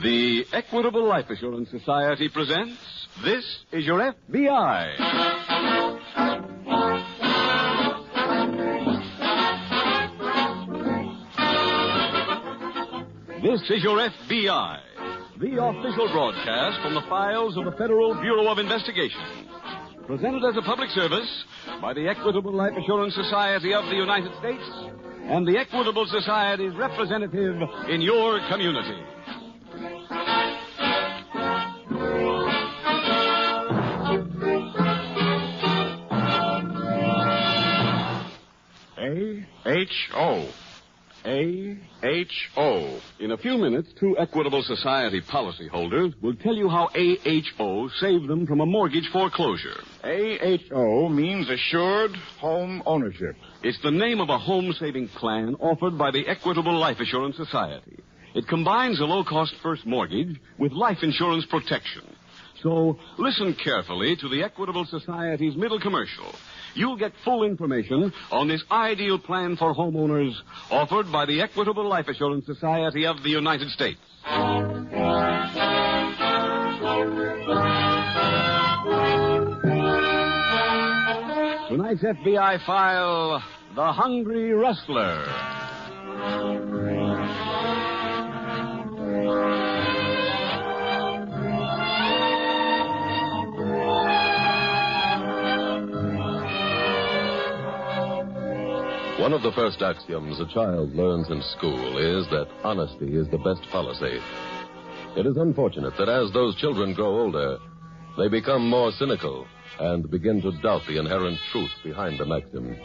The Equitable Life Assurance Society presents This Is Your FBI. This is Your FBI, the official broadcast from the files of the Federal Bureau of Investigation. Presented as a public service by the Equitable Life Assurance Society of the United States and the Equitable Society's representative in your community. A-H-O. A-H-O. In a few minutes, two Equitable Society policyholders will tell you how AHO saved them from a mortgage foreclosure. A-H-O means Assured Home Ownership. It's the name of a home-saving plan offered by the Equitable Life Assurance Society. It combines a low-cost first mortgage with life insurance protection. So listen carefully to the Equitable Society's middle commercial. You'll get full information on this ideal plan for homeowners offered by the Equitable Life Assurance Society of the United States. Tonight's FBI file, The Hungry Rustler. One of the first axioms a child learns in school is that honesty is the best policy. It is unfortunate that as those children grow older, they become more cynical and begin to doubt the inherent truth behind the maxim.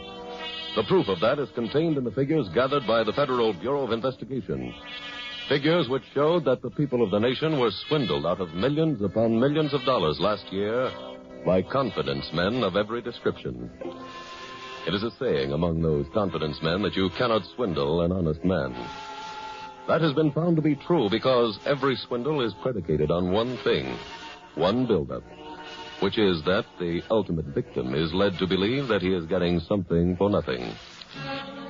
The proof of that is contained in the figures gathered by the Federal Bureau of Investigation. Figures which showed that the people of the nation were swindled out of millions upon millions of dollars last year by confidence men of every description. It is a saying among those confidence men that you cannot swindle an honest man. That has been found to be true because every swindle is predicated on one thing, one buildup, which is that the ultimate victim is led to believe that he is getting something for nothing.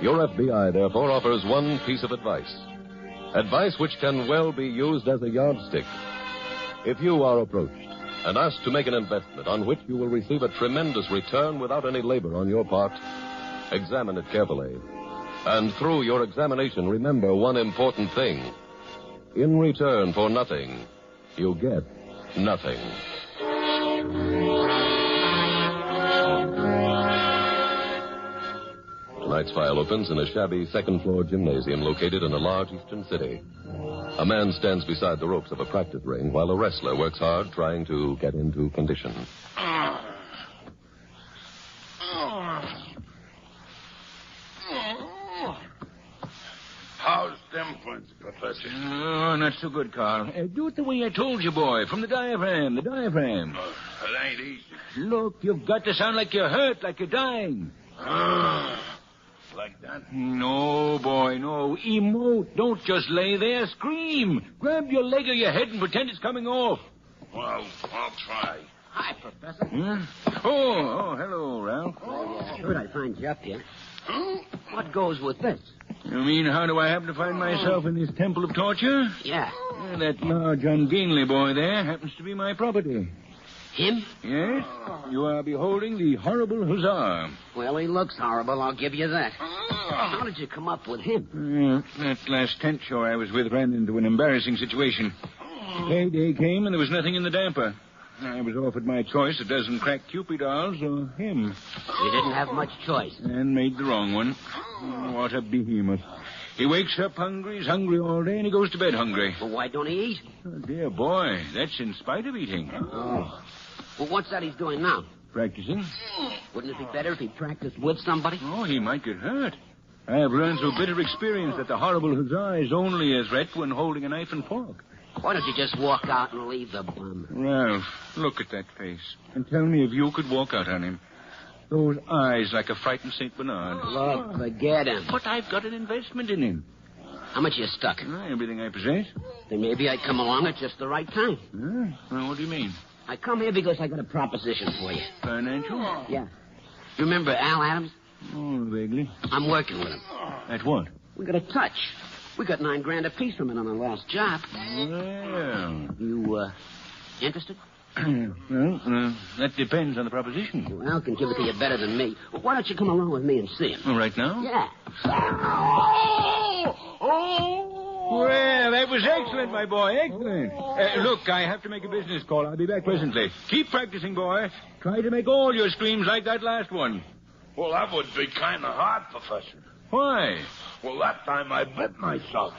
Your FBI, therefore, offers one piece of advice. Advice which can well be used as a yardstick. If you are approached and asked to make an investment on which you will receive a tremendous return without any labor on your part, examine it carefully. And through your examination, remember one important thing. In return for nothing, you get nothing. Tonight's file opens in a shabby second-floor gymnasium located in a large eastern city. A man stands beside the ropes of a practice ring while a wrestler works hard trying to get into condition. How's them points, Professor? Oh, not so good, Carl. Do it the way I told you, boy. From the diaphragm. It ain't easy. Look, you've got to sound like you're hurt, like you're dying. Like that? No, boy, no. Emote. Don't just lay there. Scream. Grab your leg or your head and pretend it's coming off. Well, I'll try. Hi, Professor. Oh, hello, Ralph. Heard I'd find you up here. What goes with this? You mean how do I happen to find myself in this temple of torture? Yeah. That large, ungainly boy there happens to be my property. Him? Yes? You are beholding the horrible huzzar. Well, he looks horrible, I'll give you that. How did you come up with him? That last tent show I was with ran into an embarrassing situation. Payday came and there was nothing in the damper. I was offered my choice, a dozen cracked Cupid dolls or him. You didn't have much choice. And made the wrong one. What a behemoth. He wakes up hungry, he's hungry all day, and he goes to bed hungry. Well, why don't he eat? Oh, dear boy, that's in spite of eating. Oh. Well, what's that he's doing now? Practicing. Wouldn't it be better if he practiced with somebody? Oh, he might get hurt. I have learned through bitter experience that the horrible huzzah is only a threat when holding a knife and fork. Why don't you just walk out and leave the bum? Ralph, look at that face. And tell me if you could walk out on him. Those eyes like a frightened St. Bernard. Look, forget him. But I've got an investment in him. How much you stuck? Everything I possess. Then maybe I'd come along at just the right time. Well, what do you mean? I come here because I got a proposition for you. Financial? Yeah. You remember Al Adams? Oh, vaguely. I'm working with him. At what? We got a touch. We got $9,000 apiece from it on our last job. Well, You, interested? That depends on the proposition. Well, can give it to you better than me. Well, why don't you come along with me and see him? Oh, right now? Yeah. Well, that was excellent, my boy. Excellent. Look, I have to make a business call. I'll be back presently. Keep practicing, boy. Try to make all your screams like that last one. Well, that would be kind of hard, Professor. Why? Well, that time I bit myself.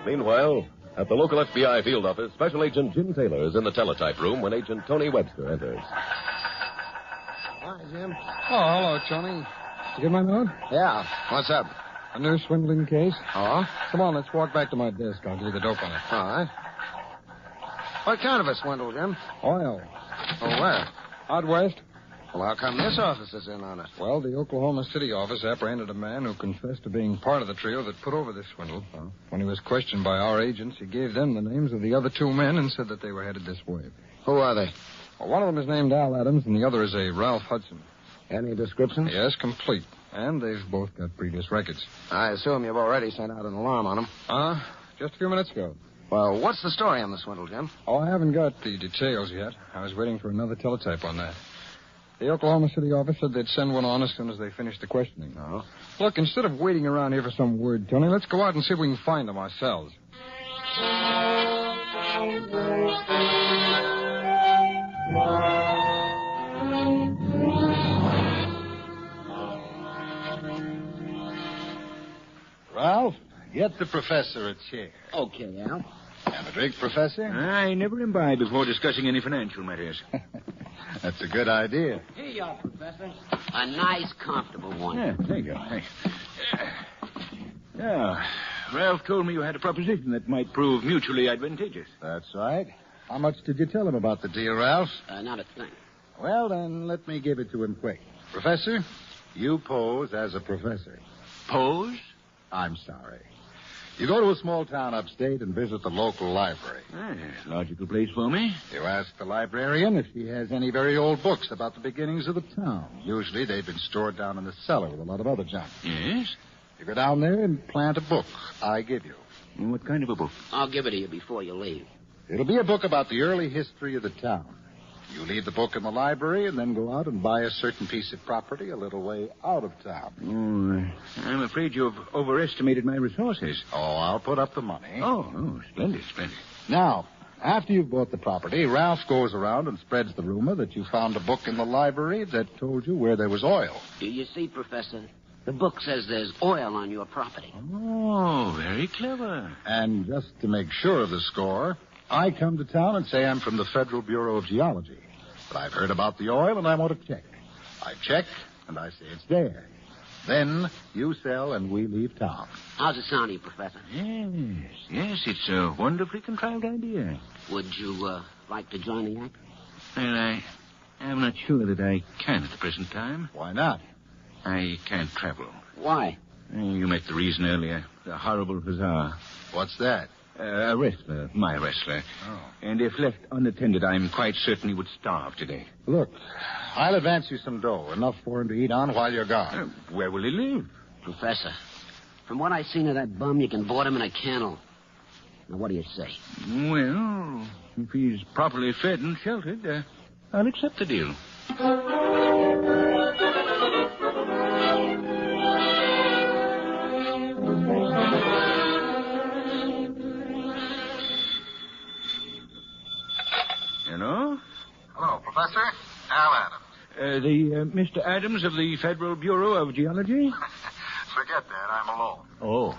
Meanwhile, at the local FBI field office, Special Agent Jim Taylor is in the teletype room when Agent Tony Webster enters. Hi, Jim. Oh, hello, Tony. Did you get my note? Yeah. What's up? A new swindling case. Oh? Come on, let's walk back to my desk. I'll give you the dope on it. All right. What kind of a swindle, Jim? Oil. Oh, where? Out west. Well, how come this office is in on it? Well, the Oklahoma City office apprehended a man who confessed to being part of the trio that put over this swindle. When he was questioned by our agents, he gave them the names of the other two men and said that they were headed this way. Who are they? Well, one of them is named Al Adams, and the other is a Ralph Hudson. Any descriptions? Yes, complete. And they've both got previous records. I assume you've already sent out an alarm on them. Just a few minutes ago. Well, what's the story on the swindle, Jim? Oh, I haven't got the details yet. I was waiting for another teletype on that. The Oklahoma City office said they'd send one on as soon as they finished the questioning. Oh? Look, instead of waiting around here for some word, Tony, let's go out and see if we can find them ourselves. Ralph, get the professor a chair. Okay, Al. Have a drink, Professor? I never imbibe before discussing any financial matters. That's a good idea. Here you are, Professor. A nice, comfortable one. Yeah, there you go. Thanks. Now, Ralph told me you had a proposition that might prove mutually advantageous. That's right. How much did you tell him about the deal, Ralph? Not a thing. Well, then, let me give it to him quick. Professor, you pose as a professor. Pose? I'm sorry. You go to a small town upstate and visit the local library. Logical place for me. You ask the librarian if she has any very old books about the beginnings of the town. Usually they've been stored down in the cellar with a lot of other junk. Yes? You go down there and plant a book I give you. What kind of a book? I'll give it to you before you leave. It'll be a book about the early history of the town. You leave the book in the library and then go out and buy a certain piece of property a little way out of town. Oh, I'm afraid you've overestimated my resources. Oh, I'll put up the money. Oh, splendid, splendid. Now, after you've bought the property, Ralph goes around and spreads the rumor that you found a book in the library that told you where there was oil. You see, Professor, the book says there's oil on your property. Oh, very clever. And just to make sure of the score, I come to town and say I'm from the Federal Bureau of Geology. But I've heard about the oil and I want to check. I check and I say it's there. Then you sell and we leave town. How's it sound to you, Professor? Yes, it's a wonderfully contrived idea. Would you like to join the act? Well, I'm not sure that I can at the present time. Why not? I can't travel. Why? You met the reason earlier. The horrible huzzah. What's that? A wrestler, my wrestler. Oh. And if left unattended, I'm quite certain he would starve today. Look, I'll advance you some dough, enough for him to eat on while you're gone. Where will he live? Professor, from what I've seen of that bum, you can board him in a kennel. Now, what do you say? Well, if he's properly fed and sheltered, I'll accept the deal. Hello, Professor. Al Adams. Mr. Adams of the Federal Bureau of Geology? Forget that. I'm alone. Oh.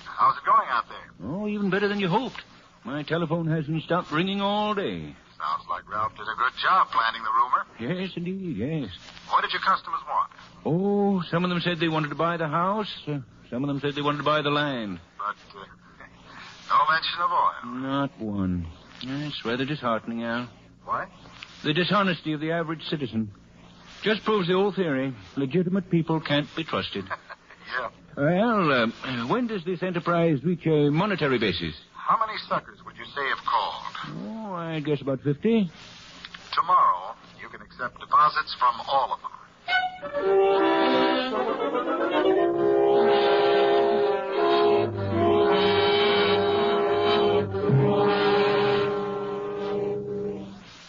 How's it going out there? Oh, even better than you hoped. My telephone hasn't stopped ringing all day. Sounds like Ralph did a good job planting the rumor. Yes, indeed, yes. What did your customers want? Oh, some of them said they wanted to buy the house. Some of them said they wanted to buy the land. But no mention of oil. Not one. It's rather disheartening, Al. What? The dishonesty of the average citizen. Just proves the old theory. Legitimate people can't be trusted. Yeah. Well, when does this enterprise reach a monetary basis? How many suckers would you say have called? Oh, I guess about 50. Tomorrow, you can accept accept deposits from all of them.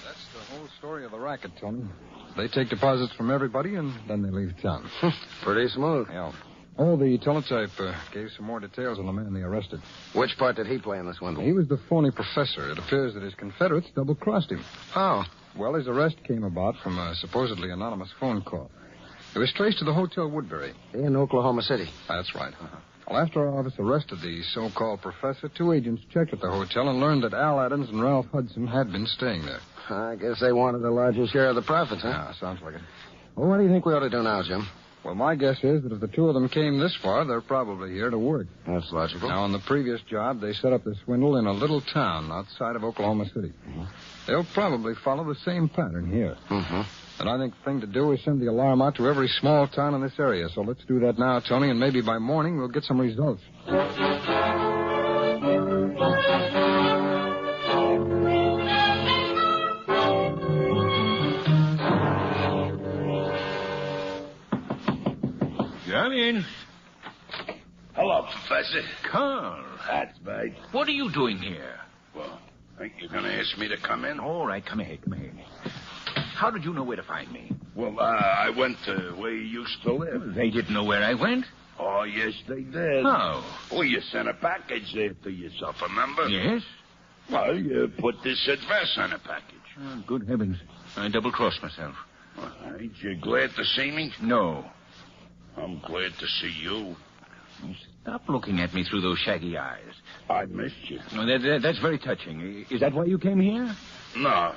That's the whole story of the racket, Tony. They take deposits from everybody, and then they leave town. Pretty smooth. Yeah. Oh, the teletype gave some more details on the man they arrested. Which part did he play in this swindle? He was the phony professor. It appears that his Confederates double-crossed him. Oh. Well, his arrest came about from a supposedly anonymous phone call. It was traced to the Hotel Woodbury. In Oklahoma City. That's right. Well, after our office arrested the so-called professor, 2 agents checked at the hotel and learned that Al Adams and Ralph Hudson had been staying there. I guess they wanted a larger share of the profits, huh? Yeah, sounds like it. Well, what do you think we ought to do now, Jim? Well, my guess is that if the 2 of them came this far, they're probably here to work. That's logical. Now, on the previous job, they set up the swindle in a little town outside of Oklahoma City. Mm-hmm. They'll probably follow the same pattern here. Mm-hmm. And I think the thing to do is send the alarm out to every small town in this area. So let's do that now, Tony, and maybe by morning we'll get some results. Come in. Hello, Professor. Carl. That's right. What are you doing here? Well, think you're going to ask me to come in? All right, come ahead. How did you know where to find me? Well, I went to where you used to live. They didn't know where I went? Oh, yes, they did. How? Well, you sent a package there to yourself, remember? Yes? Well, you put this address on the package. Oh, good heavens. I double-crossed myself. Well, ain't you glad to see me? No. I'm glad to see you. Stop looking at me through those shaggy eyes. I missed you. Oh, that's very touching. Is that why you came here? No,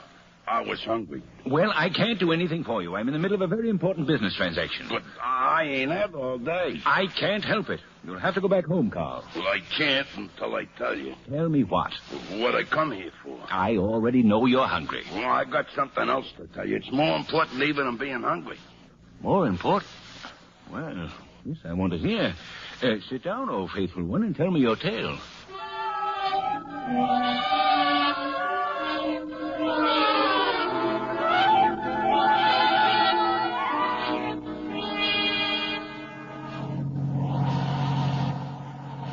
I was hungry. Well, I can't do anything for you. I'm in the middle of a very important business transaction. But I ain't had all day. I can't help it. You'll have to go back home, Carl. Well, I can't until I tell you. Tell me what? What I come here for. I already know you're hungry. Well, I got something else to tell you. It's more important even than being hungry. More important? Well, yes, I want to hear. Sit down, old faithful one, and tell me your tale.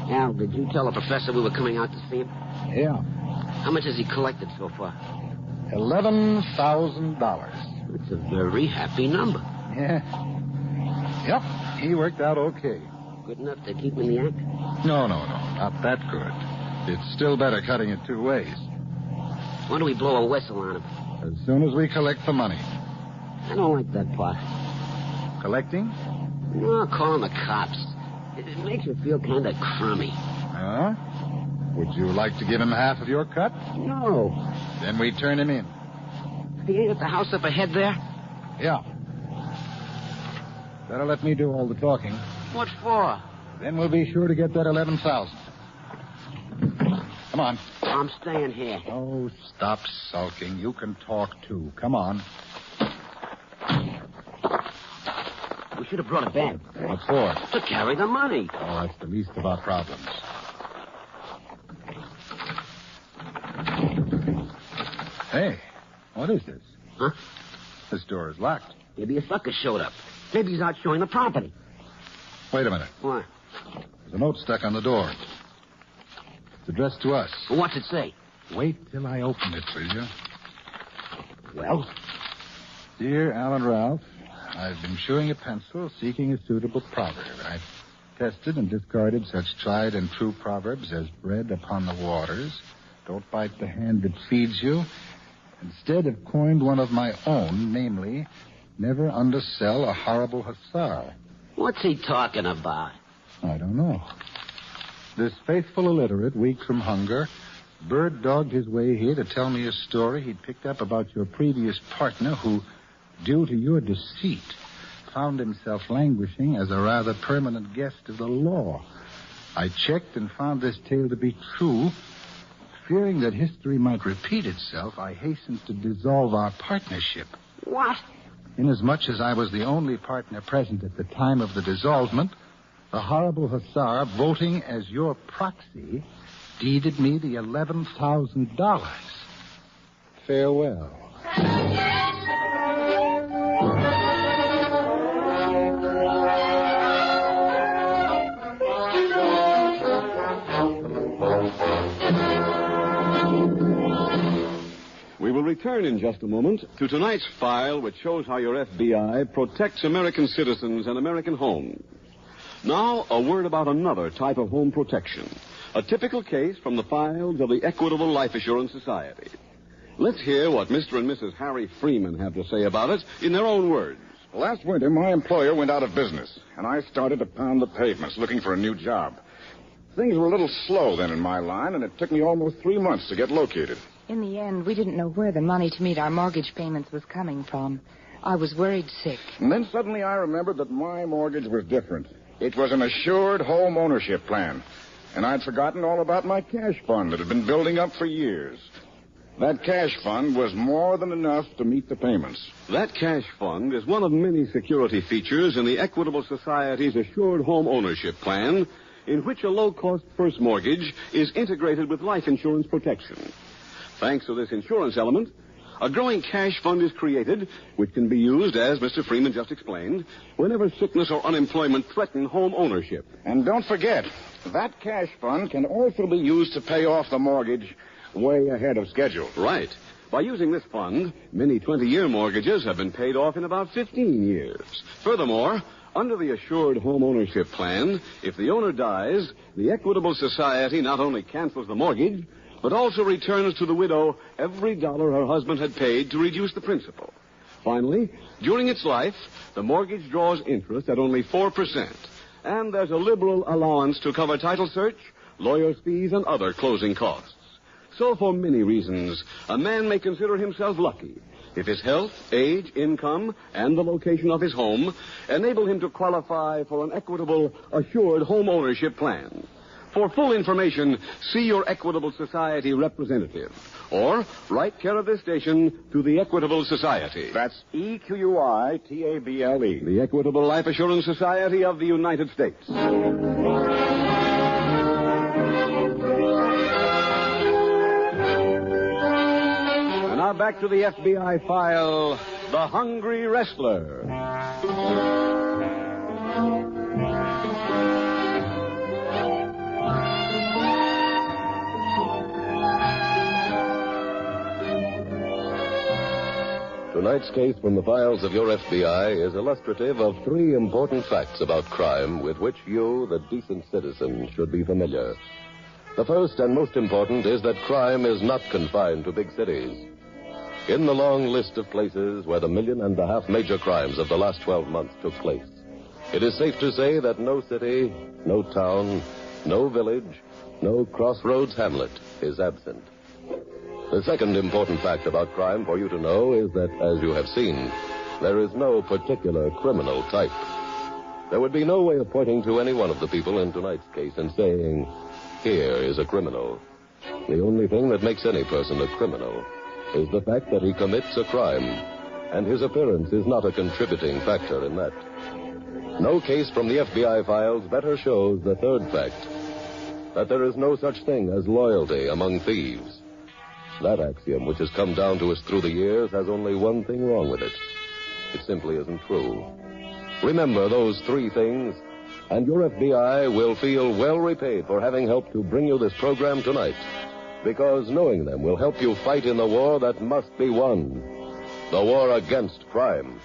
Al, did you tell the professor we were coming out to see him? Yeah. How much has he collected so far? $11,000. That's a very happy number. Yeah. Yep, he worked out okay. Good enough to keep him in the act? No, not that good. It's still better cutting it 2 ways. Why don't we blow a whistle on him? As soon as we collect the money. I don't like that part. Collecting? No, calling the cops. It makes you feel kind of crummy. Huh? Would you like to give him half of your cut? No. Then we turn him in. He ain't at the house up ahead there? Yeah. Better let me do all the talking. What for? Then we'll be sure to get that 11,000. Come on. I'm staying here. Oh, stop sulking. You can talk, too. Come on. We should have brought a bag. What for? To carry the money. Oh, that's the least of our problems. Hey, what is this? Huh? This door is locked. Maybe a sucker showed up. Maybe he's out showing the property. Wait a minute. What? There's a note stuck on the door. It's addressed to us. What's it say? Wait till I open it, will you? Well? Dear Alan Ralph, I've been chewing a pencil seeking a suitable proverb. I've tested and discarded such tried and true proverbs as bread upon the waters, don't bite the hand that feeds you. Instead, have coined one of my own, namely, never undersell a horrible hussar. What's he talking about? I don't know. This faithful illiterate, weak from hunger, bird-dogged his way here to tell me a story he'd picked up about your previous partner who, due to your deceit, found himself languishing as a rather permanent guest of the law. I checked and found this tale to be true. Fearing that history might repeat itself, I hastened to dissolve our partnership. What? Inasmuch as I was the only partner present at the time of the dissolvement, the horrible hussar, voting as your proxy, deeded me the $11,000. Farewell. return in just a moment to tonight's file, which shows how your FBI protects American citizens and American homes. Now, a word about another type of home protection. A typical case from the files of the Equitable Life Assurance Society. Let's hear what Mr. and Mrs. Harry Freeman have to say about it in their own words. Last winter, my employer went out of business, and I started to pound the pavements looking for a new job. Things were a little slow then in my line, and it took me almost 3 months to get located. In the end, we didn't know where the money to meet our mortgage payments was coming from. I was worried sick. And then suddenly I remembered that my mortgage was different. It was an assured home ownership plan, and I'd forgotten all about my cash fund that had been building up for years. That cash fund was more than enough to meet the payments. That cash fund is one of many security features in the Equitable Society's Assured Home Ownership Plan, in which a low-cost first mortgage is integrated with life insurance protection. Thanks to this insurance element, a growing cash fund is created, which can be used, as Mr. Freeman just explained, whenever sickness or unemployment threaten home ownership. And don't forget, that cash fund can also be used to pay off the mortgage way ahead of schedule. Right. By using this fund, many 20-year mortgages have been paid off in about 15 years. Furthermore, under the Assured Home Ownership Plan, if the owner dies, the Equitable Society not only cancels the mortgage, but also returns to the widow every dollar her husband had paid to reduce the principal. Finally, during its life, the mortgage draws interest at only 4%, and there's a liberal allowance to cover title search, lawyer's fees, and other closing costs. So for many reasons, a man may consider himself lucky if his health, age, income, and the location of his home enable him to qualify for an Equitable Assured Home Ownership Plan. For full information, see your Equitable Society representative, or write care of this station to the Equitable Society. That's EQUITABLE. The Equitable Life Assurance Society of the United States. Now back to the FBI file, The Hungry Wrestler. Tonight's case from the files of your FBI is illustrative of 3 important facts about crime with which you, the decent citizen, should be familiar. The first and most important is that crime is not confined to big cities. In the long list of places where the 1.5 million major crimes of the last 12 months took place, it is safe to say that no city, no town, no village, no crossroads hamlet is absent. The second important fact about crime for you to know is that, as you have seen, there is no particular criminal type. There would be no way of pointing to any one of the people in tonight's case and saying, here is a criminal. The only thing that makes any person a criminal is the fact that he commits a crime, and his appearance is not a contributing factor in that. No case from the FBI files better shows the third fact, that there is no such thing as loyalty among thieves. That axiom, which has come down to us through the years, has only one thing wrong with it. It simply isn't true. Remember those 3 things, and your FBI will feel well repaid for having helped to bring you this program tonight. Because knowing them will help you fight in the war that must be won. The war against crime.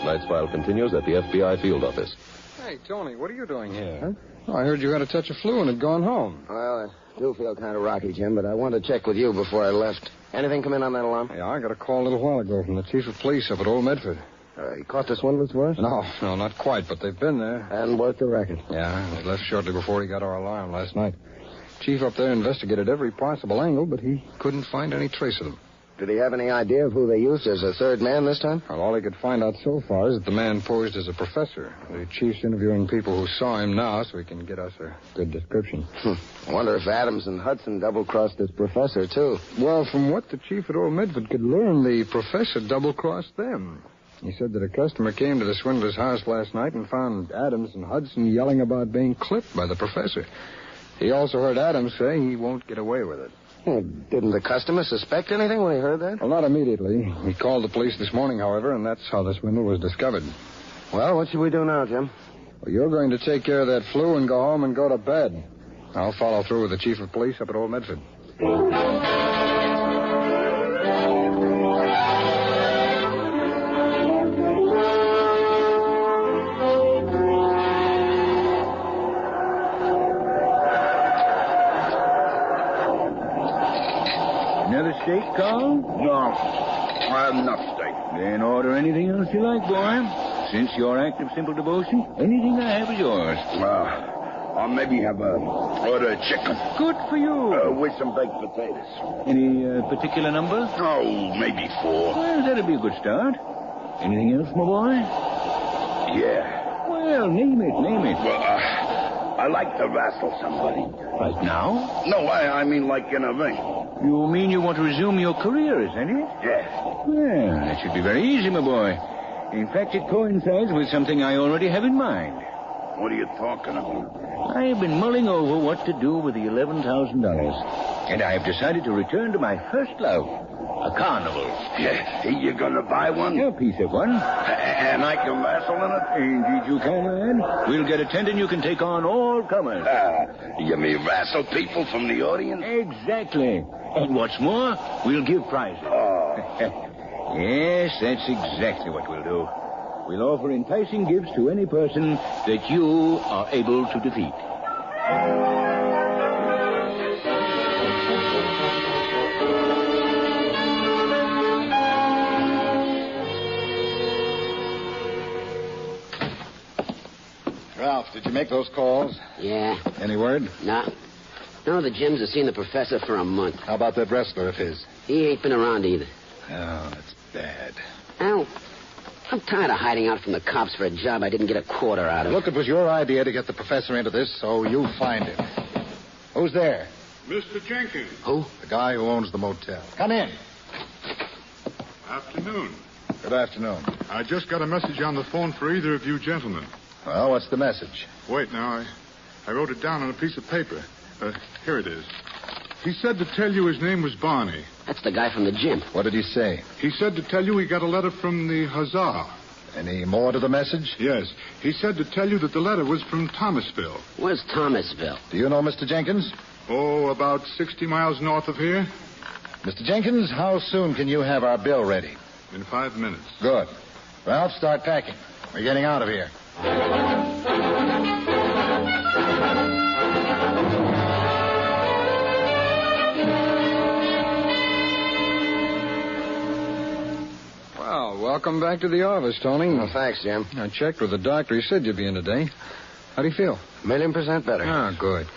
Tonight's file continues at the FBI field office. Hey, Tony, what are you doing here? Huh? Oh, I heard you had a touch of flu and had gone home. Well, I do feel kind of rocky, Jim, but I wanted to check with you before I left. Anything come in on that alarm? Yeah, I got a call a little while ago from the chief of police up at Old Medford. You caught the swindlers for us? No, not quite, but they've been there. And worked the record. Yeah, they left shortly before he got our alarm last night. Chief up there investigated every possible angle, but he couldn't find any trace of them. Did he have any idea of who they used as a third man this time? Well, all he could find out so far is that the man posed as a professor. The chief's interviewing people who saw him now so he can get us a good description. I wonder if Adams and Hudson double-crossed this professor, too. Well, from what the chief at Old Medford could learn, the professor double-crossed them. He said that a customer came to the swindler's house last night and found Adams and Hudson yelling about being clipped by the professor. He also heard Adams say he won't get away with it. Didn't the customer suspect anything when he heard that? Well, not immediately. He called the police this morning, however, and that's how the swindle was discovered. Well, what should we do now, Jim? Well, you're going to take care of that flu and go home and go to bed. I'll follow through with the chief of police up at Old Medford. Another steak, Carl? No, I have enough steak. Then order anything else you like, boy. Since your act of simple devotion, anything I have is yours. I'll maybe have order chicken. Good for you. With some baked potatoes. Any particular number? Oh, maybe 4. Well, that'd be a good start. Anything else, my boy? Yeah. Well, name it. Well, I like to wrestle somebody. Right now? No, I mean like in a ring. You mean you want to resume your career, isn't it? Yeah. Well, that should be very easy, my boy. In fact, it coincides with something I already have in mind. What are you talking about? I've been mulling over what to do with the $11,000. And I've decided to return to my first love, a carnival. Yeah. You gonna buy one? A piece of one. And I can wrestle in it? Indeed you can, lad. We'll get a tent and you can take on all comers. You mean wrestle people from the audience? Exactly. And what's more, we'll give prizes. Oh. Yes, that's exactly what we'll do. We'll offer enticing gifts to any person that you are able to defeat. Ralph, did you make those calls? Yeah. Any word? No, the Jims have seen the professor for a month. How about that wrestler of his? He ain't been around either. Oh, that's bad. Al, I'm tired of hiding out from the cops for a job I didn't get a quarter out of. Look, it was your idea to get the professor into this, so you find him. Who's there? Mr. Jenkins. Who? The guy who owns the motel. Come in. Afternoon. Good afternoon. I just got a message on the phone for either of you gentlemen. Well, what's the message? Wait now, I wrote it down on a piece of paper. Here it is. He said to tell you his name was Barney. That's the guy from the gym. What did he say? He said to tell you he got a letter from the Huzzah. Any more to the message? Yes. He said to tell you that the letter was from Thomasville. Where's Thomasville? Do you know Mr. Jenkins? Oh, about 60 miles north of here. Mr. Jenkins, how soon can you have our bill ready? In 5 minutes. Good. Ralph, start packing. We're getting out of here. Well, welcome back to the office, Tony. Well, thanks, Jim. I checked with the doctor. He said you'd be in today. How do you feel? 1,000,000% better. Ah, good.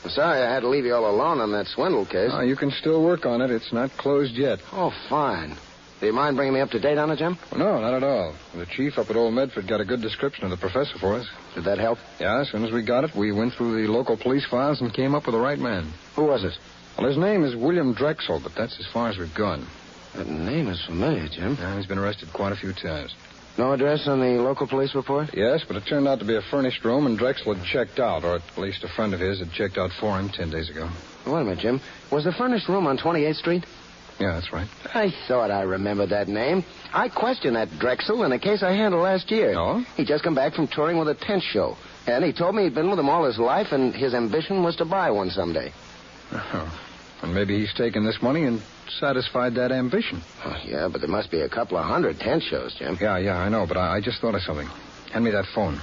I'm sorry I had to leave you all alone on that swindle case. Oh, you can still work on it. It's not closed yet. Oh, fine. Do you mind bringing me up to date on it, Jim? Well, no, not at all. The chief up at Old Medford got a good description of the professor for us. Did that help? Yeah, as soon as we got it, we went through the local police files and came up with the right man. Who was it? Well, his name is William Drexel, but that's as far as we've gone. That name is familiar, Jim. Yeah, he's been arrested quite a few times. No address on the local police report? Yes, but it turned out to be a furnished room, and Drexel had checked out, or at least a friend of his had checked out for him 10 days ago. Wait a minute, Jim. Was the furnished room on 28th Street? Yeah, that's right. I thought I remembered that name. I questioned that Drexel in a case I handled last year. Oh? He'd just come back from touring with a tent show. And he told me he'd been with him all his life, and his ambition was to buy one someday. Oh. And maybe he's taken this money and satisfied that ambition. Oh, yeah, but there must be a couple of hundred tent shows, Jim. Yeah, I know, but I just thought of something. Hand me that phone.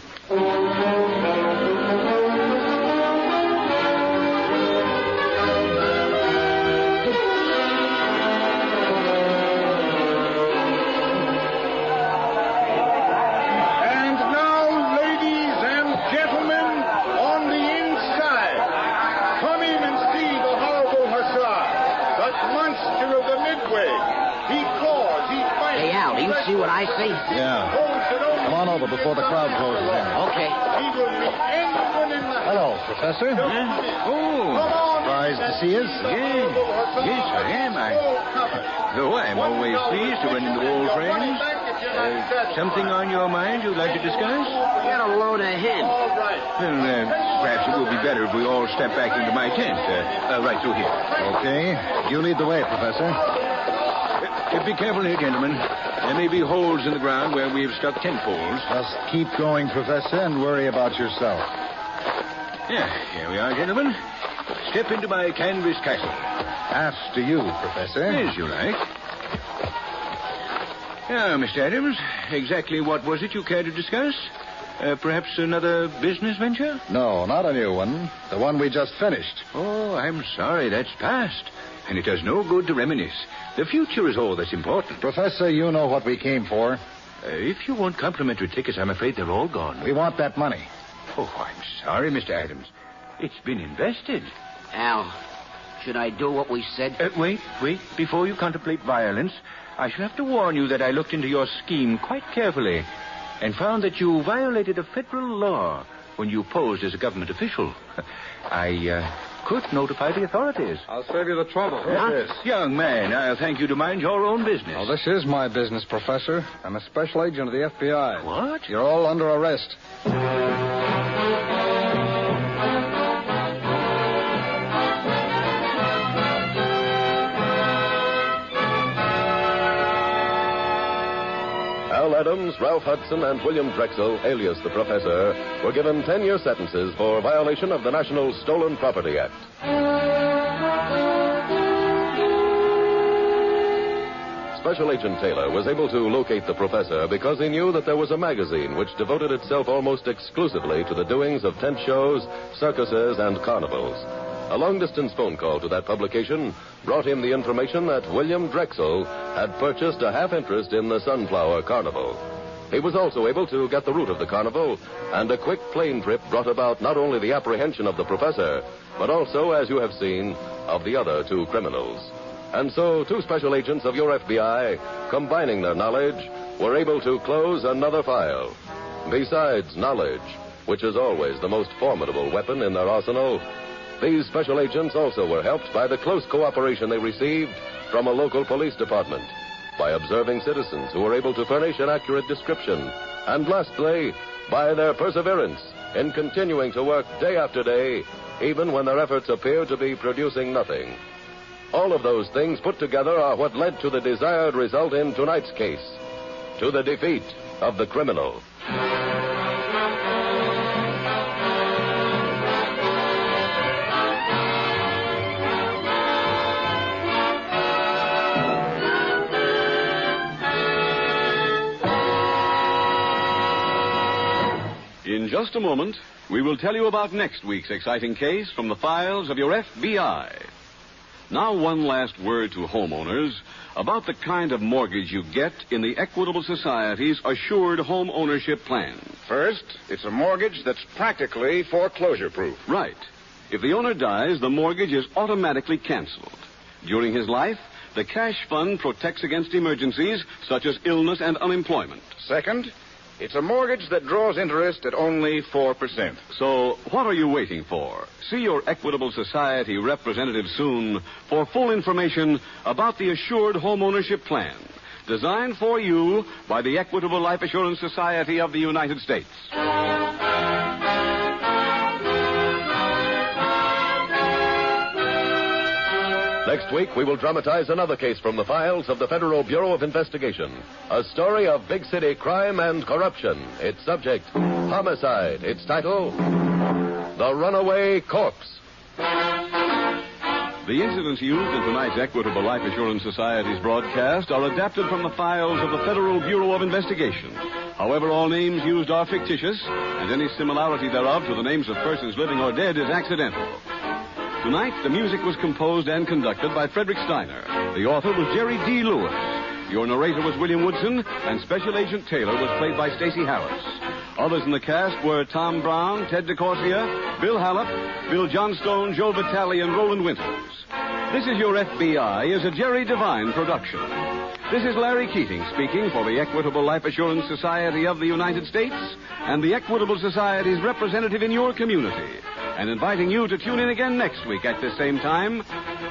And now, ladies and gentlemen, on the inside, come in and see the horrible hussar, that monster of the Midway. He claws, he fights. Hey, Al, do you see what I see? Yeah. Come on over before the crowd closes in. Okay. He will meet anyone in the house. Hello, Professor. Oh, Surprised to see us? yes, I am. Though I'm always pleased to run into old friends. Something on your mind you'd like to discuss? Get a load of him. Well, perhaps it would be better if we all step back into my tent, right through here. Okay. You lead the way, Professor. Be careful here, gentlemen. There may be holes in the ground where we've stuck tent poles. Just keep going, Professor, and worry about yourself. Yeah, here we are, gentlemen. Step into my canvas castle. After you, Professor. As you like. Now, Mr. Adams, exactly what was it you cared to discuss? Perhaps another business venture? No, not a new one. The one we just finished. Oh, I'm sorry. That's past. And it does no good to reminisce. The future is all that's important. Professor, you know what we came for. If you want complimentary tickets, I'm afraid they're all gone. We want that money. Oh, I'm sorry, Mr. Adams. It's been invested. Al, should I do what we said? Wait. Before you contemplate violence, I shall have to warn you that I looked into your scheme quite carefully and found that you violated a federal law when you posed as a government official. I could notify the authorities. I'll save you the trouble. Yes. Young man, I'll thank you to mind your own business. Oh, this is my business, Professor. I'm a special agent of the FBI. What? You're all under arrest. Al Adams, Ralph Hudson, and William Drexel, alias the Professor, were given 10-year sentences for violation of the National Stolen Property Act. Special Agent Taylor was able to locate the Professor because he knew that there was a magazine which devoted itself almost exclusively to the doings of tent shows, circuses, and carnivals. A long-distance phone call to that publication brought him the information that William Drexel had purchased a half interest in the Sunflower Carnival. He was also able to get the route of the carnival, and a quick plane trip brought about not only the apprehension of the Professor, but also, as you have seen, of the other two criminals. And so, two special agents of your FBI, combining their knowledge, were able to close another file. Besides knowledge, which is always the most formidable weapon in their arsenal, these special agents also were helped by the close cooperation they received from a local police department, by observing citizens who were able to furnish an accurate description, and lastly, by their perseverance in continuing to work day after day, even when their efforts appeared to be producing nothing. All of those things put together are what led to the desired result in tonight's case, to the defeat of the criminal. In just a moment, we will tell you about next week's exciting case from the files of your FBI. Now, one last word to homeowners about the kind of mortgage you get in the Equitable Society's Assured Home Ownership Plan. First, it's a mortgage that's practically foreclosure-proof. Right. If the owner dies, the mortgage is automatically canceled. During his life, the cash fund protects against emergencies such as illness and unemployment. Second, it's a mortgage that draws interest at only 4%. So, what are you waiting for? See your Equitable Society representative soon for full information about the Assured Home Ownership Plan, designed for you by the Equitable Life Assurance Society of the United States. Next week, we will dramatize another case from the files of the Federal Bureau of Investigation. A story of big city crime and corruption. Its subject, homicide. Its title, The Runaway Corpse. The incidents used in tonight's Equitable Life Assurance Society's broadcast are adapted from the files of the Federal Bureau of Investigation. However, all names used are fictitious, and any similarity thereof to the names of persons living or dead is accidental. Tonight, the music was composed and conducted by Frederick Steiner. The author was Jerry D. Lewis. Your narrator was William Woodson, and Special Agent Taylor was played by Stacey Harris. Others in the cast were Tom Brown, Ted DeCorsia, Bill Hallop, Bill Johnstone, Joe Vitale, and Roland Winters. This Is Your FBI is a Jerry Devine production. This is Larry Keating speaking for the Equitable Life Assurance Society of the United States and the Equitable Society's representative in your community, and inviting you to tune in again next week at this same time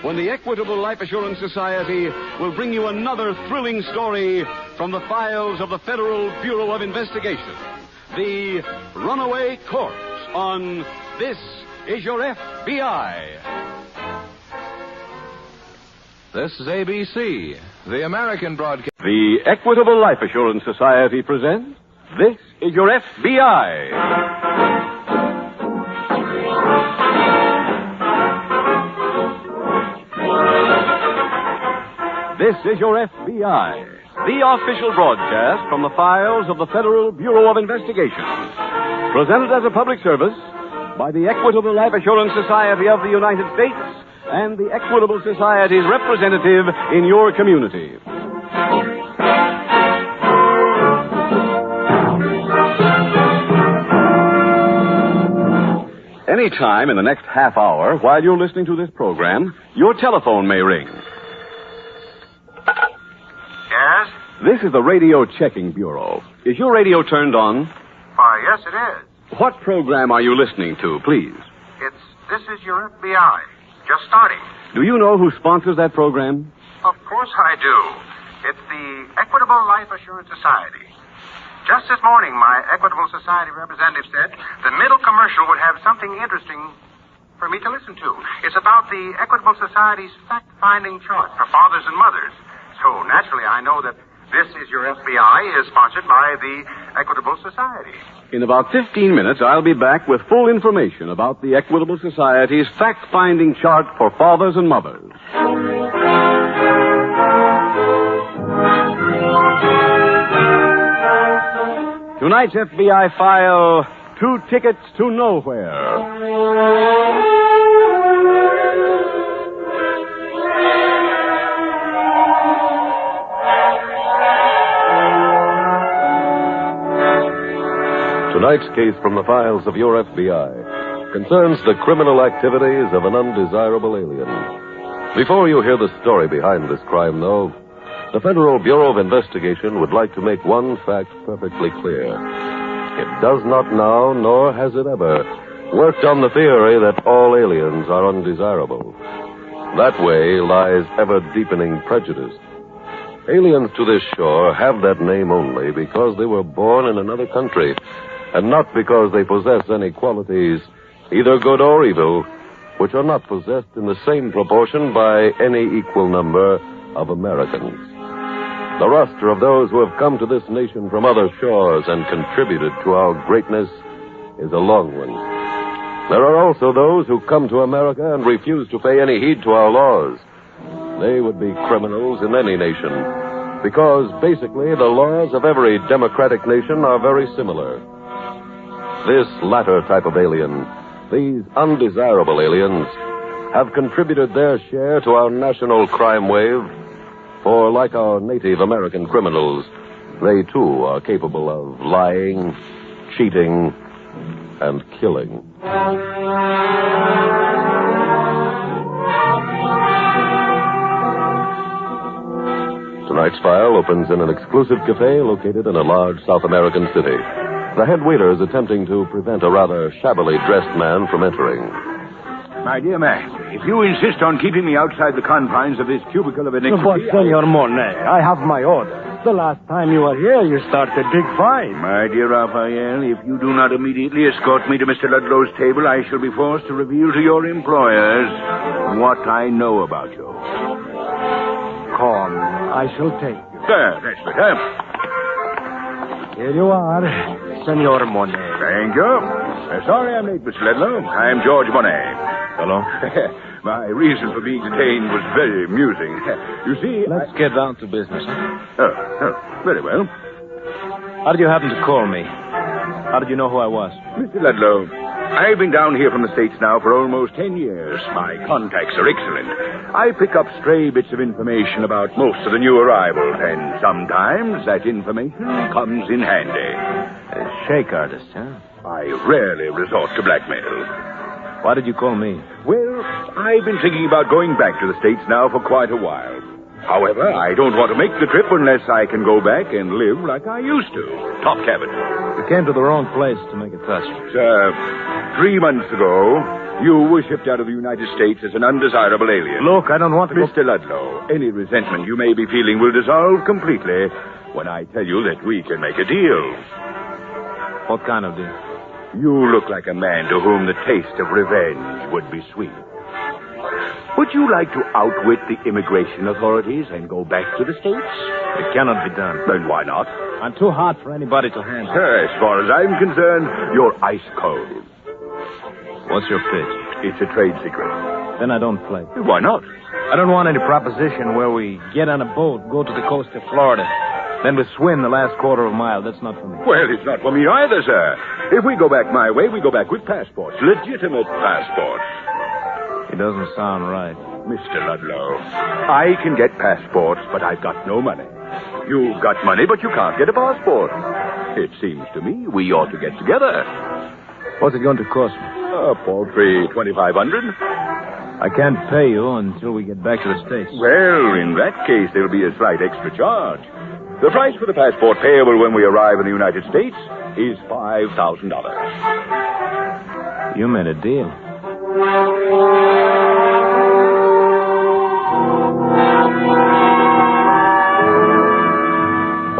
when the Equitable Life Assurance Society will bring you another thrilling story from the files of the Federal Bureau of Investigation, The Runaway Corpse, on This Is Your FBI. This is ABC, the American broadcast. The Equitable Life Assurance Society presents This Is Your FBI. This is your FBI, the official broadcast from the files of the Federal Bureau of Investigation. Presented as a public service by the Equitable Life Assurance Society of the United States and the Equitable Society's representative in your community. Any time in the next half hour while you're listening to this program, your telephone may ring. Yes? This is the Radio Checking Bureau. Is your radio turned on? Why, yes, it is. What program are you listening to, please? It's This Is Your FBI. Just starting. Do you know who sponsors that program? Of course I do. It's the Equitable Life Assurance Society. Just this morning, my Equitable Society representative said the middle commercial would have something interesting for me to listen to. It's about the Equitable Society's fact-finding chart for fathers and mothers. So, naturally, I know that This Is Your FBI is sponsored by the Equitable Society. In about 15 minutes, I'll be back with full information about the Equitable Society's fact-finding chart for fathers and mothers. Tonight's FBI file, 2 Tickets to Nowhere. Tonight's case from the files of your FBI concerns the criminal activities of an undesirable alien. Before you hear the story behind this crime, though, the Federal Bureau of Investigation would like to make one fact perfectly clear. It does not now, nor has it ever, worked on the theory that all aliens are undesirable. That way lies ever-deepening prejudice. Aliens to this shore have that name only because they were born in another country, and not because they possess any qualities, either good or evil, which are not possessed in the same proportion by any equal number of Americans. The roster of those who have come to this nation from other shores and contributed to our greatness is a long one. There are also those who come to America and refuse to pay any heed to our laws. They would be criminals in any nation, because basically the laws of every democratic nation are very similar. This latter type of alien, these undesirable aliens, have contributed their share to our national crime wave, for like our native American criminals, they too are capable of lying, cheating, and killing. Tonight's file opens in an exclusive cafe located in a large South American city. The head waiter is attempting to prevent a rather shabbily dressed man from entering. My dear man, if you insist on keeping me outside the confines of this cubicle of iniquity... But, Senor Monet, I have my orders. The last time you were here, you started a big fight. My dear Raphael, if you do not immediately escort me to Mr. Ludlow's table, I shall be forced to reveal to your employers what I know about you. Come, I shall take you. That's better. Here you are, Senor Monet. Thank you. Sorry I'm late, Mr. Ludlow. I am George Monet. Hello. My reason for being detained was very amusing. You see, Let's get down to business, huh? Oh, very well. How did you happen to call me? How did you know who I was? Mr. Ludlow, I've been down here from the States now for almost 10 years. My contacts are excellent. I pick up stray bits of information about most of the new arrivals, and sometimes that information comes in handy. A shake artist, huh? I rarely resort to blackmail. Why did you call me? Well, I've been thinking about going back to the States now for quite a while. However, I don't want to make the trip unless I can go back and live like I used to. Top cabin. You came to the wrong place to make a touch. Sir, 3 months ago, you were shipped out of the United States as an undesirable alien. Look, I don't want to go... Mr. Ludlow, any resentment you may be feeling will dissolve completely when I tell you that we can make a deal. What kind of deal? You look like a man to whom the taste of revenge would be sweet. Would you like to outwit the immigration authorities and go back to the States? It cannot be done. Then why not? I'm too hot for anybody to handle. As far as I'm concerned, you're ice cold. What's your pitch? It's a trade secret. Then I don't play. Why not? I don't want any proposition where we get on a boat, go to the coast of Florida, then we swim the last quarter of a mile. That's not for me. Well, it's not for me either, sir. If we go back my way, we go back with passports. Legitimate passports. It doesn't sound right. Mr. Ludlow, I can get passports, but I've got no money. You've got money, but you can't get a passport. It seems to me we ought to get together. What's it going to cost me? A paltry $2,500. I can't pay you until we get back to the States. Well, in that case, there'll be a slight extra charge. The price for the passport payable when we arrive in the United States is $5,000. You made a deal.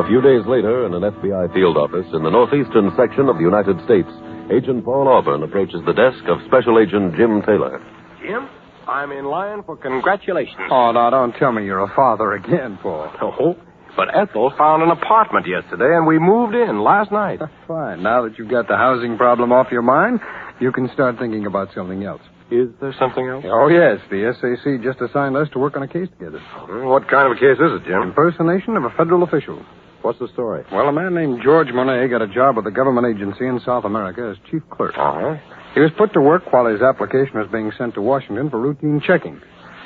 A few days later, in an FBI field office in the northeastern section of the United States, Agent Paul Auburn approaches the desk of Special Agent Jim Taylor. Jim, I'm in line for congratulations. Oh, now don't tell me you're a father again, Paul. Oh, but Ethel found an apartment yesterday, and we moved in last night. Fine. Now that you've got the housing problem off your mind, you can start thinking about something else. Is there something else? Oh, yes. The SAC just assigned us to work on a case together. What kind of a case is it, Jim? Impersonation of a federal official. What's the story? Well, a man named George Monet got a job with a government agency in South America as chief clerk. Uh-huh. He was put to work while his application was being sent to Washington for routine checking.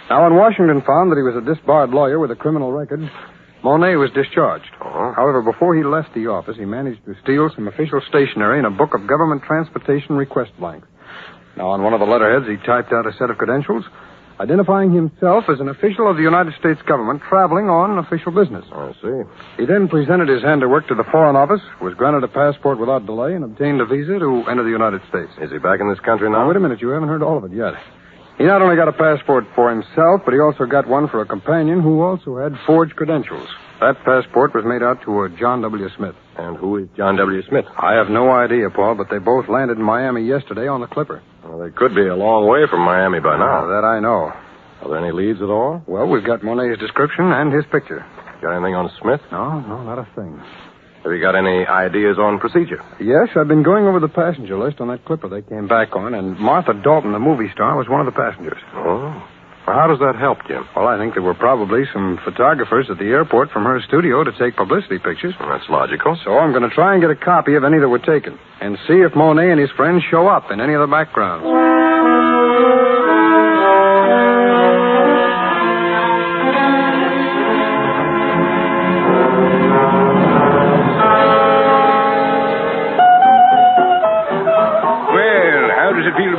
Now, when Washington found that he was a disbarred lawyer with a criminal record, Monet was discharged. Uh-huh. However, before he left the office, he managed to steal some official stationery and a book of government transportation request blanks. Now, on one of the letterheads, he typed out a set of credentials identifying himself as an official of the United States government traveling on official business. I see. He then presented his handiwork to the Foreign Office, was granted a passport without delay, and obtained a visa to enter the United States. Is he back in this country now? Now, wait a minute. You haven't heard all of it yet. He not only got a passport for himself, but he also got one for a companion who also had forged credentials. That passport was made out to a John W. Smith. And who is John W. Smith? I have no idea, Paul, but they both landed in Miami yesterday on the Clipper. Well, they could be a long way from Miami by now. That I know. Are there any leads at all? Well, we've got Monet's description and his picture. Got anything on Smith? No, not a thing. Have you got any ideas on procedure? Yes, I've been going over the passenger list on that Clipper they came back on, and Martha Dalton, the movie star, was one of the passengers. Oh. Well, how does that help, Jim? Well, I think there were probably some photographers at the airport from her studio to take publicity pictures. Well, that's logical. So I'm going to try and get a copy of any that were taken and see if Monet and his friends show up in any of the backgrounds.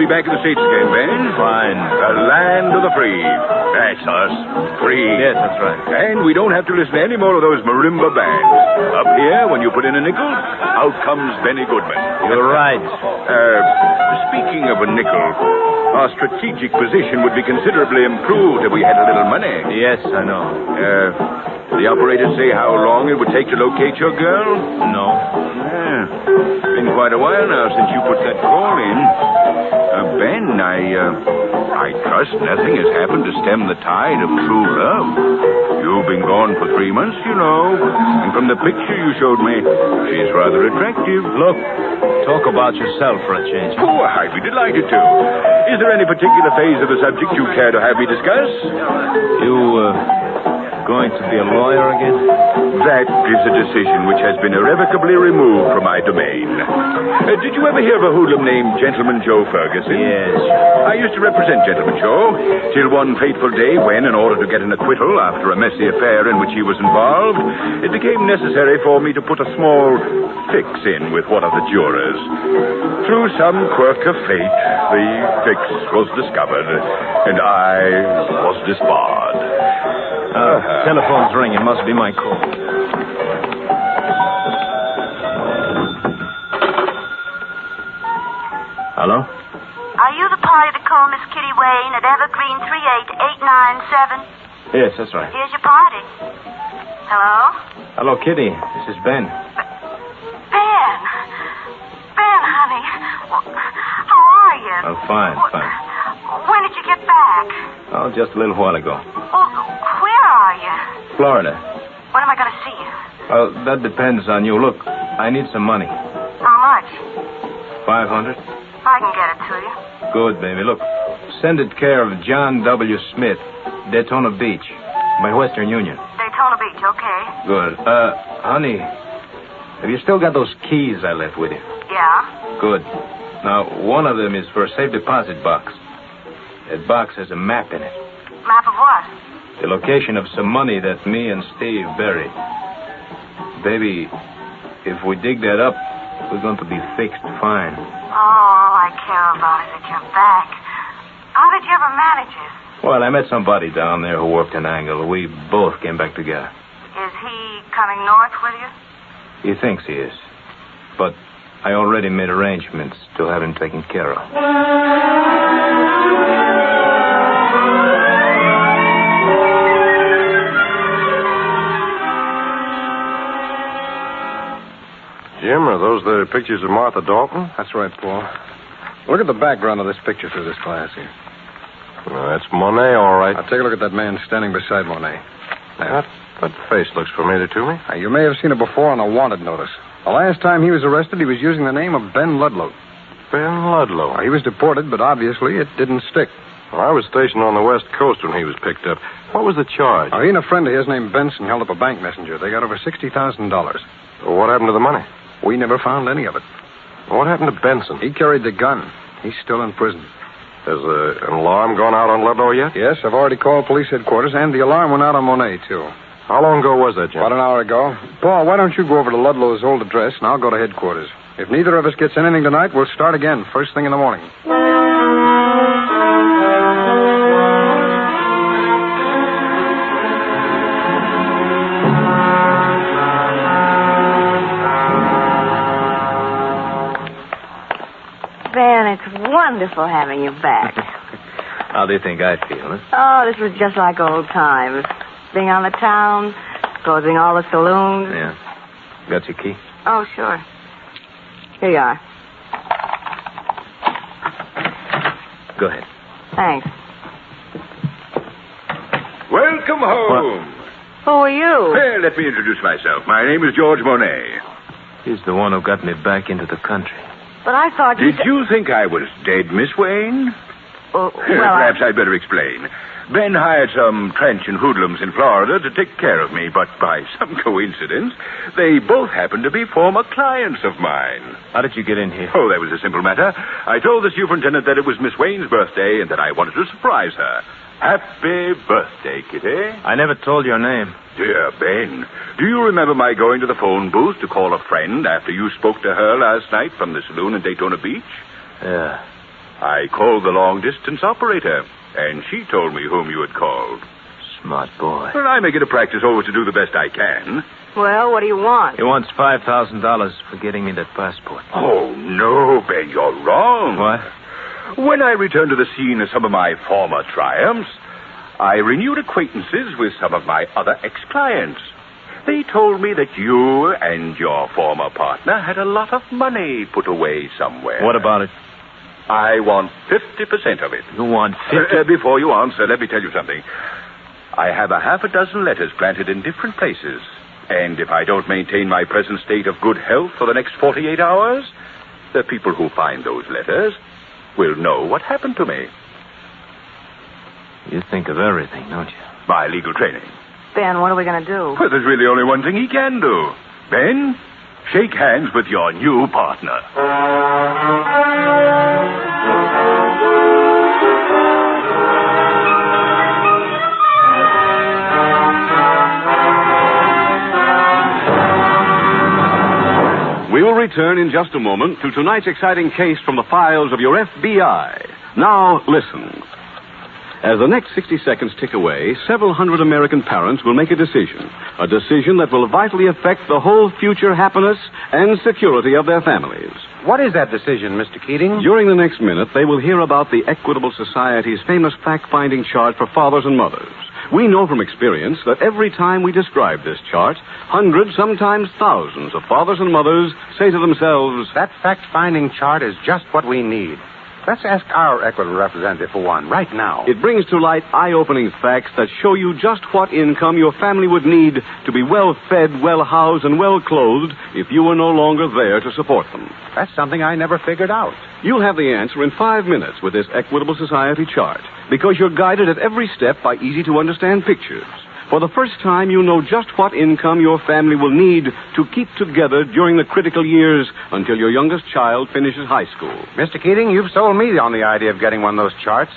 Back in the States again, Ben. Fine. The land of the free. That's us. Free. Yes, that's right. And we don't have to listen to any more of those marimba bands. Up here, when you put in a nickel, out comes Benny Goodman. You're right. Speaking of a nickel, our strategic position would be considerably improved if we had a little money. Yes, I know. Did the operator say how long it would take to locate your girl? No. Been quite a while now since you put that call in. Ben, I trust nothing has happened to stem the tide of true love. You've been gone for 3 months, you know. And from the picture you showed me, she's rather attractive. Look, talk about yourself for a change. Oh, I'd be delighted to. Is there any particular phase of the subject you care to have me discuss? You, going to be a lawyer again? That is a decision which has been irrevocably removed from my domain. Did you ever hear of a hoodlum named Gentleman Joe Ferguson? Yes. I used to represent Gentleman Joe till one fateful day when, in order to get an acquittal after a messy affair in which he was involved, it became necessary for me to put a small fix in with one of the jurors. Through some quirk of fate, the fix was discovered, and I was disbarred. Telephone's ringing. Must be my call. Hello? Are you the party to call Miss Kitty Wayne at Evergreen 38897? Yes, that's right. Here's your party. Hello? Hello, Kitty. This is Ben. Ben, honey. How are you? I'm fine, fine. When did you get back? Oh, just a little while ago. Well, where are you? Florida. When am I going to see you? Well, that depends on you. Look, I need some money. How much? 500. I can get it to you. Good, baby. Look, Send it care of John W. Smith, Daytona Beach, by Western Union. Daytona Beach, okay. Good. Honey, have you still got those keys I left with you? Yeah? Good. Now, one of them is for a safe deposit box. That box has a map in it. Map of what? The location of some money that me and Steve buried. Baby, if we dig that up, we're going to be fixed fine. All I care about is that you're back. How did you ever manage it? Well, I met somebody down there who worked an angle. We both came back together. Is he coming north with you? He thinks he is. But I already made arrangements to have him taken care of. Jim, are those the pictures of Martha Dalton? That's right, Paul. Look at the background of this picture through this glass here. Well, that's Monet, all right. Now, take a look at that man standing beside Monet. There. That face looks familiar to me. Now, you may have seen it before on a wanted notice. The last time he was arrested, he was using the name of Ben Ludlow. Ben Ludlow? Now, he was deported, but obviously it didn't stick. Well, I was stationed on the West Coast when he was picked up. What was the charge? Now, he and a friend of his named Benson held up a bank messenger. They got over $60,000. Well, what happened to the money? We never found any of it. What happened to Benson? He carried the gun. He's still in prison. Has an alarm gone out on Ludlow yet? Yes, I've already called police headquarters, and the alarm went out on Monet, too. How long ago was that, Jim? About an hour ago. Paul, why don't you go over to Ludlow's old address, and I'll go to headquarters. If neither of us gets anything tonight, we'll start again first thing in the morning. Ben, it's wonderful having you back. How do you think I feel, huh? Oh, this was just like old times. Being on the town, closing all the saloons. Yeah. Got your key? Oh, sure. Here you are. Go ahead. Thanks. Welcome home. Who are you? Well, let me introduce myself. My name is George Monet. He's the one who got me back into the country. But I thought you... Did you think I was dead, Miss Wayne? Well, perhaps I'd better explain. Ben hired some trench and hoodlums in Florida to take care of me, but by some coincidence, they both happened to be former clients of mine. How did you get in here? Oh, that was a simple matter. I told the superintendent that it was Miss Wayne's birthday and that I wanted to surprise her. Happy birthday, Kitty. I never told your name. Dear Ben, do you remember my going to the phone booth to call a friend after you spoke to her last night from the saloon in Daytona Beach? Yeah. I called the long-distance operator, and she told me whom you had called. Smart boy. Well, I make it a practice always to do the best I can. Well, what do you want? He wants $5,000 for getting me that passport. Oh, no, Ben, you're wrong. What? When I returned to the scene of some of my former triumphs, I renewed acquaintances with some of my other ex-clients. They told me that you and your former partner had a lot of money put away somewhere. What about it? I want 50% of it. You want 50? Before you answer, let me tell you something. I have a half a dozen letters planted in different places. And if I don't maintain my present state of good health for the next 48 hours, the people who find those letters will know what happened to me. You think of everything, don't you? My legal training. Ben, what are we going to do? Well, there's really only one thing he can do. Ben, shake hands with your new partner. We will return in just a moment to tonight's exciting case from the files of your FBI. Now, listen. As the next 60 seconds tick away, several hundred American parents will make a decision that will vitally affect the whole future happiness and security of their families. What is that decision, Mr. Keating? During the next minute, they will hear about the Equitable Society's famous fact-finding chart for fathers and mothers. We know from experience that every time we describe this chart, hundreds, sometimes thousands of fathers and mothers say to themselves, that fact-finding chart is just what we need. Let's ask our equitable representative for one, right now. It brings to light eye-opening facts that show you just what income your family would need to be well-fed, well-housed, and well-clothed if you were no longer there to support them. That's something I never figured out. You'll have the answer in 5 minutes with this Equitable Society chart, because you're guided at every step by easy-to-understand pictures. For the first time, you know just what income your family will need to keep together during the critical years until your youngest child finishes high school. Mr. Keating, you've sold me on the idea of getting one of those charts.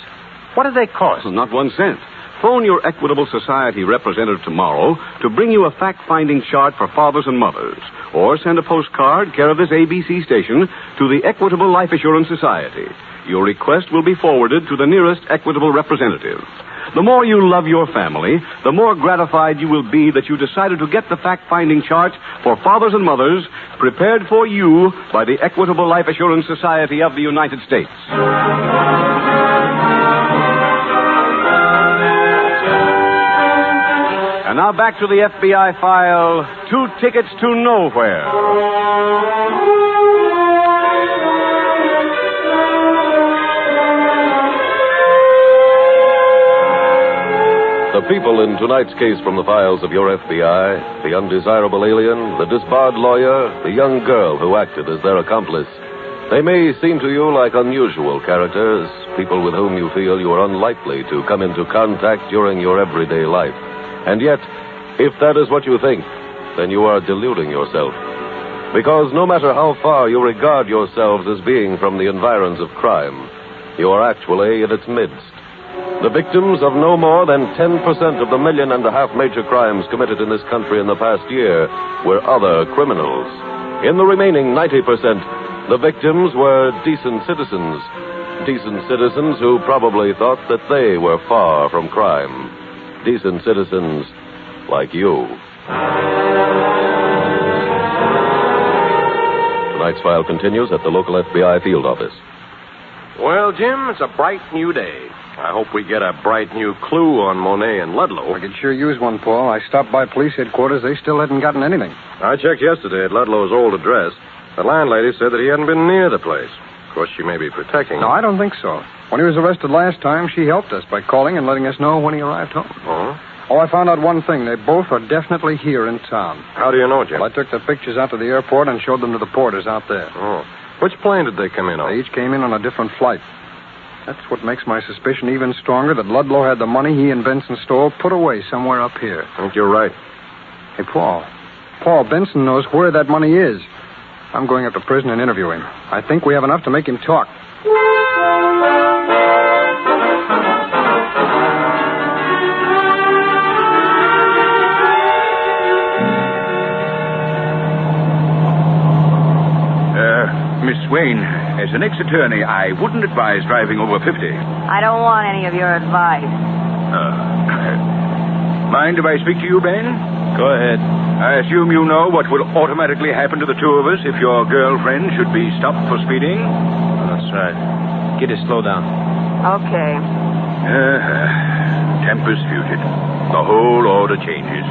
What do they cost? Not 1 cent. Phone your Equitable Society representative tomorrow to bring you a fact-finding chart for fathers and mothers. Or send a postcard, care of this ABC station, to the Equitable Life Assurance Society. Your request will be forwarded to the nearest Equitable representative. The more you love your family, the more gratified you will be that you decided to get the fact-finding chart for fathers and mothers prepared for you by the Equitable Life Assurance Society of the United States. And now back to the FBI file, 2 Tickets to Nowhere. The people in tonight's case from the files of your FBI, the undesirable alien, the disbarred lawyer, the young girl who acted as their accomplice, they may seem to you like unusual characters, people with whom you feel you are unlikely to come into contact during your everyday life. And yet, if that is what you think, then you are deluding yourself. Because no matter how far you regard yourselves as being from the environs of crime, you are actually in its midst. The victims of no more than 10% of the 1.5 million major crimes committed in this country in the past year were other criminals. In the remaining 90%, the victims were decent citizens. Decent citizens who probably thought that they were far from crime. Decent citizens like you. Tonight's file continues at the local FBI field office. Well, Jim, it's a bright new day. I hope we get a bright new clue on Monet and Ludlow. I could sure use one, Paul. I stopped by police headquarters. They still hadn't gotten anything. I checked yesterday at Ludlow's old address. The landlady said that he hadn't been near the place. Of course, she may be protecting him. No, I don't think so. When he was arrested last time, she helped us by calling and letting us know when he arrived home. Oh, I found out one thing. They both are definitely here in town. How do you know, Jim? Well, I took the pictures out to the airport and showed them to the porters out there. Oh. Which plane did they come in on? They each came in on a different flight. That's what makes my suspicion even stronger, that Ludlow had the money he and Benson stole put away somewhere up here. I think you're right. Hey, Paul. Paul, Benson knows where that money is. I'm going up to prison and interview him. I think we have enough to make him talk. Miss Wayne, as an ex-attorney, I wouldn't advise driving over 50. I don't want any of your advice. Mind if I speak to you, Ben? Go ahead. I assume you know what will automatically happen to the two of us if your girlfriend should be stopped for speeding? That's right. Get it, slow down. Okay. Temper's futed. The whole order changes.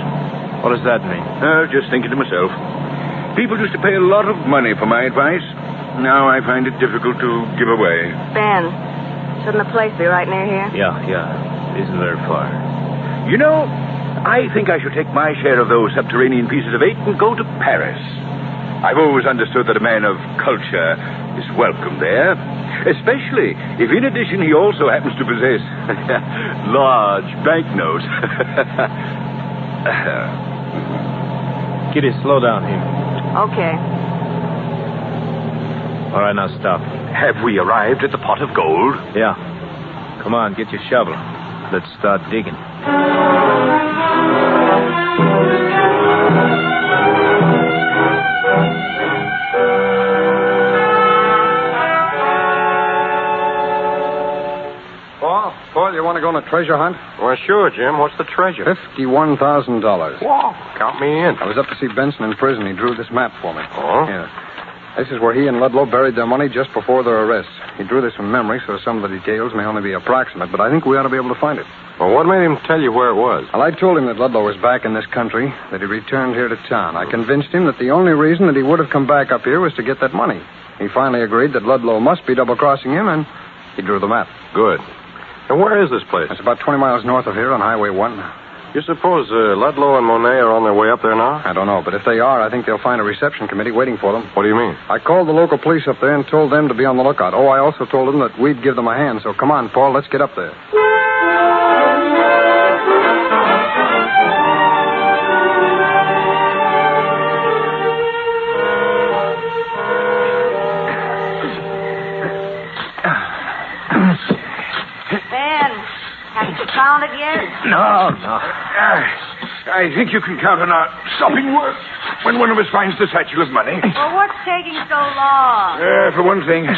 What does that mean? Just thinking to myself. People used to pay a lot of money for my advice. Now I find it difficult to give away. Ben, shouldn't the place be right near here? Yeah. It isn't very far. You know, I think I should take my share of those subterranean pieces of 8 and go to Paris. I've always understood that a man of culture is welcome there, especially if in addition he also happens to possess large banknotes. Kitty, slow down here. Okay. All right, now stop. Have we arrived at the pot of gold? Yeah. Come on, get your shovel. Let's start digging. Paul, you want to go on a treasure hunt? Well, sure, Jim. What's the treasure? $51,000. Whoa. Count me in. I was up to see Benson in prison. He drew this map for me. Oh? Yeah. This is where he and Ludlow buried their money just before their arrests. He drew this from memory, so some of the details may only be approximate, but I think we ought to be able to find it. Well, what made him tell you where it was? Well, I told him that Ludlow was back in this country, that he returned here to town. I convinced him that the only reason that he would have come back up here was to get that money. He finally agreed that Ludlow must be double-crossing him, and He drew the map. Good. And where is this place? It's about 20 miles north of here on Highway 1. You suppose Ludlow and Monet are on their way up there now? I don't know, but if they are, I think they'll find a reception committee waiting for them. What do you mean? I called the local police up there and told them to be on the lookout. Oh, I also told them that we'd give them a hand. So come on, Paul, let's get up there. Found it yet? No. I think you can count on our stopping work when one of us finds the satchel of money. Well, what's taking so long? For one thing,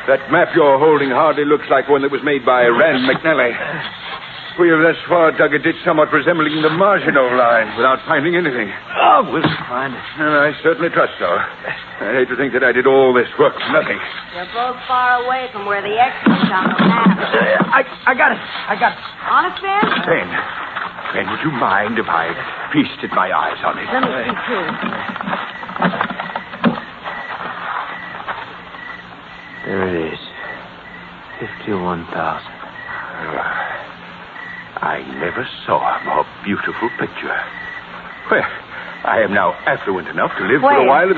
that map you're holding hardly looks like one that was made by Rand McNally. We have thus far dug a ditch somewhat resembling the Maginot Line without finding anything. Oh, we'll find it. I certainly trust so. I hate to think that I did all this work for nothing. You're both far away from where the X is on the map. I got it. Honest, Ben? Ben, would you mind if I feasted my eyes on it? Let me see, too. There it is. 51,000. I never saw a more beautiful picture. Well, I am now affluent enough to live for a while.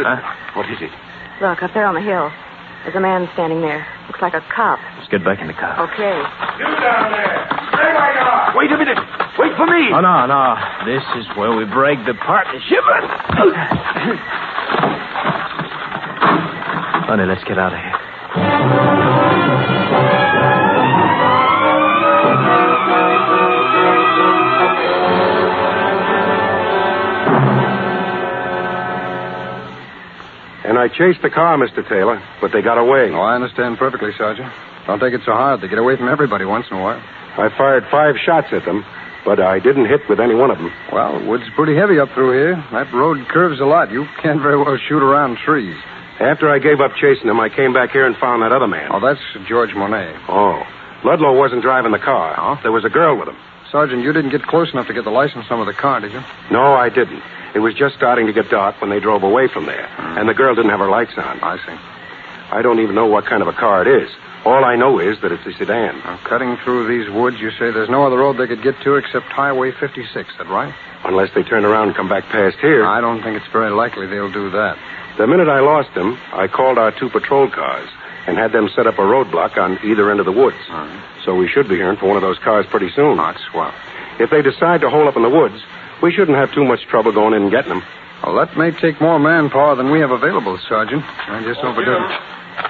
What is it? Look, up there on the hill. There's a man standing there. Looks like a cop. Let's get back in the car. Okay. You down there! Stay right on! Wait a minute! Wait for me! Oh, no. This is where we break the partnership. Honey, let's get out of here. And I chased the car, Mr. Taylor, but they got away. Oh, I understand perfectly, Sergeant. Don't take it so hard. They get away from everybody once in a while. I fired 5 shots at them, but I didn't hit with any one of them. Well, wood's pretty heavy up through here. That road curves a lot. You can't very well shoot around trees. After I gave up chasing them, I came back here and found that other man. Oh, that's George Monet. Oh. Ludlow wasn't driving the car. Oh? There was a girl with him. Sergeant, you didn't get close enough to get the license number of the car, did you? No, I didn't. It was just starting to get dark when they drove away from there. And the girl didn't have her lights on. I see. I don't even know what kind of a car it is. All I know is that it's a sedan. Now, cutting through these woods, you say there's no other road they could get to except Highway 56, is that right? Unless they turn around and come back past here. I don't think it's very likely they'll do that. The minute I lost them, I called our 2 patrol cars and had them set up a roadblock on either end of the woods. So we should be hearing from one of those cars pretty soon. That's swell. If they decide to hole up in the woods, we shouldn't have too much trouble going in and getting them. Well, that may take more manpower than we have available, Sergeant. I just hope it doesn't.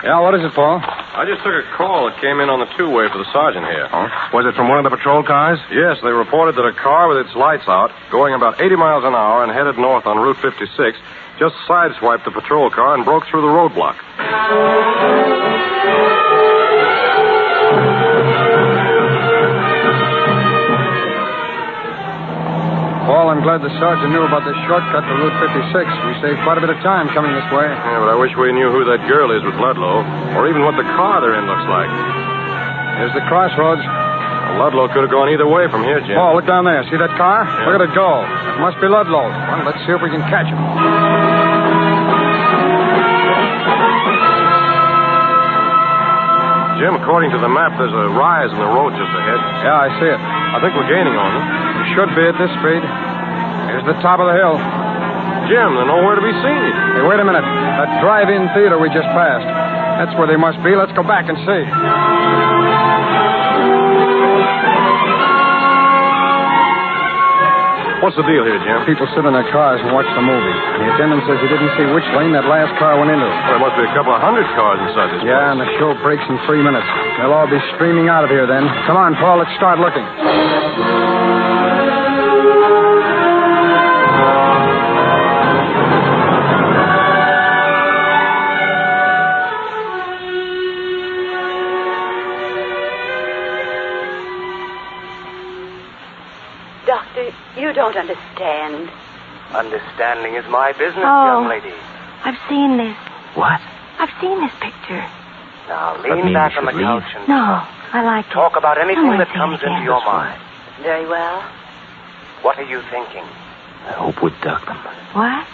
Yeah, what is it, Paul? I just took a call that came in on the 2-way for the sergeant here. Oh? Was it from one of the patrol cars? Yes, they reported that a car with its lights out, going about 80 miles an hour and headed north on Route 56, just sideswiped the patrol car and broke through the roadblock. Paul, I'm glad the sergeant knew about this shortcut to Route 56. We saved quite a bit of time coming this way. Yeah, but I wish we knew who that girl is with Ludlow, or even what the car they're in looks like. Here's the crossroads. Well, Ludlow could have gone either way from here, Jim. Paul, look down there. See that car? Yeah. Look at it go. It must be Ludlow. Well, let's see if we can catch him. Jim, according to the map, there's a rise in the road just ahead. Yeah, I see it. I think we're gaining on them. We should be at this speed. Here's the top of the hill. Jim, they're nowhere to be seen. Hey, wait a minute. That drive-in theater we just passed. That's where they must be. Let's go back and see. What's the deal here, Jim? People sit in their cars and watch the movie. The attendant says he didn't see which lane that last car went into. Well, there must be a couple of 100 cars inside this place. Yeah, and the show breaks in 3 minutes. They'll all be streaming out of here then. Come on, Paul, let's start looking. Doctor, you don't understand. Understanding is my business, young lady. I've seen this. What? I've seen this picture. Now, lean back on the couch and No, I like it. talk about anything I that wanna comes see it into again. your mind. Very well. What are you thinking? I hope we duck them. What? I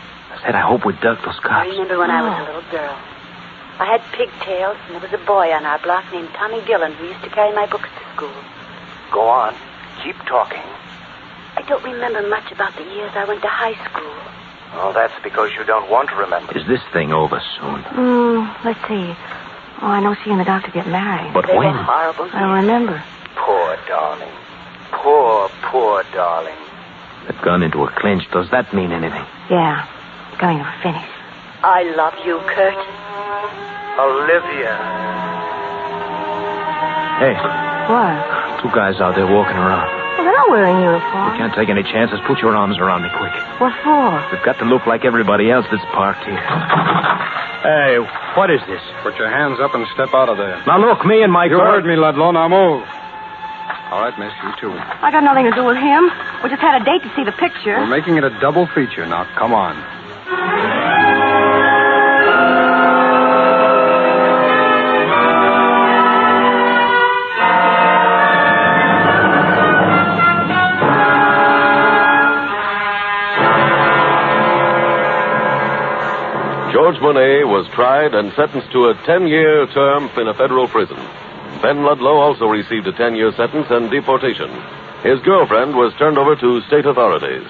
said I hope we duck those I cops. remember when I was a little girl. I had pigtails, and there was a boy on our block named Tommy Dillon who used to carry my books to school. Go on. Keep talking. I don't remember much about the years I went to high school. Oh, that's because you don't want to remember. Is this thing over soon? Let's see. Oh, I know she and the doctor get married. But They when? were horrible. I don't remember. Poor darling. Poor darling. They've gone into a clinch. Does that mean anything? Yeah. Going to finish. I love you, Kurt. Olivia. Hey, What? 2 guys out there walking around. Well, they're not wearing uniforms. We can't take any chances. Put your arms around me quick. What for? We've got to look like everybody else that's parked here. Hey, what is this? Put your hands up and step out of there. Now look, me and my You girl... heard me, Ludlow. Now move. All right, miss, you too. I got nothing to do with him. We just had a date to see the picture. We're making it a double feature. Now, come on. George Monet was tried and sentenced to a 10-year term in a federal prison. Ben Ludlow also received a 10-year sentence and deportation. His girlfriend was turned over to state authorities.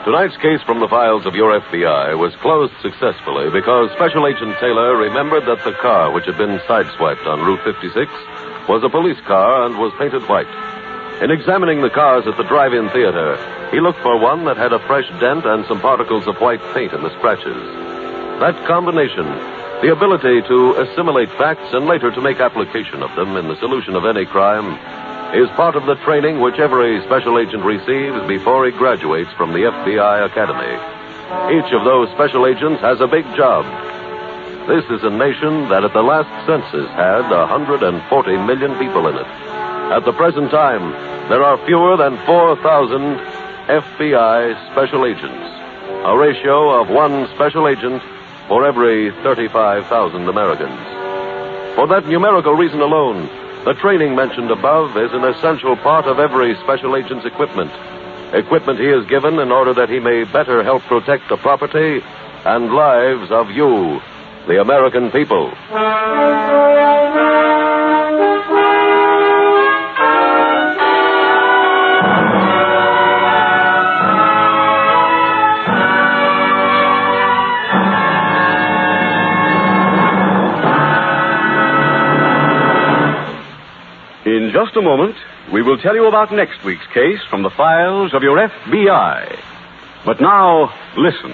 Tonight's case from the files of your FBI was closed successfully because Special Agent Taylor remembered that the car which had been sideswiped on Route 56 was a police car and was painted white. In examining the cars at the drive-in theater, he looked for one that had a fresh dent and some particles of white paint in the scratches. That combination, the ability to assimilate facts and later to make application of them in the solution of any crime, is part of the training which every special agent receives before he graduates from the FBI Academy. Each of those special agents has a big job. This is a nation that at the last census had 140 million people in it. At the present time, there are fewer than 4,000 FBI special agents, a ratio of 1 special agent for every 35,000 Americans. For that numerical reason alone, the training mentioned above is an essential part of every special agent's equipment. Equipment he is given in order that he may better help protect the property and lives of you, the American people. In just a moment, we will tell you about next week's case from the files of your FBI. But now, listen.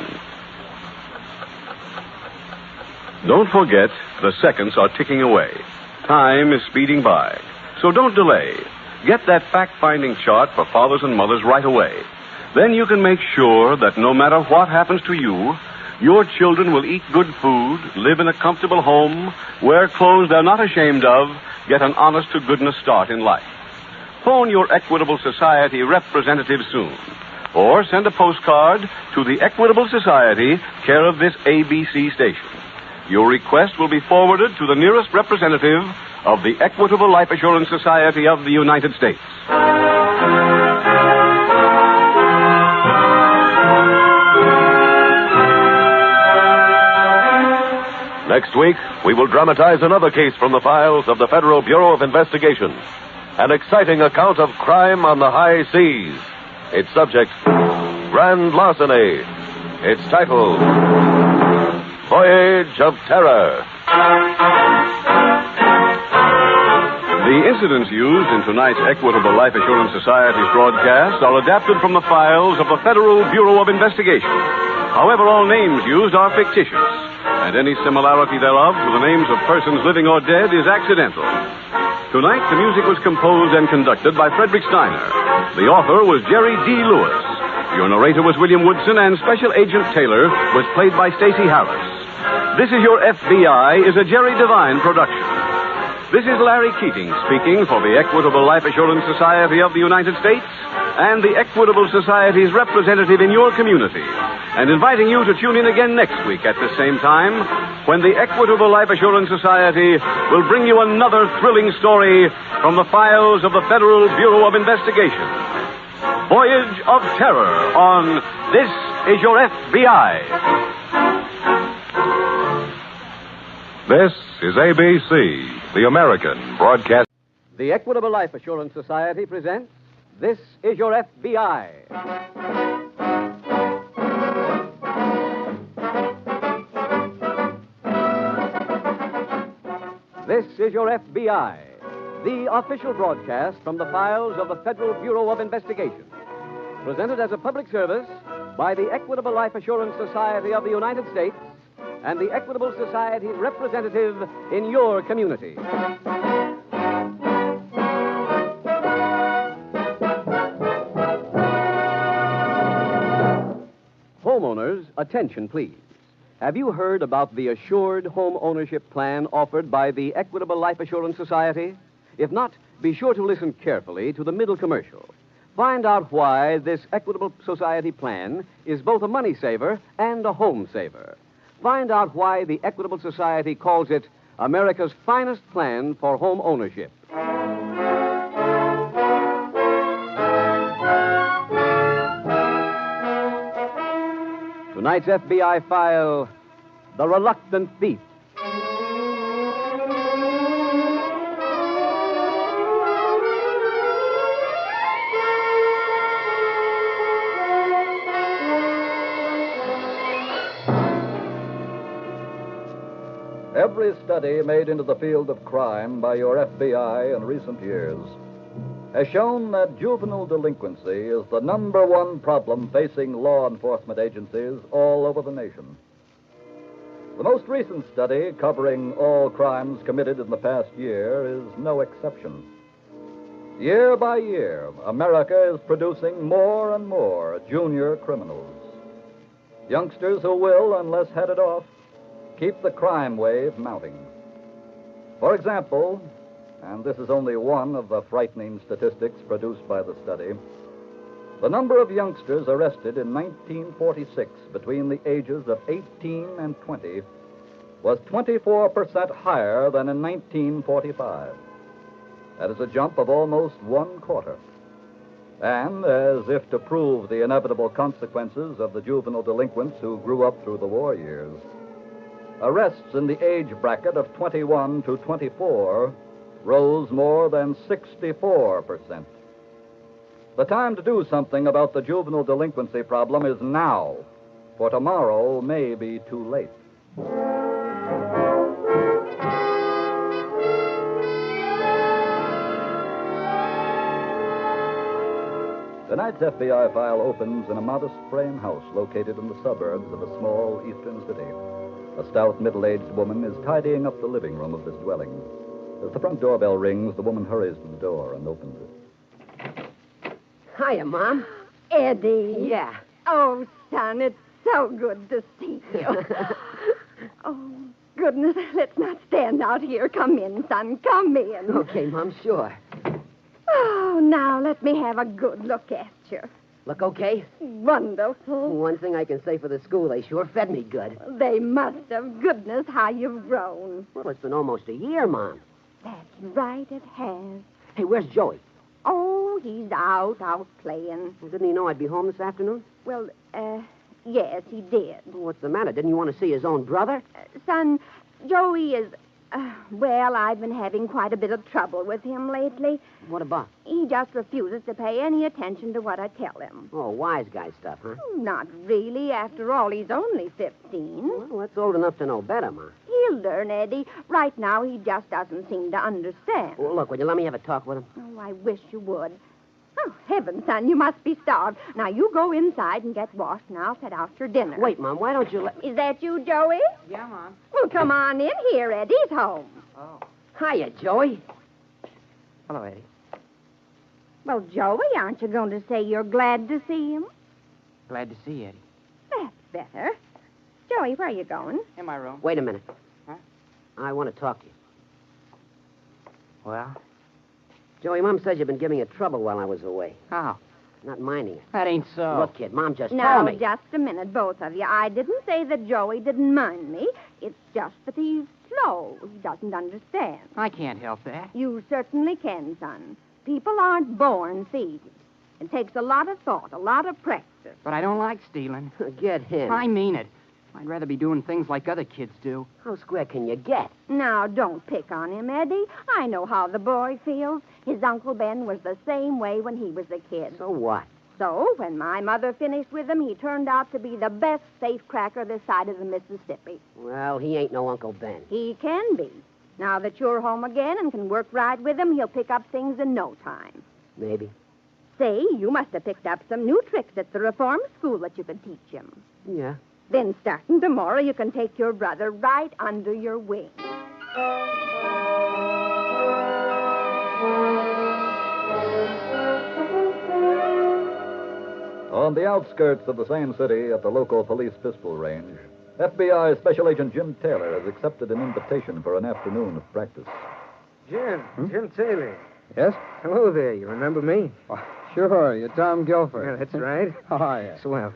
Don't forget, the seconds are ticking away. Time is speeding by. So don't delay. Get that fact-finding chart for fathers and mothers right away. Then you can make sure that no matter what happens to you, your children will eat good food, live in a comfortable home, wear clothes they're not ashamed of, get an honest-to-goodness start in life. Phone your Equitable Society representative soon. Or send a postcard to the Equitable Society, care of this ABC station. Your request will be forwarded to the nearest representative of the Equitable Life Assurance Society of the United States. Next week, we will dramatize another case from the files of the Federal Bureau of Investigation. An exciting account of crime on the high seas. Its subject, grand larceny. Its title, Voyage of Terror. The incidents used in tonight's Equitable Life Assurance Society's broadcast are adapted from the files of the Federal Bureau of Investigation. However, all names used are fictitious, and any similarity thereof to the names of persons living or dead is accidental. Tonight, the music was composed and conducted by Frederick Steiner. The author was Jerry D. Lewis. Your narrator was William Woodson, and Special Agent Taylor was played by Stacey Harris. This Is Your FBI is a Jerry Devine production. This is Larry Keating speaking for the Equitable Life Assurance Society of the United States and the Equitable Society's representative in your community, and inviting you to tune in again next week at the same time when the Equitable Life Assurance Society will bring you another thrilling story from the files of the Federal Bureau of Investigation. Voyage of Terror on This is your FBI. This is ABC, the American Broadcast. The Equitable Life Assurance Society presents This is Your FBI. This is Your FBI, the official broadcast from the files of the Federal Bureau of Investigation. Presented as a public service by the Equitable Life Assurance Society of the United States and the Equitable Society representative in your community. Homeowners, attention please. Have you heard about the assured home ownership plan offered by the Equitable Life Assurance Society? If not, be sure to listen carefully to the middle commercial. Find out why this Equitable Society plan is both a money saver and a home saver. Find out why the Equitable Society calls it America's finest plan for home ownership. Tonight's FBI file, The Reluctant Thief. Every study made into the field of crime by your FBI in recent years has shown that juvenile delinquency is the number one problem facing law enforcement agencies all over the nation. The most recent study, covering all crimes committed in the past year, is no exception. Year by year, America is producing more and more junior criminals. Youngsters who will, unless headed off, keep the crime wave mounting. For example, and this is only one of the frightening statistics produced by the study, the number of youngsters arrested in 1946 between the ages of 18 and 20 was 24% higher than in 1945. That is a jump of almost 1/4. And, as if to prove the inevitable consequences of the juvenile delinquents who grew up through the war years, arrests in the age bracket of 21 to 24 rose more than 64%. The time to do something about the juvenile delinquency problem is now, for tomorrow may be too late. Tonight's FBI file opens in a modest frame house located in the suburbs of a small eastern city. A stout, middle-aged woman is tidying up the living room of this dwelling. As the front doorbell rings, the woman hurries to the door and opens it. Hiya, Mom. Eddie. Yeah. Oh, son, it's so good to see you. Oh, goodness, let's not stand out here. Come in, son, come in. Okay, Mom, sure. Oh, now let me have a good look at you. Look okay? Wonderful. One thing I can say for the school, they sure fed me good. They must have. Goodness, how you've grown. Well, it's been almost a year, Mom. That's right, it has. Hey, where's Joey? Oh, he's out playing. Well, didn't he know I'd be home this afternoon? Well, yes, he did. What's the matter? Didn't you want to see his own brother? Son, Joey is... well, I've been having quite a bit of trouble with him lately. What about? He just refuses to pay any attention to what I tell him. Oh, wise guy stuff, huh? Not really. After all, he's only 15. Well, that's old enough to know better, Ma. He'll learn, Eddie. Right now, he just doesn't seem to understand. Well, look, will you let me have a talk with him? Oh, I wish you would. Oh, heavens, son, you must be starved. Now, you go inside and get washed, and I'll set out your dinner. Wait, Mom, why don't you let... Is that you, Joey? Yeah, Mom. Well, come on in here. Eddie's home. Oh. Hiya, Joey. Hello, Eddie. Well, Joey, aren't you going to say you're glad to see him? Glad to see you, Eddie. That's better. Joey, where are you going? In my room. Wait a minute. Huh? I want to talk to you. Well? Joey, Mom says you've been giving her trouble while I was away. How? Not minding it. That ain't so. Look, kid, Mom just Now, told me. just a minute, both of you. I didn't say that Joey didn't mind me. It's just that he's slow. He doesn't understand. I can't help that. You certainly can, son. People aren't born thieves. It takes a lot of thought, a lot of practice. But I don't like stealing. Get him. I mean it. I'd rather be doing things like other kids do. How square can you get? Now, don't pick on him, Eddie. I know how the boy feels. His Uncle Ben was the same way when he was a kid. So what? So, when my mother finished with him, he turned out to be the best safecracker this side of the Mississippi. Well, he ain't no Uncle Ben. He can be. Now that you're home again and can work right with him, he'll pick up things in no time. Maybe. Say, you must have picked up some new tricks at the reform school that you could teach him. Yeah. Then, starting tomorrow, you can take your brother right under your wing. On the outskirts of the same city at the local police pistol range, FBI Special Agent Jim Taylor has accepted an invitation for an afternoon of practice. Jim Taylor. Yes? Hello there. You remember me? Oh, sure. You're Tom Guilford. Yeah, that's right. How are you? Swell.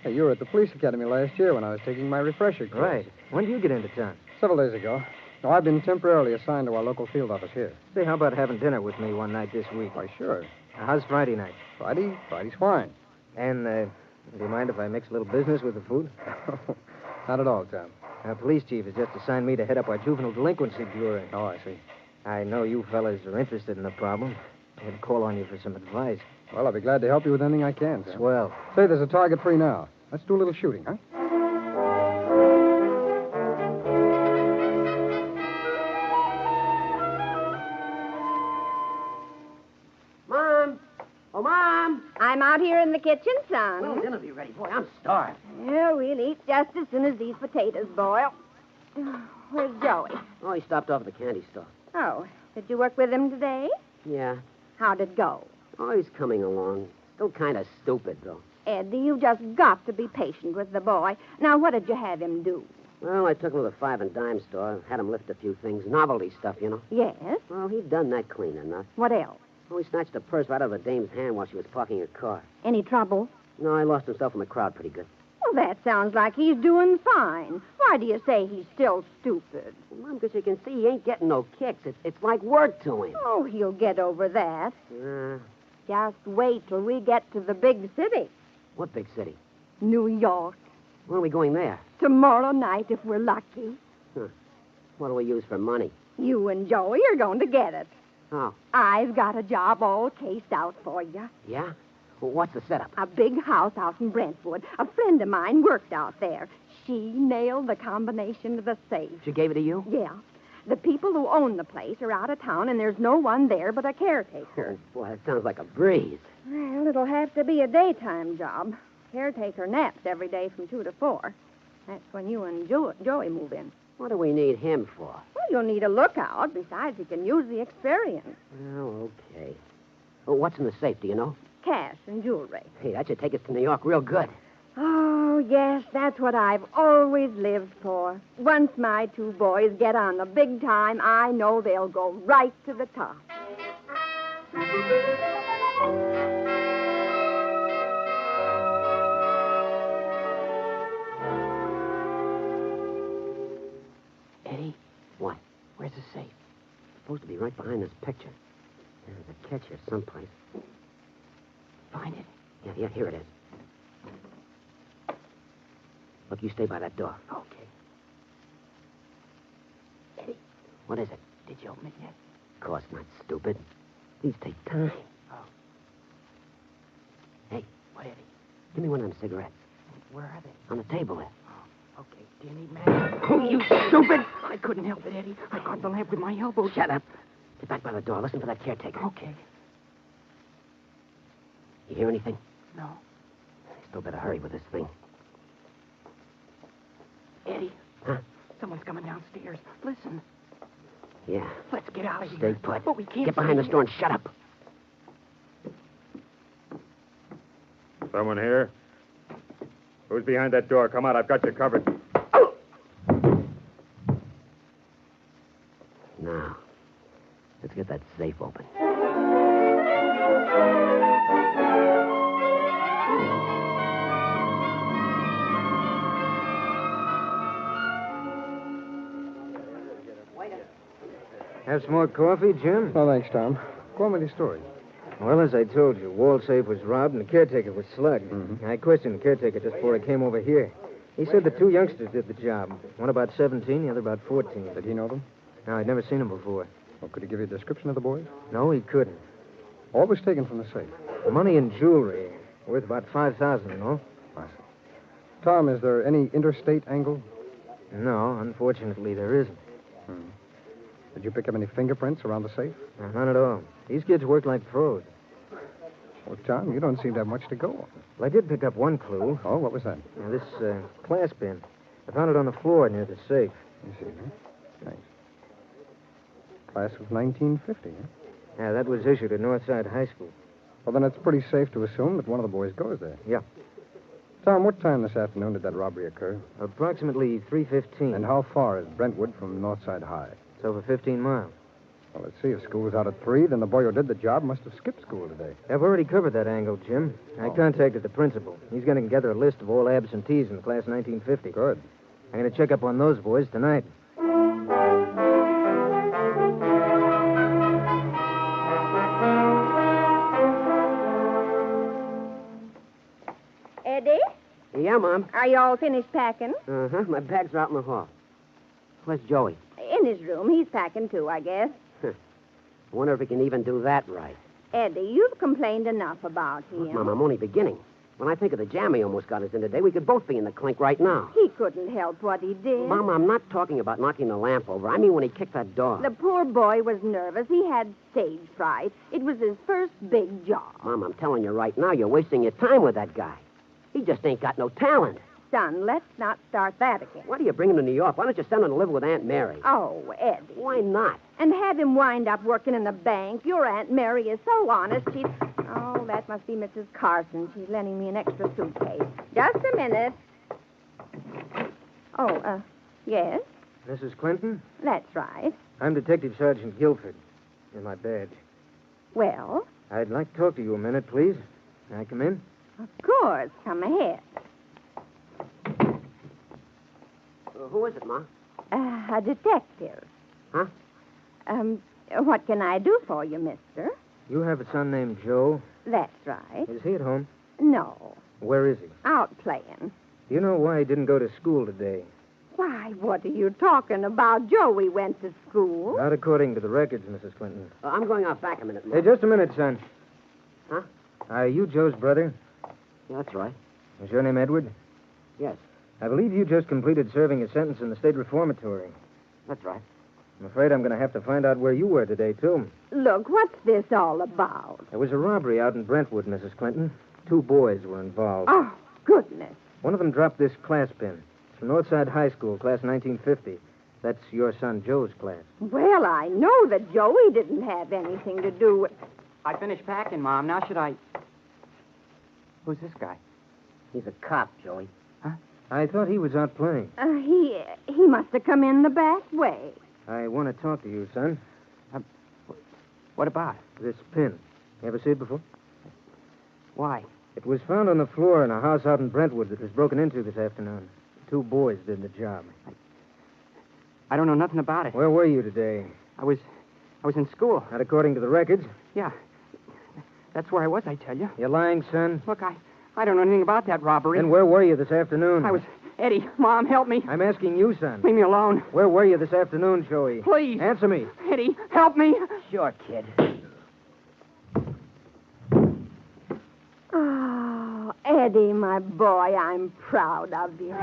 Hey, you were at the police academy last year when I was taking my refresher course. Right. When did you get into town? Several days ago. No, I've been temporarily assigned to our local field office here. Say, how about having dinner with me one night this week? Why, sure. How's Friday night? Friday's fine. And, do you mind if I mix a little business with the food? Not at all, Tom. Our police chief has just assigned me to head up our juvenile delinquency bureau. Oh, I see. I know you fellas are interested in the problem. I had to call on you for some advice. Well, I'll be glad to help you with anything I can, Tom. Swell. Say, there's a target free now. Let's do a little shooting, huh? Mom! Oh, Mom! I'm out here in the kitchen, son. Well, dinner be ready. Boy, I'm starved. Yeah, we'll eat just as soon as these potatoes boil. Where's Joey? Oh, he stopped off at the candy store. Oh, did you work with him today? Yeah. How'd it go? Oh, he's coming along. Still kind of stupid, though. Eddie, you've just got to be patient with the boy. Now, what did you have him do? Well, I took him to the 5 and dime store, had him lift a few things. Novelty stuff, you know. Yes? Well, he'd done that clean enough. What else? Oh, he snatched a purse right out of a dame's hand while she was parking her car. Any trouble? No, I lost himself in the crowd pretty good. Well, that sounds like he's doing fine. Why do you say he's still stupid? Well, Mom, because you can see he ain't getting no kicks. It's like work to him. Oh, he'll get over that. Just wait till we get to the big city. What big city? New York. When are we going there? Tomorrow night, if we're lucky. Huh. What do we use for money? You and Joey are going to get it. Oh. I've got a job all cased out for you. Yeah? Well, what's the setup? A big house out in Brentwood. A friend of mine worked out there. She nailed the combination to the safe. She gave it to you? Yeah. The people who own the place are out of town, and there's no one there but a caretaker. Oh, boy, that sounds like a breeze. Well, it'll have to be a daytime job. Caretaker naps every day from 2 to 4. That's when you and Joey move in. What do we need him for? Well, you'll need a lookout. Besides, he can use the experience. Oh, okay. Well, what's in the safe, do you know? Cash and jewelry. Hey, that should take us to New York real good. Oh, yes, that's what I've always lived for. Once my 2 boys get on the big time, I know they'll go right to the top. Eddie? What? Where's the safe? It's supposed to be right behind this picture. There's a catch here someplace. Find it? Yeah, here it is. Look, you stay by that door. Okay. Eddie, what is it? Did you open it yet? Of course not, stupid. These take time. Oh. Hey. What, Eddie? Give me one of them cigarettes. Where are they? On the table there. Oh, okay. Do you need matches? Oh, you stupid! I couldn't help it, Eddie. I caught the lamp with my elbow. Shut up. Get back by the door. Listen for that caretaker. Okay. You hear anything? No. Still better hurry with this thing. Eddie. Huh? Someone's coming downstairs. Listen. Yeah. Let's get out of here. Stay put. But we can't. Get behind the store and shut up. Someone here? Who's behind that door? Come out. I've got you covered. Now, let's get that safe open. Have some more coffee, Jim? No, thanks, Tom. Go on with your story. Well, as I told you, wall safe was robbed and the caretaker was slugged. I questioned the caretaker just before I came over here. He said the two youngsters did the job. One about 17, the other about 14. Did he know them? No, I'd never seen them before. Well, could he give you a description of the boys? No, he couldn't. What was taken from the safe? Money and jewelry, worth about $5,000, you know? I see. Tom, is there any interstate angle? No, unfortunately, there isn't. Did you pick up any fingerprints around the safe? No, none at all. These kids work like pros. Well, Tom, you don't seem to have much to go on. Well, I did pick up one clue. Oh, what was that? Now, this class pin. I found it on the floor near the safe. You see, huh? Thanks. Class of 1950, huh? Yeah, that was issued at Northside High School. Well, then it's pretty safe to assume that one of the boys goes there. Yeah. Tom, what time this afternoon did that robbery occur? Approximately 3:15. And how far is Brentwood from Northside High? It's over 15 miles. Well, let's see. If school was out at 3, then the boy who did the job must have skipped school today. I've already covered that angle, Jim. I contacted the principal. He's getting together a list of all absentees in the class 1950. Good. I'm going to check up on those boys tonight. Eddie? Yeah, Mom. Are you all finished packing? Uh-huh. My bags are out in the hall. Where's Joey? In his room. He's packing, too, I guess. I wonder if he can even do that right. Eddie, you've complained enough about him. Look, Mom, I'm only beginning. When I think of the jam he almost got us in today, we could both be in the clink right now. He couldn't help what he did. Mom, I'm not talking about knocking the lamp over. I mean when he kicked that door. The poor boy was nervous. He had stage fright. It was his first big job. Mom, I'm telling you right now, you're wasting your time with that guy. He just ain't got no talent. Son, let's not start that again. Why do you bring him to New York? Why don't you send him to live with Aunt Mary? Oh, Eddie. Why not? And have him wind up working in the bank. Your Aunt Mary is so honest, she'd... Oh, that must be Mrs. Carson. She's lending me an extra suitcase. Just a minute. Oh, yes? Mrs. Clinton? That's right. I'm Detective Sergeant Guilford. In my badge. Well? I'd like to talk to you a minute, please. Can I come in? Of course. Come ahead. Who is it, Ma? A detective. Huh? What can I do for you, mister? You have a son named Joe? That's right. Is he at home? No. Where is he? Out playing. Do you know why he didn't go to school today? Why, what are you talking about? Joey went to school. Not according to the records, Mrs. Clinton. I'm going out back a minute, Ma. Hey, just a minute, son. Huh? Are you Joe's brother? Yeah, that's right. Is your name Edward? Yes. I believe you just completed serving a sentence in the state reformatory. That's right. I'm afraid I'm going to have to find out where you were today, too. Look, what's this all about? There was a robbery out in Brentwood, Mrs. Clinton. 2 boys were involved. Oh, goodness. One of them dropped this class pin. It's from Northside High School, class 1950. That's your son Joe's class. Well, I know that Joey didn't have anything to do with... I finished packing, Mom. Now should I... Who's this guy? He's a cop, Joey. Huh? I thought he was out playing. He must have come in the back way. I want to talk to you, son. What about? This pin. You ever see it before? Why? It was found on the floor in a house out in Brentwood that was broken into this afternoon. 2 boys did the job. I don't know nothing about it. Where were you today? I was in school. Not according to the records. Yeah. That's where I was, I tell you. You're lying, son? Look, I don't know anything about that robbery. Then where were you this afternoon? I was... Eddie, Mom, help me. I'm asking you, son. Leave me alone. Where were you this afternoon, Joey? Please. Answer me. Eddie, help me. Sure, kid. Oh, Eddie, my boy, I'm proud of you.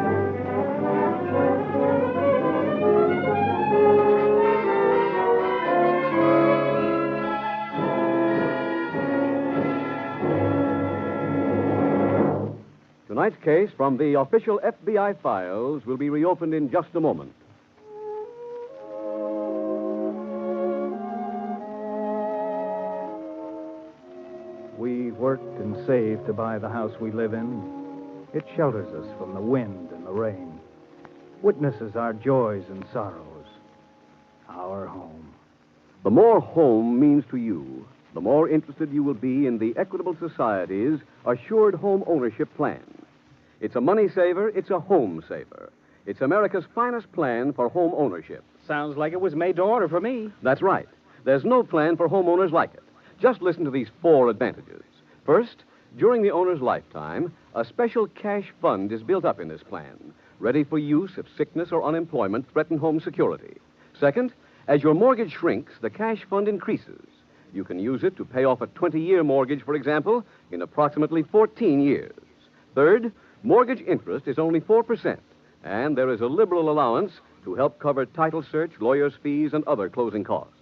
Tonight's case from the official FBI files will be reopened in just a moment. We've worked and saved to buy the house we live in. It shelters us from the wind and the rain, witnesses our joys and sorrows. Our home. The more home means to you, the more interested you will be in the Equitable Society's Assured Home Ownership Plan. It's a money saver, it's a home saver. It's America's finest plan for home ownership. Sounds like it was made to order for me. That's right. There's no plan for homeowners like it. Just listen to these 4 advantages. First, during the owner's lifetime, a special cash fund is built up in this plan, ready for use if sickness or unemployment threaten home security. Second, as your mortgage shrinks, the cash fund increases. You can use it to pay off a 20-year mortgage, for example, in approximately 14 years. Third, mortgage interest is only 4%, and there is a liberal allowance to help cover title search, lawyer's fees, and other closing costs.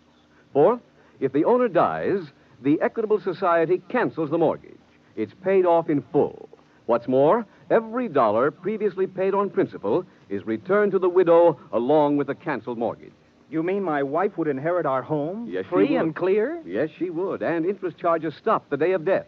Fourth, if the owner dies, the Equitable Society cancels the mortgage. It's paid off in full. What's more, every dollar previously paid on principal is returned to the widow along with the canceled mortgage. You mean my wife would inherit our home? Yes, free she would. and clear? Yes, she would. And interest charges stop the day of death.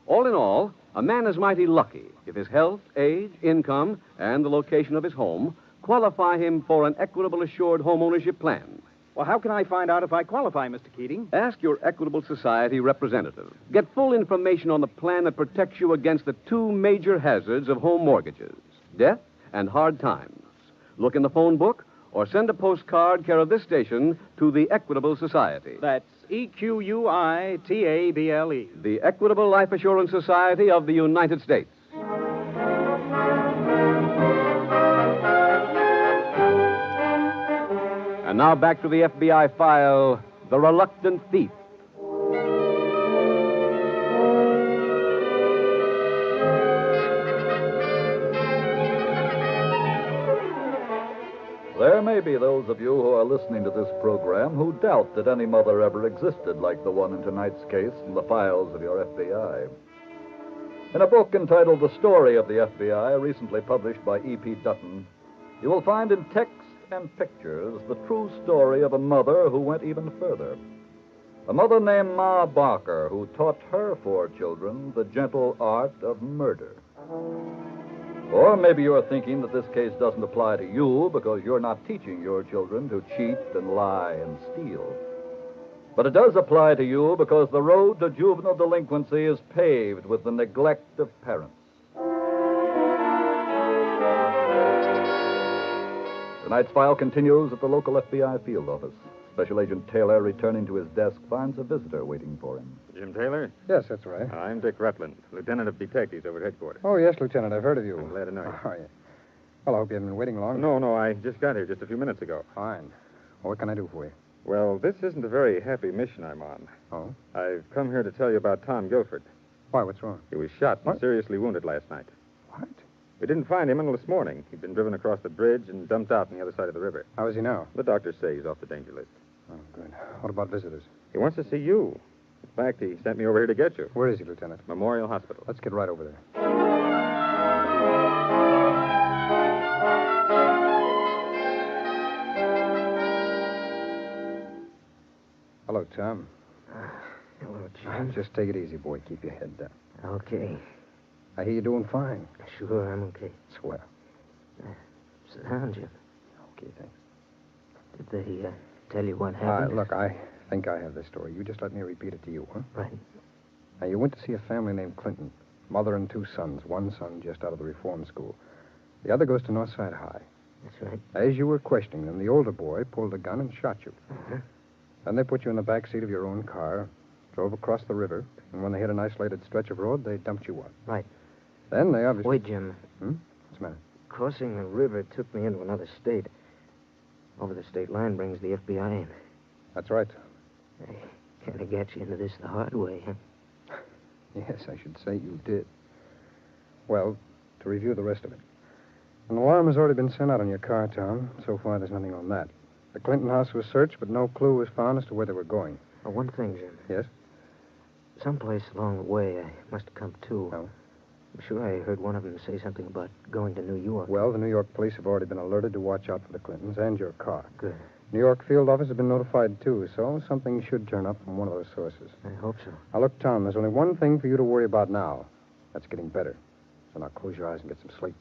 All in all, a man is mighty lucky if his health, age, income, and the location of his home qualify him for an Equitable Assured Home Ownership Plan. Well, how can I find out if I qualify, Mr. Keating? Ask your Equitable Society representative. Get full information on the plan that protects you against the 2 major hazards of home mortgages, death and hard times. Look in the phone book or send a postcard care of this station to the Equitable Society. That's EQUITABLE. The Equitable Life Assurance Society of the United States. And now back to the FBI file, The Reluctant Thief. There may be those of you who are listening to this program who doubt that any mother ever existed like the one in tonight's case in the files of your FBI. In a book entitled The Story of the FBI, recently published by E.P. Dutton, you will find in text and pictures the true story of a mother who went even further. A mother named Ma Barker who taught her 4 children the gentle art of murder. Or maybe you're thinking that this case doesn't apply to you because you're not teaching your children to cheat and lie and steal. But it does apply to you because the road to juvenile delinquency is paved with the neglect of parents. Tonight's file continues at the local FBI field office. Special Agent Taylor, returning to his desk, finds a visitor waiting for him. Jim Taylor? Yes, that's right. I'm Dick Rutland, Lieutenant of Detectives over at headquarters. Oh, yes, Lieutenant. I've heard of you. I'm glad to know you. How are you? Well, I hope you haven't been waiting long. No, I just got here just a few minutes ago. Fine. Well, what can I do for you? Well, this isn't a very happy mission I'm on. Oh? I've come here to tell you about Tom Guilford. Why, what's wrong? He was shot and seriously wounded last night. What? We didn't find him until this morning. He'd been driven across the bridge and dumped out on the other side of the river. How is he now? The doctors say he's off the danger list. Oh, good. What about visitors? He wants to see you. In fact, he sent me over here to get you. Where is he, Lieutenant? Memorial Hospital. Let's get right over there. Hello, Tom. Hello, Jim. Just take it easy, boy. Keep your head down. Okay. I hear you're doing fine. Sure, I'm okay. Swell. Sit down, Jim. Okay, thanks. Did they tell you what happened? Look, I think I have the story. You just let me repeat it to you, huh? Right. Now, you went to see a family named Clinton. Mother and 2 sons. One son just out of the reform school. The other goes to Northside High. That's right. As you were questioning them, the older boy pulled a gun and shot you. Uh-huh. Then they put you in the back seat of your own car, drove across the river, and when they hit an isolated stretch of road, they dumped you up. Right. Then they obviously... Wait, Jim. What's the matter? Crossing the river took me into another state. Over the state line brings the FBI in. That's right. I kind of got you into this the hard way, huh? Yes, I should say you did. Well, to review the rest of it. An alarm has already been sent out on your car, Tom. So far, there's nothing on that. The Clinton house was searched, but no clue was found as to where they were going. One thing, Jim. Yes? Someplace along the way, I must have come to. No. I'm sure I heard one of them say something about going to New York. Well, the New York police have already been alerted to watch out for the Clintons and your car. Good. New York field office has been notified, too, so something should turn up from one of those sources. I hope so. Now, look, Tom, there's only one thing for you to worry about now. That's getting better. So now close your eyes and get some sleep.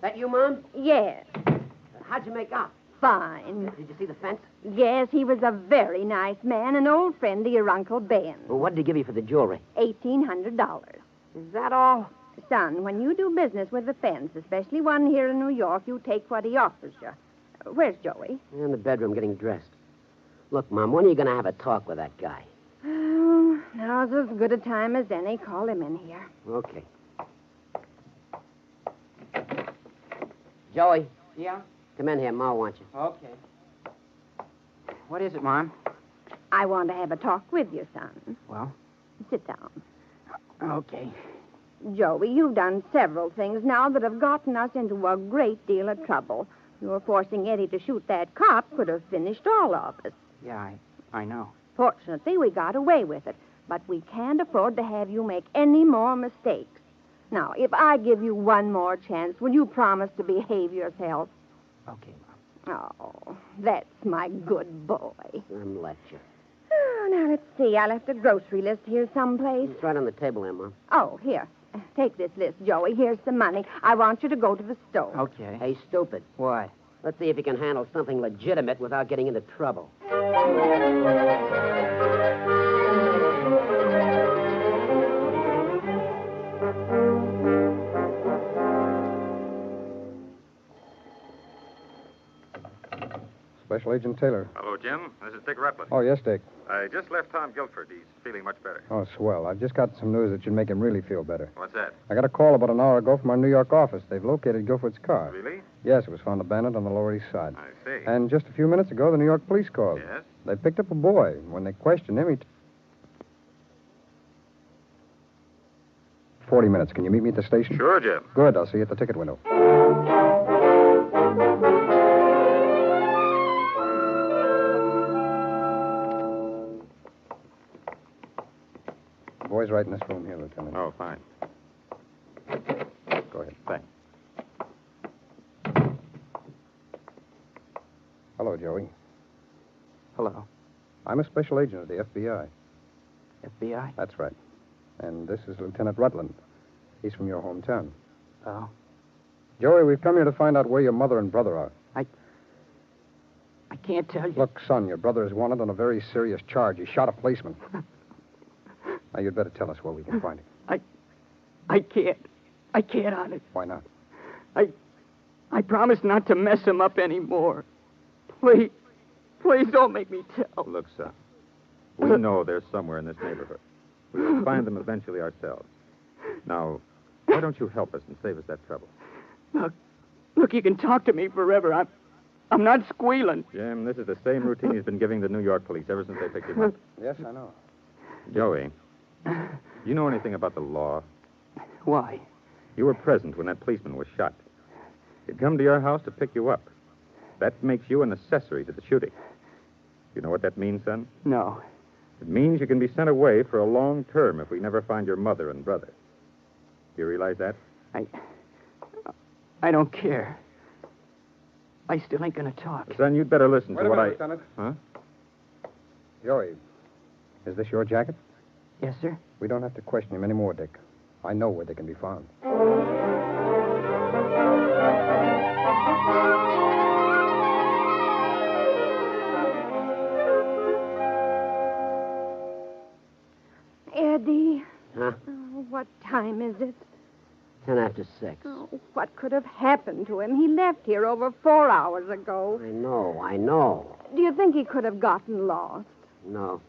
That you, Mom? Yes. How'd you make out? fine. Did you see the fence? Yes, he was a very nice man, an old friend of your Uncle Ben. Well, what did he give you for the jewelry? $1,800. Is that all? Son, when you do business with the fence, especially one here in New York, you take what he offers you. Where's Joey? In the bedroom getting dressed. Look, Mom, when are you going to have a talk with that guy? Oh, now's as good a time as any. Call him in here. Okay. Joey. Yeah? Come in here. Ma wants you. Okay. What is it, Mom? I want to have a talk with you, son. Well? Sit down. Okay. Joey, you've done several things now that have gotten us into a great deal of trouble. Your forcing Eddie to shoot that cop could have finished all of us. Yeah, I know. Fortunately, we got away with it, but we can't afford to have you make any more mistakes. Now, if I give you one more chance, will you promise to behave yourself? Okay, Mom. Oh, that's my good boy. Some lecture. Oh, now, let's see. I left a grocery list here someplace. It's right on the table there, Mom. Oh, here. Take this list, Joey. Here's some money. I want you to go to the store. Okay. Hey, stupid. What? Let's see if you can handle something legitimate without getting into trouble. Special Agent Taylor. Hello, Jim. This is Dick Repler. Oh, yes, Dick. I just left Tom Guilford. He's feeling much better. Oh, swell. I've just got some news that should make him really feel better. What's that? I got a call about an hour ago from our New York office. They've located Guilford's car. Really? Yes, it was found abandoned on the Lower East Side. I see. And just a few minutes ago, the New York police called. Yes? They picked up a boy. When they questioned him, 40 minutes. Can you meet me at the station? Sure, Jim. Good. I'll see you at the ticket window. The boy's right in this room here, Lieutenant. Oh, fine. Go ahead. Thanks. Hello, Joey. Hello. I'm a special agent of the FBI. FBI? That's right. And this is Lieutenant Rutland. He's from your hometown. Oh. Joey, we've come here to find out where your mother and brother are. I can't tell you. Look, son, your brother is wanted on a very serious charge. He shot a policeman. Now, you'd better tell us where we can find him. I can't. I can't, honest. Why not? I promise not to mess him up anymore. Please don't make me tell. Look, son, we know they're somewhere in this neighborhood. We will find them eventually ourselves. Now, why don't you help us and save us that trouble? Look, you can talk to me forever. I'm not squealing. Jim, this is the same routine he's been giving the New York police ever since they picked him up. Yes, I know. Joey, do you know anything about the law? Why? You were present when that policeman was shot. He'd come to your house to pick you up. That makes you an accessory to the shooting. You know what that means, son? No. It means you can be sent away for a long term if we never find your mother and brother. Do you realize that? I don't care. I still ain't gonna talk. Son, you'd better listen Wait to a what minute, Lieutenant. Huh? Joey, is this your jacket? Yes, sir. We don't have to question him anymore, Dick. I know where they can be found. Eddie. Huh? Oh, what time is it? 10 after 6. Oh, what could have happened to him? He left here over 4 hours ago. I know. Do you think he could have gotten lost? No.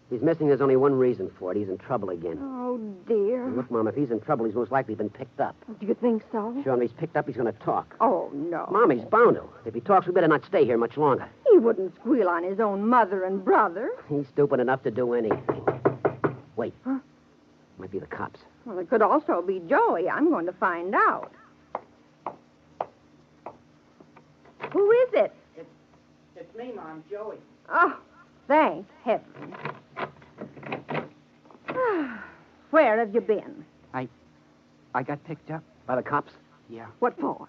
He's missing. There's only one reason for it. He's in trouble again. Oh, dear. Look, Mom, if he's in trouble, he's most likely been picked up. Do you think so? Sure, and if he's picked up, he's going to talk. Oh, no. Mom, he's bound to. If he talks, we better not stay here much longer. He wouldn't squeal on his own mother and brother. He's stupid enough to do anything. Wait. Huh? Might be the cops. Well, it could also be Joey. I'm going to find out. Who is it? It's me, Mom, Joey. Oh, thank heaven. Where have you been? I got picked up. By the cops? Yeah. What for?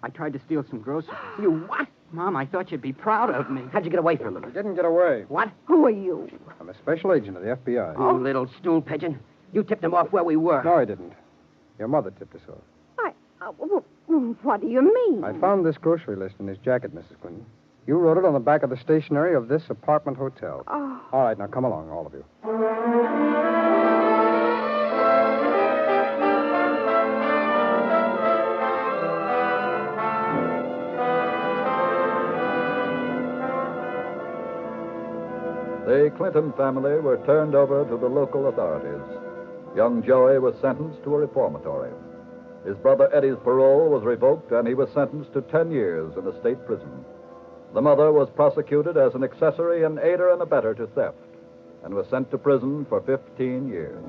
I tried to steal some groceries. You what? Mom, I thought you'd be proud of me. How'd you get away from him? He didn't get away. What? Who are you? I'm a special agent of the FBI. You little stool pigeon. You tipped him off where we were. No, I didn't. Your mother tipped us off. What do you mean? I found this grocery list in his jacket, Mrs. Quinn. You wrote it on the back of the stationery of this apartment hotel. Oh. All right, now come along, all of you. The Clinton family were turned over to the local authorities. Young Joey was sentenced to a reformatory. His brother Eddie's parole was revoked, and he was sentenced to 10 years in a state prison. The mother was prosecuted as an accessory and aider and abettor to theft, and was sent to prison for 15 years.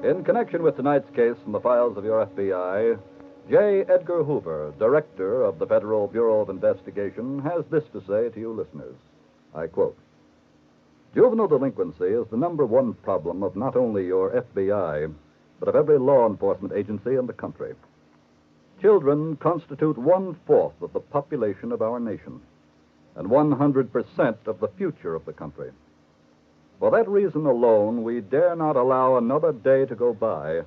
In connection with tonight's case from the files of your FBI, J. Edgar Hoover, director of the Federal Bureau of Investigation, has this to say to you listeners. I quote, "Juvenile delinquency is the number one problem of not only your FBI, but of every law enforcement agency in the country. Children constitute 1/4 of the population of our nation, and 100% of the future of the country. For that reason alone, we dare not allow another day to go by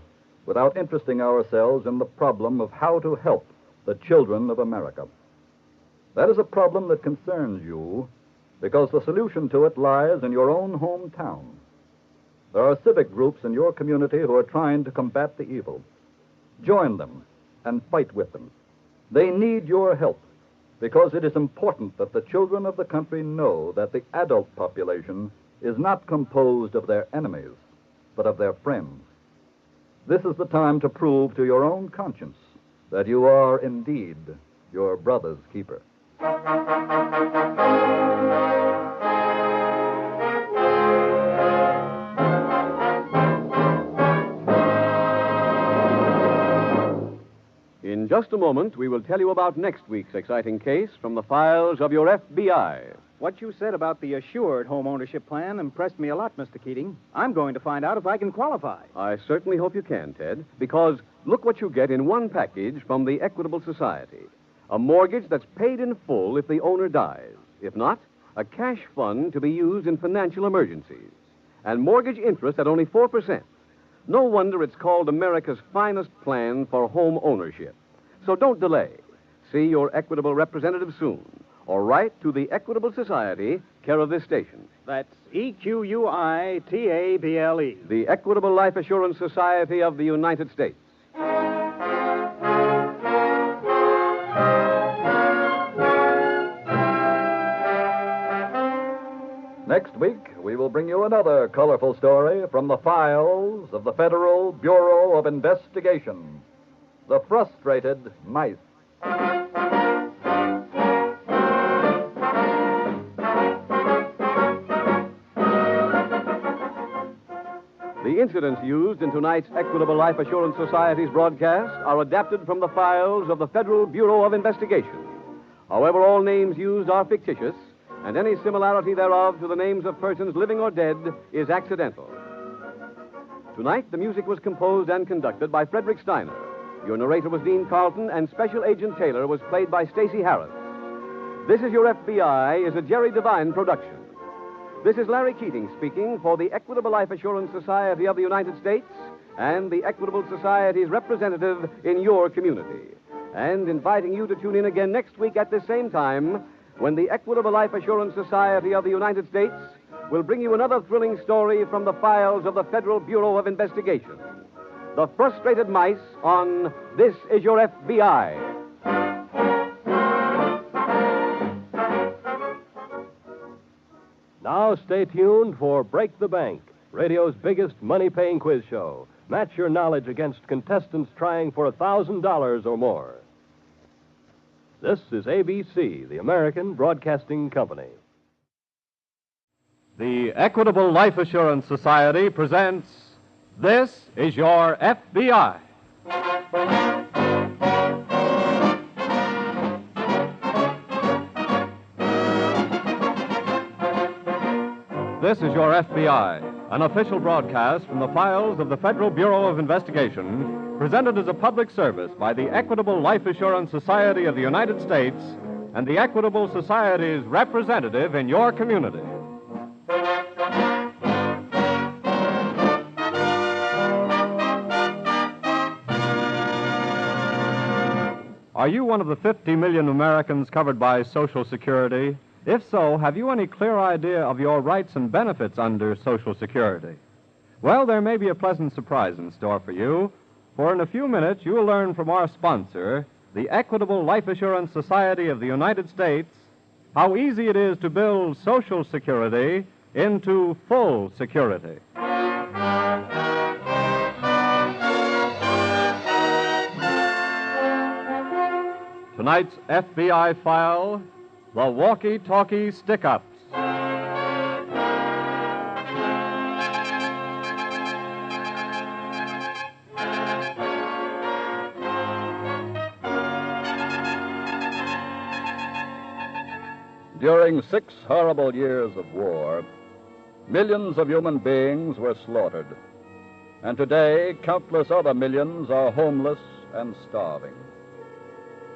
without interesting ourselves in the problem of how to help the children of America. That is a problem that concerns you because the solution to it lies in your own hometown. There are civic groups in your community who are trying to combat the evil. Join them and fight with them. They need your help because it is important that the children of the country know that the adult population is not composed of their enemies, but of their friends. This is the time to prove to your own conscience that you are indeed your brother's keeper." In just a moment, we will tell you about next week's exciting case from the files of your FBI. What you said about the assured home ownership plan impressed me a lot, Mr. Keating. I'm going to find out if I can qualify. I certainly hope you can, Ted, because look what you get in one package from the Equitable Society. A mortgage that's paid in full if the owner dies. If not, a cash fund to be used in financial emergencies. And mortgage interest at only 4%. No wonder it's called America's finest plan for home ownership. So don't delay. See your Equitable representative soon. Or write to the Equitable Society, care of this station. That's EQUITABLE. The Equitable Life Assurance Society of the United States. Next week, we will bring you another colorful story from the files of the Federal Bureau of Investigation. The Frustrated Mice. The incidents used in tonight's Equitable Life Assurance Society's broadcast are adapted from the files of the Federal Bureau of Investigation. However, all names used are fictitious, and any similarity thereof to the names of persons living or dead is accidental. Tonight, the music was composed and conducted by Frederick Steiner. Your narrator was Dean Carlton, and Special Agent Taylor was played by Stacey Harris. This Is Your FBI is a Jerry Devine production. This is Larry Keating speaking for the Equitable Life Assurance Society of the United States and the Equitable Society's representative in your community, and inviting you to tune in again next week at the same time when the Equitable Life Assurance Society of the United States will bring you another thrilling story from the files of the Federal Bureau of Investigation. The Frustrated Mice on This Is Your FBI. Now stay tuned for Break the Bank, radio's biggest money-paying quiz show. Match your knowledge against contestants trying for $1,000 or more. This is ABC, the American Broadcasting Company. The Equitable Life Assurance Society presents This Is Your FBI. This is Your FBI, an official broadcast from the files of the Federal Bureau of Investigation, presented as a public service by the Equitable Life Assurance Society of the United States and the Equitable Society's representative in your community. Are you one of the 50 million Americans covered by Social Security? If so, have you any clear idea of your rights and benefits under Social Security? Well, there may be a pleasant surprise in store for you, for in a few minutes you will learn from our sponsor, the Equitable Life Assurance Society of the United States, how easy it is to build Social Security into full security. Tonight's FBI file, the walkie-talkie stick-ups. During 6 horrible years of war, millions of human beings were slaughtered. And today, countless other millions are homeless and starving.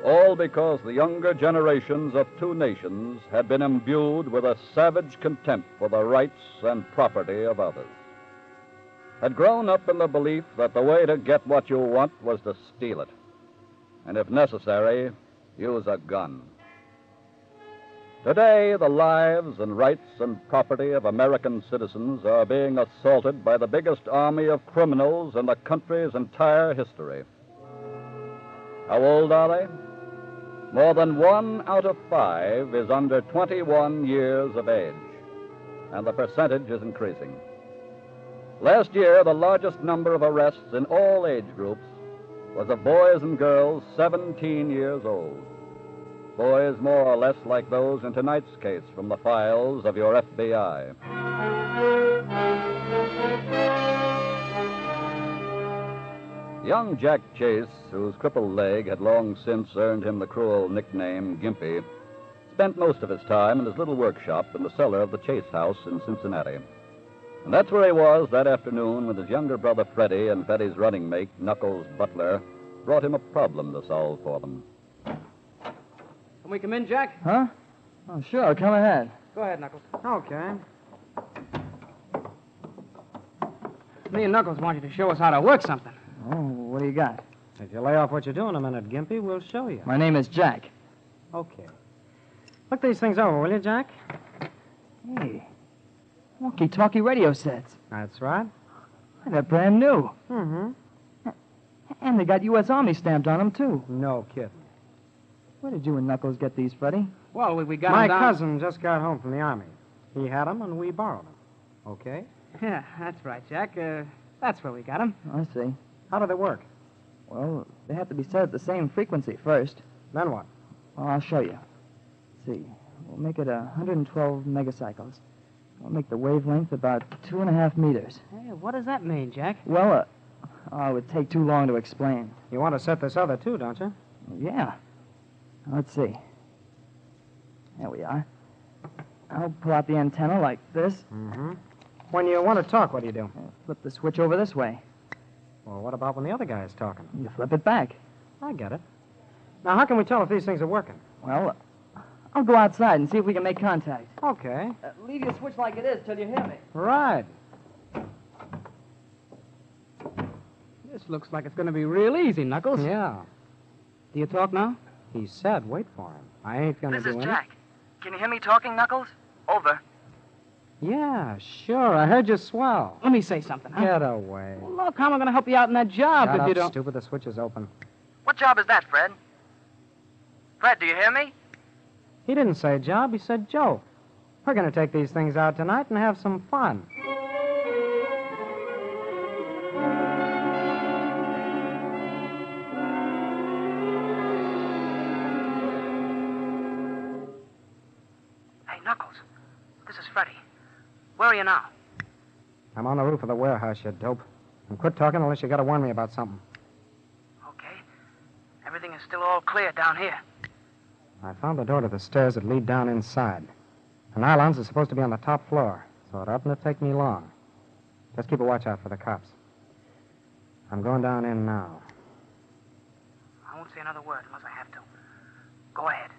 All because the younger generations of 2 nations had been imbued with a savage contempt for the rights and property of others. Had grown up in the belief that the way to get what you want was to steal it, and if necessary, use a gun. Today, the lives and rights and property of American citizens are being assaulted by the biggest army of criminals in the country's entire history. How old are they? More than 1 out of 5 is under 21 years of age, and the percentage is increasing. Last year, the largest number of arrests in all age groups was of boys and girls 17 years old. Boys more or less like those in tonight's case from the files of your FBI. Young Jack Chase, whose crippled leg had long since earned him the cruel nickname Gimpy, spent most of his time in his little workshop in the cellar of the Chase house in Cincinnati. And that's where he was that afternoon when his younger brother Freddie and Freddie's running mate, Knuckles Butler, brought him a problem to solve for them. Can we come in, Jack? Huh? Oh, sure. Come ahead. Go ahead, Knuckles. Okay. Me and Knuckles want you to show us how to work something. Oh, what do you got? If you lay off what you're doing a minute, Gimpy, we'll show you. My name is Jack. Okay. Look these things over, will you, Jack? Hey, walkie-talkie radio sets. That's right. They're brand new. Mm-hmm. And they got U.S. Army stamped on them, too. No kidding. Where did you and Knuckles get these, Freddie? Well, we got My them down... cousin just got home from the Army. He had them, and we borrowed them. Okay? Yeah, that's right, Jack. That's where we got them. I see. How do they work? Well, they have to be set at the same frequency first. Then what? Well, I'll show you. Let's see. We'll make it 112 megacycles. We'll make the wavelength about 2.5 meters. Hey, what does that mean, Jack? Well, it would take too long to explain. You want to set this other, too, don't you? Yeah. Let's see. There we are. I'll pull out the antenna like this. Mm-hmm. When you want to talk, what do you do? Flip the switch over this way. Well, what about when the other guy is talking? You flip it back. I get it. Now, how can we tell if these things are working? Well, I'll go outside and see if we can make contact. Okay. Leave your switch like it is till you hear me. Right. This looks like it's going to be real easy, Knuckles. Yeah. Do you talk now? He said wait for him. I ain't going to do anything. This is Jack. Can you hear me talking, Knuckles? Over. Yeah, sure. I heard you swell. Let me say something, huh? Get away. Well, look, how am I going to help you out in that job Shut if up, you don't... stupid. The switch is open. What job is that, Fred? Fred, do you hear me? He didn't say job. He said joke. We're going to take these things out tonight and have some fun. Hey, Knuckles. This is Freddie. Where are you now? I'm on the roof of the warehouse, you dope. And quit talking unless you got to warn me about something. Okay. Everything is still all clear down here. I found the door to the stairs that lead down inside. The nylons are supposed to be on the top floor, so it oughtn't to take me long. Just keep a watch out for the cops. I'm going down in now. I won't say another word unless I have to. Go ahead.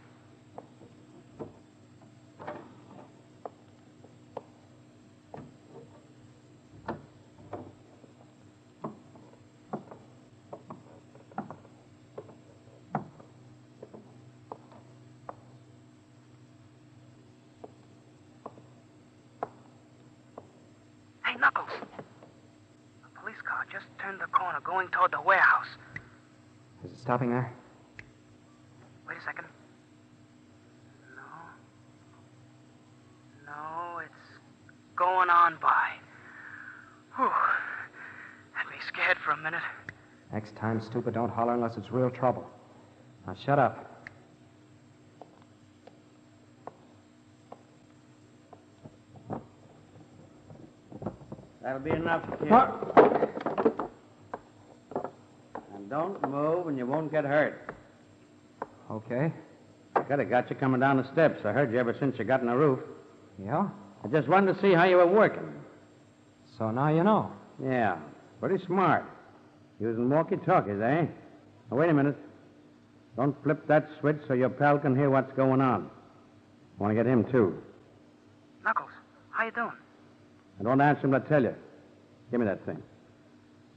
turned the corner, going toward the warehouse. Is it stopping there? Wait a second. No, it's going on by. Whew. Had me scared for a minute. Next time, stupid, don't holler unless it's real trouble. Now, shut up. That'll be enough, kid. And don't move and you won't get hurt. Okay. I could have got you coming down the steps. I heard you ever since you got on the roof. Yeah? I just wanted to see how you were working. So now you know. Yeah, pretty smart. Using walkie-talkies, eh? Now, wait a minute. Don't flip that switch so your pal can hear what's going on. I want to get him, too. Knuckles, how you doing? And don't answer him to tell you. Give me that thing.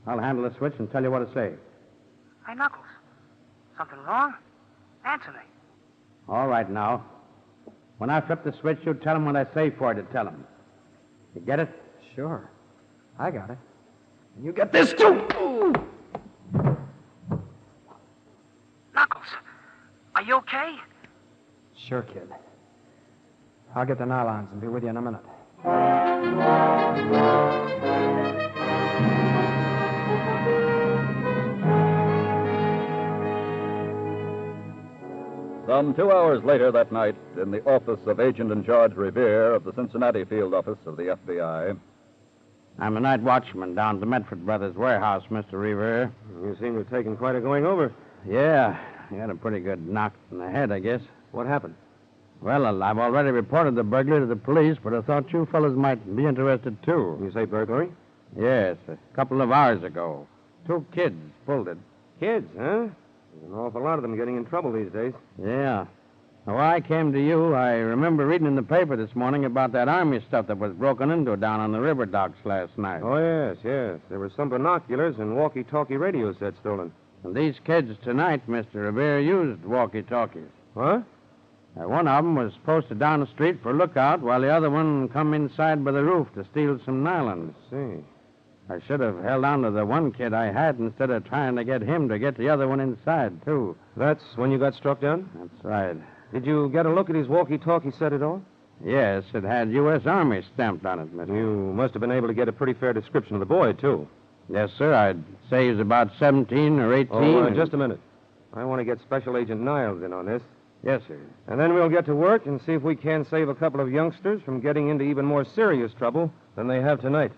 I'll handle the switch and tell you what to say. Hey, Knuckles. Something wrong? Answer me. All right, now. When I flip the switch, you tell him what I say for you to tell him. You get it? Sure. I got it. You get this, too! Ooh. Knuckles, are you okay? Sure, kid. I'll get the nylons and be with you in a minute. Some 2 hours later that night, in the office of Agent in Charge Revere of the Cincinnati Field Office of the FBI. I'm the night watchman down at the Medford Brothers warehouse, Mr. Revere. You seem to have taken quite a going over. Yeah, you had a pretty good knock in the head, I guess. What happened? Well, I've already reported the burglary to the police, but I thought you fellas might be interested, too. You say burglary? Yes, a couple of hours ago. 2 kids pulled it. Kids, huh? There's an awful lot of them getting in trouble these days. Yeah. Now, I came to you. I remember reading in the paper this morning about that army stuff that was broken into down on the river docks last night. Oh, yes, yes. There were some binoculars and walkie-talkie radio sets stolen. And these kids tonight, Mr. Revere, used walkie-talkies. What? One of them was posted down the street for lookout while the other one come inside by the roof to steal some nylons. See. I should have held on to the one kid I had instead of trying to get him to get the other one inside, too. That's when you got struck down? That's right. Did you get a look at his walkie-talkie set at all? Yes, it had U.S. Army stamped on it, Mr. You must have been able to get a pretty fair description of the boy, too. Yes, sir. I'd say he's about 17 or 18. Oh, just a minute. I want to get Special Agent Niles in on this. Yes, sir. And then we'll get to work and see if we can save a couple of youngsters from getting into even more serious trouble than they have tonight.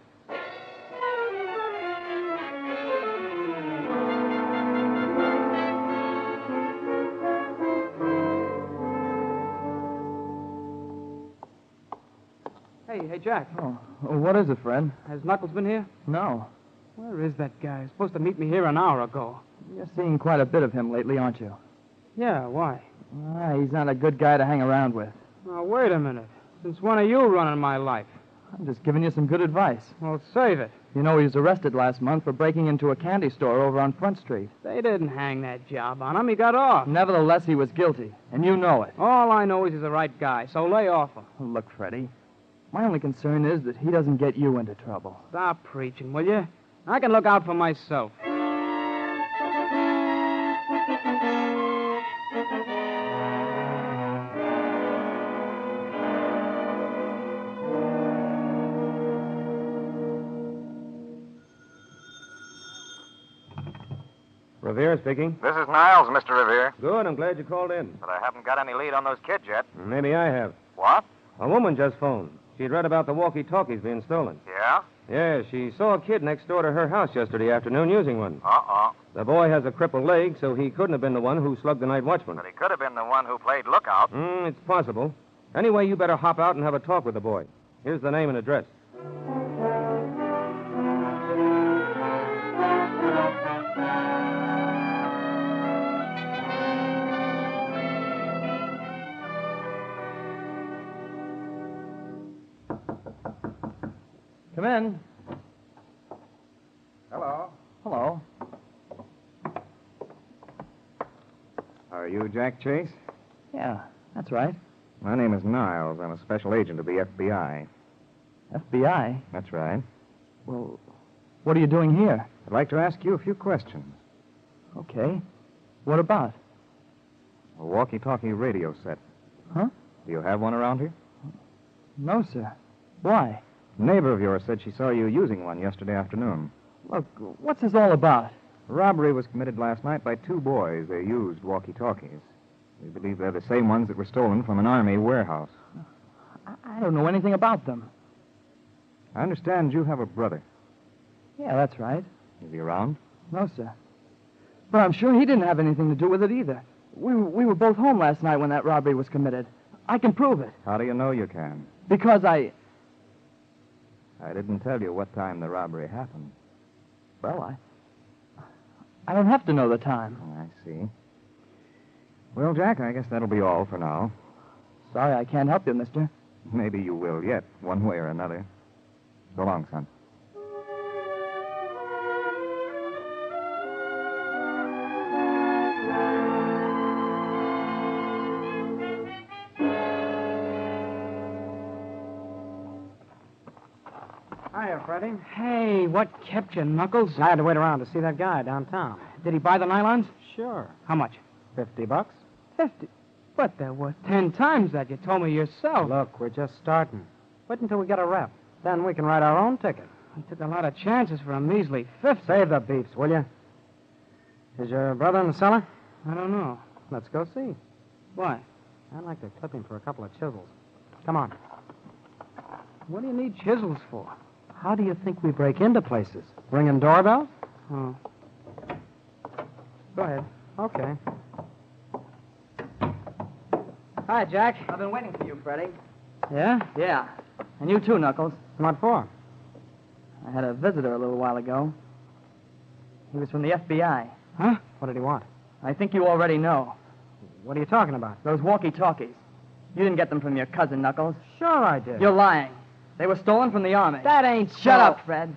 Hey, Jack. Oh, what is it, friend? Has Knuckles been here? No. Where is that guy? He's supposed to meet me here an hour ago. You're seeing quite a bit of him lately, aren't you? Yeah, why? He's not a good guy to hang around with. Now, wait a minute. Since when are you running my life? I'm just giving you some good advice. Well, save it. You know, he was arrested last month for breaking into a candy store over on Front Street. They didn't hang that job on him. He got off. Nevertheless, he was guilty, and you know it. All I know is he's the right guy, so lay off him. Oh, look, Freddie, my only concern is that he doesn't get you into trouble. Stop preaching, will you? I can look out for myself. Revere speaking. This is Niles, Mr. Revere. Good, I'm glad you called in. But I haven't got any lead on those kids yet. Maybe I have. What? A woman just phoned. She'd read about the walkie-talkies being stolen. Yeah? Yeah, she saw a kid next door to her house yesterday afternoon using one. Uh-uh. The boy has a crippled leg, so he couldn't have been the one who slugged the night watchman. But he could have been the one who played lookout. It's possible. Anyway, you better hop out and have a talk with the boy. Here's the name and address. Come in. Hello. Hello. Are you Jack Chase? Yeah, that's right. My name is Niles. I'm a special agent of the FBI. FBI? That's right. Well, what are you doing here? I'd like to ask you a few questions. Okay. What about? A walkie-talkie radio set. Huh? Do you have one around here? No, sir. Why? A neighbor of yours said she saw you using one yesterday afternoon. Look, what's this all about? A robbery was committed last night by two boys. They used walkie-talkies. We believe they're the same ones that were stolen from an Army warehouse. I don't know anything about them. I understand you have a brother. Yeah, that's right. Is he around? No, sir. But I'm sure he didn't have anything to do with it either. We were both home last night when that robbery was committed. I can prove it. How do you know you can? Because I didn't tell you what time the robbery happened. Well, I don't have to know the time. I see. Well, Jack, I guess that'll be all for now. Sorry I can't help you, mister. Maybe you will yet, one way or another. So long, son. Hiya, Freddie. Hey, what kept you, Knuckles? I had to wait around to see that guy downtown. Did he buy the nylons? Sure. How much? $50. 50. But there were 10 times that. You told me yourself. Look, we're just starting. Wait until we get a rep. Then we can write our own ticket. I took a lot of chances for a measly 50. Save the beeps, will you? Is your brother in the cellar? I don't know. Let's go see. Why? I'd like to clip him for a couple of chisels. Come on. What do you need chisels for? How do you think we break into places? Ringing doorbells? Oh. Go ahead. Okay. Hi, Jack. I've been waiting for you, Freddie. Yeah? Yeah. And you too, Knuckles. What for? I had a visitor a little while ago. He was from the FBI. Huh? What did he want? I think you already know. What are you talking about? Those walkie-talkies. You didn't get them from your cousin, Knuckles. Sure I did. You're lying. They were stolen from the Army. That ain't so. Shut up, Fred.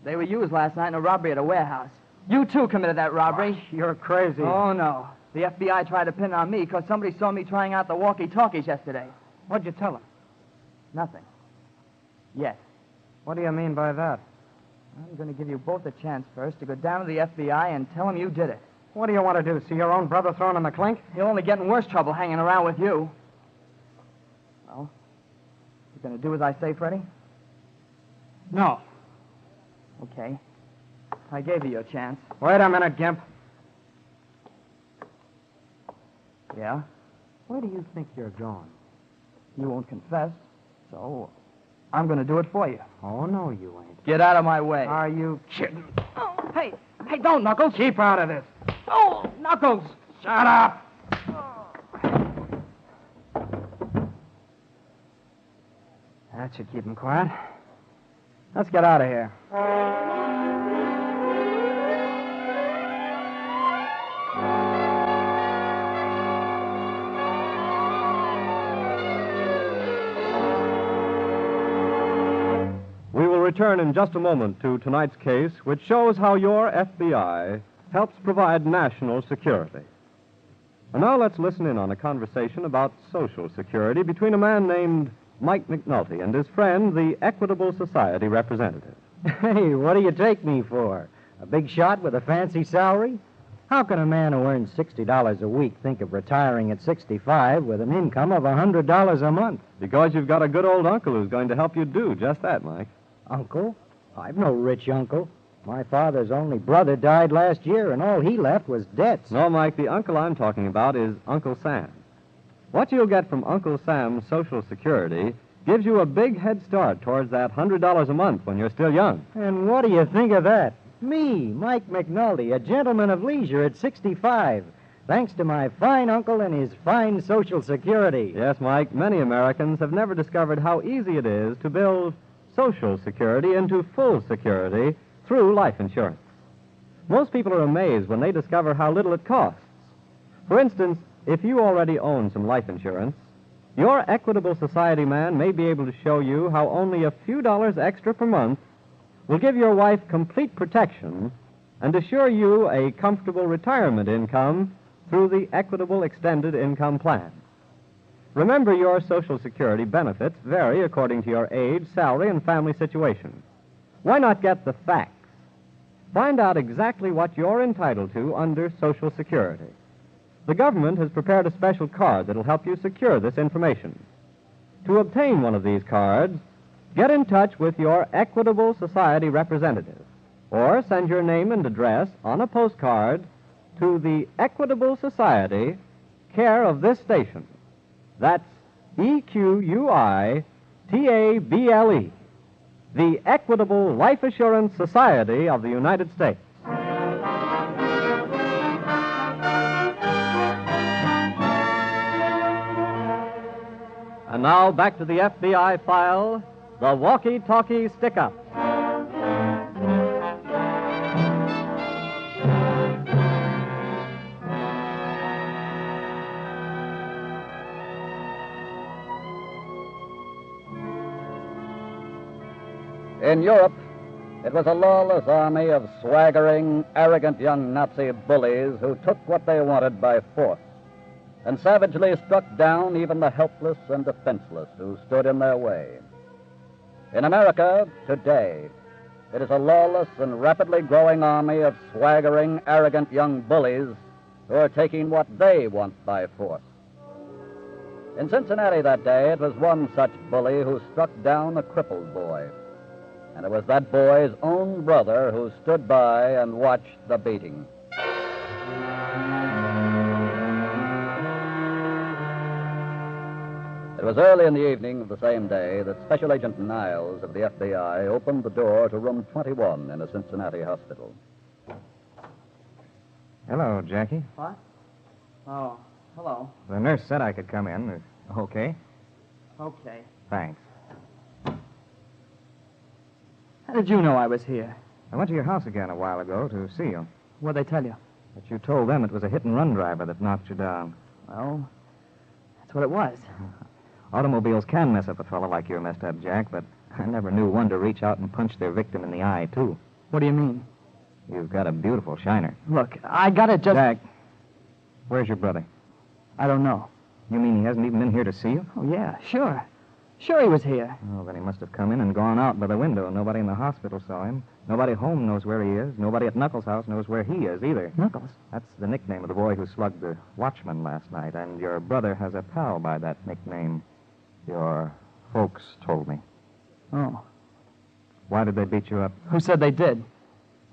They were used last night in a robbery at a warehouse. You, too, committed that robbery. Gosh, you're crazy. Oh, no. The FBI tried to pin on me because somebody saw me trying out the walkie-talkies yesterday. What'd you tell them? Nothing. Yes. What do you mean by that? I'm going to give you both a chance first to go down to the FBI and tell them you did it. What do you want to do? See your own brother thrown in the clink? He'll only get in worse trouble hanging around with you. Well, you going to do as I say, Freddie? No. Okay. I gave you your chance. Wait a minute, Gimp. Yeah? Where do you think you're going? You won't confess, so I'm going to do it for you. Oh, no, you ain't. Get out of my way. Are you kidding? Oh, hey, don't, Knuckles. Keep out of this. Oh, Knuckles. Shut up. That should keep him quiet. Let's get out of here. We will return in just a moment to tonight's case, which shows how your FBI helps provide national security. And now let's listen in on a conversation about Social Security between a man named Mike McNulty and his friend, the Equitable Society representative. Hey, what do you take me for? A big shot with a fancy salary? How can a man who earns $60 a week think of retiring at 65 with an income of $100 a month? Because you've got a good old uncle who's going to help you do just that, Mike. Uncle? I've no rich uncle. My father's only brother died last year, and all he left was debts. No, Mike, the uncle I'm talking about is Uncle Sam. What you'll get from Uncle Sam's Social Security gives you a big head start towards that $100 a month when you're still young. And what do you think of that? Me, Mike McNulty, a gentleman of leisure at 65, thanks to my fine uncle and his fine Social Security. Yes, Mike, many Americans have never discovered how easy it is to build Social Security into full security through life insurance. Most people are amazed when they discover how little it costs. For instance, if you already own some life insurance, your Equitable Society man may be able to show you how only a few dollars extra per month will give your wife complete protection and assure you a comfortable retirement income through the Equitable Extended Income Plan. Remember, your Social Security benefits vary according to your age, salary, and family situation. Why not get the facts? Find out exactly what you're entitled to under Social Security. The government has prepared a special card that'll help you secure this information. To obtain one of these cards, get in touch with your Equitable Society representative or send your name and address on a postcard to the Equitable Society, care of this station. That's EQUITABLE, the Equitable Life Assurance Society of the United States. And now back to the FBI file, the walkie-talkie stick-up. In Europe, it was a lawless army of swaggering, arrogant young Nazi bullies who took what they wanted by force and savagely struck down even the helpless and defenseless who stood in their way. In America, today, it is a lawless and rapidly growing army of swaggering, arrogant young bullies who are taking what they want by force. In Cincinnati that day, it was one such bully who struck down a crippled boy. And it was that boy's own brother who stood by and watched the beating. It was early in the evening of the same day that Special Agent Niles of the FBI opened the door to room 21 in a Cincinnati hospital. Hello, Jackie. What? Oh, hello. The nurse said I could come in. Okay? Okay. Thanks. How did you know I was here? I went to your house again a while ago to see you. What'd they tell you? But you told them it was a hit-and-run driver that knocked you down. Well, that's what it was. Automobiles can mess up a fellow like you're messed up, Jack, but I never knew one to reach out and punch their victim in the eye, too. What do you mean? You've got a beautiful shiner. Look, I gotta just... Jack, where's your brother? I don't know. You mean he hasn't even been here to see you? Oh, yeah, sure. Sure he was here. Oh, then he must have come in and gone out by the window. Nobody in the hospital saw him. Nobody home knows where he is. Nobody at Knuckles' house knows where he is either. Knuckles? That's the nickname of the boy who slugged the watchman last night, and your brother has a pal by that nickname. Your folks told me. Oh. Why did they beat you up? Who said they did?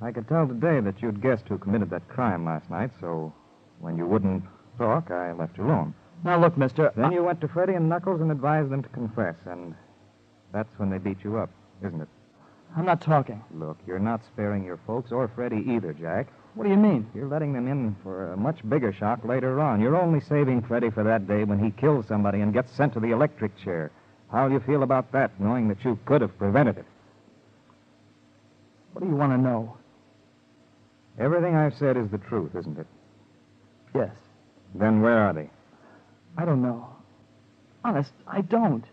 I could tell today that you'd guessed who committed that crime last night, so when you wouldn't talk, I left you alone. Now, look, mister... Then you went to Freddie and Knuckles and advised them to confess, and that's when they beat you up, isn't it? I'm not talking. Look, you're not sparing your folks or Freddie either, Jack. What do you mean? You're letting them in for a much bigger shock later on. You're only saving Freddie for that day when he kills somebody and gets sent to the electric chair. How do you feel about that, knowing that you could have prevented it? What do you want to know? Everything I've said is the truth, isn't it? Yes. Then where are they? I don't know. Honest, I don't.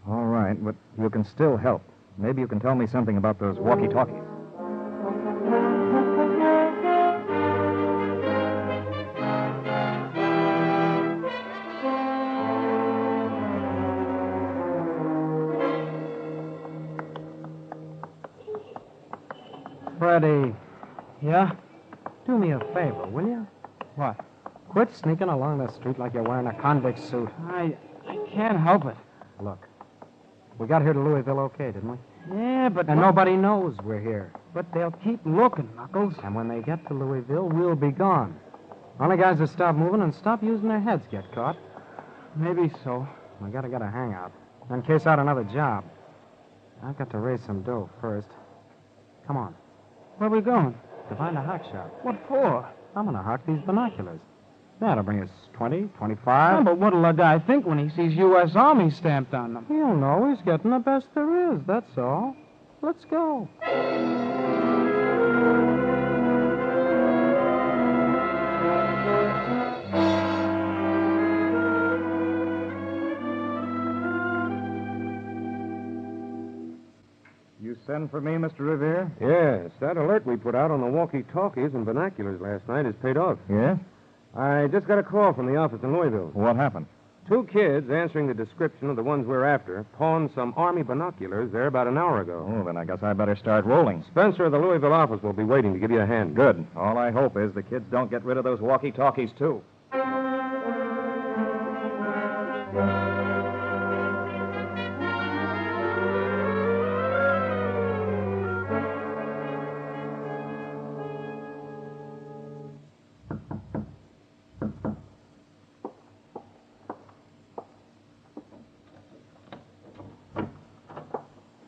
All right, but you can still help. Maybe you can tell me something about those walkie-talkies. Freddie, Yeah? do me a favor, will you? What? Quit sneaking along the street like you're wearing a convict suit. I can't help it. Look, we got here to Louisville okay, didn't we? Yeah, but... And nobody knows we're here. But they'll keep looking, Knuckles. And when they get to Louisville, we'll be gone. Only guys that stop moving and stop using their heads get caught. Maybe so. We gotta get a hangout. Then case out another job. I've got to raise some dough first. Come on. Where are we going? To find a hawk shop. What for? I'm gonna hawk these binoculars. That'll bring us 20, 25. Yeah, but what'll a guy think when he sees U.S. Army stamped on them? He'll know he's getting the best there is, that's all. Let's go. You send for me, Mr. Revere? Yes, that alert we put out on the walkie-talkies and binoculars last night has paid off. Yeah? I just got a call from the office in Louisville. What happened? 2 kids answering the description of the ones we're after pawned some Army binoculars there about an hour ago. Oh, then I guess I better start rolling. Spencer of the Louisville office will be waiting to give you a hand. Good. All I hope is the kids don't get rid of those walkie-talkies, too.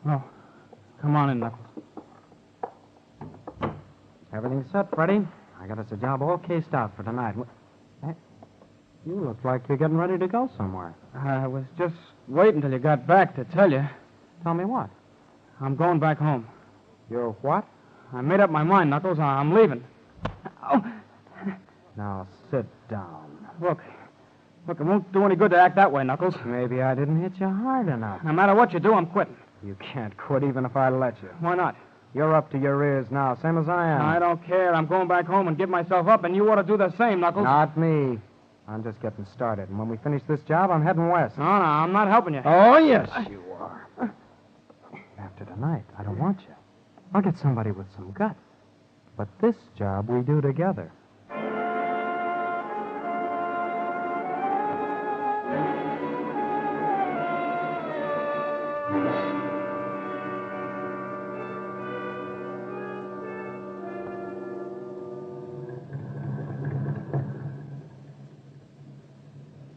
Oh, come on in, Knuckles. Everything's set, Freddie. I got us a job all cased out for tonight. Hey, you look like you're getting ready to go somewhere. I was just waiting till you got back to tell you. Tell me what? I'm going back home. You're what? I made up my mind, Knuckles. I'm leaving. Oh. Now, sit down. Look, it won't do any good to act that way, Knuckles. Maybe I didn't hit you hard enough. No matter what you do, I'm quitting. You can't quit even if I let you. Why not? You're up to your ears now, same as I am. I don't care. I'm going back home and give myself up, and you ought to do the same, Knuckles. Not me. I'm just getting started, and when we finish this job, I'm heading west. No, I'm not helping you. Oh, yes, you are. After tonight, I don't want you. I'll get somebody with some guts. But this job we do together.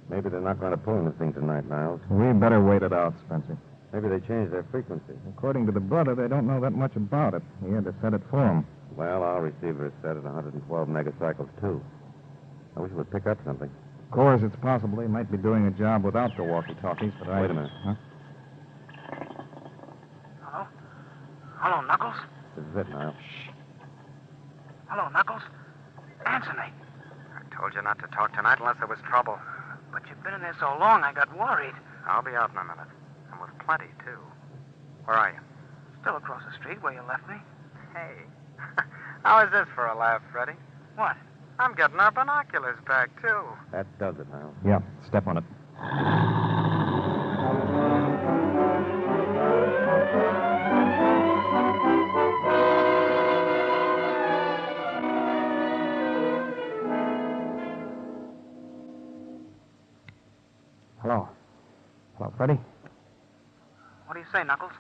Maybe they're not going to pull anything tonight, Niles. We better wait it out, Spencer. Maybe they changed their frequency. According to the brother, they don't know that much about it. He had to set it for them. Well, our receiver is set at 112 megacycles, too. I wish it would pick up something. Of course, it's possible they might be doing a job without the walkie-talkies, but I... Wait a minute. Huh? Hello? Hello, Knuckles? This is it, Niles. Hello, Knuckles? Answer me. I told you not to talk tonight unless there was trouble. But you've been in there so long, I got worried. I'll be out in a minute. And with plenty, too. Where are you? Still across the street where you left me. Hey. How is this for a laugh, Freddie? What? I'm getting our binoculars back, too. That does it, Niles. Yeah, step on it. Hello. Hello, Freddie. What do you say, Knuckles?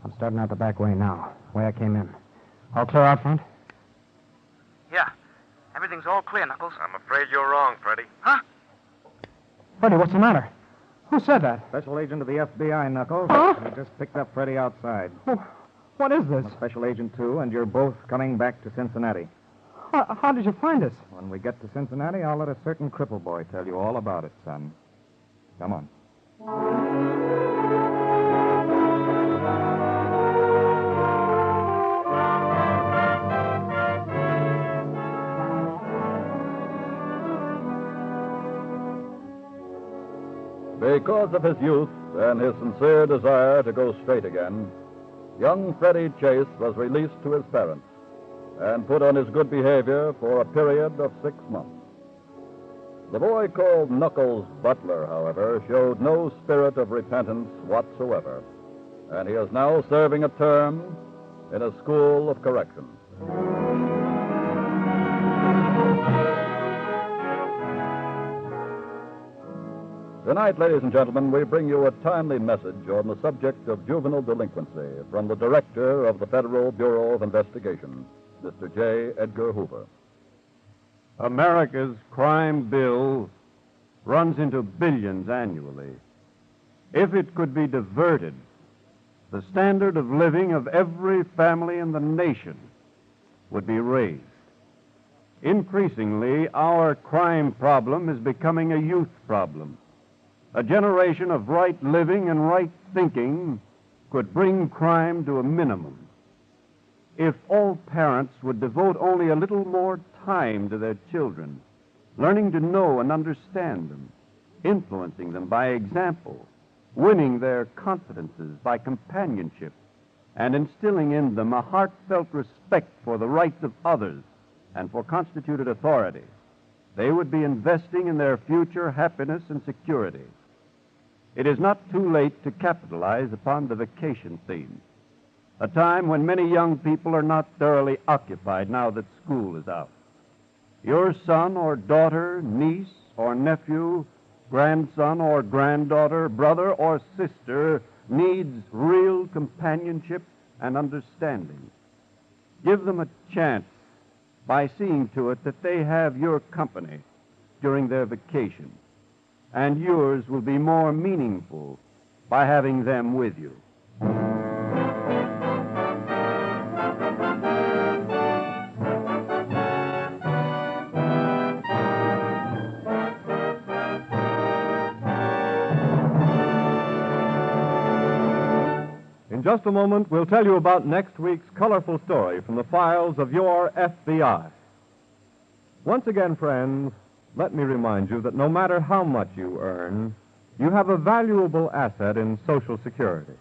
I'm starting out the back way now, way I came in. All clear out front? Yeah. Everything's all clear, Knuckles. I'm afraid you're wrong, Freddie. Huh? Freddie, what's the matter? Who said that? Special agent of the FBI, Knuckles. Huh? We just picked up Freddie outside. What is this? I'm a Special Agent 2, and you're both coming back to Cincinnati. How did you find us? When we get to Cincinnati, I'll let a certain cripple boy tell you all about it, son. Come on. Because of his youth and his sincere desire to go straight again, young Freddie Chase was released to his parents and put on his good behavior for a period of 6 months. The boy called Knuckles Butler, however, showed no spirit of repentance whatsoever, and he is now serving a term in a school of correction. Tonight, ladies and gentlemen, we bring you a timely message on the subject of juvenile delinquency from the director of the Federal Bureau of Investigation, Mr. J. Edgar Hoover. America's crime bill runs into billions annually. If it could be diverted, the standard of living of every family in the nation would be raised. Increasingly, our crime problem is becoming a youth problem. A generation of right living and right thinking could bring crime to a minimum. If all parents would devote only a little more time to their children, learning to know and understand them, influencing them by example, winning their confidences by companionship, and instilling in them a heartfelt respect for the rights of others and for constituted authority, they would be investing in their future happiness and security. It is not too late to capitalize upon the vacation theme, a time when many young people are not thoroughly occupied now that school is out. Your son or daughter, niece or nephew, grandson or granddaughter, brother or sister needs real companionship and understanding. Give them a chance by seeing to it that they have your company during their vacation, and yours will be more meaningful by having them with you. In just a moment, we'll tell you about next week's colorful story from the files of your FBI. Once again, friends, let me remind you that no matter how much you earn, you have a valuable asset in Social Security.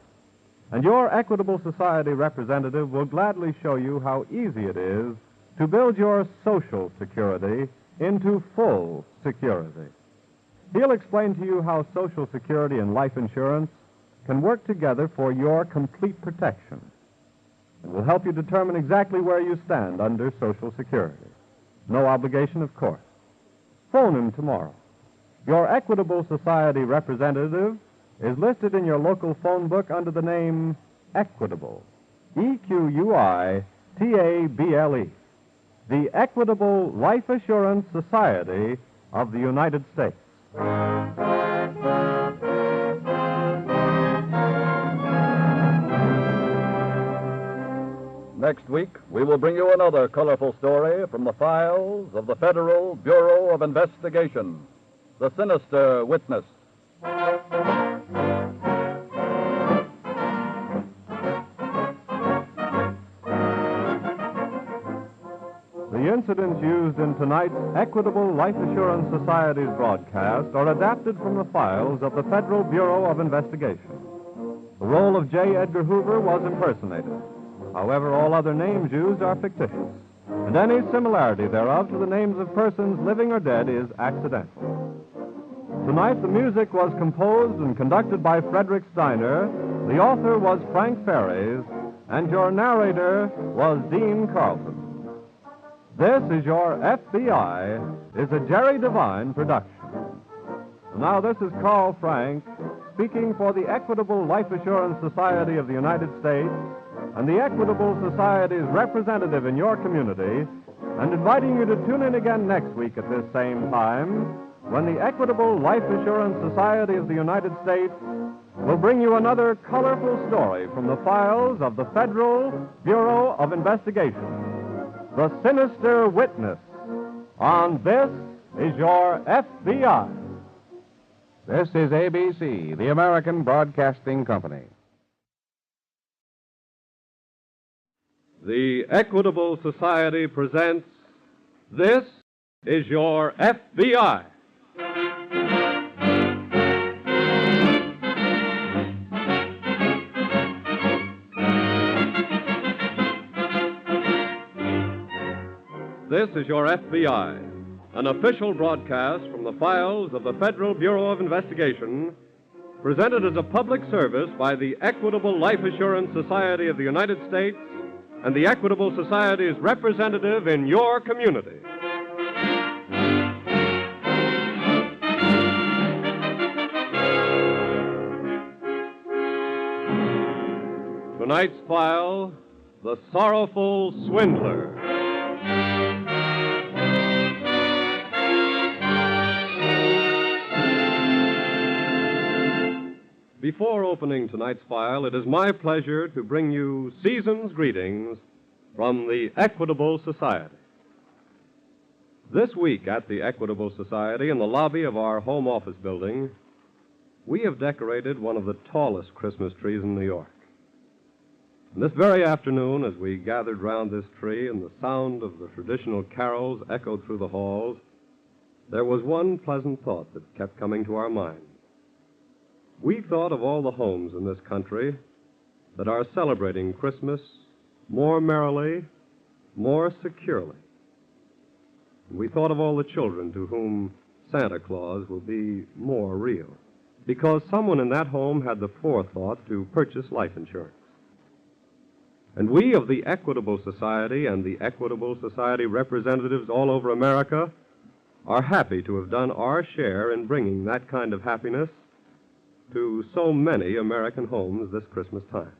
And your Equitable Society representative will gladly show you how easy it is to build your Social Security into full security. He'll explain to you how Social Security and life insurance can work together for your complete protection, and will help you determine exactly where you stand under Social Security. No obligation, of course. Phone him tomorrow. Your Equitable Society representative is listed in your local phone book under the name Equitable, Equitable, the Equitable Life Assurance Society of the United States. Next week, we will bring you another colorful story from the files of the Federal Bureau of Investigation, The Sinister Witness. The incidents used in tonight's Equitable Life Assurance Society's broadcast are adapted from the files of the Federal Bureau of Investigation. The role of J. Edgar Hoover was impersonated. However, all other names used are fictitious, and any similarity thereof to the names of persons living or dead is accidental. Tonight, the music was composed and conducted by Frederick Steiner, the author was Frank Ferries, and your narrator was Dean Carlson. This is Your FBI is a Jerry Devine production. Now, this is Carl Frank speaking for the Equitable Life Assurance Society of the United States and the Equitable Society's representative in your community, and inviting you to tune in again next week at this same time, when the Equitable Life Assurance Society of the United States will bring you another colorful story from the files of the Federal Bureau of Investigation, The Sinister Witness, on This Is Your FBI. This is ABC, the American Broadcasting Company. The Equitable Society presents This Is Your FBI. This is Your FBI, an official broadcast from the files of the Federal Bureau of Investigation, presented as a public service by the Equitable Life Assurance Society of the United States and the Equitable Society's representative in your community. Tonight's file, The Sorrowful Swindler. Before opening tonight's file, it is my pleasure to bring you season's greetings from the Equitable Society. This week at the Equitable Society, in the lobby of our home office building, we have decorated one of the tallest Christmas trees in New York. And this very afternoon, as we gathered round this tree and the sound of the traditional carols echoed through the halls, there was one pleasant thought that kept coming to our minds. We thought of all the homes in this country that are celebrating Christmas more merrily, more securely. We thought of all the children to whom Santa Claus will be more real, because someone in that home had the forethought to purchase life insurance. And we of the Equitable Society and the Equitable Society representatives all over America are happy to have done our share in bringing that kind of happiness to so many American homes this Christmas time.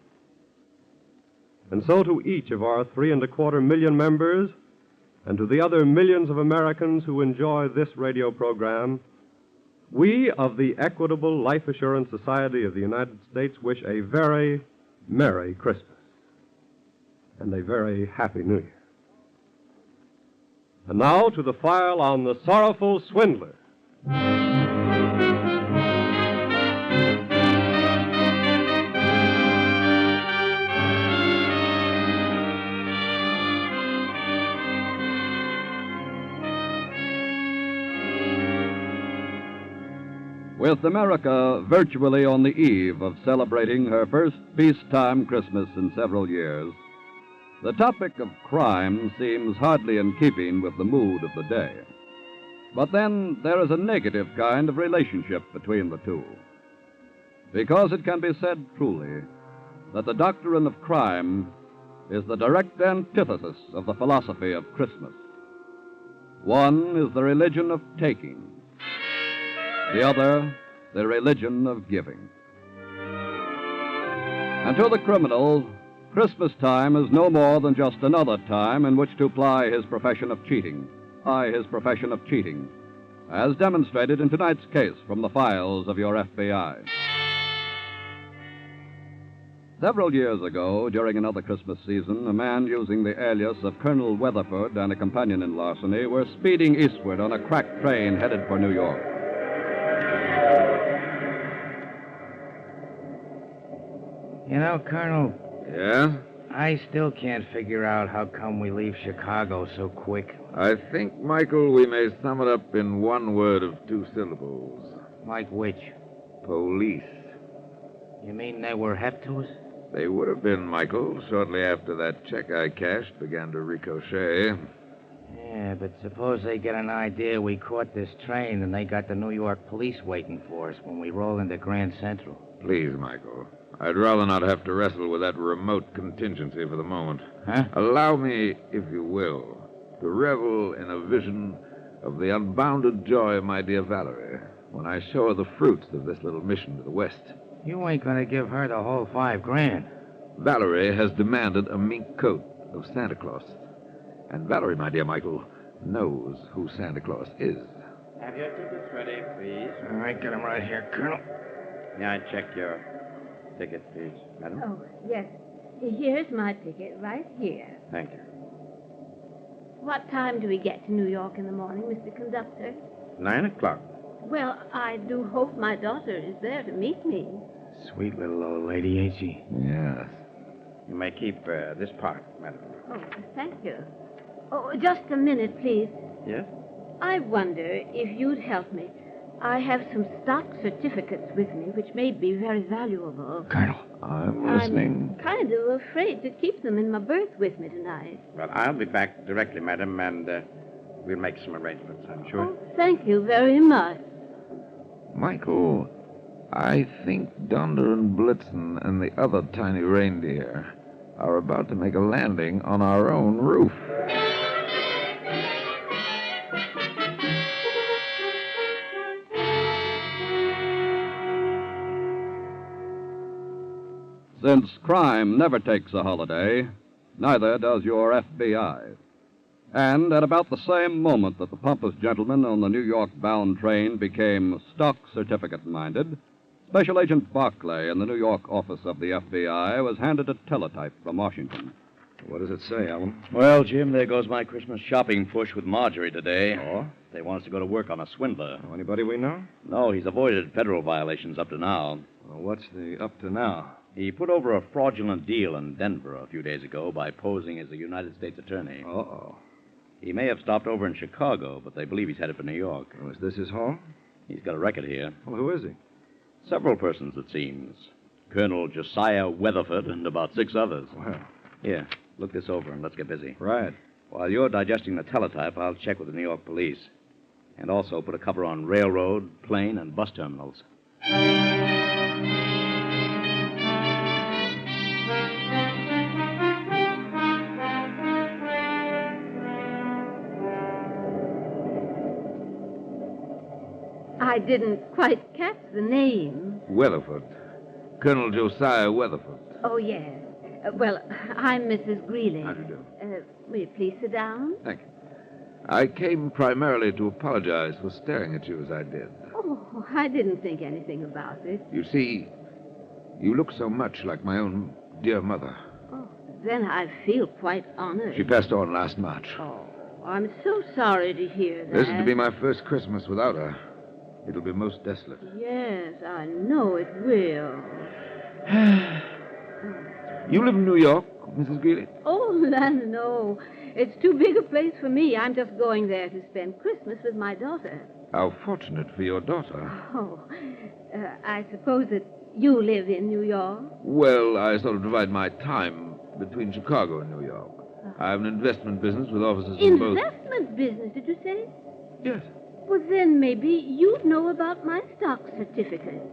And so to each of our 3.25 million members, and to the other millions of Americans who enjoy this radio program, we of the Equitable Life Assurance Society of the United States wish a very Merry Christmas and a very Happy New Year. And now to the file on the Sorrowful Swindler. With America virtually on the eve of celebrating her first peacetime Christmas in several years, the topic of crime seems hardly in keeping with the mood of the day. But then there is a negative kind of relationship between the two. Because it can be said truly that the doctrine of crime is the direct antithesis of the philosophy of Christmas. One is the religion of taking, the other, the religion of giving. And to the criminal, Christmas time is no more than just another time in which to ply his profession of cheating, as demonstrated in tonight's case from the files of your FBI. Several years ago, during another Christmas season, a man using the alias of Colonel Weatherford and a companion in larceny were speeding eastward on a crack train headed for New York. You know, Colonel. Yeah? I still can't figure out how come we leave Chicago so quick. I think, Michael, we may sum it up in one word of 2 syllables. Like which? Police. You mean they were hep to us? They would have been, Michael, shortly after that check I cashed began to ricochet. Yeah, but suppose they get an idea we caught this train and they got the New York police waiting for us when we roll into Grand Central. Please, Michael. I'd rather not have to wrestle with that remote contingency for the moment. Huh? Allow me, if you will, to revel in a vision of the unbounded joy of my dear Valerie when I show her the fruits of this little mission to the west. You ain't gonna give her the whole $5,000. Valerie has demanded a mink coat of Santa Claus. And Valerie, my dear Michael, knows who Santa Claus is. Have your tickets ready, please. All right, get them right here, Colonel. May I check your ticket, please, madam? Oh, yes. Here's my ticket right here. Thank you. What time do we get to New York in the morning, Mr. Conductor? 9 o'clock. Well, I do hope my daughter is there to meet me. Sweet little old lady, ain't she? Yes. You may keep this part, madam. Oh, thank you. Oh, just a minute, please. Yes? I wonder if you'd help me. I have some stock certificates with me, which may be very valuable. Colonel. I'm listening. I'm kind of afraid to keep them in my berth with me tonight. Well, I'll be back directly, madam, and we'll make some arrangements, I'm sure. Oh, thank you very much. Michael, I think Donder and Blitzen and the other tiny reindeer are about to make a landing on our own roof. Since crime never takes a holiday, neither does your FBI. And at about the same moment that the pompous gentleman on the New York-bound train became stock certificate-minded, Special Agent Barclay in the New York office of the FBI was handed a teletype from Washington. What does it say, Alan? Well, Jim, there goes my Christmas shopping push with Marjorie today. Oh? They want us to go to work on a swindler. Oh, anybody we know? No, he's avoided federal violations up to now. Well, what's the up to now? He put over a fraudulent deal in Denver a few days ago by posing as a United States attorney. Uh-oh. He may have stopped over in Chicago, but they believe he's headed for New York. Oh, is this his home? He's got a record here. Well, who is he? Several persons, it seems. Colonel Josiah Weatherford and about 6 others. Well. Here, look this over and let's get busy. Right. While you're digesting the teletype, I'll check with the New York police. And also put a cover on railroad, plane, and bus terminals. I didn't quite catch the name. Weatherford. Colonel Josiah Weatherford. Oh, yes. Well, I'm Mrs. Greeley. How do you do? Will you please sit down? Thank you. I came primarily to apologize for staring at you as I did. Oh, I didn't think anything about it. You see, you look so much like my own dear mother. Oh, then I feel quite honored. She passed on last March. Oh, I'm so sorry to hear that. This is to be my first Christmas without her. It'll be most desolate. Yes, I know it will. You live in New York, Mrs. Greeley? Oh, land, no. It's too big a place for me. I'm just going there to spend Christmas with my daughter. How fortunate for your daughter. Oh, I suppose that you live in New York? Well, I sort of divide my time between Chicago and New York. I have an investment business with offices in both. Investment business, did you say? Yes. Well, then maybe you'd know about my stock certificates.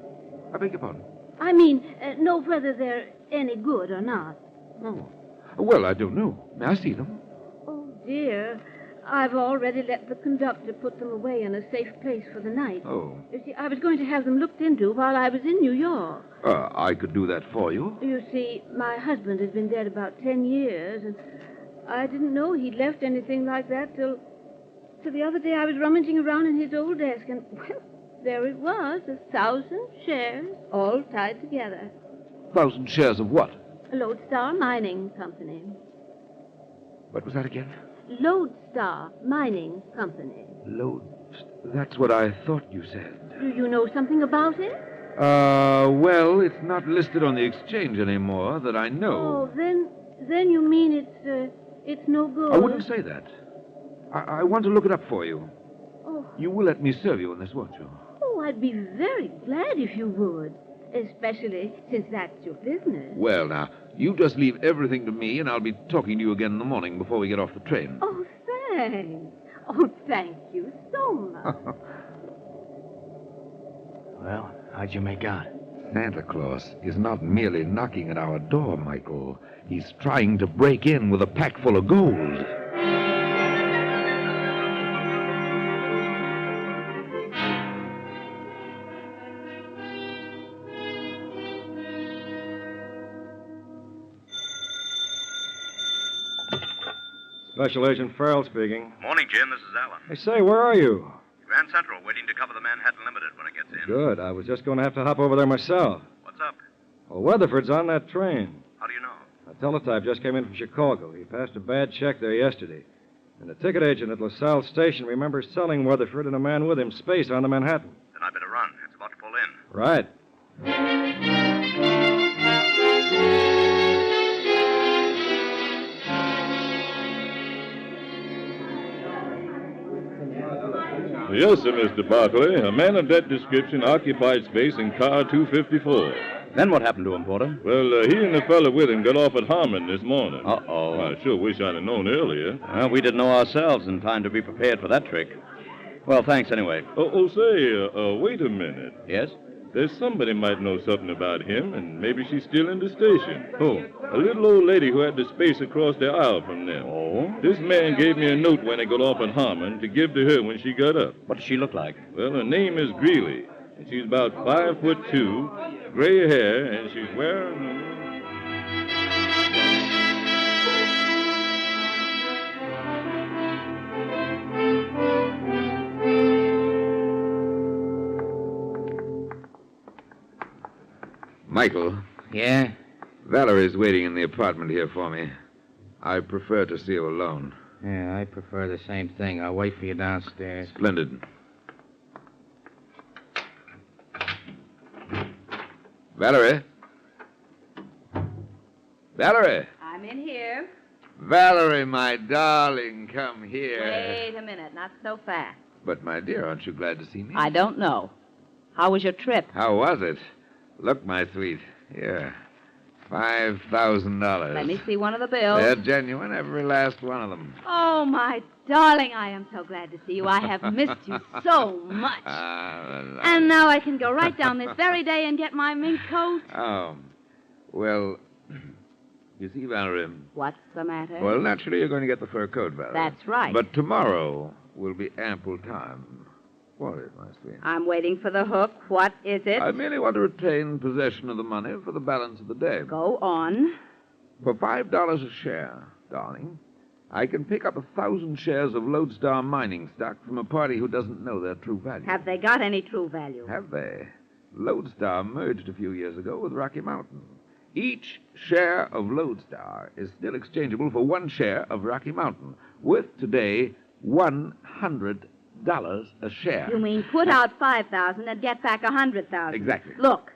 I beg your pardon? I mean, know whether they're any good or not. Oh. Well, I don't know. May I see them? Oh, dear. I've already let the conductor put them away in a safe place for the night. Oh. You see, I was going to have them looked into while I was in New York. I could do that for you. You see, my husband has been dead about 10 years, and I didn't know he'd left anything like that till the other day. I was rummaging around in his old desk, and, well, there it was, 1,000 shares, all tied together. 1,000 shares of what? Lodestar Mining Company. What was that again? Lodestar Mining Company. That's what I thought you said. Do you know something about it? Well, it's not listed on the exchange anymore that I know. Oh, then you mean it's no good? I wouldn't say that. I want to look it up for you. Oh. You will let me serve you in this, won't you? Oh, I'd be very glad if you would. Especially since that's your business. Well, now, you just leave everything to me, and I'll be talking to you again in the morning before we get off the train. Oh, thanks. Oh, thank you so much. Well, how'd you make out? Santa Claus is not merely knocking at our door, Michael. He's trying to break in with a pack full of gold. Special Agent Farrell speaking. Morning, Jim. This is Alan. Hey, say, where are you? Grand Central, waiting to cover the Manhattan Limited when it gets in. Good. I was just going to have to hop over there myself. What's up? Well, Weatherford's on that train. How do you know? A teletype just came in from Chicago. He passed a bad check there yesterday. And the ticket agent at LaSalle Station remembers selling Weatherford and a man with him space on the Manhattan. Then I better run. It's about to pull in. Right. Yes, sir, Mr. Barkley. A man of that description occupied space in car 254. Then what happened to him, Porter? Well, he and the fellow with him got off at Harmon this morning. Uh-oh. I sure wish I'd have known earlier. Well, we didn't know ourselves in time to be prepared for that trick. Well, thanks anyway. Say, wait a minute. Yes? There's somebody might know something about him, and maybe she's still in the station. Who? A little old lady who had the space across the aisle from them. Oh? This man gave me a note when they got off at Harmon to give to her when she got up. What does she look like? Well, her name is Greeley, and she's about 5'2", gray hair, and she's wearing... Michael. Yeah? Valerie's waiting in the apartment here for me. I prefer to see her alone. Yeah, I prefer the same thing. I'll wait for you downstairs. Splendid. Valerie? Valerie? I'm in here. Valerie, my darling, come here. Wait a minute, not so fast. But, my dear, aren't you glad to see me? I don't know. How was your trip? How was it? Look, my sweet. Here. $5,000. Let me see one of the bills. They're genuine, every last one of them. Oh, my darling, I am so glad to see you. I have missed you so much. And now I can go right down this very day and get my mink coat. Oh. Well, you see, Valerie. What's the matter? Well, naturally, you're going to get the fur coat, Valerie. That's right. But tomorrow will be ample time. What is it, my sweet? I'm waiting for the hook. What is it? I merely want to retain possession of the money for the balance of the day. Go on. For $5 a share, darling, I can pick up 1,000 shares of Lodestar mining stock from a party who doesn't know their true value. Have they got any true value? Have they? Lodestar merged a few years ago with Rocky Mountain. Each share of Lodestar is still exchangeable for 1 share of Rocky Mountain, worth today $100 a share. You mean put out $5,000 and get back $100,000? Exactly. Look,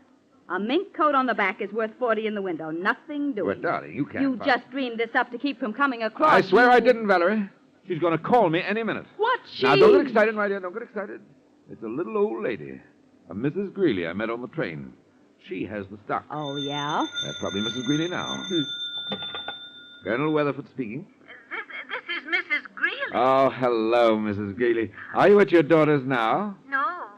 a mink coat on the back is worth $40 in the window. Nothing doing. Well, darling, you can't. You just dreamed this up to keep from coming across. I swear I didn't, Valerie. She's going to call me any minute. What? Now, don't get excited, my dear. Don't get excited. It's a little old lady, a Mrs. Greeley I met on the train. She has the stock. Oh, yeah? That's probably Mrs. Greeley now. Colonel Weatherford speaking. This is Mrs. Greeley. Oh, hello, Mrs. Greeley. Are you at your daughter's now? No,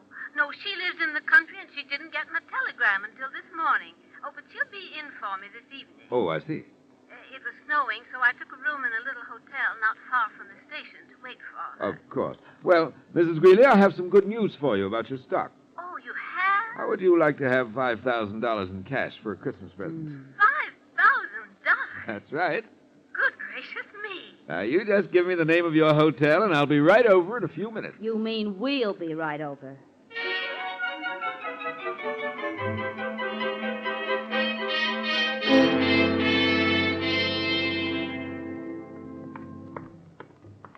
she lives in the country and she didn't get my telegram until this morning. Oh, but she'll be in for me this evening. Oh, I see. It was snowing, so I took a room in a little hotel not far from the station to wait for her. Of course. Well, Mrs. Greeley, I have some good news for you about your stock. Oh, you have? How would you like to have $5,000 in cash for a Christmas present? $5,000? That's right. Good gracious me. Now, you just give me the name of your hotel, and I'll be right over in a few minutes. You mean we'll be right over?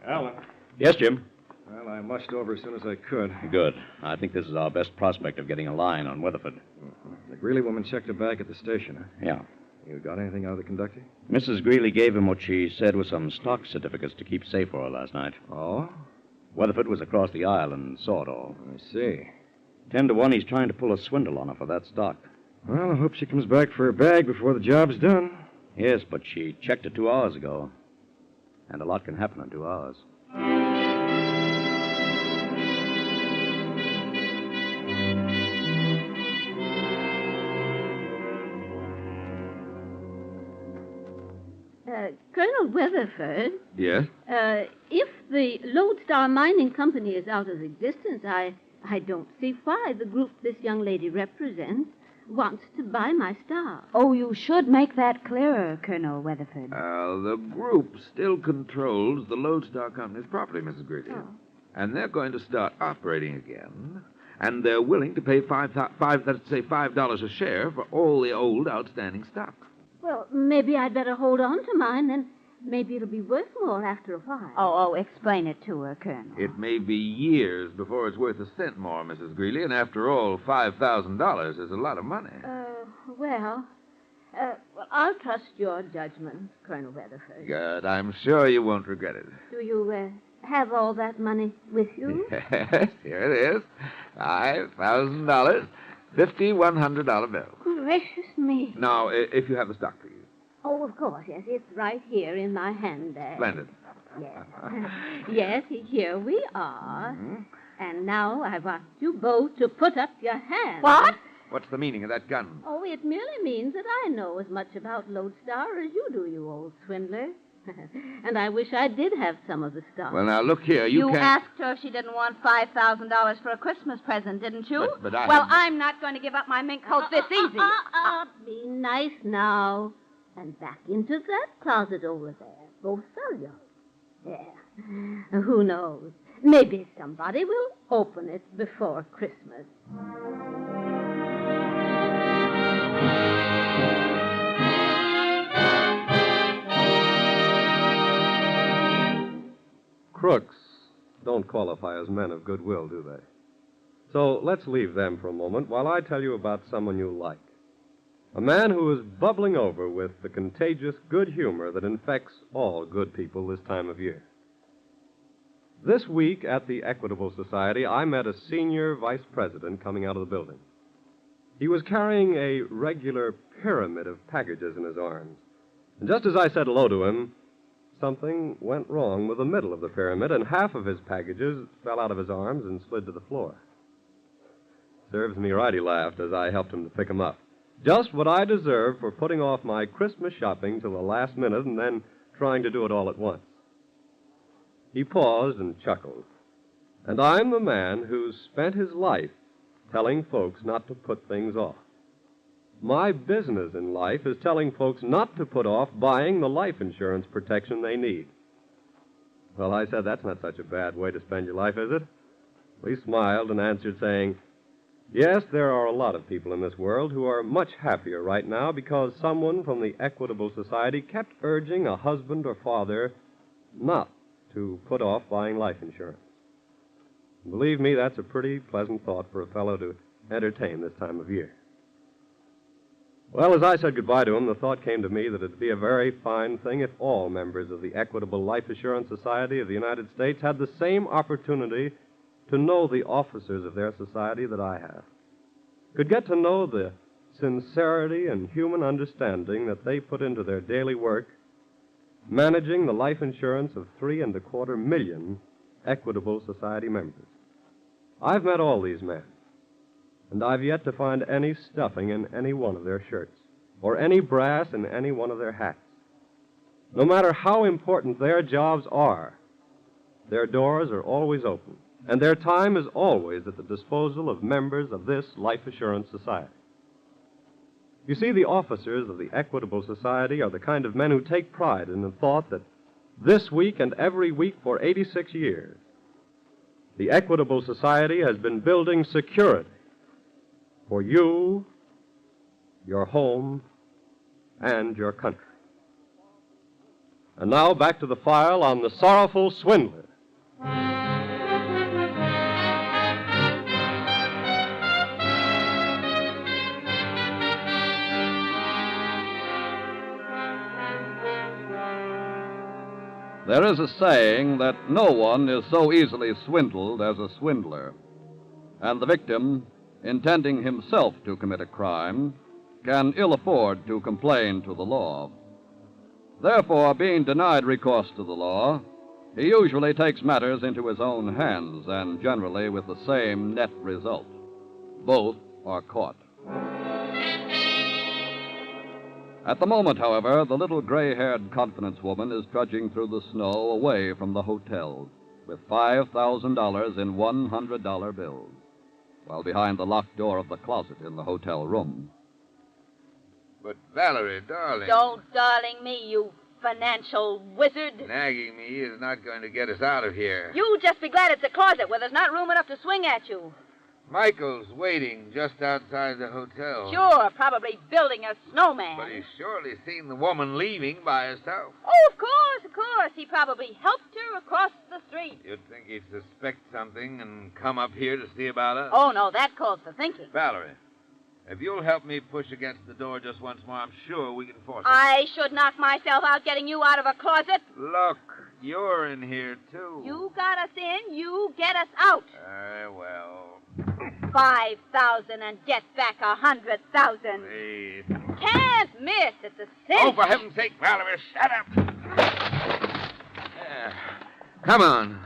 Alan. Yes, Jim. Well, I mushed over as soon as I could. Good. I think this is our best prospect of getting a line on Weatherford. The Greeley woman checked her bag at the station, huh? Yeah. You got anything out of the conductor? Mrs. Greeley gave him what she said was some stock certificates to keep safe for her last night. Oh? Weatherford was across the aisle and saw it all. I see. 10 to 1, he's trying to pull a swindle on her for that stock. Well, I hope she comes back for her bag before the job's done. Yes, but she checked it 2 hours ago. And a lot can happen in 2 hours. Colonel Weatherford, Yes? if the Lodestar Mining Company is out of existence, I don't see why the group this young lady represents wants to buy my stock. Oh, you should make that clearer, Colonel Weatherford. The group still controls the Lodestar Company's property, Mrs. Greeley. Oh. And they're going to start operating again. And they're willing to pay $5 a share for all the old outstanding stock. Well, maybe I'd better hold on to mine, then maybe it'll be worth more after a while. Oh, explain it to her, Colonel. It may be years before it's worth a cent more, Mrs. Greeley, and after all, $5,000 is a lot of money. Well, I'll trust your judgment, Colonel Weatherford. Good. I'm sure you won't regret it. Do you have all that money with you? Yes, here it is. $5,000, $5,100 bill. Gracious me. Now, if you have the stock, please. Oh, of course, yes. It's right here in my handbag. Splendid. Yes. Yes, here we are. Mm-hmm. And now I want you both to put up your hands. What? What's the meaning of that gun? Oh, it merely means that I know as much about Lodestar as you do, you old swindler. And I wish I did have some of the stock. Well, now, look here. You can't... asked her if she didn't want $5,000 for a Christmas present, didn't you? But I... Well, I'm not going to give up my mink coat this easy. Be nice now. And back into that closet over there. Both of you. Yeah. Who knows? Maybe somebody will open it before Christmas. Crooks don't qualify as men of goodwill, do they? So let's leave them for a moment while I tell you about someone you like. A man who is bubbling over with the contagious good humor that infects all good people this time of year. This week at the Equitable Society, I met a senior vice president coming out of the building. He was carrying a regular pyramid of packages in his arms. And just as I said hello to him, something went wrong with the middle of the pyramid, and half of his packages fell out of his arms and slid to the floor. Serves me right, he laughed as I helped him to pick them up. Just what I deserve for putting off my Christmas shopping till the last minute and then trying to do it all at once. He paused and chuckled. And I'm the man who's spent his life telling folks not to put things off. My business in life is telling folks not to put off buying the life insurance protection they need. Well, I said, that's not such a bad way to spend your life, is it? He smiled and answered, saying, yes, there are a lot of people in this world who are much happier right now because someone from the Equitable Society kept urging a husband or father not to put off buying life insurance. Believe me, that's a pretty pleasant thought for a fellow to entertain this time of year. Well, as I said goodbye to him, the thought came to me that it'd be a very fine thing if all members of the Equitable Life Assurance Society of the United States had the same opportunity to know the officers of their society that I have. Could get to know the sincerity and human understanding that they put into their daily work managing the life insurance of 3.25 million Equitable Society members. I've met all these men, and I've yet to find any stuffing in any one of their shirts, or any brass in any one of their hats. No matter how important their jobs are, their doors are always open, and their time is always at the disposal of members of this Life Assurance Society. You see, the officers of the Equitable Society are the kind of men who take pride in the thought that this week and every week for 86 years, the Equitable Society has been building security for you, your home, and your country. And now back to the file on the Sorrowful Swindler. There is a saying that no one is so easily swindled as a swindler, and the victim, intending himself to commit a crime, can ill afford to complain to the law. Therefore, being denied recourse to the law, he usually takes matters into his own hands, and generally with the same net result. Both are caught. At the moment, however, the little gray-haired confidence woman is trudging through the snow away from the hotel with $5,000 in $100 bills, while behind the locked door of the closet in the hotel room. But, Valerie, darling... Don't darling me, you financial wizard. Nagging me is not going to get us out of here. You just be glad it's a closet where there's not room enough to swing at you. Michael's waiting just outside the hotel. Sure, probably building a snowman. But he's surely seen the woman leaving by herself. Oh, of course, of course. He probably helped her across the street. You'd think he'd suspect something and come up here to see about us. Oh, no, that calls for thinking. Valerie, if you'll help me push against the door just once more, I'm sure we can force it. I should knock myself out getting you out of a closet. Look, you're in here, too. You got us in, you get us out. Very well. 5,000 and get back 100,000. Please. Can't miss. It's a cinch. Oh, for heaven's sake, Valerie, shut up. Come on.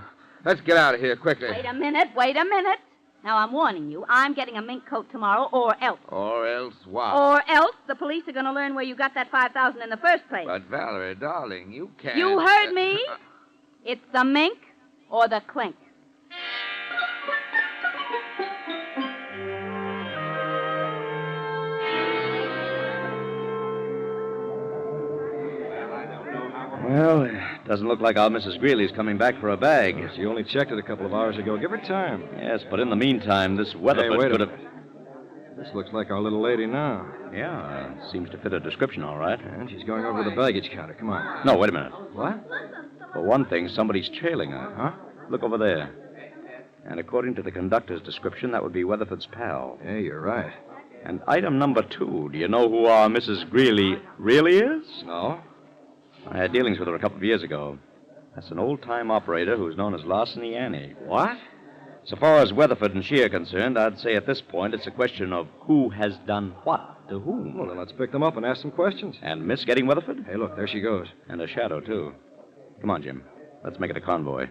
Let's get out of here quickly. Wait a minute. Now, I'm warning you. I'm getting a mink coat tomorrow, or else. Or else what? Or else the police are going to learn where you got that 5,000 in the first place. But, Valerie, darling, you can't... You heard me. It's the mink or the clink. Well, it doesn't look like our Mrs. Greeley's coming back for a bag. She only checked it a couple of hours ago. Give her time. Yes, but in the meantime, this Weatherford could have... This looks like our little lady now. Yeah, seems to fit her description all right. And she's going over the baggage counter. Come on. No, wait a minute. What? For one thing, somebody's trailing her. Huh? Look over there. And according to the conductor's description, that would be Weatherford's pal. Yeah, you're right. And item number 2, do you know who our Mrs. Greeley really is? No. I had dealings with her a couple of years ago. That's an old-time operator who's known as Larceny Annie. What? So far as Weatherford and she are concerned, I'd say at this point it's a question of who has done what to whom. Well, then let's pick them up and ask some questions. And Miss getting Weatherford? Hey, look, there she goes. And a shadow, too. Come on, Jim. Let's make it a convoy.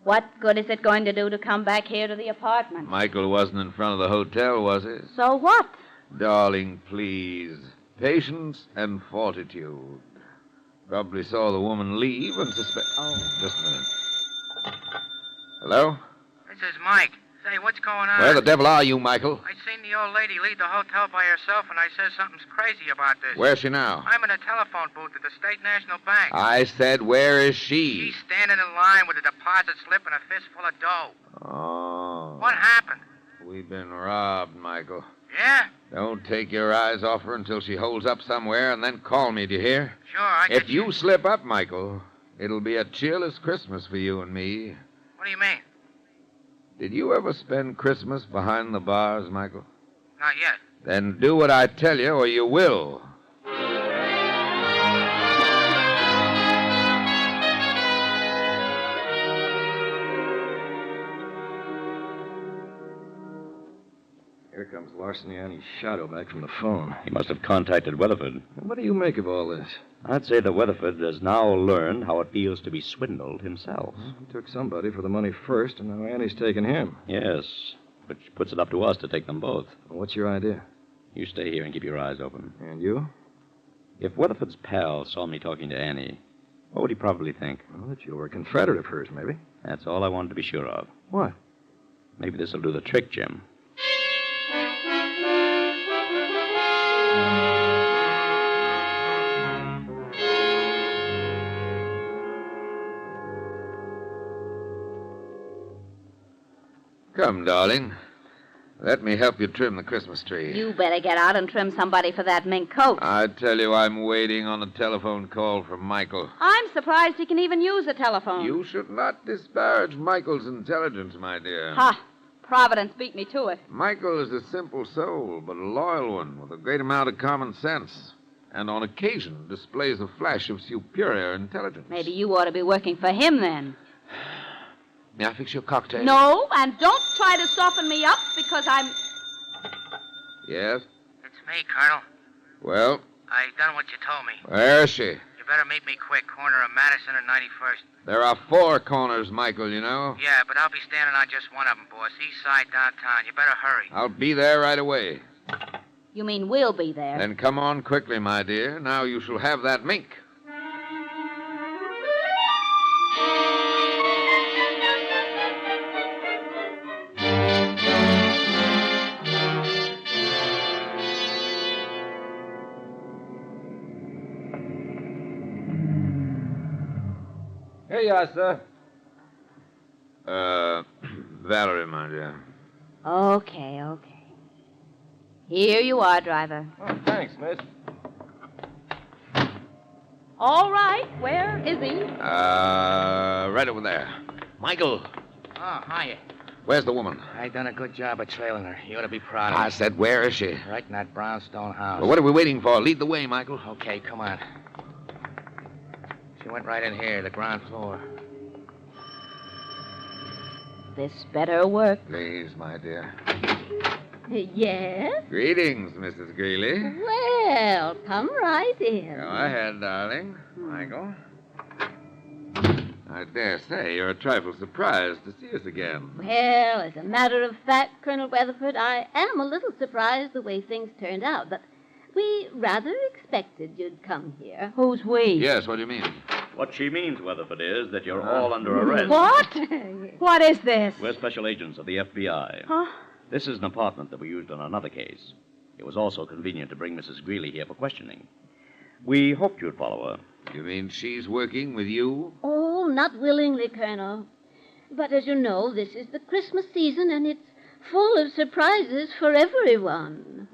What good is it going to do to come back here to the apartment? Michael wasn't in front of the hotel, was he? So what? Darling, please. Patience and fortitude. Probably saw the woman leave and suspect... Oh. Just a minute. Hello? This is Mike. Say, what's going on? Where the devil are you, Michael? I seen the old lady leave the hotel by herself, and I said something's crazy about this. Where's she now? I'm in a telephone booth at the State National Bank. I said, where is she? She's standing in line with a deposit slip and a fistful of dough. Oh. What happened? We've been robbed, Michael. Yeah? Don't take your eyes off her until she holds up somewhere, and then call me, do you hear? Sure, I If you slip up, Michael, it'll be a cheerless Christmas for you and me. What do you mean? Did you ever spend Christmas behind the bars, Michael? Not yet. Then do what I tell you, or you will. Here comes Larceny Annie's shadow back from the phone. He must have contacted Weatherford. What do you make of all this? I'd say that Weatherford has now learned how it feels to be swindled himself. He took somebody for the money first, and now Annie's taking him. Yes, which puts it up to us to take them both. What's your idea? You stay here and keep your eyes open. And you? If Weatherford's pal saw me talking to Annie, what would he probably think? Well, that you were a confederate of hers, maybe. That's all I wanted to be sure of. What? Maybe this'll do the trick, Jim. Come, darling. Let me help you trim the Christmas tree. You better get out and trim somebody for that mink coat. I tell you, I'm waiting on a telephone call from Michael. I'm surprised he can even use a telephone. You should not disparage Michael's intelligence, my dear. Ha! Providence beat me to it. Michael is a simple soul, but a loyal one with a great amount of common sense. And on occasion displays a flash of superior intelligence. Maybe you ought to be working for him then. May I fix your cocktail? No, and don't try to soften me up because I'm... Yes? It's me, Colonel. Well? I done what you told me. Where is she? You better meet me quick, corner of Madison and 91st. There are 4 corners, Michael, you know. Yeah, but I'll be standing on just one of them, boss. East side downtown. You better hurry. I'll be there right away. You mean we'll be there? Then come on quickly, my dear. Now you shall have that mink. Here you are, sir. Valerie, my dear. Okay. Here you are, driver. Oh, thanks, miss. All right, where is he? Right over there. Michael. Oh, hiya. Where's the woman? I done a good job of trailing her. You ought to be proud of me. I said, where is she? Right in that brownstone house. Well, what are we waiting for? Lead the way, Michael. Okay, come on. She went right in here, the ground floor. This better work. Please, my dear. Yes? Greetings, Mrs. Greeley. Well, come right in. Go ahead, darling. Michael. I dare say you're a trifle surprised to see us again. Well, as a matter of fact, Colonel Weatherford, I am a little surprised the way things turned out, but we rather expected you'd come here. Who's we? Yes, what do you mean? What she means, Weatherford, is that you're all under arrest. What? What is this? We're special agents of the FBI. Huh? This is an apartment that we used on another case. It was also convenient to bring Mrs. Greeley here for questioning. We hoped you'd follow her. You mean she's working with you? Oh, not willingly, Colonel. But as you know, this is the Christmas season, and it's full of surprises for everyone.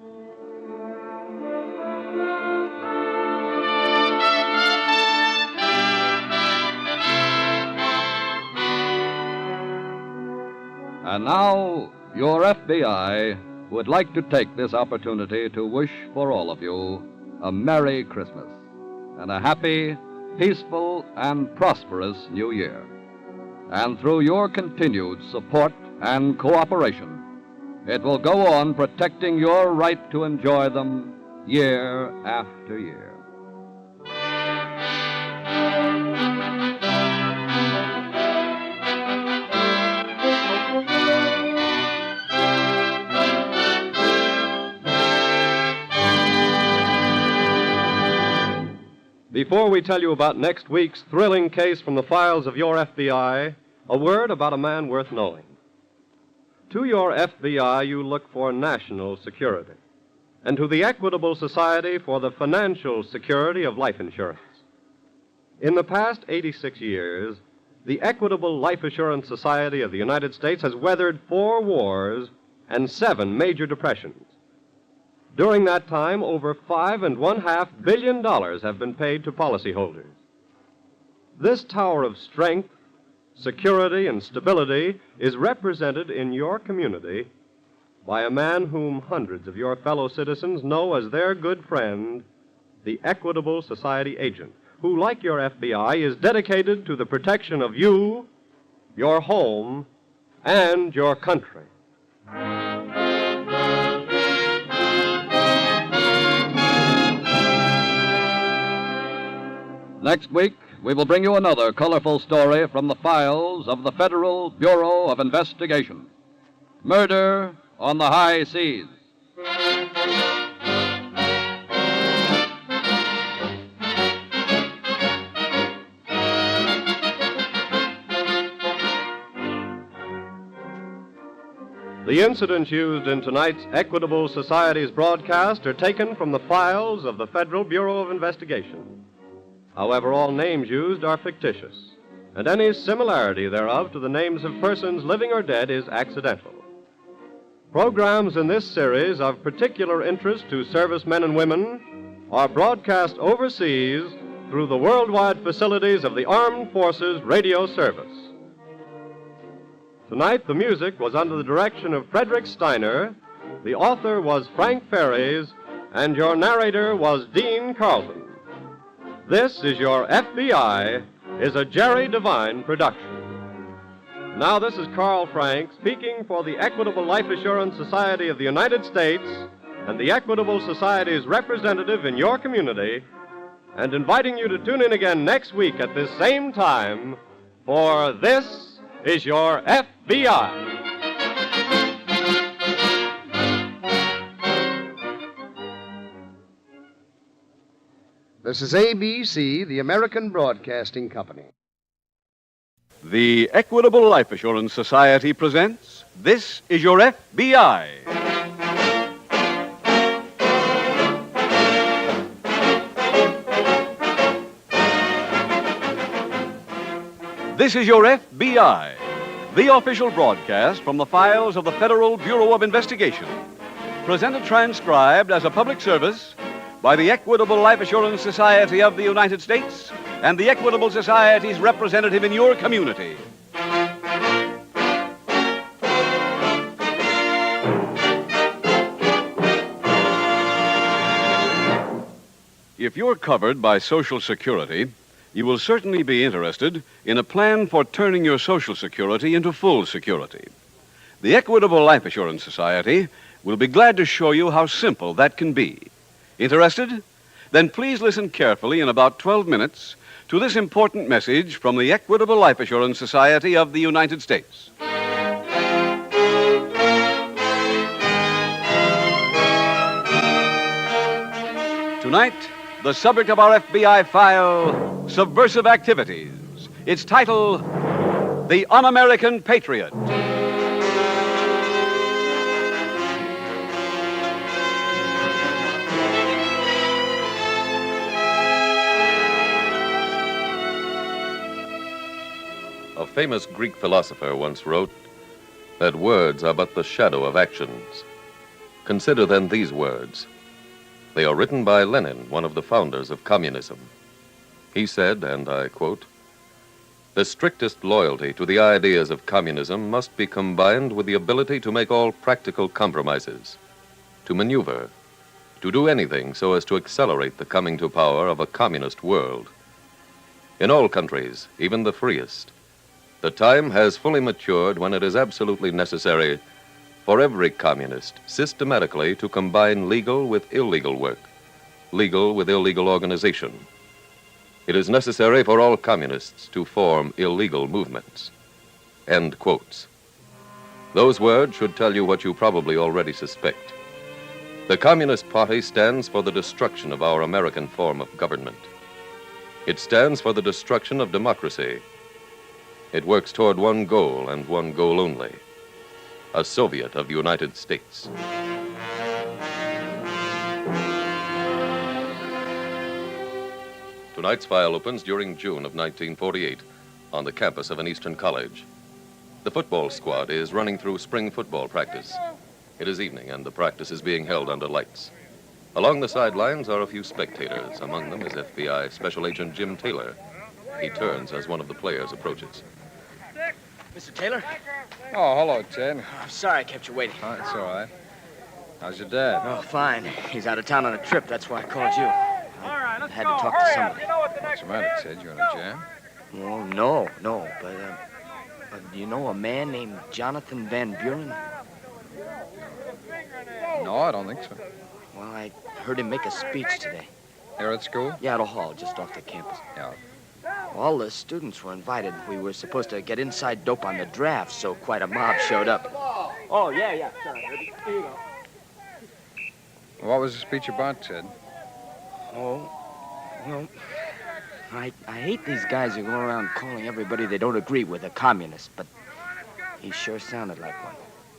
And now, your FBI would like to take this opportunity to wish for all of you a Merry Christmas and a happy, peaceful, and prosperous New Year. And through your continued support and cooperation, it will go on protecting your right to enjoy them year after year. Before we tell you about next week's thrilling case from the files of your FBI, a word about a man worth knowing. To your FBI, you look for national security, and to the Equitable Society for the financial security of life insurance. In the past 86 years, the Equitable Life Assurance Society of the United States has weathered 4 wars and 7 major depressions. During that time, over $5.5 billion have been paid to policyholders. This tower of strength, security, and stability is represented in your community by a man whom hundreds of your fellow citizens know as their good friend, the Equitable Society agent, who, like your FBI, is dedicated to the protection of you, your home, and your country. Next week, we will bring you another colorful story from the files of the Federal Bureau of Investigation. Murder on the High Seas. The incidents used in tonight's Equitable Society's broadcast are taken from the files of the Federal Bureau of Investigation. However, all names used are fictitious, and any similarity thereof to the names of persons living or dead is accidental. Programs in this series of particular interest to servicemen and women are broadcast overseas through the worldwide facilities of the Armed Forces Radio Service. Tonight, the music was under the direction of Frederick Steiner, the author was Frank Ferries, and your narrator was Dean Carlton. This is Your FBI is a Jerry Devine production. Now, this is Carl Frank speaking for the Equitable Life Assurance Society of the United States and the Equitable Society's representative in your community, and inviting you to tune in again next week at this same time for This is Your FBI. This is ABC, the American Broadcasting Company. The Equitable Life Assurance Society presents This is Your FBI. This is Your FBI, the official broadcast from the files of the Federal Bureau of Investigation. Presented transcribed as a public service by the Equitable Life Assurance Society of the United States and the Equitable Society's representative in your community. If you're covered by Social Security, you will certainly be interested in a plan for turning your Social Security into full security. The Equitable Life Assurance Society will be glad to show you how simple that can be. Interested? Then please listen carefully in about 12 minutes to this important message from the Equitable Life Assurance Society of the United States. Tonight, the subject of our FBI file, Subversive Activities. Its title, The Un-American Patriot. A famous Greek philosopher once wrote that words are but the shadow of actions. Consider then these words. They are written by Lenin, one of the founders of communism. He said, and I quote, The strictest loyalty to the ideas of communism must be combined with the ability to make all practical compromises, to maneuver, to do anything so as to accelerate the coming to power of a communist world. In all countries, even the freest, the time has fully matured when it is absolutely necessary for every communist systematically to combine legal with illegal work, legal with illegal organization. It is necessary for all communists to form illegal movements. End quotes. Those words should tell you what you probably already suspect. The Communist Party stands for the destruction of our American form of government. It stands for the destruction of democracy. It works toward one goal and one goal only: a Soviet of the United States. Tonight's file opens during June of 1948 on the campus of an Eastern college. The football squad is running through spring football practice. It is evening, and the practice is being held under lights. Along the sidelines are a few spectators. Among them is FBI Special Agent Jim Taylor. He turns as one of the players approaches. Mr. Taylor? Oh, hello, Ted. I'm sorry I kept you waiting. Oh, it's all right. How's your dad? Oh, fine. He's out of town on a trip. That's why I called you. I had to talk to somebody. What's the matter, Ted? You in a jam? Oh, no. But do you know a man named Jonathan Van Buren? No, I don't think so. Well, I heard him make a speech today. Here at school? Yeah, at a hall just off the campus. Yeah. All the students were invited. We were supposed to get inside dope on the draft, so quite a mob showed up. Oh, yeah. Sorry. Here you go. What was the speech about, Ted? Oh, well, I hate these guys who go around calling everybody they don't agree with a communist, but he sure sounded like one.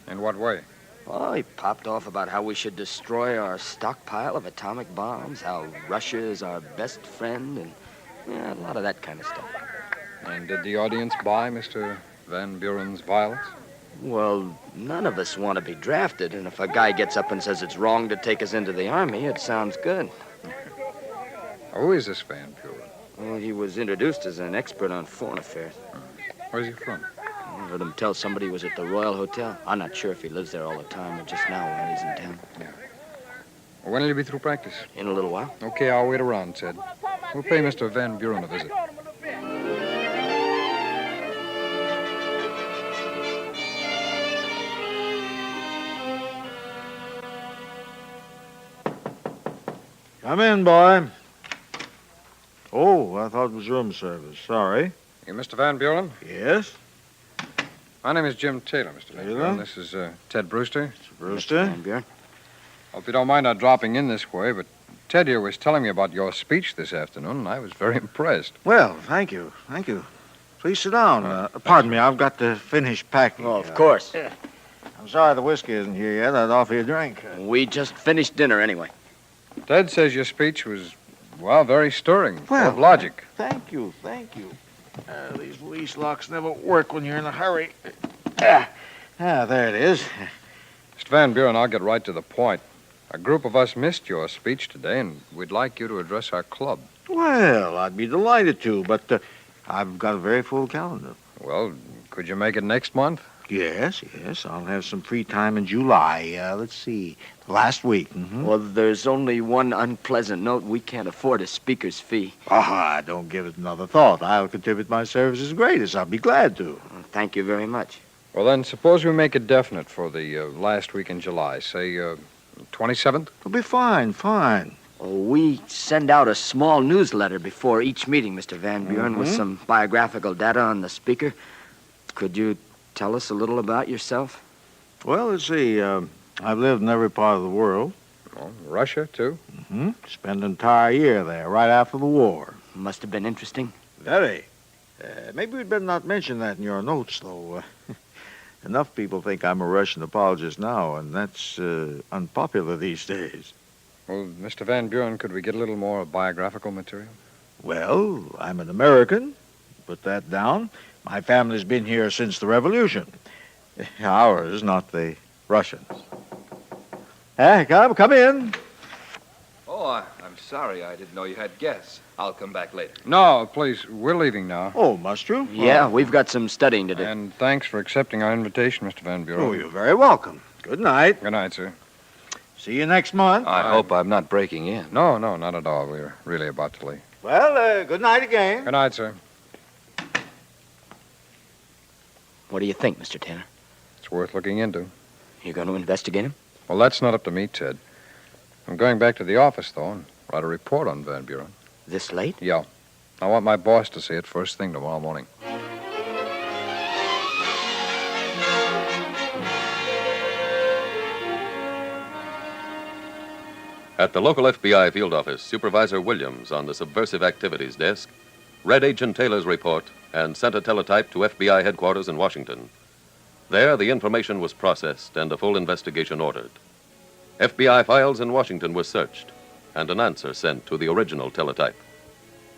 In what way? Oh, he popped off about how we should destroy our stockpile of atomic bombs, how Russia is our best friend, and yeah, a lot of that kind of stuff. And did the audience buy Mr. Van Buren's violence? Well, none of us want to be drafted, and if a guy gets up and says it's wrong to take us into the Army, it sounds good. Who is this Van Buren? Well, he was introduced as an expert on foreign affairs. Where's he from? I heard him tell somebody he was at the Royal Hotel. I'm not sure if he lives there all the time or just now when he's in town. Yeah. Well, when will you be through practice? In a little while. Okay, I'll wait around, Ted. We'll pay Mr. Van Buren a visit. Come in, boy. Oh, I thought it was room service. Sorry. You Mr. Van Buren? Yes? My name is Jim Taylor, Mr. Van Buren. This is Ted Brewster. Brewster? Van Buren. Hope you don't mind our dropping in this way, but Ted here was telling me about your speech this afternoon, and I was very impressed. Well, thank you. Thank you. Please sit down. Pardon me, I've got to finish packing. Oh, of course. I'm sorry the whiskey isn't here yet. I'd offer you a drink. We just finished dinner anyway. Ted says your speech was, well, very stirring, full Well, of logic. Thank you. These leash locks never work when you're in a hurry. There it is. Mr. Van Buren, I'll get right to the point. A group of us missed your speech today, and we'd like you to address our club. Well, I'd be delighted to, but I've got a very full calendar. Well, could you make it next month? Yes. I'll have some free time in July. Let's see. Last week. Mm-hmm. Well, there's only one unpleasant note. We can't afford a speaker's fee. Don't give it another thought. I'll contribute my services greatest. I'll be glad to. Thank you very much. Well, then, suppose we make it definite for the last week in July. Say, 27th? It'll be fine. Oh, we send out a small newsletter before each meeting, Mr. Van Buren, with some biographical data on the speaker. Could you tell us a little about yourself? Well, let's see. I've lived in every part of the world. Well, Russia, too? Mm-hmm. Spent an entire year there, right after the war. Must have been interesting. Very. Maybe we'd better not mention that in your notes, though. Enough people think I'm a Russian apologist now, and that's unpopular these days. Well, Mr. Van Buren, could we get a little more biographical material? Well, I'm an American. Put that down. My family's been here since the Revolution. Ours, not the Russians. Come in. Oh, I I'm sorry. I didn't know you had guests. I'll come back later. No, please. We're leaving now. Oh, must you? Yeah, we've got some studying to do. And thanks for accepting our invitation, Mr. Van Buren. Oh, you're very welcome. Good night. Good night, sir. See you next month. I hope I'm not breaking in. No, not at all. We're really about to leave. Well, good night again. Good night, sir. What do you think, Mr. Taylor? It's worth looking into. You going to investigate him? Well, that's not up to me, Ted. I'm going back to the office, though, and write a report on Van Buren. This late? Yeah. I want my boss to see it first thing tomorrow morning. At the local FBI field office, Supervisor Williams on the Subversive Activities desk read Agent Taylor's report and sent a teletype to FBI headquarters in Washington. There, the information was processed and a full investigation ordered. FBI files in Washington were searched and an answer sent to the original teletype.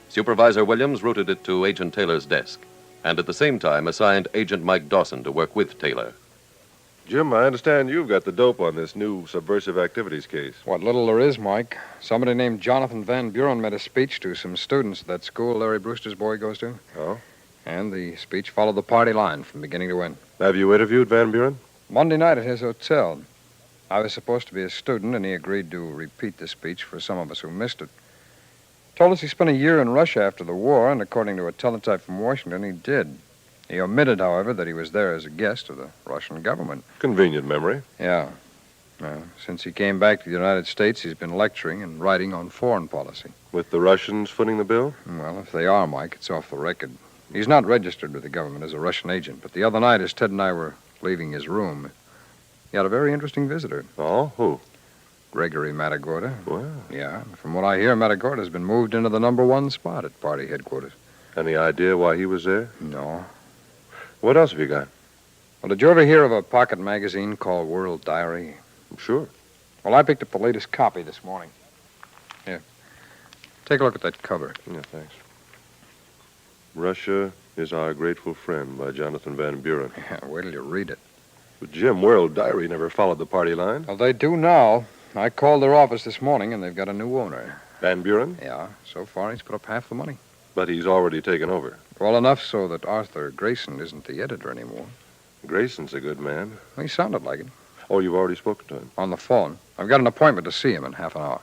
Supervisor Williams routed it to Agent Taylor's desk and at the same time assigned Agent Mike Dawson to work with Taylor. Jim, I understand you've got the dope on this new subversive activities case. What little there is, Mike. Somebody named Jonathan Van Buren made a speech to some students at that school Larry Brewster's boy goes to. Oh? And the speech followed the party line from beginning to end. Have you interviewed Van Buren? Monday night at his hotel. I was supposed to be a student, and he agreed to repeat the speech for some of us who missed it. Told us he spent a year in Russia after the war, and according to a teletype from Washington, he did. He omitted, however, that he was there as a guest of the Russian government. Convenient memory. Yeah. Well, since he came back to the United States, he's been lecturing and writing on foreign policy. With the Russians footing the bill? Well, if they are, Mike, it's off the record. He's not registered with the government as a Russian agent, but the other night, as Ted and I were leaving his room, he had a very interesting visitor. Oh, who? Gregory Matagorda. Well. Yeah, from what I hear, Matagorda's been moved into the #1 spot at party headquarters. Any idea why he was there? No. What else have you got? Well, did you ever hear of a pocket magazine called World Diary? Sure. Well, I picked up the latest copy this morning. Here. Take a look at that cover. Yeah, thanks. Russia is Our Grateful Friend by Jonathan Van Buren. Yeah, wait till you read it. But Jim, World Diary never followed the party line. Well, they do now. I called their office this morning, and they've got a new owner. Van Buren? Yeah, so far he's put up half the money. But he's already taken over. Well, enough so that Arthur Grayson isn't the editor anymore. Grayson's a good man. He sounded like it. Oh, you've already spoken to him? On the phone. I've got an appointment to see him in half an hour.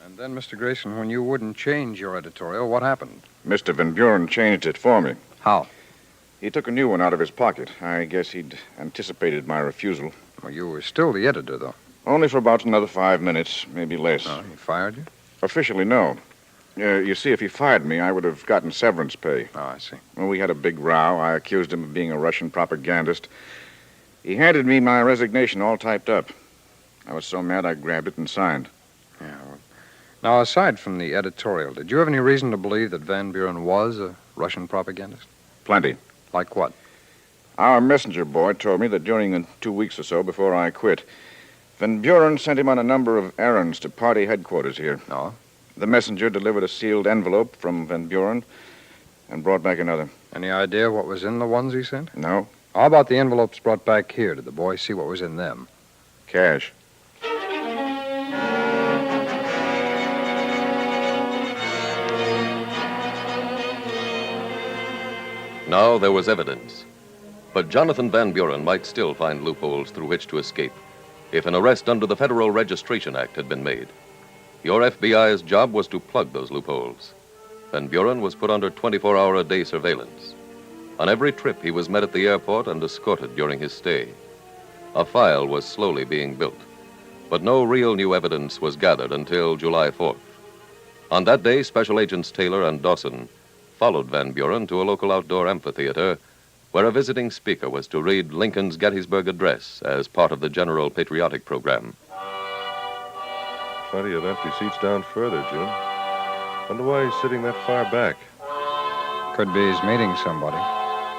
And then, Mr. Grayson, when you wouldn't change your editorial, what happened? Mr. Van Buren changed it for me. How? He took a new one out of his pocket. I guess he'd anticipated my refusal. Well, you were still the editor, though. Only for about another 5 minutes, maybe less. Oh, he fired you? Officially, no. You see, if he fired me, I would have gotten severance pay. Oh, I see. Well, we had a big row. I accused him of being a Russian propagandist. He handed me my resignation all typed up. I was so mad I grabbed it and signed. Yeah, well. Now, aside from the editorial, did you have any reason to believe that Van Buren was a Russian propagandist? Plenty. Like what? Our messenger boy told me that during the 2 weeks or so before I quit, Van Buren sent him on a number of errands to party headquarters here. Oh? The messenger delivered a sealed envelope from Van Buren and brought back another. Any idea what was in the ones he sent? No. How about the envelopes brought back here? Did the boy see what was in them? Cash. Now there was evidence. But Jonathan Van Buren might still find loopholes through which to escape if an arrest under the Federal Registration Act had been made. Your FBI's job was to plug those loopholes. Van Buren was put under 24-hour-a-day surveillance. On every trip, he was met at the airport and escorted during his stay. A file was slowly being built, but no real new evidence was gathered until July 4th. On that day, Special Agents Taylor and Dawson followed Van Buren to a local outdoor amphitheater where a visiting speaker was to read Lincoln's Gettysburg Address as part of the General Patriotic Program. Plenty of empty seats down further, Jim. Wonder why he's sitting that far back. Could be he's meeting somebody.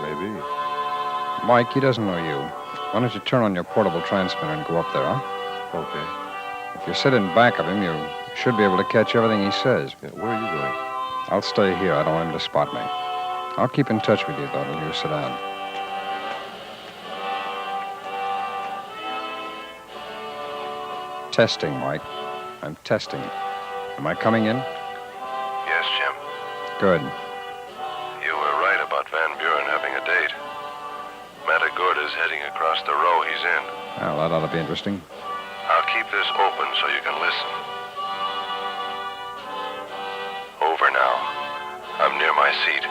Maybe. Mike, he doesn't know you. Why don't you turn on your portable transmitter and go up there, huh? Okay. If you sit in back of him, you should be able to catch everything he says. Yeah, where are you going? I'll stay here. I don't want him to spot me. I'll keep in touch with you, though, till you sit down. Testing, Mike. I'm testing. Am I coming in? Yes, Jim. Good. You were right about Van Buren having a date. Matagorda's heading across the row he's in. Well, that ought to be interesting. I'll keep this open so you can listen. Over now. I'm near my seat.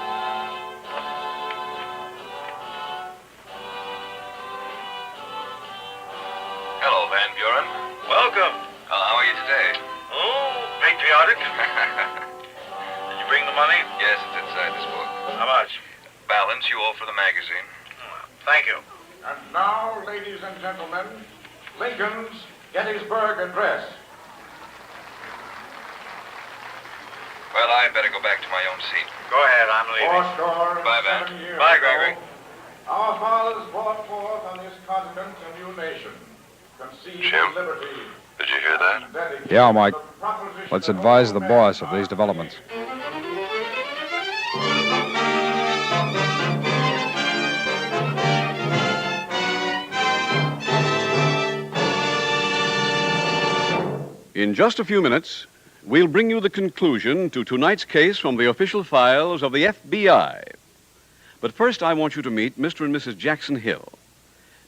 Hello, Van Buren. Welcome. How are you today? Oh, patriotic. Did you bring the money? Yes, it's inside this book. How much? Balance you owe for the magazine. Thank you. And now, ladies and gentlemen, Lincoln's Gettysburg Address. Well, I better go back to my own seat. Go ahead, I'm leaving. Bye, Van. Bye, Gregory. Our fathers brought forth on this continent a new nation, conceived Jim, liberty. did you hear that? Yeah, Mike. Let's advise the boss of these developments. In just a few minutes, we'll bring you the conclusion to tonight's case from the official files of the FBI. But first, I want you to meet Mr. and Mrs. Jackson Hill.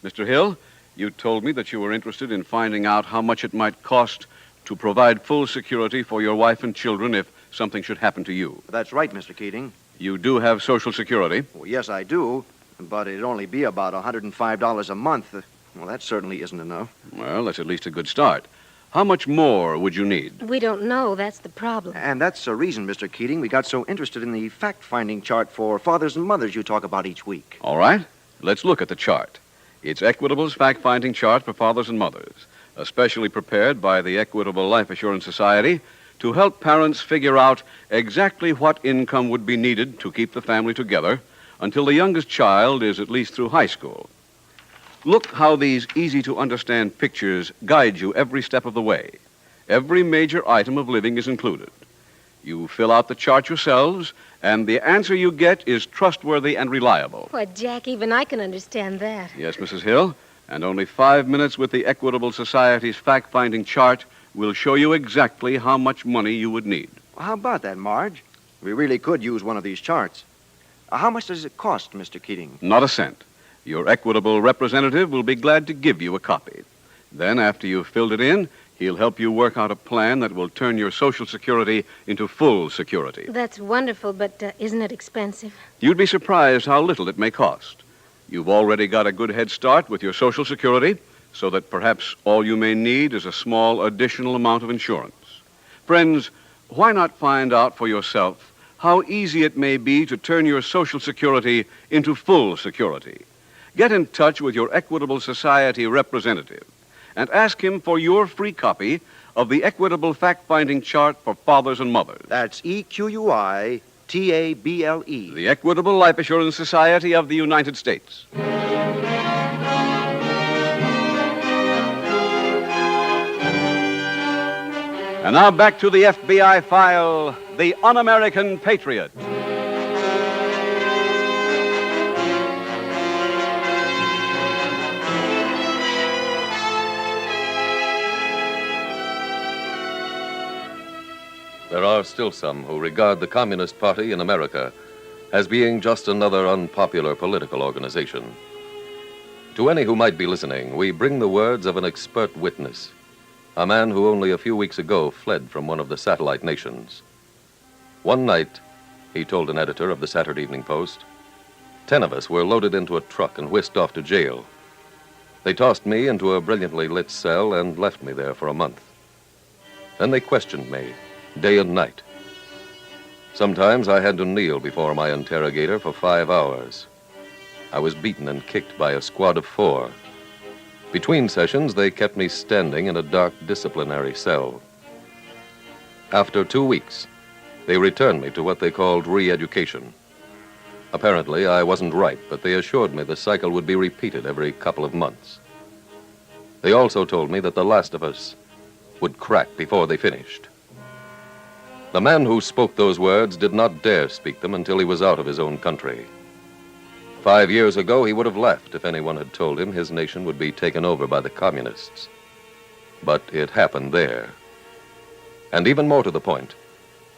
Mr. Hill, you told me that you were interested in finding out how much it might cost to provide full security for your wife and children if something should happen to you. That's right, Mr. Keating. You do have Social Security. Well, yes, I do, but it'd only be about $105 a month. Well, that certainly isn't enough. Well, that's at least a good start. How much more would you need? We don't know. That's the problem. And that's the reason, Mr. Keating, we got so interested in the fact-finding chart for fathers and mothers you talk about each week. All right, let's look at the chart. It's Equitable's fact-finding chart for fathers and mothers, especially prepared by the Equitable Life Assurance Society to help parents figure out exactly what income would be needed to keep the family together until the youngest child is at least through high school. Look how these easy-to-understand pictures guide you every step of the way. Every major item of living is included. You fill out the chart yourselves, and the answer you get is trustworthy and reliable. Why, Jack, even I can understand that. Yes, Mrs. Hill, and only 5 minutes with the Equitable Society's fact-finding chart will show you exactly how much money you would need. Well, how about that, Marge? We really could use one of these charts. How much does it cost, Mr. Keating? Not a cent. Your Equitable representative will be glad to give you a copy. Then, after you've filled it in, he'll help you work out a plan that will turn your Social Security into full security. That's wonderful, but isn't it expensive? You'd be surprised how little it may cost. You've already got a good head start with your Social Security, so that perhaps all you may need is a small additional amount of insurance. Friends, why not find out for yourself how easy it may be to turn your Social Security into full security? Get in touch with your Equitable Society representative and ask him for your free copy of the Equitable Fact-Finding Chart for Fathers and Mothers. That's EQUITABLE. The Equitable Life Assurance Society of the United States. And now back to the FBI file, The Un-American Patriot. There are still some who regard the Communist Party in America as being just another unpopular political organization. To any who might be listening, we bring the words of an expert witness, a man who only a few weeks ago fled from one of the satellite nations. One night, he told an editor of the Saturday Evening Post, 10 of us were loaded into a truck and whisked off to jail. They tossed me into a brilliantly lit cell and left me there for a month. Then they questioned me, day and night. Sometimes I had to kneel before my interrogator for 5 hours. I was beaten and kicked by a squad of 4. Between sessions, they kept me standing in a dark disciplinary cell. After 2 weeks, they returned me to what they called re-education. Apparently, I wasn't right, but they assured me the cycle would be repeated every couple of months. They also told me that the last of us would crack before they finished. The man who spoke those words did not dare speak them until he was out of his own country. 5 years ago, he would have left if anyone had told him his nation would be taken over by the communists. But it happened there. And even more to the point,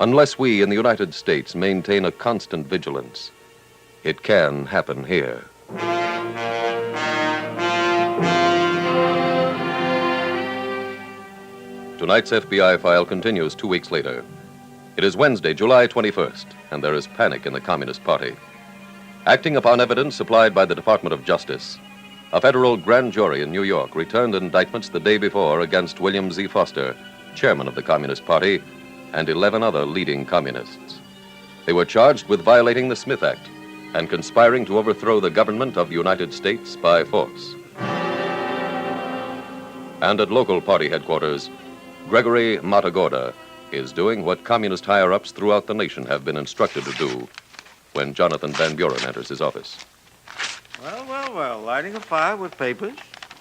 unless we in the United States maintain a constant vigilance, it can happen here. Tonight's FBI file continues 2 weeks later. It is Wednesday, July 21st, and there is panic in the Communist Party. Acting upon evidence supplied by the Department of Justice, a federal grand jury in New York returned indictments the day before against William Z. Foster, chairman of the Communist Party, and 11 other leading communists. They were charged with violating the Smith Act and conspiring to overthrow the government of the United States by force. And at local party headquarters, Gregory Matagorda is doing what communist higher-ups throughout the nation have been instructed to do when Jonathan Van Buren enters his office. Well, lighting a fire with papers.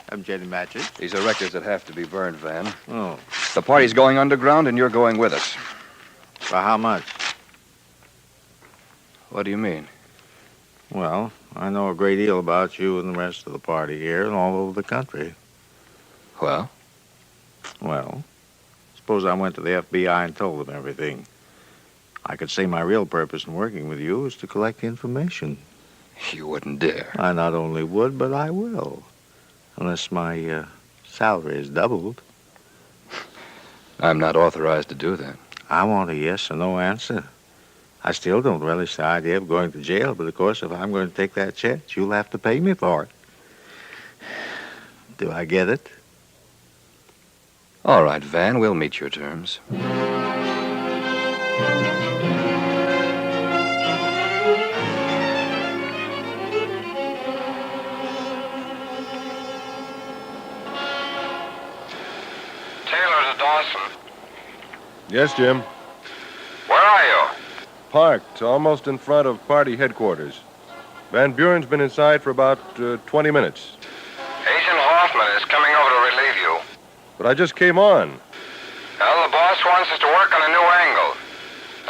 I'm jetting matches. These are records that have to be burned, Van. Oh. The party's going underground, and you're going with us. For how much? What do you mean? Well, I know a great deal about you and the rest of the party here and all over the country. Well? Well, suppose I went to the FBI and told them everything. I could say my real purpose in working with you is to collect information. You wouldn't dare. I not only would, but I will. Unless my salary is doubled. I'm not authorized to do that. I want a yes or no answer. I still don't relish the idea of going to jail, but of course, if I'm going to take that chance, you'll have to pay me for it. Do I get it? All right, Van, we'll meet your terms. Yes, Jim. Where are you? Parked, almost in front of party headquarters. Van Buren's been inside for about 20 minutes. Agent Hoffman is coming over to relieve you. But I just came on. Well, the boss wants us to work on a new angle.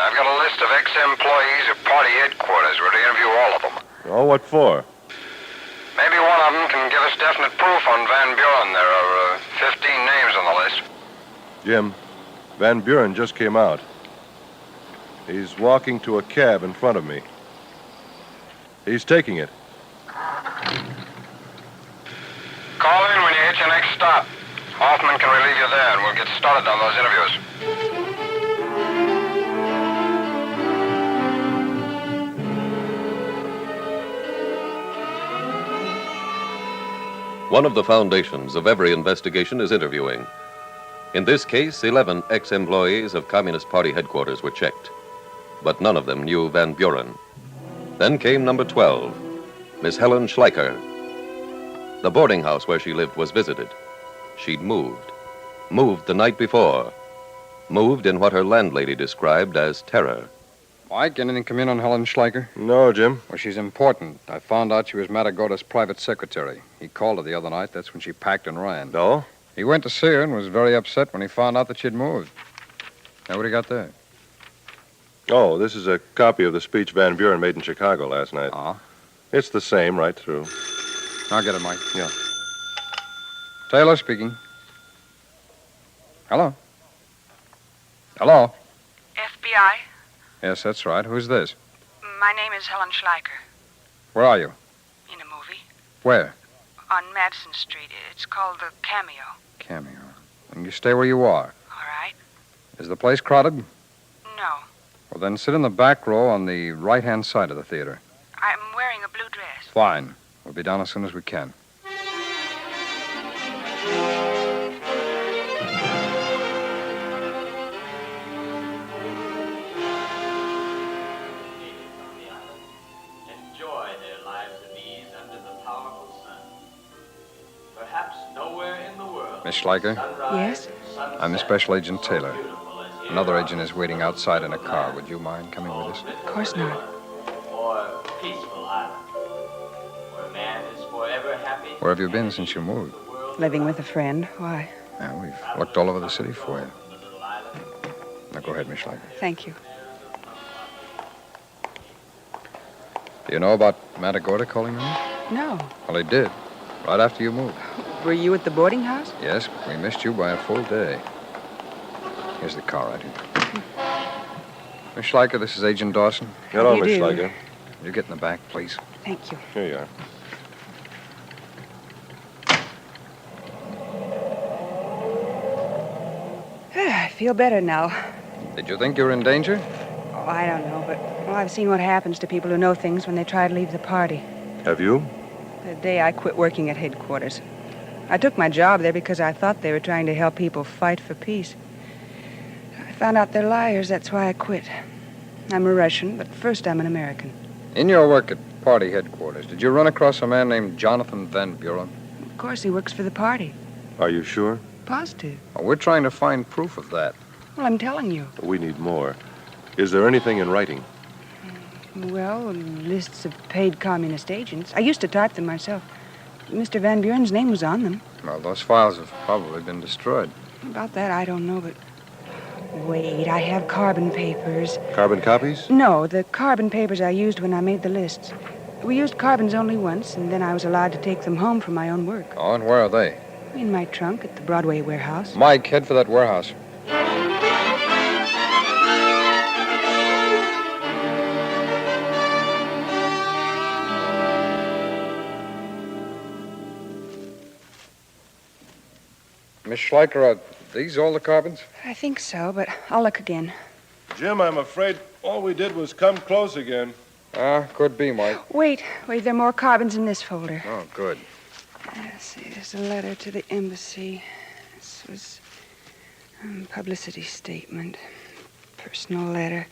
I've got a list of ex-employees of party headquarters. We're to interview all of them. Oh, what for? Maybe one of them can give us definite proof on Van Buren. There are 15 names on the list. Jim, Van Buren just came out. He's walking to a cab in front of me. He's taking it. Call in when you hit your next stop. Hoffman can relieve you there, and we'll get started on those interviews. One of the foundations of every investigation is interviewing. In this case, 11 ex-employees of Communist Party headquarters were checked, but none of them knew Van Buren. Then came number 12, Miss Helen Schleicher. The boarding house where she lived was visited. She'd moved the night before, moved in what her landlady described as terror. Mike, anything come in on Helen Schleicher? No, Jim. Well, she's important. I found out she was Matagorda's private secretary. He called her the other night. That's when she packed and ran. No? He went to see her and was very upset when he found out that she'd moved. Now, what do you got there? Oh, this is a copy of the speech Van Buren made in Chicago last night. Uh-huh. It's the same right through. I'll get it, Mike. Yeah. Taylor speaking. Hello? Hello? FBI? Yes, that's right. Who's this? My name is Helen Schleicher. Where are you? In a movie. Where? On Madison Street. It's called The Cameo. Cameo. And you stay where you are. All right. Is the place crowded? No. Well, then sit in the back row on the right-hand side of the theater. I'm wearing a blue dress. Fine. We'll be down as soon as we can. Enjoy their lives of ease under the powerful sun. Perhaps nowhere in the world. Miss Schleicher? Yes? I'm Special Agent Taylor. Another agent is waiting outside in a car. Would you mind coming with us? Of course not. Or peaceful island, where man is forever happy. Where have you been since you moved? Living with a friend. Why? We've looked all over the city for you. Now Now, go ahead, Miss Schleicher. Thank you. Do you know about Matagorda calling on you? No. Well, he did. Right after you moved. Were you at the boarding house? Yes, we missed you by a full day. Here's the car right here. Miss Schleicher, this is Agent Dawson. Hello, Miss Schleicher. You get in the back, please. Thank you. Here you are. I feel better now. Did you think you were in danger? Oh, I don't know, but I've seen what happens to people who know things when they try to leave the party. Have you? The day I quit working at headquarters. I took my job there because I thought they were trying to help people fight for peace. I found out they're liars, that's why I quit. I'm a Russian, but first I'm an American. In your work at party headquarters, did you run across a man named Jonathan Van Buren? Of course, he works for the party. Are you sure? Positive. Well, we're trying to find proof of that. Well, I'm telling you. We need more. Is there anything in writing? Well, lists of paid communist agents. I used to type them myself. Mr. Van Buren's name was on them. Well, those files have probably been destroyed. About that, I don't know, but... Wait, I have carbon papers. Carbon copies? No, the carbon papers I used when I made the lists. We used carbons only once, and then I was allowed to take them home for my own work. Oh, and where are they? In my trunk at the Broadway warehouse. Mike, head for that warehouse. Miss Schleicher, are these all the carbons? I think so, but I'll look again. Jim, I'm afraid all we did was come close again. Could be, Mike. Wait, there are more carbons in this folder. Oh, good. Let's see, there's a letter to the embassy. This was publicity statement, personal letter.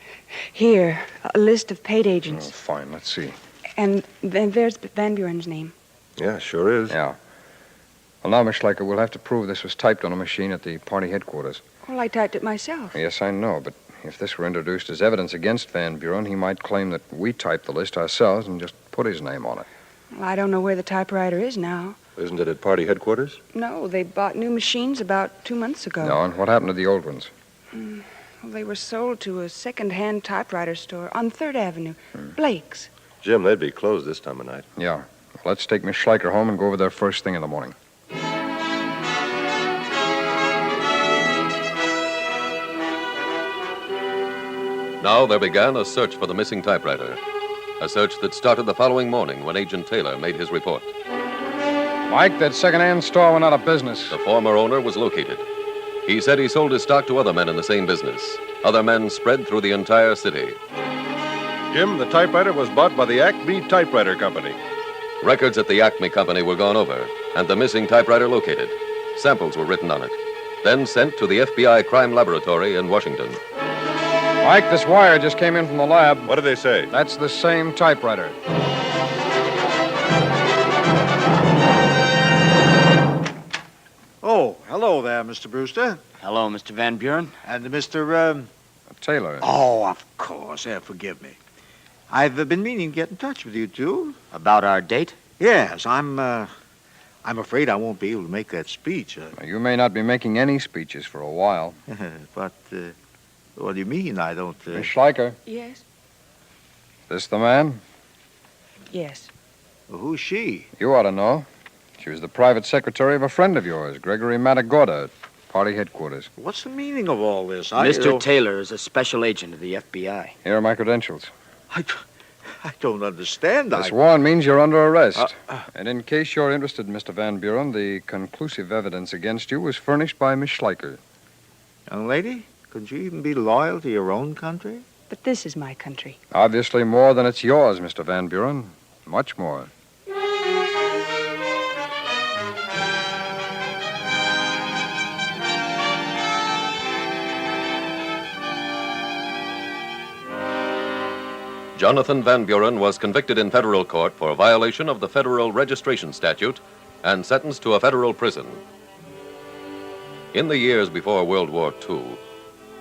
Here, a list of paid agents. Oh, fine, let's see. And then there's Van Buren's name. Yeah, sure is. Yeah. Well, now, Miss Schleicher, we'll have to prove this was typed on a machine at the party headquarters. Well, I typed it myself. Yes, I know, but if this were introduced as evidence against Van Buren, he might claim that we typed the list ourselves and just put his name on it. Well, I don't know where the typewriter is now. Isn't it at party headquarters? No, they bought new machines about 2 months ago. No, and what happened to the old ones? Well, they were sold to a second-hand typewriter store on 3rd Avenue. Blake's. Jim, they'd be closed this time of night. Yeah. Well, let's take Miss Schleicher home and go over there first thing in the morning. Now there began a search for the missing typewriter. A search that started the following morning when Agent Taylor made his report. Mike, that second-hand store went out of business. The former owner was located. He said he sold his stock to other men in the same business. Other men spread through the entire city. Jim, the typewriter was bought by the Acme Typewriter Company. Records at the Acme Company were gone over, and the missing typewriter located. Samples were written on it, then sent to the FBI crime laboratory in Washington. Mike, this wire just came in from the lab. What did they say? That's the same typewriter. Oh, hello there, Mr. Brewster. Hello, Mr. Van Buren. And Mr. Taylor. Oh, of course. Forgive me. I've been meaning to get in touch with you two. About our date? Yes, I'm afraid I won't be able to make that speech. You may not be making any speeches for a while. But, what do you mean I don't... Miss Schleicher. Yes? This the man? Yes. Well, who's she? You ought to know. She was the private secretary of a friend of yours, Gregory Matagorda, at party headquarters. What's the meaning of all this? Mr. Taylor is a special agent of the FBI. Here are my credentials. I don't understand. This warrant means you're under arrest. And in case you're interested, Mr. Van Buren, the conclusive evidence against you was furnished by Miss Schleicher. Young lady, could you even be loyal to your own country? But this is my country. Obviously more than it's yours, Mr. Van Buren. Much more. Jonathan Van Buren was convicted in federal court for violation of the Federal Registration Statute and sentenced to a federal prison. In the years before World War II,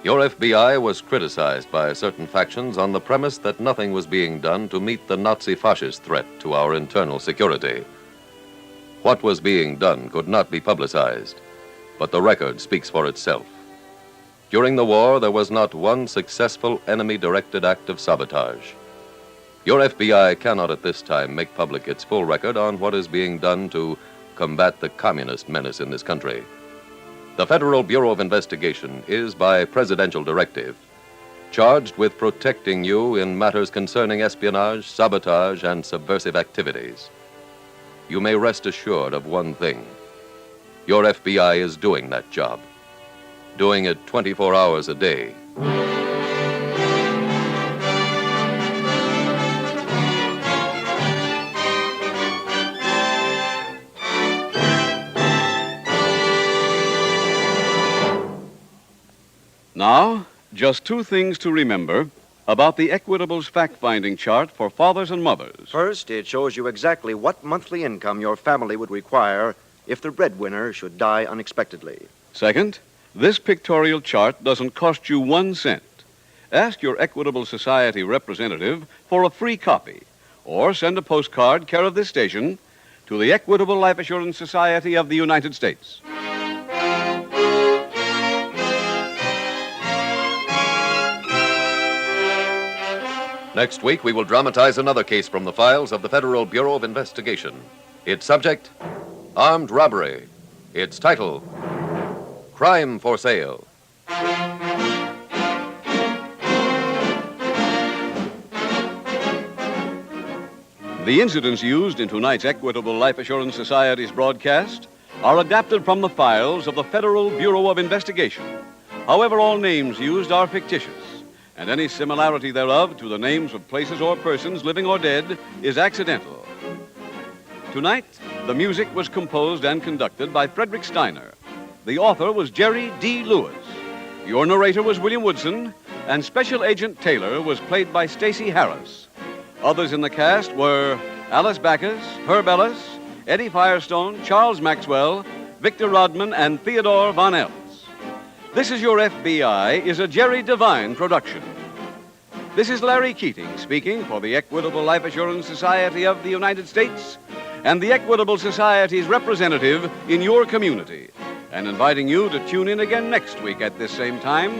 your FBI was criticized by certain factions on the premise that nothing was being done to meet the Nazi-fascist threat to our internal security. What was being done could not be publicized, but the record speaks for itself. During the war, there was not one successful enemy-directed act of sabotage. Your FBI cannot at this time make public its full record on what is being done to combat the communist menace in this country. The Federal Bureau of Investigation is, by presidential directive, charged with protecting you in matters concerning espionage, sabotage, and subversive activities. You may rest assured of one thing. Your FBI is doing that job. Doing it 24 hours a day. Now, just two things to remember about the Equitable's fact-finding chart for fathers and mothers. First, it shows you exactly what monthly income your family would require if the breadwinner should die unexpectedly. Second, this pictorial chart doesn't cost you 1 cent. Ask your Equitable Society representative for a free copy, or send a postcard care of this station to the Equitable Life Assurance Society of the United States. Next week, we will dramatize another case from the files of the Federal Bureau of Investigation. Its subject, armed robbery. Its title, Crime for Sale. The incidents used in tonight's Equitable Life Assurance Society's broadcast are adapted from the files of the Federal Bureau of Investigation. However, all names used are fictitious, and any similarity thereof to the names of places or persons, living or dead, is accidental. Tonight, the music was composed and conducted by Frederick Steiner. The author was Jerry D. Lewis. Your narrator was William Woodson, and Special Agent Taylor was played by Stacey Harris. Others in the cast were Alice Backus, Herb Ellis, Eddie Firestone, Charles Maxwell, Victor Rodman, and Theodore Von Els. This Is Your FBI is a Jerry Devine production. This is Larry Keating speaking for the Equitable Life Assurance Society of the United States and the Equitable Society's representative in your community, and inviting you to tune in again next week at this same time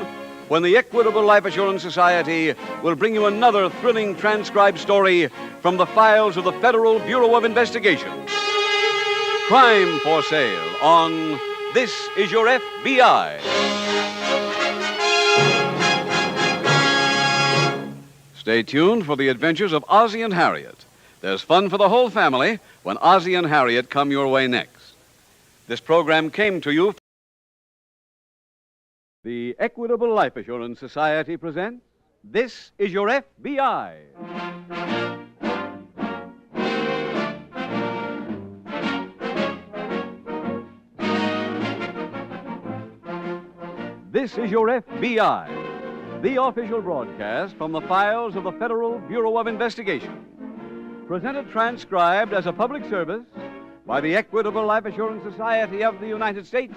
when the Equitable Life Assurance Society will bring you another thrilling transcribed story from the files of the Federal Bureau of Investigation. Crime for Sale on This Is Your FBI. Stay tuned for the adventures of Ozzie and Harriet. There's fun for the whole family when Ozzie and Harriet come your way next. This program came to you. The Equitable Life Assurance Society presents This Is Your FBI. This Is Your FBI, the official broadcast from the files of the Federal Bureau of Investigation. Presented transcribed as a public service by the Equitable Life Assurance Society of the United States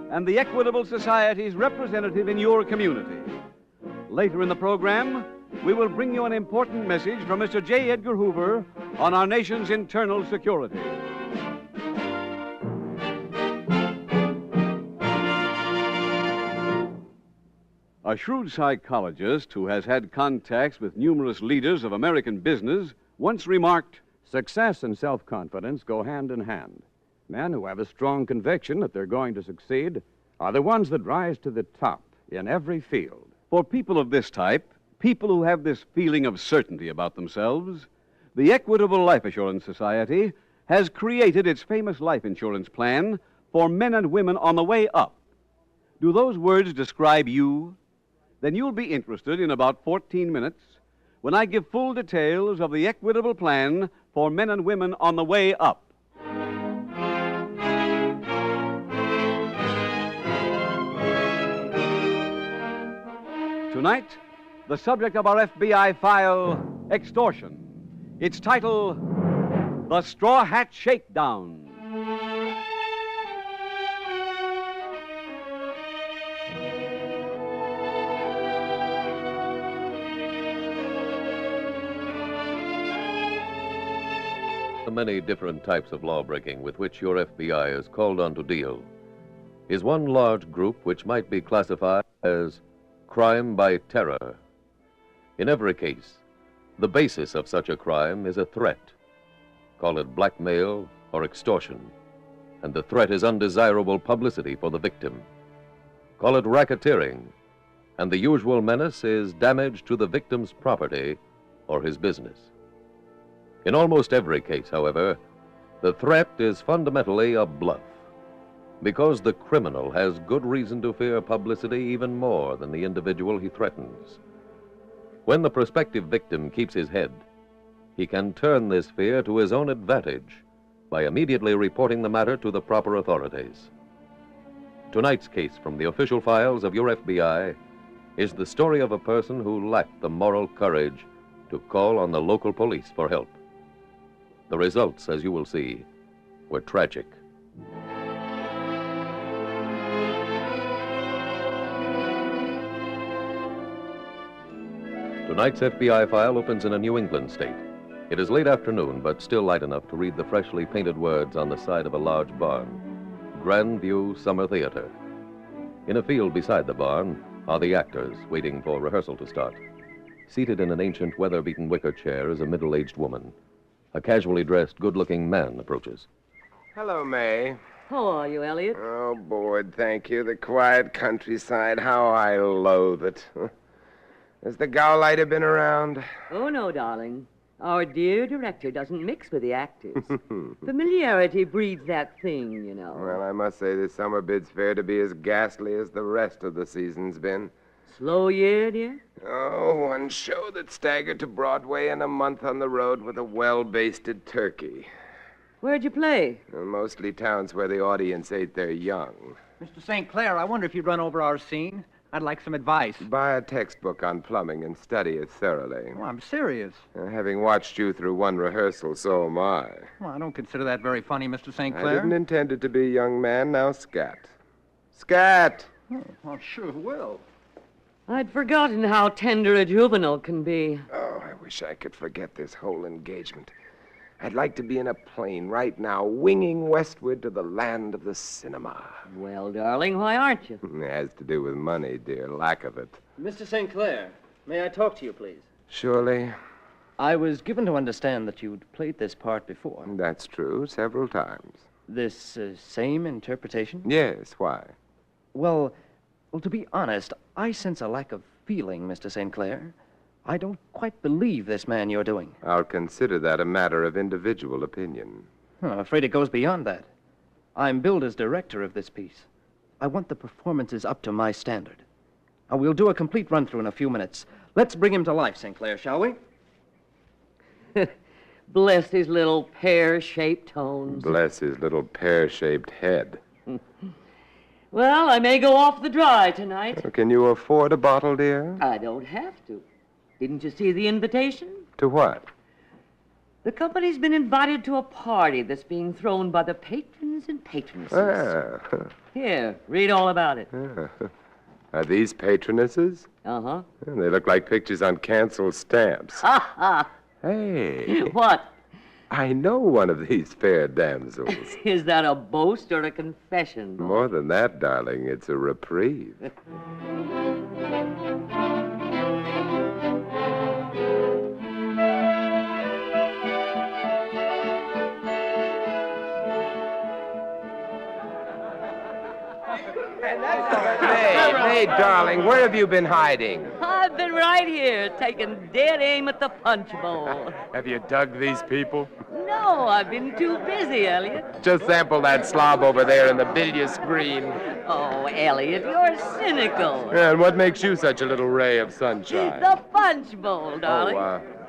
and the Equitable Society's representative in your community. Later in the program, we will bring you an important message from Mr. J. Edgar Hoover on our nation's internal security. A shrewd psychologist who has had contacts with numerous leaders of American business once remarked, "Success and self-confidence go hand in hand. Men who have a strong conviction that they're going to succeed are the ones that rise to the top in every field." For people of this type, people who have this feeling of certainty about themselves, the Equitable Life Assurance Society has created its famous life insurance plan for men and women on the way up. Do those words describe you? Then you'll be interested in about 14 minutes when I give full details of the Equitable plan for men and women on the way up. Tonight, the subject of our FBI file, extortion. Its title, The Straw Hat Shakedown. The many different types of lawbreaking with which your FBI is called on to deal. is one large group which might be classified as crime by terror. In every case, the basis of such a crime is a threat. Call it blackmail or extortion, and the threat is undesirable publicity for the victim. Call it racketeering, and the usual menace is damage to the victim's property or his business. In almost every case, however, the threat is fundamentally a bluff, because the criminal has good reason to fear publicity even more than the individual he threatens. When the prospective victim keeps his head, he can turn this fear to his own advantage by immediately reporting the matter to the proper authorities. Tonight's case from the official files of your FBI is the story of a person who lacked the moral courage to call on the local police for help. The results, as you will see, were tragic. Tonight's FBI file opens in a New England state. It is late afternoon, but still light enough to read the freshly painted words on the side of a large barn. Grand View Summer Theater. In a field beside the barn are the actors waiting for rehearsal to start. Seated in an ancient weather-beaten wicker chair is a middle-aged woman. A casually dressed, good-looking man approaches. Hello, May. How are you, Elliot? Oh, bored, thank you. The quiet countryside, how I loathe it. Has the Gauleiter been around? Oh, no, darling. Our dear director doesn't mix with the actors. Familiarity breeds that thing, you know. Well, I must say this summer bids fair to be as ghastly as the rest of the season's been. Slow year, dear? Oh, one show that staggered to Broadway and a month on the road with a well-basted turkey. Where'd you play? Mostly towns where the audience ate their young. Mr. St. Clair, I wonder if you'd run over our scene. I'd like some advice. Buy a textbook on plumbing and study it thoroughly. Oh, I'm serious. Having watched you through one rehearsal, so am I. Well, I don't consider that very funny, Mr. St. I Clair. didn't intend it to be, young man. Now scat. Scat! Oh, well, sure will. I'd forgotten how tender a juvenile can be. Oh, I wish I could forget this whole engagement. I'd like to be in a plane right now, winging westward to the land of the cinema. Well, darling, why aren't you? It has to do with money, dear. Lack of it. Mr. St. Clair, may I talk to you, please? Surely. I was given to understand that you'd played this part before. That's true, several times. This same interpretation? Yes, why? Well, to be honest, I sense a lack of feeling, Mr. St. Clair. I don't quite believe this man you're doing. I'll consider that a matter of individual opinion. I'm afraid it goes beyond that. I'm billed as director of this piece. I want the performances up to my standard. We'll do a complete run-through in a few minutes. Let's bring him to life, St. Clair, shall we? Bless his little pear-shaped tones. Bless his little pear-shaped head. Well, I may go off the dry tonight. Can you afford a bottle, dear? I don't have to. Didn't you see the invitation? To what? The company's been invited to a party that's being thrown by the patrons and patronesses. Here, read all about it. Are these patronesses? Uh-huh. They look like pictures on canceled stamps. Ha ha! Hey. What? I know one of these fair damsels. Is that a boast or a confession? More than that, darling, it's a reprieve. Hey, darling, where have you been hiding? I've been right here, taking dead aim at the punch bowl. Have you dug these people? No, I've been too busy, Elliot. Just sample that slob over there in the billiard screen. Oh, Elliot, you're cynical. And what makes you such a little ray of sunshine? The punch bowl, darling.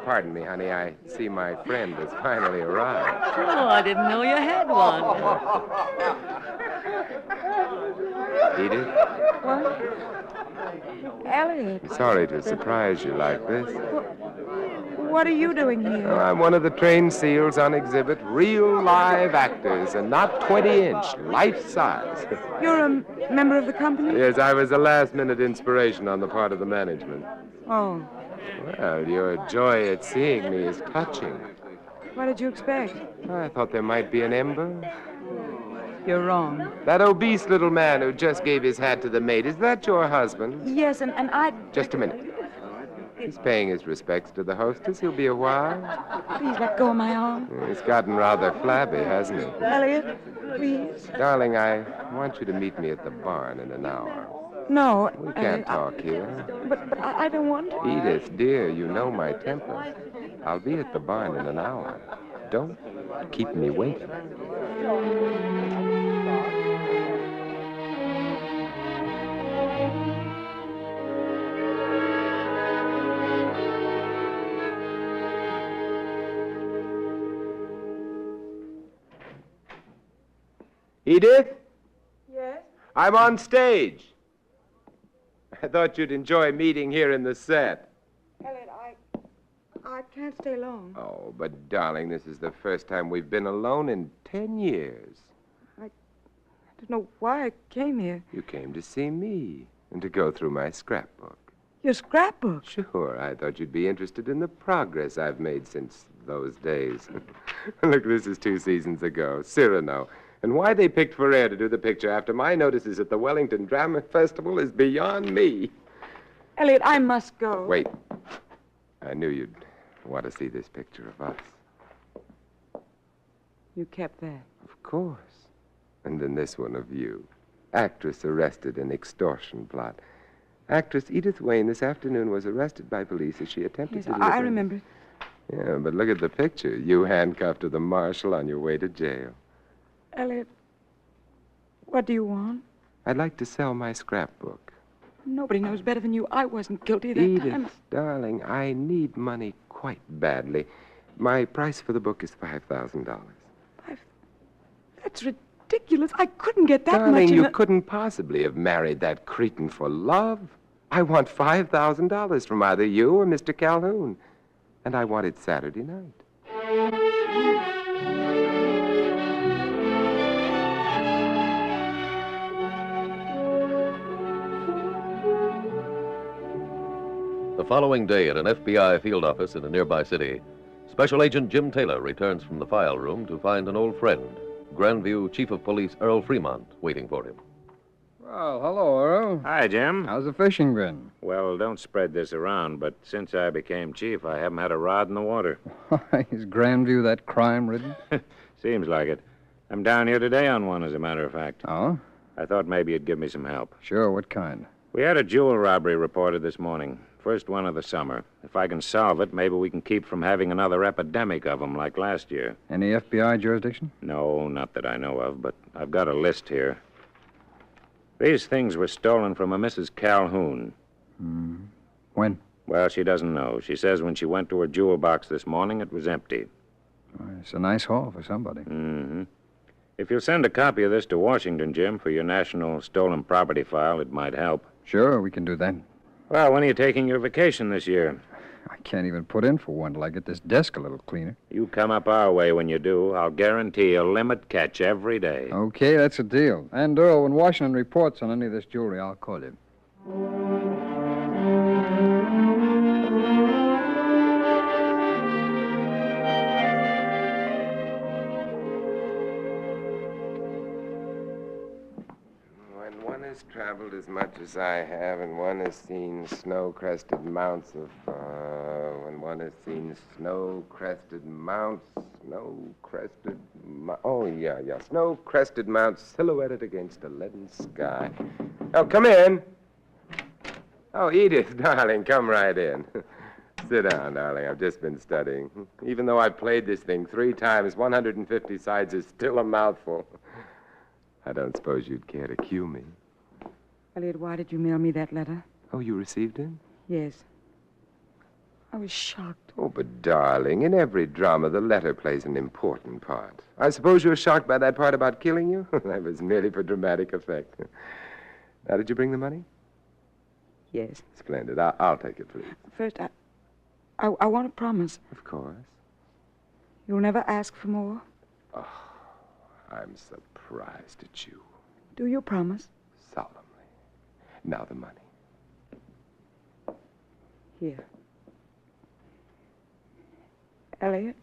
Pardon me, honey. I see my friend has finally arrived. Oh, I didn't know you had one. Edith? What? Elliot. Sorry to surprise you like this. What are you doing here? I'm one of the trained seals on exhibit. Real live actors and not 20-inch, life-size. You're a member of the company? Yes, I was a last-minute inspiration on the part of the management. Oh. Well, your joy at seeing me is touching. What did you expect? I thought there might be an ember. You're wrong. That obese little man who just gave his hat to the maid, is that your husband? Yes, and I... Just a minute. He's paying his respects to the hostess. He'll be a while. Please let go of my arm. He's gotten rather flabby, hasn't he? Elliot, please. Darling, I want you to meet me at the barn in an hour. No. We can't talk here. But I don't want to. Edith, dear, you know my temper. I'll be at the barn in an hour. Don't keep me waiting. Edith? Yes? I'm on stage. I thought you'd enjoy meeting here in the set. Elliot, I can't stay long. Oh, but darling, this is the first time we've been alone in 10 years. I don't know why I came here. You came to see me and to go through my scrapbook. Your scrapbook? Sure, I thought you'd be interested in the progress I've made since those days. Look, this is 2 seasons ago, Cyrano. And why they picked Ferrer to do the picture after my notices at the Wellington Drama Festival is beyond me. Elliot, I must go. Wait. I knew you'd want to see this picture of us. You kept that? Of course. And then this one of you. Actress arrested in extortion plot. Actress Edith Wayne this afternoon was arrested by police as she attempted to... I remember. Yeah, but look at the picture. You handcuffed to the marshal on your way to jail. Elliot, what do you want? I'd like to sell my scrapbook. Nobody knows better than you. I wasn't guilty that Edith, time. darling, I need money quite badly. My price for the book is $5,000. That's ridiculous. I couldn't get that Darling, much. you couldn't possibly have married that cretin for love. I want $5,000 from either you or Mr. Calhoun. And I want it Saturday night. The following day at an FBI field office in a nearby city, Special Agent Jim Taylor returns from the file room to find an old friend, Grandview Chief of Police Earl Fremont, waiting for him. Well, hello, Earl. Hi, Jim. How's the fishing been? Well, don't spread this around, but since I became chief, I haven't had a rod in the water. Is Grandview that crime-ridden? Seems like it. I'm down here today on one, as a matter of fact. Oh? I thought maybe you'd give me some help. Sure, what kind? We had a jewel robbery reported this morning. First one of the summer. If I can solve it, maybe we can keep from having another epidemic of them like last year. Any FBI jurisdiction? No, not that I know of, but I've got a list here. These things were stolen from a Mrs. Calhoun. When? Well, she doesn't know. She says when she went to her jewel box this morning, it was empty. It's a nice haul for somebody. Mm-hmm. If you'll send a copy of this to Washington, Jim, for your National Stolen Property file, it might help. Sure, we can do that. Well, when are you taking your vacation this year? I can't even put in for one till I get this desk a little cleaner. You come up our way when you do. I'll guarantee a limit catch every day. Okay, that's a deal. And, Earl, when Washington reports on any of this jewelry, I'll call you. When one has traveled as much as I have, and one has seen snow-crested mounts of... when one has seen snow-crested mounts, snow-crested mounts silhouetted against a leaden sky. Oh, come in. Oh, Edith, darling, come right in. Sit down, darling. I've just been studying. Even though I've played this thing 3 times, 150 sides is still a mouthful. I don't suppose you'd care to cue me. Elliot, why did you mail me that letter? Oh, you received it? Yes. I was shocked. Oh, but darling, in every drama, the letter plays an important part. I suppose you were shocked by that part about killing you? That was merely for dramatic effect. Now, did you bring the money? Yes. Splendid. I'll take it, please. First, I want to promise. Of course. You'll never ask for more? Oh, I'm surprised at you. Do you promise? Solemnly. Now the money. Here. Elliot,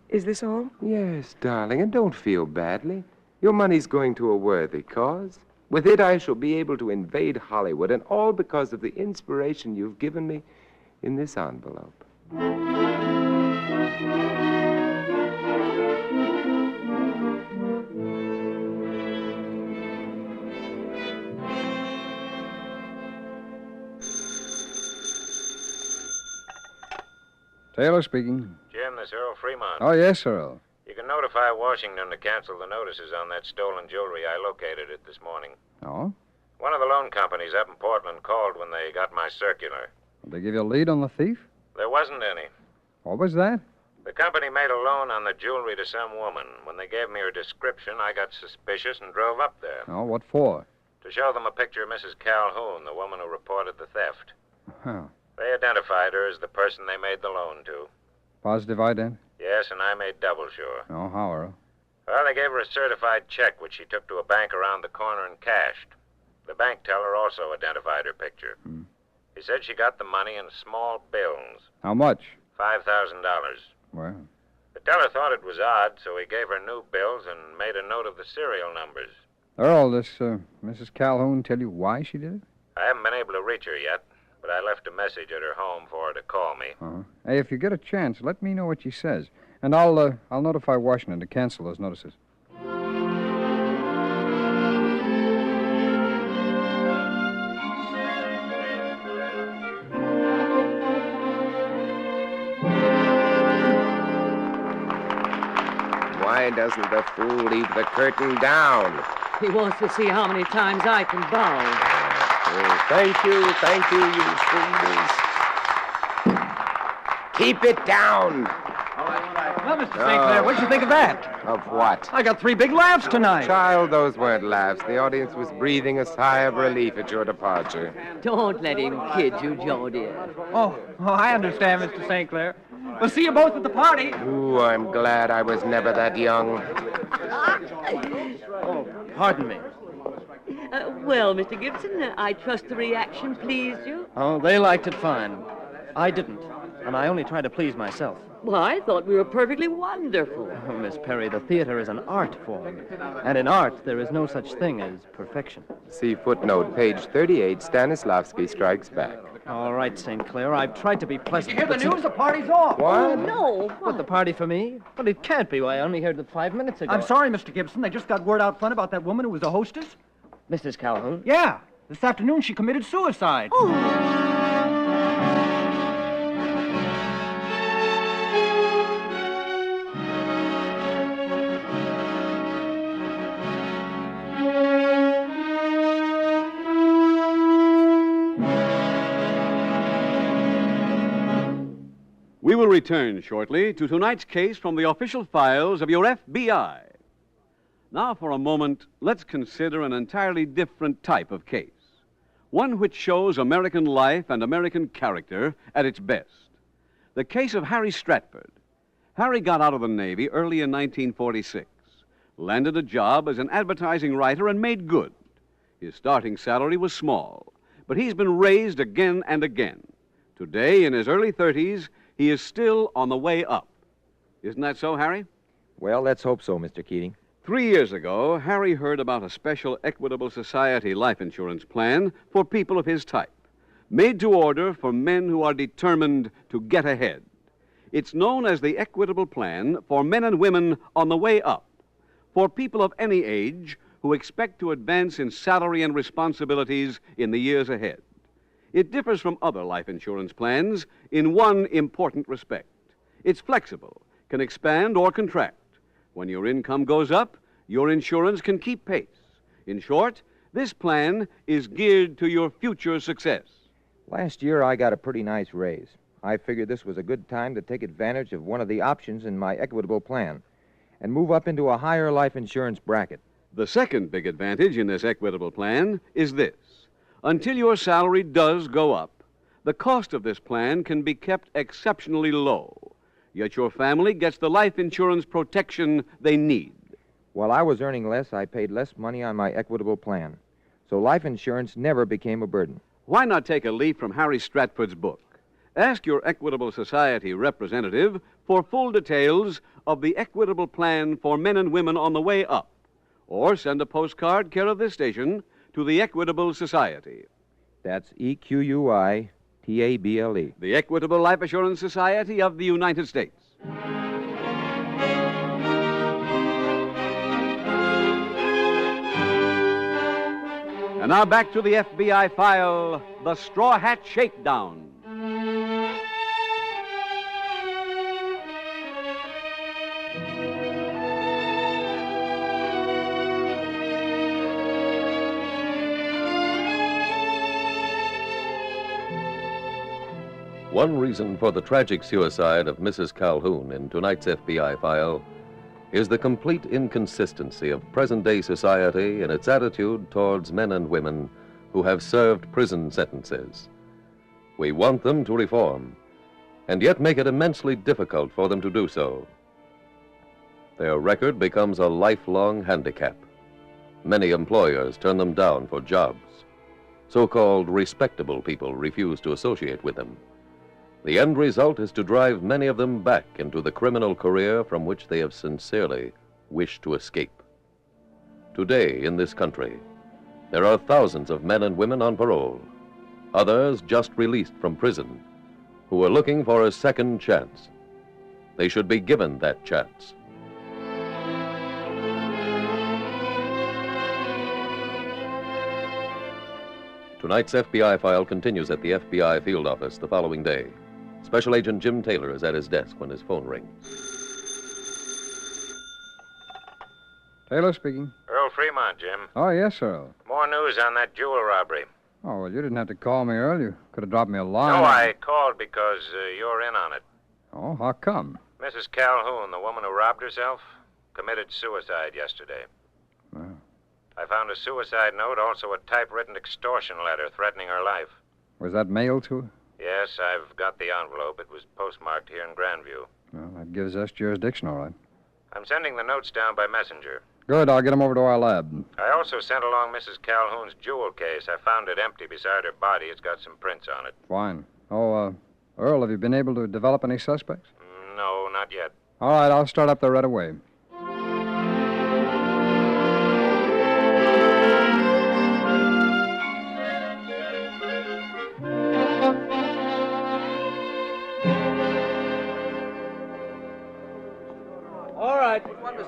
is this all? Yes, darling, and don't feel badly. Your money's going to a worthy cause. With it, I shall be able to invade Hollywood, and all because of the inspiration you've given me in this envelope. Taylor speaking. Jim, this Earl Fremont. Oh, yes, Earl. You can notify Washington to cancel the notices on that stolen jewelry. I located it this morning. Oh? One of the loan companies up in Portland called when they got my circular. Did they give you a lead on the thief? There wasn't any. What was that? The company made a loan on the jewelry to some woman. When they gave me her description, I got suspicious and drove up there. Oh, what for? To show them a picture of Mrs. Calhoun, the woman who reported the theft. Oh. They identified her as the person they made the loan to. Positive ident? Yes, and I made double sure. Oh, how, Earl? Well, they gave her a certified check, which she took to a bank around the corner and cashed. The bank teller also identified her picture. He said she got the money in small bills. How much? $5,000. Well, The teller thought it was odd, so he gave her new bills and made a note of the serial numbers. Earl, this Mrs. Calhoun tell you why she did it? I haven't been able to reach her yet, but I left a message at her home for her to call me. Uh-huh. Hey, if you get a chance, let me know what she says. And I'll notify Washington to cancel those notices. Why doesn't the fool leave the curtain down? He wants to see how many times I can bow. Oh, thank you, you fools. Keep it down. Well, Mr. St. Clair, what'd you think of that? Of what? I got 3 big laughs tonight. Child, those weren't laughs. The audience was breathing a sigh of relief at your departure. Don't let him kid you, Joe, dear. Oh, I understand, Mr. St. Clair. We'll see you both at the party. Ooh, I'm glad I was never that young. Oh, pardon me. Well, Mr. Gibson, I trust the reaction pleased you. Oh, they liked it fine. I didn't, and I only tried to please myself. Well, I thought we were perfectly wonderful. Oh, Miss Perry, the theater is an art form. And in art, there is no such thing as perfection. See footnote, page 38, Stanislavski strikes back. All right, St. Clair, I've tried to be pleasant. Did you hear the news? The party's off. What? Oh, no. What, the party for me? Well, it can't be. I only heard it 5 minutes ago. I'm sorry, Mr. Gibson. They just got word out front about that woman who was a hostess. Mrs. Calhoun? Yeah. This afternoon she committed suicide. We will return shortly to tonight's case from the official files of your FBI. Now, for a moment, let's consider an entirely different type of case. One which shows American life and American character at its best. The case of Harry Stratford. Harry got out of the Navy early in 1946, landed a job as an advertising writer, and made good. His starting salary was small, but he's been raised again and again. Today, in his early 30s, he is still on the way up. Isn't that so, Harry? Well, let's hope so, Mr. Keating. 3 years ago, Harry heard about a special Equitable Society life insurance plan for people of his type, made to order for men who are determined to get ahead. It's known as the Equitable Plan for men and women on the way up, for people of any age who expect to advance in salary and responsibilities in the years ahead. It differs from other life insurance plans in one important respect. It's flexible, can expand or contract. When your income goes up, your insurance can keep pace. In short, this plan is geared to your future success. Last year, I got a pretty nice raise. I figured this was a good time to take advantage of one of the options in my Equitable Plan and move up into a higher life insurance bracket. The second big advantage in this Equitable Plan is this. Until your salary does go up, the cost of this plan can be kept exceptionally low. Yet your family gets the life insurance protection they need. While I was earning less, I paid less money on my Equitable Plan. So life insurance never became a burden. Why not take a leaf from Harry Stratford's book? Ask your Equitable Society representative for full details of the Equitable Plan for men and women on the way up. or send a postcard care of this station to the Equitable Society. That's EQUITABLE. The Equitable Life Assurance Society of the United States. And now back to the FBI file, The Straw Hat Shakedown. One reason for the tragic suicide of Mrs. Calhoun in tonight's FBI file is the complete inconsistency of present-day society in its attitude towards men and women who have served prison sentences. We want them to reform, and yet make it immensely difficult for them to do so. Their record becomes a lifelong handicap. Many employers turn them down for jobs. So-called respectable people refuse to associate with them. The end result is to drive many of them back into the criminal career from which they have sincerely wished to escape. Today, in this country, there are thousands of men and women on parole, others just released from prison, who are looking for a second chance. They should be given that chance. Tonight's FBI file continues at the FBI field office the following day. Special Agent Jim Taylor is at his desk when his phone rings. Taylor speaking. Earl Fremont, Jim. Oh, yes, Earl. More news on that jewel robbery. Oh, well, you didn't have to call me, Earl. You could have dropped me a line. No, I called because you're in on it. Oh, how come? Mrs. Calhoun, the woman who robbed herself, committed suicide yesterday. Well, I found a suicide note, also a typewritten extortion letter threatening her life. was that mailed to her? Yes, I've got the envelope. It was postmarked here in Grandview. Well, that gives us jurisdiction, all right. I'm sending the notes down by messenger. Good, I'll get them over to our lab. I also sent along Mrs. Calhoun's jewel case. I found it empty beside her body. It's got some prints on it. Fine. Oh, Earl, have you been able to develop any suspects? No, not yet. All right, I'll start up there right away.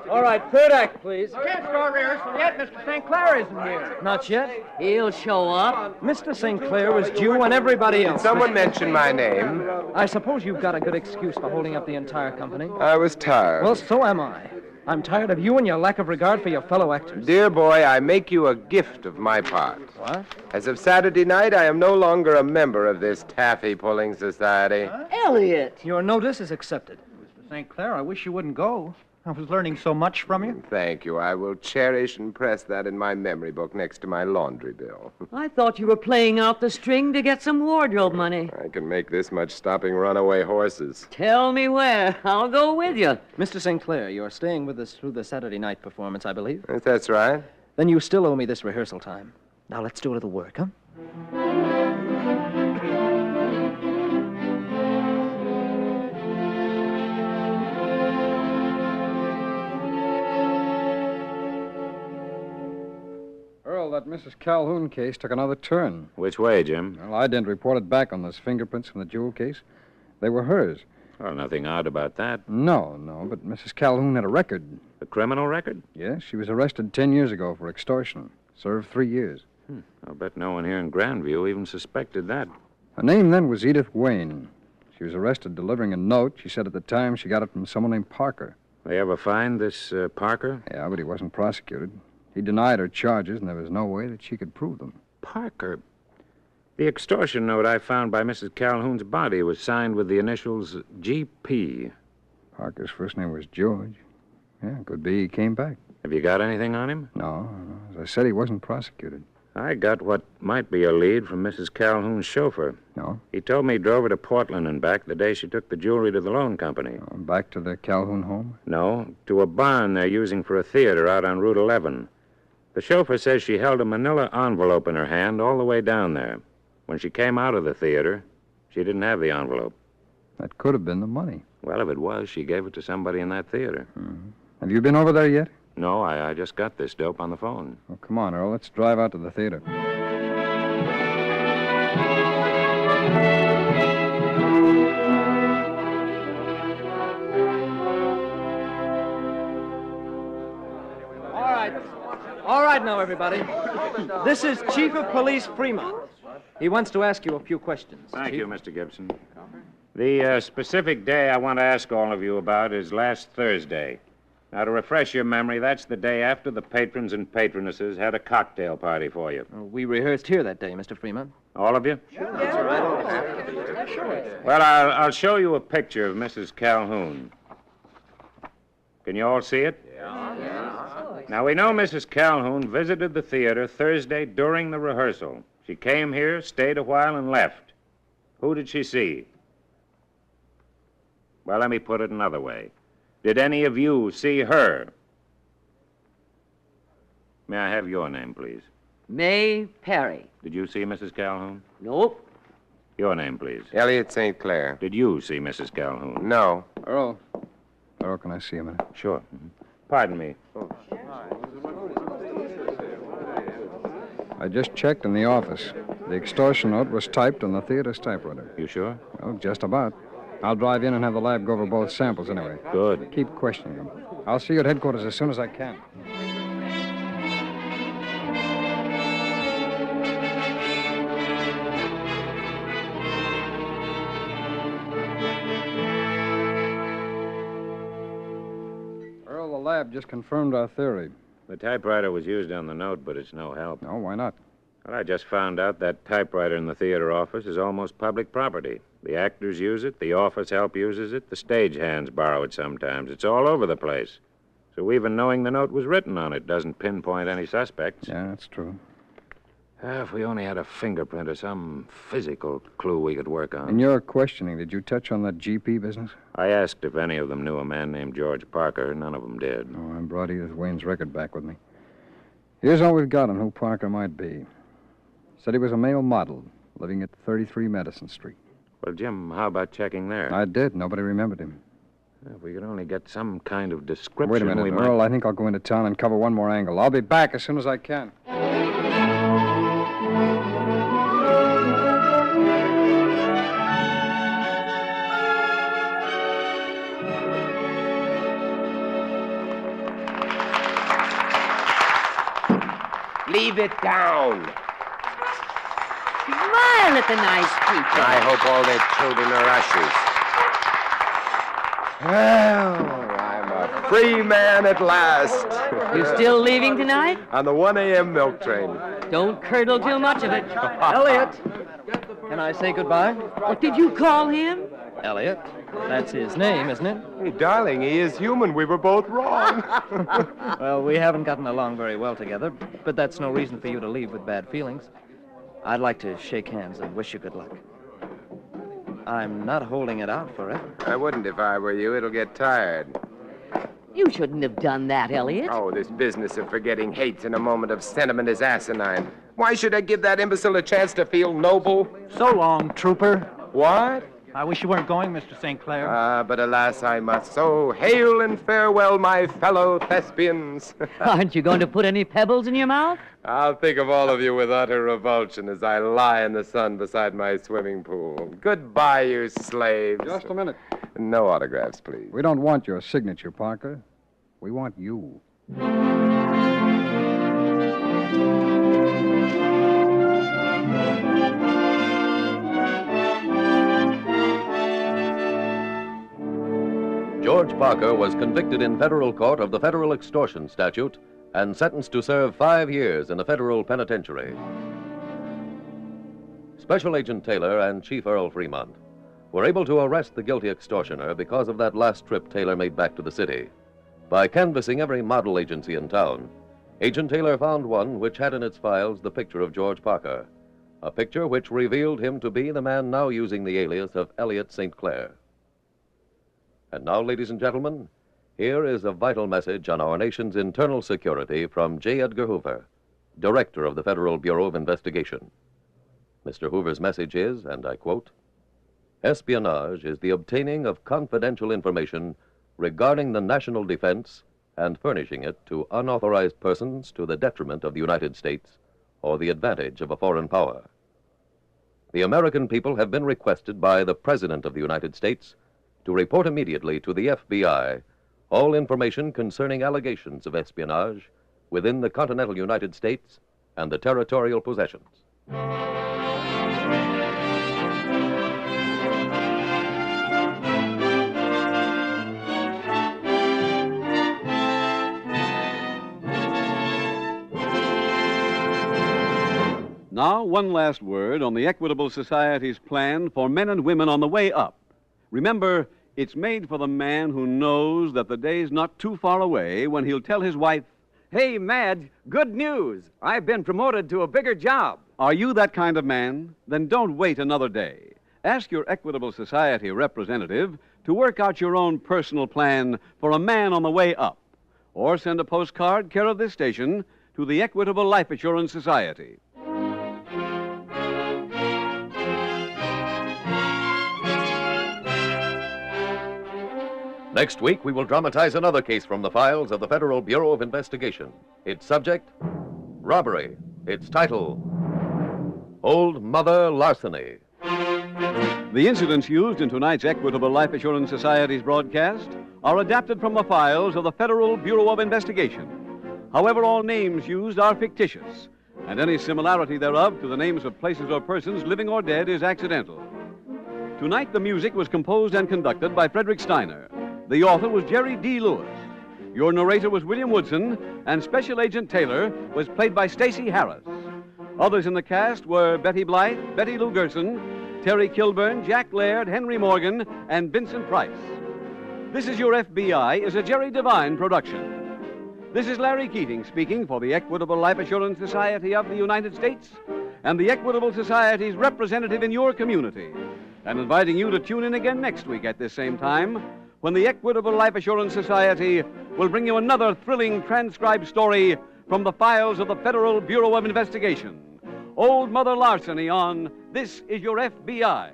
All right, third act, please. Can't start rehearsal yet. Mr. St. Clair isn't here. Not yet. He'll show up. Mr. St. Clair was due and everybody else. Someone mentioned my name. I suppose you've got a good excuse for holding up the entire company. I was tired. Well, so am I. I'm tired of you and your lack of regard for your fellow actors. Dear boy, I make you a gift of my part. What? As of Saturday night, I am no longer a member of this taffy-pulling society. Elliot! Your notice is accepted. Mr. St. Clair, I wish you wouldn't go. I was learning so much from you. Thank you. I will cherish and press that in my memory book next to my laundry bill. I thought you were playing out the string to get some wardrobe money. I can make this much stopping runaway horses. Tell me where. I'll go with you. Mr. St. Clair, you're staying with us through the Saturday night performance, I believe. Yes, that's right. Then you still owe me this rehearsal time. Now let's do a little work, huh? Earl, that Mrs. Calhoun case took another turn. Which way, Jim? Well, I didn't report it back on those fingerprints from the jewel case. They were hers. Well, nothing odd about that. No, but Mrs. Calhoun had a record. A criminal record? Yes, she was arrested 10 years ago for extortion. Served 3 years. I'll bet no one here in Grandview even suspected that. Her name then was Edith Wayne. She was arrested delivering a note. She said at the time she got it from someone named Parker. They ever find this Parker? Yeah, but he wasn't prosecuted. He denied her charges, and there was no way that she could prove them. Parker? The extortion note I found by Mrs. Calhoun's body was signed with the initials G.P. Parker's first name was George. Yeah, could be he came back. Have you got anything on him? No. As I said, he wasn't prosecuted. I got what might be a lead from Mrs. Calhoun's chauffeur. No? He told me he drove her to Portland and back the day she took the jewelry to the loan company. Back to the Calhoun home? No, to a barn they're using for a theater out on Route 11. The chauffeur says she held a manila envelope in her hand all the way down there. When she came out of the theater, she didn't have the envelope. That could have been the money. Well, if it was, she gave it to somebody in that theater. Have you been over there yet? No, I just got this dope on the phone. Well, come on, Earl. Let's drive out to the theater. All right now, everybody. This is Chief of Police Fremont. He wants to ask you a few questions. Thank Chief. you, Mr. Gibson. The specific day I want to ask all of you about is last Thursday. Now, to refresh your memory, that's the day after the patrons and patronesses had a cocktail party for you. We rehearsed here that day, Mr. Fremont. All of you? Well, I'll show you a picture of Mrs. Calhoun. Can you all see it? Now, we know Mrs. Calhoun visited the theater Thursday during the rehearsal. She came here, stayed a while, and left. Who did she see? Well, let me put it another way. Did any of you see her? May I have your name, please? May Perry. Did you see Mrs. Calhoun? Nope. Your name, please. Elliot St. Clair. Did you see Mrs. Calhoun? No. Earl, can I see a minute? Sure. Pardon me. I just checked in the office. The extortion note was typed on the theater's typewriter. You sure? Well, just about. I'll drive in and have the lab go over both samples anyway. Good. Keep questioning them. I'll see you at headquarters as soon as I can. Earl, the lab just confirmed our theory. The typewriter was used on the note, but it's no help. No, why not? Well, I just found out that typewriter in the theater office is almost public property. The actors use it, the office help uses it, the stagehands borrow it sometimes. It's all over the place. So even knowing the note was written on it doesn't pinpoint any suspects. Yeah, that's true. If we only had a fingerprint or some physical clue we could work on. In your questioning, did you touch on that GP business? I asked if any of them knew a man named George Parker. None of them did. Oh, I brought Edith Wayne's record back with me. Here's all we've got on who Parker might be. Said he was a male model, living at 33 Madison Street. Well, Jim, how about checking there? I did. Nobody remembered him. If we could only get some kind of description. Wait a minute, Earl. I think I'll go into town and cover one more angle. I'll be back as soon as I can. Leave it down. Smile at the nice people. I hope all their children are ushers. Well, I'm a free man at last. You still leaving tonight? On the 1 a.m. milk train. Don't curdle too much of it. Elliot, can I say goodbye? What did you call him? Elliot. That's his name, isn't it? Hey, darling, he is human. We were both wrong. Well, we haven't gotten along very well together, but that's no reason for you to leave with bad feelings. I'd like to shake hands and wish you good luck. I'm not holding it out forever. I wouldn't if I were you. It'll get tired. You shouldn't have done that, Elliot. Oh, this business of forgetting hates in a moment of sentiment is asinine. Why should I give that imbecile a chance to feel noble? So long, trooper. What? I wish you weren't going, Mr. St. Clair. But alas, I must. So hail and farewell, my fellow thespians. Aren't you going to put any pebbles in your mouth? I'll think of all of you with utter revulsion as I lie in the sun beside my swimming pool. Goodbye, you slaves. Just a minute. No autographs, please. We don't want your signature, Parker. We want you. George Parker was convicted in federal court of the federal extortion statute and sentenced to serve 5 years in a federal penitentiary. Special Agent Taylor and Chief Earl Fremont were able to arrest the guilty extortioner because of that last trip Taylor made back to the city. By canvassing every model agency in town, Agent Taylor found one which had in its files the picture of George Parker, a picture which revealed him to be the man now using the alias of Elliot St. Clair. And now, ladies and gentlemen, here is a vital message on our nation's internal security from J. Edgar Hoover, Director of the Federal Bureau of Investigation. Mr. Hoover's message is, and I quote, "Espionage is the obtaining of confidential information regarding the national defense and furnishing it to unauthorized persons to the detriment of the United States or the advantage of a foreign power. The American people have been requested by the President of the United States to report immediately to the FBI all information concerning allegations of espionage within the continental United States and the territorial possessions. Now, one last word on the Equitable Society's plan for men and women on the way up. Remember, it's made for the man who knows that the day's not too far away when he'll tell his wife, "Hey, Madge, good news. I've been promoted to a bigger job." Are you that kind of man? Then don't wait another day. Ask your Equitable Society representative to work out your own personal plan for a man on the way up. Or send a postcard, care of this station, to the Equitable Life Assurance Society. Next week, we will dramatize another case from the files of the Federal Bureau of Investigation. Its subject, robbery. Its title, Old Mother Larceny. The incidents used in tonight's Equitable Life Assurance Society's broadcast are adapted from the files of the Federal Bureau of Investigation. However, all names used are fictitious, and any similarity thereof to the names of places or persons, living or dead, is accidental. Tonight, the music was composed and conducted by Frederick Steiner. The author was Jerry D. Lewis. Your narrator was William Woodson, and Special Agent Taylor was played by Stacey Harris. Others in the cast were Betty Blythe, Betty Lou Gerson, Terry Kilburn, Jack Laird, Henry Morgan, and Vincent Price. This Is Your FBI is a Jerry Devine production. This is Larry Keating speaking for the Equitable Life Assurance Society of the United States and the Equitable Society's representative in your community, and inviting you to tune in again next week at this same time, when the Equitable Life Assurance Society will bring you another thrilling transcribed story from the files of the Federal Bureau of Investigation. Old Mother Larceny on This Is Your FBI.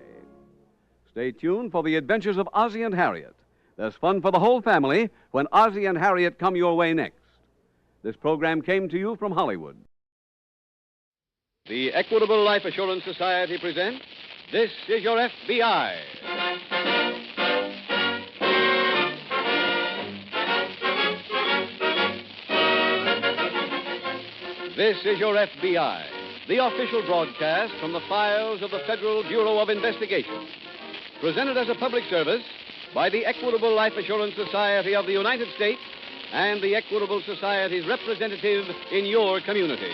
Stay tuned for the adventures of Ozzie and Harriet. There's fun for the whole family when Ozzie and Harriet come your way next. This program came to you from Hollywood. The Equitable Life Assurance Society presents This Is Your FBI. This is Your FBI, the official broadcast from the files of the Federal Bureau of Investigation. Presented as a public service by the Equitable Life Assurance Society of the United States and the Equitable Society's representative in your community.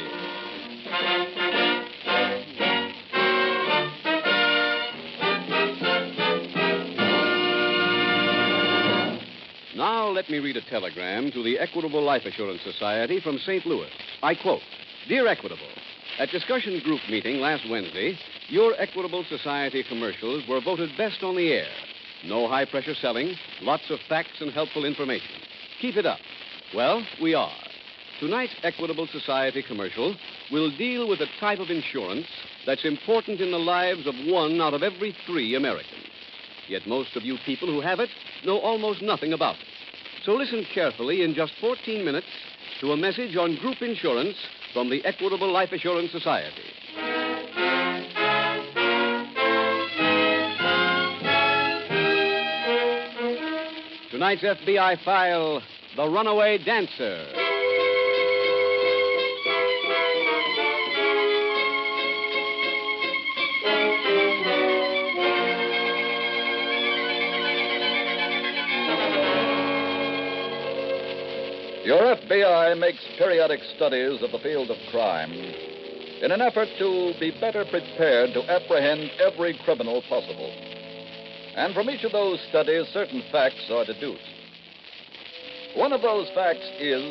Now let me read a telegram to the Equitable Life Assurance Society from St. Louis. I quote, "Dear Equitable, at discussion group meeting last Wednesday, your Equitable Society commercials were voted best on the air. No high-pressure selling, lots of facts and helpful information. Keep it up." Well, we are. Tonight's Equitable Society commercial will deal with a type of insurance that's important in the lives of 1 out of every 3 Americans. Yet most of you people who have it know almost nothing about it. So listen carefully in just 14 minutes to a message on group insurance from the Equitable Life Assurance Society. Tonight's FBI file, The Runaway Dancer. Your FBI makes periodic studies of the field of crime in an effort to be better prepared to apprehend every criminal possible. And from each of those studies, certain facts are deduced. One of those facts is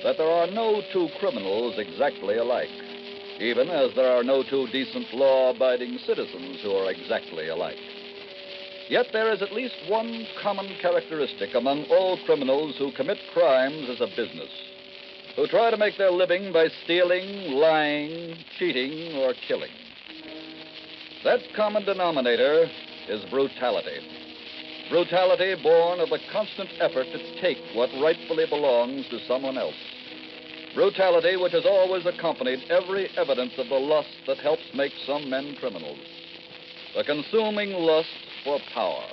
that there are no 2 criminals exactly alike, even as there are no 2 decent, law-abiding citizens who are exactly alike. Yet there is at least one common characteristic among all criminals who commit crimes as a business, who try to make their living by stealing, lying, cheating, or killing. That common denominator is brutality. Brutality born of the constant effort to take what rightfully belongs to someone else. Brutality which has always accompanied every evidence of the lust that helps make some men criminals. The consuming lust for power.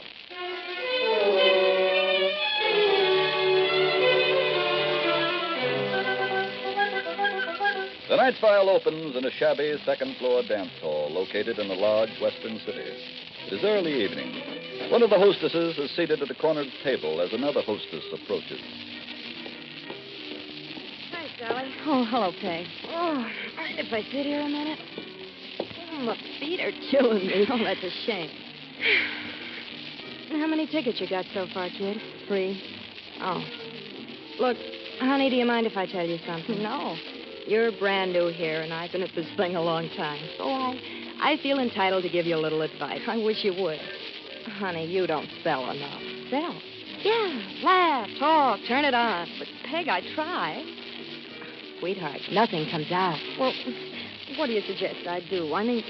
The night file opens in a shabby second-floor dance hall located in a large western city. It is early evening. One of the hostesses is seated at a cornered table as another hostess approaches. Hi, Sally. Oh, hello, Peg. Oh, mind if I sit here a minute? My feet are killing me. Oh, that's a shame. How many tickets you got so far, kid? 3. Oh. Look, honey, do you mind if I tell you something? No. You're brand new here, and I've been at this thing a long time. So I feel entitled to give you a little advice. I wish you would. Honey, you don't sell enough. Sell? Yeah, laugh, talk, turn it on. But, Peg, I try. Sweetheart, nothing comes out. Well, what do you suggest I do? I mean,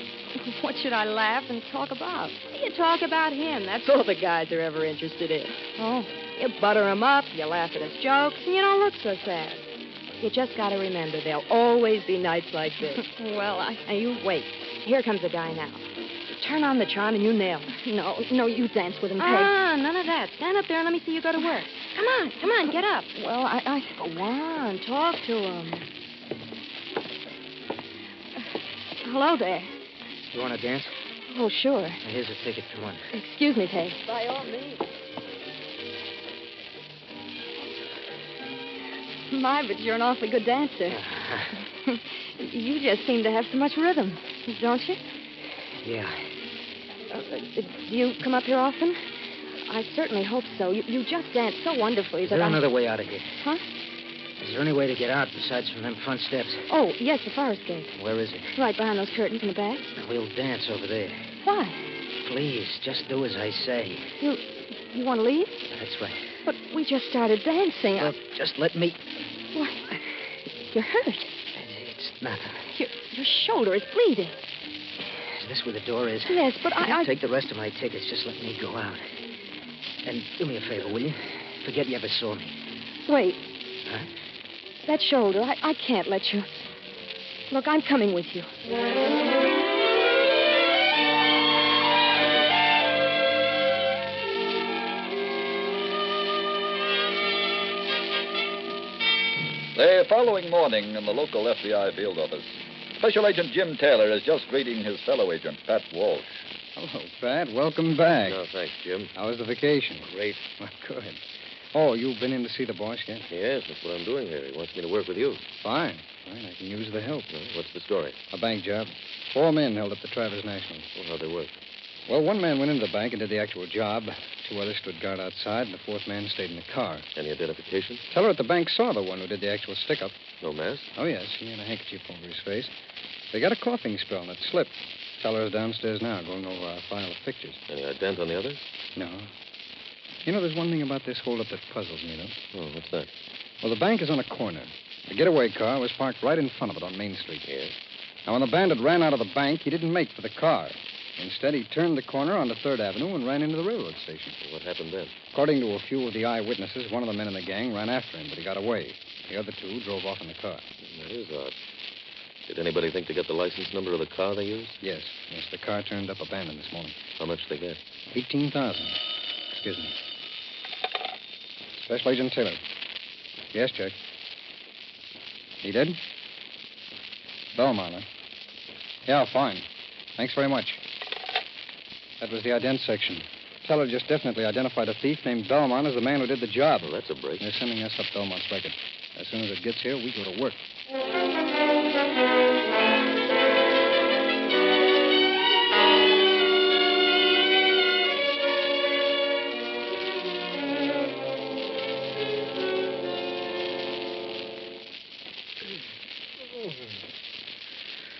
what should I laugh and talk about? You talk about him. That's all the guys are ever interested in. Oh. You butter him up, you laugh at his jokes, and you don't look so sad. You just got to remember, there'll always be nights like this. Well, Now, you wait. Here comes the guy now. Turn on the charm and you nail him. No, you dance with him, Peg. None of that. Stand up there and let me see you go to work. Come on, get up. Well, I go on, talk to him. Hello there. You want to dance? Oh, sure. Here's a ticket. Come on. Excuse me, Peg. By all means. My, but you're an awfully good dancer. You just seem to have so much rhythm, don't you? Yeah. Do you come up here often? I certainly hope so. You just dance so wonderfully Is that there I... another way out of here? Huh? Is there any way to get out besides from them front steps? Oh, yes, the forest gate. Where is it? Right behind those curtains in the back. We'll dance over there. Why? Please, just do as I say. You want to leave? That's right. But we just started dancing. Look, just let me... What? You're hurt. It's nothing. Your shoulder is bleeding. Is this where the door is? Yes, but I... Take the rest of my tickets. Just let me go out. And do me a favor, will you? Forget you ever saw me. Wait. Huh? That shoulder, I can't let you... Look, I'm coming with you. The following morning in the local FBI field office, Special Agent Jim Taylor is just greeting his fellow agent, Pat Walsh. Hello, Pat. Welcome back. No, thanks, Jim. How was the vacation? Great. Well, good. Oh, you've been in to see the boss yet? Yes, that's what I'm doing here. He wants me to work with you. Fine. I can use the help. Well, what's the story? A bank job. 4 men held up the Travis National. Well, how'd they work? Well, 1 man went into the bank and did the actual job. 2 others stood guard outside, and the 4th man stayed in the car. Any identification? Teller at the bank saw the one who did the actual stick-up. No mask? Oh, yes. He had a handkerchief over his face. They got a coughing spell, and it slipped. Teller's downstairs now, going over our file of pictures. Any ident on the others? No. You know, there's one thing about this holdup that puzzles me, though. Oh, what's that? Well, the bank is on a corner. The getaway car was parked right in front of it on Main Street. Yes. Now, when the bandit ran out of the bank, he didn't make for the car. Instead, he turned the corner onto 3rd Avenue and ran into the railroad station. What happened then? According to a few of the eyewitnesses, one of the men in the gang ran after him, but he got away. The other 2 drove off in the car. That is odd. Did anybody think to get the license number of the car they used? Yes. The car turned up abandoned this morning. How much did they get? 18,000. Excuse me. Special Agent Taylor. Yes, Jack. He did? Belmont, huh? Yeah, fine. Thanks very much. That was the ident section. Teller just definitely identified a thief named Belmont as the man who did the job. Well, that's a break. They're sending us up Belmont's record. As soon as it gets here, we go to work.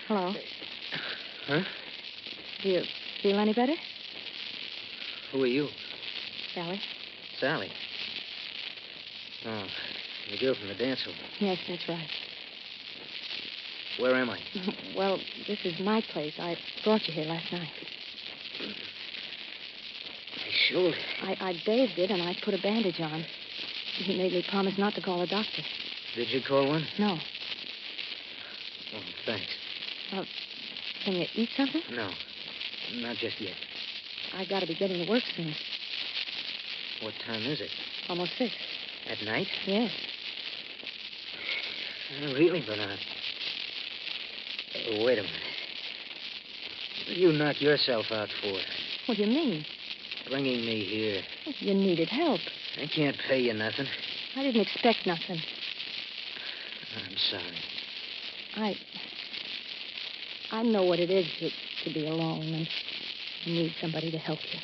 Hello. Huh? Do you feel any better? Who are you? Sally? Sally. Oh, the girl from the dance hall. Yes, that's right. Where am I? Well, this is my place. I brought you here last night. I shoulder. I bathed it, and I put a bandage on. He made me promise not to call a doctor. Did you call one? No. Oh, thanks. Can you eat something? No, not just yet. I gotta be getting to work soon. What time is it? Almost 6. At night? Yes. Really, Bernard? Wait a minute. What did you knock yourself out for? What do you mean? Bringing me here. You needed help. I can't pay you nothing. I didn't expect nothing. I'm sorry. I know what it is to be alone and need somebody to help you.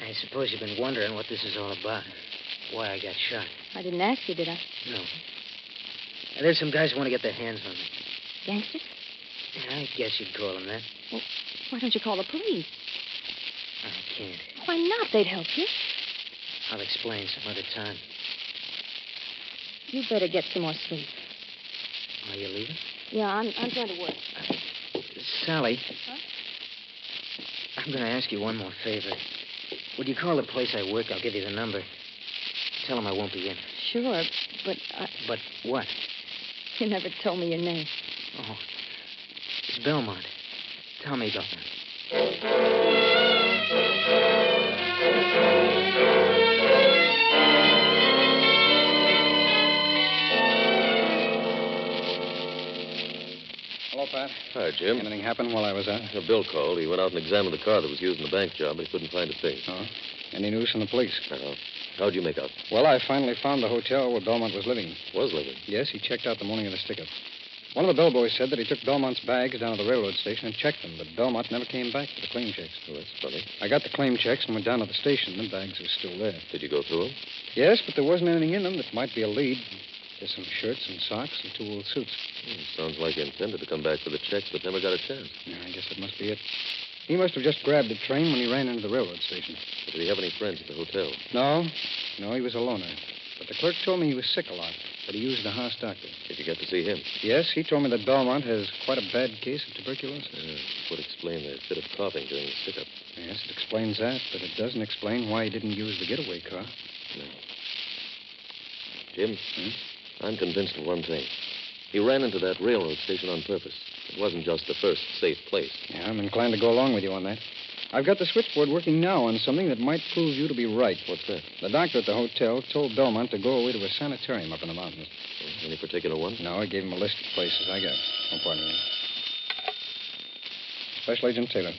I suppose you've been wondering what this is all about. Why I got shot. I didn't ask you, did I? No. There's some guys who want to get their hands on me. Gangsters? I guess you'd call them that. Well, why don't you call the police? I can't. Why not? They'd help you. I'll explain some other time. You better get some more sleep. Are you leaving? Yeah, I'm going to work. Sally. Huh? I'm going to ask you one more favor. Would you call the place I work? I'll give you the number. Tell them I won't be in. Sure, but But what? you never told me your name. Oh, it's Belmont. Tell me about that. Hello, Pat. Hi, Jim. Anything happen while I was out? Bill called. He went out and examined the car that was used in the bank job, but he couldn't find a thing. Oh. Any news from the police? No. How'd you make out? Well, I finally found the hotel where Belmont was living. Was living? Yes, he checked out the morning of the stick-up. One of the bellboys said that he took Belmont's bags down to the railroad station and checked them, but Belmont never came back for the claim checks. Oh, that's funny. I got the claim checks and went down to the station. The bags were still there. Did you go through them? Yes, but there wasn't anything in them that might be a lead. Just some shirts and socks and 2 old suits. Sounds like he intended to come back for the checks, but never got a chance. Yeah, I guess that must be it. He must have just grabbed a train when he ran into the railroad station. Did he have any friends at the hotel? No, he was a loner. But the clerk told me he was sick a lot, that he used a house doctor. Did you get to see him? Yes, he told me that Belmont has quite a bad case of tuberculosis. Would explain the fit of coughing during the stick-up. Yes, it explains that, but it doesn't explain why he didn't use the getaway car. No. Jim, I'm convinced of one thing. He ran into that railroad station on purpose. It wasn't just the first safe place. Yeah, I'm inclined to go along with you on that. I've got the switchboard working now on something that might prove you to be right. What's that? The doctor at the hotel told Belmont to go away to a sanitarium up in the mountains. Any particular one? No, I gave him a list of places I got. Oh, pardon me. Special Agent Taylor.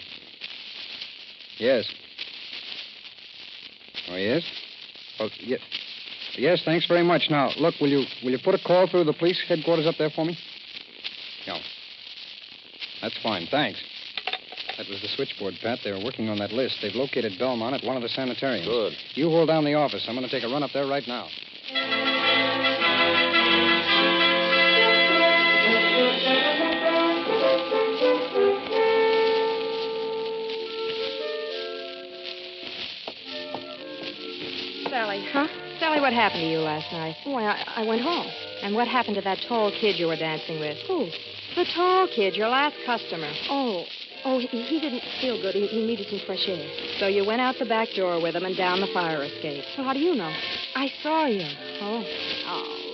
Yes. Oh, yes? Oh, yes. Yes, thanks very much. Now, look, will you put a call through the police headquarters up there for me? No. That's fine, thanks. That was the switchboard, Pat. They were working on that list. They've located Belmont at one of the sanitariums. Good. You hold down the office. I'm going to take a run up there right now. Sally. Huh? Sally, what happened to you last night? Why, I went home. And what happened to that tall kid you were dancing with? Who? The tall kid, your last customer. Oh, he didn't feel good. He needed some fresh air. So you went out the back door with him and down the fire escape. Well, how do you know? I saw you. Oh,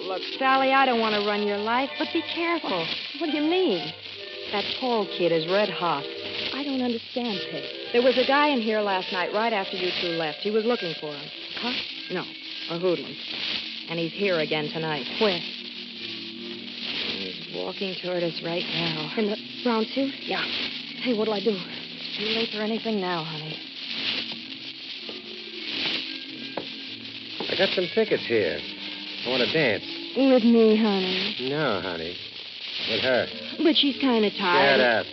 look, Sally, I don't want to run your life, but be careful. What do you mean? That tall kid is red hot. I don't understand, Peg. There was a guy in here last night right after you two left. He was looking for him. Huh? No, a hoodlum. And he's here again tonight. Where? He's walking toward us right now. In the brown suit? Yeah. Hey, what'll I do? Too late for anything now, honey. I got some tickets here. I want to dance. With me, honey. No, honey. With her. But she's kind of tired. Shut up.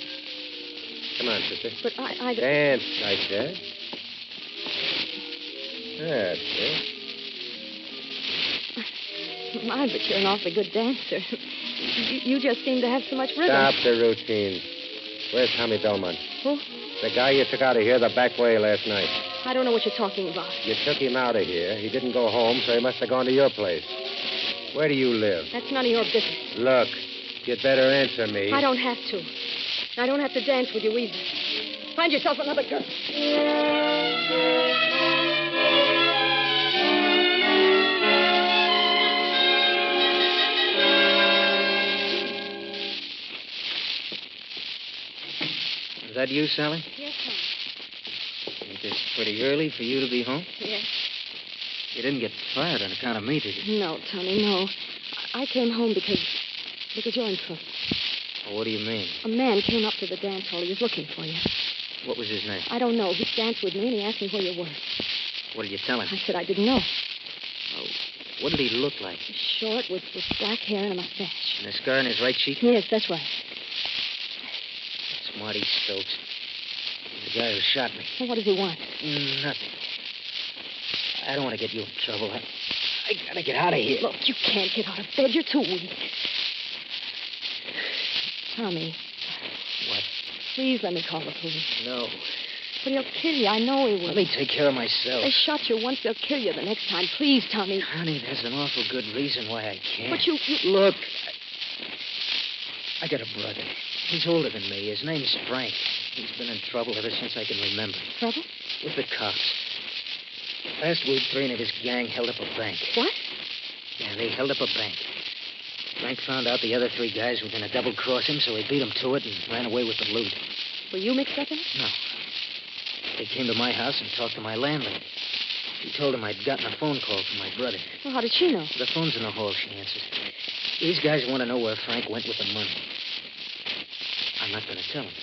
Come on, sister. But I... Dance, I said. That's it. My, but you're an awfully good dancer. You just seem to have so much rhythm. Stop the routine. Where's Tommy Belmont? Who? The guy you took out of here the back way last night. I don't know what you're talking about. You took him out of here. He didn't go home, so he must have gone to your place. Where do you live? That's none of your business. Look, you'd better answer me. I don't have to. I don't have to dance with you either. Find yourself another girl. Is that you, Sally? Yes, Tom. Think it's pretty early for you to be home? Yes. You didn't get fired on account of me, did you? No, Tommy, no. I came home because you're in trouble. Well, what do you mean? A man came up to the dance hall. He was looking for you. What was his name? I don't know. He danced with me, and he asked me where you were. What did you tell him? I said I didn't know. Oh, what did he look like? Short, with black hair and a mustache. And a scar on his right cheek? Yes, that's right. That's Marty Stokes. He's the guy who shot me. Well, what does he want? Nothing. I don't want to get you in trouble. I gotta get out of here. Look, you can't get out of bed. You're too weak. Tommy. What? Please let me call the police. No. But he'll kill you. I know he will. Let me take care of myself. They shot you once. They'll kill you the next time. Please, Tommy. Honey, there's an awful good reason why I can't. But you... Look. I got a brother. He's older than me. His name's Frank. He's been in trouble ever since I can remember. Trouble? With the cops. Last week, 3 of his gang held up a bank. What? Yeah, they held up a bank. Frank found out the other 3 guys were going to double-cross him, so he beat them to it and ran away with the loot. Were you mixed up in it? No. They came to my house and talked to my landlady. She told him I'd gotten a phone call from my brother. Well, how did she know? The phone's in the hall, she answered. These guys want to know where Frank went with the money. I'm not going to tell them.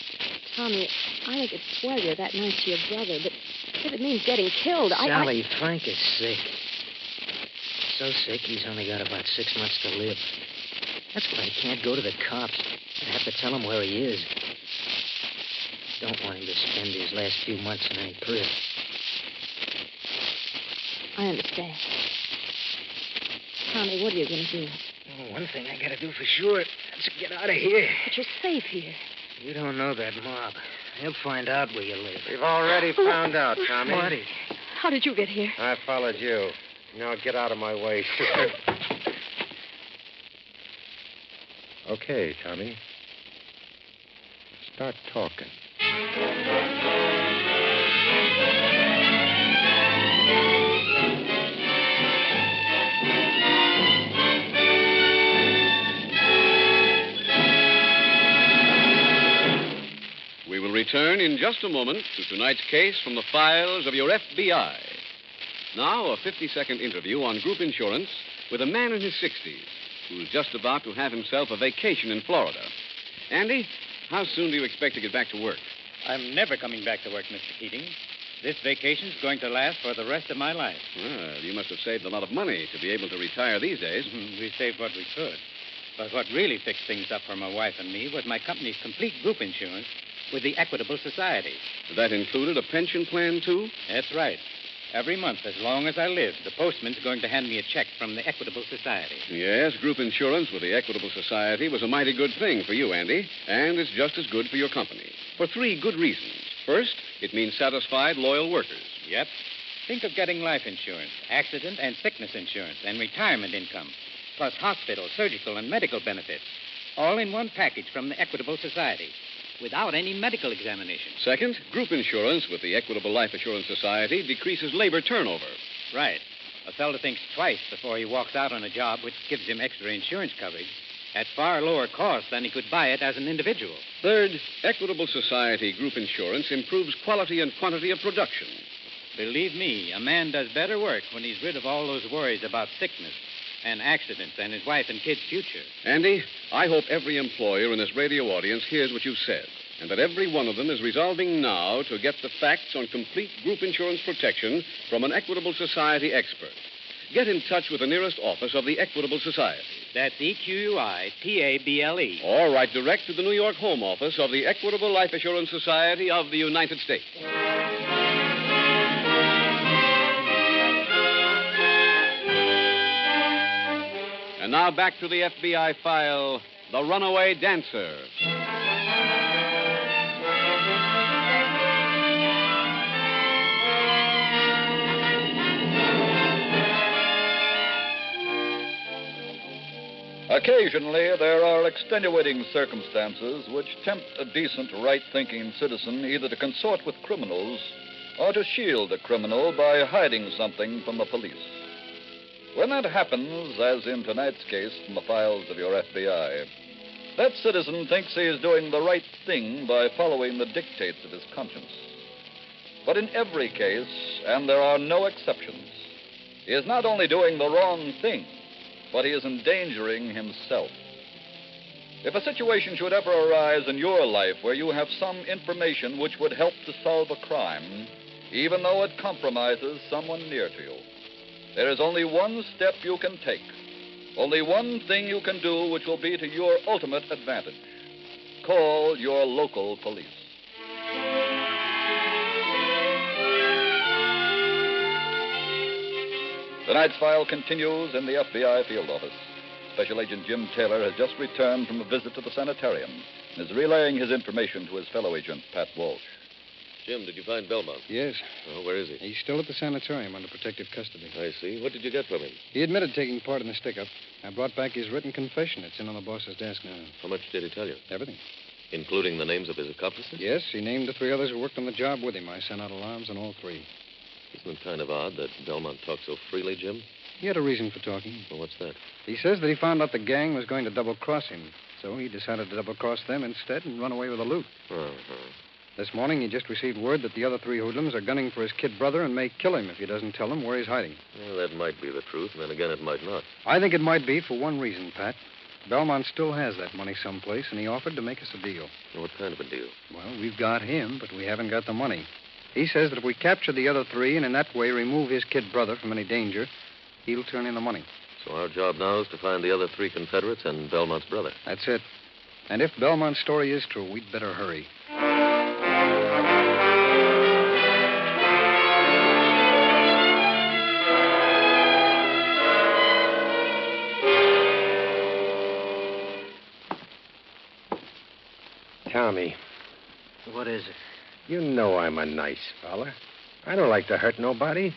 Tommy, I think it's swell you're that nice to your brother, but if it means getting killed, Sally, Frank is sick. So sick, he's only got about 6 months to live. That's why I can't go to the cops. I have to tell them where he is. I don't want him to spend his last few months in any prison. I understand. Tommy, what are you going to do? Oh, one thing I got to do for sure. That's get out of here. But you're safe here. You don't know that mob. They'll find out where you live. We've already found out, Tommy. Marty. How did you get here? I followed you. Now get out of my way, sister. Okay, Tommy. Start talking. We will return in just a moment to tonight's case from the files of your FBI. Now, a 50-second interview on group insurance with a man in his 60s who's just about to have himself a vacation in Florida. Andy, how soon do you expect to get back to work? I'm never coming back to work, Mr. Keating. This vacation's going to last for the rest of my life. Well, you must have saved a lot of money to be able to retire these days. We saved what we could. But what really fixed things up for my wife and me was my company's complete group insurance with the Equitable Society. That included a pension plan, too? That's right. Every month, as long as I live, the postman's going to hand me a check from the Equitable Society. Yes, group insurance with the Equitable Society was a mighty good thing for you, Andy, and it's just as good for your company. For 3 good reasons. First, it means satisfied, loyal workers. Yep. Think of getting life insurance, accident and sickness insurance, and retirement income, plus hospital, surgical, and medical benefits, all in one package from the Equitable Society, without any medical examination. Second, group insurance with the Equitable Life Assurance Society decreases labor turnover. Right. A fellow thinks twice before he walks out on a job which gives him extra insurance coverage at far lower cost than he could buy it as an individual. Third, Equitable Society group insurance improves quality and quantity of production. Believe me, a man does better work when he's rid of all those worries about sickness and accidents and his wife and kids' future. Andy, I hope every employer in this radio audience hears what you've said, and that every one of them is resolving now to get the facts on complete group insurance protection from an Equitable Society expert. Get in touch with the nearest office of the Equitable Society. That's EQUITABLE. Or write direct to the New York home office of the Equitable Life Assurance Society of the United States. And now back to the FBI file, The Runaway Dancer. Occasionally, there are extenuating circumstances which tempt a decent, right-thinking citizen either to consort with criminals or to shield a criminal by hiding something from the police. When that happens, as in tonight's case from the files of your FBI, that citizen thinks he is doing the right thing by following the dictates of his conscience. But in every case, and there are no exceptions, he is not only doing the wrong thing, but he is endangering himself. If a situation should ever arise in your life where you have some information which would help to solve a crime, even though it compromises someone near to you, there is only one step you can take, only one thing you can do which will be to your ultimate advantage. Call your local police. Tonight's file continues in the FBI field office. Special Agent Jim Taylor has just returned from a visit to the sanitarium and is relaying his information to his fellow agent, Pat Walsh. Jim, did you find Belmont? Yes. Oh, where is he? He's still at the sanitarium under protective custody. I see. What did you get from him? He admitted taking part in the stick-up. I brought back his written confession. It's in on the boss's desk now. How much did he tell you? Everything. Including the names of his accomplices? Yes, he named the 3 others who worked on the job with him. I sent out alarms on all 3. Isn't it kind of odd that Belmont talked so freely, Jim? He had a reason for talking. Well, what's that? He says that he found out the gang was going to double-cross him. So he decided to double-cross them instead and run away with the loot. Uh-huh. This morning, he just received word that the other 3 hoodlums are gunning for his kid brother and may kill him if he doesn't tell them where he's hiding. Well, that might be the truth, and then again it might not. I think it might be for one reason, Pat. Belmont still has that money someplace, and he offered to make us a deal. What kind of a deal? Well, we've got him, but we haven't got the money. He says that if we capture the other 3 and in that way remove his kid brother from any danger, he'll turn in the money. So our job now is to find the other 3 Confederates and Belmont's brother. That's it. And if Belmont's story is true, we'd better hurry. Tommy, What is it? you know I'm a nice fella. I don't like to hurt nobody.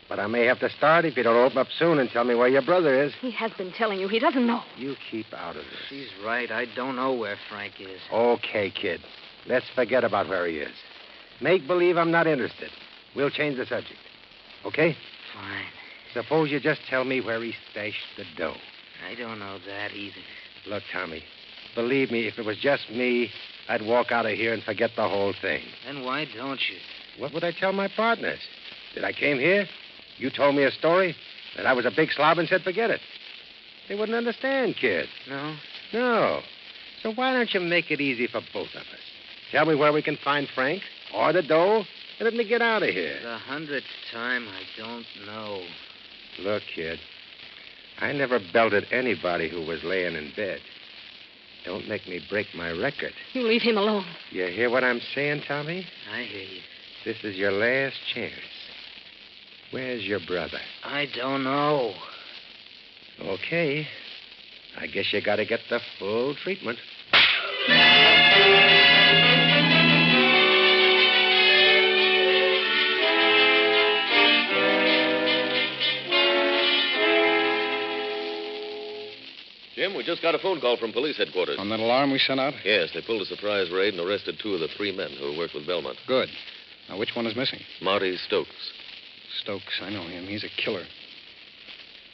But I may have to start if you don't open up soon and tell me where your brother is. He has been telling you. He doesn't know. You keep out of this. She's right. I don't know where Frank is. Okay, kid. Let's forget about where he is. Make believe I'm not interested. We'll change the subject. Okay? Fine. Suppose you just tell me where he stashed the dough. I don't know that either. Look, Tommy, believe me, if it was just me, I'd walk out of here and forget the whole thing. Then why don't you? What would I tell my partners? That I came here? You told me a story? That I was a big slob and said forget it. They wouldn't understand, kid. No? No. So why don't you make it easy for both of us? Tell me where we can find Frank or the dough and let me get out of here. The 100th time, I don't know. Look, kid, I never belted anybody who was laying in bed. Don't make me break my record. You leave him alone. You hear what I'm saying, Tommy? I hear you. This is your last chance. Where's your brother? I don't know. Okay. I guess you gotta get the full treatment. Jim, we just got a phone call from police headquarters. On that alarm we sent out? Yes, they pulled a surprise raid and arrested 2 of the 3 men who worked with Belmont. Good. Now, which one is missing? Marty Stokes. Stokes, I know him. He's a killer.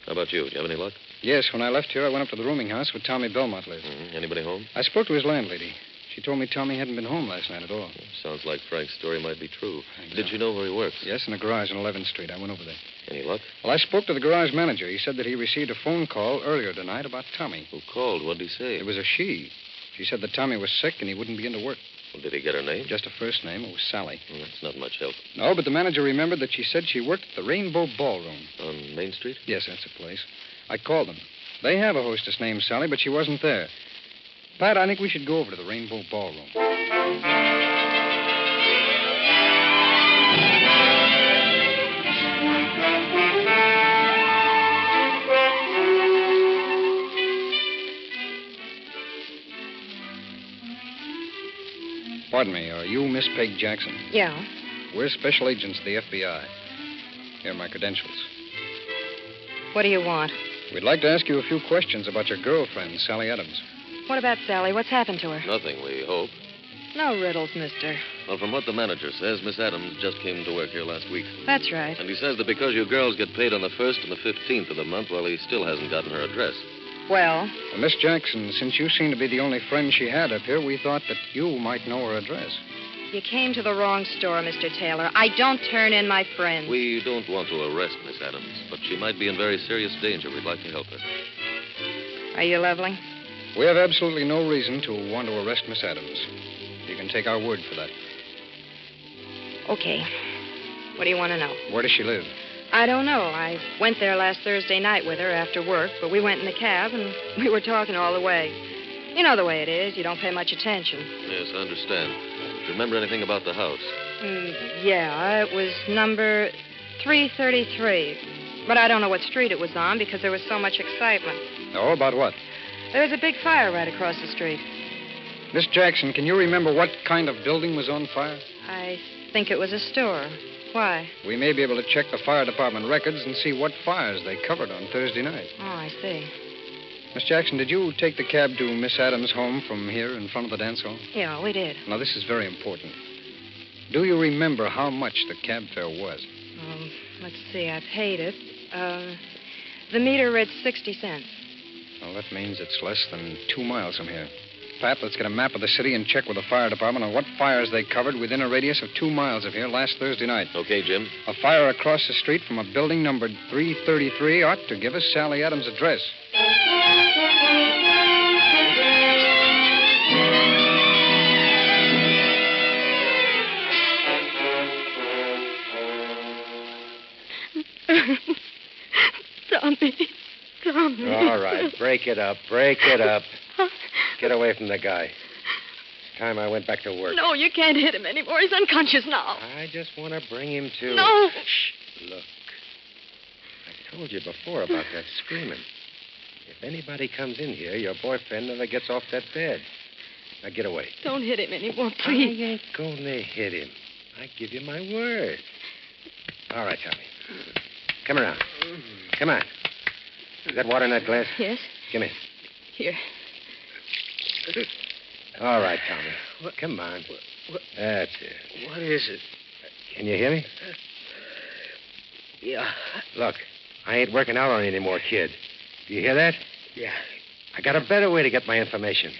How about you? Do you have any luck? Yes, when I left here, I went up to the rooming house where Tommy Belmont lived. Anybody home? I spoke to his landlady. She told me Tommy hadn't been home last night at all. Sounds like Frank's story might be true. Did you know where he works? Yes, in a garage on 11th Street. I went over there. Any luck? Well, I spoke to the garage manager. He said that he received a phone call earlier tonight about Tommy. Who called? What did he say? It was a she. She said that Tommy was sick and he wouldn't be into work. Well, did he get her name? Just a first name. It was Sally. Well, that's not much help. No, but the manager remembered that she said she worked at the Rainbow Ballroom. On Main Street? Yes, that's the place. I called them. They have a hostess named Sally, but she wasn't there. Pat, I think we should go over to the Rainbow Ballroom. Pardon me, are you Miss Peg Jackson? Yeah. We're special agents of the FBI. Here are my credentials. What do you want? We'd like to ask you a few questions about your girlfriend, Sally Adams. What about Sally? What's happened to her? Nothing, we hope. No riddles, mister. Well, from what the manager says, Miss Adams just came to work here last week. That's right. And he says that because you girls get paid on the 1st and the 15th of the month, well, he still hasn't gotten her address. Well? Well, Miss Jackson, since you seem to be the only friend she had up here, we thought that you might know her address. You came to the wrong store, Mr. Taylor. I don't turn in my friends. We don't want to arrest Miss Adams, but she might be in very serious danger. We'd like to help her. Are you leveling? We have absolutely no reason to want to arrest Miss Adams. You can take our word for that. Okay. What do you want to know? Where does she live? I don't know. I went there last Thursday night with her after work, but we went in the cab and we were talking all the way. You know the way it is. You don't pay much attention. Yes, I understand. Do you remember anything about the house? Yeah, it was number 333. But I don't know what street it was on because there was so much excitement. Oh, about what? There was a big fire right across the street. Miss Jackson, can you remember what kind of building was on fire? I think it was a store. Why? We may be able to check the fire department records and see what fires they covered on Thursday night. Oh, I see. Miss Jackson, did you take the cab to Miss Adams' home from here in front of the dance hall? Yeah, we did. Now, this is very important. Do you remember how much the cab fare was? Let's see. I paid it. The meter read 60 cents. Well, that means it's less than 2 miles from here. Pat, let's get a map of the city and check with the fire department on what fires they covered within a radius of 2 miles of here last Thursday night. Okay, Jim. A fire across the street from a building numbered 333 ought to give us Sally Adams' address. Tommy. All right, break it up. Get away from the guy. It's time I went back to work. No, you can't hit him anymore. He's unconscious now. I just want to bring him to... No. Shh, look. I told you before about that screaming. If anybody comes in here, your boyfriend never gets off that bed. Now get away. Don't hit him anymore, please. I ain't going to hit him. I give you my word. All right, Tommy. Come around. Come on. You got water in that glass? Yes. Give me. Here. All right, Tommy. Come on. That's it. What is it? Can you hear me? Yeah. Look, I ain't working out on you anymore, kid. Do you hear that? Yeah. I got a better way to get my information.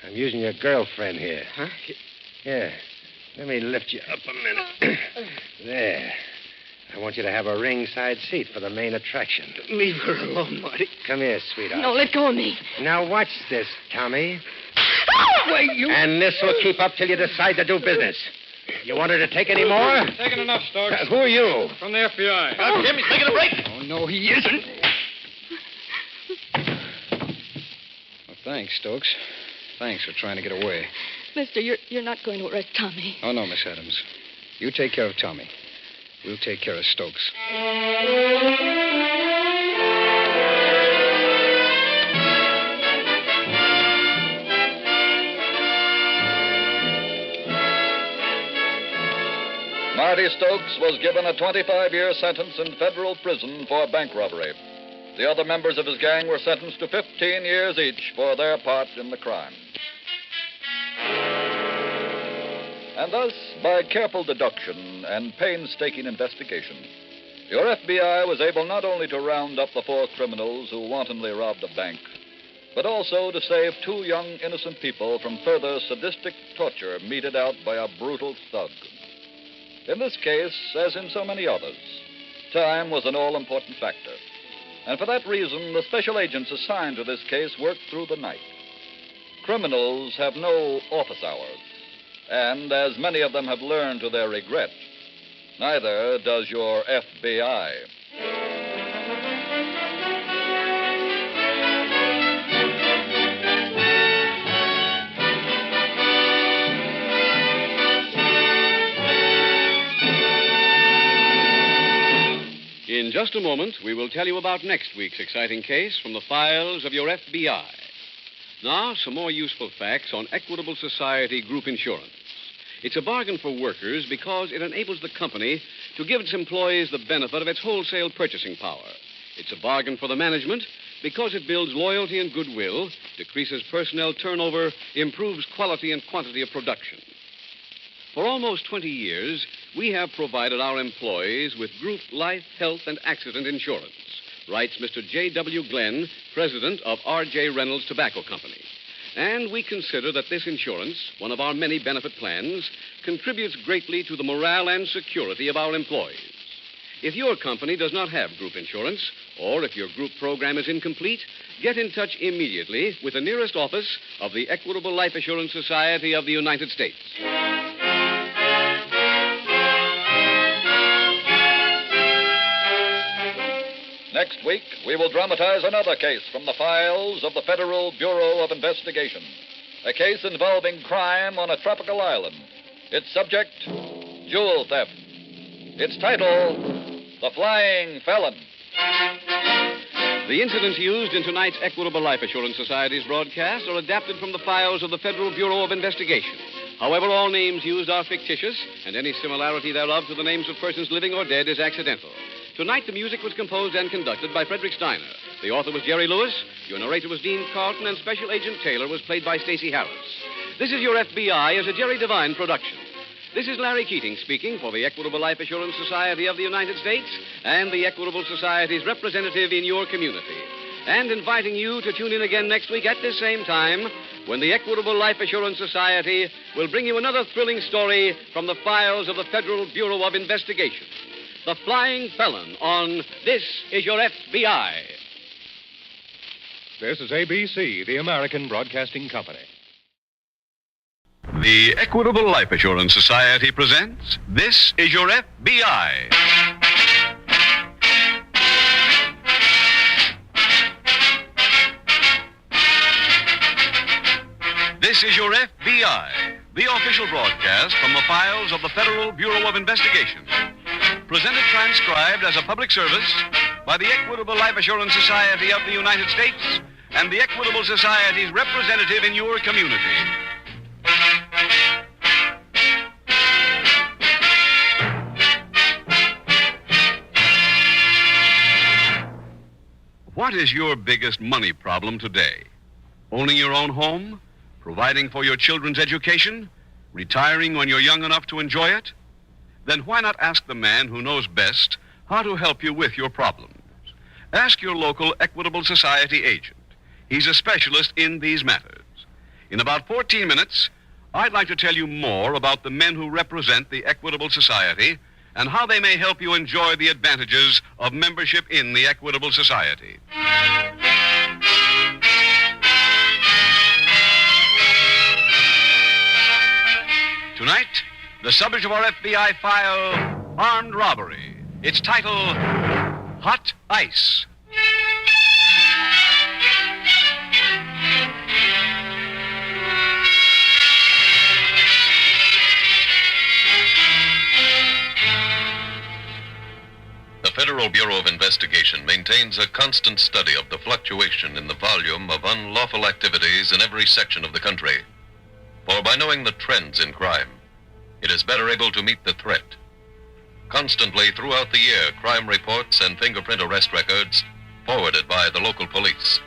I'm using your girlfriend here. Huh? Yeah. Let me lift you up a minute. There. I want you to have a ringside seat for the main attraction. Leave her alone, Marty. Come here, sweetheart. No, let go of me. Now watch this, Tommy. Wait, you... And this will keep up till you decide to do business. You want her to take any more? Taking enough, Stokes. Who are you? From the FBI. Jim, he's taking a break. Oh, no, he isn't. Well, thanks, Stokes. Thanks for trying to get away. Mister, you're not going to arrest Tommy. Oh, no, Miss Adams. You take care of Tommy. We'll take care of Stokes. Marty Stokes was given a 25-year sentence in federal prison for bank robbery. The other members of his gang were sentenced to 15 years each for their part in the crime. And thus, by careful deduction and painstaking investigation, your FBI was able not only to round up the 4 criminals who wantonly robbed a bank, but also to save 2 young innocent people from further sadistic torture meted out by a brutal thug. In this case, as in so many others, time was an all-important factor. And for that reason, the special agents assigned to this case worked through the night. Criminals have no office hours. And as many of them have learned to their regret, neither does your FBI. In just a moment, we will tell you about next week's exciting case from the files of your FBI. Now, some more useful facts on Equitable Society Group Insurance. It's a bargain for workers because it enables the company to give its employees the benefit of its wholesale purchasing power. It's a bargain for the management because it builds loyalty and goodwill, decreases personnel turnover, improves quality and quantity of production. For almost 20 years, we have provided our employees with group life, health, and accident insurance, writes Mr. J.W. Glenn, president of R.J. Reynolds Tobacco Company. And we consider that this insurance, one of our many benefit plans, contributes greatly to the morale and security of our employees. If your company does not have group insurance, or if your group program is incomplete, get in touch immediately with the nearest office of the Equitable Life Assurance Society of the United States. Next week, we will dramatize another case from the files of the Federal Bureau of Investigation. A case involving crime on a tropical island. Its subject, jewel theft. Its title, The Flying Felon. The incidents used in tonight's Equitable Life Assurance Society's broadcast are adapted from the files of the Federal Bureau of Investigation. However, all names used are fictitious, and any similarity thereof to the names of persons living or dead is accidental. Tonight, the music was composed and conducted by Frederick Steiner. The author was Jerry Lewis, your narrator was Dean Carlton, and Special Agent Taylor was played by Stacey Harris. This is Your FBI is a Jerry Devine production. This is Larry Keating speaking for the Equitable Life Assurance Society of the United States and the Equitable Society's representative in your community, and inviting you to tune in again next week at this same time when the Equitable Life Assurance Society will bring you another thrilling story from the files of the Federal Bureau of Investigation. The Flying Felon on This Is Your FBI. This is ABC, the American Broadcasting Company. The Equitable Life Assurance Society presents This Is Your FBI. This is Your FBI, the official broadcast from the files of the Federal Bureau of Investigation. Presented transcribed as a public service by the Equitable Life Assurance Society of the United States and the Equitable Society's representative in your community. What is your biggest money problem today? Owning your own home? Providing for your children's education? Retiring when you're young enough to enjoy it? Then why not ask the man who knows best how to help you with your problems? Ask your local Equitable Society agent. He's a specialist in these matters. In about 14 minutes, I'd like to tell you more about the men who represent the Equitable Society and how they may help you enjoy the advantages of membership in the Equitable Society. Tonight, the subject of our FBI file, armed robbery. Its title, Hot Ice. The Federal Bureau of Investigation maintains a constant study of the fluctuation in the volume of unlawful activities in every section of the country. For by knowing the trends in crime, it is better able to meet the threat. Constantly throughout the year, crime reports and fingerprint arrest records forwarded by the local police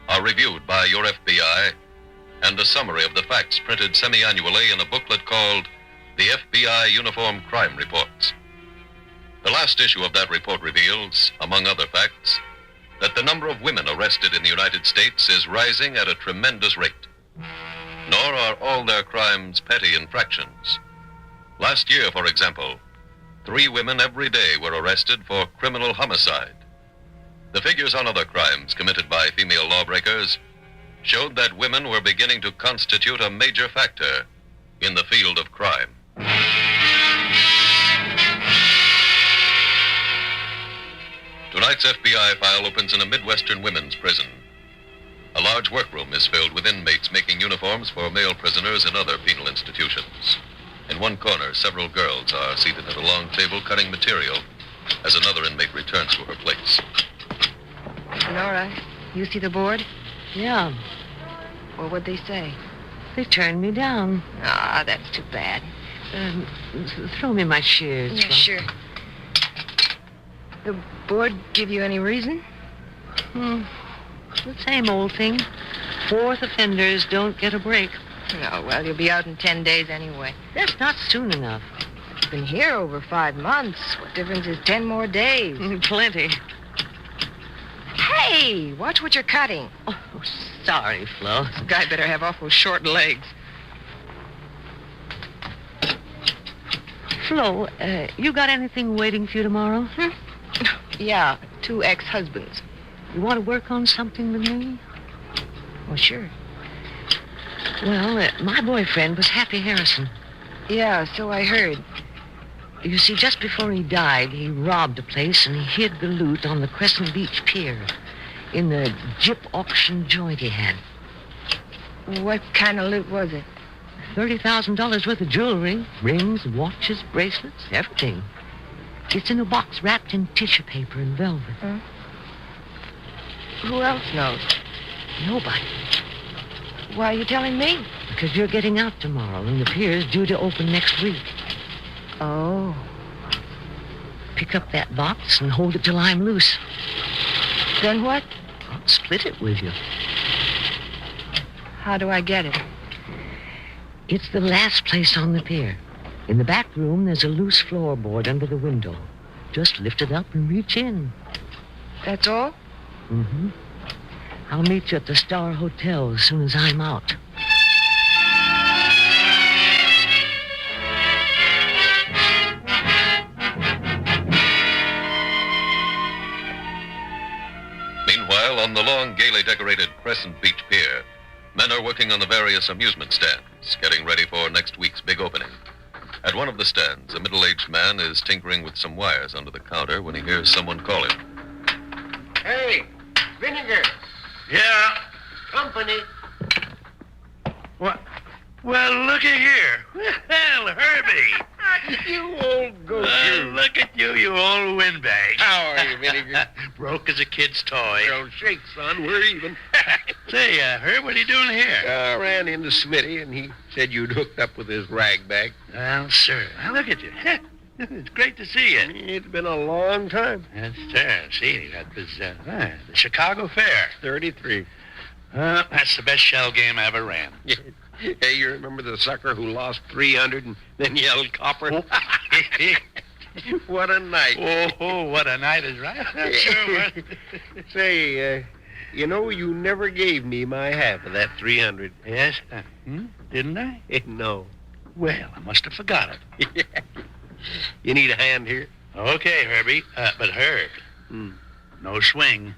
are reviewed by your FBI, and a summary of the facts printed semi-annually in a booklet called the FBI Uniform Crime Reports. The last issue of that report reveals, among other facts, that the number of women arrested in the United States is rising at a tremendous rate. Nor are all their crimes petty infractions. Last year, for example, 3 women every day were arrested for criminal homicide. The figures on other crimes committed by female lawbreakers showed that women were beginning to constitute a major factor in the field of crime. Tonight's FBI file opens in a Midwestern women's prison. A large workroom is filled with inmates making uniforms for male prisoners in other penal institutions. In one corner, several girls are seated at a long table cutting material as another inmate returns to her place. Laura, you see the board? Yeah. Well, what'd they say? They turned me down. Ah, that's too bad. Throw me my shears. Yeah, sure. The board give you any reason? The same old thing. Fourth offenders don't get a break. Oh, well, you'll be out in 10 days anyway. That's not soon enough. You've been here over 5 months. What difference is 10 more days? Plenty. Hey, watch what you're cutting. Oh, sorry, Flo. This guy better have awful short legs. Flo, you got anything waiting for you tomorrow? Yeah, 2 ex-husbands. You want to work on something with me? Well, sure. Well, my boyfriend was Happy Harrison. Yeah, so I heard. You see, just before he died, he robbed a place and he hid the loot on the Crescent Beach Pier in the Jip auction joint he had. What kind of loot was it? $30,000 worth of jewelry, rings, watches, bracelets, everything. It's in a box wrapped in tissue paper and velvet. Huh? Who else knows? Nobody. Why are you telling me? Because you're getting out tomorrow and the pier's due to open next week. Oh. Pick up that box and hold it till I'm loose. Then what? I'll split it with you. How do I get it? It's the last place on the pier. In the back room, there's a loose floorboard under the window. Just lift it up and reach in. That's all? Mm-hmm. I'll meet you at the Star Hotel as soon as I'm out. Meanwhile, on the long, gaily decorated Crescent Beach Pier, men are working on the various amusement stands, getting ready for next week's big opening. At one of the stands, a middle-aged man is tinkering with some wires under the counter when he hears someone call him. Hey, Vinegar. Yeah? Company. What? Well, looky here. Well, Herbie. You old goat. Look at you, you old windbag. How are you, Vinegar? Broke as a kid's toy. Don't shake, son. We're even. Say, Herb, what are you doing here? I ran into Smitty, and he said you'd hooked up with his rag bag. Well, sir. Well, look at you. It's great to see you. It's been a long time. Yes, sir. See, that was the Chicago Fair. 33. That's the best shell game I ever ran. Hey, you remember the sucker who lost 300 and then yelled copper? What a night. Oh, what a night is right. Sure was. Say, you know, you never gave me my half of that 300. Yes? Didn't I? No. Well, I must have forgot it. You need a hand here? Okay, Herbie. But Herb, no swing.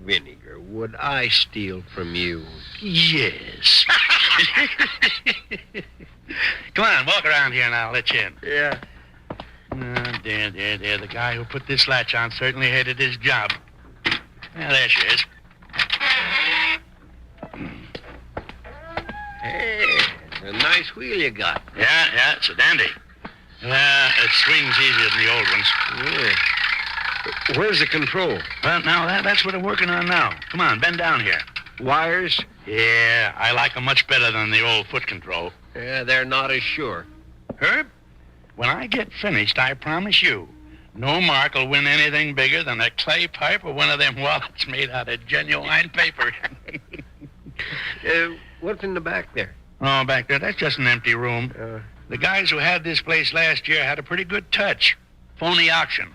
Vinegar, would I steal from you? Yes. Come on, walk around here and I'll let you in. Yeah. There. The guy who put this latch on certainly hated his job. Well, there she is. Hey, it's a nice wheel you got. Yeah, it's a dandy. It swings easier than the old ones. Yeah. Where's the control? Well, now, that's what I'm working on now. Come on, bend down here. Wires? Yeah, I like them much better than the old foot control. Yeah, they're not as sure. Herb, when I get finished, I promise you, no mark will win anything bigger than a clay pipe or one of them wallets made out of genuine paper. What's in the back there? Oh, back there, that's just an empty room. The guys who had this place last year had a pretty good touch. Phony auction.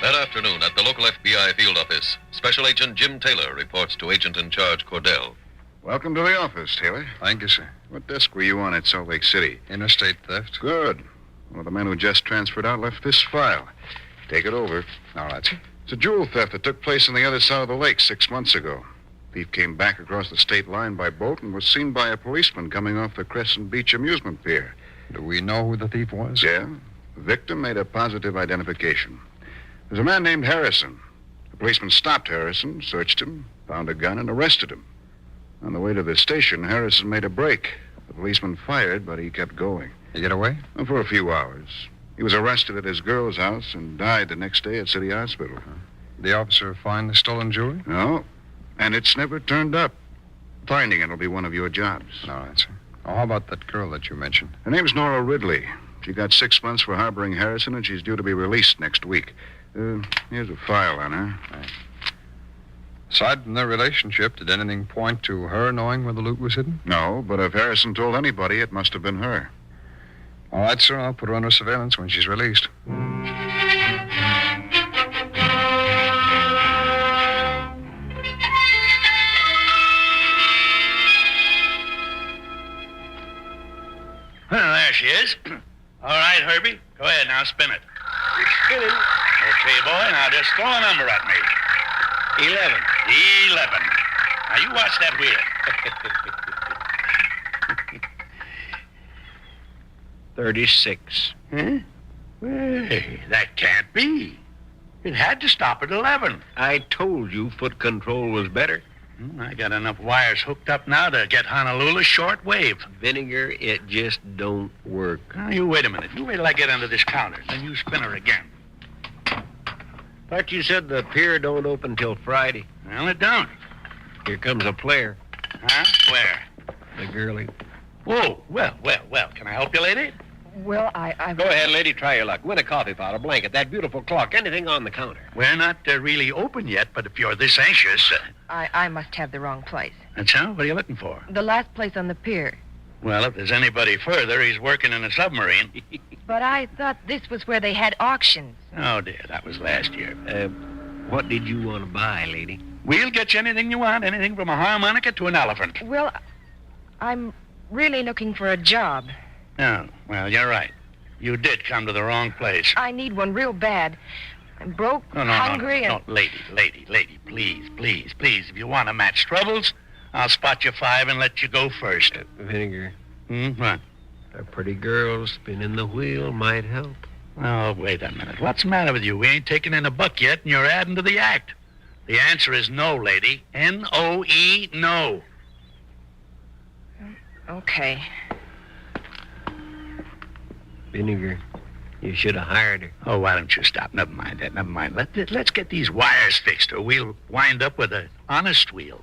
That afternoon, at the local FBI field office, Special Agent Jim Taylor reports to Agent in Charge Cordell. Welcome to the office, Taylor. Thank you, sir. What desk were you on at Salt Lake City? Interstate theft. Good. One of the men who just transferred out left this file. Take it over. All right, sir. It's a jewel theft that took place on the other side of the lake 6 months ago. Thief came back across the state line by boat and was seen by a policeman coming off the Crescent Beach amusement pier. Do we know who the thief was? Yeah. The victim made a positive identification. There's a man named Harrison. The policeman stopped Harrison, searched him, found a gun, and arrested him. On the way to the station, Harrison made a break. The policeman fired, but he kept going. He get away? For a few hours. He was arrested at his girl's house and died the next day at City Hospital. The officer find the stolen jewelry? No, and it's never turned up. Finding it will be one of your jobs. All right, sir. Oh, how about that girl that you mentioned? Her name's Nora Ridley. She got 6 months for harboring Harrison, and she's due to be released next week. Here's a file on her. Right. Aside from their relationship, did anything point to her knowing where the loot was hidden? No, but if Harrison told anybody, it must have been her. All right, sir. I'll put her under surveillance when she's released. Well, there she is. All right, Herbie. Go ahead now, spin it. Spinning. Okay, boy. Now just throw a number at me. 11. 11. Now you watch that wheel. 36. Huh? Hey, that can't be. It had to stop at 11. I told you foot control was better. I got enough wires hooked up now to get Honolulu short wave. Vinegar, it just don't work. Now, you wait a minute. You wait till I get under this counter. Then you spin her again. Thought you said the pier don't open till Friday. Well, it don't. Here comes a player. Huh? Where? The girlie. Whoa. Well. Can I help you, lady? Well, I... Go ahead, lady. Try your luck. Win a coffee pot, a blanket, that beautiful clock, anything on the counter. We're not really open yet, but if you're this anxious... I must have the wrong place. That's how? What are you looking for? The last place on the pier. Well, if there's anybody further, he's working in a submarine. But I thought this was where they had auctions. Oh, dear, that was last year. What did you want to buy, lady? We'll get you anything you want, anything from a harmonica to an elephant. Well, I'm really looking for a job. Oh, well, you're right. You did come to the wrong place. I need one real bad. I'm broke, hungry, no, lady, please. If you want to match troubles, I'll spot you 5 and let you go first. Vinegar. What? A pretty girl spinning the wheel might help. Oh, wait a minute. What's the matter with you? We ain't taken in a buck yet, and you're adding to the act. The answer is no, lady. N-O-E, no. Okay. Vinegar, you should have hired her. Oh, why don't you stop? Never mind that. Let's get these wires fixed, or we'll wind up with an honest wheel.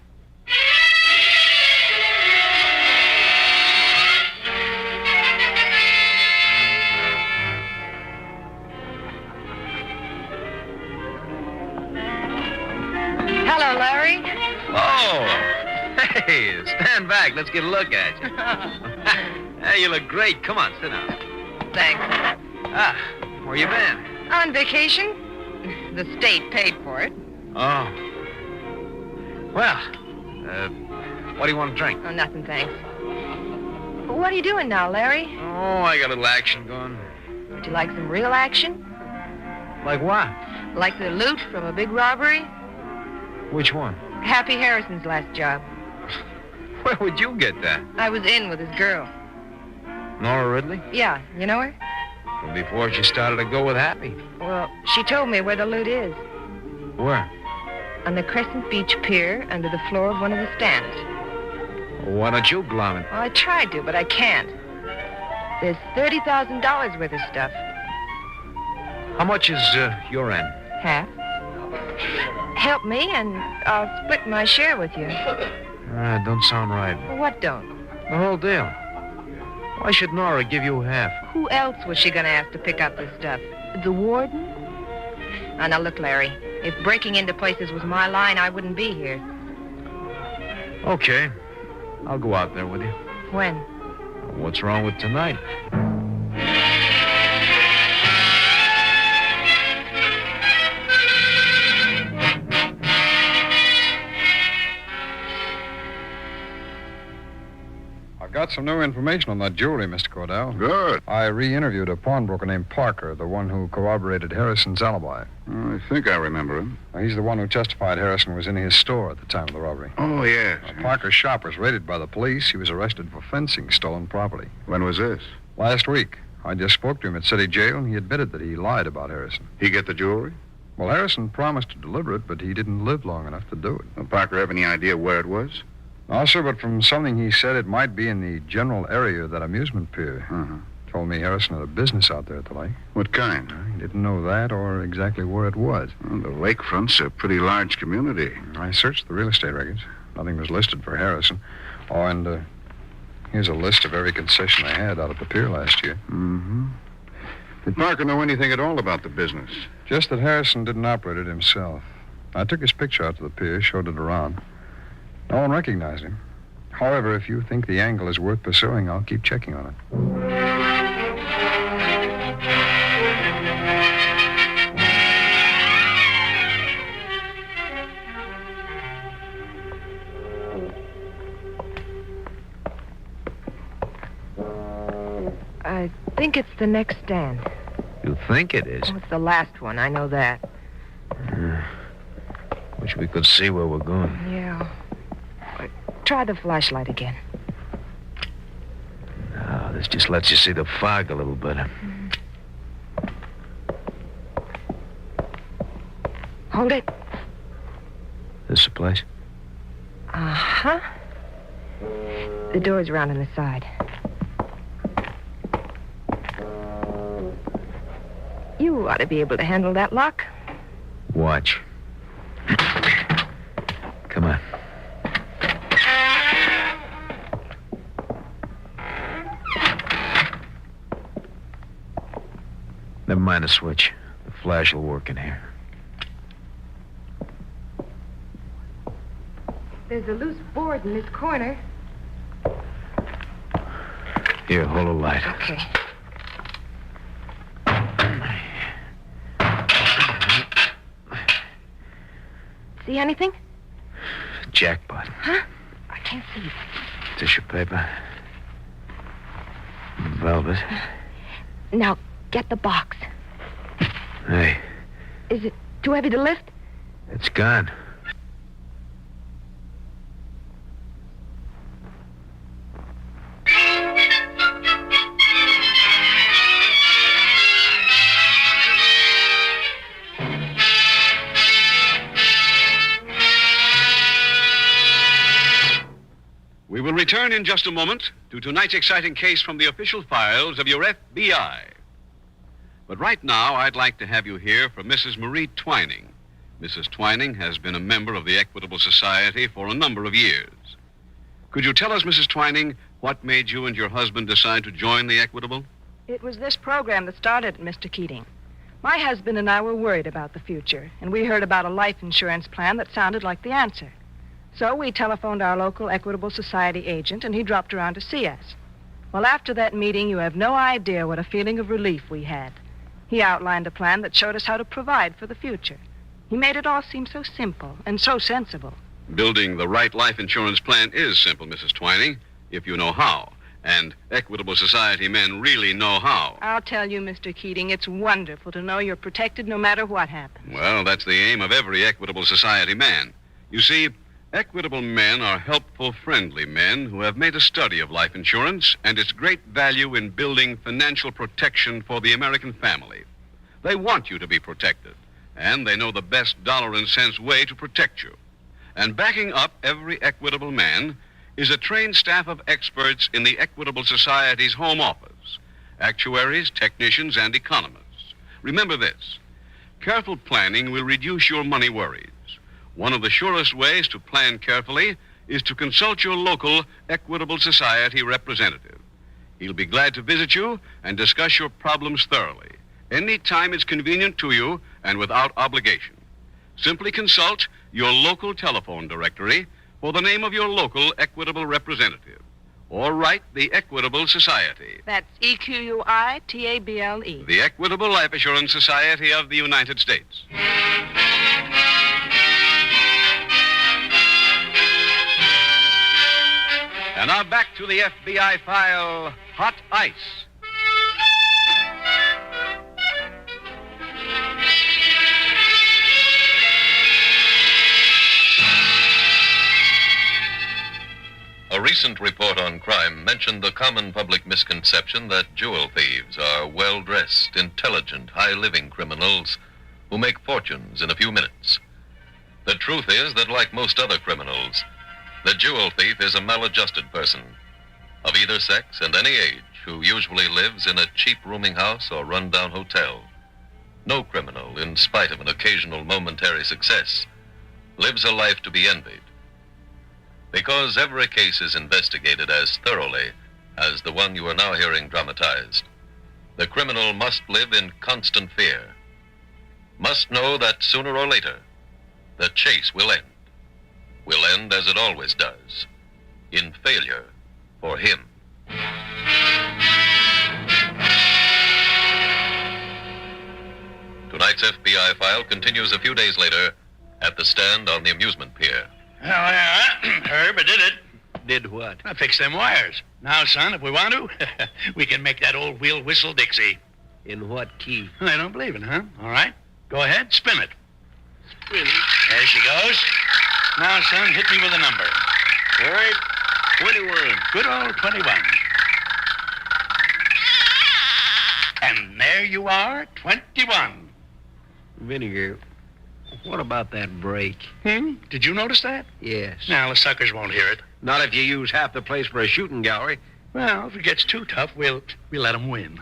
Hello, Larry. Oh, hey, stand back. Let's get a look at you. Hey, you look great. Come on, sit down. Thanks. Where you been? On vacation. The state paid for it. Oh. Well, what do you want to drink? Oh, nothing, thanks. What are you doing now, Larry? Oh, I got a little action going. Would you like some real action? Like what? Like the loot from a big robbery? Which one? Happy Harrison's last job. Where would you get that? I was in with his girl. Nora Ridley? Yeah, you know her? Well, before she started to go with Happy. Well, she told me where the loot is. Where? On the Crescent Beach Pier, under the floor of one of the stands. Well, why don't you glom it? Well, I tried to, but I can't. There's $30,000 worth of stuff. How much is your end? Half. Help me, and I'll split my share with you. Don't sound right. Well, what don't? The whole deal. Why should Nora give you half? Who else was she going to ask to pick up this stuff? The warden? Now, look, Larry. If breaking into places was my line, I wouldn't be here. Okay. I'll go out there with you. When? What's wrong with tonight? I've got some new information on that jewelry, Mr. Cordell. Good. I re-interviewed a pawnbroker named Parker, the one who corroborated Harrison's alibi. Oh, I think I remember him. He's the one who testified Harrison was in his store at the time of the robbery. Oh, yes. Parker's shop was raided by the police. He was arrested for fencing stolen property. When was this? Last week. I just spoke to him at city jail, and he admitted that he lied about Harrison. He get the jewelry? Well, Harrison promised to deliver it, but he didn't live long enough to do it. Well, Parker have any idea where it was? No, sir, but from something he said, it might be in the general area of that amusement pier. Told me Harrison had a business out there at the lake. What kind? He didn't know that or exactly where it was. Well, the lakefront's a pretty large community. I searched the real estate records. Nothing was listed for Harrison. Oh, and here's a list of every concession I had out at the pier last year. Mm-hmm. Did Parker know anything at all about the business? Just that Harrison didn't operate it himself. I took his picture out to the pier, showed it around. No one recognized him. However, if you think the angle is worth pursuing, I'll keep checking on it. I think it's the next stand. You think it is? Oh, it's the last one. I know that. Wish we could see where we're going. Yeah. Try the flashlight again. No, this just lets you see the fog a little better. Hold it. This the place? Uh-huh. The door's around on the side. You ought to be able to handle that lock. Watch. Come on. Never mind the switch. The flash will work in here. There's a loose board in this corner. Here, hold a light. Okay. See anything? Jackpot. Huh? I can't see. Tissue paper. Velvet. Now, get the box. Hey, Is it too heavy to lift? it's gone. We will return in just a moment to tonight's exciting case from the official files of your FBI. But right now, I'd like to have you hear from Mrs. Marie Twining. Mrs. Twining has been a member of the Equitable Society for a number of years. Could you tell us, Mrs. Twining, what made you and your husband decide to join the Equitable? It was this program that started it, Mr. Keating. My husband and I were worried about the future, and we heard about a life insurance plan that sounded like the answer. So we telephoned our local Equitable Society agent, and he dropped around to see us. Well, after that meeting, you have no idea what a feeling of relief we had. He outlined a plan that showed us how to provide for the future. He made it all seem so simple and so sensible. Building the right life insurance plan is simple, Mrs. Twining, if you know how. And Equitable Society men really know how. I'll tell you, Mr. Keating, it's wonderful to know you're protected no matter what happens. Well, that's the aim of every Equitable Society man. You see, Equitable men are helpful, friendly men who have made a study of life insurance and its great value in building financial protection for the American family. They want you to be protected, and they know the best dollar and cents way to protect you. And backing up every Equitable man is a trained staff of experts in the Equitable Society's home office, actuaries, technicians, and economists. Remember this, careful planning will reduce your money worries. One of the surest ways to plan carefully is to consult your local Equitable Society representative. He'll be glad to visit you and discuss your problems thoroughly, any time it's convenient to you and without obligation. Simply consult your local telephone directory for the name of your local Equitable representative, or write the Equitable Society. That's EQUITABLE. The Equitable Life Assurance Society of the United States. And now back to the FBI file, Hot Ice. A recent report on crime mentioned the common public misconception that jewel thieves are well-dressed, intelligent, high-living criminals who make fortunes in a few minutes. The truth is that, like most other criminals, the jewel thief is a maladjusted person of either sex and any age who usually lives in a cheap rooming house or run-down hotel. No criminal, in spite of an occasional momentary success, lives a life to be envied. Because every case is investigated as thoroughly as the one you are now hearing dramatized, the criminal must live in constant fear, must know that sooner or later, the chase will end as it always does, in failure for him. Tonight's FBI file continues a few days later at the stand on the amusement pier. Well, Herb, I did it. Did what? I fixed them wires. Now, son, if we want to, we can make that old wheel whistle Dixie. In what key? They don't believe it, huh? All right. Go ahead, spin it. Spin it. There she goes. Now, son, hit me with a number. All right. 21. Good old 21. And there you are, 21. Vinegar, what about that break? Did you notice that? Yes. Now, the suckers won't hear it. Not if you use half the place for a shooting gallery. Well, if it gets too tough, we'll let them win.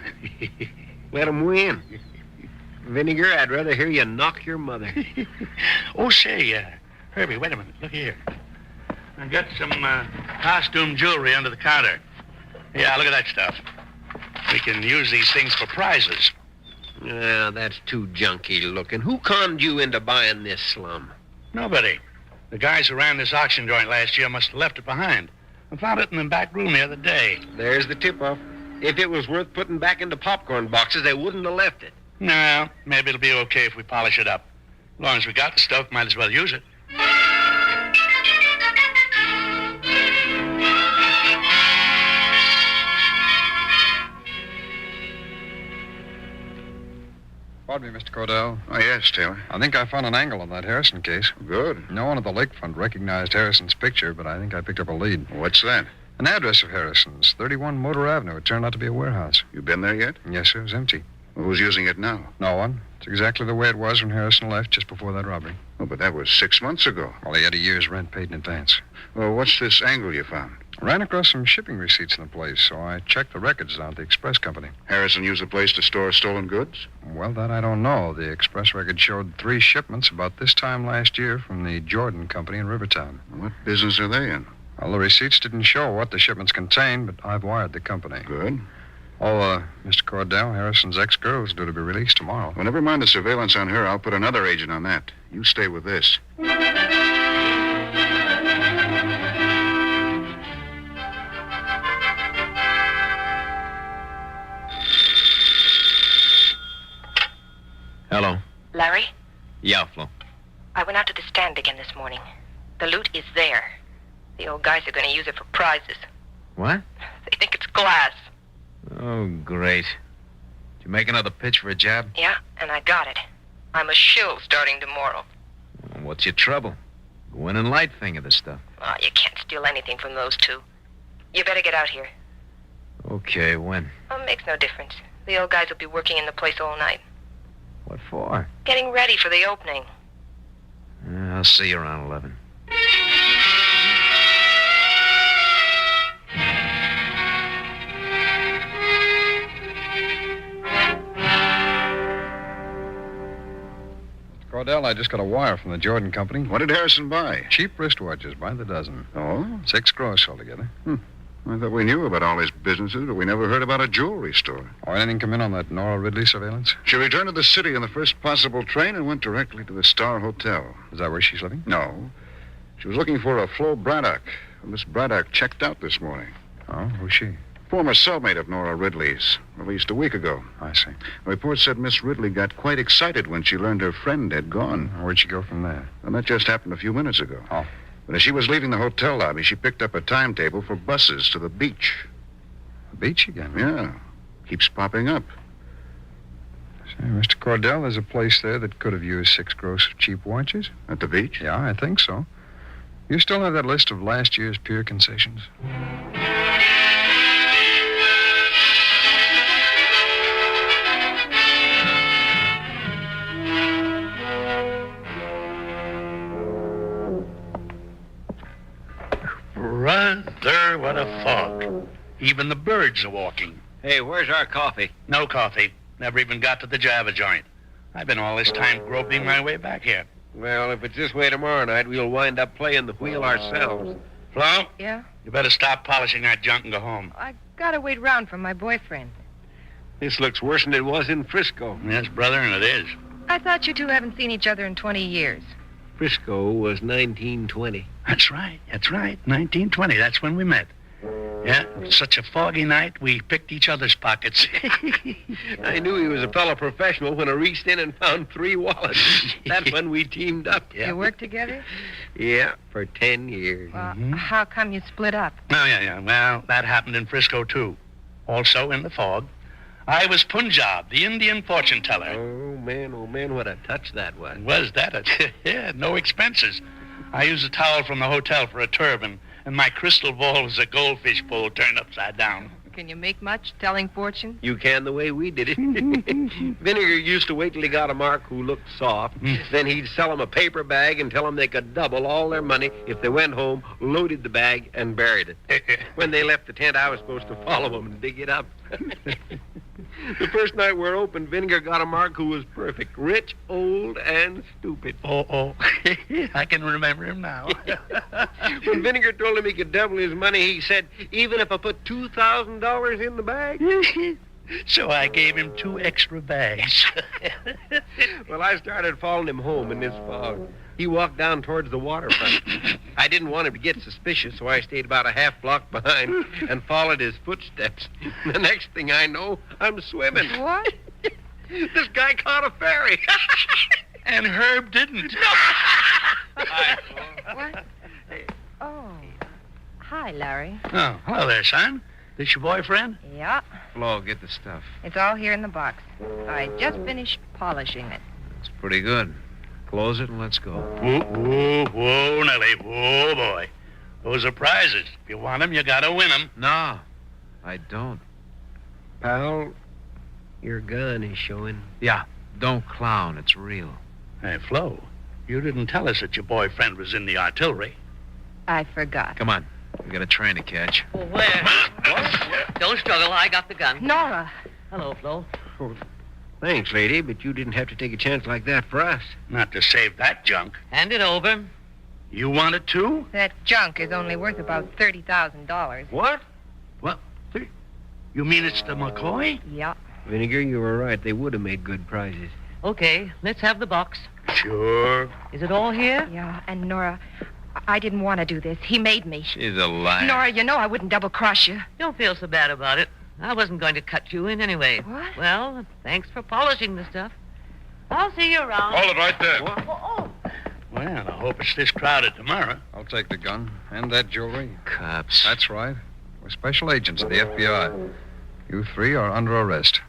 Let them win. Vinegar, I'd rather hear you knock your mother. Oh, say, Herbie, wait a minute. Look here. I got some costume jewelry under the counter. Yeah, look at that stuff. We can use these things for prizes. That's too junky looking. Who conned you into buying this slum? Nobody. The guys who ran this auction joint last year must have left it behind. I found it in the back room the other day. There's the tip-off. If it was worth putting back into popcorn boxes, they wouldn't have left it. No, maybe it'll be okay if we polish it up. As long as we got the stuff, might as well use it. Pardon me, Mr. Cordell. Oh, yes, Taylor. I think I found an angle on that Harrison case. Good. No one at the lakefront recognized Harrison's picture, but I think I picked up a lead. What's that? An address of Harrison's, 31 Motor Avenue. It turned out to be a warehouse. You been there yet? Yes, sir. It was empty. Well, who's using it now? No one. It's exactly the way it was when Harrison left just before that robbery. Oh, but that was 6 months ago. Well, he had a year's rent paid in advance. Well, what's this angle you found? I ran across some shipping receipts in the place, so I checked the records down at the express company. Harrison used the place to store stolen goods? Well, that I don't know. The express record showed 3 shipments about this time last year from the Jordan Company in Rivertown. What business are they in? Well, the receipts didn't show what the shipments contained, but I've wired the company. Good. Oh, Mr. Cordell, Harrison's ex-girl is due to be released tomorrow. Well, never mind the surveillance on her. I'll put another agent on that. You stay with this. Hello. Larry, Yeah, Flo. I went out to the stand again this morning. The loot is there. The old guys are going to use it for prizes. What? They think it's glass. Oh, great. Did you make another pitch for a job? Yeah, and I got it. I'm a shill starting tomorrow. Well, what's your trouble? Go in and light finger the stuff. Oh, you can't steal anything from those two. You better get out here. Okay, when? Oh, it makes no difference. The old guys will be working in the place all night. What for? Getting ready for the opening. I'll see you around 11. Cordell, I just got a wire from the Jordan Company. What did Harrison buy? Cheap wristwatches by the dozen. Oh? 6 gross altogether. I thought we knew about all his businesses, but we never heard about a jewelry store. Oh, anything come in on that Nora Ridley surveillance? She returned to the city on the first possible train and went directly to the Star Hotel. Is that where she's living? No. She was looking for a Flo Braddock. Miss Braddock checked out this morning. Oh, who's she? Former cellmate of Nora Ridley's, released a week ago. I see. A report said Miss Ridley got quite excited when she learned her friend had gone. Where'd she go from there? And that just happened a few minutes ago. Oh. But as she was leaving the hotel lobby, she picked up a timetable for buses to the beach. The beach again? Yeah. Keeps popping up. Say, Mr. Cordell, there's a place there that could have used 6 gross of cheap watches. At the beach? Yeah, I think so. You still have that list of last year's pier concessions? Brother, what a fog. Even the birds are walking. Hey, where's our coffee? No coffee. Never even got to the Java joint. I've been all this time groping my way back here. Well, if it's this way tomorrow night, we'll wind up playing the wheel ourselves. Flo? Yeah? You better stop polishing that junk and go home. I gotta wait around for my boyfriend. This looks worse than it was in Frisco. Yes, brother, and it is. I thought you two haven't seen each other in 20 years. Frisco was 1920. That's right. 1920. That's when we met. Yeah, such a foggy night, we picked each other's pockets. I knew he was a fellow professional when I reached in and found 3 wallets. That's when we teamed up. You worked together? Yeah, for 10 years. Well, how come you split up? Oh, yeah. Well, that happened in Frisco, too. Also in the fog. I was Punjab, the Indian fortune teller. Oh, man, what a touch that was. Was that? Yeah, no expenses. I used a towel from the hotel for a turban, and my crystal ball was a goldfish bowl turned upside down. Can you make much telling fortunes? You can the way we did it. Vinegar used to wait till he got a mark who looked soft. Then he'd sell them a paper bag and tell them they could double all their money if they went home, loaded the bag, and buried it. When they left the tent, I was supposed to follow them and dig it up. The first night we were open, Vinegar got a mark who was perfect. Rich, old, and stupid. Oh. I can remember him now. When Vinegar told him he could double his money, he said, even if I put $2,000 in the bag? So I gave him 2 extra bags. Well, I started following him home in this fog. He walked down towards the waterfront. I didn't want him to get suspicious, so I stayed about a half block behind and followed his footsteps. The next thing I know, I'm swimming. What? This guy caught a ferry. And Herb didn't. What? Oh. Hi, Larry. Oh, hello there, son. This your boyfriend? Yeah. Flo, get the stuff. It's all here in the box. I just finished polishing it. It's pretty good. Close it and let's go. Whoa, Nellie. Whoa, boy. Those are prizes. If you want them, you gotta win them. No, I don't. Pal, your gun is showing. Yeah, don't clown. It's real. Hey, Flo, you didn't tell us that your boyfriend was in the artillery. I forgot. Come on. We got a train to catch. Well, where? Don't struggle. I got the gun. Nora. Hello, Flo. Oh, thanks, lady, but you didn't have to take a chance like that for us. Not to save that junk. Hand it over. You want it too? That junk is only worth about $30,000. What? What? You mean it's the McCoy? Yeah. Vinegar, you were right. They would have made good prizes. Okay, let's have the box. Sure. Is it all here? Yeah, and Nora, I didn't want to do this. He made me. She's a liar. Nora, you know I wouldn't double-cross you. Don't feel so bad about it. I wasn't going to cut you in anyway. What? Well, thanks for polishing the stuff. I'll see you around. Hold it right there. Well, I hope it's this crowded tomorrow. I'll take the gun and that jewelry. Cops. That's right. We're special agents of the FBI. You 3 are under arrest.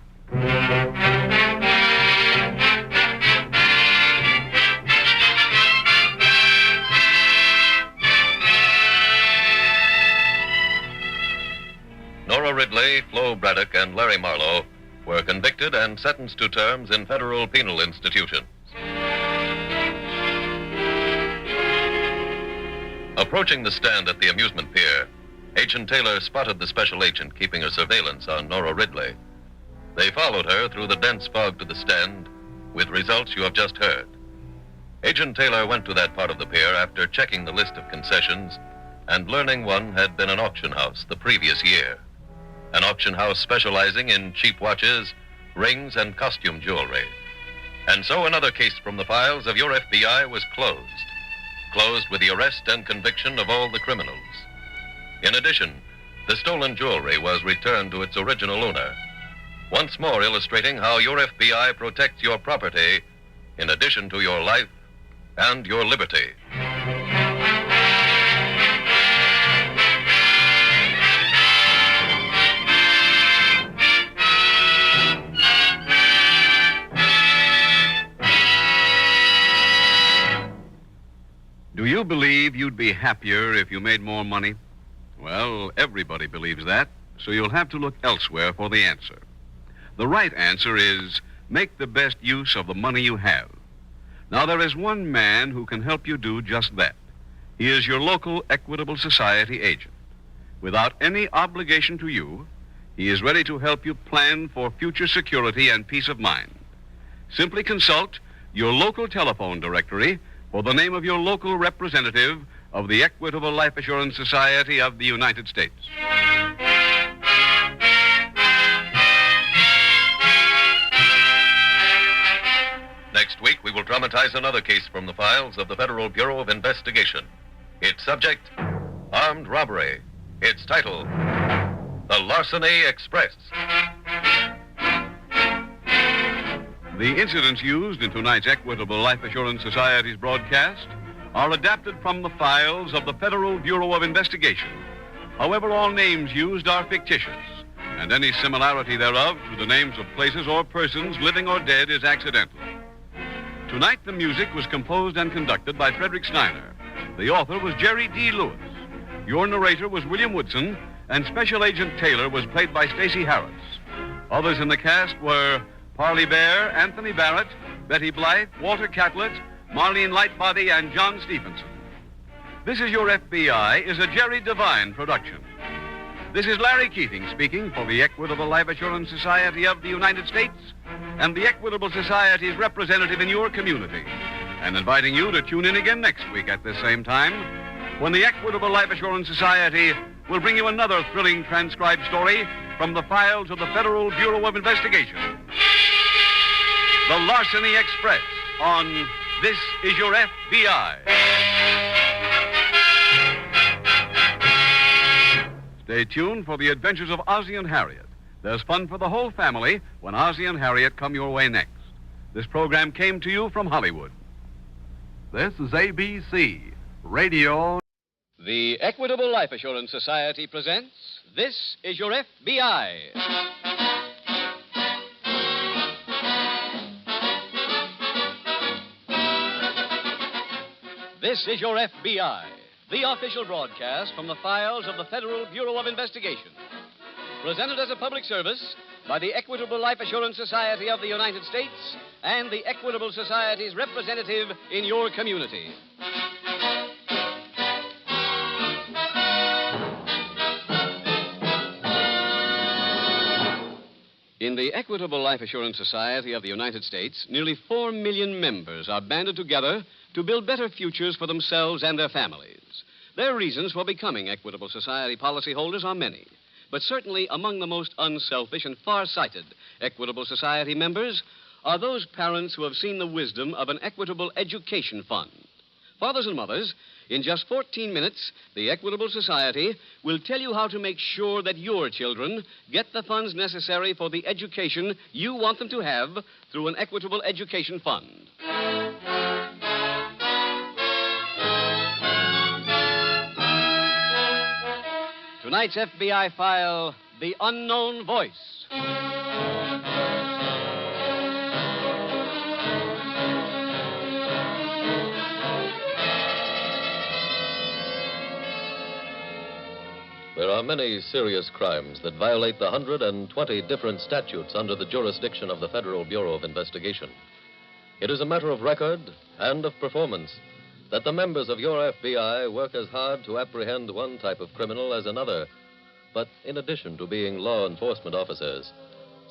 Nora Ridley, Flo Braddock, and Larry Marlowe were convicted and sentenced to terms in federal penal institutions. Approaching the stand at the amusement pier, Agent Taylor spotted the special agent keeping a surveillance on Nora Ridley. They followed her through the dense fog to the stand, with results you have just heard. Agent Taylor went to that part of the pier after checking the list of concessions and learning one had been an auction house the previous year. An auction house specializing in cheap watches, rings, and costume jewelry. And so another case from the files of your FBI was closed. Closed with the arrest and conviction of all the criminals. In addition, the stolen jewelry was returned to its original owner, once more illustrating how your FBI protects your property in addition to your life and your liberty. Do you believe you'd be happier if you made more money? Well, everybody believes that, so you'll have to look elsewhere for the answer. The right answer is make the best use of the money you have. Now, there is one man who can help you do just that. He is your local Equitable Society agent. Without any obligation to you, he is ready to help you plan for future security and peace of mind. Simply consult your local telephone directory for the name of your local representative of the Equitable Life Assurance Society of the United States. Next week, we will dramatize another case from the files of the Federal Bureau of Investigation. Its subject, armed robbery. Its title, The Larceny Express. The incidents used in tonight's Equitable Life Assurance Society's broadcast are adapted from the files of the Federal Bureau of Investigation. However, all names used are fictitious, and any similarity thereof to the names of places or persons, living or dead, is accidental. Tonight, the music was composed and conducted by Frederick Steiner. The author was Jerry D. Lewis. Your narrator was William Woodson, and Special Agent Taylor was played by Stacey Harris. Others in the cast were Parley Bear, Anthony Barrett, Betty Blythe, Walter Catlett, Marlene Lightbody, and John Stephenson. This Is Your FBI is a Jerry Devine production. This is Larry Keating speaking for the Equitable Life Assurance Society of the United States and the Equitable Society's representative in your community, and inviting you to tune in again next week at this same time when the Equitable Life Assurance Society will bring you another thrilling transcribed story from the files of the Federal Bureau of Investigation. The Larceny Express on This Is Your FBI. Stay tuned for the adventures of Ozzie and Harriet. There's fun for the whole family when Ozzie and Harriet come your way next. This program came to you from Hollywood. This is ABC Radio. The Equitable Life Assurance Society presents This Is Your FBI. This Is Your FBI, the official broadcast from the files of the Federal Bureau of Investigation. Presented as a public service by the Equitable Life Assurance Society of the United States and the Equitable Society's representative in your community. In the Equitable Life Assurance Society of the United States, nearly 4 million members are banded together to build better futures for themselves and their families. Their reasons for becoming Equitable Society policyholders are many, but certainly among the most unselfish and far-sighted Equitable Society members are those parents who have seen the wisdom of an Equitable Education Fund. Fathers and mothers, in just 14 minutes, the Equitable Society will tell you how to make sure that your children get the funds necessary for the education you want them to have through an Equitable Education Fund. Tonight's FBI file, The Unknown Voice. There are many serious crimes that violate the 120 different statutes under the jurisdiction of the Federal Bureau of Investigation. It is a matter of record and of performance that the members of your FBI work as hard to apprehend one type of criminal as another. But in addition to being law enforcement officers,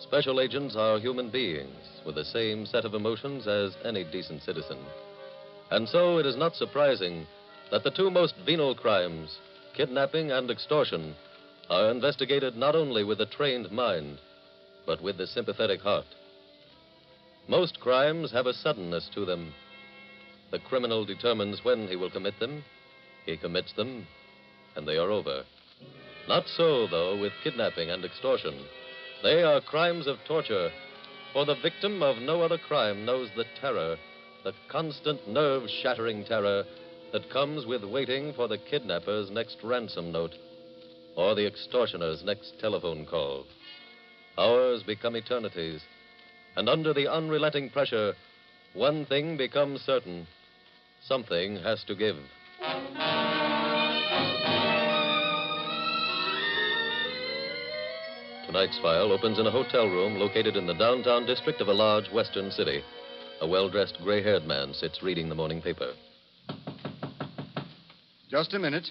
special agents are human beings with the same set of emotions as any decent citizen. And so it is not surprising that the two most venal crimes, kidnapping and extortion, are investigated not only with a trained mind, but with the sympathetic heart. Most crimes have a suddenness to them. The criminal determines when he will commit them, he commits them, and they are over. Not so, though, with kidnapping and extortion. They are crimes of torture, for the victim of no other crime knows the terror, the constant nerve-shattering terror that comes with waiting for the kidnapper's next ransom note or the extortioner's next telephone call. Hours become eternities, and under the unrelenting pressure, one thing becomes certain. Something has to give. Tonight's file opens in a hotel room located in the downtown district of a large western city. A well-dressed, gray-haired man sits reading the morning paper. Just a minute.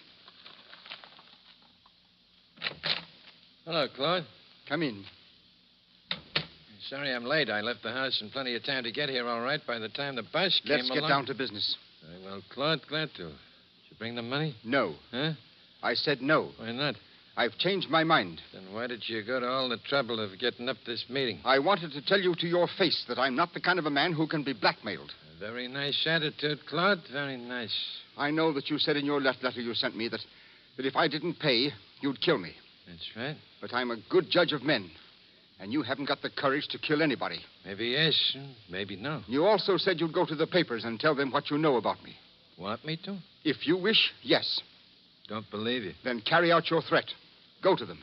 Hello, Claude. Come in. Sorry I'm late. I left the house in plenty of time to get here all right by the time the bus came Let's get along. down to business. Very well, Claude. Glad to. Should To bring the money? No. Huh? I said no. Why not? I've changed my mind. Then why did you go to all the trouble of getting up this meeting? I wanted to tell you to your face that I'm not the kind of a man who can be blackmailed. A very nice attitude, Claude. Very nice. I know that you said in your letter you sent me that if I didn't pay, you'd kill me. That's right. But I'm a good judge of men. And you haven't got the courage to kill anybody. Maybe yes, maybe no. You also said you'd go to the papers and tell them what you know about me. Want me to? If you wish, yes. Don't believe you. Then carry out your threat. Go to them.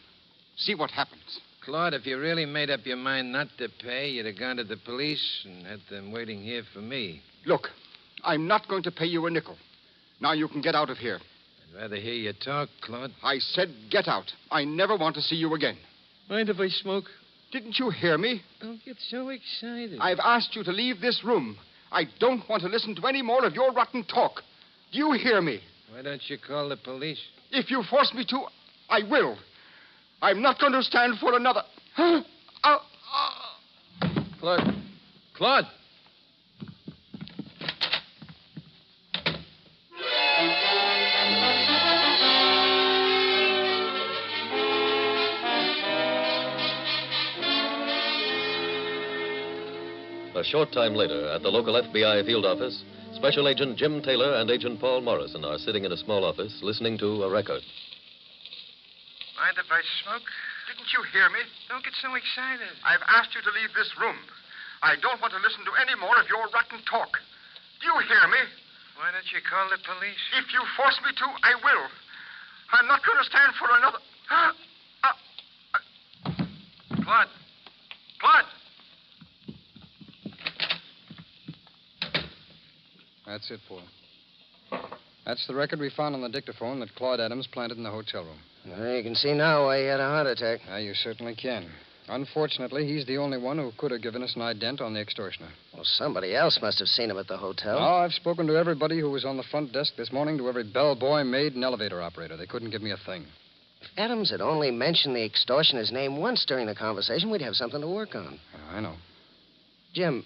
See what happens. Claude, if you really made up your mind not to pay, you'd have gone to the police and had them waiting here for me. Look, I'm not going to pay you a nickel. Now you can get out of here. I'd rather hear you talk, Claude. I said get out. I never want to see you again. Mind if I smoke? Didn't you hear me? Don't get so excited. I've asked you to leave this room. I don't want to listen to any more of your rotten talk. Do you hear me? Why don't you call the police? If you force me to, I will. I'm not going to stand for another. Claude. Claude! A short time later, at the local FBI field office, Special Agent Jim Taylor and Agent Paul Morrison are sitting in a small office listening to a record. Mind if I smoke? Didn't you hear me? Don't get so excited. I've asked you to leave this room. I don't want to listen to any more of your rotten talk. Do you hear me? Why don't you call the police? If you force me to, I will. I'm not going to stand for another. Claude. Claude! That's it, Paul. That's the record we found on the dictaphone that Claude Adams planted in the hotel room. Well, you can see now why he had a heart attack. You certainly can. Unfortunately, he's the only one who could have given us an ident on the extortioner. Well, somebody else must have seen him at the hotel. Oh, I've spoken to everybody who was on the front desk this morning, to every bellboy, maid, and elevator operator. They couldn't give me a thing. If Adams had only mentioned the extortioner's name once during the conversation, we'd have something to work on. I know. Jim,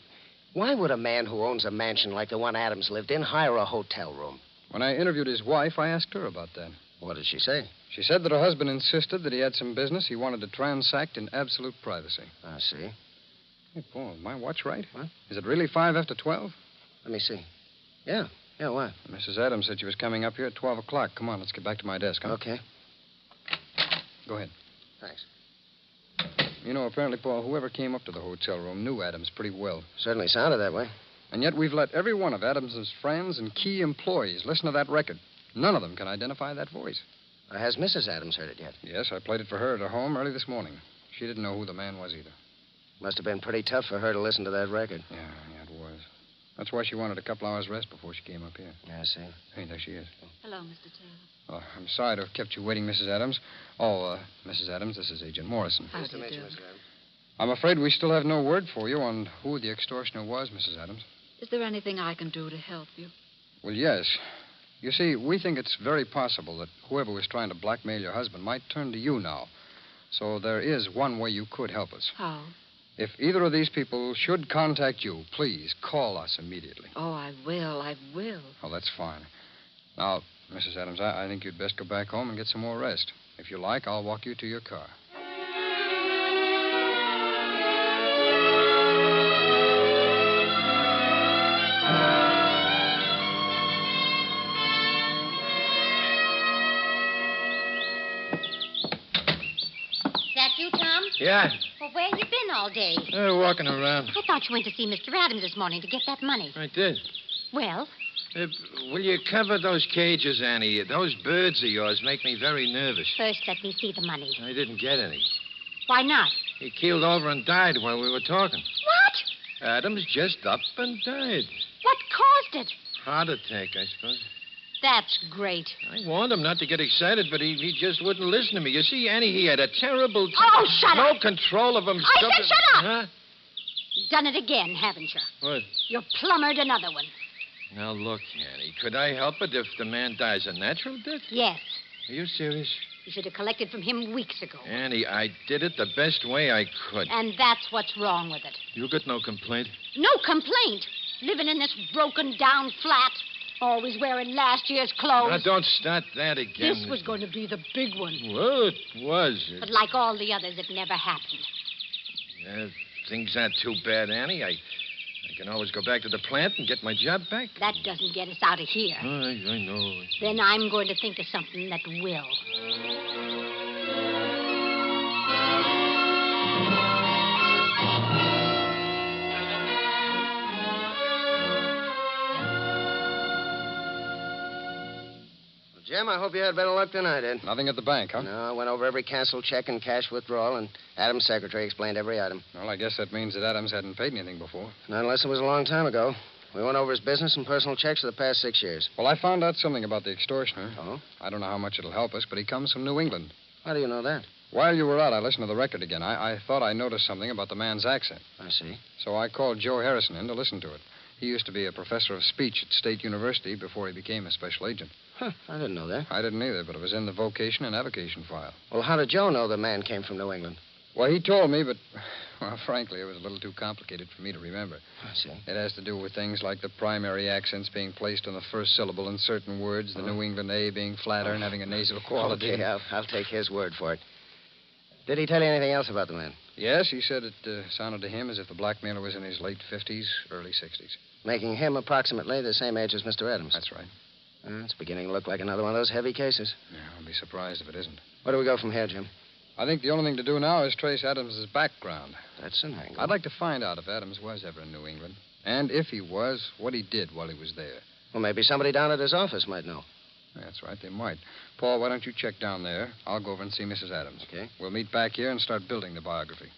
why would a man who owns a mansion like the one Adams lived in hire a hotel room? When I interviewed his wife, I asked her about that. What did she say? She said that her husband insisted that he had some business he wanted to transact in absolute privacy. I see. Hey, Paul, is my watch right? What? Is it really 5 after 12? Let me see. Yeah, what? Mrs. Adams said she was coming up here at 12 o'clock. Come on, let's get back to my desk, huh? Okay. Go ahead. Thanks. You know, apparently, Paul, whoever came up to the hotel room knew Adams pretty well. Certainly sounded that way. And yet we've let every one of Adams's friends and key employees listen to that record. None of them can identify that voice. Has Mrs. Adams heard it yet? Yes, I played it for her at her home early this morning. She didn't know who the man was either. Must have been pretty tough for her to listen to that record. Yeah, it was. That's why she wanted a couple hours rest before she came up here. Yeah, I see. Hey, there she is. Hello, Mr. Taylor. Oh, I'm sorry to have kept you waiting, Mrs. Adams. Mrs. Adams, this is Agent Morrison. How do you do? I'm afraid we still have no word for you on who the extortioner was, Mrs. Adams. Is there anything I can do to help you? Well, yes. You see, we think it's very possible that whoever was trying to blackmail your husband might turn to you now. So there is one way you could help us. How? If either of these people should contact you, please call us immediately. Oh, I will. Oh, that's fine. Now, Mrs. Adams, I think you'd best go back home and get some more rest. If you like, I'll walk you to your car. That you, Tom? Yeah. Well, where you been all day? Walking around. I thought you went to see Mr. Adams this morning to get that money. I did. Well? Will you cover those cages, Annie? Those birds of yours make me very nervous. First, let me see the money. I didn't get any. Why not? He keeled over and died while we were talking. What? Adams just up and died. What caused it? Heart attack, I suppose. That's great. I warned him not to get excited, but he just wouldn't listen to me. You see, Annie, he had a terrible... Oh, shut up! No control of himself. I said shut up! Huh? You've done it again, haven't you? What? You plumbered another one. Now, look, Annie, could I help it if the man dies a natural death? Yes. Are you serious? You should have collected from him weeks ago. Annie, I did it the best way I could. And that's what's wrong with it. You got no complaint? No complaint. Living in this broken down flat. Always wearing last year's clothes. Now, don't start that again. This was going to be the big one. Well, it was. But like all the others, it never happened. Things aren't too bad, Annie. I can always go back to the plant and get my job back. That doesn't get us out of here. I know. Then I'm going to think of something that will. Jim, I hope you had better luck than I did. Nothing at the bank, huh? No, I went over every canceled check and cash withdrawal, and Adams' secretary explained every item. Well, I guess that means that Adams hadn't paid anything before. Not unless it was a long time ago. We went over his business and personal checks for the past 6 years. Well, I found out something about the extortioner. Oh? I don't know how much it'll help us, but he comes from New England. How do you know that? While you were out, I listened to the record again. I thought I noticed something about the man's accent. I see. So I called Joe Harrison in to listen to it. He used to be a professor of speech at State University before he became a special agent. Huh, I didn't know that. I didn't either, but it was in the vocation and avocation file. Well, how did Joe know the man came from New England? Well, he told me, but, well, frankly, it was a little too complicated for me to remember. I see. It has to do with things like the primary accents being placed on the first syllable in certain words, the New England A being flatter and having a nasal quality. Okay, I'll take his word for it. Did he tell you anything else about the man? Yes, he said it sounded to him as if the blackmailer was in his late 50s, early 60s. Making him approximately the same age as Mr. Adams. That's right. It's beginning to look like another one of those heavy cases. Yeah, I'll be surprised if it isn't. Where do we go from here, Jim? I think the only thing to do now is trace Adams's background. That's an angle. I'd like to find out if Adams was ever in New England. And if he was, what he did while he was there. Well, maybe somebody down at his office might know. That's right, they might. Paul, why don't you check down there? I'll go over and see Mrs. Adams. Okay. We'll meet back here and start building the biography.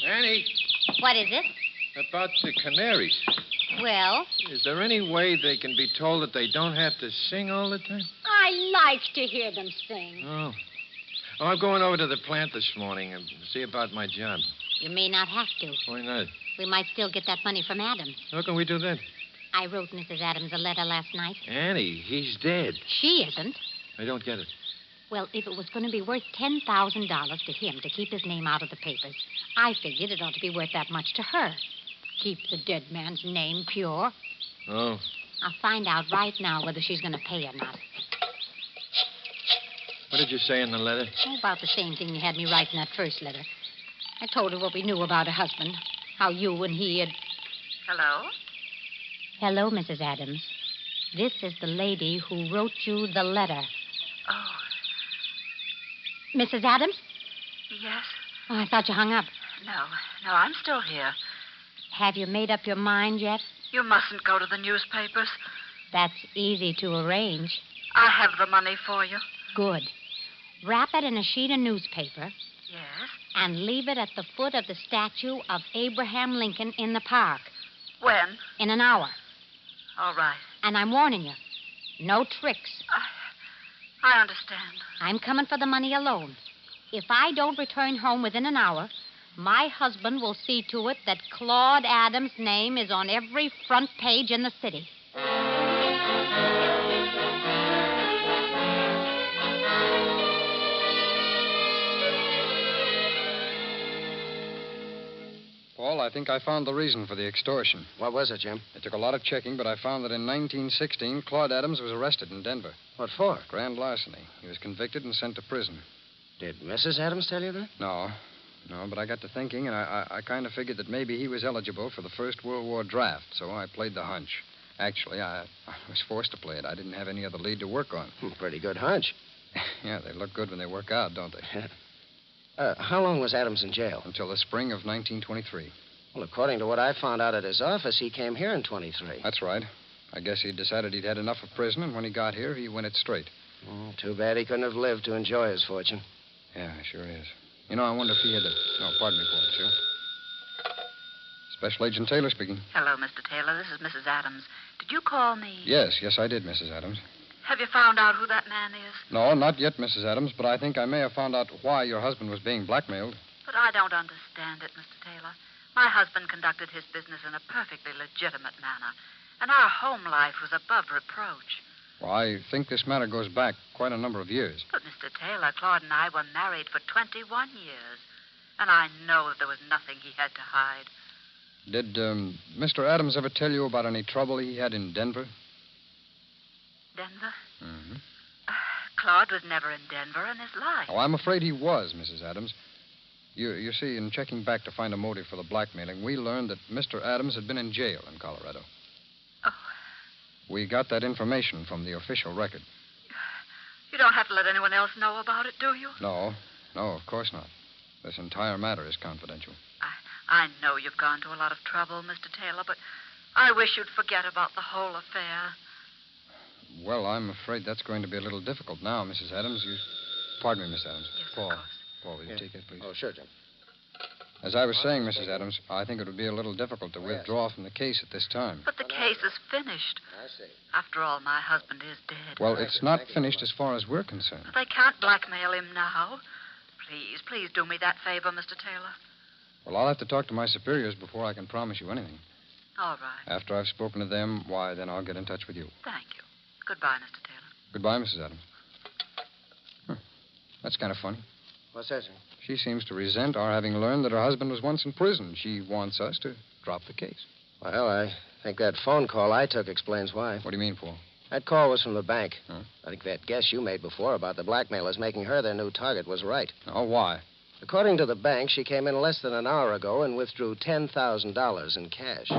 Annie, What is it? about the canaries. Well, Is there any way they can be told that they don't have to sing all the time? I like to hear them sing. Oh. I'm going over to the plant this morning and see about my job. You may not have to. Why not? We might still get that money from Adams. How can we do that? I wrote Mrs. Adams a letter last night. Annie, he's dead. She isn't. I don't get it. Well, if it was going to be worth $10,000 to him to keep his name out of the papers, I figured it ought to be worth that much to her. Keep the dead man's name pure. Oh. I'll find out right now whether she's going to pay or not. What did you say in the letter? Oh, about the same thing you had me write in that first letter. I told her what we knew about her husband, how you and he had... Hello? Hello, Mrs. Adams. This is the lady who wrote you the letter. Oh, Mrs. Adams? yes. Oh, I thought you hung up. No, I'm still here. Have you made up your mind yet? You mustn't go to the newspapers. That's easy to arrange. I have the money for you. Good. Wrap it in a sheet of newspaper Yes? and leave it at the foot of the statue of Abraham Lincoln in the park. When? In an hour. All right. And I'm warning you, no tricks. I understand. I'm coming for the money alone. If I don't return home within an hour, my husband will see to it that Claude Adams' name is on every front page in the city. Paul, I think I found the reason for the extortion. What was it, Jim? It took a lot of checking, but I found that in 1916, Claude Adams was arrested in Denver. What for? Grand larceny. He was convicted and sent to prison. Did Mrs. Adams tell you that? No, but I got to thinking, and I kind of figured that maybe he was eligible for the First World War draft, so I played the hunch. Actually, I was forced to play it. I didn't have any other lead to work on. Pretty good hunch. Yeah, they look good when they work out, don't they? How long was Adams in jail? Until the spring of 1923. Well, according to what I found out at his office, he came here in 23. That's right. I guess he decided he'd had enough of prison, and when he got here, he went it straight. Oh, too bad he couldn't have lived to enjoy his fortune. Yeah, sure is. You know, I wonder if he had the... Oh, pardon me, Paul, sir. Special Agent Taylor speaking. Hello, Mr. Taylor. This is Mrs. Adams. Did you call me? Yes, I did, Mrs. Adams. Have you found out who that man is? No, not yet, Mrs. Adams, but I think I may have found out why your husband was being blackmailed. But I don't understand it, Mr. Taylor. My husband conducted his business in a perfectly legitimate manner, and our home life was above reproach. Well, I think this matter goes back quite a number of years. But, Mr. Taylor, Claude and I were married for 21 years. And I know that there was nothing he had to hide. Did Mr. Adams ever tell you about any trouble he had in Denver? Denver? Mm-hmm. Claude was never in Denver in his life. Oh, I'm afraid he was, Mrs. Adams. You see, in checking back to find a motive for the blackmailing, we learned that Mr. Adams had been in jail in Colorado. Oh. We got that information from the official record. You don't have to let anyone else know about it, do you? No, of course not. This entire matter is confidential. I know you've gone to a lot of trouble, Mr. Taylor, but I wish you'd forget about the whole affair. Well, I'm afraid that's going to be a little difficult now, Mrs. Adams. Pardon me, Miss Adams. Yes, Paul. of course. Paul, will you take that, please? Oh, sure, Jim. As I was saying, Mrs. Adams, I think it would be a little difficult to withdraw from the case at this time. But the case is finished. I see. After all, my husband is dead. Well, it's not finished as far as we're concerned. They can't blackmail him now. Please do me that favor, Mr. Taylor. Well, I'll have to talk to my superiors before I can promise you anything. All right. After I've spoken to them, why, then I'll get in touch with you. Thank you. Goodbye, Mr. Taylor. Goodbye, Mrs. Adams. That's kind of funny. What's that, sir? She seems to resent our having learned that her husband was once in prison. She wants us to drop the case. Well, I think that phone call I took explains why. What do you mean, Paul? That call was from the bank. Huh? I think that guess you made before about the blackmailers making her their new target was right. Oh, why? According to the bank, she came in less than an hour ago and withdrew $10,000 in cash.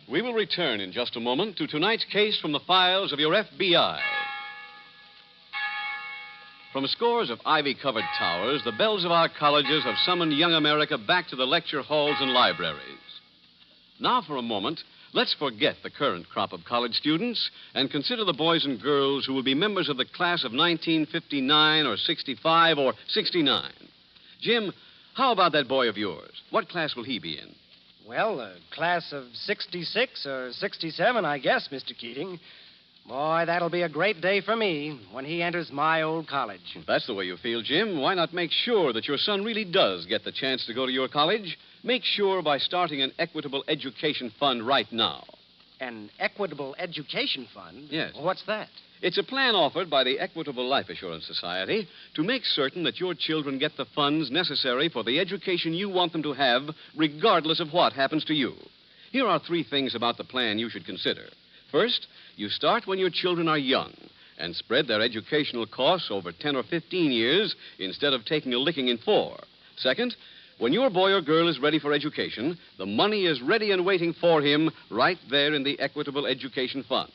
We will return in just a moment to tonight's case from the files of your FBI. From scores of ivy-covered towers, the bells of our colleges have summoned young America back to the lecture halls and libraries. Now, for a moment, let's forget the current crop of college students and consider the boys and girls who will be members of the class of 1959 or 65 or 69. Jim, how about that boy of yours? What class will he be in? Well, class of 66 or 67, I guess, Mr. Keating. Boy, that'll be a great day for me when he enters my old college. If that's the way you feel, Jim, why not make sure that your son really does get the chance to go to your college? Make sure by starting an equitable education fund right now. An equitable education fund? Yes. What's that? It's a plan offered by the Equitable Life Assurance Society to make certain that your children get the funds necessary for the education you want them to have, regardless of what happens to you. Here are 3 things about the plan you should consider. First, you start when your children are young and spread their educational costs over 10 or 15 years instead of taking a licking in 4. Second, when your boy or girl is ready for education, the money is ready and waiting for him right there in the Equitable Education Fund.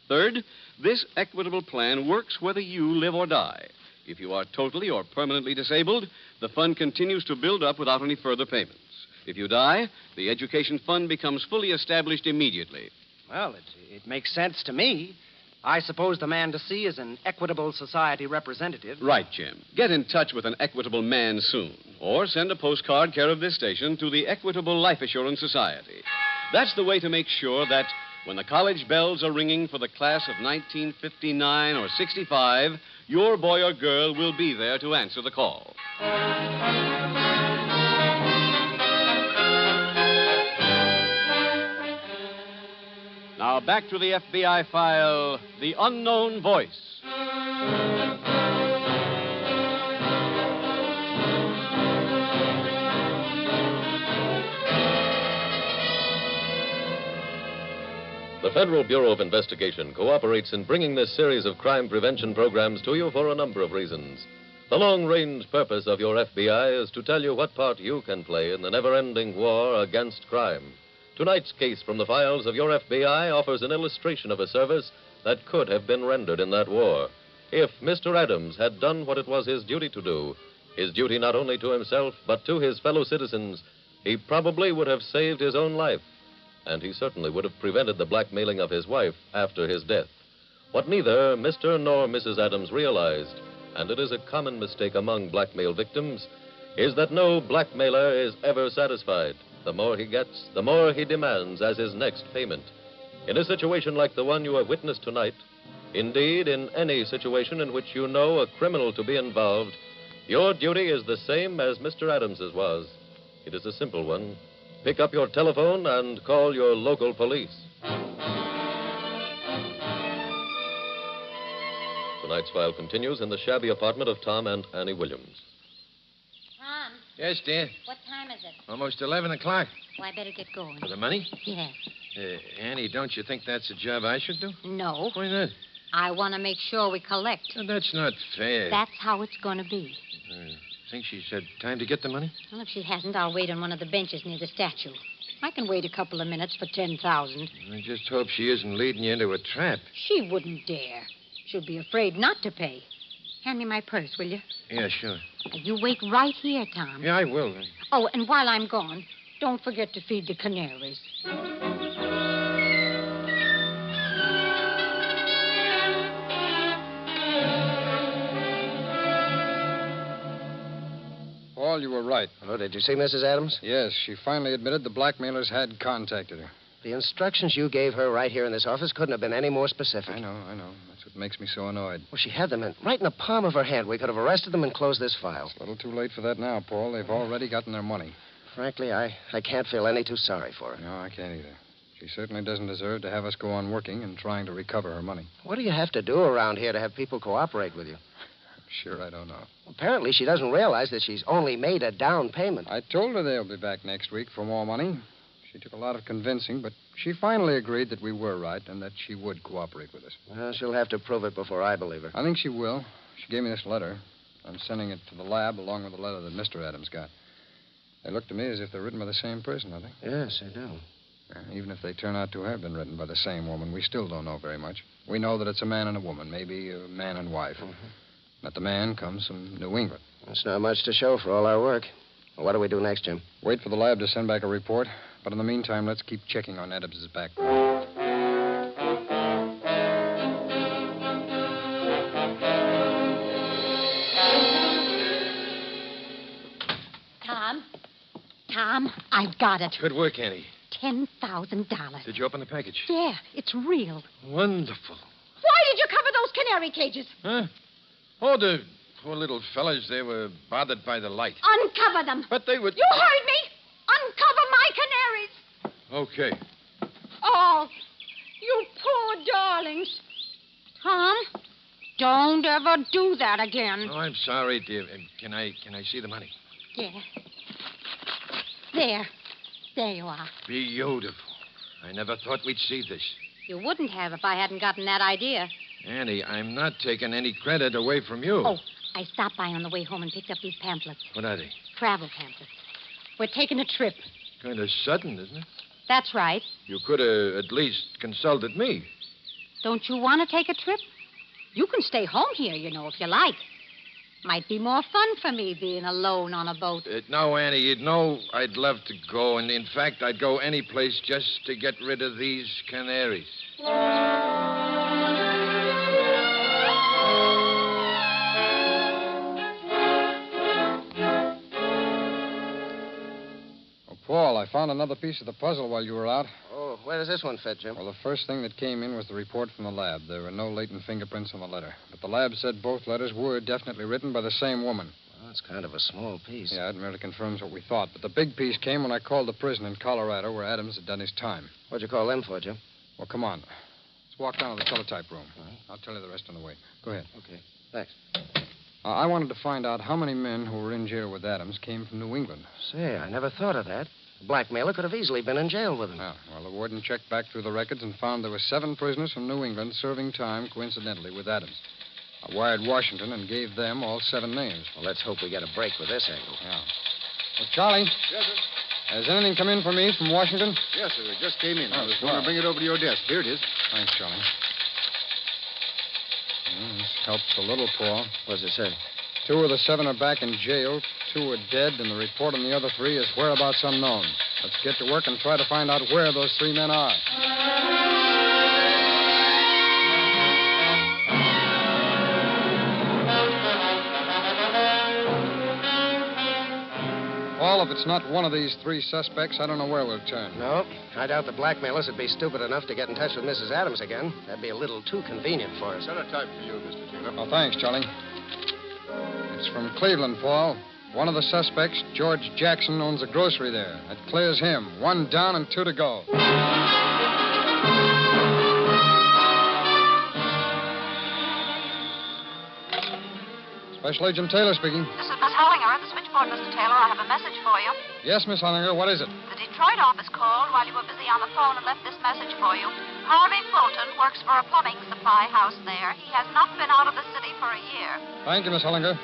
Third, this equitable plan works whether you live or die. If you are totally or permanently disabled, the fund continues to build up without any further payments. If you die, the education fund becomes fully established immediately. Well, it makes sense to me. I suppose the man to see is an Equitable Society representative. Right, Jim. Get in touch with an Equitable man soon. Or send a postcard care of this station to the Equitable Life Assurance Society. That's the way to make sure that when the college bells are ringing for the class of 1959 or 65, your boy or girl will be there to answer the call. Now back to the FBI file, The Unknown Voice. The Federal Bureau of Investigation cooperates in bringing this series of crime prevention programs to you for a number of reasons. The long-range purpose of your FBI is to tell you what part you can play in the never-ending war against crime. Tonight's case from the files of your FBI offers an illustration of a service that could have been rendered in that war. If Mr. Adams had done what it was his duty to do, his duty not only to himself but to his fellow citizens, he probably would have saved his own life. And he certainly would have prevented the blackmailing of his wife after his death. What neither Mr. nor Mrs. Adams realized, and it is a common mistake among blackmail victims, is that no blackmailer is ever satisfied. The more he gets, the more he demands as his next payment. In a situation like the one you have witnessed tonight, Indeed, in any situation in which you know a criminal to be involved, your duty is the same as Mr. Adams's was. It is a simple one. Pick up your telephone and call your local police. Tonight's file continues in the shabby apartment of Tom and Annie Williams. Tom, Yes, dear. what time is it? Almost 11 o'clock. Well, I better get going. For the money? Yes. Annie, don't you think that's a job I should do? No. Why not? I want to make sure we collect. That's not fair. That's how it's going to be. Think she's had time to get the money? Well, if she hasn't, I'll wait on one of the benches near the statue. I can wait a couple of minutes for 10,000. I just hope she isn't leading you into a trap. She wouldn't dare. She'll be afraid not to pay. Hand me my purse, will you? Yeah, sure. You wait right here, Tom. Yeah, I will. Oh, and while I'm gone, don't forget to feed the canaries. Paul, you were right. Oh, did you see Mrs. Adams? Yes, she finally admitted the blackmailers had contacted her. The instructions you gave her right here in this office couldn't have been any more specific. I know. That's what makes me so annoyed. Well, she had them right in the palm of her hand. We could have arrested them and closed this file. It's a little too late for that now, Paul. They've already gotten their money. Frankly, I can't feel any too sorry for her. No, I can't either. She certainly doesn't deserve to have us go on working and trying to recover her money. What do you have to do around here to have people cooperate with you? Sure, I don't know. Apparently, she doesn't realize that she's only made a down payment. I told her they'll be back next week for more money. She took a lot of convincing, but she finally agreed that we were right and that she would cooperate with us. Well, she'll have to prove it before I believe her. I think she will. She gave me this letter. I'm sending it to the lab along with the letter that Mr. Adams got. They look to me as if they're written by the same person, don't they? Yes, they do. Even if they turn out to have been written by the same woman, we still don't know very much. We know that it's a man and a woman, maybe a man and wife. That the man comes from New England. That's not much to show for all our work. Well, what do we do next, Jim? Wait for the lab to send back a report. But in the meantime, let's keep checking on Adams' back. Tom, I've got it. Good work, Annie. $10,000. Did you open the package? Yeah, it's real. Wonderful. Why did you cover those canary cages? Huh? Oh, the poor little fellas, they were bothered by the light. Uncover them. But they would... You heard me. Uncover my canaries. Okay. Oh, you poor darlings. Tom, don't ever do that again. Oh, I'm sorry, dear. Can I see the money? Yeah. There you are. Beautiful. I never thought we'd see this. You wouldn't have if I hadn't gotten that idea. Annie, I'm not taking any credit away from you. Oh, I stopped by on the way home and picked up these pamphlets. What are they? Travel pamphlets. We're taking a trip. Kind of sudden, isn't it? That's right. You could have at least consulted me. Don't you want to take a trip? You can stay home here, you know, if you like. Might be more fun for me being alone on a boat. No, Annie, you'd know I'd love to go, and in fact, I'd go any place just to get rid of these canaries. Paul, I found another piece of the puzzle while you were out. Oh, where does this one fit, Jim? Well, the first thing that came in was the report from the lab. There were no latent fingerprints on the letter. But the lab said both letters were definitely written by the same woman. Well, that's kind of a small piece. Yeah, it merely confirms what we thought. But the big piece came when I called the prison in Colorado where Adams had done his time. What'd you call them for, Jim? Well, come on. Let's walk down to the teletype room. Right. I'll tell you the rest on the way. Go ahead. Okay. Thanks. I wanted to find out how many men who were in jail with Adams came from New England. Say, I never thought of that. The blackmailer could have easily been in jail with him. Yeah, well, the warden checked back through the records and found there were 7 prisoners from New England serving time, coincidentally, with Adams. I wired Washington and gave them all 7 names. Well, let's hope we get a break with this angle. Yeah. Well, Charlie. Yes, sir. Has anything come in for me from Washington? Yes, sir. It just came in. I was swell. going to bring it over to your desk. Here it is. Thanks, Charlie. This helps a little, Paul. What does it say? 2 of the 7 are back in jail, 2 are dead, and the report on the other 3 is whereabouts unknown. Let's get to work and try to find out where those 3 men are. Paul, if it's not one of these three suspects, I don't know where we'll turn. No, I doubt the blackmailers would be stupid enough to get in touch with Mrs. Adams again. That'd be a little too convenient for us. Teletype for you, Mr. Taylor. Oh, thanks, Charlie. It's from Cleveland, Paul. One of the suspects, George Jackson, owns a grocery there. That clears him. 1 down and 2 to go. Special Agent Taylor speaking. This is Miss Hollinger at the switchboard, Mr. Taylor. I have a message for you. Yes, Miss Hollinger, what is it? The Detroit office called while you were busy on the phone and left this message for you. Harvey Fulton works for a plumbing supply house there. He has not been out of the city for a year. Thank you, Miss Hollinger.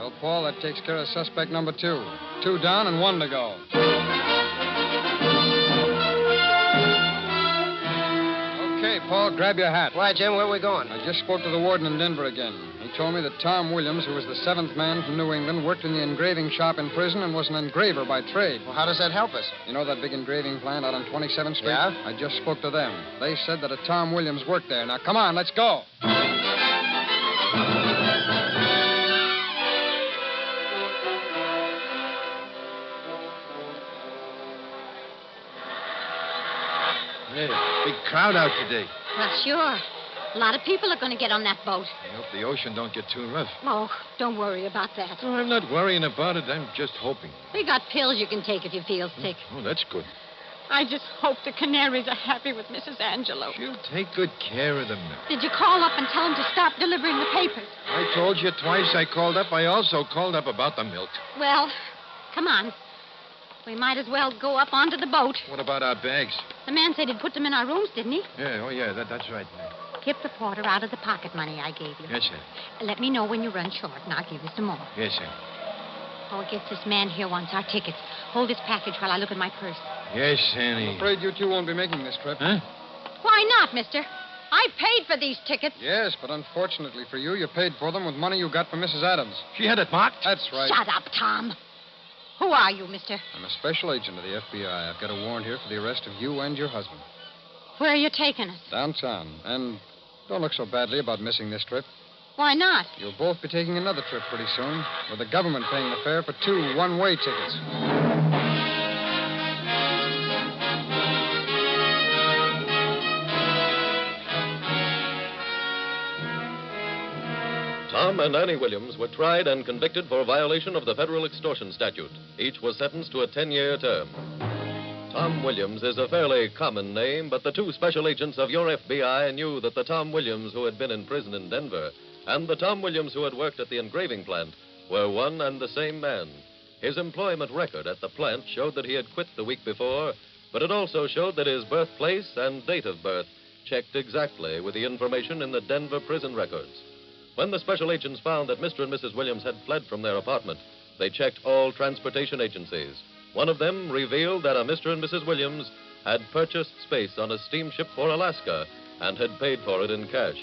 Well, Paul, that takes care of suspect number 2. 2 down and 1 to go. Okay, Paul, grab your hat. Why, Jim, where are we going? I just spoke to the warden in Denver again. He told me that Tom Williams, who was the 7th man from New England, worked in the engraving shop in prison and was an engraver by trade. Well, how does that help us? You know that big engraving plant out on 27th Street? Yeah? I just spoke to them. They said that a Tom Williams worked there. Now, come on, let's go. Hey, big crowd out today. Well, sure. A lot of people are going to get on that boat. I hope the ocean don't get too rough. Oh, don't worry about that. Oh, I'm not worrying about it. I'm just hoping. We got pills you can take if you feel sick. Oh, that's good. I just hope the canaries are happy with Mrs. Angelo. She'll take good care of them now. Did you call up and tell them to stop delivering the papers? I told you twice I called up. I also called up about the milk. Well, come on. We might as well go up onto the boat. What about our bags? The man said he'd put them in our rooms, didn't he? Yeah, that's right. Keep the quarter out of the pocket money I gave you. Yes, sir. Let me know when you run short, and I'll give you some more. Yes, sir. Oh, I guess this man here wants our tickets. Hold this package while I look at my purse. Yes, Annie. I'm afraid you two won't be making this trip. Huh? Why not, mister? I paid for these tickets. Yes, but unfortunately for you, you paid for them with money you got from Mrs. Adams. She had it marked? That's right. Shut up, Tom. Who are you, mister? I'm a special agent of the FBI. I've got a warrant here for the arrest of you and your husband. Where are you taking us? Downtown. And don't look so badly about missing this trip. Why not? You'll both be taking another trip pretty soon, with the government paying the fare for 2 one-way tickets. Tom and Annie Williams were tried and convicted for violation of the federal extortion statute. Each was sentenced to a 10-year term. Tom Williams is a fairly common name, but the 2 special agents of your FBI knew that the Tom Williams who had been in prison in Denver and the Tom Williams who had worked at the engraving plant were one and the same man. His employment record at the plant showed that he had quit the week before, but it also showed that his birthplace and date of birth checked exactly with the information in the Denver prison records. When the special agents found that Mr. and Mrs. Williams had fled from their apartment, they checked all transportation agencies. One of them revealed that a Mr. and Mrs. Williams had purchased space on a steamship for Alaska and had paid for it in cash.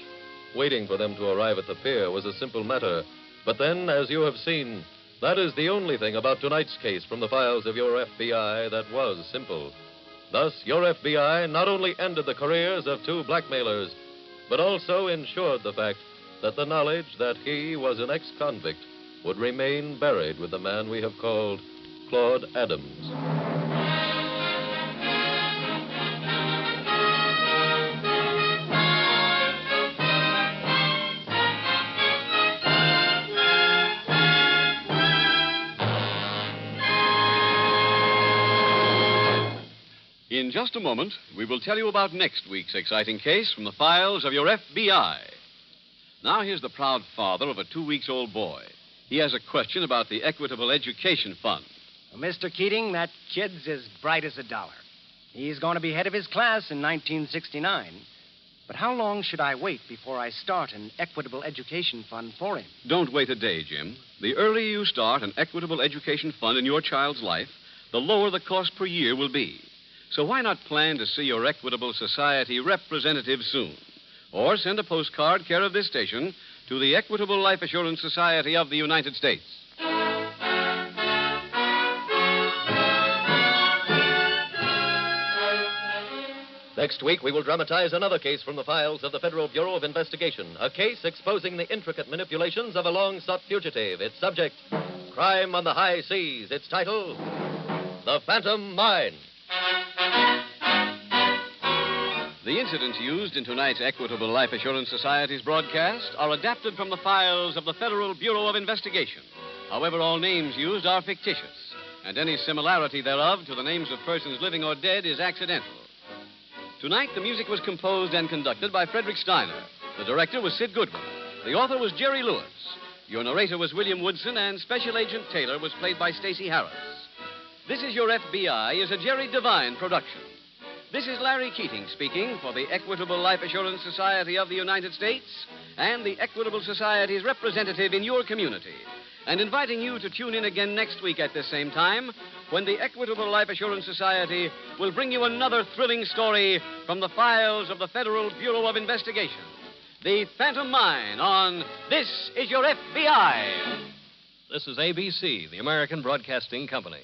Waiting for them to arrive at the pier was a simple matter. But then, as you have seen, that is the only thing about tonight's case from the files of your FBI that was simple. Thus, your FBI not only ended the careers of 2 blackmailers, but also ensured the fact that the knowledge that he was an ex-convict would remain buried with the man we have called Claude Adams. In just a moment, we will tell you about next week's exciting case from the files of your FBI. Now, here's the proud father of a 2-week-old boy. He has a question about the Equitable Education Fund. Well, Mr. Keating, that kid's as bright as a dollar. He's going to be head of his class in 1969. But how long should I wait before I start an Equitable Education Fund for him? Don't wait a day, Jim. The earlier you start an Equitable Education Fund in your child's life, the lower the cost per year will be. So why not plan to see your Equitable Society representative soon? Or send a postcard care of this station to the Equitable Life Assurance Society of the United States. Next week, we will dramatize another case from the files of the Federal Bureau of Investigation. A case exposing the intricate manipulations of a long-sought fugitive. Its subject, Crime on the High Seas. Its title, The Phantom Mine. The incidents used in tonight's Equitable Life Assurance Society's broadcast are adapted from the files of the Federal Bureau of Investigation. However, all names used are fictitious, and any similarity thereof to the names of persons living or dead is accidental. Tonight, the music was composed and conducted by Frederick Steiner. The director was Sid Goodwin. The author was Jerry Lewis. Your narrator was William Woodson, and Special Agent Taylor was played by Stacey Harris. This Is Your FBI is a Jerry Devine production. This is Larry Keating speaking for the Equitable Life Assurance Society of the United States and the Equitable Society's representative in your community, and inviting you to tune in again next week at this same time when the Equitable Life Assurance Society will bring you another thrilling story from the files of the Federal Bureau of Investigation. The Phantom Mine on This Is Your FBI. This is ABC, the American Broadcasting Company.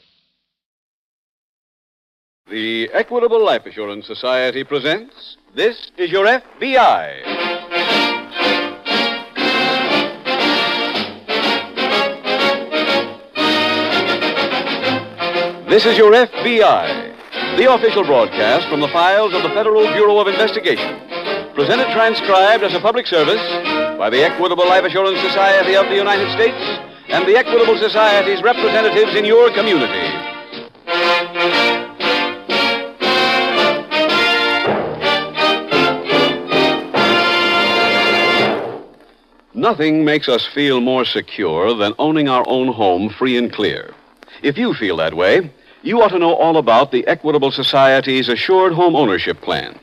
The Equitable Life Assurance Society presents This Is Your FBI. This is Your FBI, the official broadcast from the files of the Federal Bureau of Investigation. Presented transcribed as a public service by the Equitable Life Assurance Society of the United States and the Equitable Society's representatives in your community. Nothing makes us feel more secure than owning our own home free and clear. If you feel that way, you ought to know all about the Equitable Society's Assured Home Ownership Plan.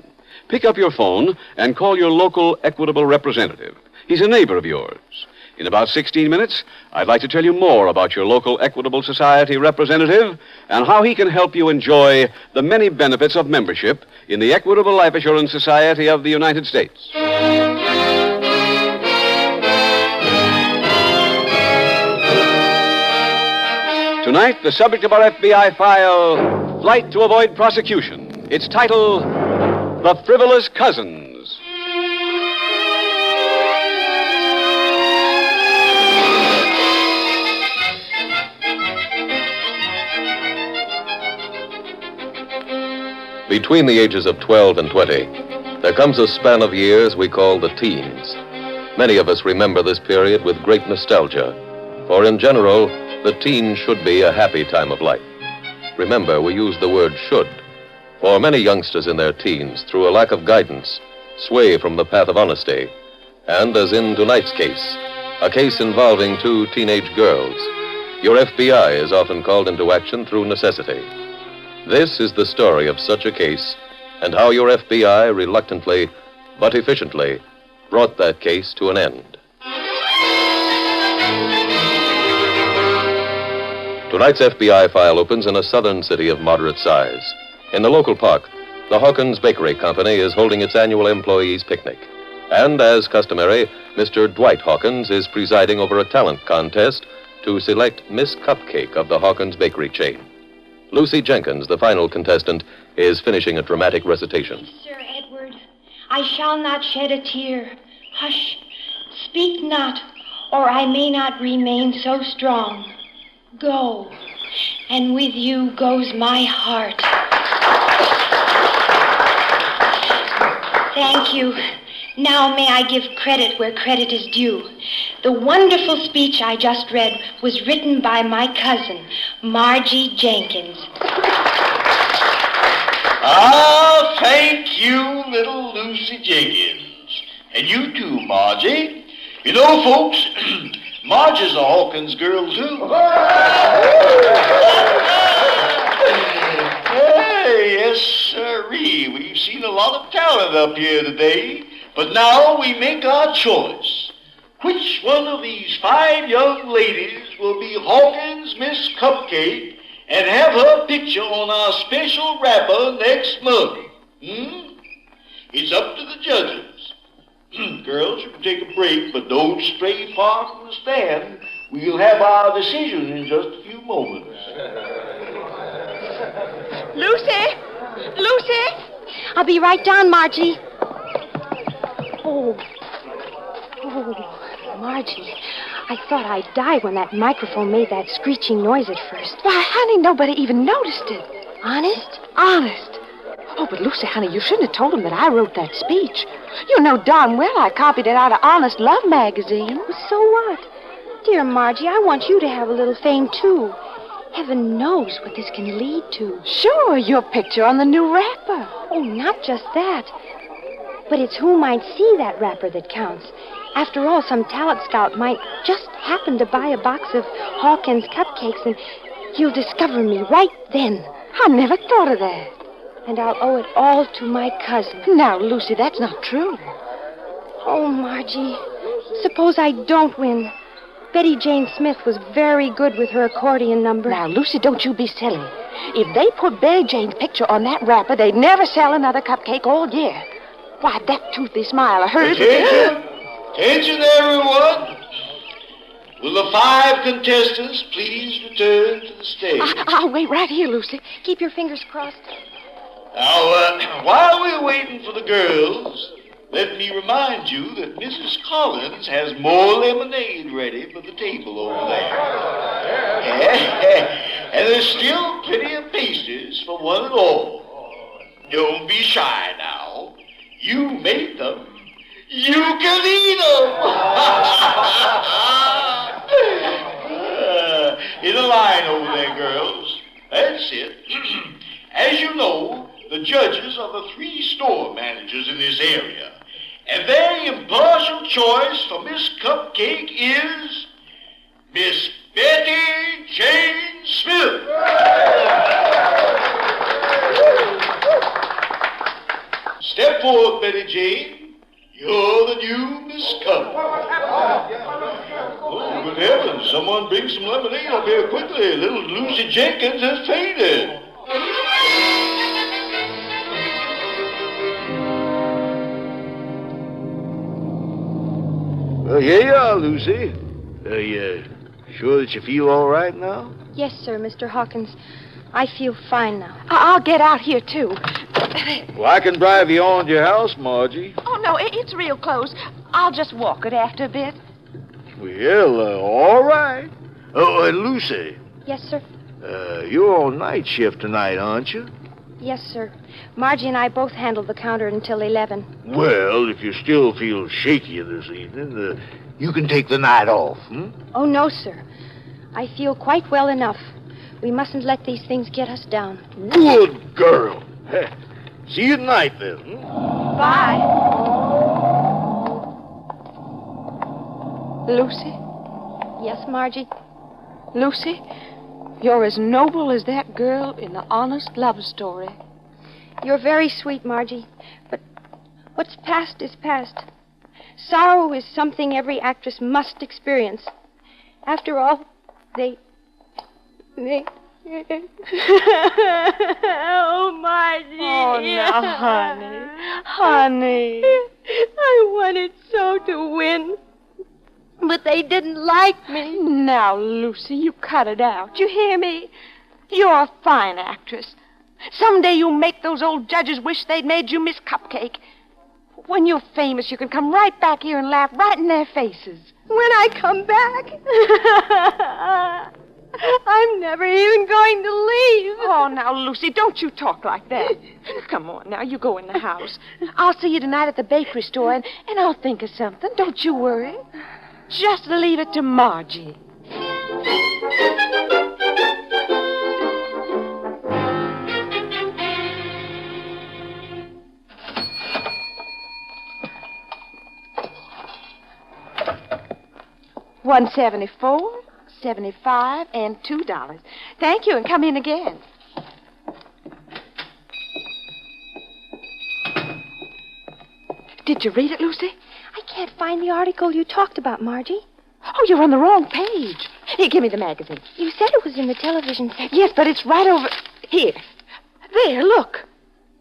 Pick up your phone and call your local Equitable representative. He's a neighbor of yours. In about 16 minutes, I'd like to tell you more about your local Equitable Society representative and how he can help you enjoy the many benefits of membership in the Equitable Life Assurance Society of the United States. Tonight, the subject of our FBI file, Flight to Avoid Prosecution. Its title, The Frivolous Cousins. Between the ages of 12 and 20, there comes a span of years we call the teens. Many of us remember this period with great nostalgia, for in general, the teens should be a happy time of life. Remember, we use the word should, for many youngsters in their teens, through a lack of guidance, sway from the path of honesty. And as in tonight's case, a case involving two teenage girls, your FBI is often called into action through necessity. This is the story of such a case and how your FBI reluctantly but efficiently brought that case to an end. Tonight's FBI file opens in a southern city of moderate size. In the local park, the Hawkins Bakery Company is holding its annual employees' picnic. And as customary, Mr. Dwight Hawkins is presiding over a talent contest to select Miss Cupcake of the Hawkins Bakery chain. Lucy Jenkins, the final contestant, is finishing a dramatic recitation. Sir Edward, I shall not shed a tear. Hush, speak not, or I may not remain so strong. Go, and with you goes my heart. Thank you. Now may I give credit where credit is due. The wonderful speech I just read was written by my cousin, Margie Jenkins. Ah, thank you, little Lucy Jenkins. And you too, Margie. You know, folks, Margie's a Hawkins girl, too. Hey, yes, sirree. We've seen a lot of talent up here today. But now we make our choice. Which one of these 5 young ladies will be Hawkins' Miss Cupcake and have her picture on our special wrapper next month? It's up to the judges. Girls, you can take a break, but don't stray far from the stand. We'll have our decision in just a few moments. Lucy! Lucy! I'll be right down, Margie. Oh, Margie, I thought I'd die when that microphone made that screeching noise at first. Why, honey, nobody even noticed it. Honest? Honest. Oh, but Lucy, honey, you shouldn't have told him that I wrote that speech. You know darn well I copied it out of Honest Love magazine. Well, so what? Dear Margie, I want you to have a little fame, too. Heaven knows what this can lead to. Sure, your picture on the new wrapper. Oh, not just that. But it's who might see that wrapper that counts. After all, some talent scout might just happen to buy a box of Hawkins cupcakes, and he'll discover me right then. I never thought of that. And I'll owe it all to my cousin. Now, Lucy, that's not true. Oh, Margie, suppose I don't win. Betty Jane Smith was very good with her accordion number. Now, Lucy, don't you be silly. If they put Betty Jane's picture on that wrapper, they'd never sell another cupcake all year. Why, that toothy smile of hers... Attention, everyone. Will the 5 contestants please return to the stage? I'll wait right here, Lucy. Keep your fingers crossed. Now, while we're waiting for the girls, let me remind you that Mrs. Collins has more lemonade ready for the table over there. And there's still plenty of pastries for one and all. Don't be shy now. You made them. You can eat them. In a line over there, girls. That's it. As you know, the judges are the 3 store managers in this area. And their impartial choice for Miss Cupcake is Miss Betty Jane Smith. Step forward, Betty Jane. You're the new Miss Cupcake. Oh, good heavens. Someone bring some lemonade up here quickly. Little Lucy Jenkins has fainted. Well, here you are, Lucy. Are you sure that you feel all right now? Yes, sir, Mr. Hawkins. I feel fine now. I'll get out here, too. Well, I can drive you on to your house, Margie. Oh, no, it's real close. I'll just walk it after a bit. Well, all right. Oh, and Lucy. Yes, sir? You're on night shift tonight, aren't you? Yes, sir. Margie and I both handled the counter until 11. Well, if you still feel shaky this evening, you can take the night off, Oh, no, sir. I feel quite well enough. We mustn't let these things get us down. Good girl. See you tonight, then. Bye. Lucy? Yes, Margie? Lucy, you're as noble as that girl in the Honest Love Story. You're very sweet, Margie. But what's past is past. Sorrow is something every actress must experience. After all, they... Oh, Margie. Oh, now, honey. Honey. I wanted so to win. But they didn't like me. Now, Lucy, you cut it out. You hear me? You're a fine actress. Someday you'll make those old judges wish they'd made you Miss Cupcake. When you're famous, you can come right back here and laugh right in their faces. When I come back... I'm never even going to leave. Oh, now, Lucy, don't you talk like that. Come on, now, you go in the house. I'll see you tonight at the bakery store, and I'll think of something. Don't you worry. Just leave it to Margie. $1.74, $75, and $2. Thank you, and come in again. Did you read it, Lucy? I can't find the article you talked about, Margie. Oh, you're on the wrong page. Here, give me the magazine. You said it was in the television section. Yes, but it's right over... Here. There, look.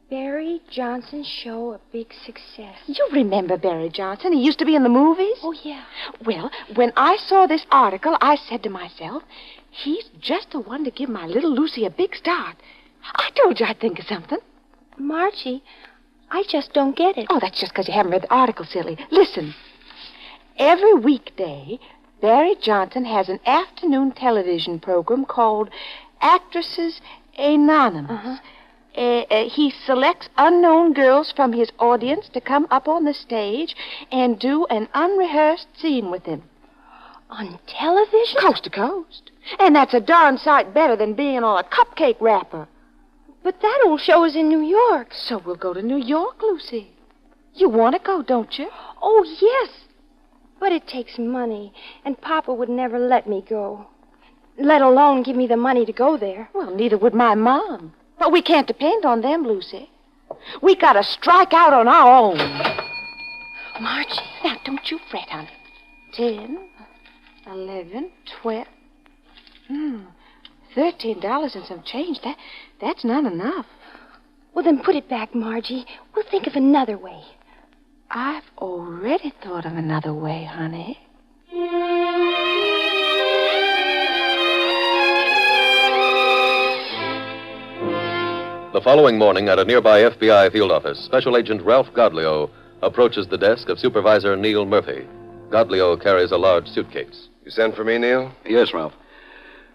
Barry Johnson's show, a big success. You remember Barry Johnson? He used to be in the movies. Oh, yeah. Well, when I saw this article, I said to myself, he's just the one to give my little Lucy a big start. I told you I'd think of something. Margie, I just don't get it. Oh, that's just because you haven't read the article, silly. Listen. Every weekday, Barry Johnson has an afternoon television program called Actresses Anonymous. He selects unknown girls from his audience to come up on the stage and do an unrehearsed scene with him. On television? Coast to coast. And that's a darn sight better than being on a cupcake wrapper. But that old show is in New York. So we'll go to New York, Lucy. You want to go, don't you? Oh, yes. But it takes money, and Papa would never let me go. Let alone give me the money to go there. Well, neither would my mom. But we can't depend on them, Lucy. We gotta strike out on our own. Margie, now don't you fret, honey. 10, 11, 12. $13 and some change. That's not enough. Well, then put it back, Margie. We'll think of another way. I've already thought of another way, honey. The following morning at a nearby FBI field office, Special Agent Ralph Godleo approaches the desk of Supervisor Neil Murphy. Godleo carries a large suitcase. You sent for me, Neil? Yes, Ralph.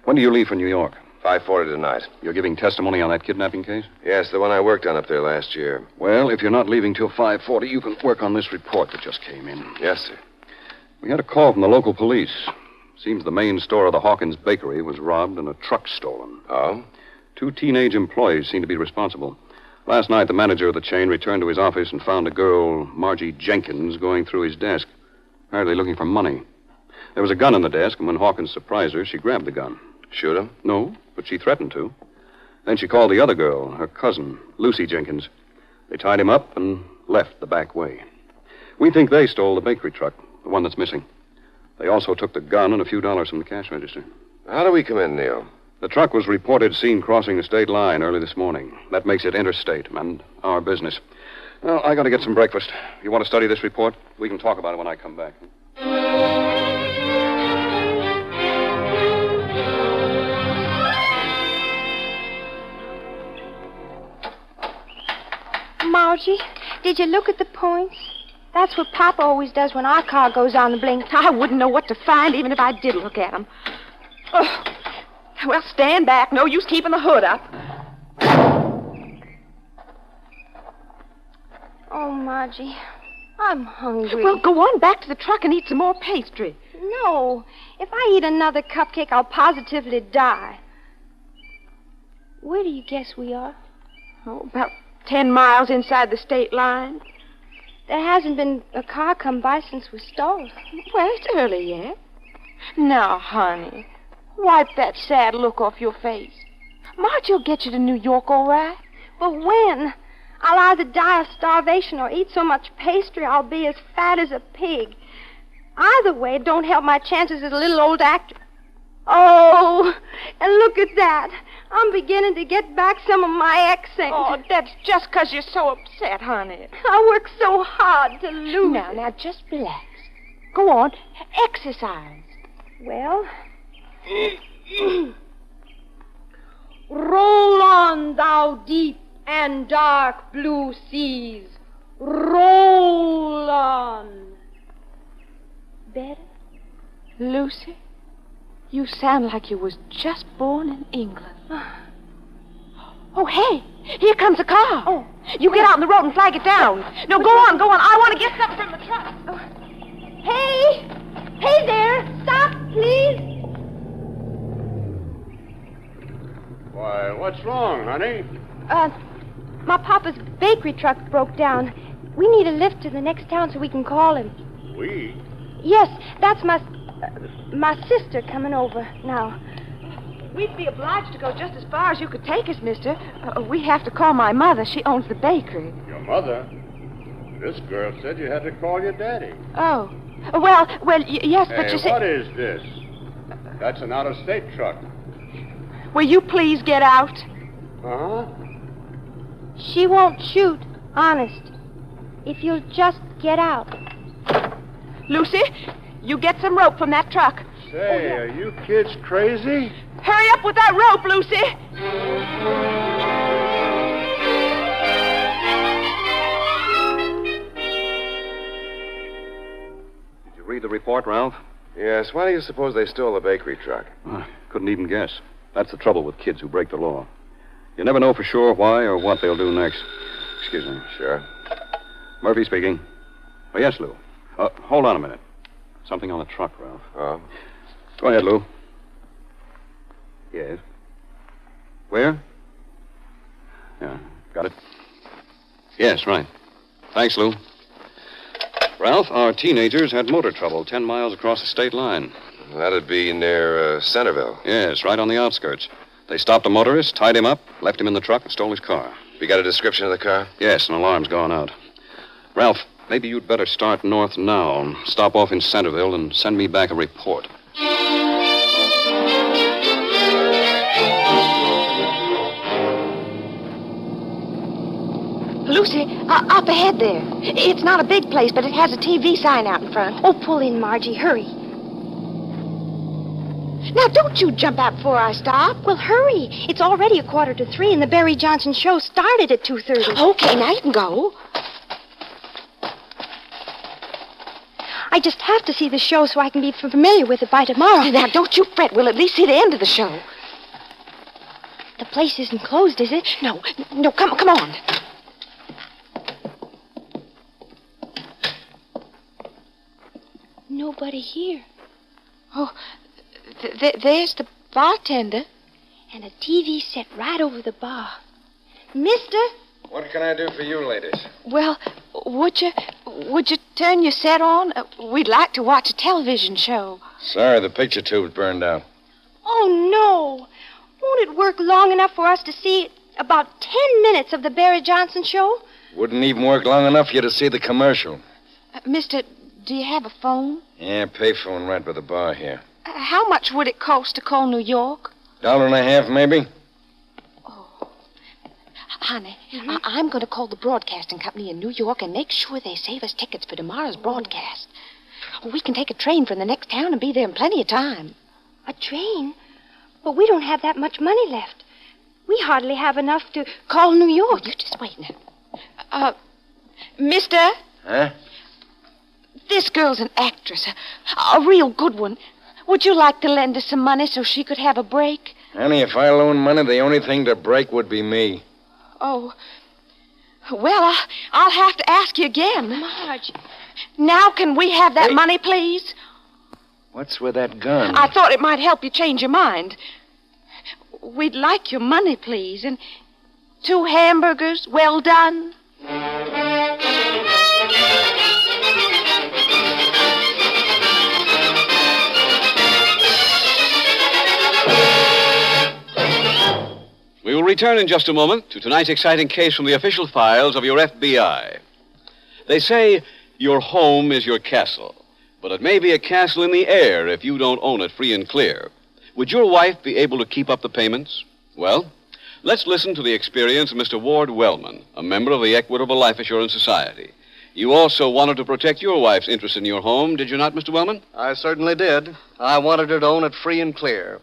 When do you leave for New York? 5:40 tonight. You're giving testimony on that kidnapping case? Yes, the one I worked on up there last year. Well, if you're not leaving till 5:40, you can work on this report that just came in. Yes, sir. We had a call from the local police. Seems the main store of the Hawkins Bakery was robbed and a truck stolen. Oh? 2 teenage employees seem to be responsible. Last night, the manager of the chain returned to his office and found a girl, Margie Jenkins, going through his desk, apparently looking for money. There was a gun in the desk, and when Hawkins surprised her, she grabbed the gun. Shoot him? No, but she threatened to. Then she called the other girl, her cousin, Lucy Jenkins. They tied him up and left the back way. We think they stole the bakery truck, the one that's missing. They also took the gun and a few dollars from the cash register. How do we come in, Neil? The truck was reported seen crossing the state line early this morning. That makes it interstate and our business. Well, I got to get some breakfast. You want to study this report? We can talk about it when I come back. Margie, did you look at the points? That's what Papa always does when our car goes on the blink. I wouldn't know what to find even if I did look at them. Oh. Well, stand back. No use keeping the hood up. Oh, Margie, I'm hungry. Well, go on back to the truck and eat some more pastry. No. If I eat another cupcake, I'll positively die. Where do you guess we are? Oh, about 10 miles inside the state line. There hasn't been a car come by since we stole. Well, it's early yet. Now, honey, wipe that sad look off your face. Margie will get you to New York, all right? But when? I'll either die of starvation or eat so much pastry I'll be as fat as a pig. Either way, it don't help my chances as a little old actor. Oh, and look at that. I'm beginning to get back some of my accent. Oh, that's just 'cause you're so upset, honey. I work so hard to lose. Now, just relax. Go on, exercise. Well, roll on, thou deep and dark blue seas. Roll on. Better? Lucy, you sound like you was just born in England. Oh, hey, here comes a car. Oh. You get out on the road and flag it down. No, go on. I want to get something from the truck. Hey! Hey there! Stop, please! Why, what's wrong, honey? My papa's bakery truck broke down. We need a lift to the next town so we can call him. We? Yes, that's my sister coming over now. We'd be obliged to go just as far as you could take us, mister. We have to call my mother. She owns the bakery. Your mother? This girl said you had to call your daddy. Oh. Well, yes, Hey, but you see... what is this? That's an out-of-state truck. Will you please get out? Uh-huh. She won't shoot, honest. If you'll just get out. Lucy, you get some rope from that truck. Say, are you kids crazy? Hurry up with that rope, Lucy. Did you read the report, Ralph? Yes, why do you suppose they stole the bakery truck? Couldn't even guess. That's the trouble with kids who break the law. You never know for sure why or what they'll do next. Excuse me. Sure. Murphy speaking. Oh, yes, Lou. Hold on a minute. Something on the truck, Ralph. Oh? Go ahead, Lou. Yes. Where? Yeah, got it. Yes, right. Thanks, Lou. Ralph, our teenagers had motor trouble 10 miles across the state line. That'd be near Centerville. Yes, right on the outskirts. They stopped a motorist, tied him up, left him in the truck, and stole his car. You got a description of the car? Yes, an alarm's gone out. Ralph, maybe you'd better start north now, stop off in Centerville, and send me back a report. Lucy, up ahead there. It's not a big place, but it has a TV sign out in front. Oh, pull in, Margie. Hurry. Now, don't you jump out before I stop. Well, hurry. It's already 2:45, and the Barry Johnson show started at 2:30. Okay, now you can go. I just have to see the show so I can be familiar with it by tomorrow. Now, don't you fret. We'll at least see the end of the show. The place isn't closed, is it? No, come on. Nobody here. Oh, there's the bartender. And a TV set right over the bar. Mister? What can I do for you ladies? Well, would you turn your set on? We'd like to watch a television show. Sorry, the picture tube's burned out. Oh, no. Won't it work long enough for us to see about 10 minutes of the Barry Johnson show? Wouldn't even work long enough for you to see the commercial. Mister, do you have a phone? Yeah, payphone right by the bar here. How much would it cost to call New York? $1.50, maybe? Honey, I'm going to call the broadcasting company in New York and make sure they save us tickets for tomorrow's broadcast. We can take a train from the next town and be there in plenty of time. A train? But we don't have that much money left. We hardly have enough to call New York. You just wait now. Mister? Huh? This girl's an actress, a real good one. Would you like to lend us some money so she could have a break? Honey, if I loan money, the only thing to break would be me. Oh. Well, I'll have to ask you again. Marge. Now can we have that money, please? What's with that gun? I thought it might help you change your mind. We'd like your money, please, and 2 hamburgers, well done. We will return in just a moment to tonight's exciting case from the official files of your FBI. They say your home is your castle, but it may be a castle in the air if you don't own it free and clear. Would your wife be able to keep up the payments? Well, let's listen to the experience of Mr. Ward Wellman, a member of the Equitable Life Assurance Society. You also wanted to protect your wife's interest in your home, did you not, Mr. Wellman? I certainly did. I wanted her to own it free and clear.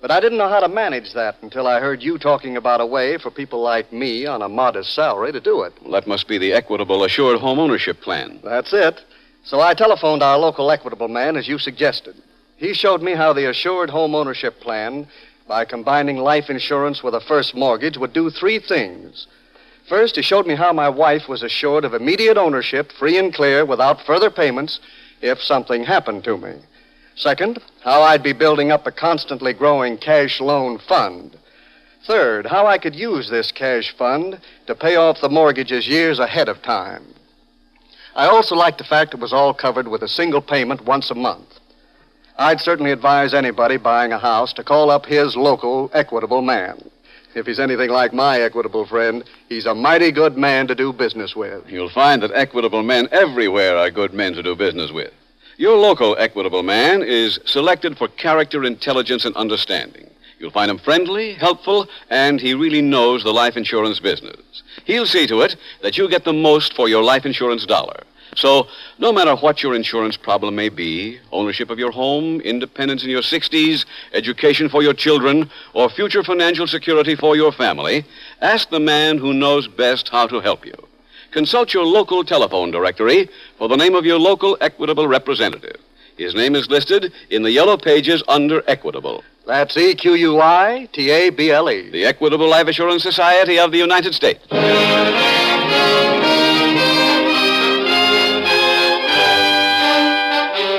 But I didn't know how to manage that until I heard you talking about a way for people like me on a modest salary to do it. Well, that must be the Equitable Assured Home Ownership Plan. That's it. So I telephoned our local Equitable man, as you suggested. He showed me how the Assured Home Ownership Plan, by combining life insurance with a first mortgage, would do 3 things. First, he showed me how my wife was assured of immediate ownership, free and clear, without further payments, if something happened to me. Second, how I'd be building up a constantly growing cash loan fund. Third, how I could use this cash fund to pay off the mortgages years ahead of time. I also liked the fact it was all covered with a single payment once a month. I'd certainly advise anybody buying a house to call up his local Equitable man. If he's anything like my Equitable friend, he's a mighty good man to do business with. You'll find that Equitable men everywhere are good men to do business with. Your local Equitable man is selected for character, intelligence, and understanding. You'll find him friendly, helpful, and he really knows the life insurance business. He'll see to it that you get the most for your life insurance dollar. So, no matter what your insurance problem may be, ownership of your home, independence in your 60s, education for your children, or future financial security for your family, ask the man who knows best how to help you. Consult your local telephone directory for the name of your local Equitable representative. His name is listed in the yellow pages under Equitable. That's EQUITABLE. The Equitable Life Assurance Society of the United States.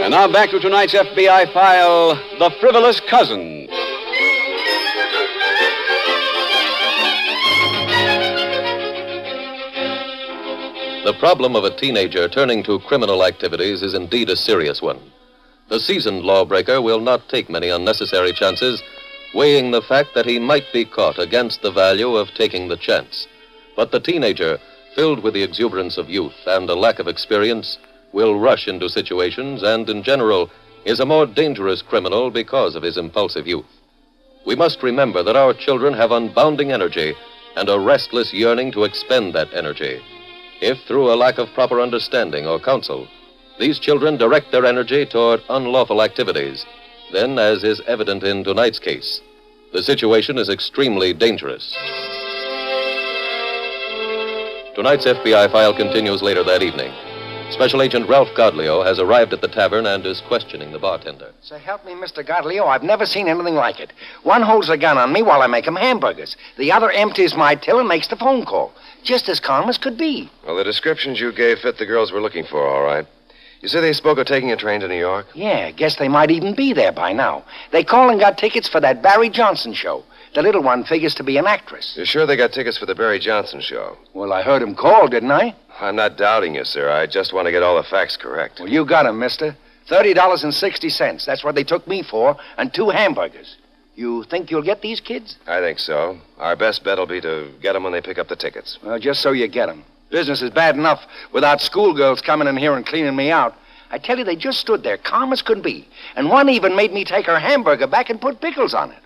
And now back to tonight's FBI file, The Frivolous Cousin. The problem of a teenager turning to criminal activities is indeed a serious one. The seasoned lawbreaker will not take many unnecessary chances, weighing the fact that he might be caught against the value of taking the chance. But the teenager, filled with the exuberance of youth and a lack of experience, will rush into situations and, in general, is a more dangerous criminal because of his impulsive youth. We must remember that our children have unbounding energy and a restless yearning to expend that energy. If, through a lack of proper understanding or counsel, these children direct their energy toward unlawful activities, then, as is evident in tonight's case, the situation is extremely dangerous. Tonight's FBI file continues later that evening. Special Agent Ralph Godleo has arrived at the tavern and is questioning the bartender. Say, help me, Mr. Godleo. I've never seen anything like it. One holds a gun on me while I make 'em hamburgers. The other empties my till and makes the phone call. Just as calm as could be. Well, the descriptions you gave fit the girls we're looking for, all right. You say they spoke of taking a train to New York? Yeah, guess they might even be there by now. They called and got tickets for that Barry Johnson show. The little one figures to be an actress. You're sure they got tickets for the Barry Johnson show? Well, I heard him call, didn't I? I'm not doubting you, sir. I just want to get all the facts correct. Well, you got 'em, mister. $30.60. That's what they took me for, and 2 hamburgers. You think you'll get these kids? I think so. Our best bet will be to get them when they pick up the tickets. Well, just so you get 'em. Business is bad enough without schoolgirls coming in here and cleaning me out. I tell you, they just stood there, calm as could be. And one even made me take her hamburger back and put pickles on it.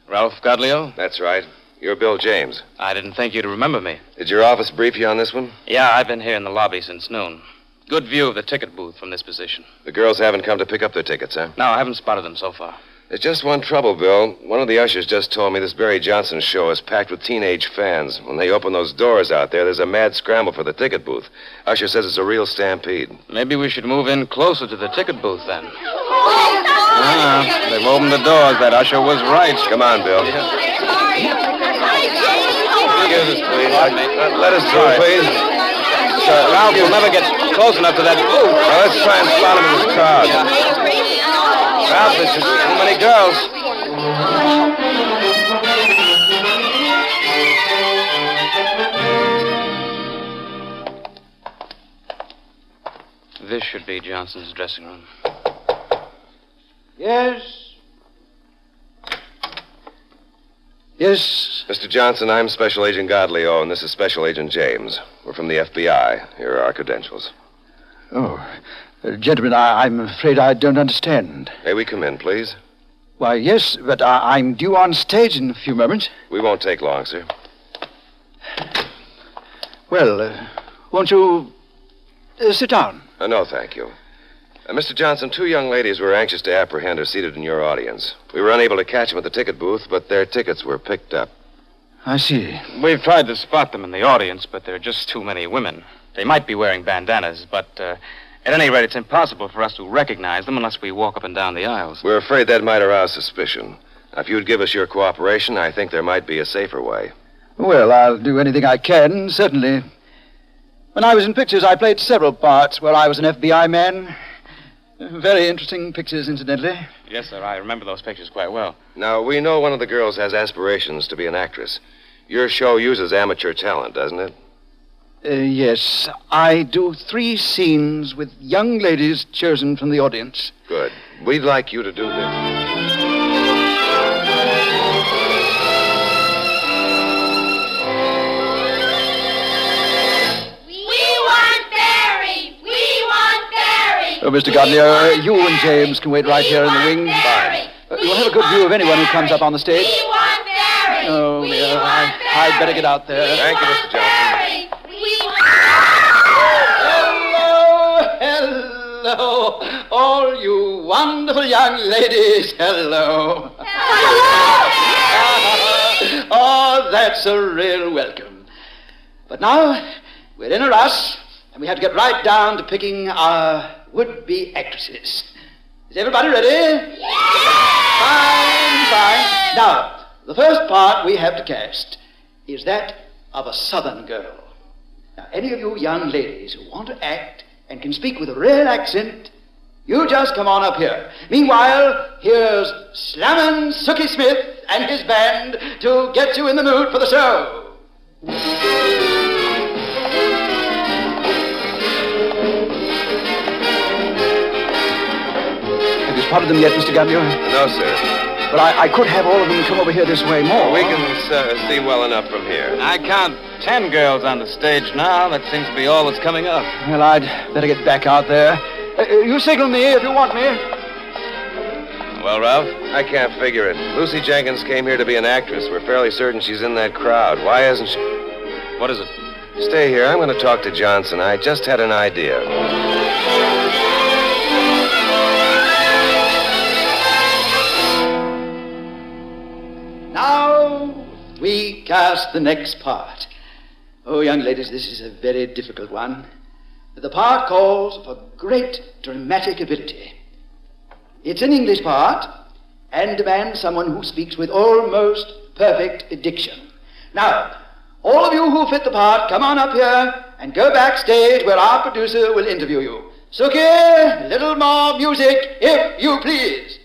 Ralph Godleo? That's right. You're Bill James. I didn't think you'd remember me. Did your office brief you on this one? Yeah, I've been here in the lobby since noon. Good view of the ticket booth from this position. The girls haven't come to pick up their tickets, huh? No, I haven't spotted them so far. There's just one trouble, Bill. One of the ushers just told me this Barry Johnson show is packed with teenage fans. When they open those doors out there's a mad scramble for the ticket booth. Usher says it's a real stampede. Maybe we should move in closer to the ticket booth, then. They've opened the doors. That usher was right. Come on, Bill. Excuse us, please. Let us through, please. Ralph, we'll never get close enough to that booth. Well, let's try and spot him in this crowd. Ralph, there's just too many girls. This should be Johnson's dressing room. Yes? Yes? Mr. Johnson, I'm Special Agent Godleo, and this is Special Agent James. We're from the FBI. Here are our credentials. Oh, gentlemen, I'm afraid I don't understand. May we come in, please? Why, yes, but I'm due on stage in a few moments. We won't take long, sir. Well, won't you sit down? No, thank you. Mr. Johnson, 2 young ladies we're anxious to apprehend are seated in your audience. We were unable to catch them at the ticket booth, but their tickets were picked up. I see. We've tried to spot them in the audience, but there are just too many women. They might be wearing bandanas, but at any rate, it's impossible for us to recognize them unless we walk up and down the aisles. We're afraid that might arouse suspicion. Now, if you'd give us your cooperation, I think there might be a safer way. Well, I'll do anything I can, certainly. When I was in pictures, I played several parts where I was an FBI man. Very interesting pictures, incidentally. Yes, sir, I remember those pictures quite well. Now, we know one of the girls has aspirations to be an actress. Your show uses amateur talent, doesn't it? Yes, I do 3 scenes with young ladies chosen from the audience. Good. We'd like you to do this. Oh, Mr. Godleo, you and James can wait right here in the wing. Fine. You'll have a good view of anyone who comes up on the stage. Oh, dear, I'd better get out there. Thank you, Mr. Johnson. Hello, all you wonderful young ladies. Hello. Oh, that's a real welcome. But now, we're in a rush, and we have to get right down to picking our would-be actresses. Is everybody ready? Fine. Now, the first part we have to cast is that of a southern girl. Now, any of you young ladies who want to act and can speak with a real accent, you just come on up here. Meanwhile, here's Slammin' Sookie Smith and his band to get you in the mood for the show. Have you spotted them yet, Mr. Gambler? No, sir. But I could have all of them come over here this way more. We can see well enough from here. I count 10 girls on the stage now. That seems to be all that's coming up. Well, I'd better get back out there. You signal me if you want me. Well, Ralph? I can't figure it. Lucy Jenkins came here to be an actress. We're fairly certain she's in that crowd. Why isn't she... What is it? Stay here. I'm going to talk to Johnson. I just had an idea. Now we cast the next part. Oh, young ladies, this is a very difficult one. The part calls for great dramatic ability. It's an English part and demands someone who speaks with almost perfect diction. Now, all of you who fit the part, come on up here and go backstage where our producer will interview you. Sookie, a little more music, if you please.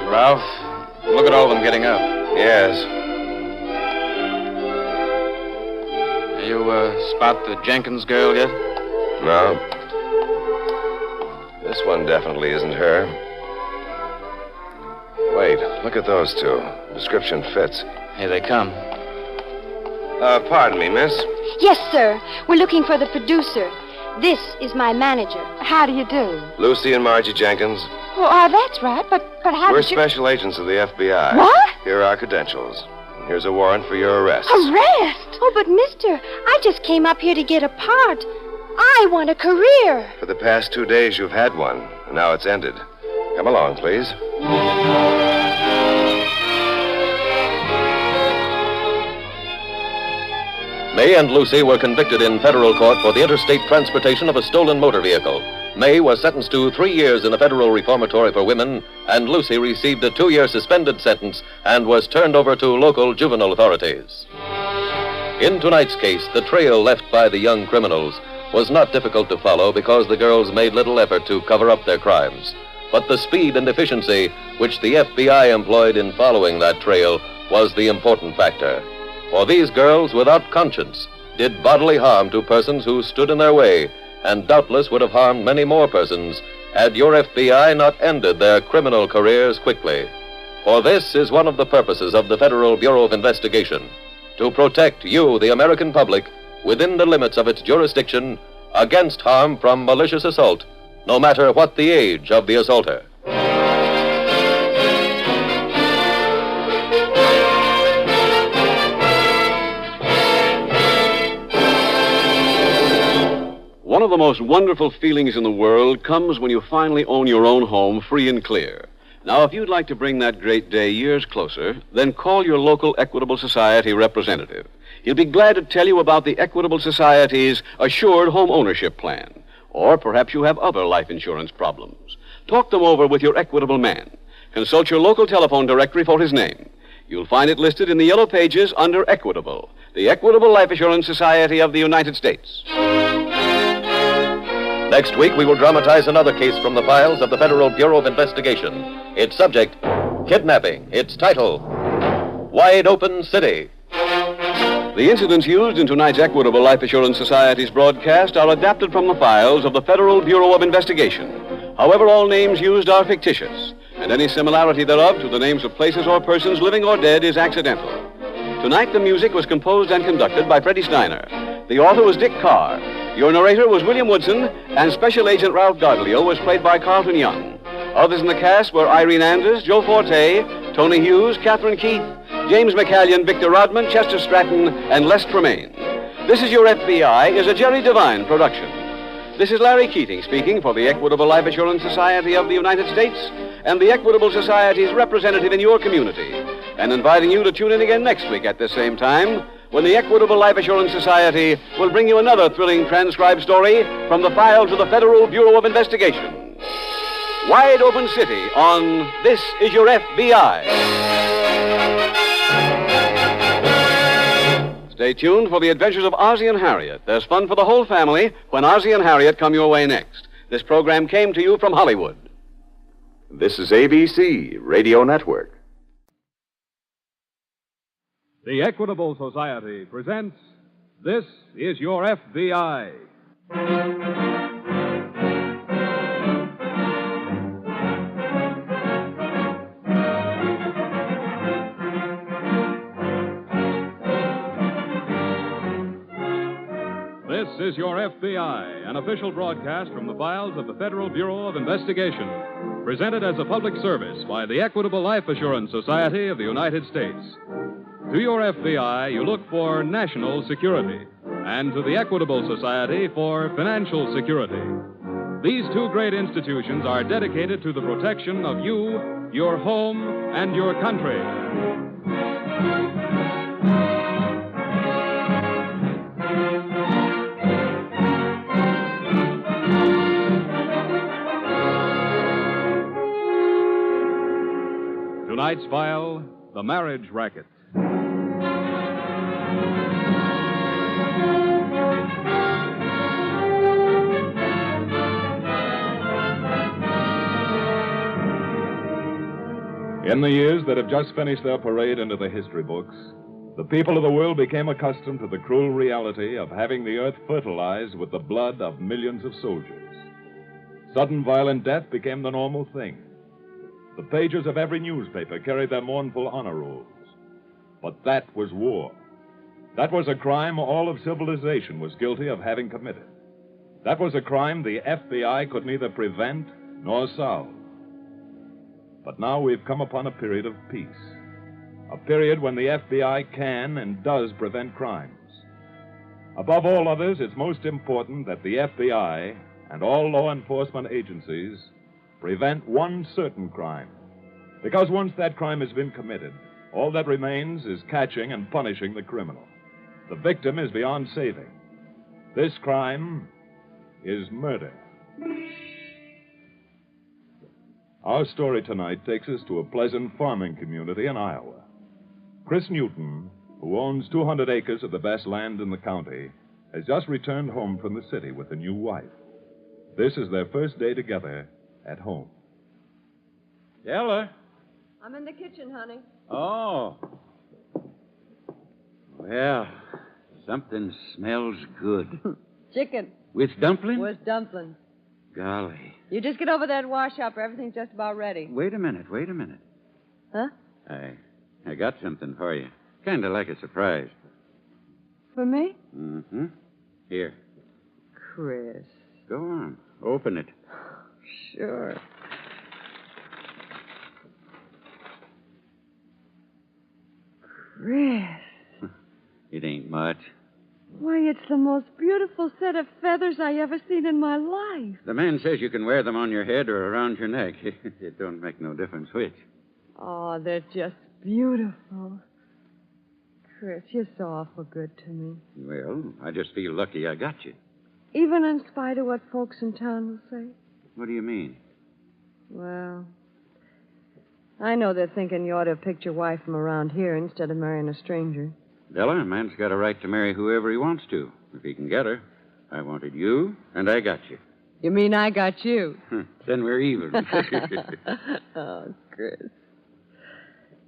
Ralph, look at all of them getting up. Yes. You, spot the Jenkins girl yet? No. This one definitely isn't her. Wait, look at those two. Description fits. Here they come. Pardon me, miss. Yes, sir. We're looking for the producer. This is my manager. How do you do? Lucy and Margie Jenkins. Oh, that's right, but how We're did you... special agents of the FBI. What? Here are our credentials. Here's a warrant for your arrest. Arrest? Oh, but mister, I just came up here to get a part. I want a career. For the past 2 days, you've had one, and now it's ended. Come along, please. May and Lucy were convicted in federal court for the interstate transportation of a stolen motor vehicle. May was sentenced to 3 years in a federal reformatory for women, and Lucy received a 2-year suspended sentence and was turned over to local juvenile authorities. In tonight's case, the trail left by the young criminals was not difficult to follow because the girls made little effort to cover up their crimes. But the speed and efficiency which the FBI employed in following that trail was the important factor. For these girls, without conscience, did bodily harm to persons who stood in their way, and doubtless would have harmed many more persons had your FBI not ended their criminal careers quickly. For this is one of the purposes of the Federal Bureau of Investigation, to protect you, the American public, within the limits of its jurisdiction, against harm from malicious assault, no matter what the age of the assaulter. One of the most wonderful feelings in the world comes when you finally own your own home free and clear. Now, if you'd like to bring that great day years closer, then call your local Equitable Society representative. He'll be glad to tell you about the Equitable Society's Assured Home Ownership Plan. Or perhaps you have other life insurance problems. Talk them over with your Equitable man. Consult your local telephone directory for his name. You'll find it listed in the yellow pages under Equitable, the Equitable Life Assurance Society of the United States. Next week, we will dramatize another case from the files of the Federal Bureau of Investigation. Its subject, kidnapping. Its title, Wide Open City. The incidents used in tonight's Equitable Life Assurance Society's broadcast are adapted from the files of the Federal Bureau of Investigation. However, all names used are fictitious, and any similarity thereof to the names of places or persons living or dead is accidental. Tonight, the music was composed and conducted by Freddie Steiner. The author was Dick Carr. Your narrator was William Woodson, and Special Agent Ralph Gardelio was played by Carlton Young. Others in the cast were Irene Anders, Joe Forte, Tony Hughes, Catherine Keith, James McCallion, Victor Rodman, Chester Stratton, and Les Tremaine. This Is Your FBI is a Jerry Devine production. This is Larry Keating speaking for the Equitable Life Assurance Society of the United States and the Equitable Society's representative in your community, and inviting you to tune in again next week at this same time when the Equitable Life Assurance Society will bring you another thrilling transcribed story from the files of the Federal Bureau of Investigation. Wide Open City on This Is Your FBI. Stay tuned for the adventures of Ozzie and Harriet. There's fun for the whole family when Ozzie and Harriet come your way next. This program came to you from Hollywood. This is ABC Radio Network. The Equitable Society presents This Is Your FBI. This is Your FBI, an official broadcast from the files of the Federal Bureau of Investigation, presented as a public service by the Equitable Life Assurance Society of the United States. To your FBI, you look for national security, and to the Equitable Society for financial security. These two great institutions are dedicated to the protection of you, your home, and your country. Tonight's file, the marriage racket. In the years that have just finished their parade into the history books, the people of the world became accustomed to the cruel reality of having the earth fertilized with the blood of millions of soldiers. Sudden violent death became the normal thing. The pages of every newspaper carried their mournful honor rolls. But that was war. That was a crime all of civilization was guilty of having committed. That was a crime the FBI could neither prevent nor solve. But now we've come upon a period of peace. A period when the FBI can and does prevent crimes. Above all others, it's most important that the FBI and all law enforcement agencies prevent one certain crime. Because once that crime has been committed, all that remains is catching and punishing the criminal. The victim is beyond saving. This crime is murder. Our story tonight takes us to a pleasant farming community in Iowa. Chris Newton, who owns 200 acres of the best land in the county, has just returned home from the city with a new wife. This is their first day together at home. Della? I'm in the kitchen, honey. Oh. Well, something smells good. Chicken. With dumplings? With dumplings. Golly. You just get over that wash up. Everything's just about ready. Wait a minute. Huh? I got something for you. Kind of like a surprise. For me? Mm-hmm. Here. Chris. Go on. Open it. Sure. Chris. It ain't much. Why, it's the most beautiful set of feathers I ever seen in my life. The man says you can wear them on your head or around your neck. It don't make no difference which. Oh, they're just beautiful. Chris, you're so awful good to me. Well, I just feel lucky I got you. Even in spite of what folks in town will say? What do you mean? Well, I know they're thinking you ought to have picked your wife from around here instead of marrying a stranger. Della, a man's got a right to marry whoever he wants to, if he can get her. I wanted you, and I got you. You mean I got you? Then we're even. Oh, Chris.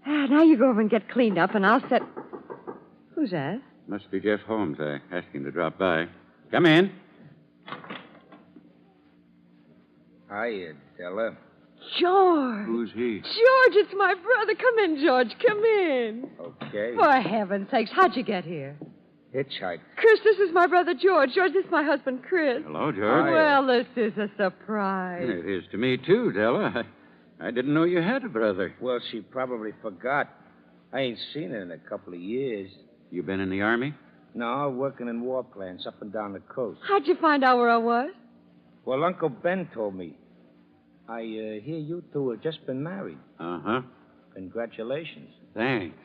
Now you go over and get cleaned up, and I'll set... Who's that? Must be Jeff Holmes. I asked him to drop by. Come in. Hiya, Della. George. Who's he? George, it's my brother. Come in, George. Come in. Okay. For heaven's sakes, how'd you get here? Hitchhike. Chris, this is my brother, George. George, this is my husband, Chris. Hello, George. Well, this is a surprise. It is to me, too, Della. I didn't know you had a brother. Well, she probably forgot. I ain't seen her in a couple of years. You been in the Army? No, working in war plants up and down the coast. How'd you find out where I was? Well, Uncle Ben told me. I hear you two have just been married. Uh-huh. Congratulations. Thanks.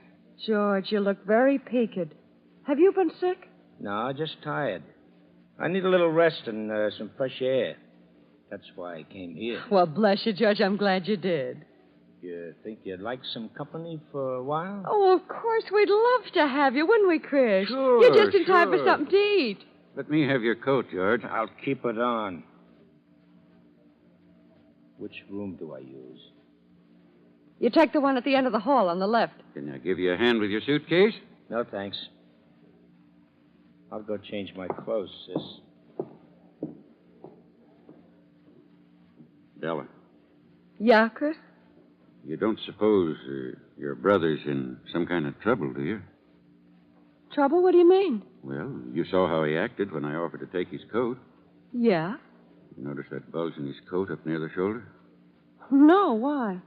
George, you look very peaked. Have you been sick? No, just tired. I need a little rest and some fresh air. That's why I came here. Well, bless you, George. I'm glad you did. You think you'd like some company for a while? Oh, of course. We'd love to have you, wouldn't we, Chris? Sure, You're just in time for sure. something to eat. Let me have your coat, George. I'll keep it on. Which room do I use? You take the one at the end of the hall on the left. Can I give you a hand with your suitcase? No, thanks. I'll go change my clothes, sis. Della, Yeah, Chris? you don't suppose your brother's in some kind of trouble, do you? Trouble? What do you mean? Well, you saw how he acted when I offered to take his coat. Yeah? You notice that bulge in his coat up near the shoulder? No, why?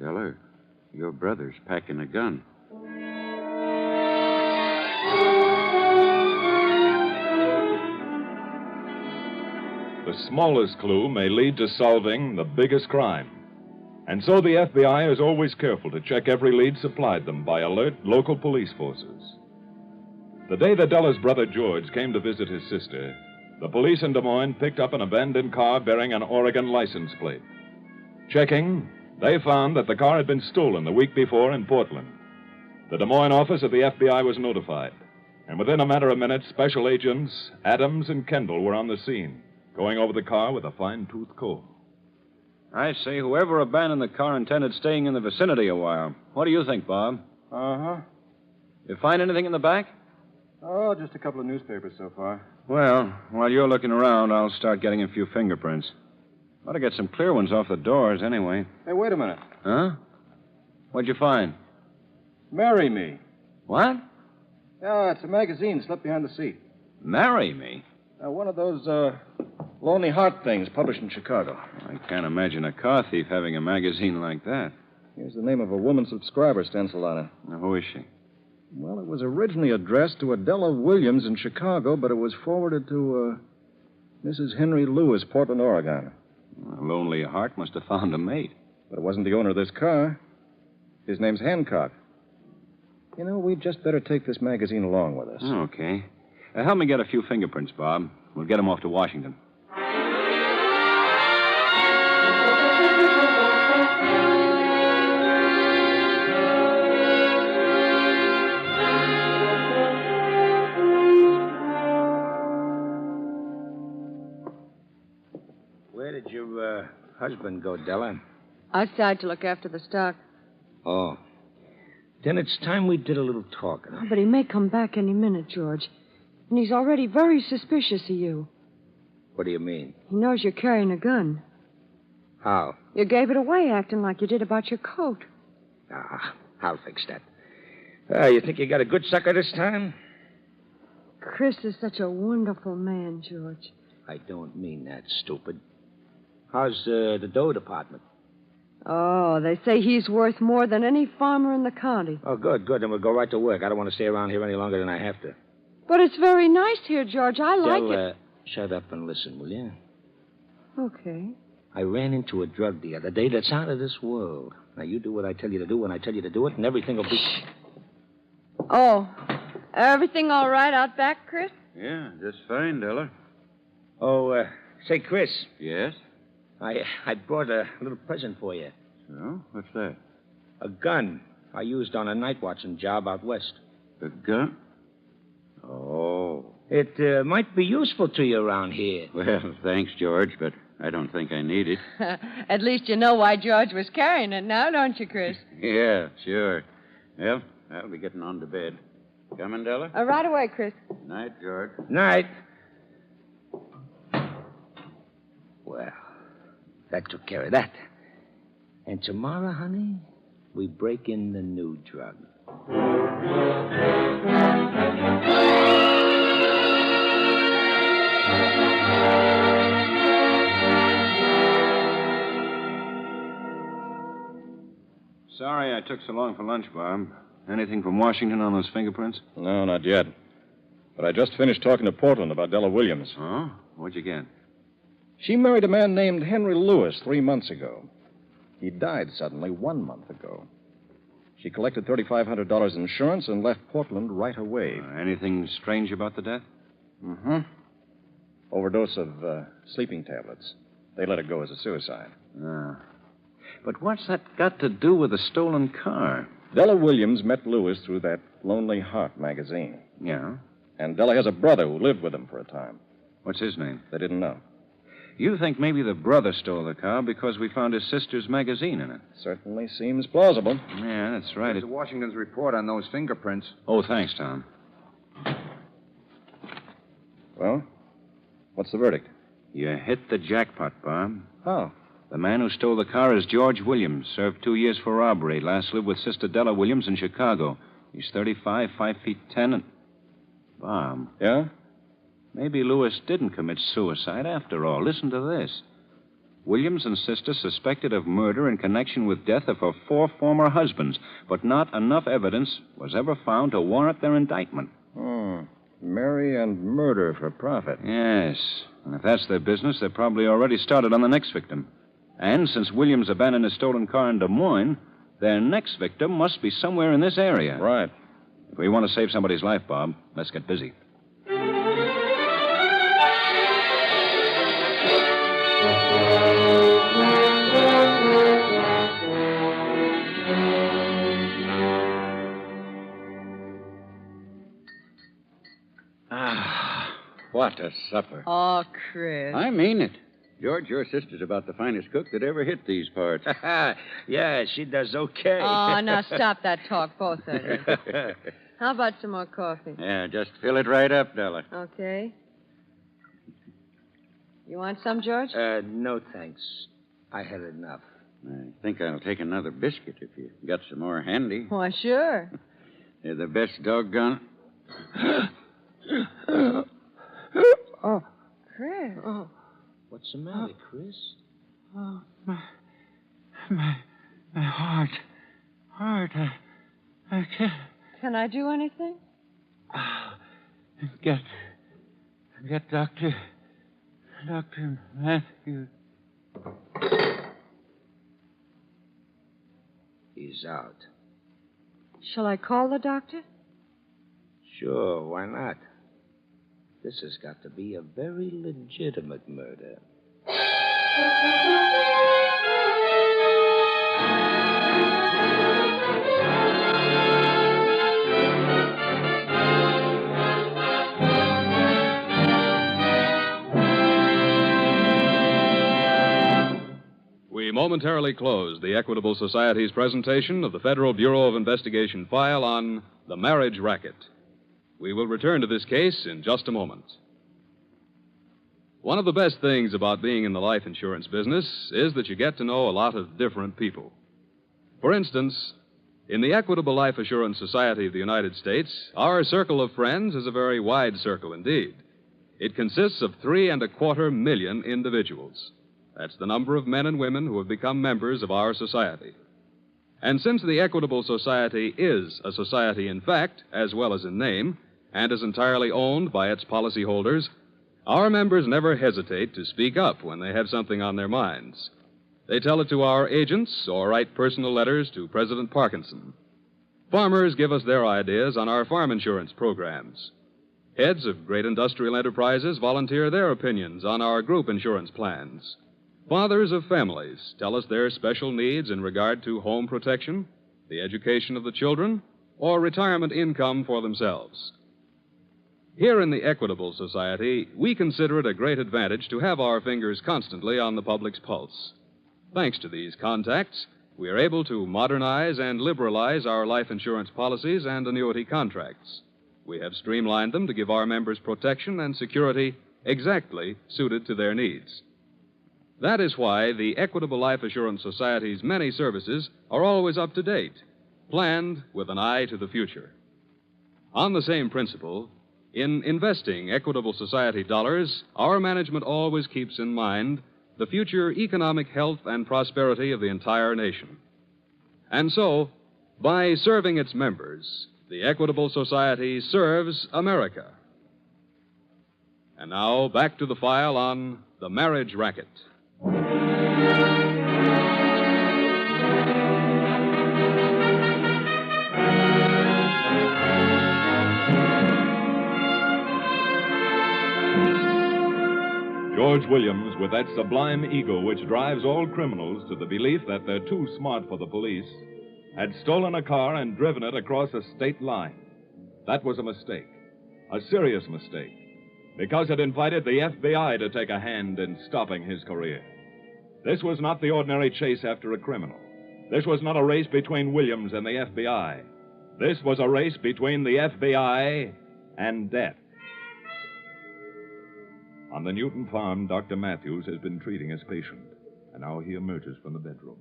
Della, your brother's packing a gun. The smallest clue may lead to solving the biggest crime. And so the FBI is always careful to check every lead supplied them by alert local police forces. The day that Della's brother George came to visit his sister, the police in Des Moines picked up an abandoned car bearing an Oregon license plate. Checking, they found that the car had been stolen the week before in Portland. The Des Moines office of the FBI was notified, and within a matter of minutes, Special Agents Adams and Kendall were on the scene, going over the car with a fine-tooth comb. I say whoever abandoned the car intended staying in the vicinity a while. What do you think, Bob? Uh-huh. You find anything in the back? Oh, just a couple of newspapers so far. Well, while you're looking around, I'll start getting a few fingerprints. Ought to get some clear ones off the doors, anyway. Hey, wait a minute. Huh? What'd you find? Marry Me. What? Yeah, it's a magazine slipped behind the seat. Marry Me? One of those, Lonely Heart things published in Chicago. I can't imagine a car thief having a magazine like that. Here's the name of a woman subscriber stenciled on it. Now, who is she? Well, it was originally addressed to Adela Williams in Chicago, but it was forwarded to, Mrs. Henry Lewis, Portland, Oregon. A Lonely Heart must have found a mate. But it wasn't the owner of this car. His name's Hancock. You know, we'd just better take this magazine along with us. Okay. Help me get a few fingerprints, Bob. We'll get them off to Washington. Where did your husband go, Della? Outside to look after the stock. Oh. Then it's time we did a little talking. But he may come back any minute, George. And he's already very suspicious of you. What do you mean? He knows you're carrying a gun. How? You gave it away acting like you did about your coat. Ah, I'll fix that. You think you got a good sucker this time? Chris is such a wonderful man, George. I don't mean that, stupid. How's the dough department? Oh, they say he's worth more than any farmer in the county. Oh, good. Then we'll go right to work. I don't want to stay around here any longer than I have to. But it's very nice here, George. I like it. Shut up and listen, will you? Okay. I ran into a drug the other day that's out of this world. Now, you do what I tell you to do when I tell you to do it, and everything will be... Oh, everything all right out back, Chris? Yeah, just fine, Della. Oh, say, Chris. Yes? I brought a little present for you. So? What's that? A gun I used on a night watching job out west. A gun? Oh. It might be useful to you around here. Well, thanks, George, but I don't think I need it. At least you know why George was carrying it now, don't you, Chris? Yeah, sure. Well, I'll be getting on to bed. Coming, Della? Right away, Chris. Night, George. Night. Well, that took care of that. And tomorrow, honey, we break in the new drug. Sorry I took so long for lunch, Bob. Anything from Washington on those fingerprints? No, not yet. But I just finished talking to Portland about Della Williams. Oh? What'd you get? She married a man named Henry Lewis 3 months ago. He died suddenly 1 month ago. She collected $3,500 insurance and left Portland right away. Anything strange about the death? Mm-hmm. Overdose of sleeping tablets. They let her go as a suicide. Ah. But what's that got to do with the stolen car? Della Williams met Lewis through that Lonely Heart magazine. Yeah? And Della has a brother who lived with him for a time. What's his name? They didn't know. You think maybe the brother stole the car because we found his sister's magazine in it? Certainly seems plausible. Yeah, that's right. Here's Washington's report on those fingerprints. Oh, thanks, Tom. Well, what's the verdict? You hit the jackpot, Bob. How? The man who stole the car is George Williams. Served 2 years for robbery. Last lived with Sister Della Williams in Chicago. He's 35, 5'10", and... Bob. Yeah? Maybe Lewis didn't commit suicide after all. Listen to this. Williams and Sister suspected of murder in connection with death of her 4 former husbands, but not enough evidence was ever found to warrant their indictment. Marry and murder for profit. Yes. And if that's their business, they've probably already started on the next victim. And since Williams abandoned his stolen car in Des Moines, their next victim must be somewhere in this area. Right. If we want to save somebody's life, Bob, let's get busy. What a supper. Oh, Chris. I mean it. George, your sister's about the finest cook that ever hit these parts. Yeah, she does okay. Oh, now stop that talk, both of you. How about some more coffee? Yeah, just fill it right up, Della. Okay. You want some, George? No, thanks. I had enough. I think I'll take another biscuit if you got some more handy. Why, sure. They're the best doggone... Oh, Chris. Oh. What's the matter, Chris? Oh, my heart. I can't... Can I do anything? Get Dr. Matthews. He's out. Shall I call the doctor? Sure, why not? This has got to be a very legitimate murder. We momentarily close the Equitable Society's presentation of the Federal Bureau of Investigation file on the marriage racket. We will return to this case in just a moment. One of the best things about being in the life insurance business is that you get to know a lot of different people. For instance, in the Equitable Life Assurance Society of the United States, our circle of friends is a very wide circle indeed. It consists of 3.25 million individuals. That's the number of men and women who have become members of our society. And since the Equitable Society is a society in fact, as well as in name, and is entirely owned by its policyholders, our members never hesitate to speak up when they have something on their minds. They tell it to our agents or write personal letters to President Parkinson. Farmers give us their ideas on our farm insurance programs. Heads of great industrial enterprises volunteer their opinions on our group insurance plans. Fathers of families tell us their special needs in regard to home protection, the education of the children, or retirement income for themselves. Here in the Equitable Society, we consider it a great advantage to have our fingers constantly on the public's pulse. Thanks to these contacts, we are able to modernize and liberalize our life insurance policies and annuity contracts. We have streamlined them to give our members protection and security exactly suited to their needs. That is why the Equitable Life Assurance Society's many services are always up to date, planned with an eye to the future. On the same principle, in investing Equitable Society dollars, our management always keeps in mind the future economic health and prosperity of the entire nation. And so, by serving its members, the Equitable Society serves America. And now, back to the file on The Marriage Racket. George Williams, with that sublime ego which drives all criminals to the belief that they're too smart for the police, had stolen a car and driven it across a state line. That was a mistake, a serious mistake, because it invited the FBI to take a hand in stopping his career. This was not the ordinary chase after a criminal. This was not a race between Williams and the FBI. This was a race between the FBI and death. On the Newton farm, Dr. Matthews has been treating his patient, and now he emerges from the bedroom.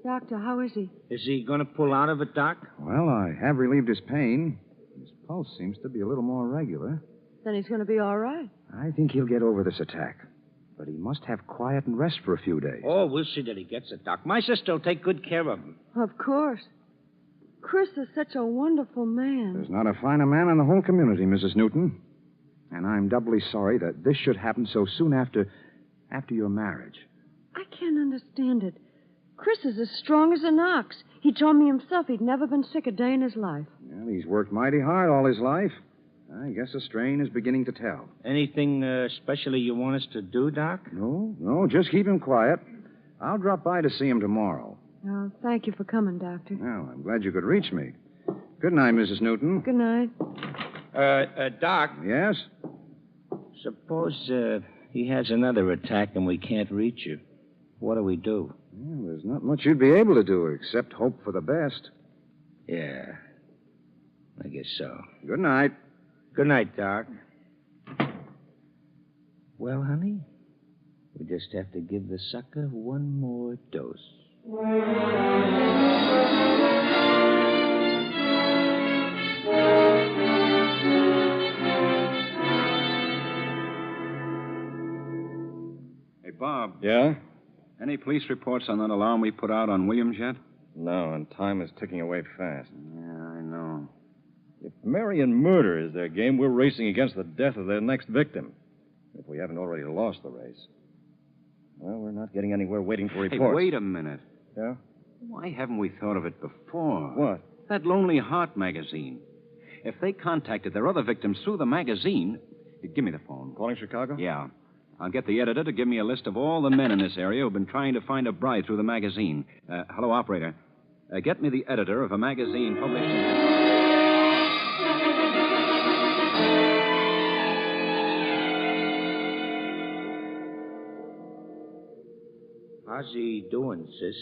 Doctor, how is he? Is he going to pull out of it, Doc? Well, I have relieved his pain. His pulse seems to be a little more regular. Then he's going to be all right. I think he'll get over this attack. But he must have quiet and rest for a few days. Oh, we'll see that he gets it, Doc. My sister will take good care of him. Of course. Chris is such a wonderful man. There's not a finer man in the whole community, Mrs. Newton. And I'm doubly sorry that this should happen so soon after your marriage. I can't understand it. Chris is as strong as an ox. He told me himself he'd never been sick a day in his life. Well, he's worked mighty hard all his life. I guess the strain is beginning to tell. Anything especially you want us to do, Doc? No, just keep him quiet. I'll drop by to see him tomorrow. Oh, thank you for coming, Doctor. Well, I'm glad you could reach me. Good night, Mrs. Newton. Good night. Doc. Yes? Suppose he has another attack and we can't reach you. What do we do? Well, there's not much you'd be able to do except hope for the best. Yeah, I guess so. Good night. Good night, Doc. Well, honey, we just have to give the sucker one more dose. Hey, Bob. Yeah? Any police reports on that alarm we put out on Williams yet? No, and time is ticking away fast. Yeah, I know. If Marion murder is their game, we're racing against the death of their next victim. If we haven't already lost the race. Well, we're not getting anywhere waiting for reports. Hey, wait a minute. Yeah? Why haven't we thought of it before? What? That Lonely Heart magazine. If they contacted their other victims through the magazine... Give me the phone. Calling Chicago? Yeah. I'll get the editor to give me a list of all the men in this area who've been trying to find a bride through the magazine. Hello, operator. Get me the editor of a magazine published in... How's he doing, sis?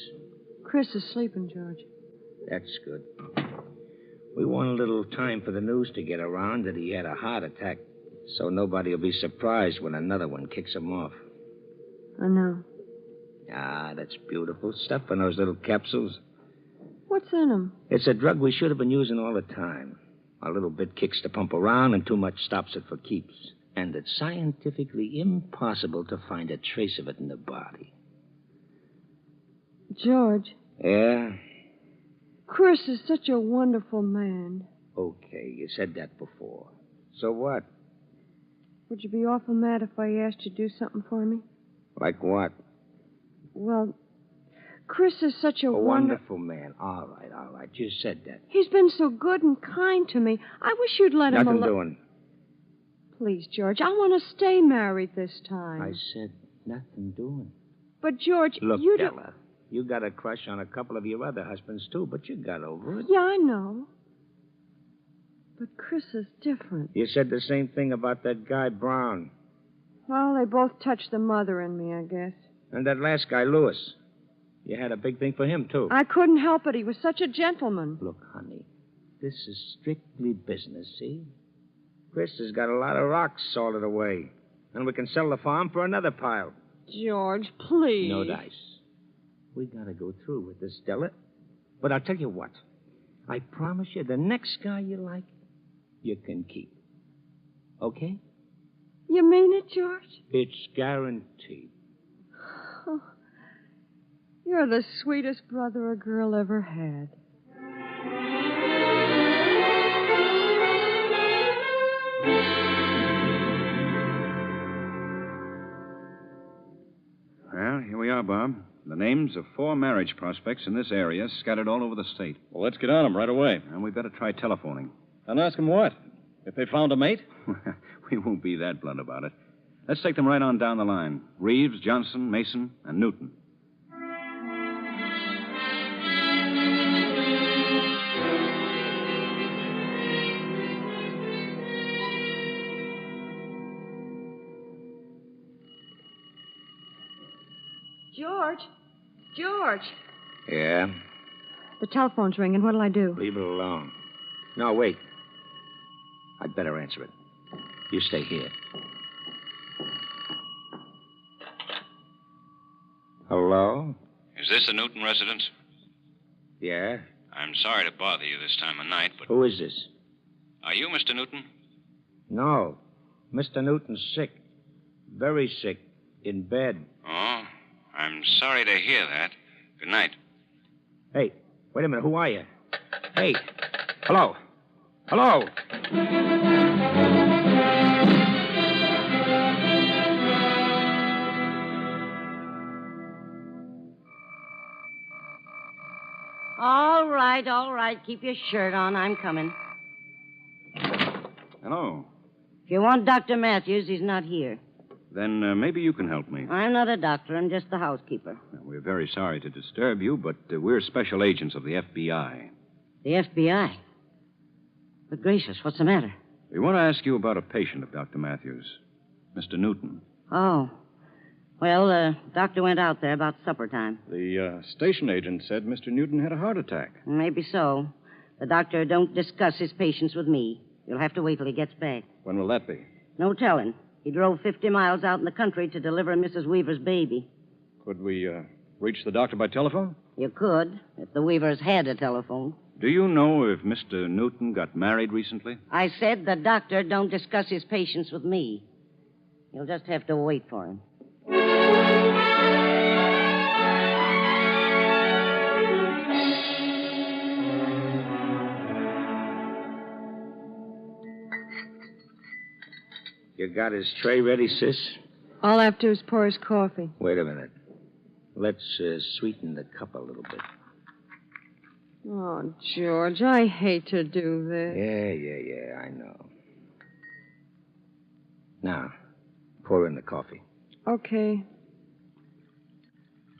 Chris is sleeping, George. That's good. We want a little time for the news to get around that he had a heart attack, so nobody will be surprised when another one kicks him off. I know. Ah, that's beautiful stuff in those little capsules. What's in them? It's a drug we should have been using all the time. A little bit kicks the pump around, and too much stops it for keeps. And it's scientifically impossible to find a trace of it in the body. George. Yeah? Chris is such a wonderful man. Okay, you said that before. So what? Would you be awful mad if I asked you to do something for me? Like what? Well, Chris is such a wonderful man. All right. You said that. He's been so good and kind to me. I wish you'd let him alone. Nothing doing. Please, George, I want to stay married this time. I said nothing doing. But, George, Look, you Della, you got a crush on a couple of your other husbands, too, but you got over it. Yeah, I know. But Chris is different. You said the same thing about that guy, Brown. Well, they both touched the mother in me, I guess. And that last guy, Lewis. You had a big thing for him, too. I couldn't help it. He was such a gentleman. Look, honey, this is strictly business, see? Chris has got a lot of rocks salted away. And we can sell the farm for another pile. George, please. No dice. We gotta go through with this, Della. But I'll tell you what. I promise you, the next guy you like, you can keep. Okay? You mean it, George? It's guaranteed. Oh, you're the sweetest brother a girl ever had. are, Bob. The names of 4 marriage prospects in this area scattered all over the state. Well, let's get on them right away. And we better try telephoning. And ask them what? If they found a mate? We won't be that blunt about it. Let's take them right on down the line. Reeves, Johnson, Mason, and Newton. George. Yeah? The telephone's ringing. What'll I do? Leave it alone. No, wait. I'd better answer it. You stay here. Hello? Is this the Newton residence? Yeah? I'm sorry to bother you this time of night, but... Who is this? Are you Mr. Newton? No. Mr. Newton's sick. Very sick. In bed. Oh, I'm sorry to hear that. Good night. Hey, wait a minute. Who are you? Hey. Hello. Hello. All right. Keep your shirt on. I'm coming. Hello. If you want Dr. Matthews, he's not here. Then maybe you can help me. I'm not a doctor. I'm just the housekeeper. Well, we're very sorry to disturb you, but we're special agents of the FBI. The FBI? But gracious, what's the matter? We want to ask you about a patient of Dr. Matthews, Mr. Newton. Oh. Well, the doctor went out there about supper time. The station agent said Mr. Newton had a heart attack. Maybe so. The doctor don't discuss his patients with me. You'll have to wait till he gets back. When will that be? No telling. He drove 50 miles out in the country to deliver Mrs. Weaver's baby. Could we reach the doctor by telephone? You could, if the Weavers had a telephone. Do you know if Mr. Newton got married recently? I said the doctor don't discuss his patients with me. You'll just have to wait for him. You got his tray ready, sis? All I have to do is pour his coffee. Wait a minute. Let's sweeten the cup a little bit. Oh, George, I hate to do this. Yeah, I know. Now, pour in the coffee. Okay.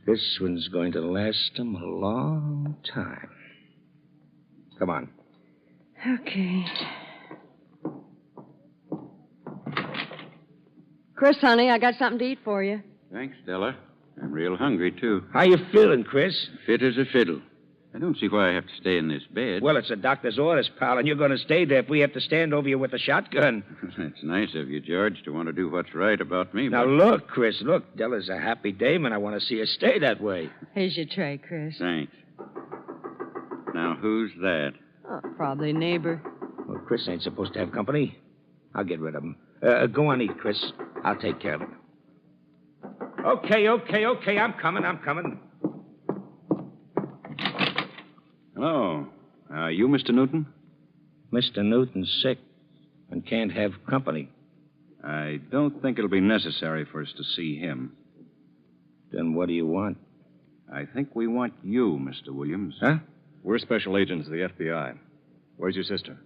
This one's going to last him a long time. Come on. Okay. Chris, honey, I got something to eat for you. Thanks, Stella. I'm real hungry, too. How you feeling, Chris? Fit as a fiddle. I don't see why I have to stay in this bed. Well, it's the doctor's orders, pal, and you're going to stay there if we have to stand over you with a shotgun. That's nice of you, George, to want to do what's right about me. Now, but... look, Chris, look. Della's a happy dame, and I want to see her stay that way. Here's your tray, Chris. Thanks. Now, who's that? Oh, probably a neighbor. Well, Chris ain't supposed to have company. I'll get rid of him. Go on, eat, Chris. I'll take care of him. Okay. I'm coming. Hello. Are you Mr. Newton? Mr. Newton's sick and can't have company. I don't think it'll be necessary for us to see him. Then what do you want? I think we want you, Mr. Williams. Huh? We're special agents of the FBI. Where's your sister?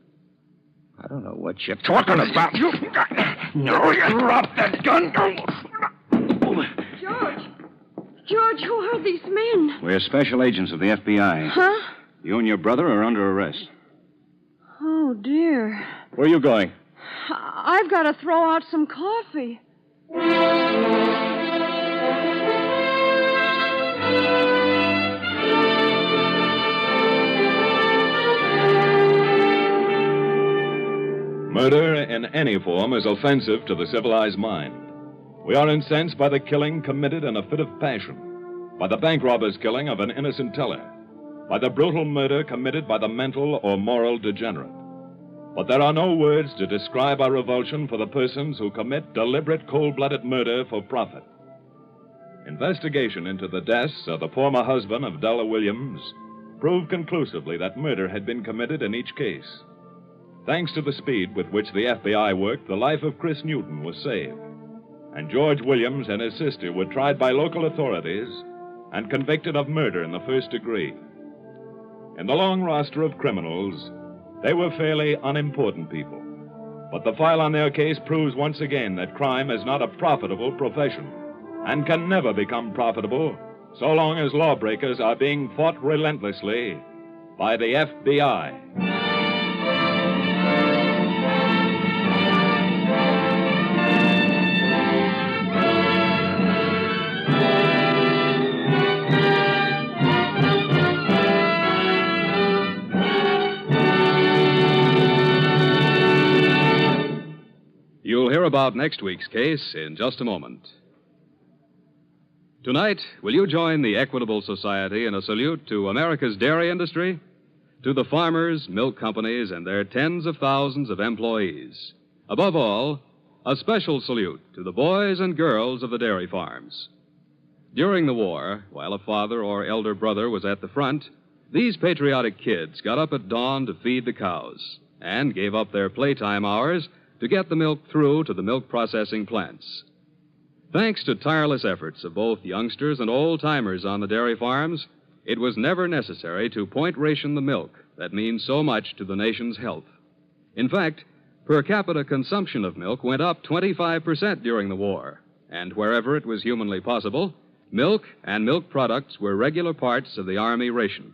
I don't know what you're talking about. No, you drop that gun. George, who are these men? We're special agents of the FBI. Huh? You and your brother are under arrest. Oh, dear. Where are you going? I've got to throw out some coffee. Murder in any form is offensive to the civilized mind. We are incensed by the killing committed in a fit of passion, by the bank robber's killing of an innocent teller, by the brutal murder committed by the mental or moral degenerate. But there are no words to describe our revulsion for the persons who commit deliberate cold-blooded murder for profit. Investigation into the deaths of the former husband of Della Williams proved conclusively that murder had been committed in each case. Thanks to the speed with which the FBI worked, the life of Chris Newton was saved. and George Williams and his sister were tried by local authorities and convicted of murder in the first degree. In the long roster of criminals, they were fairly unimportant people. But the file on their case proves once again that crime is not a profitable profession and can never become profitable so long as lawbreakers are being fought relentlessly by the FBI. You'll hear about next week's case in just a moment. Tonight, will you join the Equitable Society in a salute to America's dairy industry, to the farmers, milk companies, and their tens of thousands of employees? Above all, a special salute to the boys and girls of the dairy farms. During the war, while a father or elder brother was at the front, these patriotic kids got up at dawn to feed the cows and gave up their playtime hours to get the milk through to the milk processing plants. Thanks to tireless efforts of both youngsters and old-timers on the dairy farms, it was never necessary to point ration the milk that means so much to the nation's health. In fact, per capita consumption of milk went up 25% during the war, and wherever it was humanly possible, milk and milk products were regular parts of the Army ration.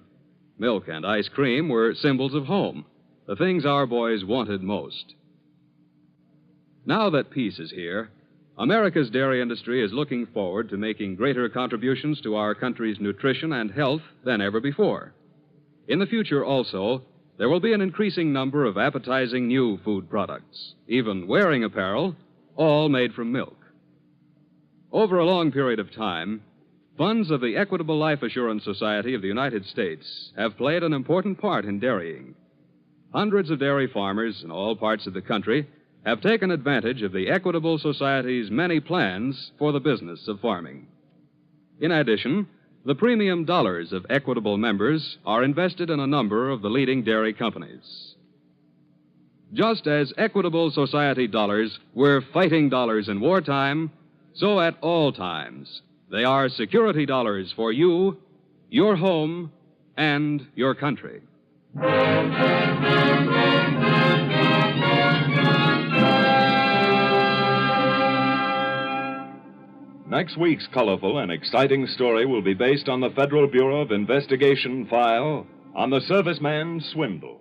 Milk and ice cream were symbols of home, the things our boys wanted most. Now that peace is here, America's dairy industry is looking forward to making greater contributions to our country's nutrition and health than ever before. In the future, also, there will be an increasing number of appetizing new food products, even wearing apparel, all made from milk. Over a long period of time, funds of the Equitable Life Assurance Society of the United States have played an important part in dairying. Hundreds of dairy farmers in all parts of the country have taken advantage of the Equitable Society's many plans for the business of farming. In addition, the premium dollars of Equitable members are invested in a number of the leading dairy companies. Just as Equitable Society dollars were fighting dollars in wartime, so at all times they are security dollars for you, your home, and your country. Next week's colorful and exciting story will be based on the Federal Bureau of Investigation file on the serviceman Swindle.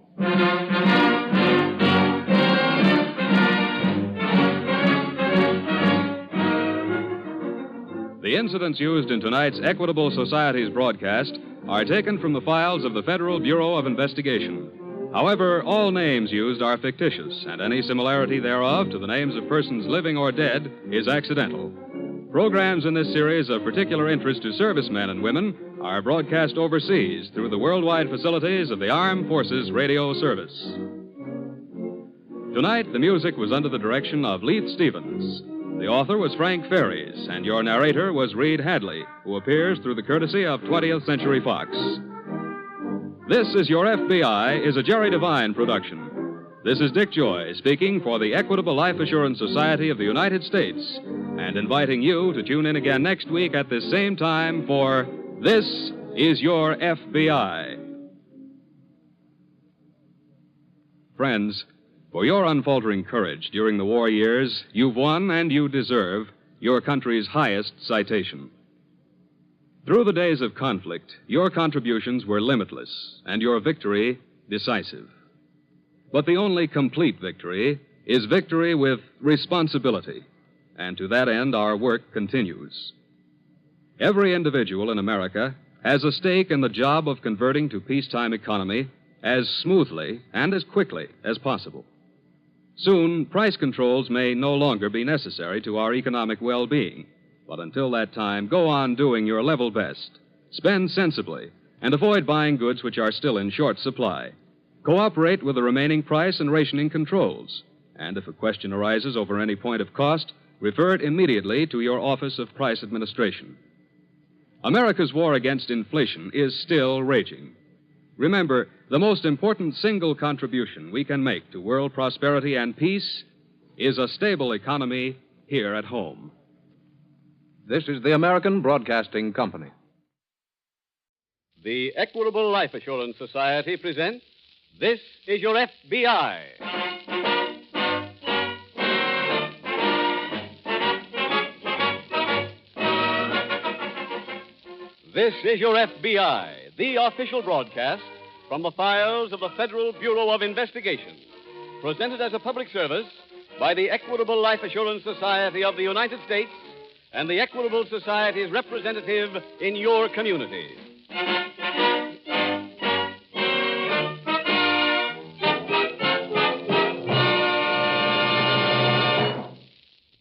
The incidents used in tonight's Equitable Society's broadcast are taken from the files of the Federal Bureau of Investigation. However, all names used are fictitious, and any similarity thereof to the names of persons living or dead is accidental. Programs in this series of particular interest to servicemen and women are broadcast overseas through the worldwide facilities of the Armed Forces Radio Service. Tonight, the music was under the direction of Leith Stevens. The author was Frank Ferries, and your narrator was Reed Hadley, who appears through the courtesy of 20th Century Fox. This is Your FBI is a Jerry Devine production. This is Dick Joy speaking for the Equitable Life Assurance Society of the United States and inviting you to tune in again next week at this same time for This is Your FBI. Friends, for your unfaltering courage during the war years, you've won and you deserve your country's highest citation. Through the days of conflict, your contributions were limitless and your victory decisive. But the only complete victory is victory with responsibility, and to that end our work continues. Every individual in America has a stake in the job of converting to peacetime economy as smoothly and as quickly as possible. Soon, price controls may no longer be necessary to our economic well-being, but until that time, go on doing your level best. Spend sensibly and avoid buying goods which are still in short supply. Cooperate with the remaining price and rationing controls. And if a question arises over any point of cost, refer it immediately to your Office of Price Administration. America's war against inflation is still raging. Remember, the most important single contribution we can make to world prosperity and peace is a stable economy here at home. This is the American Broadcasting Company. The Equitable Life Assurance Society presents This is Your FBI. This is Your FBI, the official broadcast from the files of the Federal Bureau of Investigation, presented as a public service by the Equitable Life Assurance Society of the United States and the Equitable Society's representative in your community.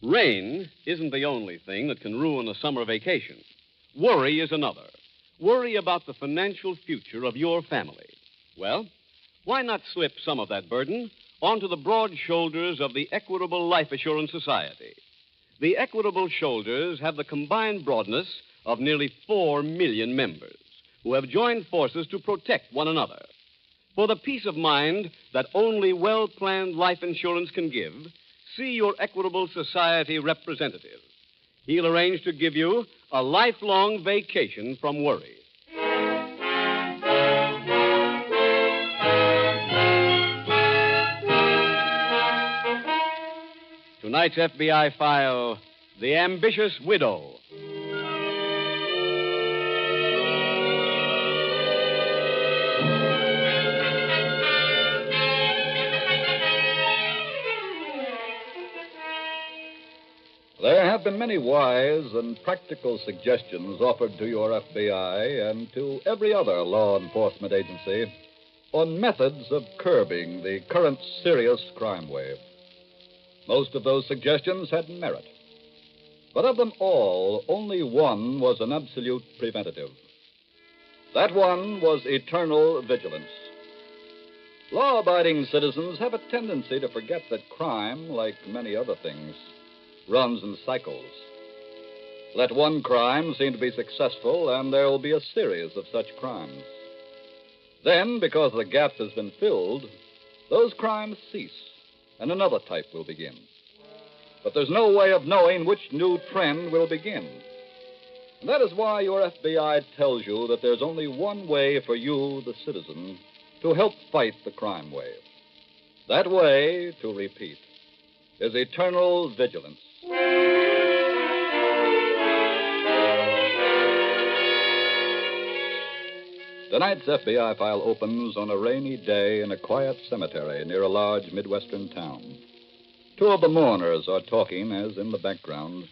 Rain isn't the only thing that can ruin a summer vacation. Worry is another. Worry about the financial future of your family. Well, why not slip some of that burden onto the broad shoulders of the Equitable Life Assurance Society? The Equitable shoulders have the combined broadness of nearly 4 million members who have joined forces to protect one another. For the peace of mind that only well-planned life insurance can give, see your Equitable Society representative. He'll arrange to give you a lifelong vacation from worry. Tonight's FBI file, The Ambitious Widow. There have been many wise and practical suggestions offered to your FBI and to every other law enforcement agency on methods of curbing the current serious crime wave. Most of those suggestions had merit. But of them all, only one was an absolute preventative. That one was eternal vigilance. Law-abiding citizens have a tendency to forget that crime, like many other things, runs in cycles. Let one crime seem to be successful, and there will be a series of such crimes. Then, because the gap has been filled, those crimes cease, and another type will begin. But there's no way of knowing which new trend will begin. And that is why your FBI tells you that there's only one way for you, the citizen, to help fight the crime wave. That way, to repeat, is eternal vigilance. Tonight's FBI file opens on a rainy day in a quiet cemetery near a large Midwestern town. Two of the mourners are talking as, in the background,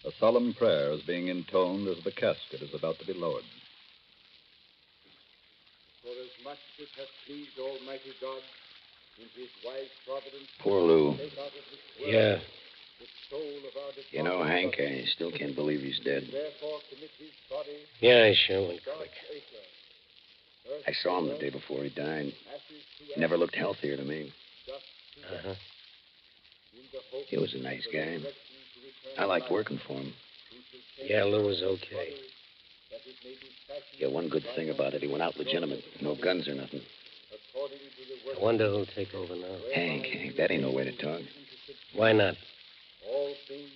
a solemn prayer is being intoned as the casket is about to be lowered. For as much as it hath pleased Almighty God in his wise providence... Poor Lou. take out of this world Yeah. the soul of our You know, Hank, I still can't believe he's dead. therefore commit his body... Yeah, I sure went God's quick. acre, earth I saw him to the day before he died. ashes to He never ashes, looked healthier to me. dust to Uh-huh. dust, in the hope He was a nice of guy. resurrection to return I liked life, working for him. who shall take Yeah, Lou his was okay. body, that it may be fashioned Yeah, one good thing about it, he went out legitimate. No guns or nothing. according to the I work wonder who'll take over now. Hank, that ain't no way to talk. Why not? all things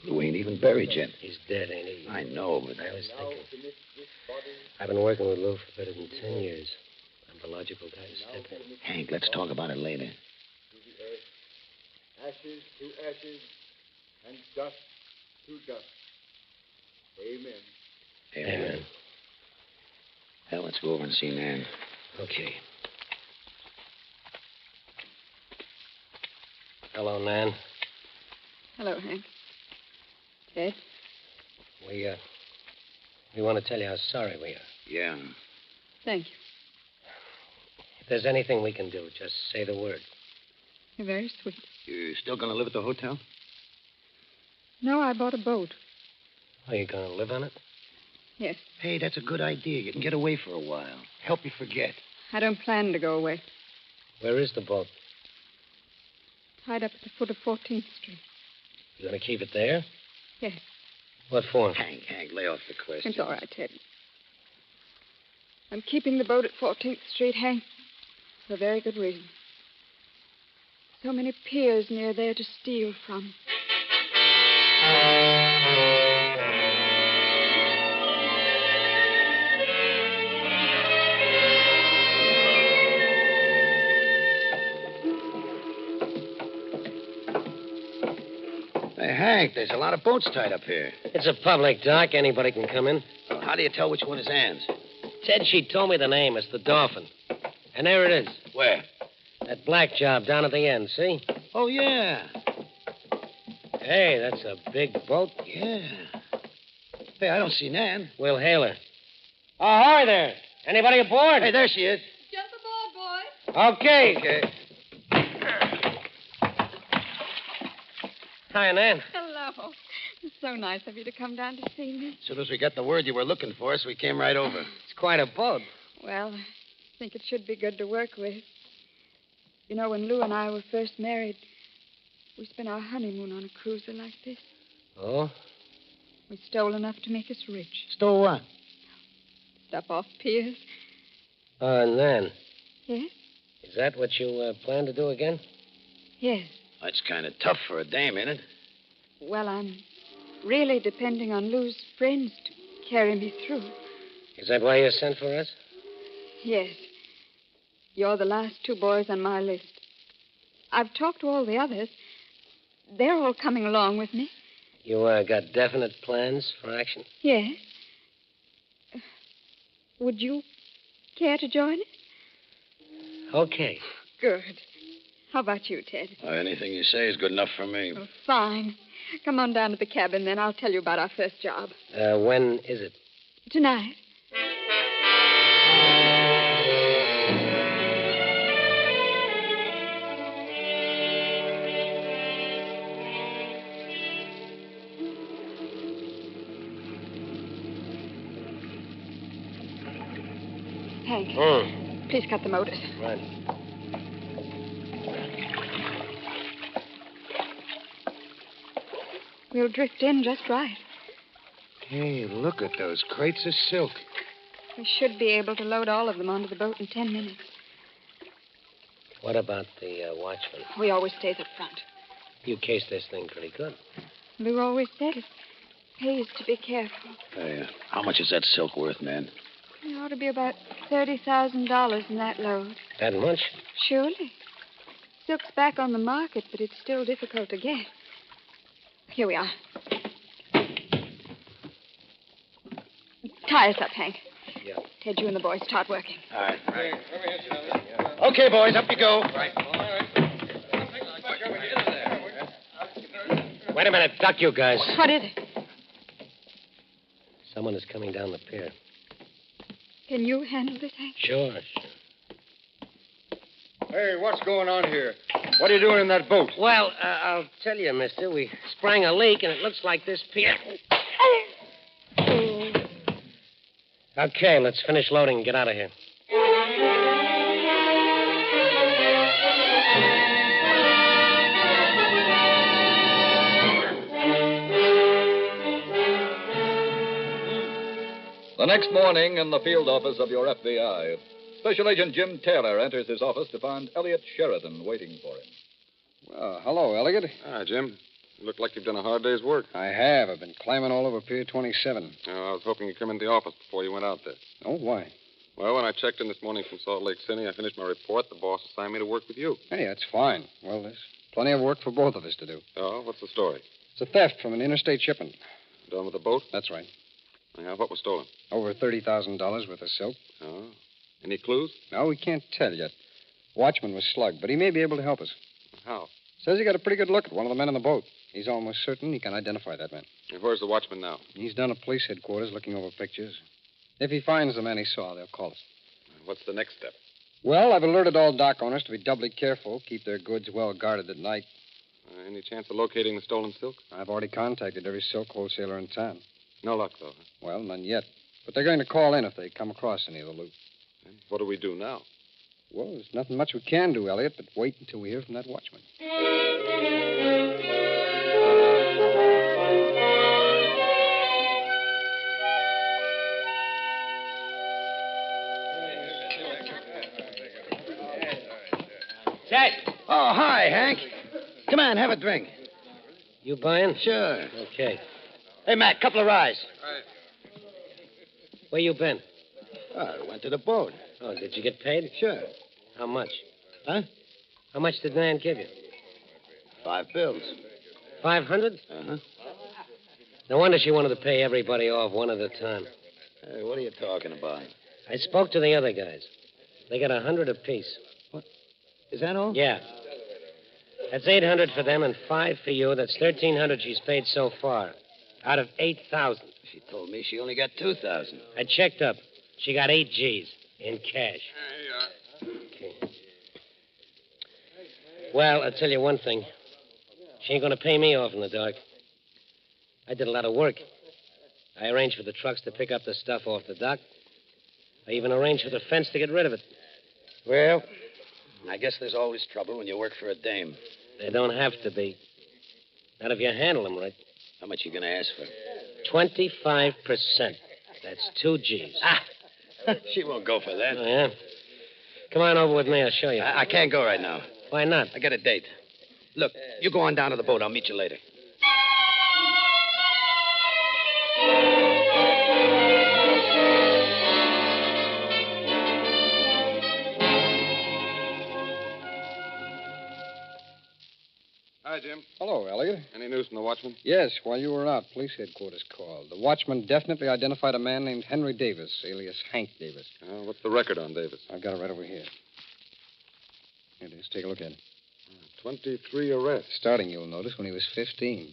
Lou ain't even buried yet. He's dead, ain't he? I know, but... I was now thinking. commit this body I've been working with Lou for better than 10 years. I'm the logical guy to step in. Hank, let's talk about it later. to the earth, ashes to ashes, and dust to dust. Amen. Amen. Well, let's go over and see Nan. Okay. Hello, Nan. Hello, Hank. Ted? We want to tell you how sorry we are. Yeah. Thank you. If there's anything we can do, just say the word. You're very sweet. You still gonna live at the hotel? No, I bought a boat. Are you going to live on it? Yes. Hey, that's a good idea. You can get away for a while. Help you forget. I don't plan to go away. Where is the boat? Tied up at the foot of 14th Street. You going to keep it there? Yes. What for? Hank, lay off the question. It's all right, Ted. I'm keeping the boat at 14th Street, Hank, for a very good reason. So many piers near there to steal from. Hey, Hank, there's a lot of boats tied up here. It's a public dock. Anybody can come in. Well, how do you tell which one is Ann's? Ted, she told me the name. It's the Dolphin. And there it is. Where? That black job down at the end, see? Oh, yeah. Hey, that's a big boat. Yeah. Hey, I don't see Nan. We'll hail her. Oh, hi there. Anybody aboard? Hey, there she is. Jump aboard, boys. Okay. Okay. Hi, Nan. Hello. It's so nice of you to come down to see me. As soon as we got the word you were looking for us, we came right over. It's quite a boat. Well, I think it should be good to work with. You know, when Lou and I were first married, we spent our honeymoon on a cruiser like this. Oh? We stole enough to make us rich. Stole what? Stuff off piers. And then? Yes? Is that what you plan to do again? Yes. That's kind of tough for a dame, ain't it? Well, I'm really depending on Lou's friends to carry me through. Is that why you sent for us? Yes. You're the last two boys on my list. I've talked to all the others. They're all coming along with me. You got definite plans for action? Yes. Would you care to join us? Okay. Good. How about you, Ted? Anything you say is good enough for me. Oh, fine. Come on down to the cabin, then I'll tell you about our first job. When is it? Tonight. Hank, please cut the motors. Right. We'll drift in just right. Hey, look at those crates of silk. We should be able to load all of them onto the boat in 10 minutes. What about the watchman? We always stays up front. You cased this thing pretty good. Lou always said it pays to be careful. Hey, how much is that silk worth, man? There ought to be about $30,000 in that load. That much? Surely. Silk's back on the market, but it's still difficult to get. Here we are. Tie us up, Hank. Yeah. Ted, you and the boys start working. All right. Okay, boys, up you go. Right. Wait a minute. Duck, you guys. What is it? Someone is coming down the pier. Can you handle this, Hank? Sure. Hey, what's going on here? What are you doing in that boat? Well, I'll tell you, mister. We sprang a leak, and it looks like this pier. Okay, let's finish loading and get out of here. The next morning in the field office of your FBI, Special Agent Jim Taylor enters his office to find Elliot Sheridan waiting for him. Well, hello, Elliot. Hi, Jim. You look like you've done a hard day's work. I have. I've been climbing all over Pier 27. I was hoping you'd come into the office before you went out there. Oh, why? Well, when I checked in this morning from Salt Lake City, I finished my report. The boss assigned me to work with you. Hey, that's fine. Well, there's plenty of work for both of us to do. Oh, what's the story? It's a theft from an interstate shipment. Done with the boat? That's right. Yeah, what was stolen? Over $30,000 worth of silk. Oh. Any clues? No, we can't tell yet. Watchman was slugged, but he may be able to help us. How? Says he got a pretty good look at one of the men in the boat. He's almost certain he can identify that man. And where's the watchman now? He's down at police headquarters looking over pictures. If he finds the man he saw, they'll call us. What's the next step? Well, I've alerted all dock owners to be doubly careful, keep their goods well guarded at night. Any chance of locating the stolen silk? I've already contacted every silk wholesaler in town. No luck, though. Huh? Well, none yet. But they're going to call in if they come across any of the loot. And what do we do now? Well, there's nothing much we can do, Elliot, but wait until we hear from that watchman. Ted! Oh, hi, Hank. Come on, have a drink. You buying? Sure. Okay. Hey, Mac, couple of ryes. Where you been? I went to the boat. Oh, did you get paid? Sure. How much? Huh? How much did Nan give you? 5 bills. 500? Uh-huh. No wonder she wanted to pay everybody off one at a time. Hey, what are you talking about? I spoke to the other guys. They got 100 apiece. What? Is that all? Yeah. That's 800 for them and 5 for you. That's 1,300 she's paid so far. Out of 8,000. She told me she only got 2,000. I checked up. She got 8 G's in cash. Okay. Well, I'll tell you one thing. She ain't going to pay me off in the dark. I did a lot of work. I arranged for the trucks to pick up the stuff off the dock. I even arranged for the fence to get rid of it. Well, I guess there's always trouble when you work for a dame. There don't have to be. Not if you handle them right. How much you going to ask for? 25%. That's 2 G's. She won't go for that. Oh, yeah? Come on over with me. I'll show you. I can't go right now. Why not? I got a date. Look, you go on down to the boat. I'll meet you later. Hi, Jim. Hello, Elliot. Any news from the watchman? Yes, while you were out, police headquarters called. The watchman definitely identified a man named Henry Davis, alias Hank Davis. What's the record on Davis? I've got it right over here. Here it is. Take a look at it. 23 arrests. Starting, you'll notice, when he was 15.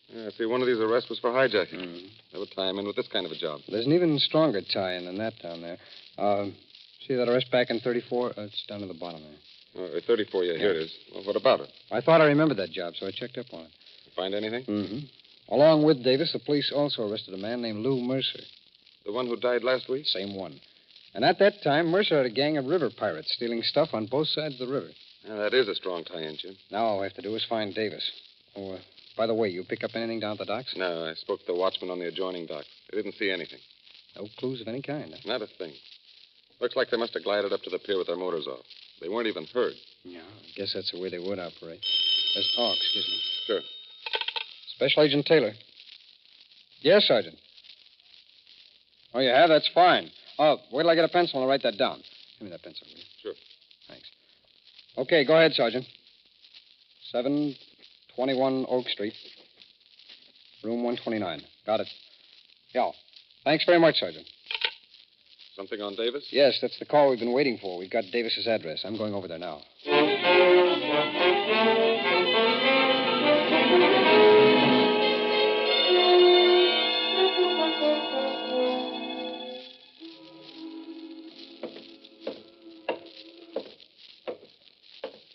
Yeah, see, one of these arrests was for hijacking. Mm-hmm. That would tie him in with this kind of a job. There's an even stronger tie-in than that down there. See that arrest back in 34? It's down at the bottom there. 34, yeah, here it is. Well, what about it? I thought I remembered that job, so I checked up on it. Find anything? Mm-hmm. Along with Davis, the police also arrested a man named Lou Mercer. The one who died last week? Same one. And at that time, Mercer had a gang of river pirates stealing stuff on both sides of the river. Yeah, that is a strong tie-in, Jim. Now all we have to do is find Davis. Oh, by the way, you pick up anything down at the docks? No, I spoke to the watchman on the adjoining dock. They didn't see anything. No clues of any kind. Not a thing. Looks like they must have glided up to the pier with their motors off. They weren't even heard. Yeah, I guess that's the way they would operate. Excuse me. Sure. Special Agent Taylor. Yes, Sergeant. Oh, you have? That's fine. Oh, wait till I get a pencil and I'll write that down. Give me that pencil, will you? Sure. Thanks. Okay, go ahead, Sergeant. 721 Oak Street. Room 129. Got it. Yeah. Thanks very much, Sergeant. Something on Davis? Yes, that's the call we've been waiting for. We've got Davis's address. I'm going over there now.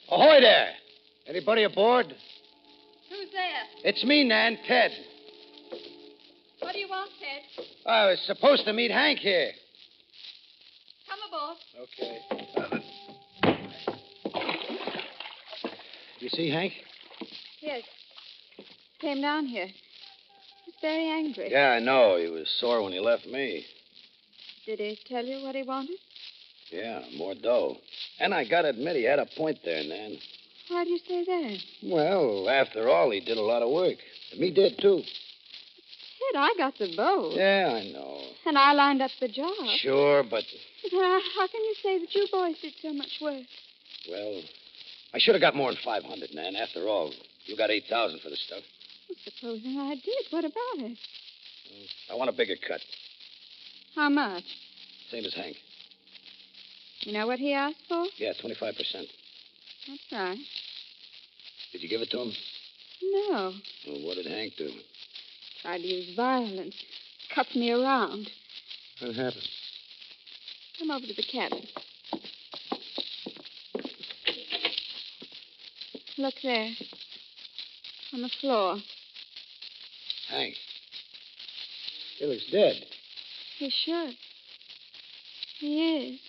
Ahoy there! Anybody aboard? Who's there? It's me, Nan, Ted. What do you want, Ted? I was supposed to meet Hank here. Come aboard. Okay. You see Hank? Yes. Came down here. He's very angry. Yeah, I know. He was sore when he left me. Did he tell you what he wanted? Yeah, more dough. And I gotta admit, he had a point there, Nan. Why do you say that? Well, after all, he did a lot of work. And me did, too. Ted, I got the boat. Yeah, I know. And I lined up the job. Sure, but... How can you say that you boys did so much work? Well, I should have got more than 500, Nan. After all, you got 8,000 for the stuff. Well, supposing I did, what about it? I want a bigger cut. How much? Same as Hank. You know what he asked for? Yeah, 25%. That's right. Did you give it to him? No. Well, what did Hank do? Tried to use violence. Cut me around. What happened? Come over to the cabin. Look there. On the floor. Hank. He looks dead. He should. He is.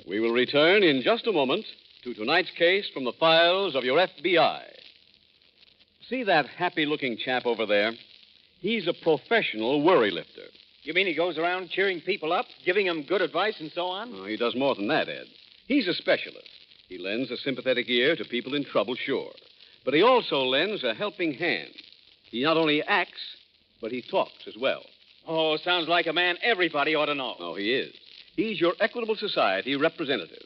We will return in just a moment to tonight's case from the files of your FBI. See that happy-looking chap over there? He's a professional worry lifter. You mean he goes around cheering people up, giving them good advice and so on? Oh, he does more than that, Ed. He's a specialist. He lends a sympathetic ear to people in trouble, sure. But he also lends a helping hand. He not only acts, but he talks as well. Oh, sounds like a man everybody ought to know. Oh, he is. He's your Equitable Society representative.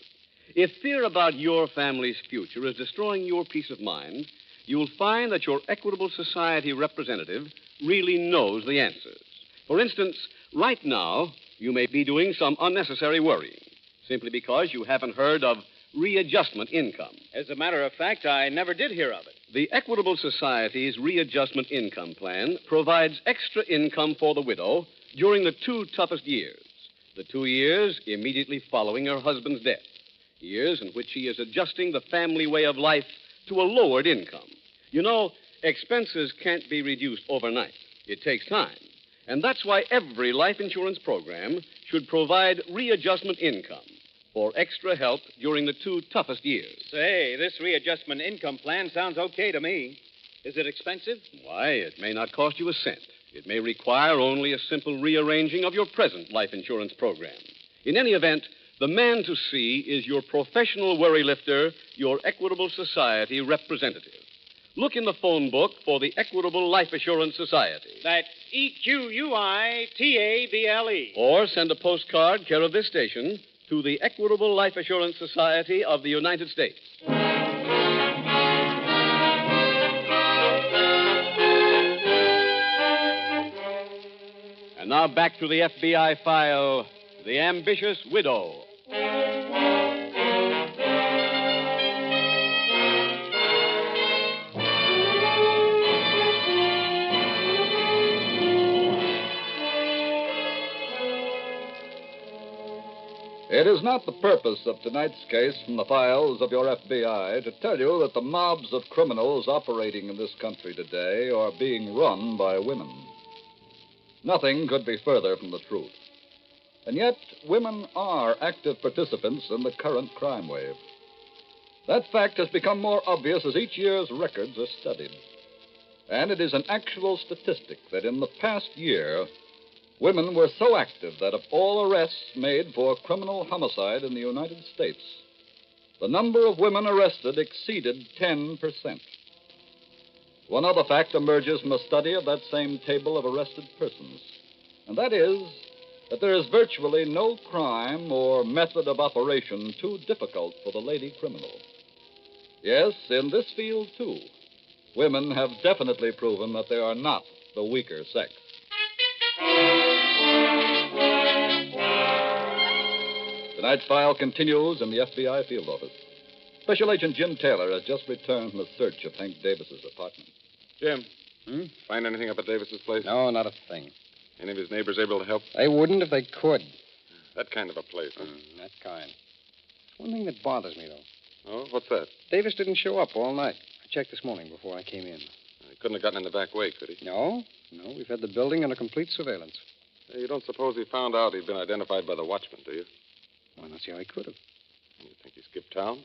If fear about your family's future is destroying your peace of mind, you'll find that your Equitable Society representative really knows the answers. For instance, right now, you may be doing some unnecessary worrying, simply because you haven't heard of readjustment income. As a matter of fact, I never did hear of it. The Equitable Society's readjustment income plan provides extra income for the widow during the 2 toughest years. The 2 years immediately following her husband's death. Years in which she is adjusting the family way of life to a lowered income. You know, expenses can't be reduced overnight. It takes time. And that's why every life insurance program should provide readjustment income for extra help during the 2 toughest years. Say, this readjustment income plan sounds okay to me. Is it expensive? Why, it may not cost you a cent. It may require only a simple rearranging of your present life insurance program. In any event, the man to see is your professional worry lifter, your Equitable Society representative. Look in the phone book for the Equitable Life Assurance Society. That's EQUITABLE. Or send a postcard care of this station to the Equitable Life Assurance Society of the United States. And now back to the FBI file, The Ambitious Widow. It is not the purpose of tonight's case from the files of your FBI to tell you that the mobs of criminals operating in this country today are being run by women. Nothing could be further from the truth. And yet, women are active participants in the current crime wave. That fact has become more obvious as each year's records are studied. And it is an actual statistic that in the past year, women were so active that of all arrests made for criminal homicide in the United States, the number of women arrested exceeded 10%. One other fact emerges from a study of that same table of arrested persons, and that is that there is virtually no crime or method of operation too difficult for the lady criminal. Yes, in this field, too, women have definitely proven that they are not the weaker sex. Tonight's file continues in the FBI field office. Special Agent Jim Taylor has just returned from a search of Hank Davis's apartment. Jim. Find anything up at Davis's place? No, not a thing. Any of his neighbors able to help? They wouldn't if they could. That kind of a place, huh? That kind. There's one thing that bothers me, though. Oh, what's that? Davis didn't show up all night. I checked this morning before I came in. He couldn't have gotten in the back way, could he? No, we've had the building under complete surveillance. You don't suppose he found out he'd been identified by the watchman, do you? Well, I don't see how he could have. You think he skipped town?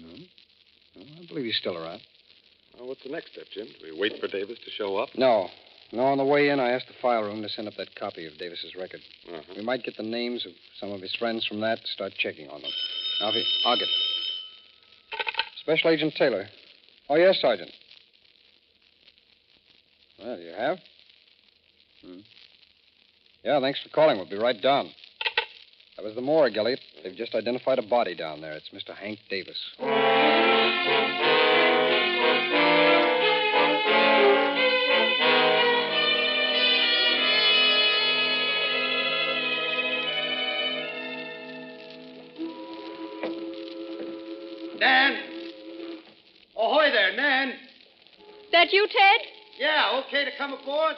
No, I believe he's still around. Well, what's the next step, Jim? Do we wait for Davis to show up? No, on the way in, I asked the file room to send up that copy of Davis's record. Uh-huh. We might get the names of some of his friends from that, start checking on them. Now, I'll get it. Special Agent Taylor. Oh, yes, Sergeant. Well, you have? Yeah, thanks for calling. We'll be right down. That was the morgue, Elliot. They've just identified a body down there. It's Mr. Hank Davis. Nan! Ahoy there, Nan! That you, Ted? Yeah, okay to come aboard?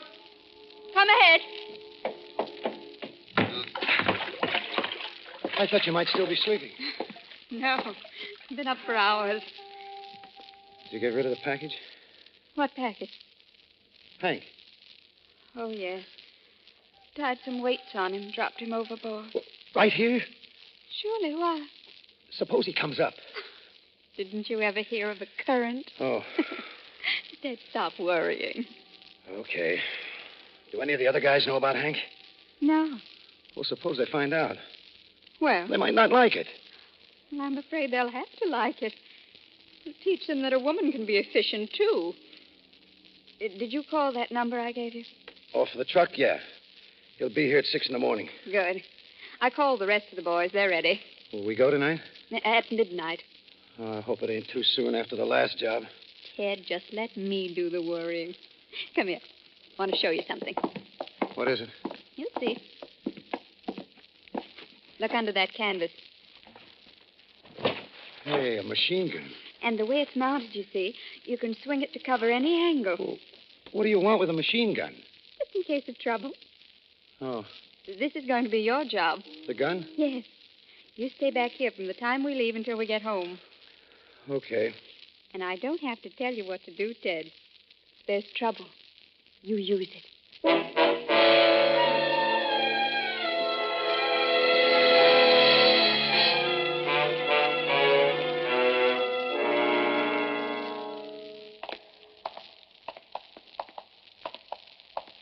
Come ahead. I thought you might still be sleeping. No. Been up for hours. Did you get rid of the package? What package? Hank. Oh, yes. Tied some weights on him, dropped him overboard. Right here? Surely, why? Suppose he comes up. Didn't you ever hear of a current? Oh. Ted, stop worrying. Okay. Do any of the other guys know about Hank? No. Well, suppose they find out. Well, They might not like it. I'm afraid they'll have to like it. It'll teach them that a woman can be efficient, too. Did you call that number I gave you? Oh, for the truck? Yeah. He'll be here at 6 in the morning. Good. I called the rest of the boys. They're ready. Will we go tonight? At midnight. Oh, I hope it ain't too soon after the last job. Ted, just let me do the worrying. Come here. I want to show you something. What is it? You'll see. Look under that canvas. Hey, a machine gun. And the way it's mounted, you see, you can swing it to cover any angle. What do you want with a machine gun? Just in case of trouble. Oh, This is going to be your job. the gun? Yes. You stay back here from the time we leave until we get home. Okay. And I don't have to tell you what to do, Ted. If there's trouble, you use it.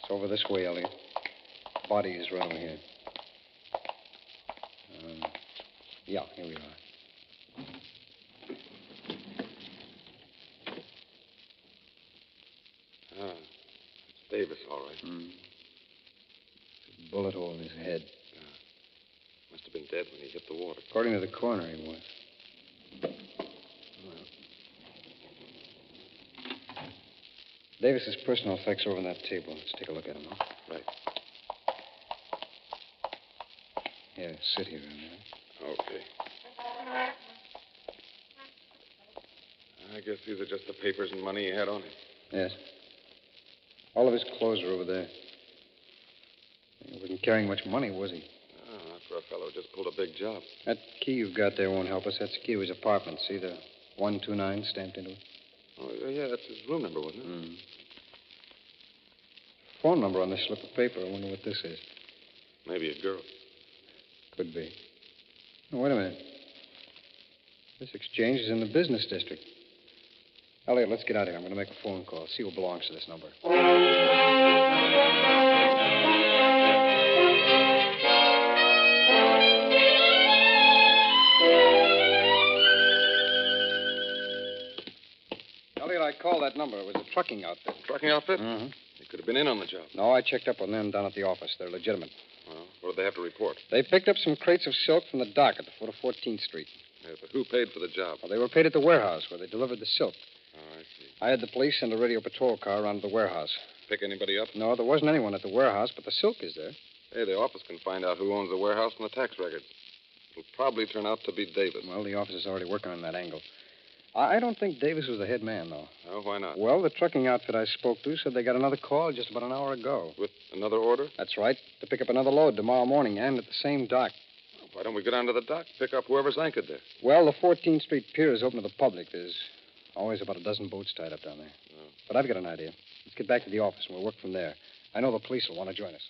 It's over this way, Elliot. Body is right over here. Yeah, here we are. It's Davis, all right. Bullet hole in his head. Must have been dead when he hit the water. According to the coroner, he was. Davis's personal effects are over on that table. Let's take a look at them, huh? Right. Here, sit here a minute. Okay. I guess these are just the papers and money he had on him. Yes. All of his clothes are over there. He wasn't carrying much money, was he? Oh, not for a fellow who just pulled a big job. That key you've got there won't help us. That's the key to his apartment. See the 129 stamped into it? Oh, yeah, that's his room number, wasn't it? Phone number on this slip of paper. I wonder what this is. Maybe a girl. Could be. Oh, wait a minute. This exchange is in the business district. Elliot, let's get out of here. I'm going to make a phone call. See who belongs to this number. Elliot, I called that number. It was a trucking outfit. Trucking outfit? Mm-hmm. He could have been in on the job. No, I checked up on them down at the office. They're legitimate. Well, what did they have to report? They picked up some crates of silk from the dock at the foot of 14th Street. Yeah, but who paid for the job? Well, they were paid at the warehouse where they delivered the silk. Oh, I see. I had the police send a radio patrol car around to the warehouse. Pick anybody up? No, there wasn't anyone at the warehouse, but the silk is there. Hey, the office can find out who owns the warehouse and the tax records. It'll probably turn out to be Davis. Well, the office is already working on that angle. I don't think Davis was the head man, though. Oh, why not? Well, the trucking outfit I spoke to said they got another call just about an hour ago. With another order? That's right. To pick up another load tomorrow morning and at the same dock. Why don't we go down to the dock, pick up whoever's anchored there? Well, the 14th Street Pier is open to the public. There's always about a dozen boats tied up down there. Oh. But I've got an idea. Let's get back to the office and we'll work from there. I know the police will want to join us.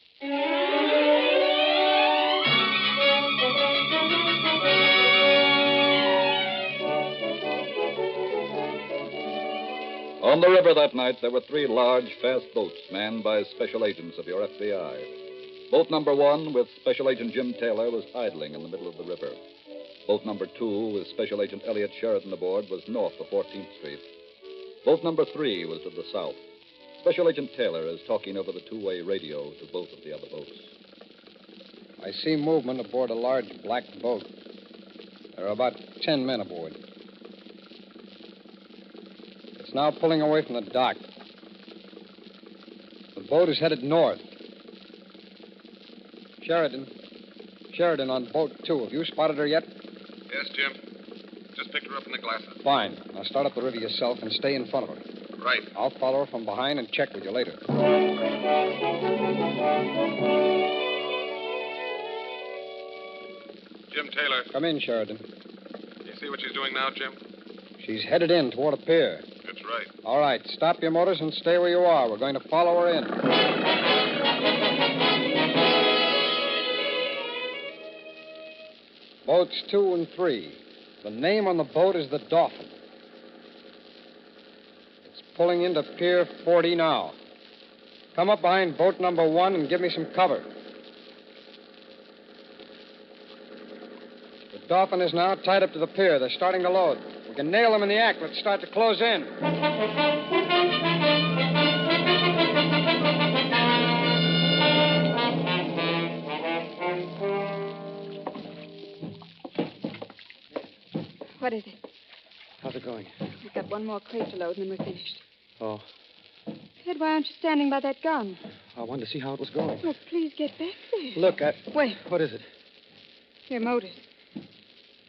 On the river that night, there were 3 large, fast boats manned by special agents of your FBI. Boat number 1, with Special Agent Jim Taylor, was idling in the middle of the river. Boat number 2, with Special Agent Elliot Sheridan aboard, was north of 14th Street. Boat number 3 was to the south. Special Agent Taylor is talking over the two-way radio to both of the other boats. I see movement aboard a large black boat. There are about 10 men aboard. It's now pulling away from the dock. The boat is headed north. Sheridan on boat 2. Have you spotted her yet? Yes, Jim. Just picked her up in the glasses. Fine. Now start up the river yourself and stay in front of her. Right. I'll follow her from behind and check with you later. Jim Taylor. Come in, Sheridan. You see what she's doing now, Jim? She's headed in toward a pier. That's right. All right. Stop your motors and stay where you are. We're going to follow her in. Boats 2 and 3. The name on the boat is the Dolphin. It's pulling into Pier 40 now. Come up behind boat number 1 and give me some cover. The Dolphin is now tied up to the pier. They're starting to load. We can nail them in the act. Let's start to close in. got one more crate to load, and then we're finished. Oh, Ted, why aren't you standing by that gun? I wanted to see how it was going. Oh, please get back there. Look, Wait. What is it? Here, motors.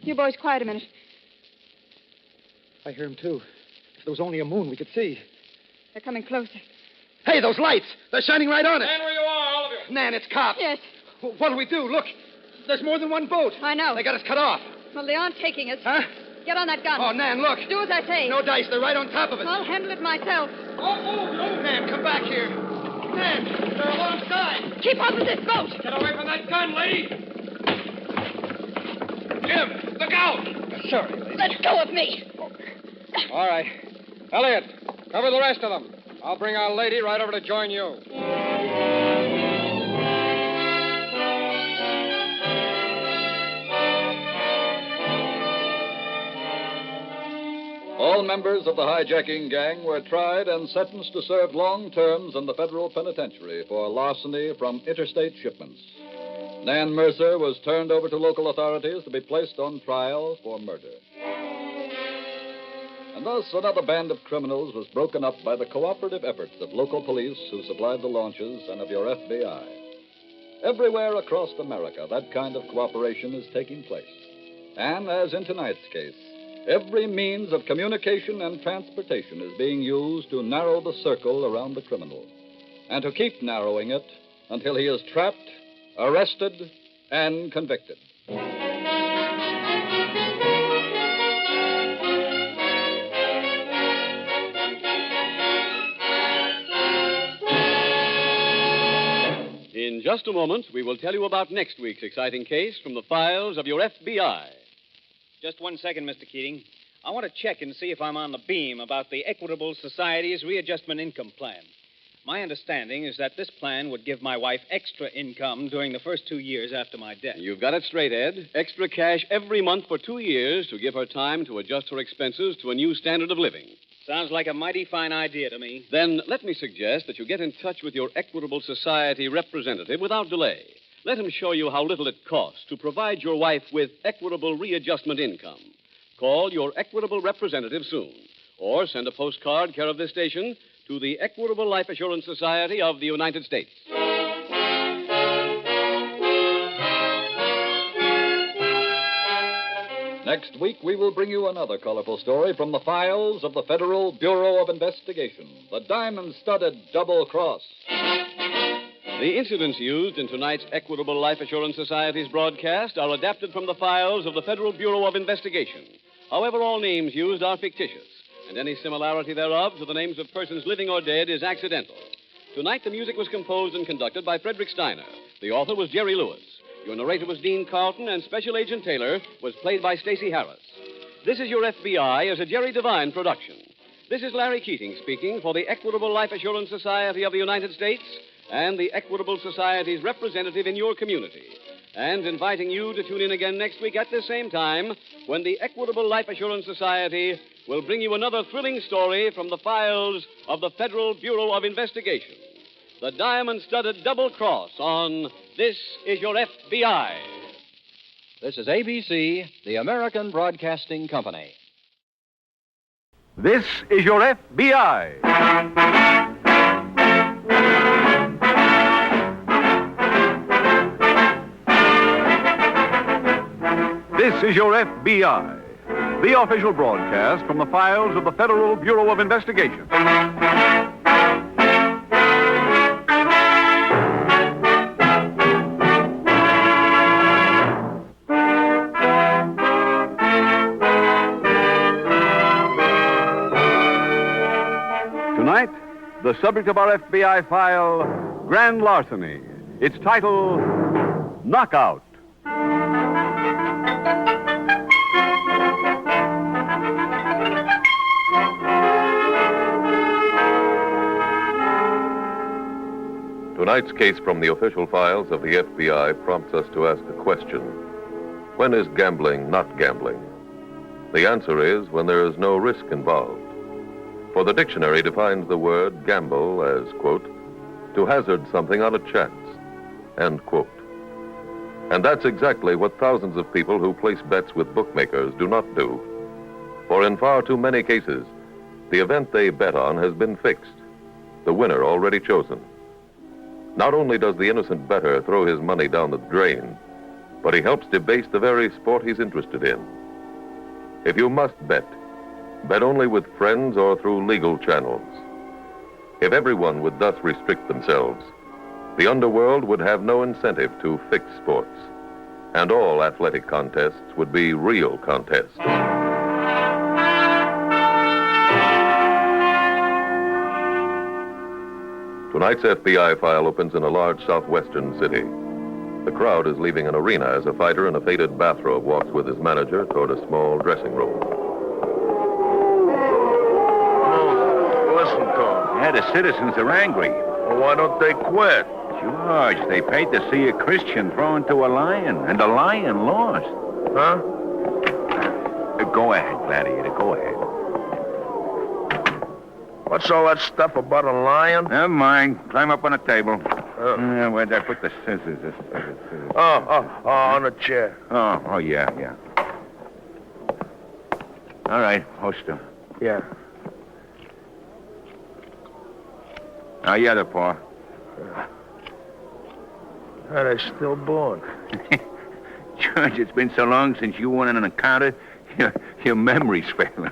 You boys, quiet a minute. I hear him, too. If there was only a moon, we could see. They're coming closer. Hey, those lights! They're shining right on it! Stand where you are, all of you. Nan, it's cops. Yes. What do we do? Look, there's more than one boat. I know. They got us cut off. Well, they aren't taking us. Huh? Get on that gun. Oh, Nan, look. Do as I say. No dice. They're right on top of us. I'll handle it myself. Oh, Nan, come back here. Nan, they're alongside. Keep off of this boat. Get away from that gun, lady. Jim, look out. Sorry, lady. Let go of me. All right. Elliot, cover the rest of them. I'll bring our lady right over to join you. All members of the hijacking gang were tried and sentenced to serve long terms in the federal penitentiary for larceny from interstate shipments. Nan Mercer was turned over to local authorities to be placed on trial for murder. And thus another band of criminals was broken up by the cooperative efforts of local police who supplied the launches and of your FBI. Everywhere across America, that kind of cooperation is taking place. And as in tonight's case, every means of communication and transportation is being used to narrow the circle around the criminal, and to keep narrowing it until he is trapped, arrested, and convicted. In just a moment, we will tell you about next week's exciting case from the files of your FBI. Just 1 second, Mr. Keating. I want to check and see if I'm on the beam about the Equitable Society's readjustment income plan. My understanding is that this plan would give my wife extra income during the first 2 years after my death. You've got it straight, Ed. Extra cash every month for 2 years to give her time to adjust her expenses to a new standard of living. Sounds like a mighty fine idea to me. Then let me suggest that you get in touch with your Equitable Society representative without delay. Let him show you how little it costs to provide your wife with equitable readjustment income. Call your Equitable representative soon, or send a postcard care of this station to the Equitable Life Assurance Society of the United States. Next week, we will bring you another colorful story from the files of the Federal Bureau of Investigation, the diamond-studded Double Cross. The incidents used in tonight's Equitable Life Assurance Society's broadcast are adapted from the files of the Federal Bureau of Investigation. However, all names used are fictitious, and any similarity thereof to the names of persons living or dead is accidental. Tonight, the music was composed and conducted by Frederick Steiner. The author was Jerry Lewis. Your narrator was Dean Carlton, and Special Agent Taylor was played by Stacey Harris. This is Your FBI is a Jerry Devine production. This is Larry Keating speaking for the Equitable Life Assurance Society of the United States and the Equitable Society's representative in your community, and inviting you to tune in again next week at the same time when the Equitable Life Assurance Society will bring you another thrilling story from the files of the Federal Bureau of Investigation. The diamond-studded Double Cross on This Is Your FBI. This is ABC, the American Broadcasting Company. This is Your FBI. This is Your FBI, the official broadcast from the files of the Federal Bureau of Investigation. Tonight, the subject of our FBI file, Grand Larceny. Its title, Knockout. Tonight's case from the official files of the FBI prompts us to ask a question. When is gambling not gambling? The answer is when there is no risk involved. For the dictionary defines the word gamble as, quote, to hazard something on a chance, end quote. And that's exactly what thousands of people who place bets with bookmakers do not do. For in far too many cases, The event they bet on has been fixed, the winner already chosen. Not only does the innocent bettor throw his money down the drain, but he helps debase the very sport he's interested in. If you must bet, bet only with friends or through legal channels. If everyone would thus restrict themselves, the underworld would have no incentive to fix sports, and all athletic contests would be real contests. Tonight's FBI file opens in a large southwestern city. The crowd is leaving an arena as a fighter in a faded bathrobe walks with his manager toward a small dressing room. Listen to them. Yeah, the citizens are angry. Well, why don't they quit? George, they paid to see a Christian throw into a lion, and the lion lost. Huh? Go ahead, Gladiator, go ahead. What's all that stuff about a lion? Never mind. Climb up on the table. Where'd I put the scissors? On the chair. Oh, yeah. All right, host him. Yeah. Now, the other paw. Are they still born? George, it's been so long since you won an encounter, your memory's failing.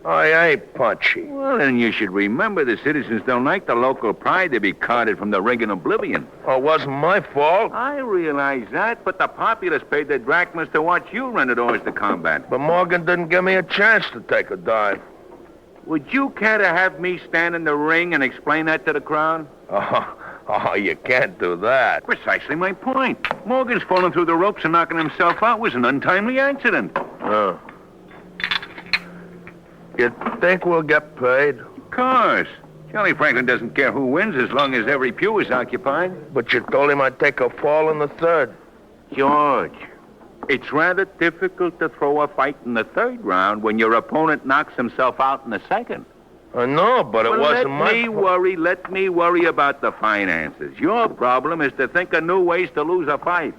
I ain't punchy. Well, then you should remember the citizens don't like the local pride to be carted from the ring in oblivion. Oh, it wasn't my fault. I realize that, but the populace paid their drachmas to watch you run it oars to combat. But Morgan didn't give me a chance to take a dive. Would you care to have me stand in the ring and explain that to the crowd? Oh, you can't do that. Precisely my point. Morgan's falling through the ropes and knocking himself out was an untimely accident. Oh. You think we'll get paid? Of course. Charlie Franklin doesn't care who wins as long as every pew is occupied. But you told him I'd take a fall in the third. George, it's rather difficult to throw a fight in the third round when your opponent knocks himself out in the second. I know, but it wasn't my fault. Let me worry about the finances. Your problem is to think of new ways to lose a fight.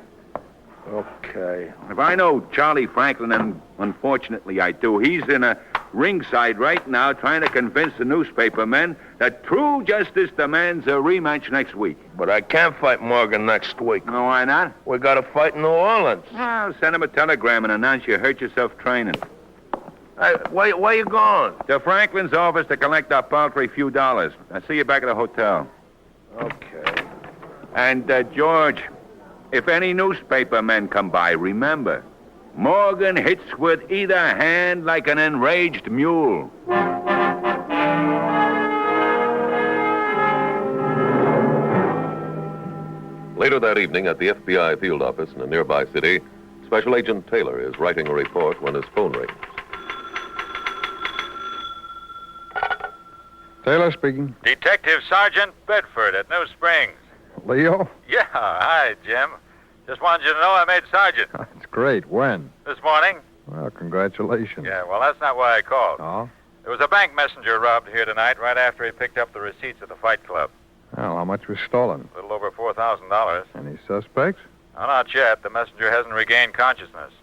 Okay. If I know Charlie Franklin, and unfortunately I do, he's in a ringside right now trying to convince the newspaper men that true justice demands a rematch next week. But I can't fight Morgan next week. No, why not? We got to fight in New Orleans. Well, send him a telegram and announce you hurt yourself training. Hey, where you going? To Franklin's office to collect our paltry few dollars. I'll see you back at the hotel. Okay. And, George, if any newspaper men come by, remember, Morgan hits with either hand like an enraged mule. Later that evening at the FBI field office in a nearby city, Special Agent Taylor is writing a report when his phone rings. Taylor speaking. Detective Sergeant Bedford at New Springs. Leo? Yeah, hi, Jim. Just wanted you to know I made sergeant. That's great. When? This morning. Well, congratulations. Yeah, well, that's not why I called. Oh? There was a bank messenger robbed here tonight right after he picked up the receipts at the Fight Club. Well, how much was stolen? A little over $4,000. Any suspects? Oh, not yet. The messenger hasn't regained consciousness.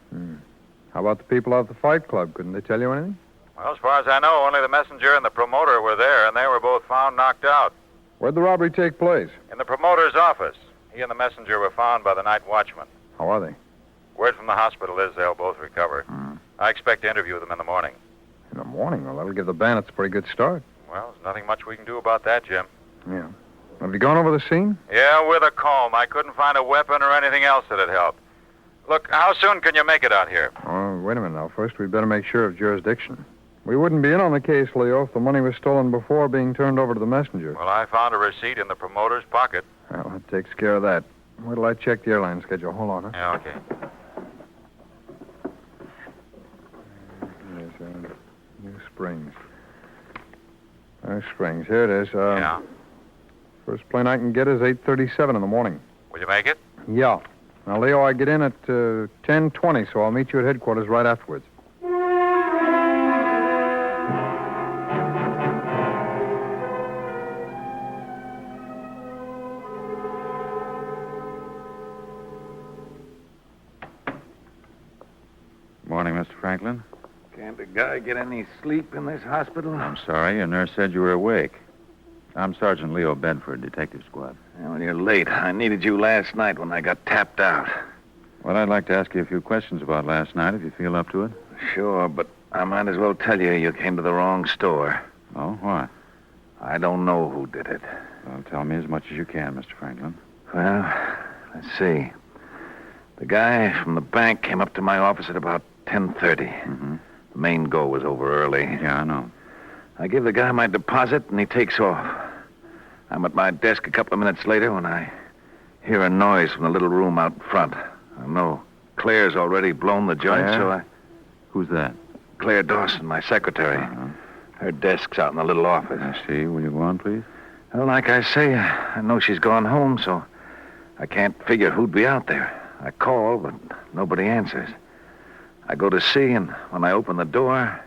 How about the people at the Fight Club? Couldn't they tell you anything? Well, as far as I know, only the messenger and the promoter were there, and they were both found knocked out. Where'd the robbery take place? In the promoter's office. He and the messenger were found by the night watchman. How are they? Word from the hospital is they'll both recover. I expect to interview them in the morning. In the morning? Well, that'll give the bandits a pretty good start. Well, there's nothing much we can do about that, Jim. Yeah. Have you gone over the scene? Yeah, with a comb. I couldn't find a weapon or anything else that'd help. Look, how soon can you make it out here? Oh, wait a minute now. First, we'd better make sure of jurisdiction. We wouldn't be in on the case, Leo, if the money was stolen before being turned over to the messenger. Well, I found a receipt in the promoter's pocket. Well, that takes care of that. Wait till I check the airline schedule. Hold on, huh? Yeah, okay. New Springs. New Springs. Here it is. Yeah. First plane I can get is 8:37 in the morning. Will you make it? Yeah. Now, Leo, I get in at 10:20, so I'll meet you at headquarters right afterwards. Morning, Mr. Franklin. Can't a guy get any sleep in this hospital? I'm sorry. Your nurse said you were awake. I'm Sergeant Leo Bedford, Detective Squad. Well, you're late. I needed you last night when I got tapped out. Well, I'd like to ask you a few questions about last night, if you feel up to it. Sure, but I might as well tell you came to the wrong store. Oh, why? I don't know who did it. Well, tell me as much as you can, Mr. Franklin. Well, let's see. The guy from the bank came up to my office at about 10:30. Mm-hmm. The main go was over early. Yeah, I know. I give the guy my deposit, and he takes off. I'm at my desk a couple of minutes later when I hear a noise from the little room out front. I know Claire's already blown the joint, Claire? so I... Who's that? Claire Dawson, my secretary. Uh-huh. Her desk's out in the little office. I see. Will you go on, please? Well, like I say, I know she's gone home, so I can't figure who'd be out there. I call, but nobody answers. I go to see, and when I open the door,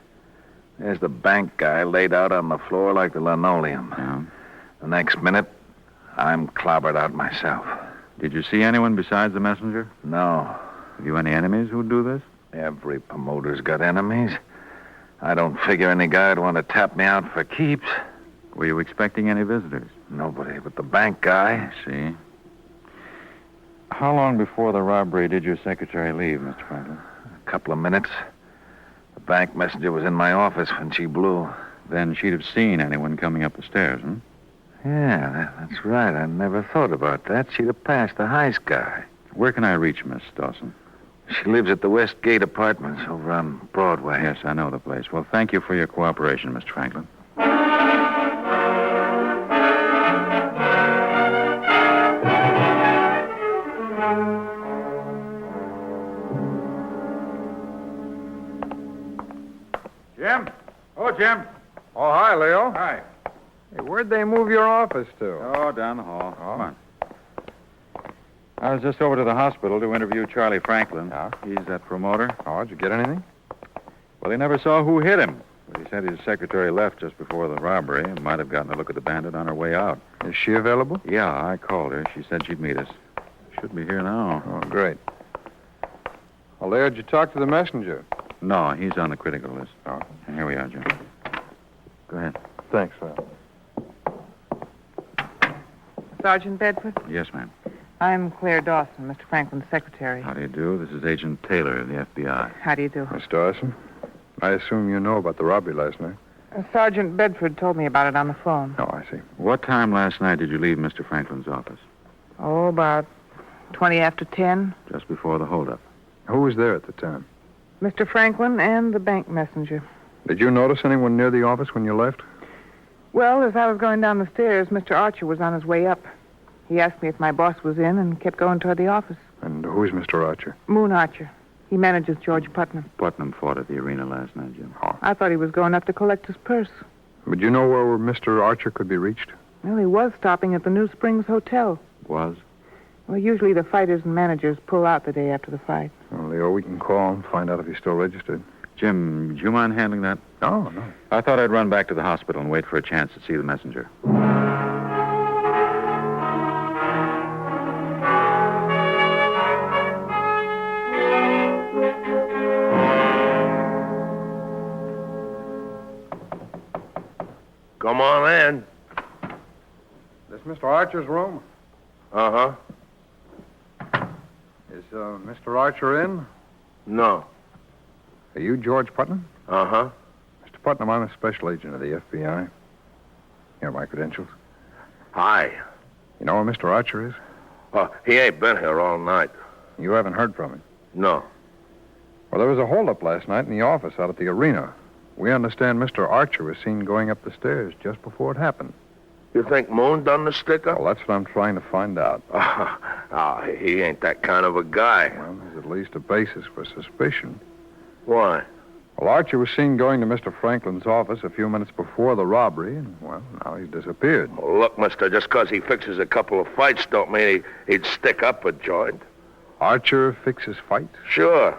there's the bank guy laid out on the floor like the linoleum. Yeah. The next minute, I'm clobbered out myself. Did you see anyone besides the messenger? No. Have you any enemies who'd do this? Every promoter's got enemies. I don't figure any guy'd want to tap me out for keeps. Were you expecting any visitors? Nobody but the bank guy. I see. How long before the robbery did your secretary leave, Mr. Franklin? A couple of minutes. The bank messenger was in my office when she blew. Then she'd have seen anyone coming up the stairs, huh? Yeah, that's right. I never thought about that. She'd have passed the heist guy. Where can I reach Miss Dawson? She lives at the Westgate Apartments over on Broadway. Yes, I know the place. Well, thank you for your cooperation, Mr. Franklin. Jim? Oh, Jim. Oh, hi, Leo. Hi. Hey, where'd they move your office to? Oh, down the hall. Come on. I was just over to the hospital to interview Charlie Franklin. Yeah? He's that promoter. Oh, did you get anything? Well, he never saw who hit him. But he said his secretary left just before the robbery and might have gotten a look at the bandit on her way out. Is she available? Yeah, I called her. She said she'd meet us. Should be here now. Oh, great. Well, Leo, did you talk to the messenger? No, he's on the critical list. Oh. And here we are, Jim. Go ahead. Thanks, Leo. Sergeant Bedford? Yes, ma'am. I'm Claire Dawson, Mr. Franklin's secretary. How do you do? This is Agent Taylor of the FBI. How do you do? Miss Dawson, I assume you know about the robbery last night. Sergeant Bedford told me about it on the phone. Oh, I see. What time last night did you leave Mr. Franklin's office? Oh, about 20 after 10. Just before the holdup. Who was there at the time? Mr. Franklin and the bank messenger. Did you notice anyone near the office when you left? Well, as I was going down the stairs, Mr. Archer was on his way up. He asked me if my boss was in and kept going toward the office. And who's Mr. Archer? Moon Archer. He manages George Putnam. Putnam fought at the arena last night, Jim. Oh. I thought he was going up to collect his purse. Would you know where Mr. Archer could be reached? Well, he was stopping at the New Springs Hotel. Was? Well, usually the fighters and managers pull out the day after the fight. Well, Leo, we can call and find out if he's still registered. Jim, do you mind handling that? No, no. I thought I'd run back to the hospital and wait for a chance to see the messenger. Come on in. This Mr. Archer's room? Uh-huh. Is Mr. Archer in? No. Are you George Putnam? Uh-huh. Mr. Putnam, I'm a special agent of the FBI. Here are my credentials. Hi. You know where Mr. Archer is? He ain't been here all night. You haven't heard from him? No. Well, there was a holdup last night in the office out at the arena. We understand Mr. Archer was seen going up the stairs just before it happened. You think Moon done the stick-up? Well, that's what I'm trying to find out. He ain't that kind of a guy. Well, there's at least a basis for suspicion. Why? Well, Archer was seen going to Mr. Franklin's office a few minutes before the robbery, and, well, now he's disappeared. Well, look, mister, just 'cause he fixes a couple of fights don't mean he'd stick up a joint. Archer fixes fights? Sure.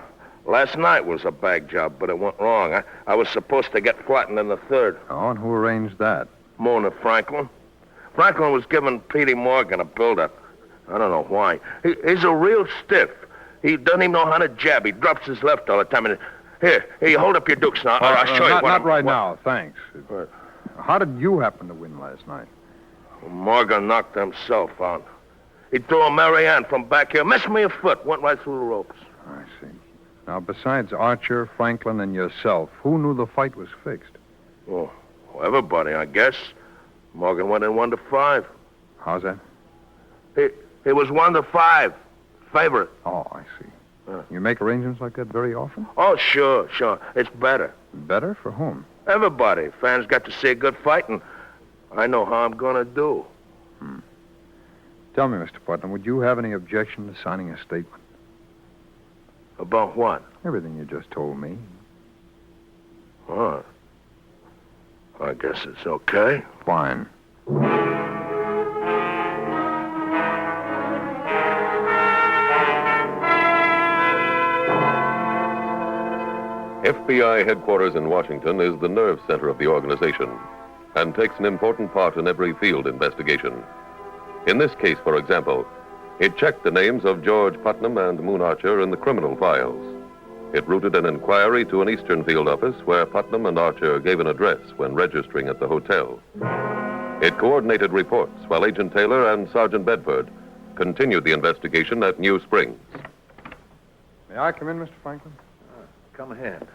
Last night was a bag job, but it went wrong. I was supposed to get flattened in the third. Oh, and who arranged that? Moon and Franklin. Franklin was giving Petey Morgan a build-up. I don't know why. He's a real stiff. He doesn't even know how to jab. He drops his left all the time. And Here, you hold up your dukes now. I'll show you what Not right now, thanks. How did you happen to win last night? Morgan knocked himself out. He threw a Marianne from back here, missed me a foot, went right through the ropes. I see. Now, besides Archer, Franklin, and yourself, who knew the fight was fixed? Oh, everybody, I guess. Morgan went in 1-5. How's that? He was 1-5. Favorite. Oh, I see. You make arrangements like that very often? Oh, sure. It's better. Better? For whom? Everybody. Fans got to see a good fight, and I know how I'm going to do. Tell me, Mr. Putnam, would you have any objection to signing a statement? About what? Everything you just told me. Oh. I guess it's okay. Fine. FBI headquarters in Washington is the nerve center of the organization and takes an important part in every field investigation. In this case, for example, it checked the names of George Putnam and Moon Archer in the criminal files. It routed an inquiry to an Eastern field office where Putnam and Archer gave an address when registering at the hotel. It coordinated reports while Agent Taylor and Sergeant Bedford continued the investigation at New Springs. May I come in, Mr. Franklin? Come ahead.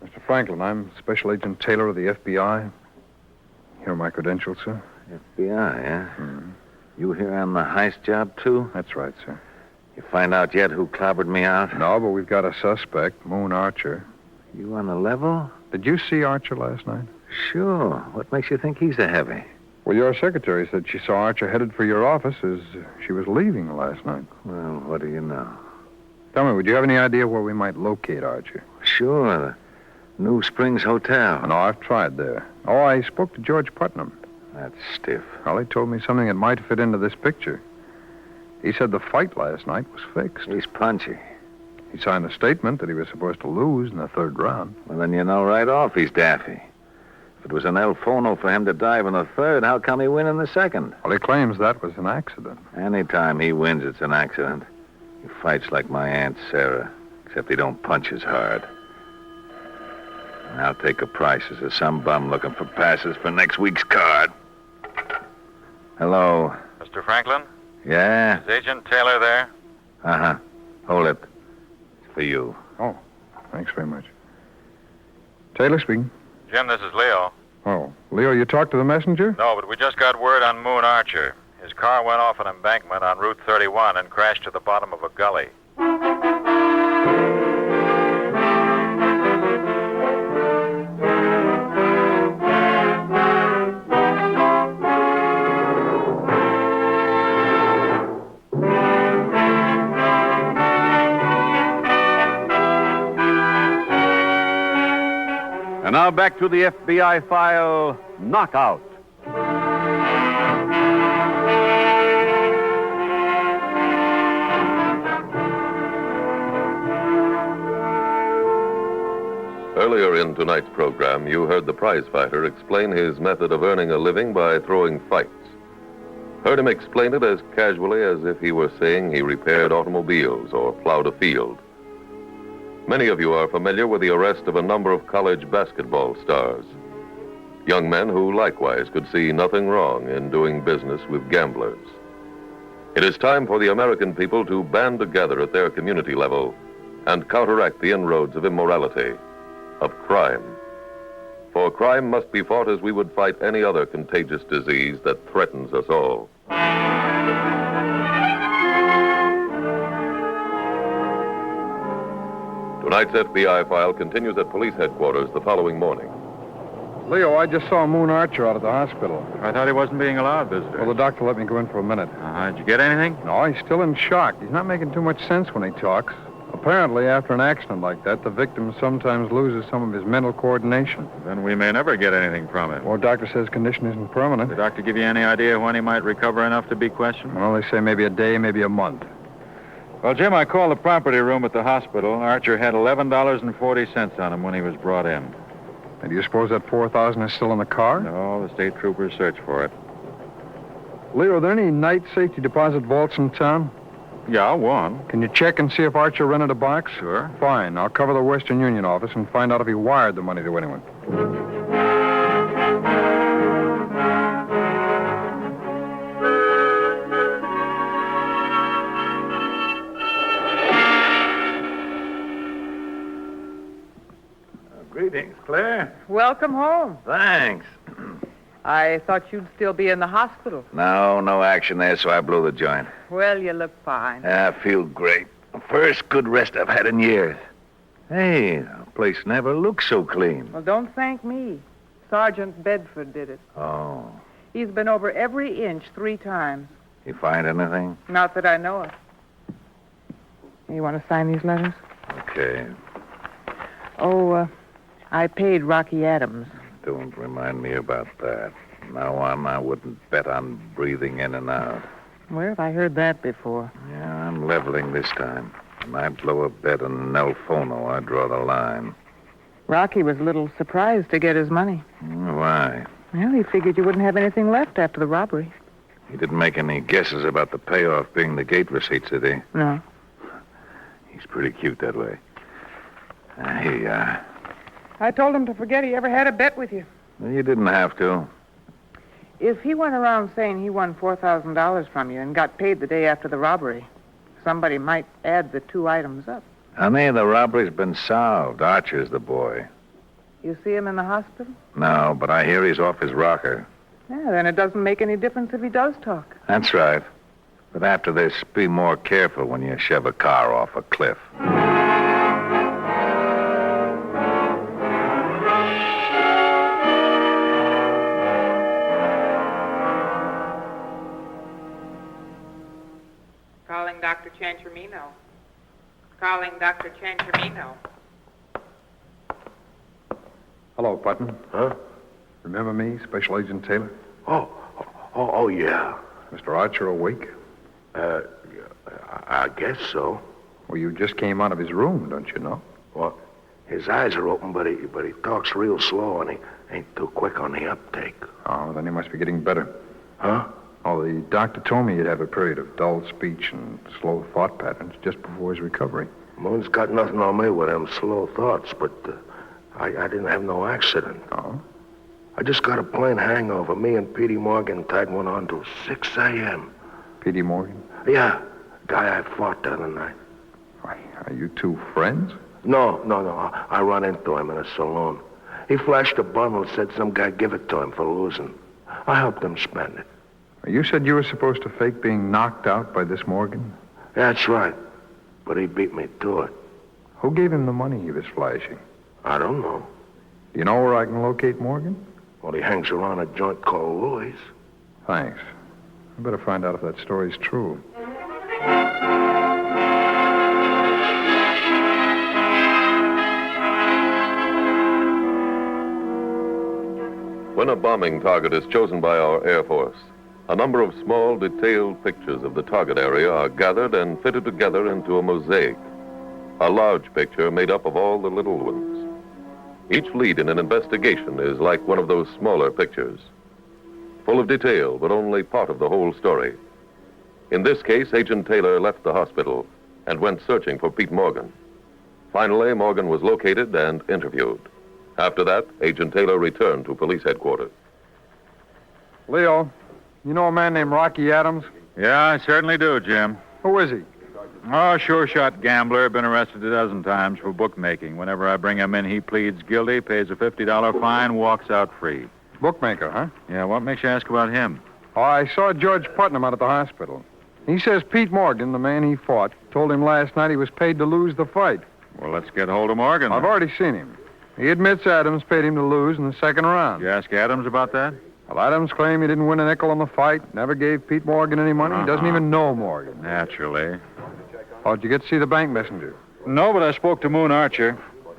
Mr. Franklin, I'm Special Agent Taylor of the FBI. Here are my credentials, sir. FBI, yeah? You here on the heist job, too? That's right, sir. You find out yet who clobbered me out? No, but we've got a suspect, Moon Archer. You on the level? Did you see Archer last night? Sure. What makes you think he's a heavy? Well, your secretary said she saw Archer headed for your office as she was leaving last night. Well, what do you know? Tell me, would you have any idea where we might locate Archer? Sure, the New Springs Hotel. No, I've tried there. Oh, I spoke to George Putnam. That's stiff. Well, he told me something that might fit into this picture. He said the fight last night was fixed. He's punchy. He signed a statement that he was supposed to lose in the third round. Well, then you know right off he's daffy. If it was an El Fono for him to dive in the third, how come he win in the second? Well, he claims that was an accident. Anytime he wins, it's an accident. He fights like my Aunt Sarah, except he don't punch as hard. And I'll take a price as some bum looking for passes for next week's card. Hello. Mr. Franklin? Yeah? Is Agent Taylor there? Uh-huh. Hold it. It's for you. Oh, thanks very much. Taylor speaking. Jim, this is Leo. Oh, Leo, you talked to the messenger? No, but we just got word on Moon Archer. His car went off an embankment on Route 31 and crashed to the bottom of a gully. And now back to the FBI file, Knockout. Earlier in tonight's program, you heard the prize fighter explain his method of earning a living by throwing fights. Heard him explain it as casually as if he were saying he repaired automobiles or plowed a field. Many of you are familiar with the arrest of a number of college basketball stars. Young men who likewise could see nothing wrong in doing business with gamblers. It is time for the American people to band together at their community level and counteract the inroads of immorality, of crime. For crime must be fought as we would fight any other contagious disease that threatens us all. Tonight's FBI file continues at police headquarters the following morning. Leo, I just saw Moon Archer out at the hospital. I thought he wasn't being allowed visitor. Well, the doctor let me go in for a minute. Did you get anything? No, he's still in shock. He's not making too much sense when he talks. Apparently, after an accident like that, the victim sometimes loses some of his mental coordination. Then we may never get anything from him. Well, doctor says condition isn't permanent. Did the doctor give you any idea when he might recover enough to be questioned? Well, they say maybe a day, maybe a month. Well, Jim, I called the property room at the hospital. Archer had $11.40 on him when he was brought in. And do you suppose that $4,000 is still in the car? No, the state troopers searched for it. Leo, are there any night safety deposit vaults in town? Yeah, one. Can you check and see if Archer rented a box? Sure. Fine. I'll cover the Western Union office and find out if he wired the money to anyone. Greetings, Claire. Welcome home. Thanks. I thought you'd still be in the hospital. No action there, so I blew the joint. Well, you look fine. I feel great. First good rest I've had in years. Hey, the place never looked so clean. Well, don't thank me. Sergeant Bedford did it. Oh. He's been over every inch 3 times. You find anything? Not that I know of. You want to sign these letters? Okay. Oh, I paid Rocky Adams. Don't remind me about that. Now on, I wouldn't bet on breathing in and out. Where have I heard that before? Yeah, I'm leveling this time. When I blow a bet on Nelfono, I draw the line. Rocky was a little surprised to get his money. Why? Well, he figured you wouldn't have anything left after the robbery. He didn't make any guesses about the payoff being the gate receipts, did he? No. He's pretty cute that way. Here you are. I told him to forget he ever had a bet with you. Well, you didn't have to. If he went around saying he won $4,000 from you and got paid the day after the robbery, somebody might add the 2 items up. Honey, the robbery's been solved. Archer's the boy. You see him in the hospital? No, but I hear he's off his rocker. Yeah, then it doesn't make any difference if he does talk. That's right. But after this, be more careful when you shove a car off a cliff. Calling Dr. Chanchermino. Calling Dr. Chanchermino. Hello, Putnam. Huh? Remember me, Special Agent Taylor? Oh, yeah. Mr. Archer awake? I guess so. Well, you just came out of his room, don't you know? Well, his eyes are open, but he talks real slow, and he ain't too quick on the uptake. Oh, then he must be getting better. Huh? Oh, the doctor told me he'd have a period of dull speech and slow thought patterns just before his recovery. Moon's got nothing on me with them slow thoughts, but I didn't have no accident. Oh? I just got a plain hangover. Me and Petey Morgan tied one on till 6 a.m. Petey Morgan? Yeah, guy I fought the other night. Why, are you two friends? No. I run into him in a saloon. He flashed a bundle and said some guy give it to him for losing. I helped him spend it. You said you were supposed to fake being knocked out by this Morgan? That's right. But he beat me to it. Who gave him the money he was flashing? I don't know. Do you know where I can locate Morgan? Well, he hangs around a joint called Louis. Thanks. I better find out if that story's true. When a bombing target is chosen by our Air Force, a number of small, detailed pictures of the target area are gathered and fitted together into a mosaic, a large picture made up of all the little ones. Each lead in an investigation is like one of those smaller pictures, full of detail, but only part of the whole story. In this case, Agent Taylor left the hospital and went searching for Pete Morgan. Finally, Morgan was located and interviewed. After that, Agent Taylor returned to police headquarters. Leo, you know a man named Rocky Adams? Yeah, I certainly do, Jim. Who is he? Oh, sure-shot gambler. Been arrested a dozen times for bookmaking. Whenever I bring him in, he pleads guilty, pays a $50 fine, walks out free. Bookmaker, huh? Yeah, what makes you ask about him? Oh, I saw George Putnam out at the hospital. He says Pete Morgan, the man he fought, told him last night he was paid to lose the fight. Well, let's get hold of Morgan. I've already seen him. He admits Adams paid him to lose in the second round. You ask Adams about that? Well, Adams claimed he didn't win a nickel on the fight, never gave Pete Morgan any money. He doesn't even know Morgan. Naturally. Oh, did you get to see the bank messenger? No, but I spoke to Moon Archer.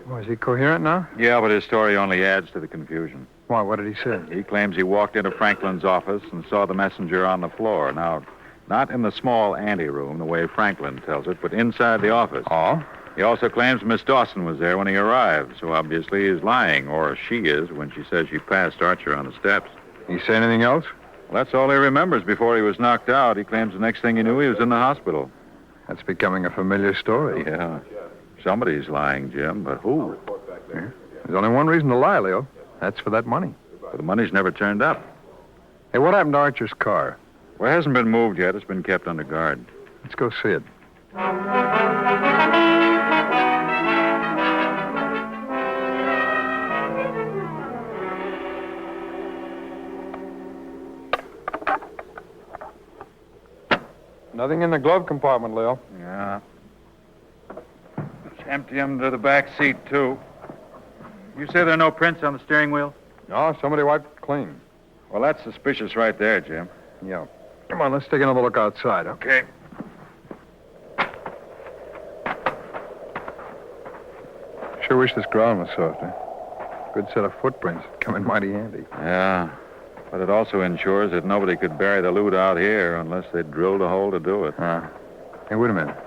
Oh, is he coherent now? Yeah, but his story only adds to the confusion. Why, what did he say? He claims he walked into Franklin's office and saw the messenger on the floor. Now, not in the small anteroom, the way Franklin tells it, but inside the office. Oh? He also claims Miss Dawson was there when he arrived, so obviously he's lying, or she is, when she says she passed Archer on the steps. He say anything else? Well, that's all he remembers before he was knocked out. He claims the next thing he knew, he was in the hospital. That's becoming a familiar story. Yeah. Somebody's lying, Jim, but who? Yeah. There's only one reason to lie, Leo. That's for that money. But the money's never turned up. Hey, what happened to Archer's car? Well, it hasn't been moved yet. It's been kept under guard. Let's go see it. Nothing in the glove compartment, Leo. Yeah. Let's empty under the back seat, too. You say there are no prints on the steering wheel? No, somebody wiped it clean. Well, that's suspicious right there, Jim. Yeah. Come on, let's take another look outside, Okay. Sure wish this ground was softer. Good set of footprints. Come in mighty handy. Yeah. But it also ensures that nobody could bury the loot out here unless they drilled a hole to do it. Hey, wait a minute.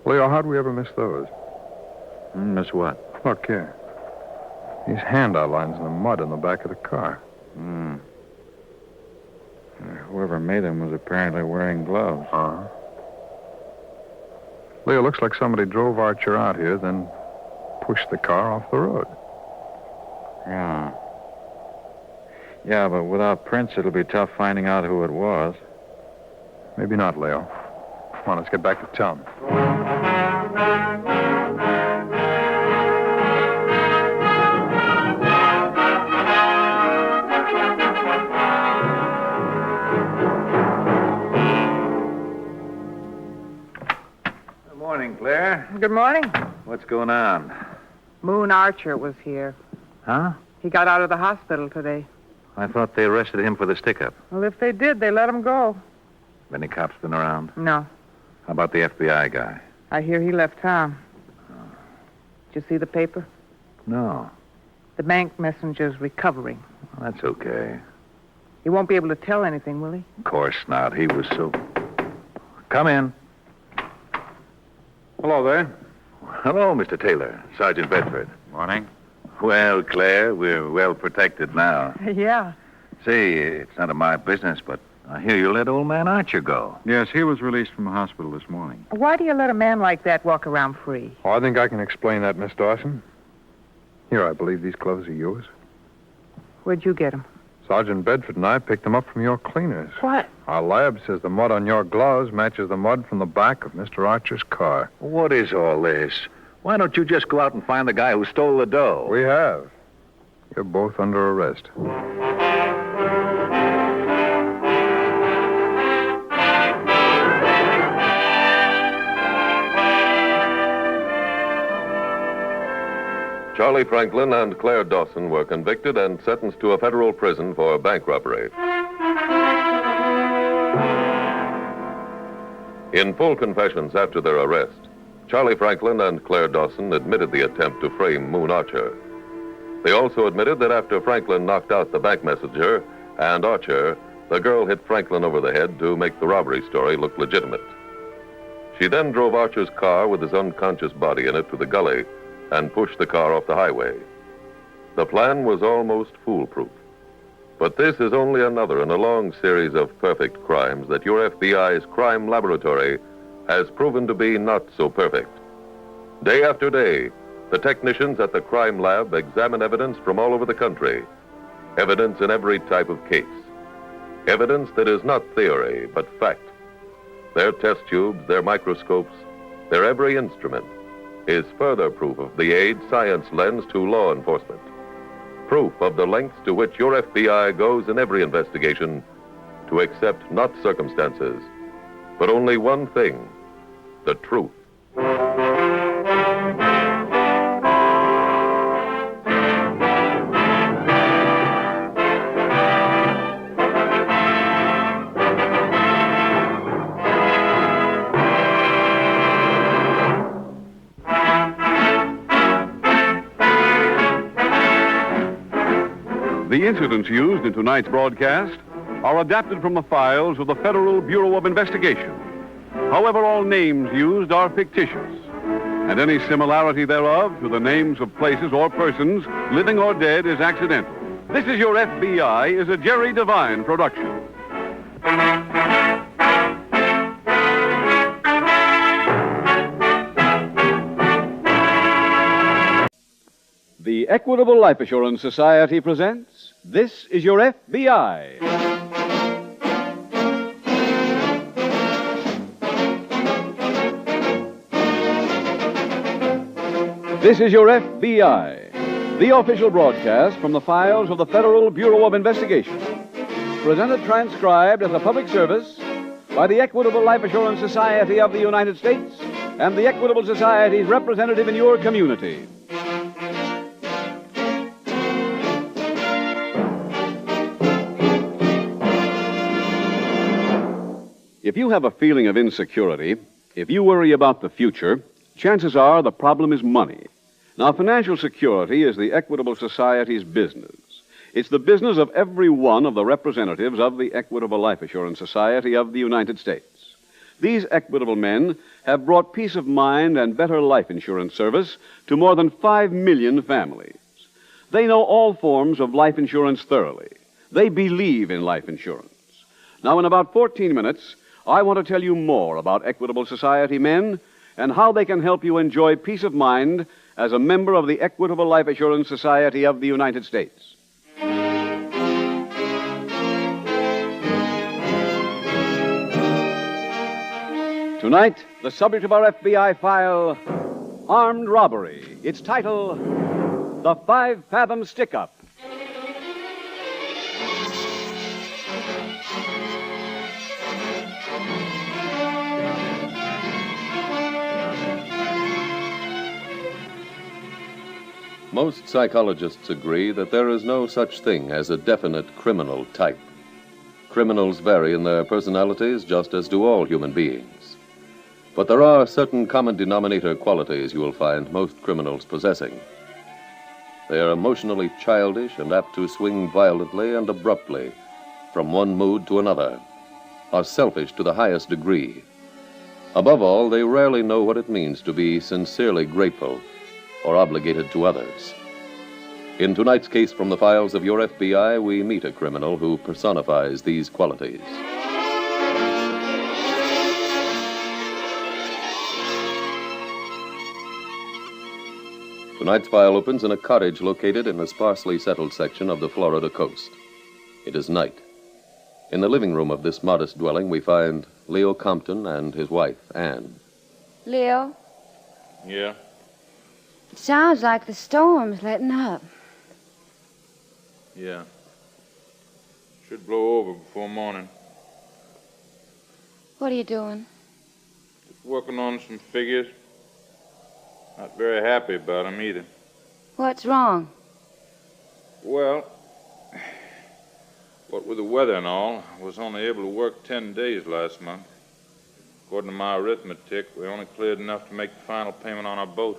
Leo, how'd we ever miss those? Miss what? Look here. These hand outlines in the mud on the back of the car. Whoever made them was apparently wearing gloves. Uh-huh. Leo, looks like somebody drove Archer out here, then pushed the car off the road. Yeah. Yeah, but without prints, it'll be tough finding out who it was. Maybe not, Leo. Come on, let's get back to town. Good morning, Claire. Good morning. What's going on? Moon Archer was here. Huh? He got out of the hospital today. I thought they arrested him for the stick-up. Well, if they did, they let him go. Any cops been around? No. How about the FBI guy? I hear he left town. Did you see the paper? No. The bank messenger's recovering. Well, that's okay. He won't be able to tell anything, will he? Of course not. He was so... Come in. Hello there. Hello, Mr. Taylor. Sergeant Bedford. Morning. Well, Claire, we're well protected now. Yeah. Say, it's none of my business, but I hear you let old man Archer go. Yes, he was released from the hospital this morning. Why do you let a man like that walk around free? Oh, I think I can explain that, Miss Dawson. Here, I believe these gloves are yours. Where'd you get them? Sergeant Bedford and I picked them up from your cleaners. What? Our lab says the mud on your gloves matches the mud from the back of Mr. Archer's car. What is all this? Why don't you just go out and find the guy who stole the dough? We have. You're both under arrest. Charlie Franklin and Claire Dawson were convicted and sentenced to a federal prison for bank robbery. In full confessions after their arrest, Charlie Franklin and Claire Dawson admitted the attempt to frame Moon Archer. They also admitted that after Franklin knocked out the bank messenger and Archer, the girl hit Franklin over the head to make the robbery story look legitimate. She then drove Archer's car with his unconscious body in it to the gully and pushed the car off the highway. The plan was almost foolproof. But this is only another in a long series of perfect crimes that your FBI's crime laboratory has proven to be not so perfect. Day after day, the technicians at the crime lab examine evidence from all over the country, evidence in every type of case, evidence that is not theory, but fact. Their test tubes, their microscopes, their every instrument is further proof of the aid science lends to law enforcement. Proof of the lengths to which your FBI goes in every investigation to accept not circumstances, but only one thing, the truth. The incidents used in tonight's broadcast are adapted from the files of the Federal Bureau of Investigation. However, all names used are fictitious, and any similarity thereof to the names of places or persons, living or dead, is accidental. This Is Your FBI is a Jerry Devine production. Equitable Life Assurance Society presents This Is Your FBI. This is Your FBI, the official broadcast from the files of the Federal Bureau of Investigation. Presented transcribed as a public service by the Equitable Life Assurance Society of the United States and the Equitable Society's representative in your community. If you have a feeling of insecurity, if you worry about the future, chances are the problem is money. Now, financial security is the Equitable Society's business. It's the business of every one of the representatives of the Equitable Life Assurance Society of the United States. These equitable men have brought peace of mind and better life insurance service to more than 5 million families. They know all forms of life insurance thoroughly. They believe in life insurance. Now, in about 14 minutes, I want to tell you more about Equitable Society men and how they can help you enjoy peace of mind as a member of the Equitable Life Assurance Society of the United States. Tonight, the subject of our FBI file, Armed Robbery. Its title, The 5 Fathom Stick-Up. Most psychologists agree that there is no such thing as a definite criminal type. Criminals vary in their personalities just as do all human beings. But there are certain common denominator qualities you will find most criminals possessing. They are emotionally childish and apt to swing violently and abruptly from one mood to another, are selfish to the highest degree. Above all, they rarely know what it means to be sincerely grateful or obligated to others. In tonight's case from the files of your FBI, we meet a criminal who personifies these qualities. Tonight's file opens in a cottage located in a sparsely settled section of the Florida coast. It is night. In the living room of this modest dwelling, we find Leo Compton and his wife, Anne. Leo, Yeah? it sounds like the storm's letting up. Yeah. Should blow over before morning. What are you doing? Just working on some figures. Not very happy about them either. What's wrong? Well, what with the weather and all, I was only able to work 10 days last month. According to my arithmetic, we only cleared enough to make the final payment on our boat.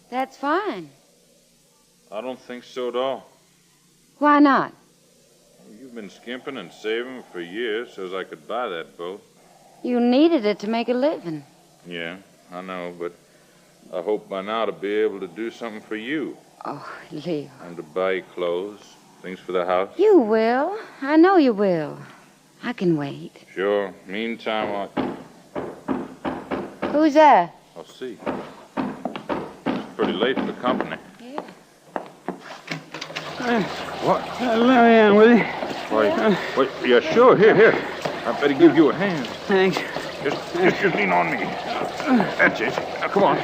That's fine. I don't think so at all. Why not? You've been skimping and saving for years so as I could buy that boat. You needed it to make a living. Yeah, I know, but I hope by now to be able to do something for you. Oh, Leo. And to buy you clothes, things for the house. You will. I know you will. I can wait. Sure. Meantime, Who's that? I'll see. It's pretty late for company. What? Let me in, will you? Wait, yeah, sure. Here. I better give you a hand. Thanks. Just lean on me. That's it. Now, come on.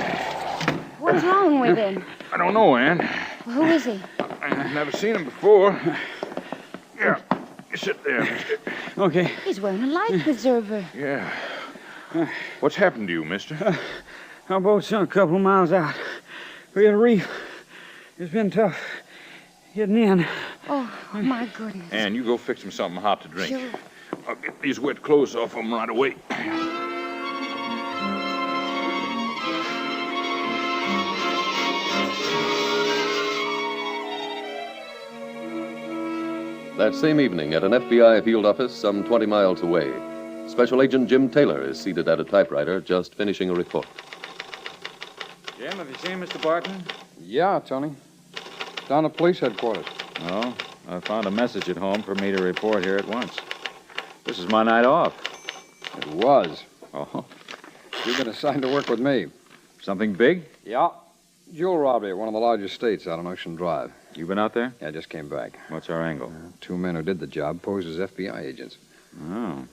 What's wrong with him? I don't know, Ann. Who is he? I've never seen him before. Yeah, you sit there, mister. Okay. He's wearing a life preserver. Yeah. What's happened to you, mister? Our boat's a couple of miles out. We hit a reef. It's been tough getting in. Oh, my goodness. Ann, you go fix him something hot to drink. Sure. I'll get these wet clothes off him right away. That same evening, at an FBI field office some 20 miles away, Special Agent Jim Taylor is seated at a typewriter just finishing a report. Jim, have you seen Mr. Barton? Yeah, Tony. Down at police headquarters. Oh, I found a message at home for me to report here at once. This is my night off. It was. Oh. You've been assigned to work with me. Something big? Yeah. Jewel robbery at one of the largest estates out on Ocean Drive. You been out there? Yeah, I just came back. What's our angle? Two men who did the job posed as FBI agents. Oh.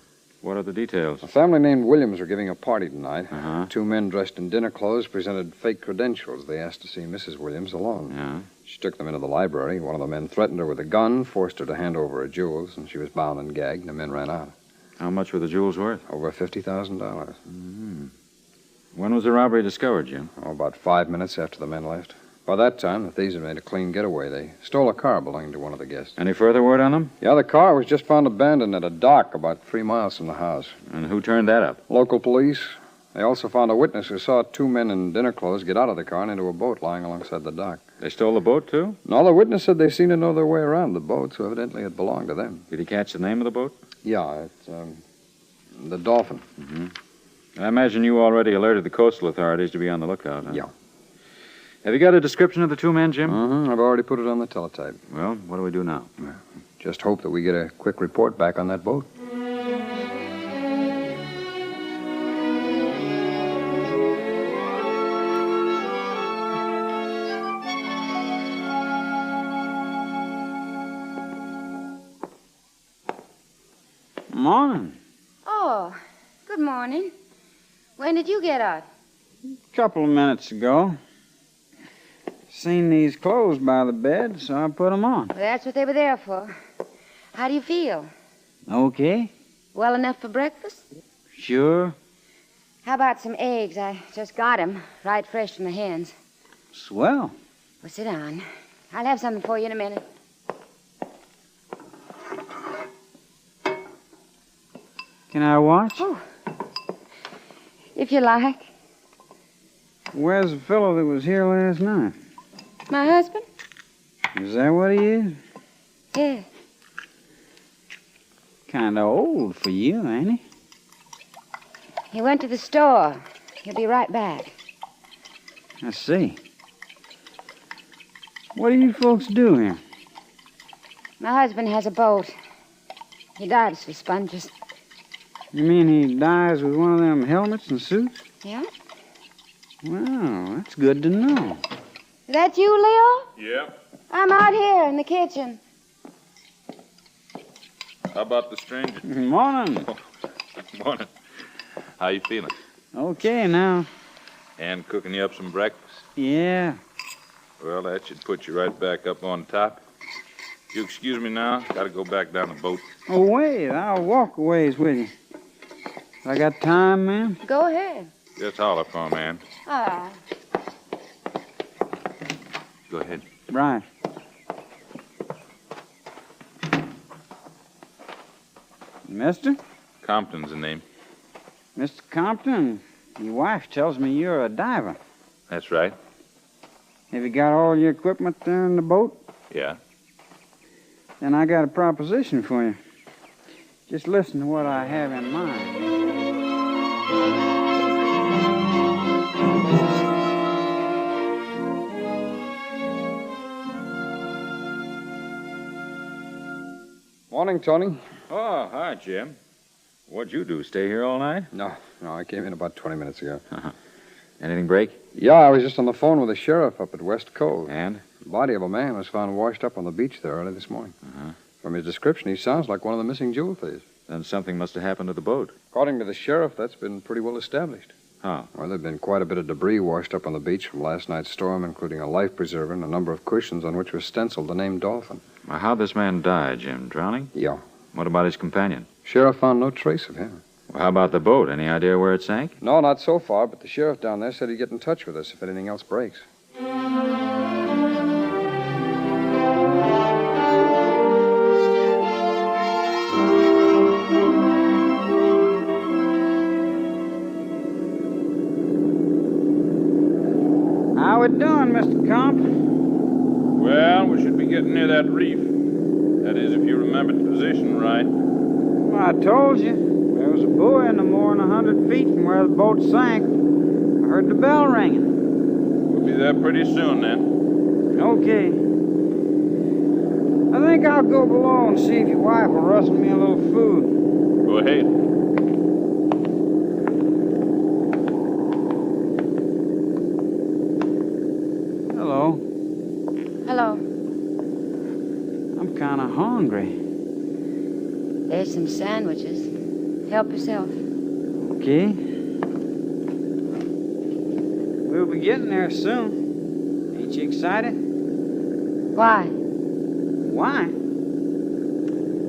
What are the details? A family named Williams were giving a party tonight. Uh-huh. Two men dressed in dinner clothes presented fake credentials. They asked to see Mrs. Williams alone. Yeah. She took them into the library. One of the men threatened her with a gun, forced her to hand over her jewels, and she was bound and gagged, and the men ran out. How much were the jewels worth? Over $50,000. Mm-hmm. When was the robbery discovered, Jim? Oh, about 5 minutes after the men left. By that time, the thieves had made a clean getaway. They stole a car belonging to one of the guests. Any further word on them? Yeah, the car was just found abandoned at a dock about 3 miles from the house. And who turned that up? Local police. They also found a witness who saw two men in dinner clothes get out of the car and into a boat lying alongside the dock. They stole the boat, too? No, the witness said they seemed to know their way around the boat, so evidently it belonged to them. Did he catch the name of the boat? Yeah, it's, the Dolphin. Mm-hmm. I imagine you already alerted the coastal authorities to be on the lookout, huh? Yeah. Have you got a description of the two men, Jim? Mm-hmm. I've already put it on the teletype. Well, what do we do now? Just hope that we get a quick report back on that boat. Morning. Oh, good morning. When did you get up? A couple of minutes ago. Seen these clothes by the bed, so I put them on. Well, that's what they were there for. How do you feel? Okay. Well enough for breakfast? Sure. How about some eggs? I just got 'em, right fresh from the hens. Swell. Well, sit down. I'll have something for you in a minute. Can I watch? Oh. If you like. Where's the fellow that was here last night? My husband? Is that what he is? Yeah. Kind of old for you, ain't he? He went to the store. He'll be right back. I see. What do you folks do here? My husband has a boat. He dives for sponges. You mean he dives with one of them helmets and suits? Yeah? Well, that's good to know. Is that you, Leo? Yeah. I'm out here in the kitchen. How about the stranger? Morning. Morning. How you feeling? Okay now. And cooking you up some breakfast? Yeah. Well, that should put you right back up on top. You excuse me now? Got to go back down the boat. Oh, wait. I'll walk a ways with you. I got time, ma'am? Go ahead. Just holler for a man. All right. Go ahead. Right. Mister? Compton's the name. Mr. Compton, your wife tells me you're a diver. That's right. Have you got all your equipment there in the boat? Yeah. Then I got a proposition for you. Just listen to what I have in mind. Morning, Tony. Oh, hi, Jim. What'd you do, stay here all night? No, I came in about 20 minutes ago. Anything break? Yeah, I was just on the phone with the sheriff up at West Cove. And? The body of a man was found washed up on the beach there early this morning. Uh-huh. From his description, he sounds like one of the missing jewel thieves. Then something must have happened to the boat. According to the sheriff, that's been pretty well established. How? Well, there'd been quite a bit of debris washed up on the beach from last night's storm, including a life preserver and a number of cushions on which was stenciled the name Dolphin. Well, how'd this man die, Jim? Drowning? Yeah. What about his companion? Sheriff found no trace of him. Well, how about the boat? Any idea where it sank? No, not so far, but the sheriff down there said he'd get in touch with us if anything else breaks. How we doing, Mr. Comp? Well, we should be getting near that reef. That is, if you remember the position right. Well, I told you. There was a buoy in the more than 100 feet from where the boat sank. I heard the bell ringing. We'll be there pretty soon, then. Okay. I think I'll go below and see if your wife will rustle me a little food. Go ahead. hungry. There's some sandwiches. Help yourself. Okay. We'll be getting there soon. Ain't you excited? Why? Why?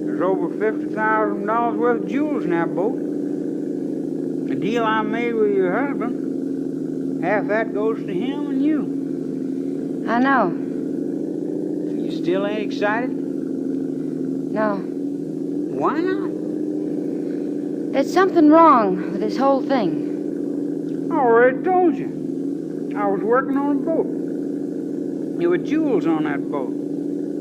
There's over $50,000 worth of jewels in that boat. The deal I made with your husband, half that goes to him and you. I know. You still ain't excited? No. Why not? There's something wrong with this whole thing. I already told you. I was working on a boat. There were jewels on that boat.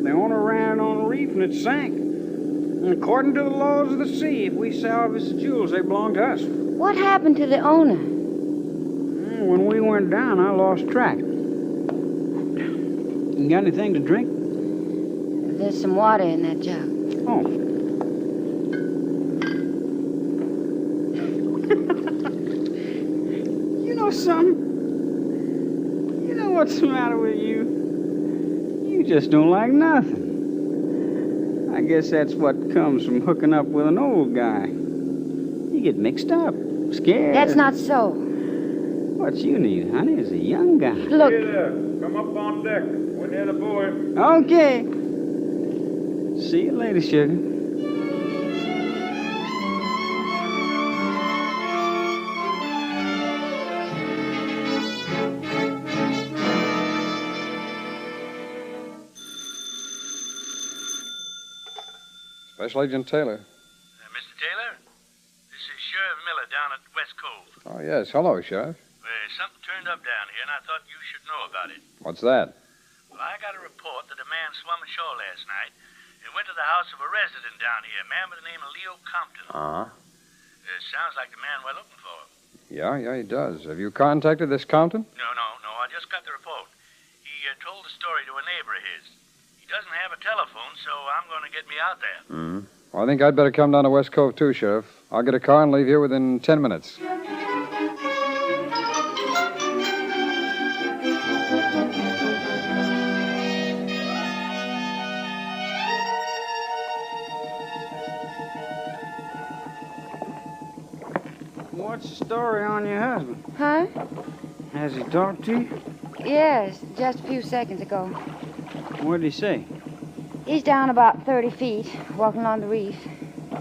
The owner ran it on a reef and it sank. And according to the laws of the sea, if we salvage the jewels, they belong to us. What happened to the owner? When we went down, I lost track. You got anything to drink? There's some water in that jug. Oh. You know something? You know what's the matter with you? You just don't like nothing. I guess that's what comes from hooking up with an old guy. You get mixed up, scared. That's not so. What you need, honey, is a young guy. Look. Hey there. Come up on deck. We're near the buoy. Okay. See you later, sugar. Special Agent Taylor. Mr. Taylor, this is Sheriff Miller down at West Cove. Oh, yes. Hello, Sheriff. Something turned up down here, and I thought you should know about it. What's that? Well, I got a report that a man swum ashore last night and went to the house of a resident down here, a man by the name of Leo Compton. Uh-huh. Sounds like the man we're looking for. Yeah, he does. Have you contacted this Compton? No, I just got the report. He told the story to a neighbor of his. He doesn't have a telephone, so I'm going to get me out there. Mm-hmm. Well, I think I'd better come down to West Cove, too, Sheriff. I'll get a car and leave here within 10 minutes. What's the story on your husband? Huh? Has he talked to you? Yes, just a few seconds ago. What did he say? He's down about 30 feet, walking on the reef.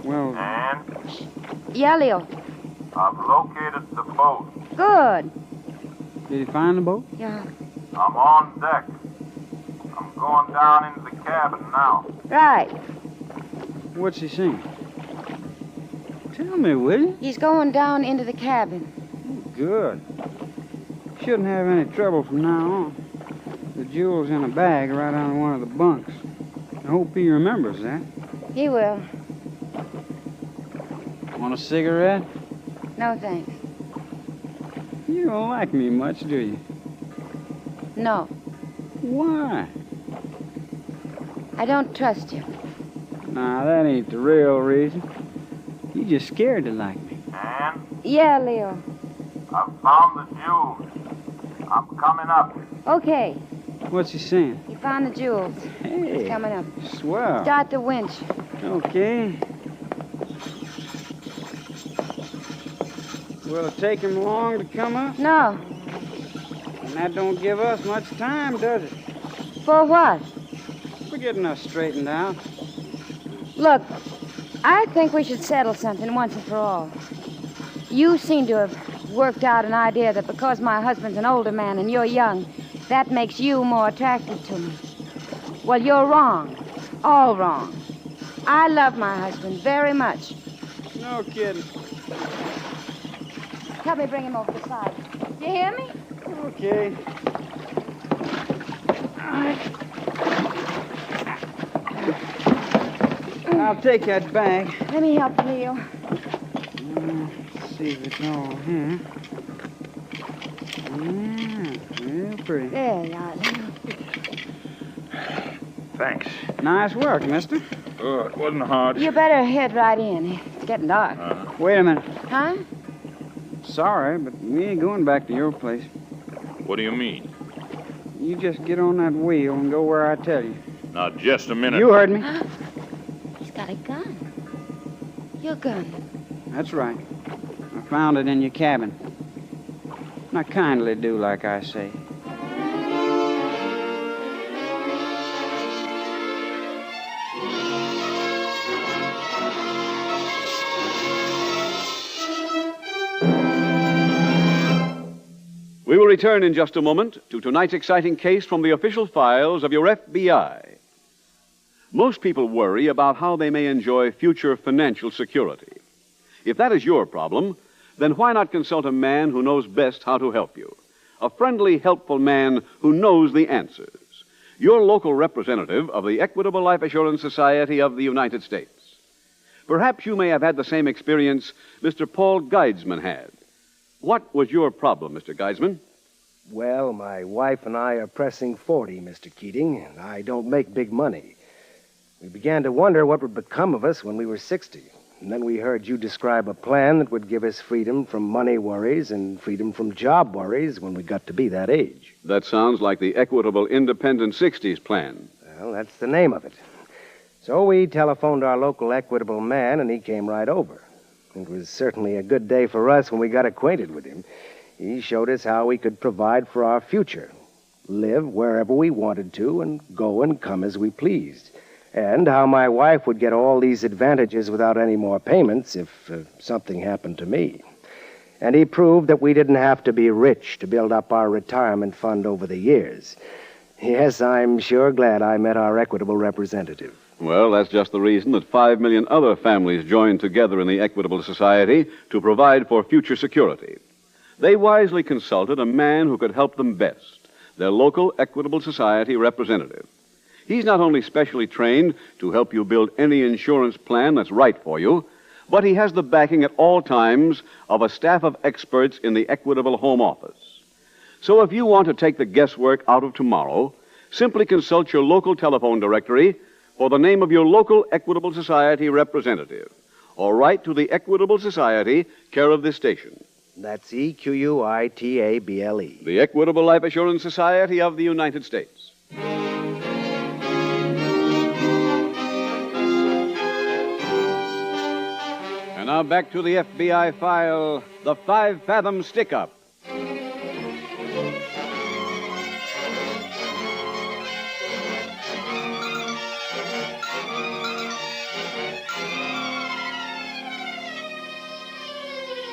Well... And Yeah, Leo. I've located the boat. Good. Did he find the boat? Yeah. I'm on deck. I'm going down into the cabin now. Right. What's he saying? Tell me, will you? He's going down into the cabin. Good. Shouldn't have any trouble from now on. The jewel's in a bag right on one of the bunks. I hope he remembers that. He will. Want a cigarette? No, thanks. You don't like me much, do you? No. Why? I don't trust you. Nah, that ain't the real reason. You just scared to like me. And Yeah, Leo. I've found the jewels. I'm coming up. Okay. What's he saying? He found the jewels. Hey. He's coming up. Swell. Start the winch. Okay. Will it take him long to come up? No. And that don't give us much time, does it? For what? We're getting us straightened out. Look, I think we should settle something once and for all. You seem to have worked out an idea that because my husband's an older man and you're young, that makes you more attractive to me. Well, you're wrong. All wrong. I love my husband very much. No kidding. Help me bring him over the side. Do you hear me? Okay. I'll take that bag. Let me help you, Leo. Let's see if it's all here. Yeah, real pretty. There you are, Leo. Thanks. Nice work, mister. Oh, it wasn't hard. You better head right in. It's getting dark. Wait a minute. Huh? Sorry, but we ain't going back to your place. What do you mean? You just get on that wheel and go where I tell you. Now, just a minute. You heard me. a gun. Your gun. That's right. I found it in your cabin. Now kindly do like I say. We will return in just a moment to tonight's exciting case from the official files of your FBI. Most people worry about how they may enjoy future financial security. If that is your problem, then why not consult a man who knows best how to help you? A friendly, helpful man who knows the answers. Your local representative of the Equitable Life Assurance Society of the United States. Perhaps you may have had the same experience Mr. Paul Guidesman had. What was your problem, Mr. Guidesman? Well, my wife and I are pressing 40, Mr. Keating, and I don't make big money. We began to wonder what would become of us when we were 60. And then we heard you describe a plan that would give us freedom from money worries and freedom from job worries when we got to be that age. That sounds like the Equitable Independent 60s plan. Well, that's the name of it. So we telephoned our local Equitable man, and he came right over. It was certainly a good day for us when we got acquainted with him. He showed us how we could provide for our future, live wherever we wanted to, and go and come as we pleased. And how my wife would get all these advantages without any more payments if something happened to me. And he proved that we didn't have to be rich to build up our retirement fund over the years. Yes, I'm sure glad I met our Equitable representative. Well, that's just the reason that 5 million other families joined together in the Equitable Society to provide for future security. They wisely consulted a man who could help them best, their local Equitable Society representative. He's not only specially trained to help you build any insurance plan that's right for you, but he has the backing at all times of a staff of experts in the Equitable Home Office. So if you want to take the guesswork out of tomorrow, simply consult your local telephone directory for the name of your local Equitable Society representative, or write to the Equitable Society, care of this station. That's EQUITABLE. The Equitable Life Assurance Society of the United States. And now back to the FBI file, the 5-Fathom Stick-Up.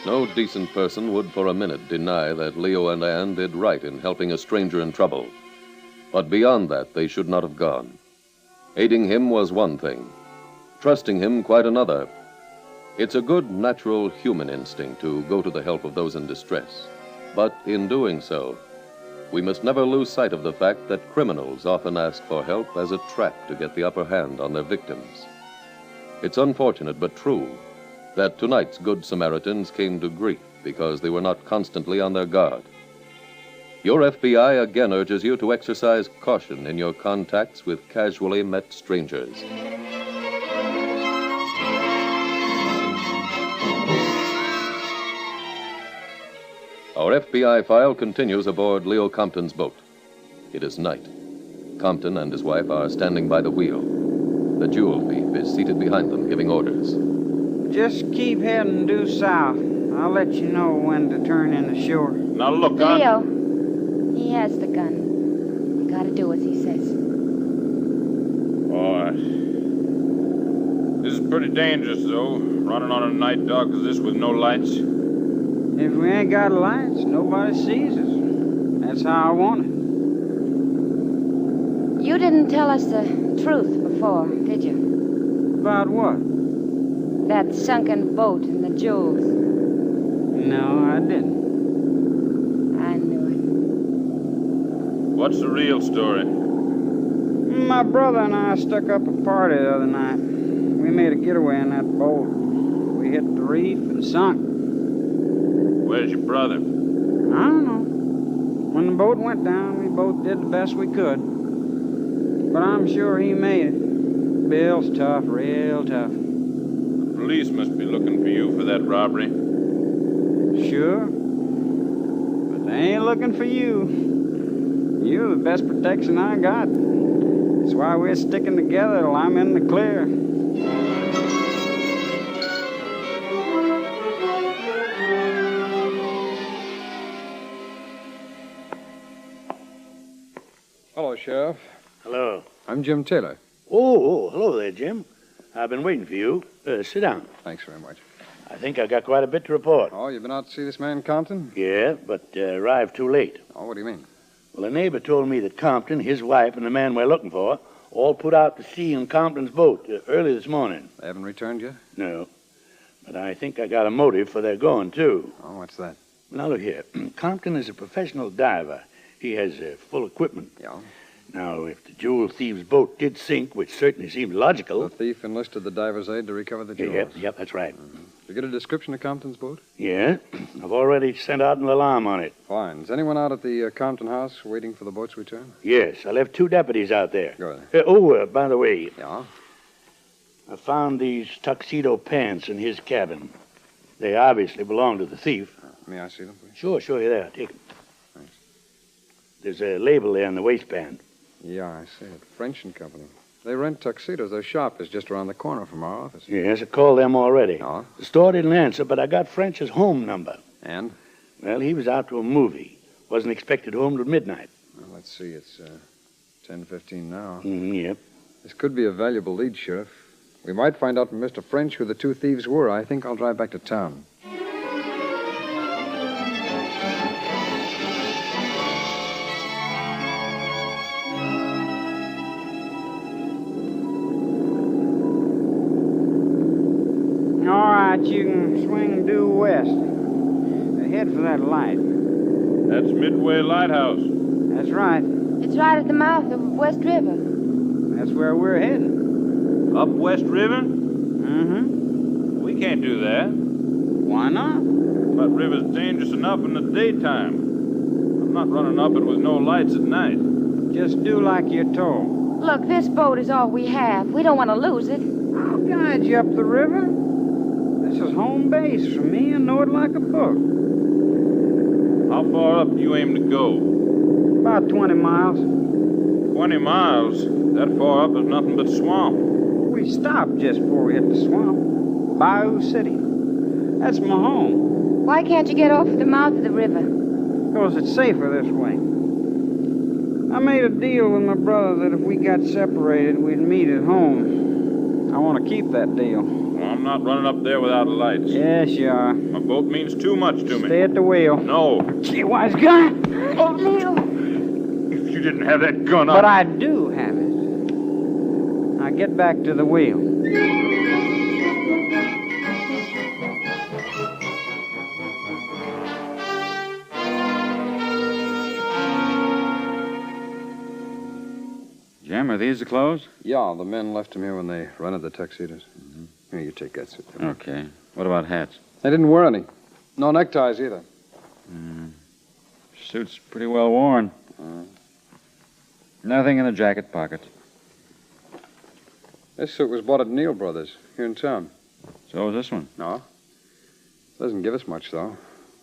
No decent person would for a minute deny that Leo and Ann did right in helping a stranger in trouble. But beyond that, they should not have gone. Aiding him was one thing. Trusting him quite another. It's a good, natural human instinct to go to the help of those in distress. But in doing so, we must never lose sight of the fact that criminals often ask for help as a trap to get the upper hand on their victims. It's unfortunate but true that tonight's Good Samaritans came to grief because they were not constantly on their guard. Your FBI again urges you to exercise caution in your contacts with casually met strangers. Our FBI file continues aboard Leo Compton's boat. It is night. Compton and his wife are standing by the wheel. The jewel thief is seated behind them, giving orders. Just keep heading due south. I'll let you know when to turn in the shore. Now look, Leo, he has the gun. You gotta do as he says. Boy, this is pretty dangerous, though, running on a night dog as this with no lights. If we ain't got lights, nobody sees us. That's how I want it. You didn't tell us the truth before, did you? About what? That sunken boat and the jewels. No, I didn't. I knew it. What's the real story? My brother and I stuck up a party the other night. We made a getaway in that boat. We hit the reef and sunk. Where's your brother? I don't know. When the boat went down, we both did the best we could. But I'm sure he made it. Bill's tough, real tough. Police must be looking for you for that robbery. Sure. But they ain't looking for you. You're the best protection I got. That's why we're sticking together till I'm in the clear. Sheriff. Hello. I'm Jim Taylor. Oh, hello there, Jim. I've been waiting for you. Sit down. Thanks very much. I think I got quite a bit to report. Oh, you've been out to see this man, Compton? Yeah, but arrived too late. Oh, what do you mean? Well, a neighbor told me that Compton, his wife, and the man we're looking for all put out to sea on Compton's boat early this morning. They haven't returned yet? No. But I think I got a motive for their going, too. Oh, what's that? Now, look here. Compton is a professional diver. He has full equipment. Yeah. Now, if the jewel thief's boat did sink, which certainly seems logical... The thief enlisted the diver's aid to recover the jewels. Yep, that's right. Did you get a description of Compton's boat? Yeah. I've already sent out an alarm on it. Fine. Is anyone out at the Compton house waiting for the boat's return? Yes, I left 2 deputies out there. Good. By the way... Yeah? I found these tuxedo pants in his cabin. They obviously belong to the thief. May I see them, please? Sure, here they are. Take them. Thanks. There's a label there on the waistband. Yeah, I see it. French and Company. They rent tuxedos. Their shop is just around the corner from our office. Yes, I called them already. Oh? The store didn't answer, but I got French's home number. And? Well, he was out to a movie. Wasn't expected home till midnight. Well, let's see. It's 10:15 now. Yep. This could be a valuable lead, Sheriff. We might find out from Mr. French who the 2 thieves were. I think I'll drive back to town. All right, you can swing due west. Head for that light. That's Midway Lighthouse. That's right. It's right at the mouth of West River. That's where we're heading. Up West River? Mm-hmm. We can't do that. Why not? That river's dangerous enough in the daytime. I'm not running up it with no lights at night. Just do like you're told. Look, this boat is all we have. We don't want to lose it. I'll guide you up the river. This is home base for me. I know it like a book. How far up do you aim to go? About 20 miles. 20 miles? That far up is nothing but swamp. We stopped just before we hit the swamp. Bayou City. That's my home. Why can't you get off at the mouth of the river? Because it's safer this way. I made a deal with my brother that if we got separated, we'd meet at home. I want to keep that deal. Well, I'm not running up there without lights. Yes, you are. My boat means too much to me. Stay at the wheel. No. Gee, wise gun. Oh, Neil. If you didn't have that gun, But I do have it. Now get back to the wheel. Jim, are these the clothes? Yeah, the men left them here when they rented the tuxedos. Mm-hmm. Here, you take that suit. Okay. What about hats? They didn't wear any. No neckties either. Suit's pretty well worn. Nothing in the jacket pockets. This suit was bought at Neal Brothers, here in town. So is this one. No. Doesn't give us much, though.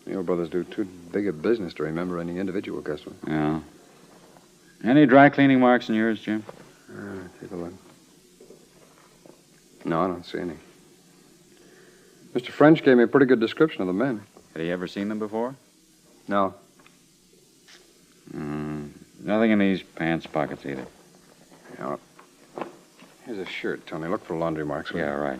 Neal Brothers do too big a business to remember any individual customer. Yeah. Any dry cleaning marks in yours, Jim? Take a look. No, I don't see any. Mr. French gave me a pretty good description of the men. Had he ever seen them before? No. Nothing in these pants pockets either. Yeah. Here's a shirt, Tony. Look for laundry marks. Yeah, right.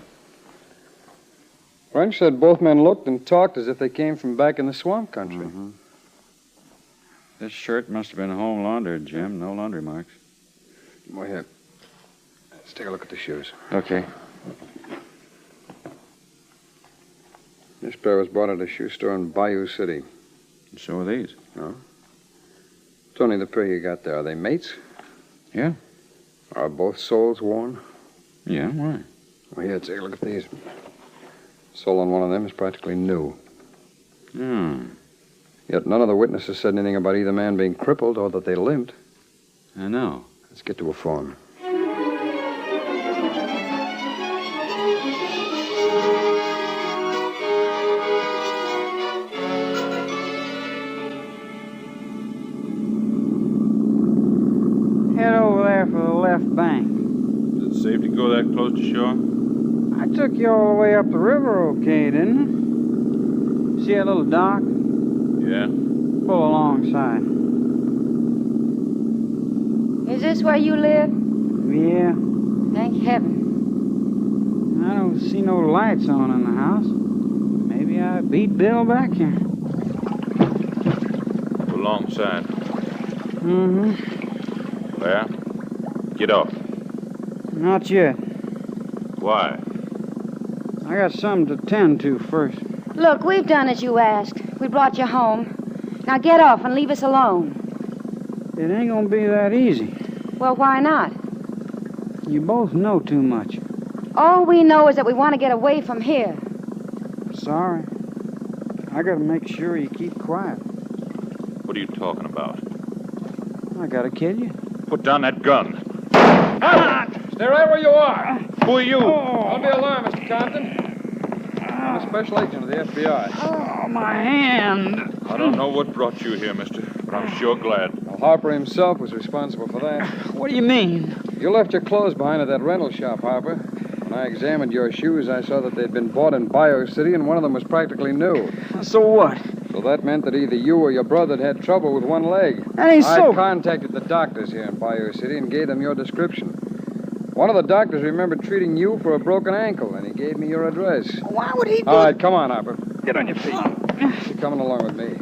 French said both men looked and talked as if they came from back in the swamp country. This shirt must have been home laundered, Jim. No laundry marks. Well, here. Let's take a look at the shoes. Okay. This pair was bought at a shoe store in Bayou City. And so are these. No? Tony, the pair you got there, are they mates? Yeah. Are both soles worn? Yeah, why? Well, here, take a look at these. Sole on one of them is practically new. Yet none of the witnesses said anything about either man being crippled or that they limped. I know. Let's get to a phone. Head over there for the left bank. Is it safe to go that close to shore? I took you all the way up the river okay, didn't I? See that little dock? Yeah. Pull alongside. Is this where you live? Yeah. Thank heaven. I don't see no lights on in the house. Maybe I beat Bill back here. Alongside. Mm-hmm. There. Get off. Not yet. Why? I got something to tend to first. Look, we've done as you asked. We brought you home. Now get off and leave us alone. It ain't gonna be that easy. Well, why not? You both know too much. All we know is that we want to get away from here. Sorry. I gotta make sure you keep quiet. What are you talking about? I gotta kill you. Put down that gun. Stay right where you are. Who are you? Don't be alarmed, Mr. Compton. I'm a special agent of the FBI. Oh, my hand. I don't know what brought you here, mister, but I'm sure glad. Well, Harper himself was responsible for that. What do you mean? You left your clothes behind at that rental shop, Harper. When I examined your shoes, I saw that they'd been bought in Bio City, and one of them was practically new. So what? So that meant that either you or your brother had trouble with one leg. That ain't so. I contacted the doctors here in Bio City and gave them your description. One of the doctors remembered treating you for a broken ankle, and he gave me your address. Why would he do... All right, come on, Harper. Get on your feet. You're coming along with me.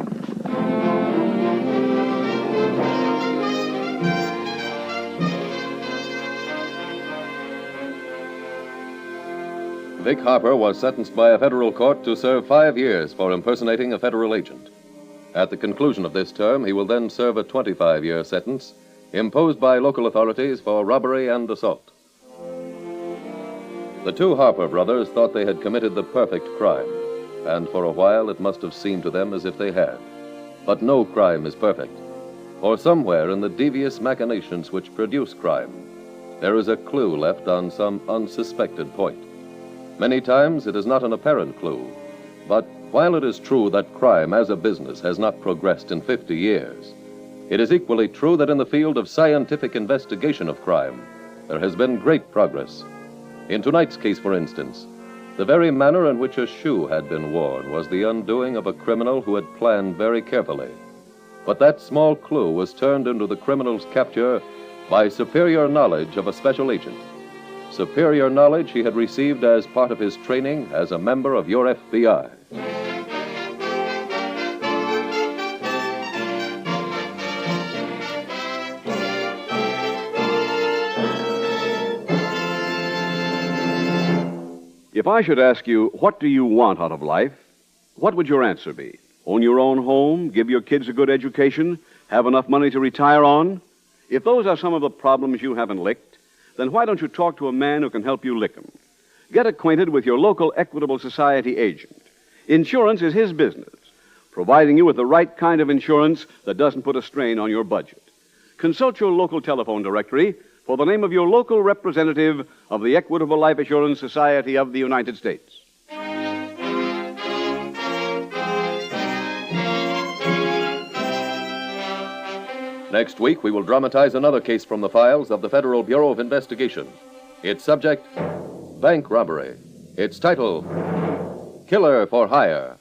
Vic Harper was sentenced by a federal court to serve 5 years for impersonating a federal agent. At the conclusion of this term, he will then serve a 25-year sentence imposed by local authorities for robbery and assault. The two Harper brothers thought they had committed the perfect crime, and for a while it must have seemed to them as if they had. But no crime is perfect, for somewhere in the devious machinations which produce crime, there is a clue left on some unsuspected point. Many times it is not an apparent clue, but while it is true that crime as a business has not progressed in 50 years, it is equally true that in the field of scientific investigation of crime, there has been great progress. In tonight's case, for instance, the very manner in which a shoe had been worn was the undoing of a criminal who had planned very carefully. But that small clue was turned into the criminal's capture by superior knowledge of a special agent. Superior knowledge he had received as part of his training as a member of your FBI. If I should ask you, what do you want out of life, what would your answer be? Own your own home, give your kids a good education, have enough money to retire on? If those are some of the problems you haven't licked, then why don't you talk to a man who can help you lick them? Get acquainted with your local Equitable Society agent. Insurance is his business, providing you with the right kind of insurance that doesn't put a strain on your budget. Consult your local telephone directory for the name of your local representative of the Equitable Life Assurance Society of the United States. Next week, we will dramatize another case from the files of the Federal Bureau of Investigation. Its subject, bank robbery. Its title, Killer for Hire.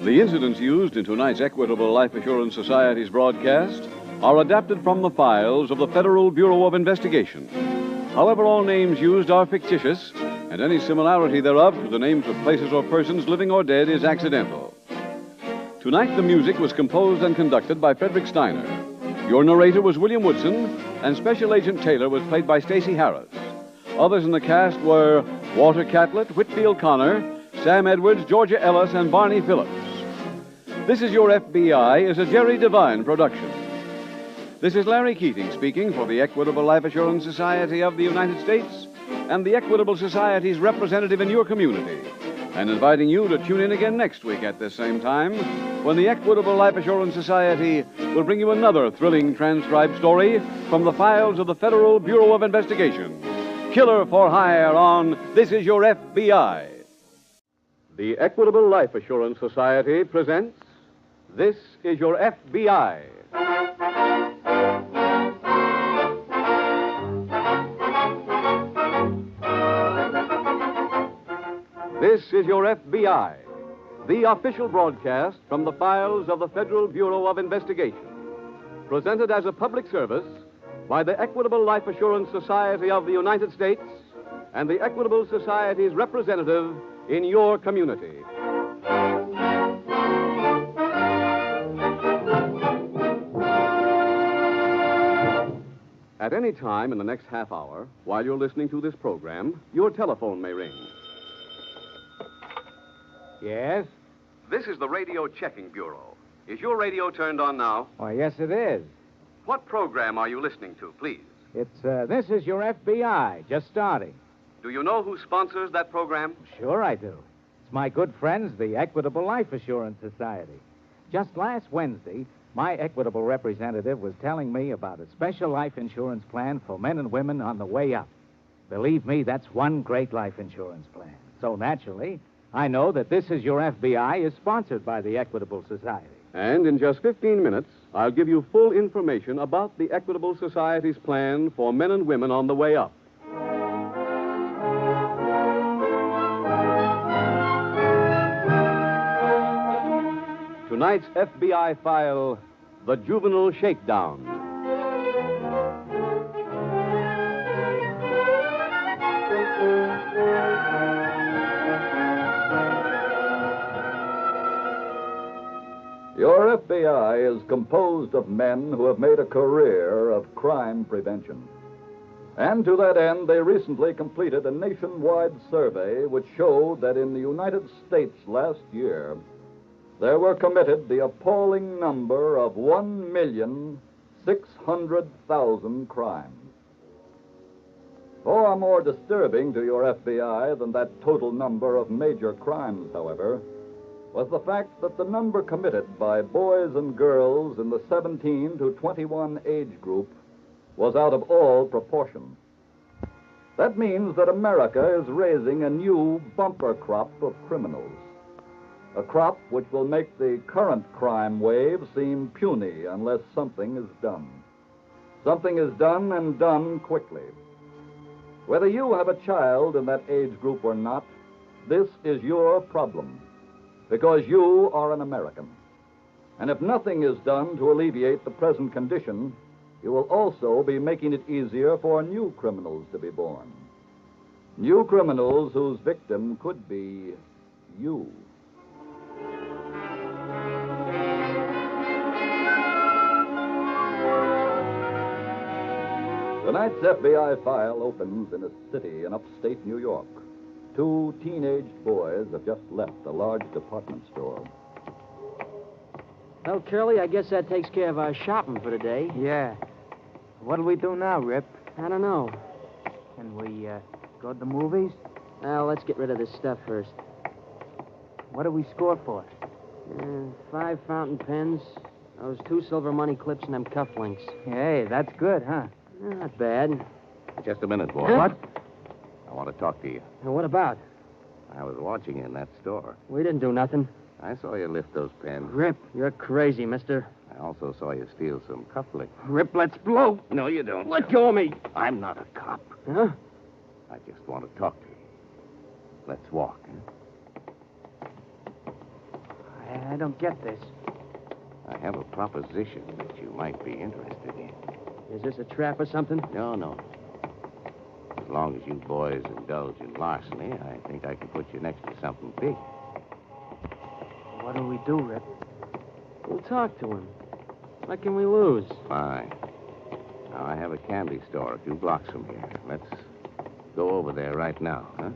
The incidents used in tonight's Equitable Life Assurance Society's broadcast are adapted from the files of the Federal Bureau of Investigation. However, all names used are fictitious, and any similarity thereof to the names of places or persons living or dead is accidental. Tonight, the music was composed and conducted by Frederick Steiner. Your narrator was William Woodson, and Special Agent Taylor was played by Stacey Harris. Others in the cast were Walter Catlett, Whitfield Connor, Sam Edwards, Georgia Ellis, and Barney Phillips. This Is Your FBI is a Jerry Devine production. This is Larry Keating speaking for the Equitable Life Assurance Society of the United States and the Equitable Society's representative in your community, and inviting you to tune in again next week at this same time when the Equitable Life Assurance Society will bring you another thrilling transcribed story from the files of the Federal Bureau of Investigation. Killer for Hire on This Is Your FBI. The Equitable Life Assurance Society presents This Is Your FBI. This is Your FBI, the official broadcast from the files of the Federal Bureau of Investigation. presented as a public service by the Equitable Life Assurance Society of the United States and the Equitable Society's representative in your community. At any time in the next half hour, while you're listening to this program, your telephone may ring. Yes? This is the Radio Checking Bureau. Is your radio turned on now? Why, yes, it is. What program are you listening to, please? It's, This Is Your FBI, just starting. Do you know who sponsors that program? Sure I do. It's my good friends, the Equitable Life Assurance Society. Just last Wednesday, my Equitable representative was telling me about a special life insurance plan for men and women on the way up. Believe me, that's one great life insurance plan. So naturally, I know that This Is Your FBI is sponsored by the Equitable Society. And in just 15 minutes, I'll give you full information about the Equitable Society's plan for men and women on the way up. Tonight's FBI file, The Juvenile Shakedown. Your FBI is composed of men who have made a career of crime prevention. And to that end, they recently completed a nationwide survey which showed that in the United States last year, there were committed the appalling number of 1,600,000 crimes. Far more disturbing to your FBI than that total number of major crimes, however, was the fact that the number committed by boys and girls in the 17 to 21 age group was out of all proportion. That means that America is raising a new bumper crop of criminals. A crop which will make the current crime wave seem puny unless something is done. Something is done and done quickly. Whether you have a child in that age group or not, this is your problem, because you are an American. And if nothing is done to alleviate the present condition, you will also be making it easier for new criminals to be born. New criminals whose victim could be you. Tonight's FBI file opens in a city in upstate New York. Two teenaged boys have just left a large department store. Well, Curly, I guess that takes care of our shopping for today. Yeah. What'll we do now, Rip? I don't know. Can we, go to the movies? Well, let's get rid of this stuff first. What do we score for? 5 fountain pens, those 2 silver money clips, and them cufflinks. Hey, that's good, huh? Not bad. Just a minute, boy. Huh? What? I want to talk to you. Now, what about? I was watching you in that store. We didn't do nothing. I saw you lift those pens. Rip, you're crazy, mister. I also saw you steal some cufflinks. Rip, let's blow. No, you don't. Let go of me. I'm not a cop. Huh? I just want to talk to you. Let's walk, huh? I don't get this. I have a proposition that you might be interested in. Is this a trap or something? No. As long as you boys indulge in larceny, I think I can put you next to something big. What do we do, Rip? We'll talk to him. What can we lose? Fine. Now, I have a candy store a few blocks from here. Let's go over there right now, huh?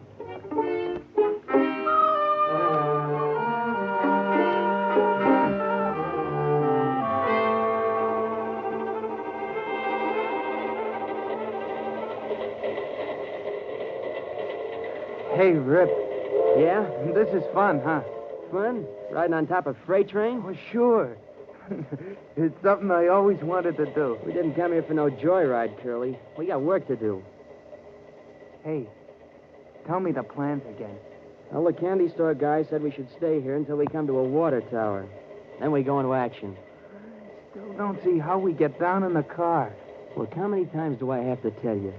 Hey, Rip. Yeah? This is fun, huh? Fun? Riding on top of freight train? Oh, sure. It's something I always wanted to do. We didn't come here for no joyride, Curly. We got work to do. Hey, tell me the plans again. Well, the candy store guy said we should stay here until we come to a water tower. Then we go into action. Still don't see how we get down in the car. Look, how many times do I have to tell you?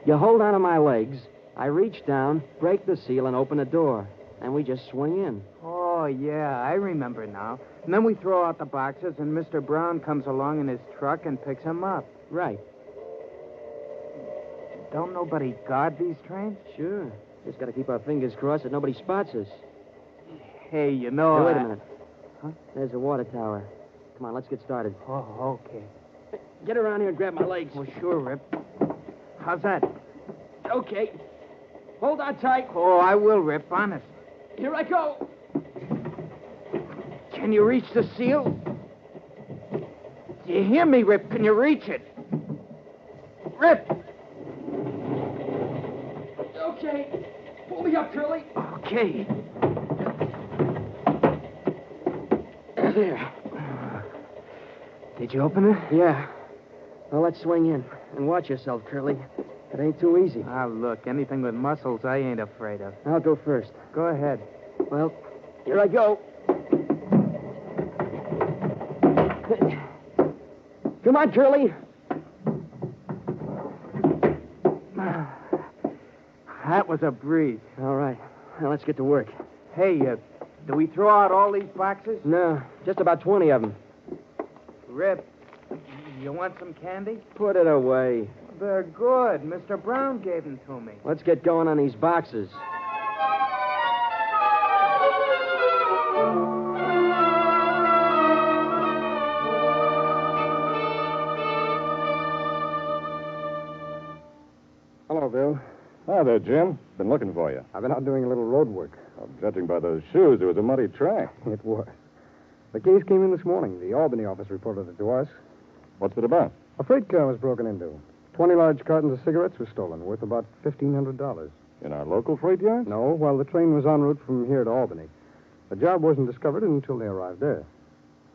You hold on to my legs, I reach down, break the seal, and open a door. And we just swing in. Oh, Oh, yeah, I remember now. And then we throw out the boxes, and Mr. Brown comes along in his truck and picks them up. Right. Don't nobody guard these trains? Sure. Just got to keep our fingers crossed that nobody spots us. Hey, you know... Hey, wait a minute. Huh? There's the water tower. Come on, let's get started. Oh, okay. Get around here and grab my legs. Well, sure, Rip. How's that? Okay. Hold on tight. Oh, I will, Rip, honest. Here I go. Can you reach the seal? Do you hear me, Rip? Can you reach it? Rip! Okay. Pull me up, Curly. Okay. There. Did you open it? Yeah. Well, let's swing in. And watch yourself, Curly. It ain't too easy. Ah, look, anything with muscles I ain't afraid of. I'll go first. Go ahead. Well, here I go. Come on, Curly. That was a breeze. All right. Now let's get to work. Hey, do we throw out all these boxes? No, just about 20 of them. Rip, you want some candy? Put it away. They're good. Mr. Brown gave them to me. Let's get going on these boxes. Hello, Bill. Hi there, Jim. Been looking for you. I've been out doing a little road work. Well, judging by those shoes, it was a muddy track. It was. The case came in this morning. The Albany office reported it to us. What's it about? A freight car was broken into. 20 large cartons of cigarettes were stolen, worth about $1,500. In our local freight yard? No, while the train was en route from here to Albany. The job wasn't discovered until they arrived there.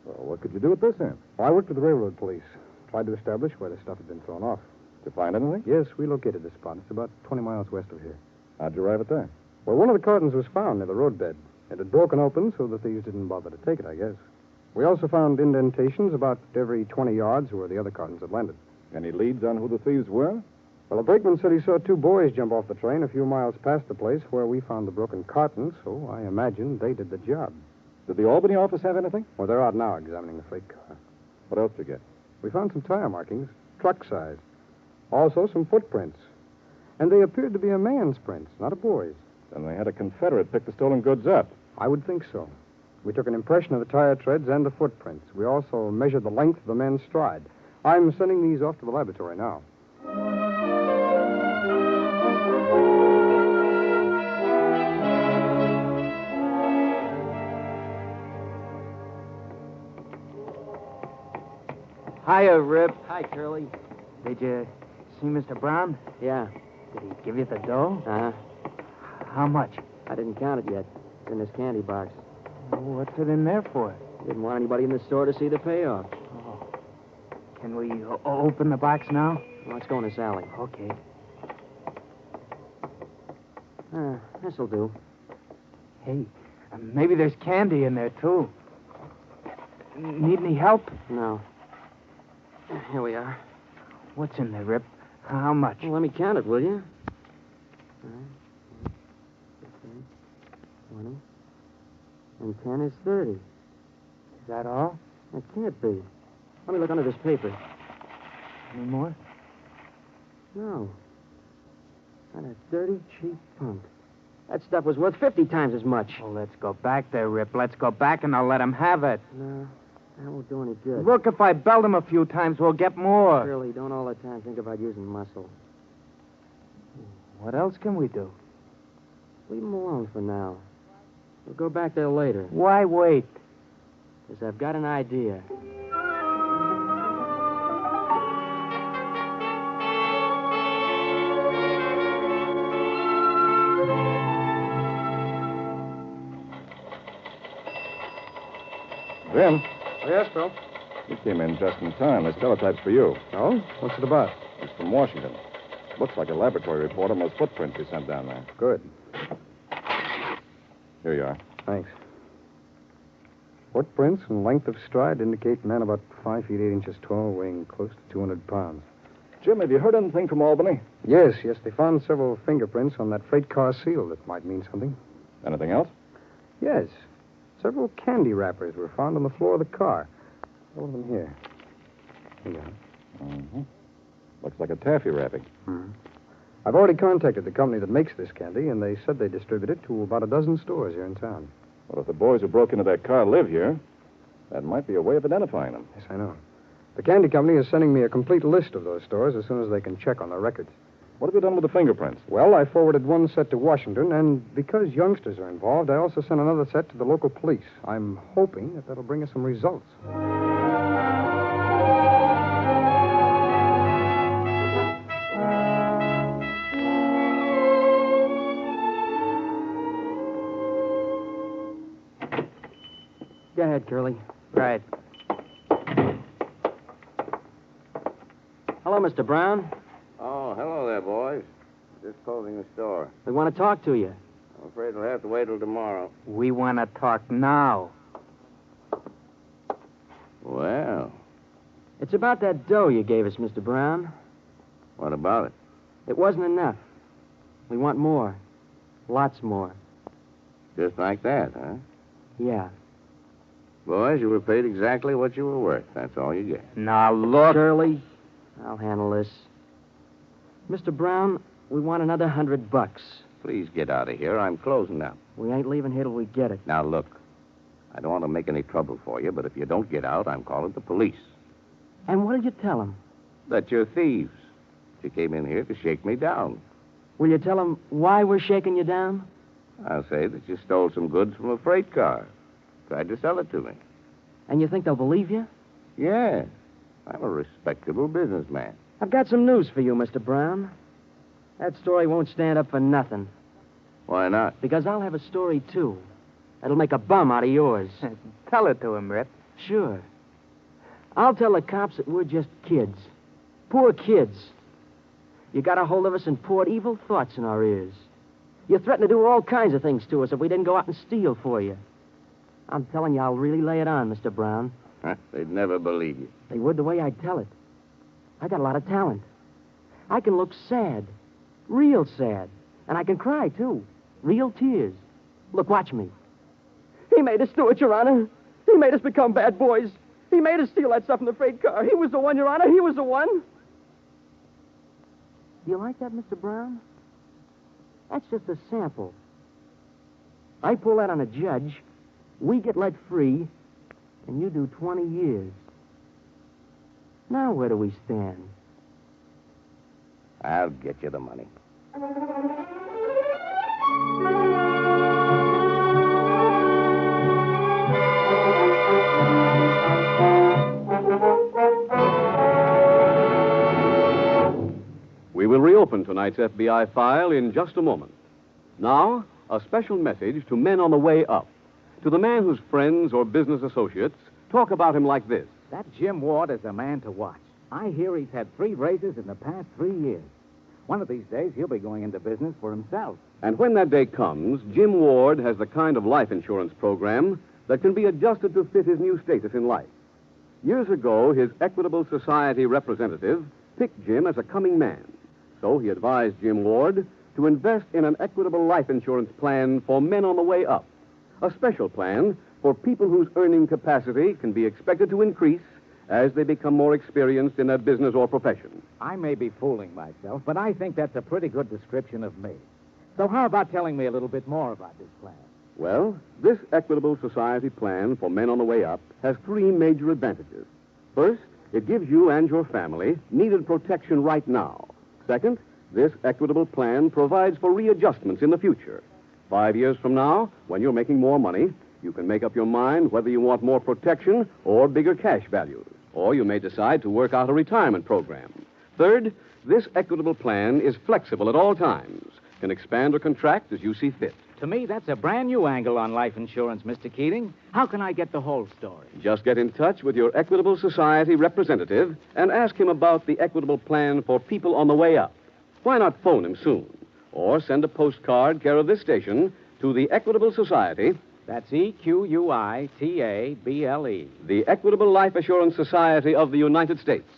Well, what could you do with this, then? Well, I worked with the railroad police. Tried to establish where the stuff had been thrown off. Did you find anything? Yes, we located the spot. It's about 20 miles west of here. How'd you arrive at that? Well, one of the cartons was found near the roadbed. It had broken open, so the thieves didn't bother to take it, I guess. We also found indentations about every 20 yards where the other cartons had landed. Any leads on who the thieves were? Well, the brakeman said he saw two boys jump off the train a few miles past the place where we found the broken cartons, so I imagine they did the job. Did the Albany office have anything? Well, they're out now examining the freight car. What else did you get? We found some tire markings, truck size. Also some footprints. And they appeared to be a man's prints, not a boy's. Then they had a Confederate pick the stolen goods up. I would think so. We took an impression of the tire treads and the footprints. We also measured the length of the men's stride. I'm sending these off to the laboratory now. Hiya, Rip. Hi, Curly. Did you see Mr. Brown? Yeah. Did he give you the dough? Uh-huh. How much? I didn't count it yet. It's in this candy box. What's it in there for? Didn't want anybody in the store to see the payoff. Oh. Can we open the box now? Let's go in this alley. Okay. This'll do. Hey, maybe there's candy in there, too. Need any help? No. Here we are. What's in there, Rip? How much? Well, let me count it, will you? 15, 20. And 10 is 30. Is that all? That can't be. Let me look under this paper. Any more? No. Not a dirty, cheap punk. That stuff was worth 50 times as much. Well, let's go back there, Rip. Let's go back and I'll let him have it. No, that won't do any good. Look, if I belt him a few times, we'll get more. Really, don't all the time think about using muscle. What else can we do? Leave him alone for now. We'll go back there later. Why wait? Because I've got an idea. Jim, Oh, yes, Bill? you came in just in time. This teletype's for you. Oh? What's it about? It's from Washington. Looks like a laboratory report on those footprints you sent down there. Good. Here you are. Thanks. Footprints and length of stride indicate man about 5 feet 8 inches tall, weighing close to 200 pounds. Jim, have you heard anything from Albany? Yes, they found several fingerprints on that freight car seal that might mean something. Anything else? Yes. Several candy wrappers were found on the floor of the car. All of them here. Here you go. Mm-hmm. Looks like a taffy wrapping. Mm-hmm. I've already contacted the company that makes this candy, and they said they distribute it to about a dozen stores here in town. Well, if the boys who broke into that car live here, that might be a way of identifying them. Yes, I know. The candy company is sending me a complete list of those stores as soon as they can check on their records. What have you done with the fingerprints? Well, I forwarded one set to Washington, and because youngsters are involved, I also sent another set to the local police. I'm hoping that that'll bring us some results. Go ahead, Curly. Right. Hello, Mr. Brown. Oh, hello there, boys. Just closing the store. We want to talk to you. I'm afraid we'll have to wait till tomorrow. We want to talk now. Well, It's about that dough you gave us, Mr. Brown. what about it? It wasn't enough. We want more. Lots more. Just like that, huh? Yeah. Boys, you were paid exactly what you were worth. That's all you get. Now, look. Shirley, I'll handle this. Mr. Brown, we want another $100. Please get out of here. I'm closing up. We ain't leaving here till we get it. Now, look. I don't want to make any trouble for you, but if you don't get out, I'm calling the police. And what'll you tell them? That you're thieves. You came in here to shake me down. Will you tell them why we're shaking you down? I'll say that you stole some goods from a freight car. Tried to sell it to me. And you think they'll believe you? Yeah. I'm a respectable businessman. I've got some news for you, Mr. Brown. That story won't stand up for nothing. Why not? Because I'll have a story, too. That'll make a bum out of yours. Tell it to him, Rip. Sure. I'll tell the cops that we're just kids. Poor kids. You got a hold of us and poured evil thoughts in our ears. You threatened to do all kinds of things to us if we didn't go out and steal for you. I'm telling you, I'll really lay it on, Mr. Brown. They'd never believe you. They would the way I tell it. I got a lot of talent. I can look sad. Real sad. And I can cry, too. Real tears. Look, watch me. He made us do it, Your Honor. He made us become bad boys. He made us steal that stuff in the freight car. He was the one, Your Honor. He was the one. Do you like that, Mr. Brown? That's just a sample. I pull that on a judge. We get let free, and you do 20 years. Now where do we stand? I'll get you the money. We will reopen tonight's FBI file in just a moment. Now, a special message to men on the way up. To the man whose friends or business associates talk about him like this. That Jim Ward is a man to watch. I hear he's had 3 raises in the past 3 years. One of these days, he'll be going into business for himself. And when that day comes, Jim Ward has the kind of life insurance program that can be adjusted to fit his new status in life. Years ago, his Equitable Society representative picked Jim as a coming man. So he advised Jim Ward to invest in an equitable life insurance plan for men on the way up. A special plan for people whose earning capacity can be expected to increase as they become more experienced in their business or profession. I may be fooling myself, but I think that's a pretty good description of me. So how about telling me a little bit more about this plan? Well, this Equitable Society plan for men on the way up has 3 major advantages. First, it gives you and your family needed protection right now. Second, this equitable plan provides for readjustments in the future. 5 years from now, when you're making more money, you can make up your mind whether you want more protection or bigger cash values. Or you may decide to work out a retirement program. Third, this equitable plan is flexible at all times, can expand or contract as you see fit. To me, that's a brand new angle on life insurance, Mr. Keating. How can I get the whole story? Just get in touch with your Equitable Society representative and ask him about the equitable plan for people on the way up. Why not phone him soon? Or send a postcard care of this station to the Equitable Society. That's EQUITABLE. The Equitable Life Assurance Society of the United States.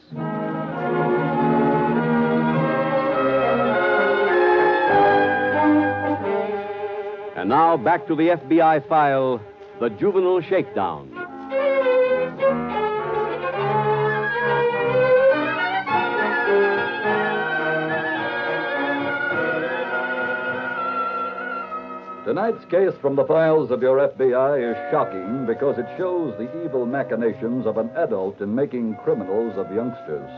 And now back to the FBI file, The Juvenile Shakedown. Tonight's case from the files of your FBI is shocking because it shows the evil machinations of an adult in making criminals of youngsters,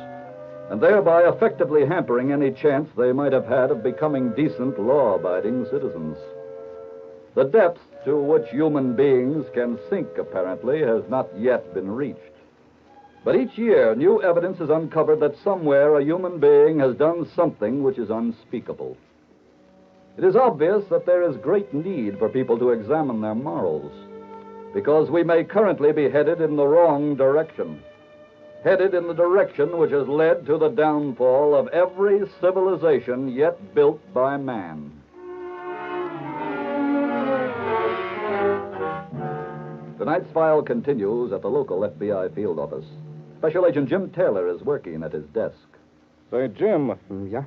and thereby effectively hampering any chance they might have had of becoming decent, law-abiding citizens. The depth to which human beings can sink, apparently, has not yet been reached. But each year, new evidence is uncovered that somewhere a human being has done something which is unspeakable. It is obvious that there is great need for people to examine their morals, because we may currently be headed in the wrong direction, headed in the direction which has led to the downfall of every civilization yet built by man. Tonight's file continues at the local FBI field office. Special Agent Jim Taylor is working at his desk. Say, Jim. Yeah?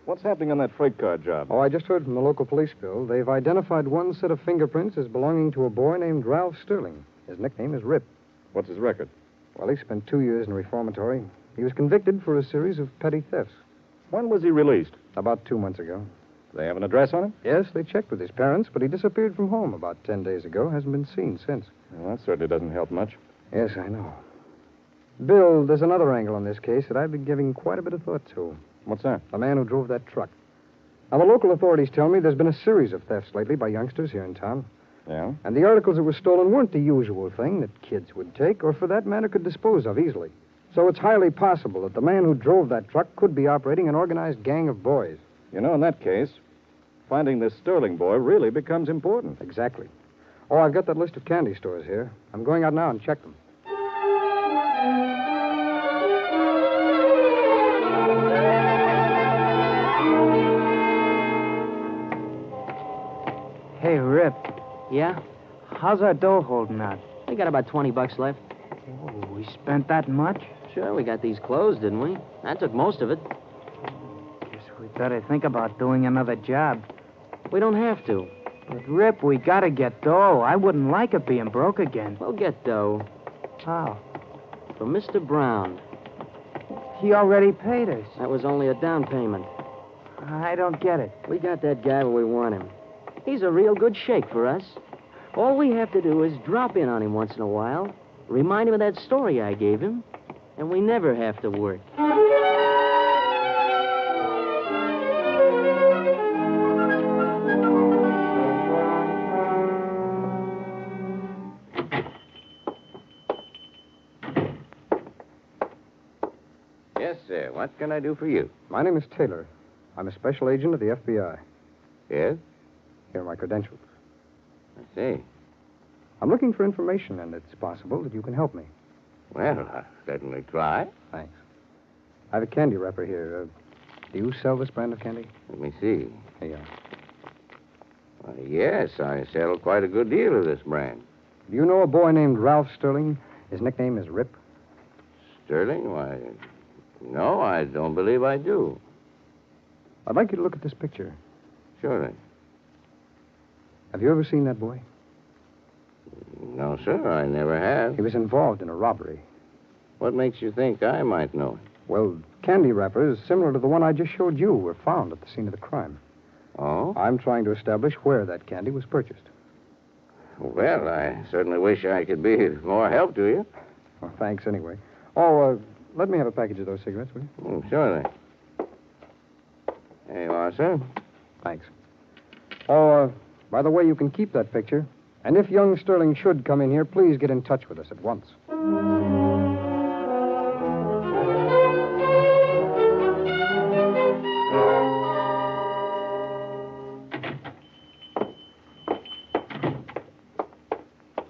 What's happening on that freight car job? Oh, I just heard from the local police, Bill. They've identified one set of fingerprints as belonging to a boy named Ralph Sterling. His nickname is Rip. What's his record? Well, he spent 2 years in reformatory. He was convicted for a series of petty thefts. When was he released? About 2 months ago. They have an address on him? Yes, they checked with his parents, but he disappeared from home about 10 days ago. Hasn't been seen since. Well, that certainly doesn't help much. Yes, I know. Bill, there's another angle on this case that I've been giving quite a bit of thought to. What's that? The man who drove that truck. Now, the local authorities tell me there's been a series of thefts lately by youngsters here in town. Yeah? And the articles that were stolen weren't the usual thing that kids would take, or for that matter could dispose of easily. So it's highly possible that the man who drove that truck could be operating an organized gang of boys. You know, in that case, finding this Sterling boy really becomes important. Exactly. Oh, I've got that list of candy stores here. I'm going out now and check them. Hey, Rip. Yeah? How's our dough holding out? We got about $20 left. Oh, we spent that much? Sure, we got these closed, didn't we? That took most of it. Guess we better think about doing another job. We don't have to. But, Rip, we gotta get dough. I wouldn't like it being broke again. We'll get dough. How? From Mr. Brown. He already paid us. That was only a down payment. I don't get it. We got that guy where we want him. He's a real good shake for us. All we have to do is drop in on him once in a while, remind him of that story I gave him, and we never have to work. Yes, sir. What can I do for you? My name is Taylor. I'm a special agent of the FBI. Yes? Here are my credentials. I see. I'm looking for information, and it's possible that you can help me. Well, I'll certainly try. Thanks. I have a candy wrapper here. Do you sell this brand of candy? Let me see. Here you are. Yes, I sell quite a good deal of this brand. Do you know a boy named Ralph Sterling? His nickname is Rip. Sterling? Why, no, I don't believe I do. I'd like you to look at this picture. Surely. Have you ever seen that boy? No, sir, I never have. He was involved in a robbery. What makes you think I might know it? Well, candy wrappers similar to the one I just showed you were found at the scene of the crime. Oh? I'm trying to establish where that candy was purchased. Well, I certainly wish I could be of more help to you. Well, thanks anyway. Oh, let me have a package of those cigarettes, will you? Surely. There you are, sir. Thanks. Oh, by the way, you can keep that picture. And if young Sterling should come in here, please get in touch with us at once.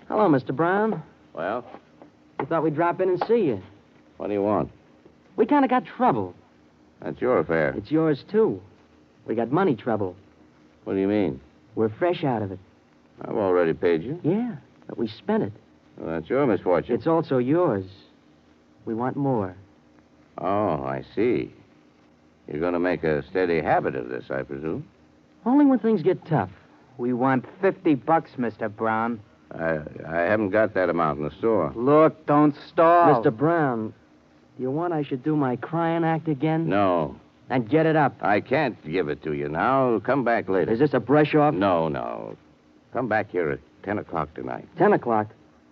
Hello, Mr. Brown. Well? We thought we'd drop in and see you. What do you want? We kind of got trouble. That's your affair. It's yours, too. We got money trouble. What do you mean? We're fresh out of it. I've already paid you. Yeah, but we spent it. Well, that's your misfortune. It's also yours. We want more. Oh, I see. You're going to make a steady habit of this, I presume? Only when things get tough. We want $50, Mr. Brown. I haven't got that amount in the store. Look, don't stall. Mr. Brown, do you want I should do my crying act again? No. And get it up. I can't give it to you now. Come back later. Is this a brush-off? No. Come back here at 10 o'clock tonight. 10 o'clock?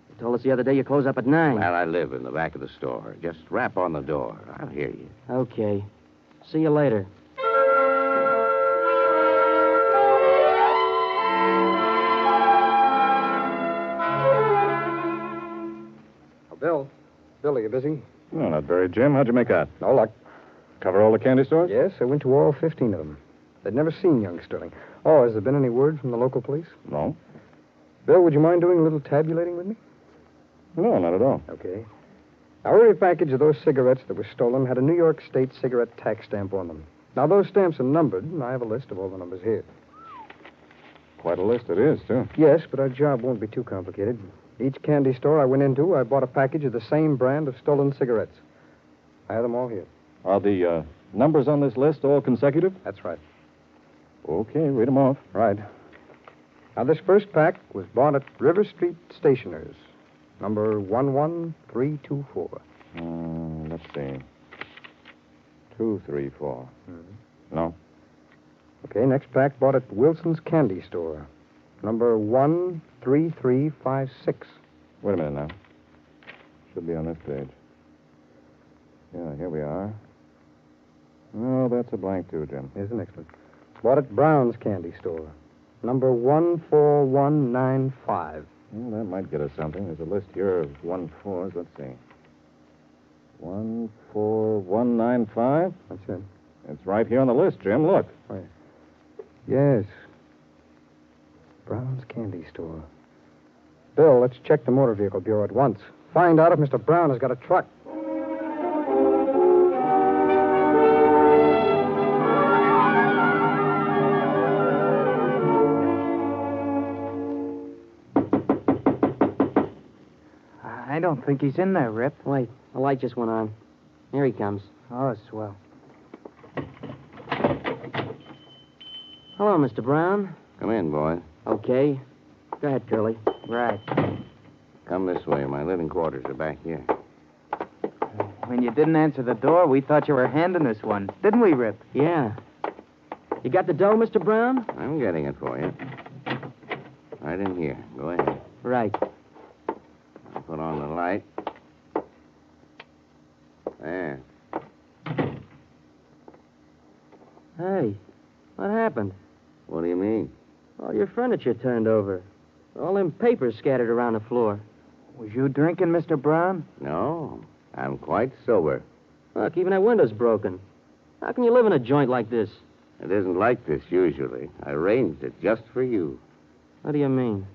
You told us the other day you close up at 9. Well, I live in the back of the store. Just rap on the door. I'll hear you. Okay. See you later. Bill, are you busy? No, not very, Jim. How'd you make out? No luck. Cover all the candy stores? Yes, I went to all 15 of them. They'd never seen young Sterling. Oh, has there been any word from the local police? No. Bill, would you mind doing a little tabulating with me? No, not at all. Okay. Now, every package of those cigarettes that were stolen had a New York State cigarette tax stamp on them. Now, those stamps are numbered, and I have a list of all the numbers here. Quite a list it is, too. Yes, but our job won't be too complicated. Each candy store I went into, I bought a package of the same brand of stolen cigarettes. I have them all here. Are the numbers on this list all consecutive? That's right. Okay, read them off. Right. Now, this first pack was bought at River Street Stationers, number 11324. Let's see. 234. No. Okay, next pack bought at Wilson's Candy Store, number 13356. Wait a minute now. Should be on this page. Yeah, here we are. Oh, that's a blank, too, Jim. Here's the next one. Bought at Brown's Candy Store, number 14195. Well, that might get us something. There's a list here of 1-4s. Let's see. 14195? That's it. It's right here on the list, Jim. Look. Right. Yes. Brown's Candy Store. Bill, let's check the Motor Vehicle Bureau at once. Find out if Mr. Brown has got a truck. I don't think he's in there, Rip. Wait, the light just went on. Here he comes. Oh, swell. Hello, Mr. Brown. Come in, boy. Okay. Go ahead, Curly. Right. Come this way. My living quarters are back here. When you didn't answer the door, we thought you were handing us one. Didn't we, Rip? Yeah. You got the dough, Mr. Brown? I'm getting it for you. Right in here. Go ahead. Right. I'll put on the light. There. Hey, what happened? What do you mean? All your furniture turned over. All them papers scattered around the floor. Was you drinking, Mr. Brown? No, I'm quite sober. Look, even that window's broken. How can you live in a joint like this? It isn't like this usually. I arranged it just for you. What do you mean?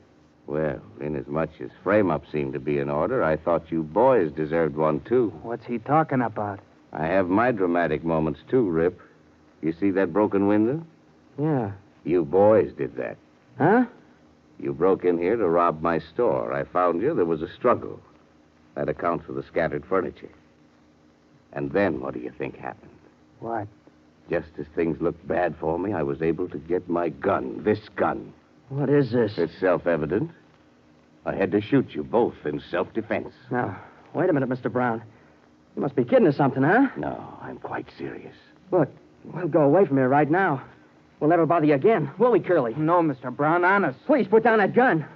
Well, inasmuch as frame-up seemed to be in order, I thought you boys deserved one, too. What's he talking about? I have my dramatic moments, too, Rip. You see that broken window? Yeah. You boys did that. Huh? You broke in here to rob my store. I found you. There was a struggle. That accounts for the scattered furniture. And then what do you think happened? What? Just as things looked bad for me, I was able to get my gun. This gun. What is this? It's self-evident. I had to shoot you both in self-defense. Now, wait a minute, Mr. Brown. You must be kidding or something, huh? No, I'm quite serious. Look, we'll go away from here right now. We'll never bother you again, will we, Curly? No, Mr. Brown, honest. Please put down that gun.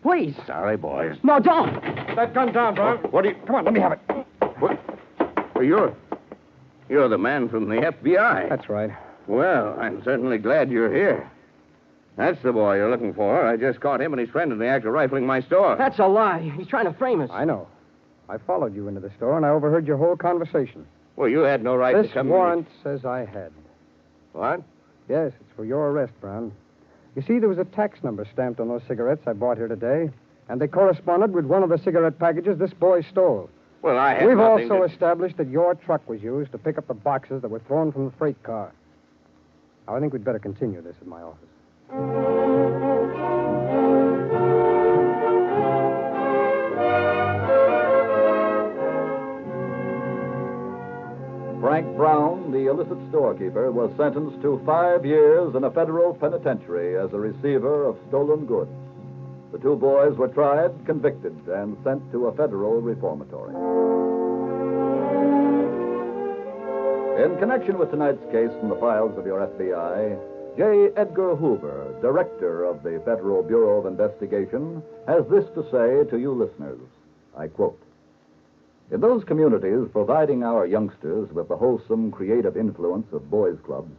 Please. Sorry, boys. No, don't. That gun down, Brown. What do you... Come on, let me have it. What? Well, you're the man from the FBI. That's right. Well, I'm certainly glad you're here. That's the boy you're looking for. I just caught him and his friend in the act of rifling my store. That's a lie. He's trying to frame us. I know. I followed you into the store, and I overheard your whole conversation. Well, you had no right This to come... warrant says I had. What? Yes, it's for your arrest, Brown. You see, there was a tax number stamped on those cigarettes I bought here today, and they corresponded with one of the cigarette packages this boy stole. Well, I had We've nothing also to... established that your truck was used to pick up the boxes that were thrown from the freight car. Now, I think we'd better continue this at my office. Frank Brown, the illicit storekeeper, was sentenced to 5 years in a federal penitentiary as a receiver of stolen goods. The two boys were tried, convicted, and sent to a federal reformatory. In connection with tonight's case from the files of your FBI, J. Edgar Hoover, director of the Federal Bureau of Investigation, has this to say to you listeners. I quote, "In those communities providing our youngsters with the wholesome, creative influence of boys' clubs,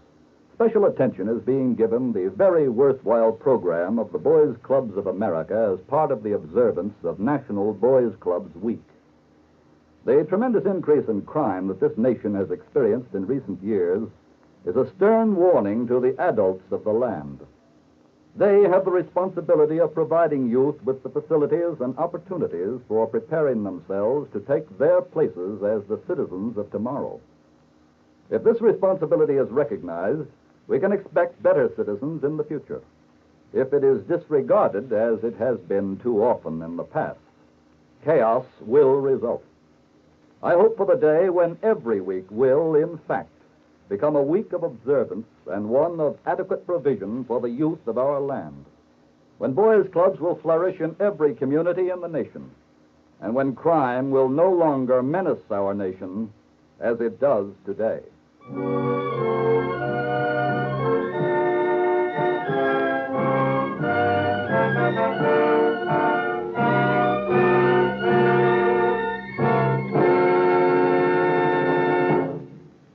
special attention is being given the very worthwhile program of the Boys' Clubs of America as part of the observance of National Boys' Clubs Week. The tremendous increase in crime that this nation has experienced in recent years is a stern warning to the adults of the land. They have the responsibility of providing youth with the facilities and opportunities for preparing themselves to take their places as the citizens of tomorrow. If this responsibility is recognized, we can expect better citizens in the future. If it is disregarded, as it has been too often in the past, chaos will result. I hope for the day when every week will, in fact, become a week of observance and one of adequate provision for the youth of our land, when boys' clubs will flourish in every community in the nation, and when crime will no longer menace our nation as it does today."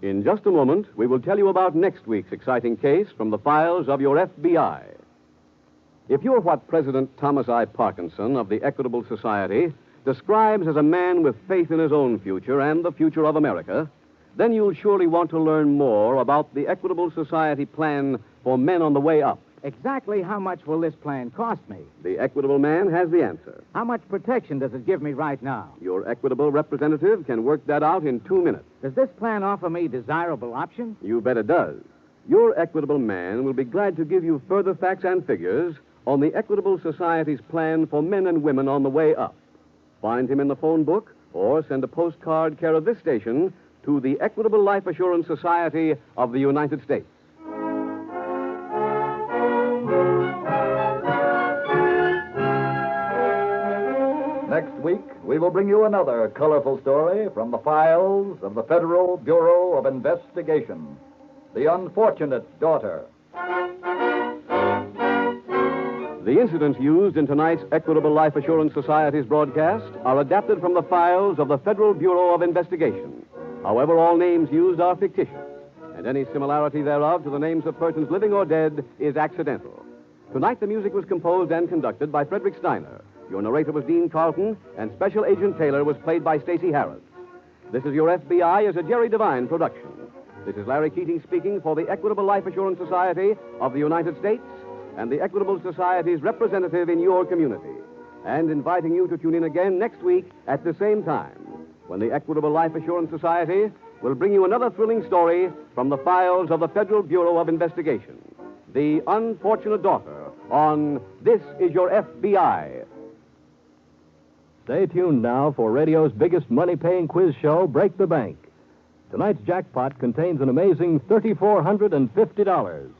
In just a moment, we will tell you about next week's exciting case from the files of your FBI. If you're what President Thomas I. Parkinson of the Equitable Society describes as a man with faith in his own future and the future of America, then you'll surely want to learn more about the Equitable Society plan for men on the way up. Exactly how much will this plan cost me? The Equitable man has the answer. How much protection does it give me right now? Your Equitable representative can work that out in 2 minutes. Does this plan offer me desirable options? You bet it does. Your Equitable man will be glad to give you further facts and figures on the Equitable Society's plan for men and women on the way up. Find him in the phone book or send a postcard care of this station to the Equitable Life Assurance Society of the United States. Next week, we will bring you another colorful story from the files of the Federal Bureau of Investigation, The Unfortunate Daughter. The incidents used in tonight's Equitable Life Assurance Society's broadcast are adapted from the files of the Federal Bureau of Investigation. However, all names used are fictitious, and any similarity thereof to the names of persons living or dead is accidental. Tonight, the music was composed and conducted by Frederick Steiner. Your narrator was Dean Carlton, and Special Agent Taylor was played by Stacey Harris. This is Your FBI is a Jerry Devine production. This is Larry Keating speaking for the Equitable Life Assurance Society of the United States and the Equitable Society's representative in your community, and inviting you to tune in again next week at the same time, when the Equitable Life Assurance Society will bring you another thrilling story from the files of the Federal Bureau of Investigation, The Unfortunate Daughter, on This Is Your FBI. Stay tuned now for radio's biggest money-paying quiz show, Break the Bank. Tonight's jackpot contains an amazing $3,450.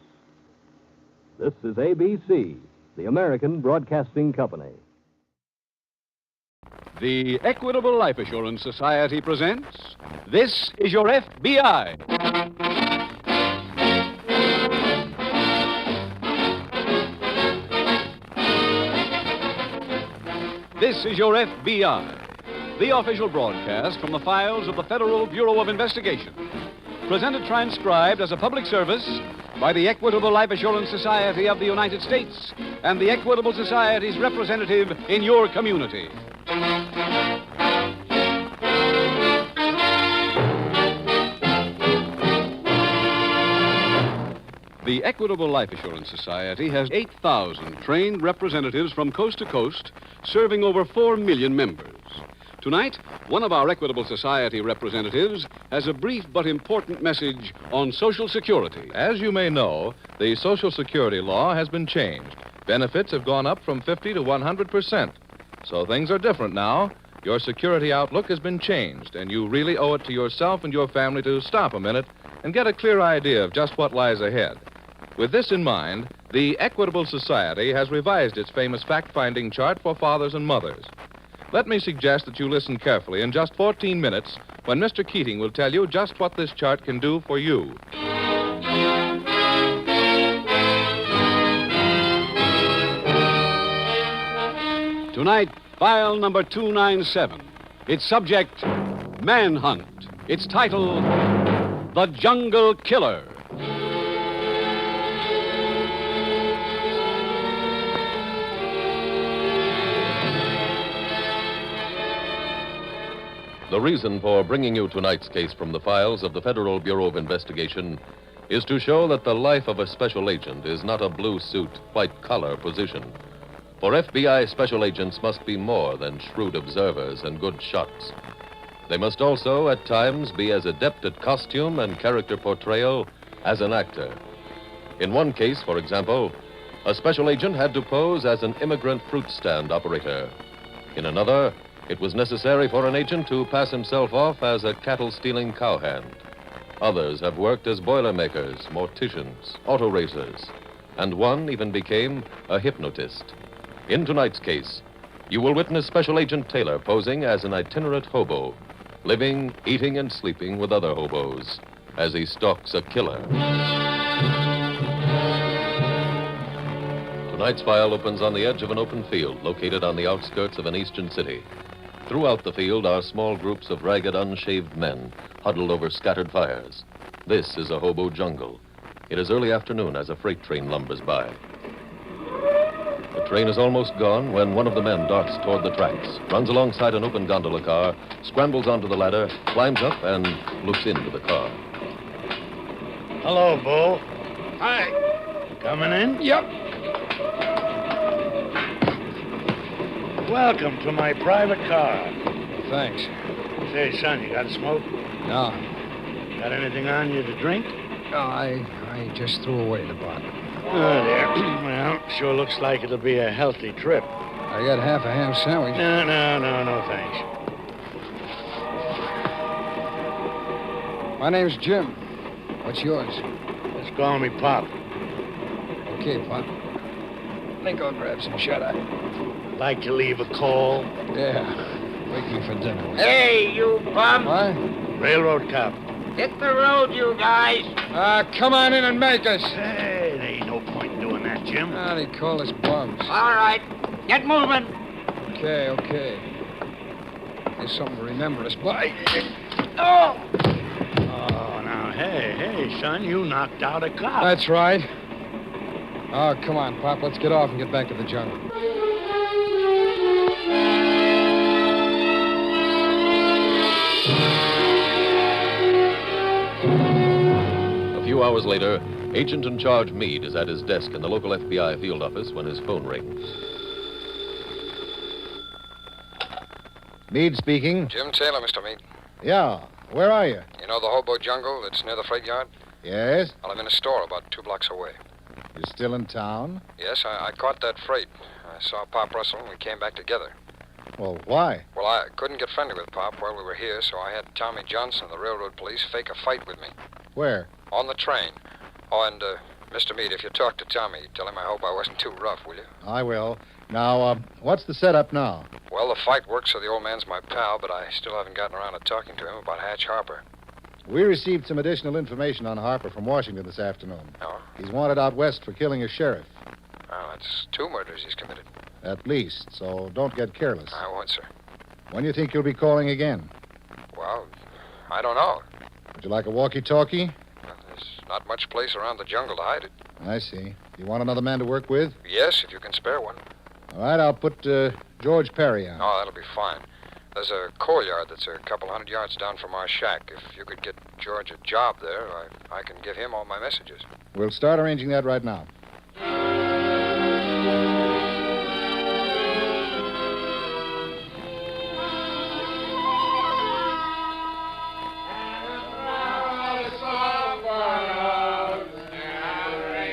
This is ABC, the American Broadcasting Company. The Equitable Life Assurance Society presents This Is Your FBI. This is Your FBI, the official broadcast from the files of the Federal Bureau of Investigation. Presented transcribed as a public service by the Equitable Life Assurance Society of the United States and the Equitable Society's representative in your community. The Equitable Life Assurance Society has 8,000 trained representatives from coast to coast, serving over 4 million members. Tonight, one of our Equitable Society representatives has a brief but important message on Social Security. As you may know, the Social Security law has been changed. Benefits have gone up from 50 to 100%. So things are different now. Your security outlook has been changed, and you really owe it to yourself and your family to stop a minute and get a clear idea of just what lies ahead. With this in mind, The Equitable Society has revised its famous fact-finding chart for fathers and mothers. Let me suggest that you listen carefully in just 14 minutes when Mr. Keating will tell you just what this chart can do for you. Tonight, file number 297. Its subject, Manhunt. Its title, The Jungle Killer. The reason for bringing you tonight's case from the files of the Federal Bureau of Investigation is to show that the life of a special agent is not a blue suit, white collar position. For FBI special agents must be more than shrewd observers and good shots. They must also, at times, be as adept at costume and character portrayal as an actor. In one case, for example, a special agent had to pose as an immigrant fruit stand operator. In another, it was necessary for an agent to pass himself off as a cattle-stealing cowhand. Others have worked as boilermakers, morticians, auto racers, and one even became a hypnotist. In tonight's case, you will witness Special Agent Taylor posing as an itinerant hobo, living, eating, and sleeping with other hobos as he stalks a killer. Tonight's file opens on the edge of an open field located on the outskirts of an eastern city. Throughout the field are small groups of ragged, unshaved men huddled over scattered fires. This is a hobo jungle. It is early afternoon as a freight train lumbers by. The train is almost gone when one of the men darts toward the tracks, runs alongside an open gondola car, scrambles onto the ladder, climbs up, and looks into the car. Hello, Bo. Hi. Coming in? Yep. Welcome to my private car. Thanks. Say, son, you got a smoke? No. Got anything on you to drink? No, I just threw away the bottle. Oh, there. Well, sure looks like it'll be a healthy trip. I got half a ham sandwich. No, thanks. My name's Jim. What's yours? Just call me Pop. Okay, Pop. I think I'll grab some shut-eye. Like to leave a call? Yeah. Wake me for dinner. Hey, you bum. What? Railroad cop. Hit the road, you guys. Come on in and make us. Hey, there ain't no point in doing that, Jim. They call us bums. All right. Get moving. Okay. There's something to remember us by. Oh! Oh, now, hey, son, you knocked out a cop. That's right. Oh, come on, Pop. Let's get off and get back to the jungle. A few hours later, Agent in Charge Meade is at his desk in the local FBI field office when his phone rings. Meade speaking. Jim Taylor, Mr. Meade. Yeah, where are you? You know the hobo jungle that's near the freight yard? Yes? Well, I'm in a store about 2 blocks away. You're still in town? Yes, I caught that freight. I saw Pop Russell and we came back together. Well, why? Well, I couldn't get friendly with Pop while we were here, so I had Tommy Johnson of the railroad police fake a fight with me. Where? On the train. Oh, and, Mr. Meade, if you talk to Tommy, tell him I hope I wasn't too rough, will you? I will. Now, what's the setup now? Well, the fight works so the old man's my pal, but I still haven't gotten around to talking to him about Hatch Harper. We received some additional information on Harper from Washington this afternoon. Oh? He's wanted out west for killing a sheriff. Well, that's 2 murders he's committed. At least, so don't get careless. I won't, sir. When do you think you'll be calling again? Well, I don't know. Would you like a walkie-talkie? Well, there's not much place around the jungle to hide it. I see. You want another man to work with? Yes, if you can spare one. All right, I'll put George Perry on. Oh, that'll be fine. There's a coal yard that's a couple 100 yards down from our shack. If you could get George a job there, I can give him all my messages. We'll start arranging that right now.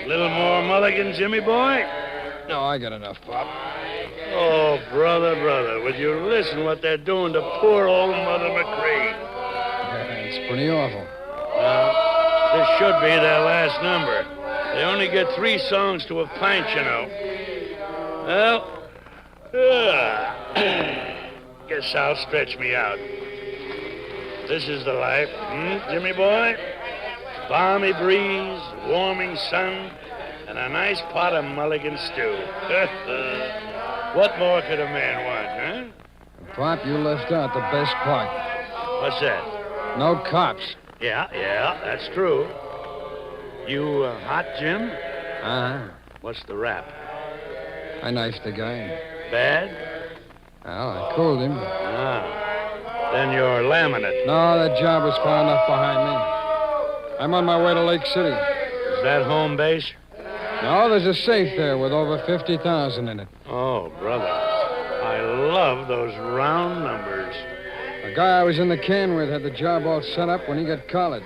Little more mulligan, Jimmy boy? No, I got enough, Pop. Oh, brother, would you listen what they're doing to poor old Mother McCree? Yeah, it's pretty awful. This should be their last number. They only get 3 songs to a pint, you know. Well, guess I'll stretch me out. This is the life, Jimmy boy? Balmy breeze, warming sun, and a nice pot of mulligan stew. What more could a man want, huh? Pop, you left out the best part. What's that? No cops. Yeah, that's true. You hot, Jim? Uh-huh. What's the rap? I knifed the guy. Bad? Well, I cooled him. Then you're laminate. No, that job was far enough behind me. I'm on my way to Lake City. Is that home base? No, there's a safe there with over 50,000 in it. Oh, brother. I love those round numbers. The guy I was in the can with had the job all set up when he got collared.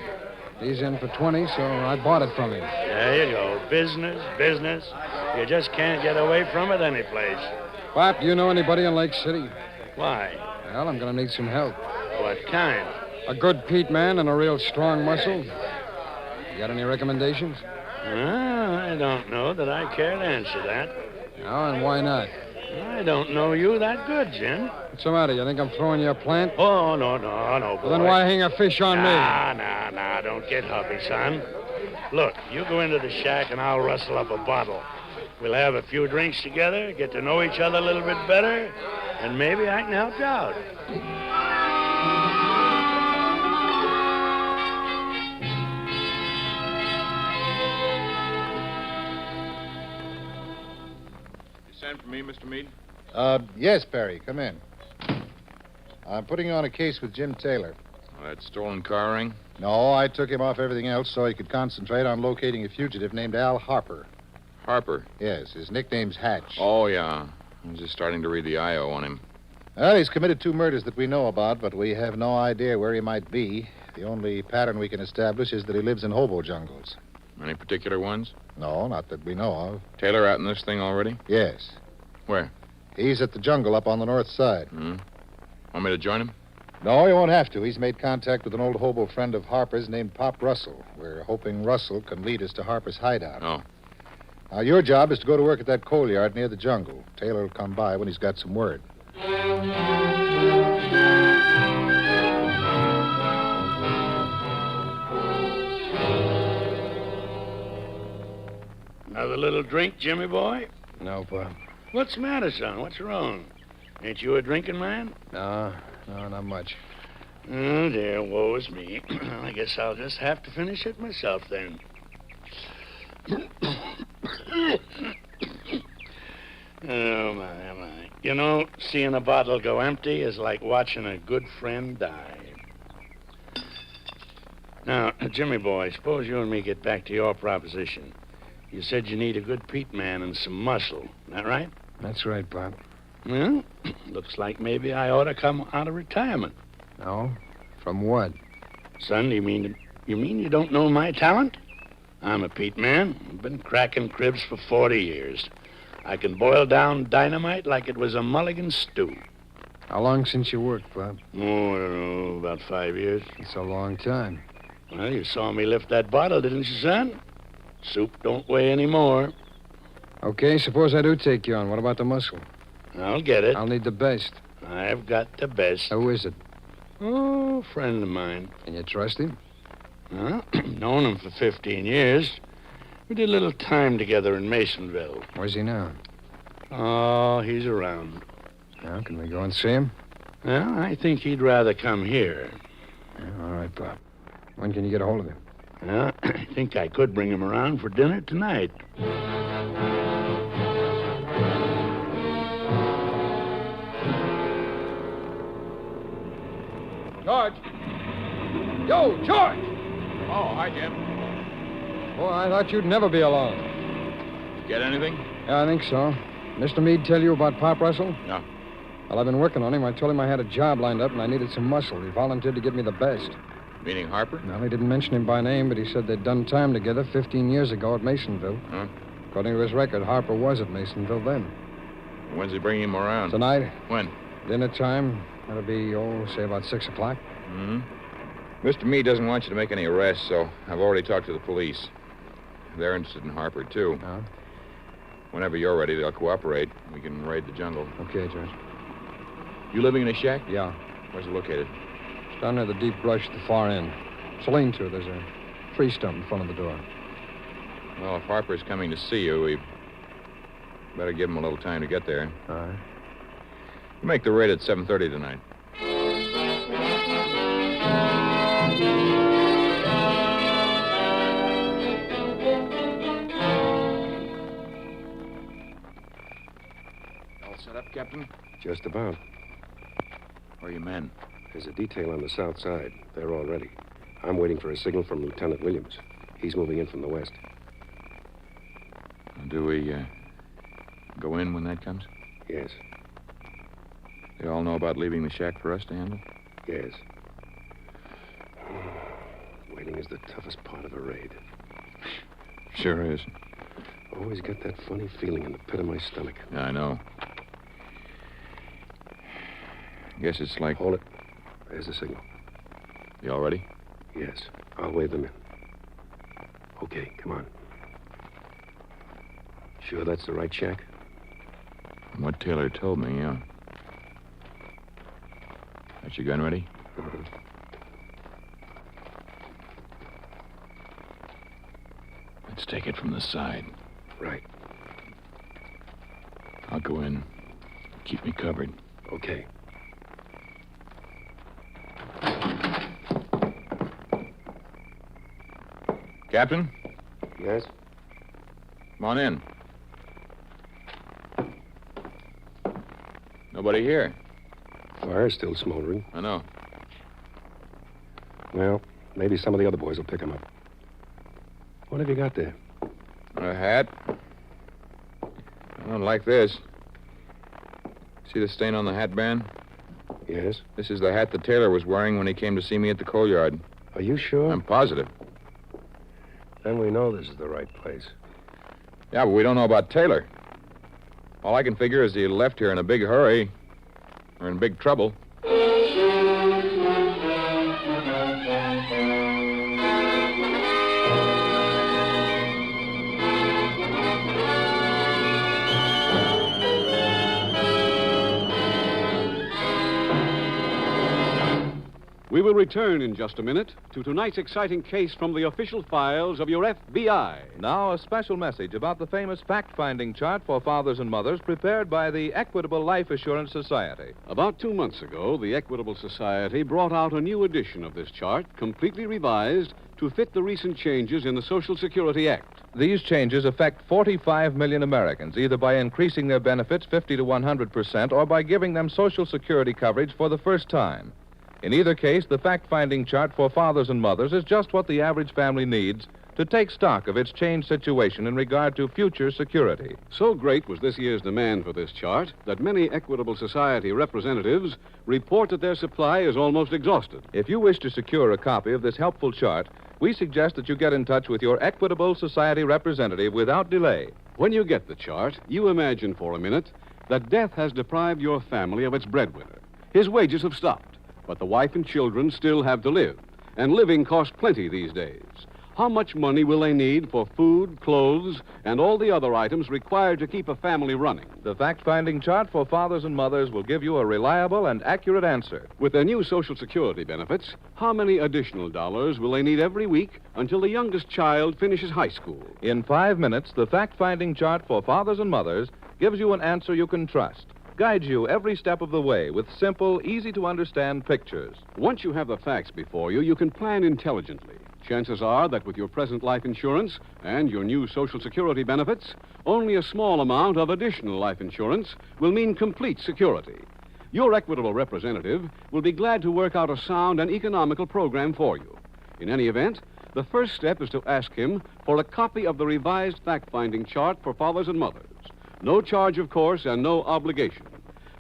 He's in for 20, so I bought it from him. There you go. Business. You just can't get away from it any place. Pop, do you know anybody in Lake City? Why? Well, I'm going to need some help. What kind? A good Pete man and a real strong muscle. You got any recommendations? I don't know that I care to answer that. No, and why not? I don't know you that good, Jim. What's the matter? You think I'm throwing you a plant? Oh, no, boy. Well, then why hang a fish on me? Nah, don't get huffy, son. Look, you go into the shack and I'll rustle up a bottle. We'll have a few drinks together, get to know each other a little bit better, and maybe I can help you out. You sent for me, Mr. Meade? Yes, Perry. Come in. I'm putting you on a case with Jim Taylor. That stolen car ring? No, I took him off everything else so he could concentrate on locating a fugitive named Al Harper. Harper? Yes, his nickname's Hatch. Oh, yeah. I'm just starting to read the I.O. on him. Well, he's committed 2 murders that we know about, but we have no idea where he might be. The only pattern we can establish is that he lives in hobo jungles. Any particular ones? No, not that we know of. Taylor out in this thing already? Yes. Where? He's at the jungle up on the north side. Want me to join him? No, he won't have to. He's made contact with an old hobo friend of Harper's named Pop Russell. We're hoping Russell can lead us to Harper's hideout. Oh. Now, your job is to go to work at that coal yard near the jungle. Taylor will come by when he's got some word. Another little drink, Jimmy boy? No, Pop. What's the matter, son? What's wrong? Ain't you a drinking man? No, not much. Oh, dear, woe is me. I guess I'll just have to finish it myself, then. Oh, my. You know, seeing a bottle go empty is like watching a good friend die. Now, Jimmy boy, suppose you and me get back to your proposition. You said you need a good Pete man and some muscle. Is that right? That's right, Pop. Well, looks like maybe I ought to come out of retirement. No? From what? Son, you mean you don't know my talent? I'm a Pete man. I've been cracking cribs for 40 years. I can boil down dynamite like it was a mulligan stew. How long since you worked, Pop? Oh, I don't know, about 5 years. It's a long time. Well, you saw me lift that bottle, didn't you, son? Soup don't weigh any more. Okay, suppose I do take you on. What about the muscle? I'll get it. I'll need the best. I've got the best. Who is it? Oh, a friend of mine. Can you trust him? Well, known him for 15 years. We did a little time together in Masonville. Where's he now? Oh, he's around. Now, can we go and see him? Well, I think he'd rather come here. Yeah, all right, Pop. When can you get a hold of him? Well, I think I could bring him around for dinner tonight. George! Yo, George! Oh, hi, Jim. Boy, I thought you'd never be alone. Get anything? Yeah, I think so. Mr. Meade tell you about Pop Russell? No. Well, I've been working on him. I told him I had a job lined up and I needed some muscle. He volunteered to give me the best. Meaning Harper? Well, he didn't mention him by name, but he said they'd done time together 15 years ago at Masonville. Huh? According to his record, Harper was at Masonville then. When's he bringing him around? Tonight. When? Dinner time. That'll be, say about 6 o'clock. Mm-hmm. Mr. Meade doesn't want you to make any arrests, so I've already talked to the police. They're interested in Harper, too. Huh? Whenever you're ready, they'll cooperate. We can raid the jungle. Okay, Judge. You living in a shack? Yeah. Where's it located? It's down near the deep brush at the far end. It's a lean-to. There's a tree stump in front of the door. Well, if Harper's coming to see you, we better give him a little time to get there. All right. We'll make the raid at 7:30 tonight. All set up, Captain? Just about. Where are your men? There's a detail on the south side. They're all ready. I'm waiting for a signal from Lieutenant Williams. He's moving in from the west. Do we go in when that comes? Yes. They all know about leaving the shack for us to handle? Yes. Waiting is the toughest part of a raid. Sure is. Always got that funny feeling in the pit of my stomach. Yeah, I know. Guess it's like... Hold it. There's the signal. You all ready? Yes. I'll wave them in. Okay, come on. Sure that's the right shack? From what Taylor told me, yeah. Got your gun ready? Uh-huh. Let's take it from the side. Right. I'll go in. Keep me covered. Okay. Captain? Yes? Come on in. Nobody here. Fire's still smoldering. I know. Well, maybe some of the other boys will pick them up. What have you got there? A hat. I don't like this. See the stain on the hat band? Yes? This is the hat that Taylor was wearing when he came to see me at the coal yard. Are you sure? I'm positive. Then we know this is the right place. Yeah, but we don't know about Taylor. All I can figure is he left here in a big hurry or in big trouble. We will return in just a minute to tonight's exciting case from the official files of your FBI. Now, a special message about the famous fact-finding chart for fathers and mothers prepared by the Equitable Life Assurance Society. About 2 months ago, the Equitable Society brought out a new edition of this chart, completely revised to fit the recent changes in the Social Security Act. These changes affect 45 million Americans, either by increasing their benefits 50 to 100% or by giving them Social Security coverage for the first time. In either case, the fact-finding chart for fathers and mothers is just what the average family needs to take stock of its changed situation in regard to future security. So great was this year's demand for this chart that many Equitable Society representatives report that their supply is almost exhausted. If you wish to secure a copy of this helpful chart, we suggest that you get in touch with your Equitable Society representative without delay. When you get the chart, you imagine for a minute that death has deprived your family of its breadwinner. His wages have stopped, but the wife and children still have to live, and living costs plenty these days. How much money will they need for food, clothes, and all the other items required to keep a family running? The fact-finding chart for fathers and mothers will give you a reliable and accurate answer. With their new Social Security benefits, how many additional dollars will they need every week until the youngest child finishes high school? In 5 minutes, the fact-finding chart for fathers and mothers gives you an answer you can trust, guides you every step of the way with simple, easy-to-understand pictures. Once you have the facts before you, you can plan intelligently. Chances are that with your present life insurance and your new Social Security benefits, only a small amount of additional life insurance will mean complete security. Your Equitable representative will be glad to work out a sound and economical program for you. In any event, the first step is to ask him for a copy of the revised fact-finding chart for fathers and mothers. No charge, of course, and no obligation.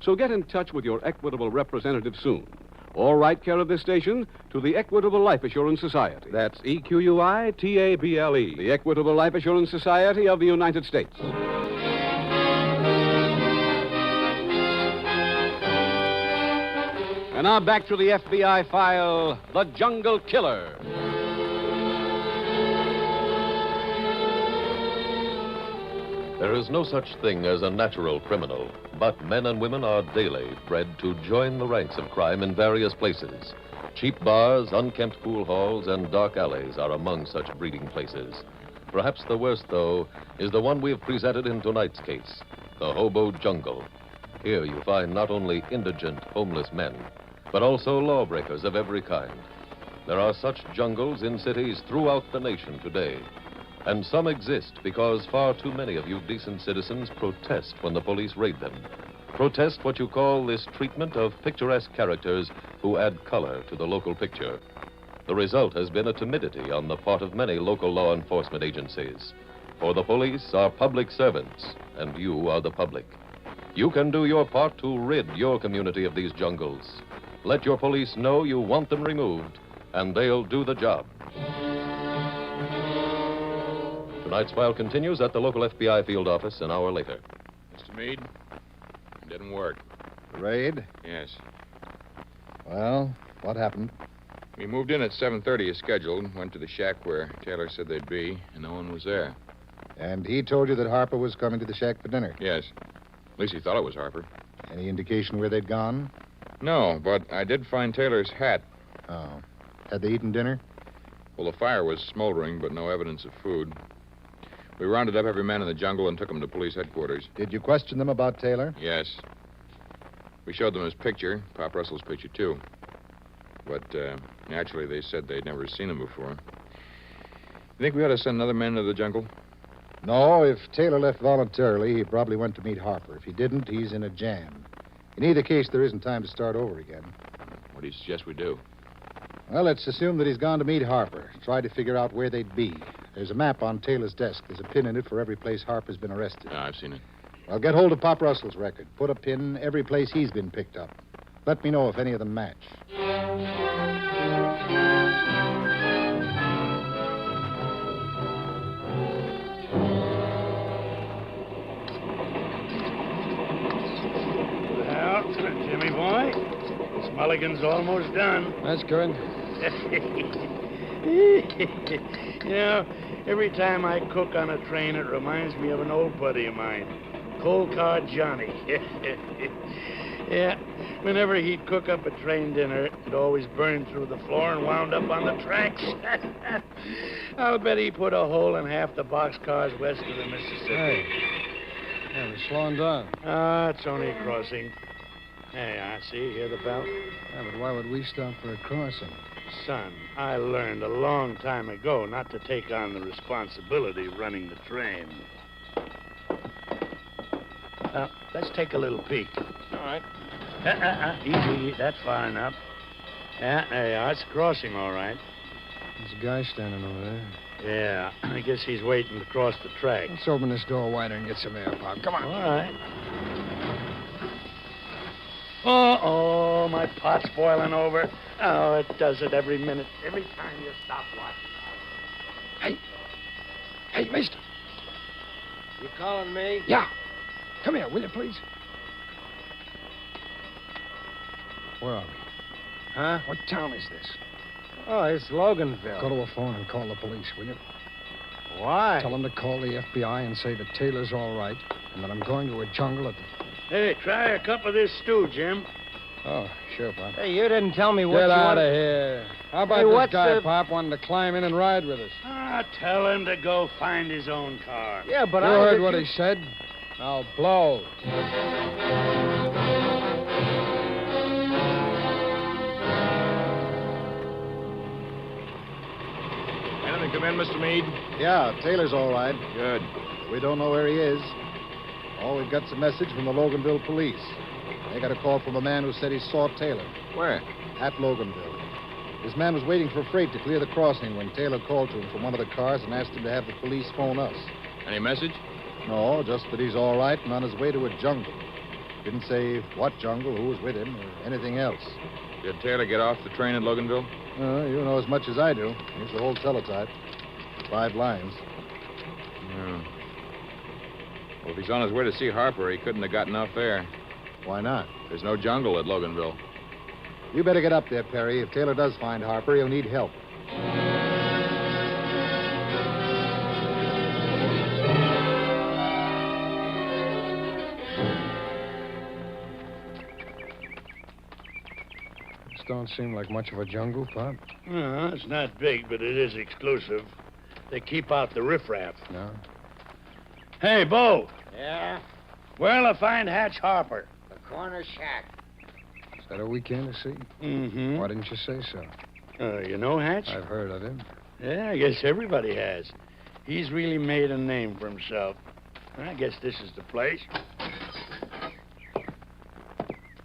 So get in touch with your Equitable representative soon. Or write care of this station to the Equitable Life Assurance Society. That's EQUITABLE. The Equitable Life Assurance Society of the United States. And now back to the FBI file, The Jungle Killer. There is no such thing as a natural criminal, but men and women are daily bred to join the ranks of crime in various places. Cheap bars, unkempt pool halls, and dark alleys are among such breeding places. Perhaps the worst, though, is the one we have presented in tonight's case, the hobo jungle. Here you find not only indigent, homeless men, but also lawbreakers of every kind. There are such jungles in cities throughout the nation today. And some exist because far too many of you decent citizens protest when the police raid them. Protest what you call this treatment of picturesque characters who add color to the local picture. The result has been a timidity on the part of many local law enforcement agencies. For the police are public servants, and you are the public. You can do your part to rid your community of these jungles. Let your police know you want them removed, and they'll do the job. Tonight's file continues at the local FBI field office an hour later. Mr. Meade, it didn't work. The raid? Yes. Well, what happened? We moved in at 7:30 as scheduled, went to the shack where Taylor said they'd be, and no one was there. And he told you that Harper was coming to the shack for dinner? Yes. At least he thought it was Harper. Any indication where they'd gone? No, but I did find Taylor's hat. Oh. Had they eaten dinner? Well, the fire was smoldering, but no evidence of food. We rounded up every man in the jungle and took him to police headquarters. Did you question them about Taylor? Yes. We showed them his picture, Pop Russell's picture, too. But, naturally, they said they'd never seen him before. You think we ought to send another man into the jungle? No, if Taylor left voluntarily, he probably went to meet Harper. If he didn't, he's in a jam. In either case, there isn't time to start over again. What do you suggest we do? Well, let's assume that he's gone to meet Harper. Try to figure out where they'd be. There's a map on Taylor's desk. There's a pin in it for every place Harper's been arrested. Yeah, I've seen it. Well, get hold of Pop Russell's record. Put a pin every place he's been picked up. Let me know if any of them match. Well, Jimmy boy, this mulligan's almost done. That's good. You know, every time I cook on a train, it reminds me of an old buddy of mine, Cold Car Johnny. Yeah, whenever he'd cook up a train dinner, it always burned through the floor and wound up on the tracks. I'll bet he put a hole in half the boxcars west of the Mississippi. Hey. Yeah, we're slowing down. It's only a crossing. Hey, I see. Hear the bell? Yeah, but why would we stop for a crossing? Son, I learned a long time ago not to take on the responsibility of running the train. Let's take a little peek. All right. Easy. That's far enough. Yeah, there you are. It's a crossing, all right. There's a guy standing over there. Yeah, I guess he's waiting to cross the track. Let's open this door wider and get some air, Pop. Come on. All right. Uh-oh, my pot's boiling over. Oh, it does it every minute. Every time you stop watching. Hey, mister. You calling me? Yeah. Come here, will you, please? Where are we? Huh? What town is this? Oh, it's Loganville. Go to a phone and call the police, will you? Why? Tell them to call the FBI and say that Taylor's all right and that I'm going to a jungle at the... Hey, try a cup of this stew, Jim. Oh, sure, Pop. Hey, you didn't tell me what Get you out wanted... of here. How about Hey, this what's guy, the- Pop, wanting to climb in and ride with us? Tell him to go find his own car. Yeah, but you I... heard what he said. Now blow. Anything come in, Mr. Meade? Yeah, Taylor's all right. Good. We don't know where he is. All we've got's a message from the Loganville police. They got a call from a man who said he saw Taylor. Where? At Loganville. This man was waiting for freight to clear the crossing when Taylor called to him from one of the cars and asked him to have the police phone us. Any message? No, just that he's all right and on his way to a jungle. Didn't say what jungle, who was with him, or anything else. Did Taylor get off the train at Loganville? You know as much as I do. Here's the whole teletype. 5 lines. Yeah. Well, if he's on his way to see Harper, he couldn't have gotten off there. Why not? There's no jungle at Loganville. You better get up there, Perry. If Taylor does find Harper, he'll need help. don't seem like much of a jungle, Pop. No, it's not big, but it is exclusive. They keep out the riffraff. No? Hey, Bo. Yeah? Where'll I find Hatch Harper? The corner shack. Is that a weekend to see? Mm-hmm. Why didn't you say so? You know Hatch? I've heard of him. Yeah, I guess everybody has. He's really made a name for himself. I guess this is the place.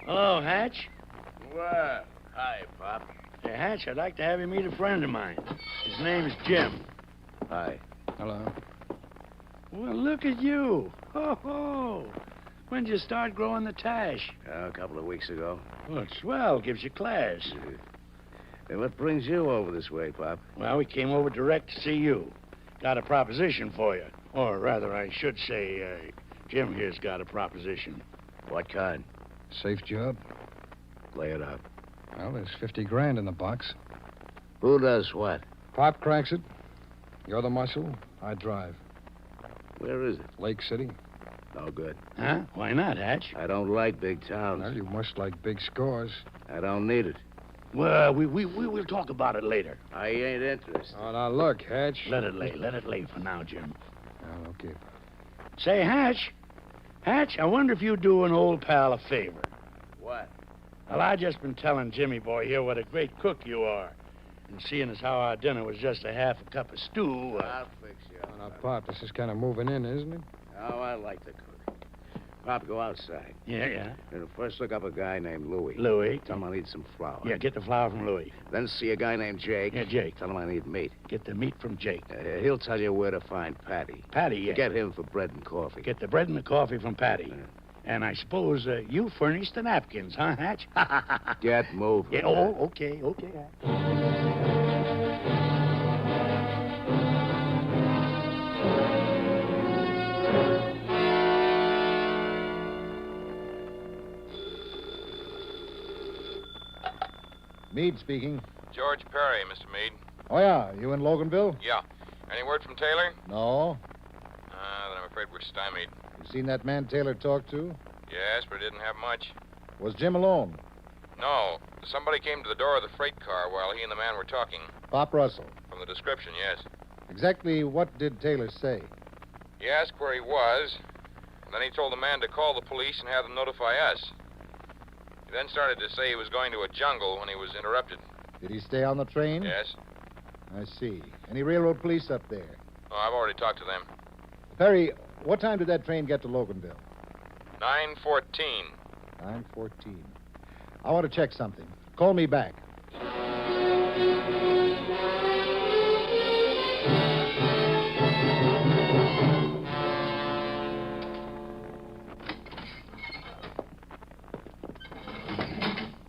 Hello, Hatch. Well, hi, Pop. Hey, Hatch, I'd like to have you meet a friend of mine. His name is Jim. Hi. Hello. Well, look at you. Ho-ho. When'd you start growing the tash? A couple of weeks ago. Well, swell. Gives you class. And what brings you over this way, Pop? Well, we came over direct to see you. Got a proposition for you. Or rather, I should say, Jim here's got a proposition. What kind? Safe job? Lay it out. Well, there's 50 grand in the box. Who does what? Pop cracks it. You're the muscle. I drive. Where is it? Lake City. No good. Huh? Why not, Hatch? I don't like big towns. Well, you must like big scores. I don't need it. Well, we'll talk about it later. I ain't interested. Oh, now look, Hatch. Let it lay for now, Jim. Oh, okay. Say, Hatch, I wonder if you'd do an old pal a favor. What? Well, I just been telling Jimmy boy here what a great cook you are. And seeing as how our dinner was just a half a cup of stew... I'll fix you up. Now, Pop, this is kind of moving in, isn't it? Oh, I like to cook. Pop, go outside. Yeah. And first look up a guy named Louie. Louie. Tell him I need some flour. Yeah, get the flour from Louie. Then see a guy named Jake. Yeah, Jake. Tell him I need meat. Get the meat from Jake. He'll tell you where to find Patty. Patty, yeah. Get him for bread and coffee. Get the bread and the coffee from Patty. And I suppose you furnish the napkins, huh, Hatch? Get moving. Yeah, okay, Hatch. Meade speaking. George Perry, Mr. Meade. Oh, yeah. You in Loganville? Yeah. Any word from Taylor? No. Then I'm afraid we're stymied. You seen that man Taylor talk to? Yes, but it didn't have much. Was Jim alone? No. Somebody came to the door of the freight car while he and the man were talking. Pop Russell. From the description, yes. Exactly what did Taylor say? He asked where he was, and then he told the man to call the police and have them notify us. He then started to say he was going to a jungle when he was interrupted. Did he stay on the train? Yes. I see. Any railroad police up there? Oh, I've already talked to them. Perry, what time did that train get to Loganville? 9:14. 9:14. I want to check something. Call me back.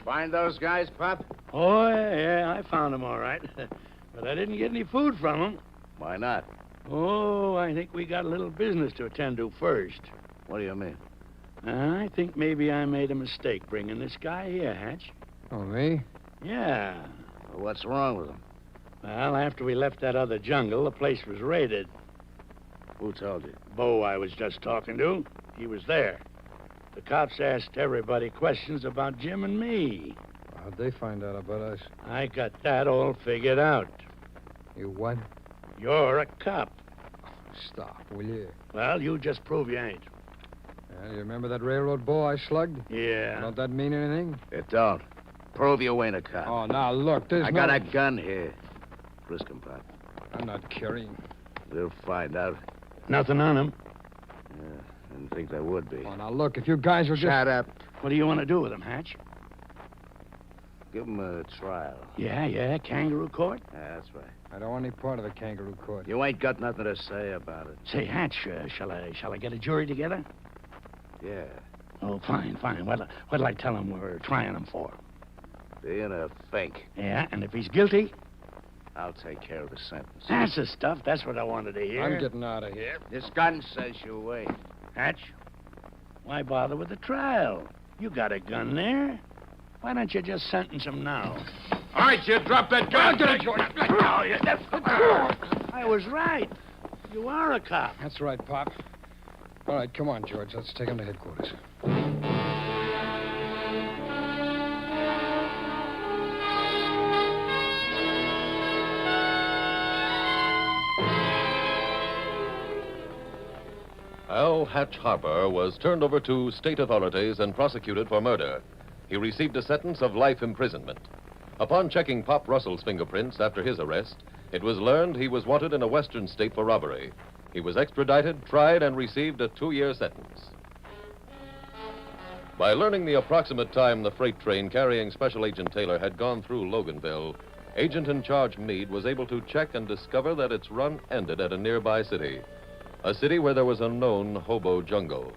Find those guys, Pop? Oh, yeah, I found them all right. But I didn't get any food from them. Why not? Oh, I think we got a little business to attend to first. What do you mean? I think maybe I made a mistake bringing this guy here, Hatch. Oh, me? Yeah. Well, what's wrong with him? Well, after we left that other jungle, the place was raided. Who told you? Bo I was just talking to. He was there. The cops asked everybody questions about Jim and me. How'd they find out about us? I got that all figured out. You what? You're a cop. Stop, will you? Well, you just prove you ain't. You remember that railroad boy I slugged? Yeah. Don't that mean anything? It don't. Prove you ain't a cop. Oh, now, look, there's I got a gun here. Frisk him, Pop. I'm not carrying. We'll find out. Nothing on him. Yeah, didn't think there would be. Oh, now, look, if you guys will just... Shut up. What do you want to do with him, Hatch? Give him a trial. Yeah, kangaroo court? Yeah, that's right. I don't want any part of the kangaroo court. You ain't got nothing to say about it. Say, Hatch, shall I get a jury together? Yeah. Oh, fine. What'll I tell him we're trying him for? Being a fake. Yeah, and if he's guilty? I'll take care of the sentence. That's the stuff. That's what I wanted to hear. I'm getting out of here. This gun says you wait. Hatch, why bother with the trial? You got a gun there. Why don't you just sentence him now? All right, you drop that gun. I was right. You are a cop. That's right, Pop. All right, come on, George. Let's take him to headquarters. Samuel Hatch Harper was turned over to state authorities and prosecuted for murder. He received a sentence of life imprisonment. Upon checking Pop Russell's fingerprints after his arrest, it was learned he was wanted in a western state for robbery. He was extradited, tried, and received a 2-year sentence. By learning the approximate time the freight train carrying Special Agent Taylor had gone through Loganville, Agent in Charge Meade was able to check and discover that its run ended at a nearby city, a city where there was a known hobo jungle.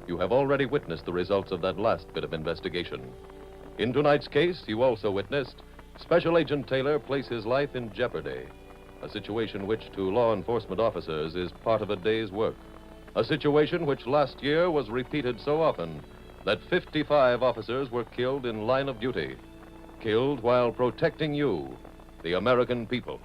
You have already witnessed the results of that last bit of investigation. In tonight's case, you also witnessed Special Agent Taylor place his life in jeopardy, a situation which to law enforcement officers is part of a day's work, a situation which last year was repeated so often that 55 officers were killed in line of duty, killed while protecting you, the American people.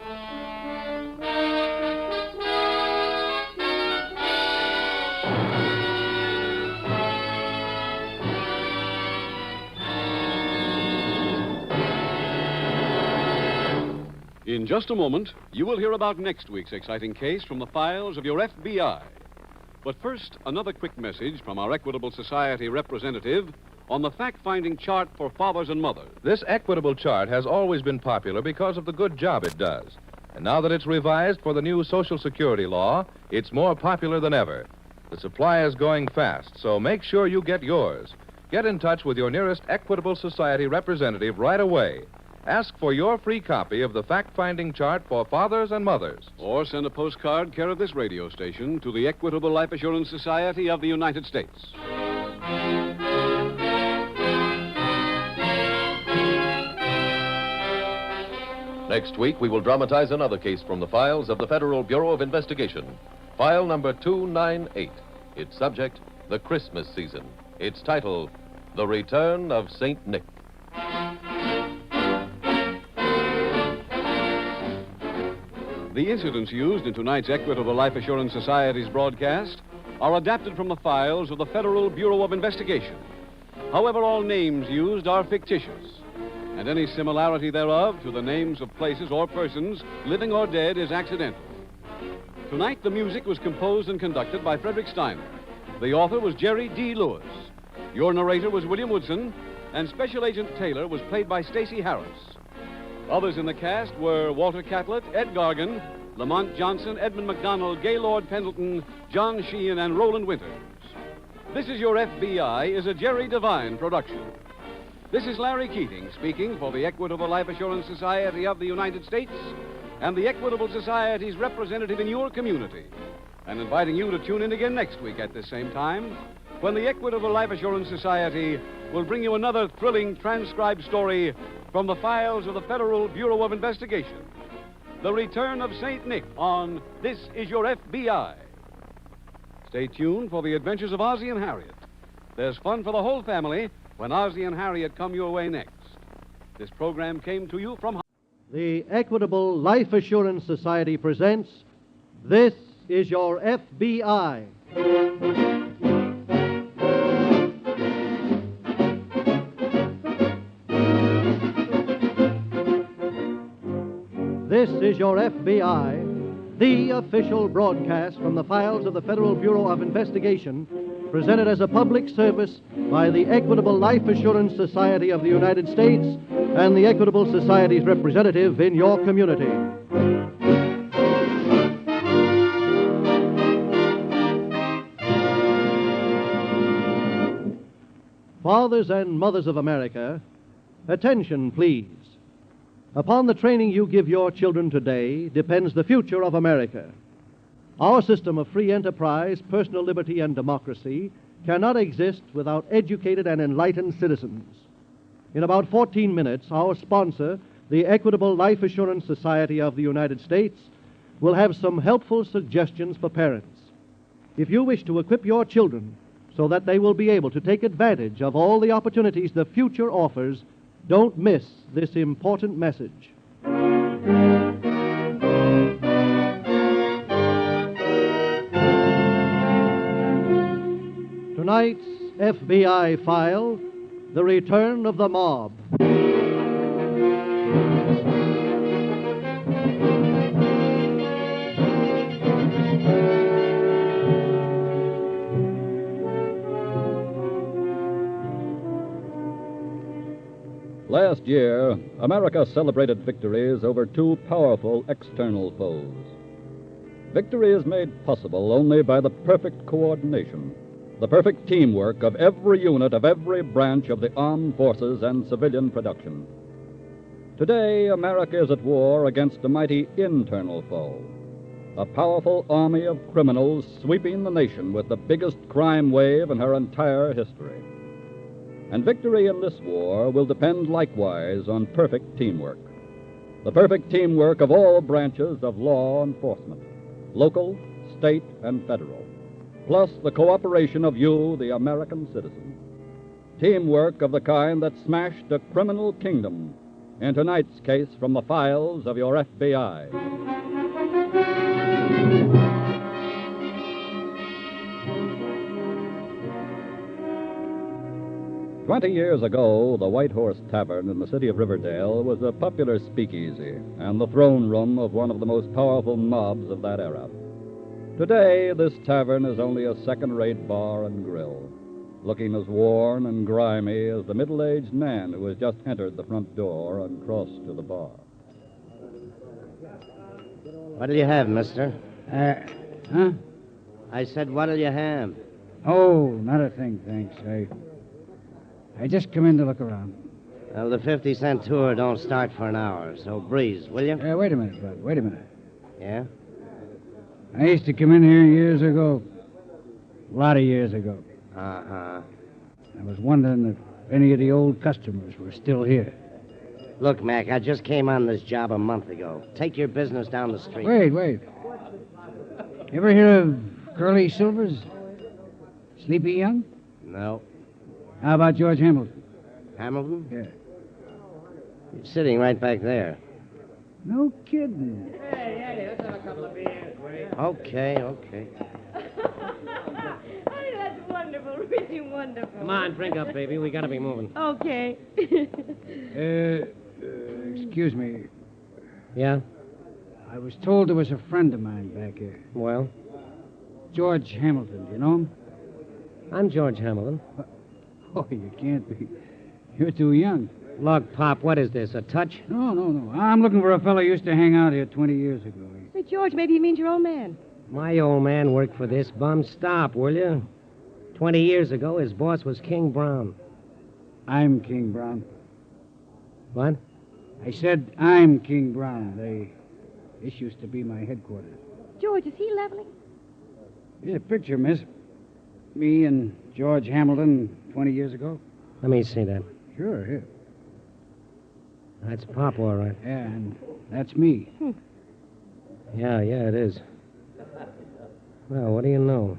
In just a moment, you will hear about next week's exciting case from the files of your FBI. But first, another quick message from our Equitable Society representative on the fact-finding chart for fathers and mothers. This equitable chart has always been popular because of the good job it does. And now that it's revised for the new Social Security law, it's more popular than ever. The supply is going fast, so make sure you get yours. Get in touch with your nearest Equitable Society representative right away. Ask for your free copy of the fact-finding chart for fathers and mothers. Or send a postcard care of this radio station to the Equitable Life Assurance Society of the United States. Next week, we will dramatize another case from the files of the Federal Bureau of Investigation. File number 298. Its subject, the Christmas season. Its title, The Return of St. Nick. The incidents used in tonight's Equitable Life Assurance Society's broadcast are adapted from the files of the Federal Bureau of Investigation. However, all names used are fictitious, and any similarity thereof to the names of places or persons, living or dead, is accidental. Tonight, the music was composed and conducted by Frederick Steiner. The author was Jerry D. Lewis. Your narrator was William Woodson, and Special Agent Taylor was played by Stacey Harris. Others in the cast were Walter Catlett, Ed Gargan, Lamont Johnson, Edmund McDonald, Gaylord Pendleton, John Sheehan, and Roland Winters. This Is Your FBI is a Jerry Devine production. This is Larry Keating speaking for the Equitable Life Assurance Society of the United States and the Equitable Society's representative in your community, and inviting you to tune in again next week at this same time when the Equitable Life Assurance Society will bring you another thrilling transcribed story from the files of the Federal Bureau of Investigation. The Return of St. Nick on This Is Your FBI. Stay tuned for the adventures of Ozzie and Harriet. There's fun for the whole family when Ozzie and Harriet come your way next. This program came to you from... The Equitable Life Assurance Society presents This Is Your FBI. This is Your FBI, the official broadcast from the files of the Federal Bureau of Investigation, presented as a public service by the Equitable Life Assurance Society of the United States and the Equitable Society's representative in your community. Fathers and mothers of America, attention, please. Upon the training you give your children today depends the future of America. Our system of free enterprise, personal liberty, and democracy cannot exist without educated and enlightened citizens. In about 14 minutes, our sponsor, the Equitable Life Assurance Society of the United States, will have some helpful suggestions for parents. If you wish to equip your children so that they will be able to take advantage of all the opportunities the future offers, don't miss this important message. Tonight's FBI file, The Return of the Mob. Last year, America celebrated victories over two powerful external foes. Victory is made possible only by the perfect coordination, the perfect teamwork of every unit of every branch of the armed forces and civilian production. Today, America is at war against a mighty internal foe, a powerful army of criminals sweeping the nation with the biggest crime wave in her entire history. And victory in this war will depend likewise on perfect teamwork, the perfect teamwork of all branches of law enforcement, local, state, and federal, plus the cooperation of you, the American citizen. Teamwork of the kind that smashed a criminal kingdom in tonight's case from the files of your FBI. 20 years ago, the White Horse Tavern in the city of Riverdale was a popular speakeasy and the throne room of one of the most powerful mobs of that era. Today, this tavern is only a second-rate bar and grill, looking as worn and grimy as the middle-aged man who has just entered the front door and crossed to the bar. What'll you have, mister? Huh? I said, what'll you have? Oh, not a thing, thanks. I just come in to look around. Well, the 50-cent tour don't start for an hour, so breeze, will you? Wait a minute, bud. Wait a minute. Yeah? I used to come in here years ago. A lot of years ago. Uh-huh. I was wondering if any of the old customers were still here. Look, Mac, I just came on this job a month ago. Take your business down the street. Wait. You ever hear of Curly Silvers? Sleepy Young? No. How about George Hamilton? Hamilton? Yeah. You're sitting right back there. No kidding. Hey, let's have a couple of beers, will you? Okay. That's wonderful, really wonderful. Come on, drink up, baby. We gotta be moving. Okay. Excuse me. Yeah? I was told there was a friend of mine back here. Well? George Hamilton. Do you know him? I'm George Hamilton. Oh, you can't be. You're too young. Look, Pop, what is this, a touch? No. I'm looking for a fellow who used to hang out here 20 years ago. Say, George, maybe he means your old man. My old man worked for this bum. Stop, will you? 20 years ago, his boss was King Brown. I'm King Brown. What? I said I'm King Brown. This used to be my headquarters. George, is he leveling? Here's a picture, miss. Me and George Hamilton 20 years ago. Let me see that. Sure, here. That's Pop, all right. Yeah, and that's me. Yeah, it is. Well, what do you know?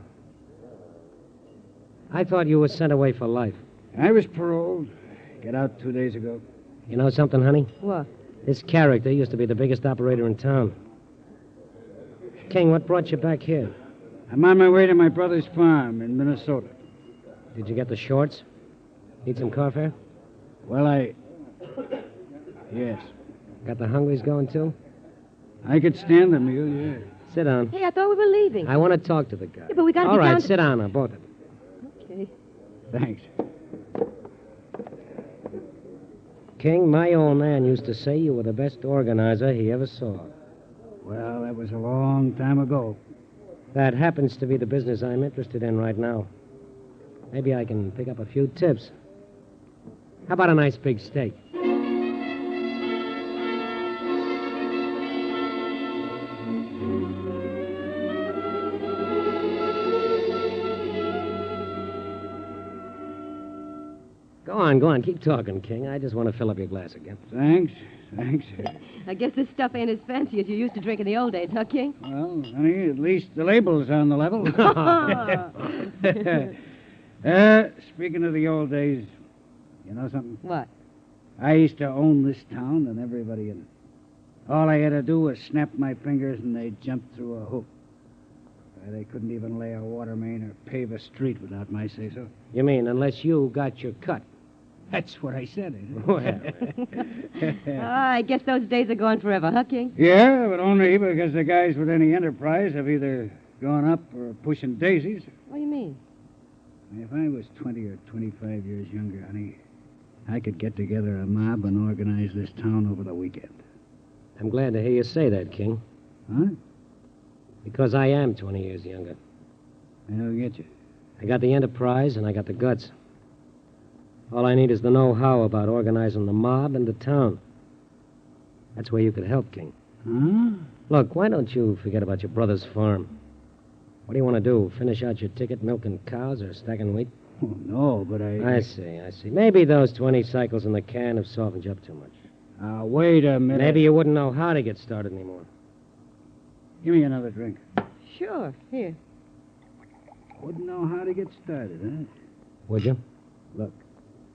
I thought you were sent away for life. I was paroled. Got out 2 days ago. You know something, honey? What? This character used to be the biggest operator in town. King, what brought you back here? I'm on my way to my brother's farm in Minnesota. Did you get the shorts? Need some car fare? Well, Yes. Got the hungries going, too? I could stand a meal, yeah. Sit down. Hey, I thought we were leaving. I want to talk to the guy. Yeah, but we gotta All be right, down sit down now, both of you. Okay. Thanks. King, my old man used to say you were the best organizer he ever saw. Well, that was a long time ago. That happens to be the business I'm interested in right now. Maybe I can pick up a few tips. How about a nice big steak? Go on. Keep talking, King. I just want to fill up your glass again. Thanks. I guess this stuff ain't as fancy as you used to drink in the old days, huh, King? Well, honey, at least the label's on the level. Speaking of the old days, you know something? What? I used to own this town and everybody in it. All I had to do was snap my fingers and they'd jump through a hoop. They couldn't even lay a water main or pave a street without my say-so. You mean unless you got your cut? That's what I said, ain't Well. I guess those days are gone forever, huh, King? Yeah, but only because the guys with any enterprise have either gone up or pushing daisies. What do you mean? If I was 20 or 25 years younger, honey, I could get together a mob and organize this town over the weekend. I'm glad to hear you say that, King. Huh? Because I am 20 years younger. I don't get you. I got the enterprise and I got the guts. All I need is the know-how about organizing the mob and the town. That's where you could help, King. Huh? Look, why don't you forget about your brother's farm? What do you want to do? Finish out your ticket milking cows or stacking wheat? Oh, no, but I see. Maybe those 20 cycles in the can have softened you up too much. Wait a minute. Maybe you wouldn't know how to get started anymore. Give me another drink. Sure, here. Wouldn't know how to get started, huh? Would you? Look,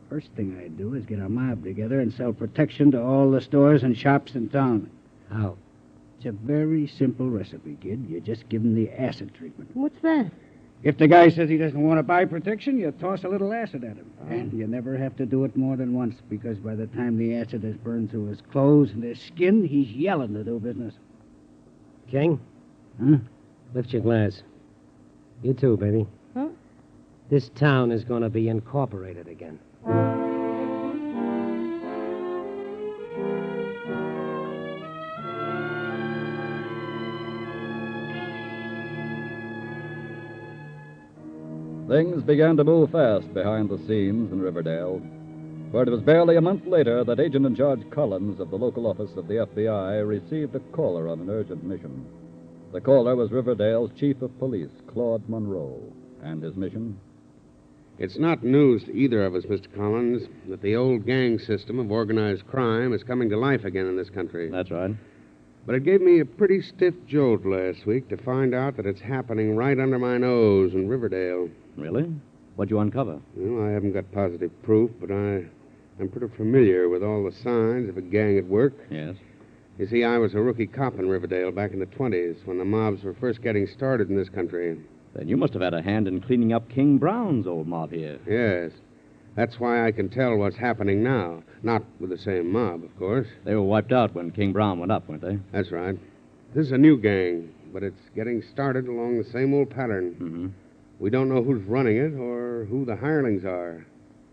first thing I'd do is get a mob together and sell protection to all the stores and shops in town. How? It's a very simple recipe, kid. You just give him the acid treatment. What's that? If the guy says he doesn't want to buy protection, you toss a little acid at him. And you never have to do it more than once, because by the time the acid has burned through his clothes and his skin, he's yelling to do business. King? Huh? Lift your glass. You too, baby. Huh? This town is going to be incorporated again. Things began to move fast behind the scenes in Riverdale, for it was barely a month later that Agent-in-Charge Collins of the local office of the FBI received a caller on an urgent mission. The caller was Riverdale's Chief of Police, Claude Monroe, and his mission? It's not news to either of us, Mr. Collins, that the old gang system of organized crime is coming to life again in this country. That's right. But it gave me a pretty stiff jolt last week to find out that it's happening right under my nose in Riverdale. Really? What'd you uncover? Well, I haven't got positive proof, but I'm pretty familiar with all the signs of a gang at work. Yes. You see, I was a rookie cop in Riverdale back in the 20s when the mobs were first getting started in this country. Then you must have had a hand in cleaning up King Brown's old mob here. Yes. That's why I can tell what's happening now. Not with the same mob, of course. They were wiped out when King Brown went up, weren't they? That's right. This is a new gang, but it's getting started along the same old pattern. Mm-hmm. We don't know who's running it or who the hirelings are.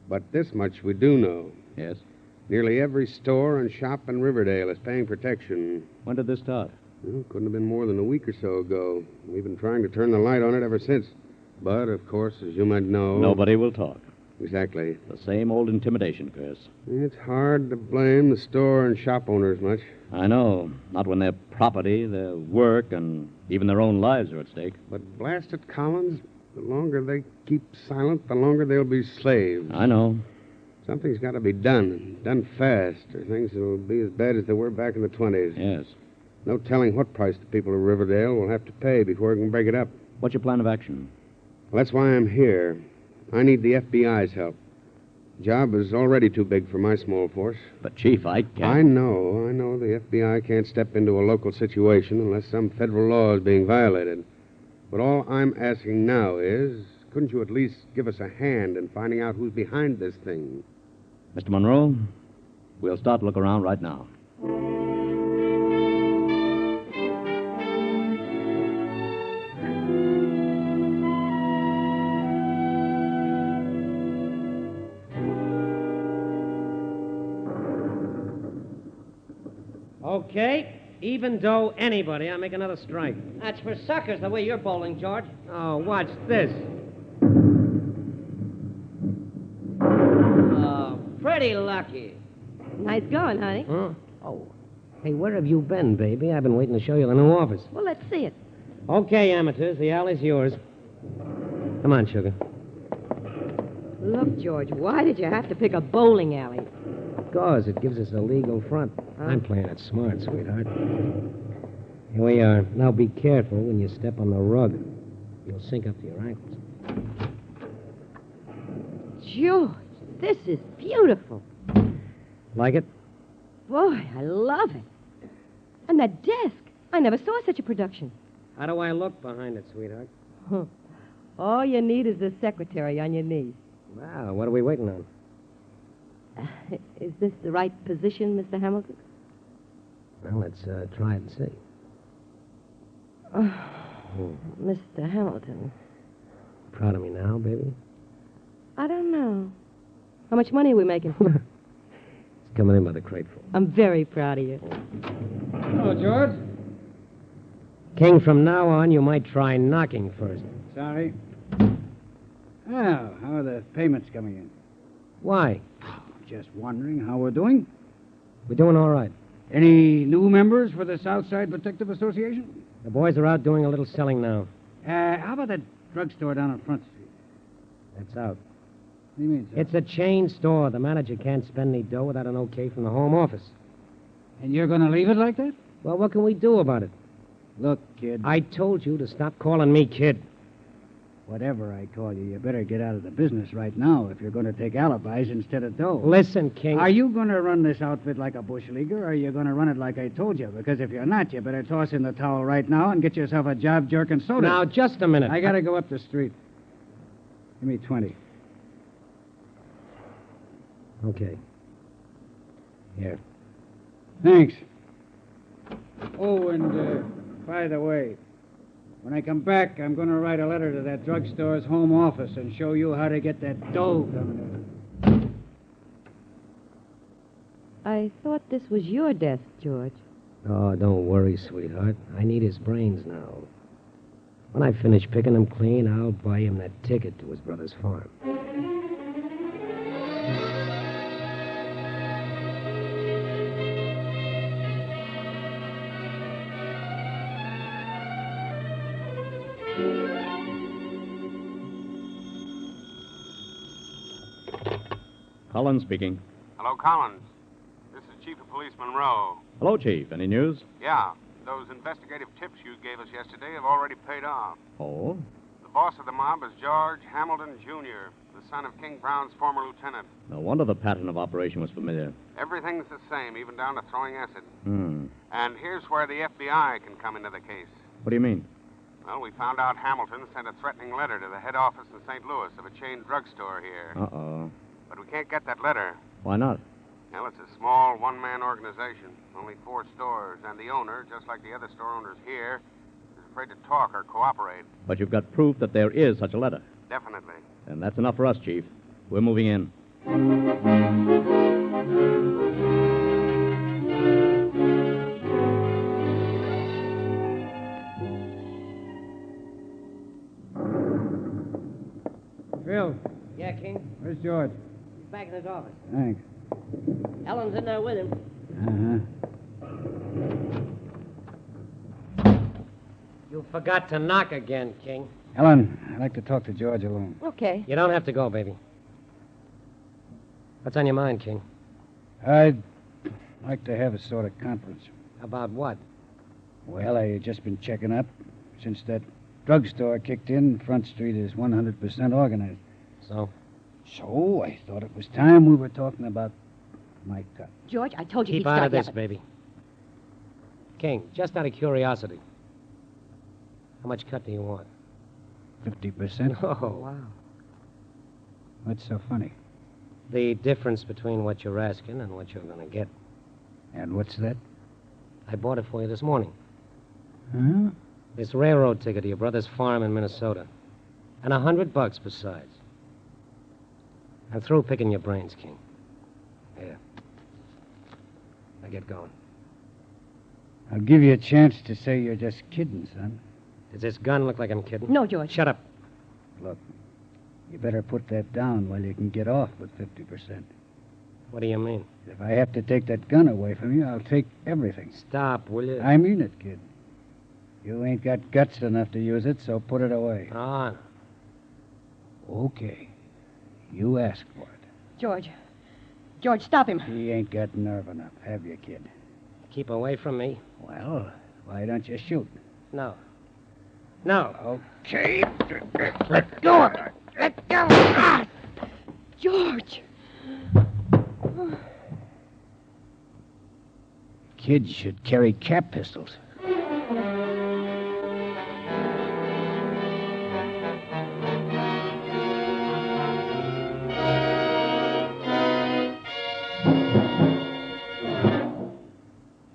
But this much we do know. Yes? Nearly every store and shop in Riverdale is paying protection. When did this start? Well, couldn't have been more than a week or so ago. We've been trying to turn the light on it ever since. But, of course, as you might know... Nobody will talk. Exactly. The same old intimidation, Chris. It's hard to blame the store and shop owners much. I know. Not when their property, their work, and even their own lives are at stake. But blast it, Collins, the longer they keep silent, the longer they'll be slaves. I know. Something's got to be done, and done fast, or things will be as bad as they were back in the 20s. Yes. No telling what price the people of Riverdale will have to pay before we can break it up. What's your plan of action? Well, that's why I'm here. I need the FBI's help. The job is already too big for my small force. But, Chief, I can't... I know the FBI can't step into a local situation unless some federal law is being violated. But all I'm asking now is, couldn't you at least give us a hand in finding out who's behind this thing? Mr. Monroe, we'll start to look around right now. Okay. Even though anybody, I'll make another strike. That's for suckers, the way you're bowling, George. Oh, watch this. Oh, pretty lucky. Nice going, honey. Huh? Oh. Hey, where have you been, baby? I've been waiting to show you the new office. Well, let's see it. Okay, amateurs, the alley's yours. Come on, sugar. Look, George, why did you have to pick a bowling alley? Because it gives us a legal front. I'm playing it smart, sweetheart. Here we are. Now be careful when you step on the rug. You'll sink up to your ankles. George, this is beautiful. Like it? Boy, I love it. And that desk. I never saw such a production. How do I look behind it, sweetheart? Huh. All you need is the secretary on your knees. Wow, what are we waiting on? Is this the right position, Mr. Hamilton? Well, let's try it and see. Oh, Mr. Hamilton. Proud of me now, baby? I don't know. How much money are we making? It's coming in by the crateful. I'm very proud of you. Hello, George. King, from now on, you might try knocking first. Sorry. Well, how are the payments coming in? Why? Just wondering how we're doing. We're doing all right. Any new members for the Southside Detective Association? The boys are out doing a little selling now. How about that drugstore down on Front Street? That's out. What do you mean, sir? It's a chain store. The manager can't spend any dough without an okay from the home office. And you're going to leave it like that? Well, what can we do about it? Look, kid. I told you to stop calling me kid. Whatever I call you, you better get out of the business right now if you're going to take alibis instead of dough. Listen, King. Are you going to run this outfit like a bush leaguer, or are you going to run it like I told you? Because if you're not, you better toss in the towel right now and get yourself a job jerking soda. Now, just a minute. I got to go up the street. Give me 20. Okay. Here. Thanks. Oh, and by the way, when I come back, I'm going to write a letter to that drugstore's home office and show you how to get that dough coming in. I thought this was your desk, George. Oh, don't worry, sweetheart. I need his brains now. When I finish picking him clean, I'll buy him that ticket to his brother's farm. Collins speaking. Hello, Collins. This is Chief of Police Monroe. Hello, Chief. Any news? Yeah, those investigative tips you gave us yesterday have already paid off. Oh? The boss of the mob is George Hamilton, Jr., the son of King Brown's former lieutenant. No wonder the pattern of operation was familiar. Everything's the same, even down to throwing acid. Hmm. And here's where the FBI can come into the case. What do you mean? Well, we found out Hamilton sent a threatening letter to the head office in St. Louis of a chain drugstore here. Uh-oh. But we can't get that letter. Why not? Well, it's a small one-man organization. Only 4 stores. And the owner, just like the other store owners here, is afraid to talk or cooperate. But you've got proof that there is such a letter. Definitely. And that's enough for us, Chief. We're moving in. Phil. Yeah, King? Where's George? He's back in his office. Thanks. Ellen's in there with him. You forgot to knock again, King. Ellen, I'd like to talk to George alone. Okay. You don't have to go, baby. What's on your mind, King? I'd like to have a sort of conference. About what? Well, I've just been checking up. Since that drugstore kicked in, Front Street is 100% organized. So? So I thought it was time we were talking about my cut. George, I told you Keep he'd out start of this, yapping. baby. King, just out of curiosity, how much cut do you want? 50%? Oh. Wow. What's so funny? The difference between what you're asking and what you're going to get. And what's that? I bought it for you this morning. Huh? This railroad ticket to your brother's farm in Minnesota. And $100 besides. I'm through picking your brains, King. Here. Now get going. I'll give you a chance to say you're just kidding, son. Does this gun look like I'm kidding? No, George. Shut up. Look, you better put that down while you can get off with 50%. What do you mean? If I have to take that gun away from you, I'll take everything. Stop, will you? I mean it, kid. You ain't got guts enough to use it, so put it away. Oh, no. Okay. You asked for it. George. George, stop him. He ain't got nerve enough, have you, kid? Keep away from me. Well, why don't you shoot? No. No. Okay. Let go of it. Let go. Ah! George. Kids should carry cap pistols.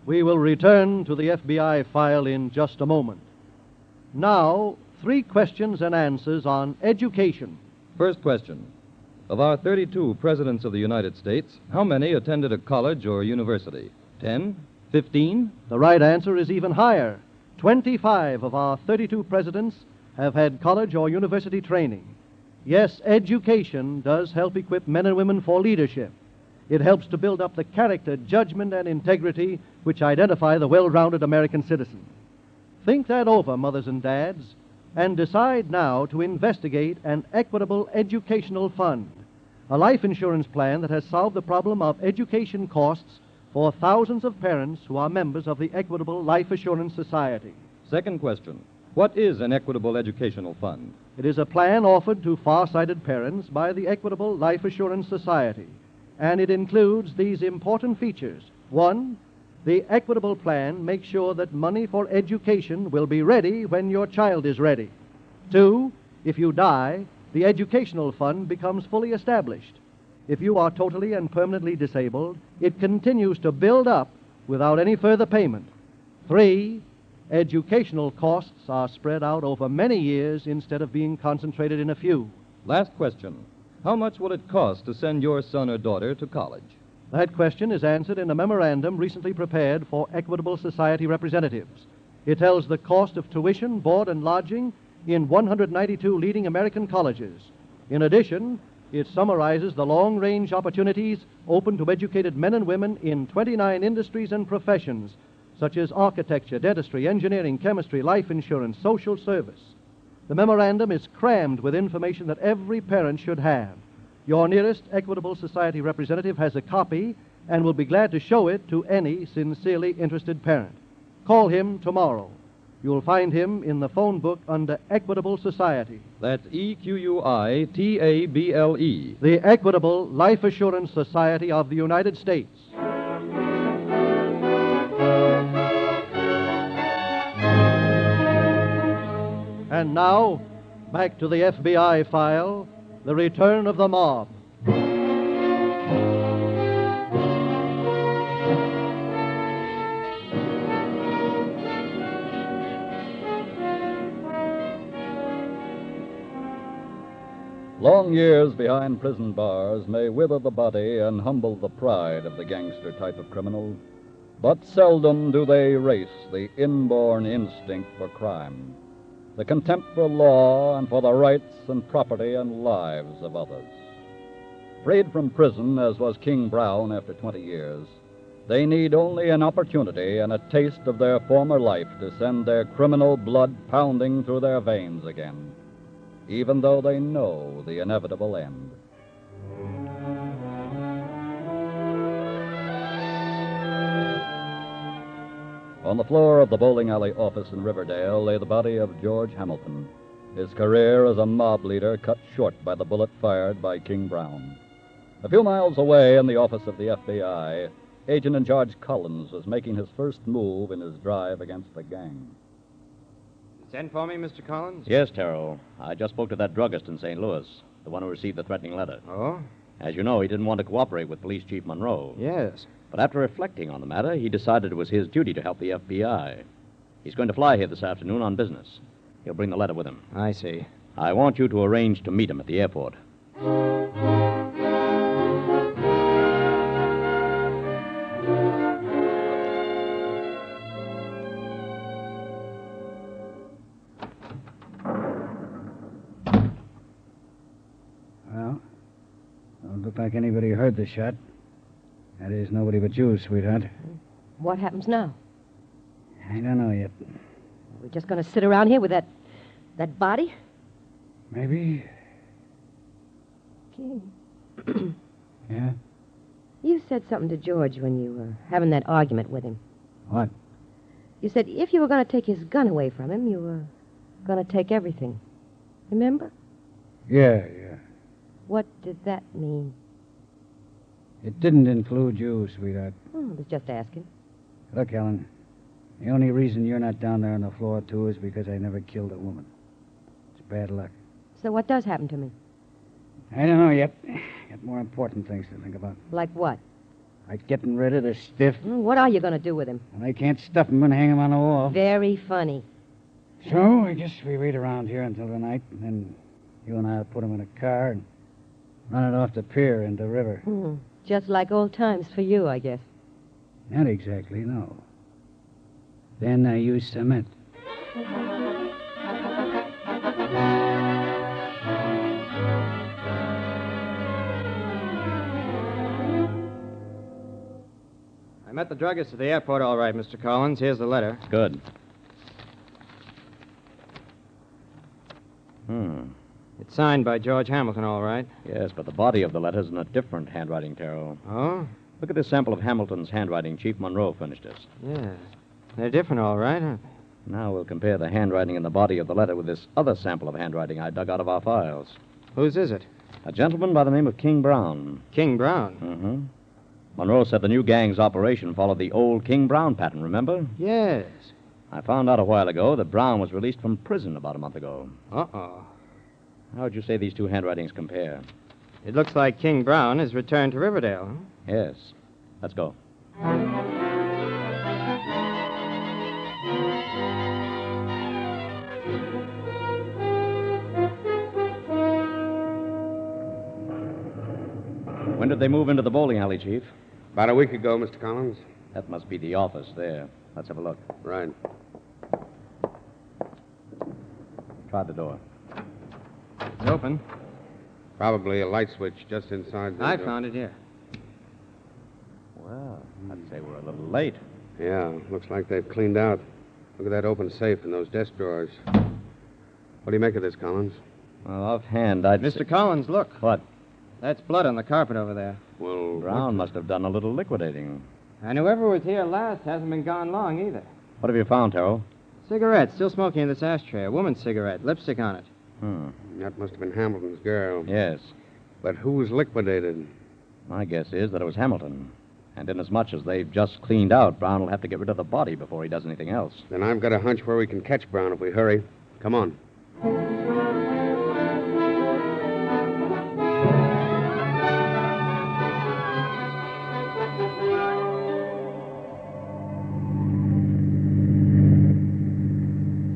We will return to the FBI file in just a moment. Now, 3 questions and answers on education. First question. Of our 32 presidents of the United States, how many attended a college or university? 10? 15? The right answer is even higher. 25 of our 32 presidents have had college or university training. Yes, education does help equip men and women for leadership. It helps to build up the character, judgment, and integrity which identify the well-rounded American citizen. Think that over, mothers and dads, and decide now to investigate an equitable educational fund, a life insurance plan that has solved the problem of education costs for thousands of parents who are members of the Equitable Life Assurance Society. Second question. What is an equitable educational fund? It is a plan offered to far-sighted parents by the Equitable Life Assurance Society, and it includes these important features. 1, the Equitable plan makes sure that money for education will be ready when your child is ready. 2, if you die, the educational fund becomes fully established. If you are totally and permanently disabled, it continues to build up without any further payment. 3, educational costs are spread out over many years instead of being concentrated in a few. Last question. How much will it cost to send your son or daughter to college? That question is answered in a memorandum recently prepared for Equitable Society representatives. It tells the cost of tuition, board, and lodging in 192 leading American colleges. In addition, it summarizes the long-range opportunities open to educated men and women in 29 industries and professions, such as architecture, dentistry, engineering, chemistry, life insurance, social service. The memorandum is crammed with information that every parent should have. Your nearest Equitable Society representative has a copy and will be glad to show it to any sincerely interested parent. Call him tomorrow. You'll find him in the phone book under Equitable Society. That's EQUITABLE. The Equitable Life Assurance Society of the United States. And now, back to the FBI file, The Return of the Mob. Long years behind prison bars may wither the body and humble the pride of the gangster type of criminal, but seldom do they erase the inborn instinct for crime, the contempt for law and for the rights and property and lives of others. Freed from prison, as was King Brown after 20 years, they need only an opportunity and a taste of their former life to send their criminal blood pounding through their veins again, even though they know the inevitable end. On the floor of the bowling alley office in Riverdale lay the body of George Hamilton, his career as a mob leader cut short by the bullet fired by King Brown. A few miles away in the office of the FBI, Agent in Charge Collins was making his first move in his drive against the gang. Send for me, Mr. Collins? Yes, Terrell. I just spoke to that druggist in St. Louis, the one who received the threatening letter. Oh? As you know, he didn't want to cooperate with Police Chief Monroe. Yes. But after reflecting on the matter, he decided it was his duty to help the FBI. He's going to fly here this afternoon on business. He'll bring the letter with him. I see. I want you to arrange to meet him at the airport. Well, don't look like anybody heard the shot. That is, nobody but you, sweetheart. What happens now? I don't know yet. We're just going to sit around here with that body? Maybe. King. Yeah? You said something to George when you were having that argument with him. What? You said if you were going to take his gun away from him, you were going to take everything. Remember? Yeah. What did that mean? It didn't include you, sweetheart. Oh, I was just asking. Look, Ellen, the only reason you're not down there on the floor, too, is because I never killed a woman. It's bad luck. So what does happen to me? I don't know yet. Got more important things to think about. Like what? Like getting rid of the stiff. What are you going to do with him? And I can't stuff him and hang him on the wall. Very funny. So I guess we wait around here until the night, and then you and I'll put him in a car and Run it off the pier into the river. Just like old times for you, I guess. Not exactly, no. Then I used cement. I met the druggist at the airport, all right, Mr. Collins. Here's the letter. Good. It's signed by George Hamilton, all right. Yes, but the body of the letter's in a different handwriting, Terrell. Oh? Look at this sample of Hamilton's handwriting Chief Monroe furnished us. Yeah. They're different, all right, aren't they? Now we'll compare the handwriting in the body of the letter with this other sample of handwriting I dug out of our files. Whose is it? A gentleman by the name of King Brown. King Brown? Mm-hmm. Monroe said the new gang's operation followed the old King Brown pattern, remember? Yes. I found out a while ago that Brown was released from prison about a month ago. Uh-oh. How would you say these two handwritings compare? It looks like King Brown has returned to Riverdale, huh? Yes. Let's go. When did they move into the bowling alley, Chief? About a week ago, Mr. Collins. That must be the office there. Let's have a look. Right. Try the door. It's open. Probably a light switch just inside the I door. found it here. Well, I'd say we're a little late. Yeah, looks like they've cleaned out. Look at that open safe and those desk drawers. What do you make of this, Collins? Well, offhand, Mr. Collins, look. What? That's blood on the carpet over there. Well, Brown must have done a little liquidating. And whoever was here last hasn't been gone long either. What have you found, Terrell? Cigarette, still smoking in this ashtray. A woman's cigarette, lipstick on it. That must have been Hamilton's girl. Yes. But who was liquidated? My guess is that it was Hamilton. And inasmuch as they've just cleaned out, Brown will have to get rid of the body before he does anything else. Then I've got a hunch where we can catch Brown if we hurry. Come on.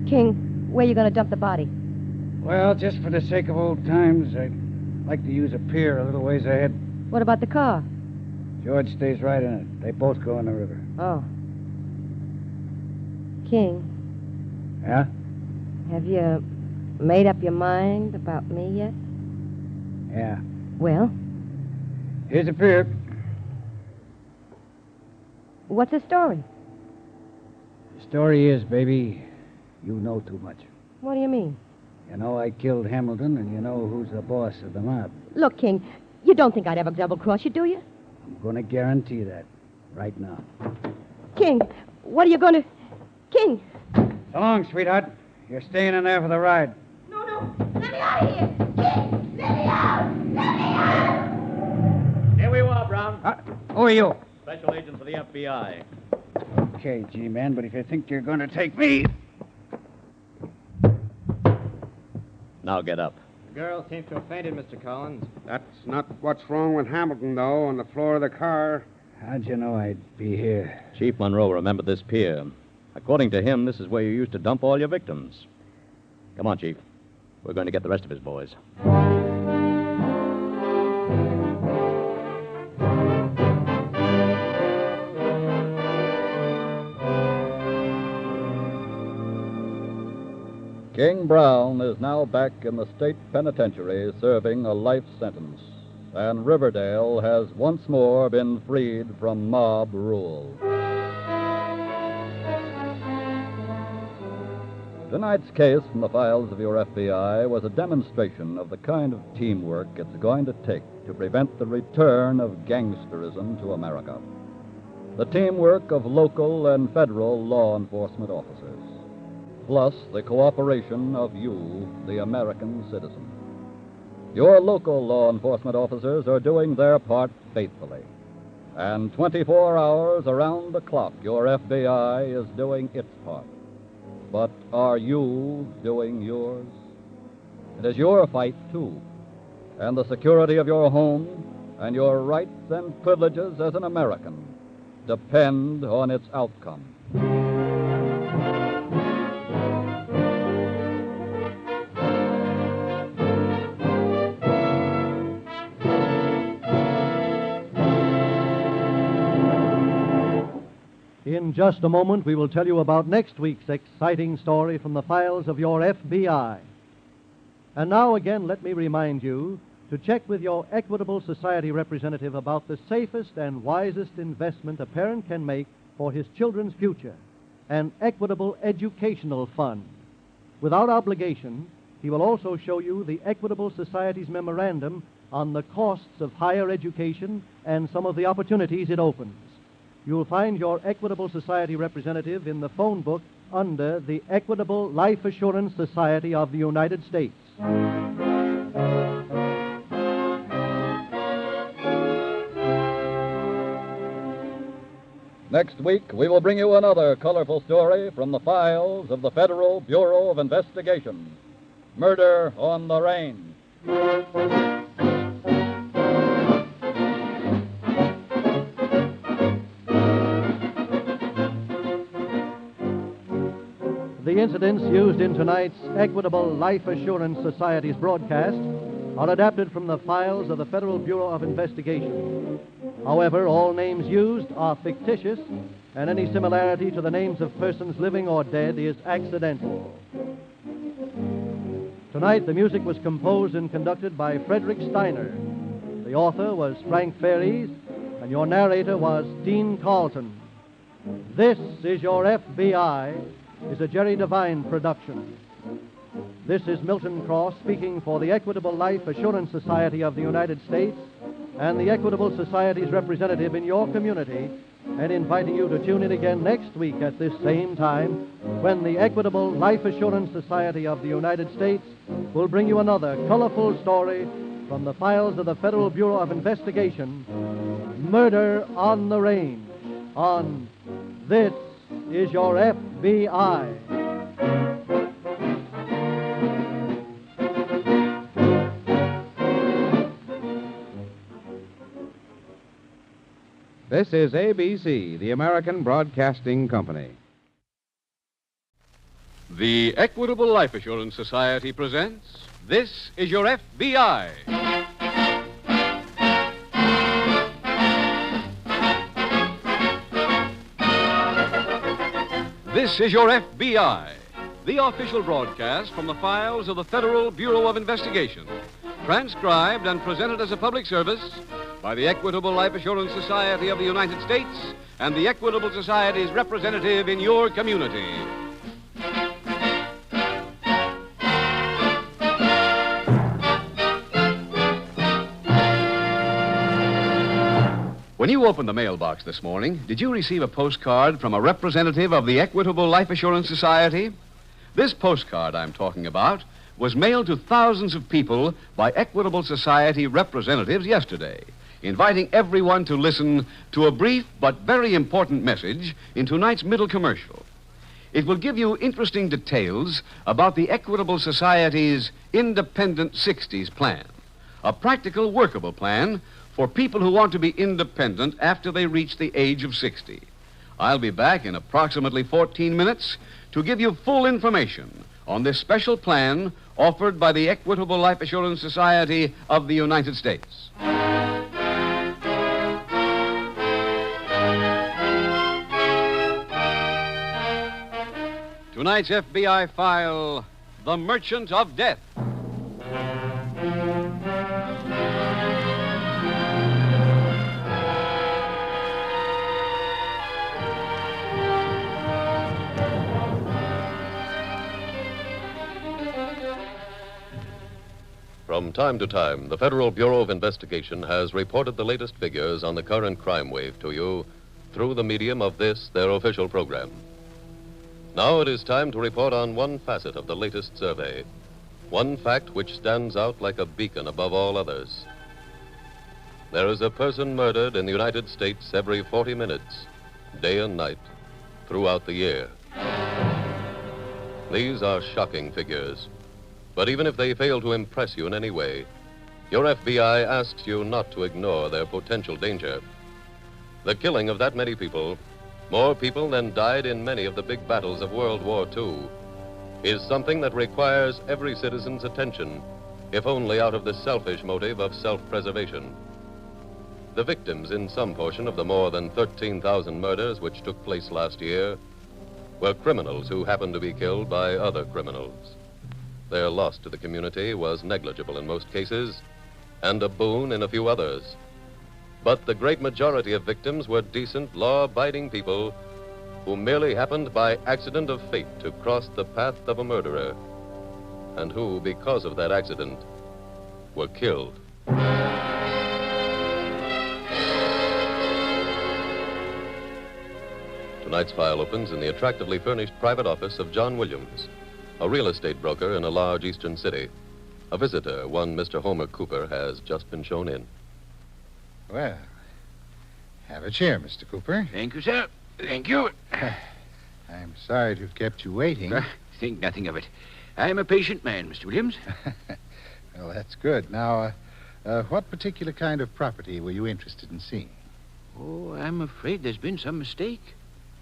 King, where you going to dump the body? Well, just for the sake of old times, I'd like to use a pier a little ways ahead. What about the car? George stays right in it. They both go in the river. Oh. King, Yeah? have you made up your mind about me yet? Yeah. Well, Here's a pier. what's the story? The story is, baby, you know too much. What do you mean? You know I killed Hamilton, and you know who's the boss of the mob. Look, King, you don't think I'd ever double-cross you, do you? I'm going to guarantee that right now. King, what are you going to... King! So long, sweetheart. You're staying in there for the ride. No, no. Let me out of here! King! Let me out! Let me out! Here we are, Brown. Who are you? Special agents of the FBI. Okay, G-Man, but if you think you're going to take me... Now get up. The girl seems to have fainted, Mr. Collins. That's not what's wrong with Hamilton, though, on the floor of the car. How'd you know I'd be here? Chief Monroe remembered this pier. According to him, this is where you used to dump all your victims. Come on, Chief. We're going to get the rest of his boys. King Brown is now back in the state penitentiary serving a life sentence, and Riverdale has once more been freed from mob rule. Tonight's case from the files of your FBI was a demonstration of the kind of teamwork it's going to take to prevent the return of gangsterism to America. The teamwork of local and federal law enforcement officers, plus the cooperation of you, the American citizen. Your local law enforcement officers are doing their part faithfully. And 24 hours around the clock, your FBI is doing its part. But are you doing yours? It is your fight, too. And the security of your home and your rights and privileges as an American depend on its outcome. In just a moment, we will tell you about next week's exciting story from the files of your FBI. And now again, let me remind you to check with your Equitable Society representative about the safest and wisest investment a parent can make for his children's future, an Equitable Educational Fund. Without obligation, he will also show you the Equitable Society's memorandum on the costs of higher education and some of the opportunities it opens. You'll find your Equitable Society representative in the phone book under the Equitable Life Assurance Society of the United States. Next week, we will bring you another colorful story from the files of the Federal Bureau of Investigation. Murder on the Range. The incidents used in tonight's Equitable Life Assurance Society's broadcast are adapted from the files of the Federal Bureau of Investigation. However, all names used are fictitious, and any similarity to the names of persons living or dead is accidental. Tonight, the music was composed and conducted by Frederick Steiner. The author was Frank Ferries, and your narrator was Dean Carlton. This is Your FBI is a Jerry Devine production. This is Milton Cross speaking for the Equitable Life Assurance Society of the United States and the Equitable Society's representative in your community, and inviting you to tune in again next week at this same time when the Equitable Life Assurance Society of the United States will bring you another colorful story from the files of the Federal Bureau of Investigation, Murder on the Range, on This is Your FBI. This is ABC, the American Broadcasting Company. The Equitable Life Assurance Society presents This is Your FBI. This is Your FBI, the official broadcast from the files of the Federal Bureau of Investigation, transcribed and presented as a public service by the Equitable Life Assurance Society of the United States and the Equitable Society's representative in your community. When you opened the mailbox this morning, did you receive a postcard from a representative of the Equitable Life Assurance Society? This postcard I'm talking about was mailed to thousands of people by Equitable Society representatives yesterday, inviting everyone to listen to a brief but very important message in tonight's middle commercial. It will give you interesting details about the Equitable Society's Independent 60s plan, a practical, workable plan for people who want to be independent after they reach the age of 60. I'll be back in approximately 14 minutes to give you full information on this special plan offered by the Equitable Life Assurance Society of the United States. Tonight's FBI file, The Merchant of Death. From time to time, the Federal Bureau of Investigation has reported the latest figures on the current crime wave to you through the medium of this, their official program. Now it is time to report on one facet of the latest survey, one fact which stands out like a beacon above all others. There is a person murdered in the United States every 40 minutes, day and night, throughout the year. These are shocking figures. But even if they fail to impress you in any way, your FBI asks you not to ignore their potential danger. The killing of that many people, more people than died in many of the big battles of World War II, is something that requires every citizen's attention, if only out of the selfish motive of self-preservation. The victims in some portion of the more than 13,000 murders which took place last year were criminals who happened to be killed by other criminals. Their loss to the community was negligible in most cases and a boon in a few others. But the great majority of victims were decent, law-abiding people who merely happened by accident of fate to cross the path of a murderer, and who, because of that accident, were killed. Tonight's file opens in the attractively furnished private office of John Williams, a real estate broker in a large eastern city. A visitor, one Mr. Homer Cooper, has just been shown in. Well, have a chair, Mr. Cooper. Thank you, sir. Thank you. I'm sorry to have kept you waiting. Think nothing of it. I'm a patient man, Mr. Williams. Well, that's good. Now, what particular kind of property were you interested in seeing? Oh, I'm afraid there's been some mistake.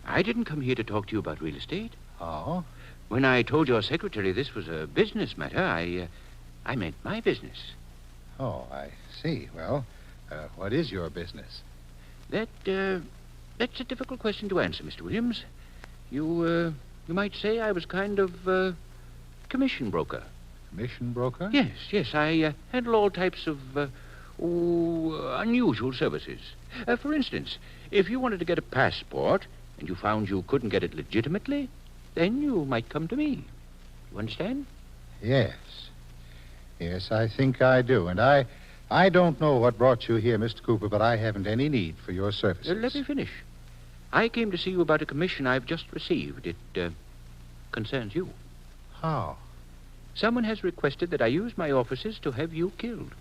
I didn't come here to talk to you about real estate. Oh? When I told your secretary this was a business matter, I meant my business. Oh, I see. Well, what is your business? That's a difficult question to answer, Mr. Williams. You might say I was kind of commission broker. Commission broker? Yes. I handle all types of unusual services. For instance, if you wanted to get a passport and you found you couldn't get it legitimately, then you might come to me. You understand? Yes. Yes, I think I do. And I don't know what brought you here, Mr. Cooper, but I haven't any need for your services. Let me finish. I came to see you about a commission I've just received. It concerns you. How? Someone has requested that I use my offices to have you killed.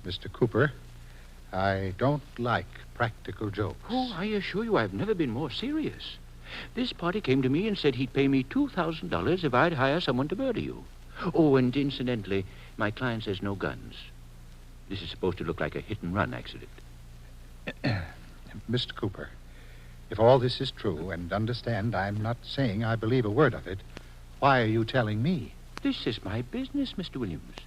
Mr. Cooper, I don't like practical jokes. Oh, I assure you I've never been more serious. This party came to me and said he'd pay me $2,000 if I'd hire someone to murder you. Oh, and incidentally, my client says no guns. This is supposed to look like a hit-and-run accident. Mr. Cooper, if all this is true, and understand I'm not saying I believe a word of it, why are you telling me? This is my business, Mr. Williams.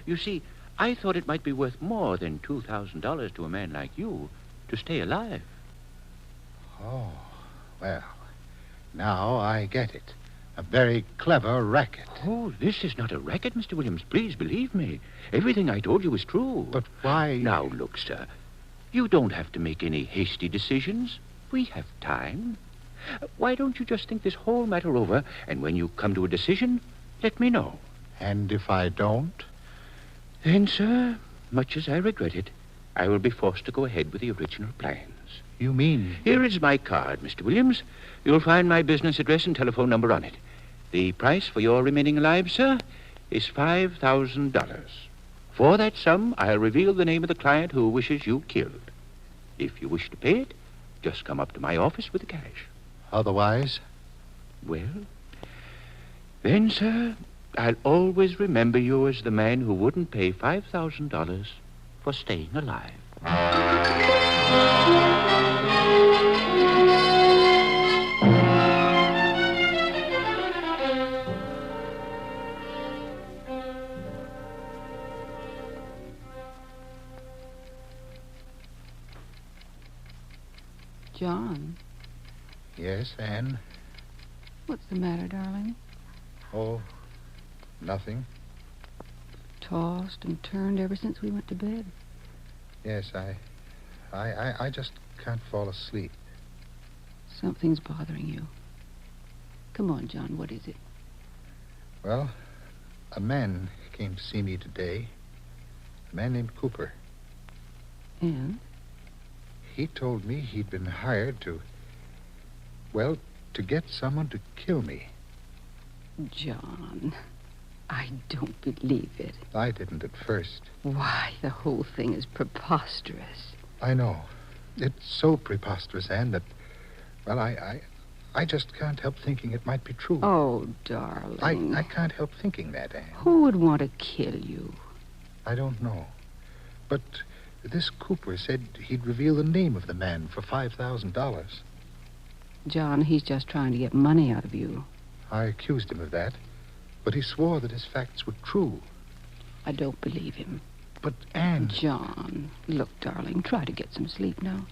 You see, I thought it might be worth more than $2,000 to a man like you to stay alive. Oh, well, now I get it. A very clever racket. Oh, this is not a racket, Mr. Williams. Please believe me. Everything I told you is true. But why... Now, look, sir. You don't have to make any hasty decisions. We have time. Why don't you just think this whole matter over, and when you come to a decision, let me know. And if I don't? Then, sir, much as I regret it, I will be forced to go ahead with the original plans. You mean... Here is my card, Mr. Williams. You'll find my business address and telephone number on it. The price for your remaining alive, sir, is $5,000. For that sum, I'll reveal the name of the client who wishes you killed. If you wish to pay it, just come up to my office with the cash. Otherwise? Well, then, sir, I'll always remember you as the man who wouldn't pay $5,000 for staying alive. John. Yes, Anne? What's the matter, darling? Oh, nothing. Tossed and turned ever since we went to bed. Yes, I just can't fall asleep. Something's bothering you. Come on, John, what is it? Well, a man came to see me today. A man named Cooper. And? He told me he'd been hired to get someone to kill me. John, I don't believe it. I didn't at first. Why, the whole thing is preposterous. I know. It's so preposterous, Anne, that, well, I just can't help thinking it might be true. Oh, darling. I can't help thinking that, Anne. Who would want to kill you? I don't know. But this Cooper said he'd reveal the name of the man for $5,000. John, he's just trying to get money out of you. I accused him of that, but he swore that his facts were true. I don't believe him. But, Anne... John, look, darling, try to get some sleep now.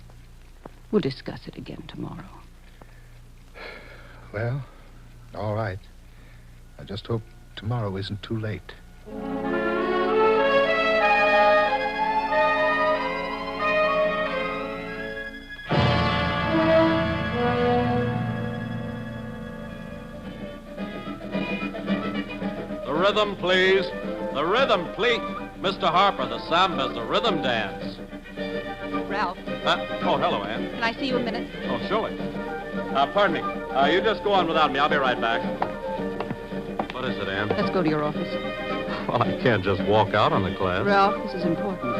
We'll discuss it again tomorrow. Well, all right. I just hope tomorrow isn't too late. The rhythm, please. The rhythm, please. Mr. Harper, the samba's the rhythm dance. Ralph, Oh, hello, Ann. can I see you a minute? Oh, surely. Pardon me. You just go on without me. I'll be right back. What is it, Ann? Let's go to your office. Well, I can't just walk out on the class. Ralph, this is important.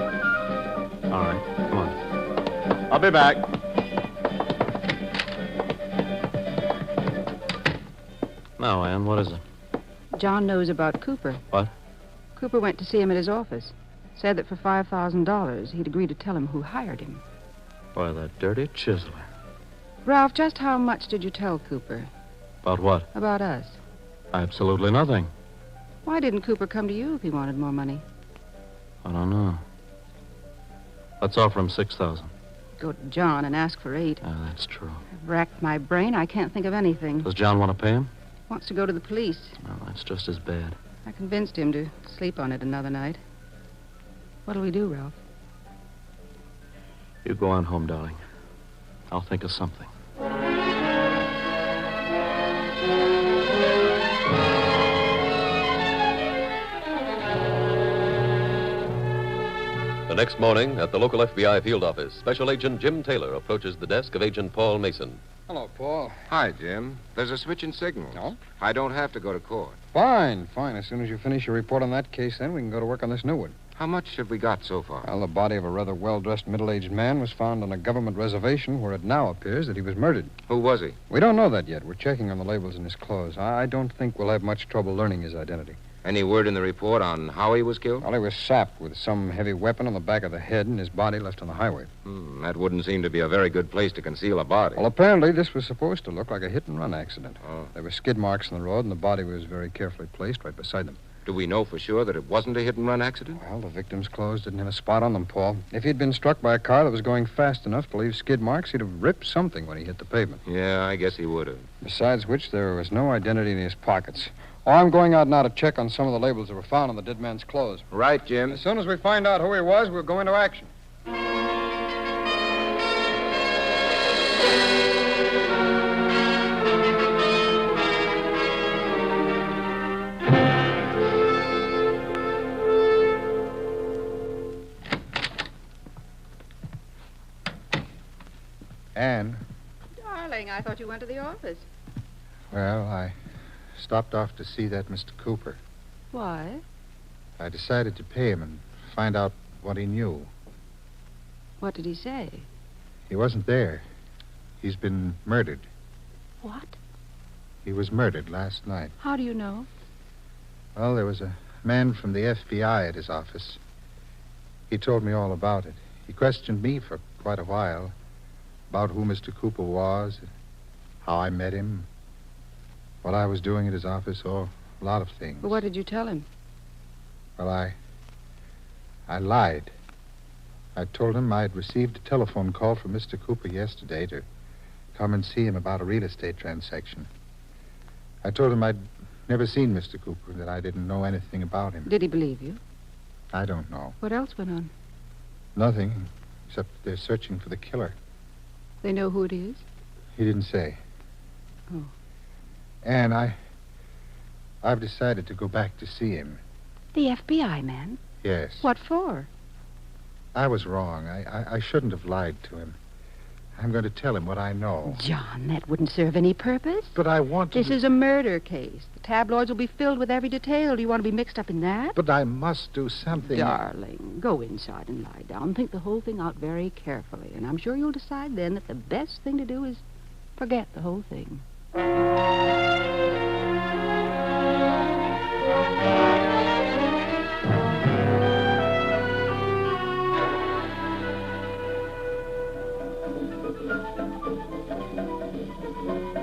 All right, come on. I'll be back. Now, Ann, what is it? John knows about Cooper. What? Cooper went to see him at his office. Said that for $5,000, he'd agree to tell him who hired him. Boy, that dirty chiseler. Ralph, just how much did you tell Cooper About what? about us? Absolutely nothing. Why didn't Cooper come to you if he wanted more money? I don't know. Let's offer him $6,000. Go to John and ask for $8,000. That's true. I've racked my brain. I can't think of anything. Does John want to pay him? Wants to go to the police. Well, that's just as bad. I convinced him to sleep on it another night. What'll we do, Ralph? You go on home, darling. I'll think of something. The next morning, at the local FBI field office, Special Agent Jim Taylor approaches the desk of Agent Paul Mason. Hello, Paul. Hi, Jim. There's a switch in signals. No? I don't have to go to court. Fine. As soon as you finish your report on that case, then we can go to work on this new one. How much have we got so far? Well, the body of a rather well-dressed middle-aged man was found on a government reservation where it now appears that he was murdered. Who was he? We don't know that yet. We're checking on the labels in his clothes. I don't think we'll have much trouble learning his identity. Any word in the report on how he was killed? Well, he was sapped with some heavy weapon on the back of the head and his body left on the highway. That wouldn't seem to be a very good place to conceal a body. Well, apparently this was supposed to look like a hit-and-run accident. Oh. There were skid marks in the road, and the body was very carefully placed right beside them. Do we know for sure that it wasn't a hit-and-run accident? Well, the victim's clothes didn't have a spot on them, Paul. If he'd been struck by a car that was going fast enough to leave skid marks, he'd have ripped something when he hit the pavement. Yeah, I guess he would have. Besides which, there was no identity in his pockets. Oh, I'm going out now to check on some of the labels that were found on the dead man's clothes. Right, Jim. As soon as we find out who he was, we'll go into action. Anne, Darling, I thought you went to the office. Well, I stopped off to see that Mr. Cooper. Why? I decided to pay him and find out what he knew. What did he say? He wasn't there. He's been murdered. What? He was murdered last night. How do you know? Well, there was a man from the FBI at his office. He told me all about it. He questioned me for quite a while about who Mr. Cooper was, how I met him, what I was doing at his office, a lot of things. But what did you tell him? Well, I lied. I told him I'd received a telephone call from Mr. Cooper yesterday to come and see him about a real estate transaction. I told him I'd never seen Mr. Cooper, that I didn't know anything about him. Did he believe you? I don't know. What else went on? Nothing, except they're searching for the killer. They know who it is? He didn't say. Oh. Anne, I've decided to go back to see him. The FBI man? Yes. What for? I was wrong. I shouldn't have lied to him. I'm going to tell him what I know. John, that wouldn't serve any purpose. But I want to... This is a murder case. The tabloids will be filled with every detail. Do you want to be mixed up in that? But I must do something. Darling, go inside and lie down. Think the whole thing out very carefully. And I'm sure you'll decide then that the best thing to do is forget the whole thing.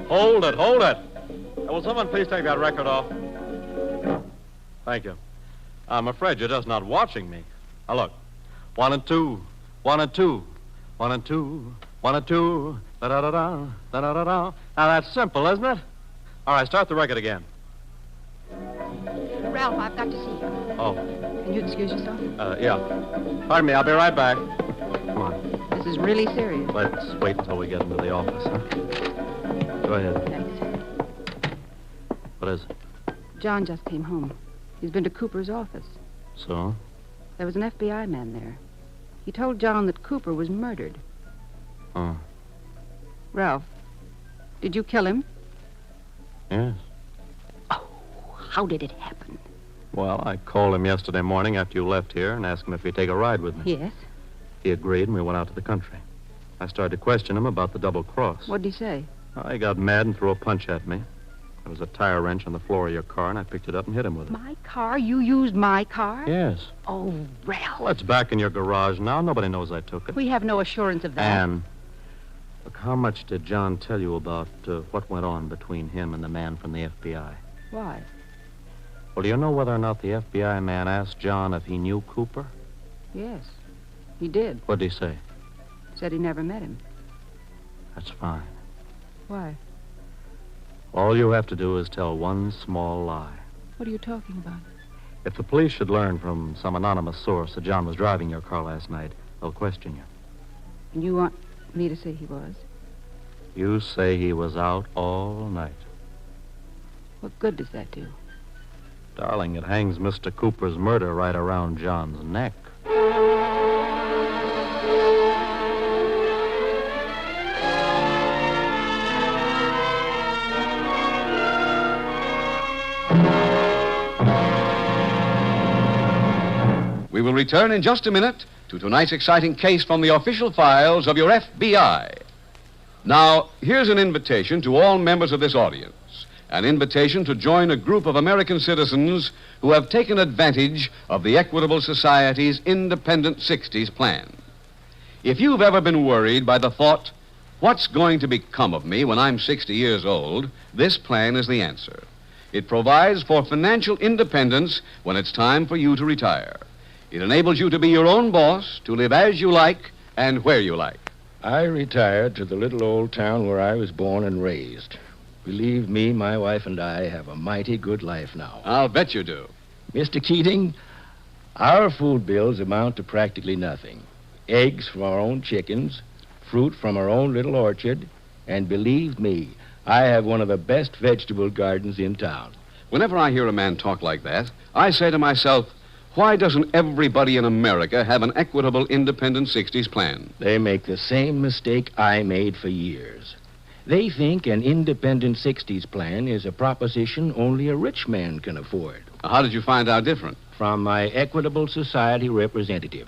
Hold it, hold it. Will someone please take that record off? Thank you. I'm afraid you're just not watching me. Now, look. 1 and 2. 1 and 2. 1 and 2. 1 and 2. Da-da-da-da. Da-da-da-da. Now, that's simple, isn't it? All right, start the record again. Ralph, I've got to see you. Oh, Can you excuse yourself? yeah. Pardon me, I'll be right back. Come on. This is really serious. Let's wait until we get into the office, huh? Go ahead. Thanks. What is it? John just came home. He's been to Cooper's office. So? There was an FBI man there. He told John that Cooper was murdered. Oh, Ralph, did you kill him? yes. How did it happen? Well, I called him yesterday morning after you left here and asked him if he'd take a ride with me. Yes. He agreed, and we went out to the country. I started to question him about the double cross. What'd he say? He got mad and threw a punch at me. There was a tire wrench on the floor of your car, and I picked it up and hit him with it. My car? You used my car? Yes. Oh, Ralph. Well, it's back in your garage now. Nobody knows I took it. We have no assurance of that. Anne, look, how much did John tell you about what went on between him and the man from the FBI? Why? Well, do you know whether or not the FBI man asked John if he knew Cooper? Yes, he did. What'd he say? Said he never met him. That's fine. Why? All you have to do is tell one small lie. What are you talking about? If the police should learn from some anonymous source that John was driving your car last night, they'll question you. And you want me to say he was? You say he was out all night. What good does that do? Darling, it hangs Mr. Cooper's murder right around John's neck. We will return in just a minute to tonight's exciting case from the official files of your FBI. Now, here's an invitation to all members of this audience. An invitation to join a group of American citizens who have taken advantage of the Equitable Society's Independent 60s plan. If you've ever been worried by the thought, what's going to become of me when I'm 60 years old, this plan is the answer. It provides for financial independence when it's time for you to retire. It enables you to be your own boss, to live as you like and where you like. I retired to the little old town where I was born and raised. Believe me, my wife and I have a mighty good life now. I'll bet you do. Mr. Keating, our food bills amount to practically nothing. Eggs from our own chickens, fruit from our own little orchard, and believe me, I have one of the best vegetable gardens in town. Whenever I hear a man talk like that, I say to myself, why doesn't everybody in America have an Equitable Independent 60s plan? They make the same mistake I made for years. They think an Independent 60s plan is a proposition only a rich man can afford. How did you find out different? From my Equitable Society representative.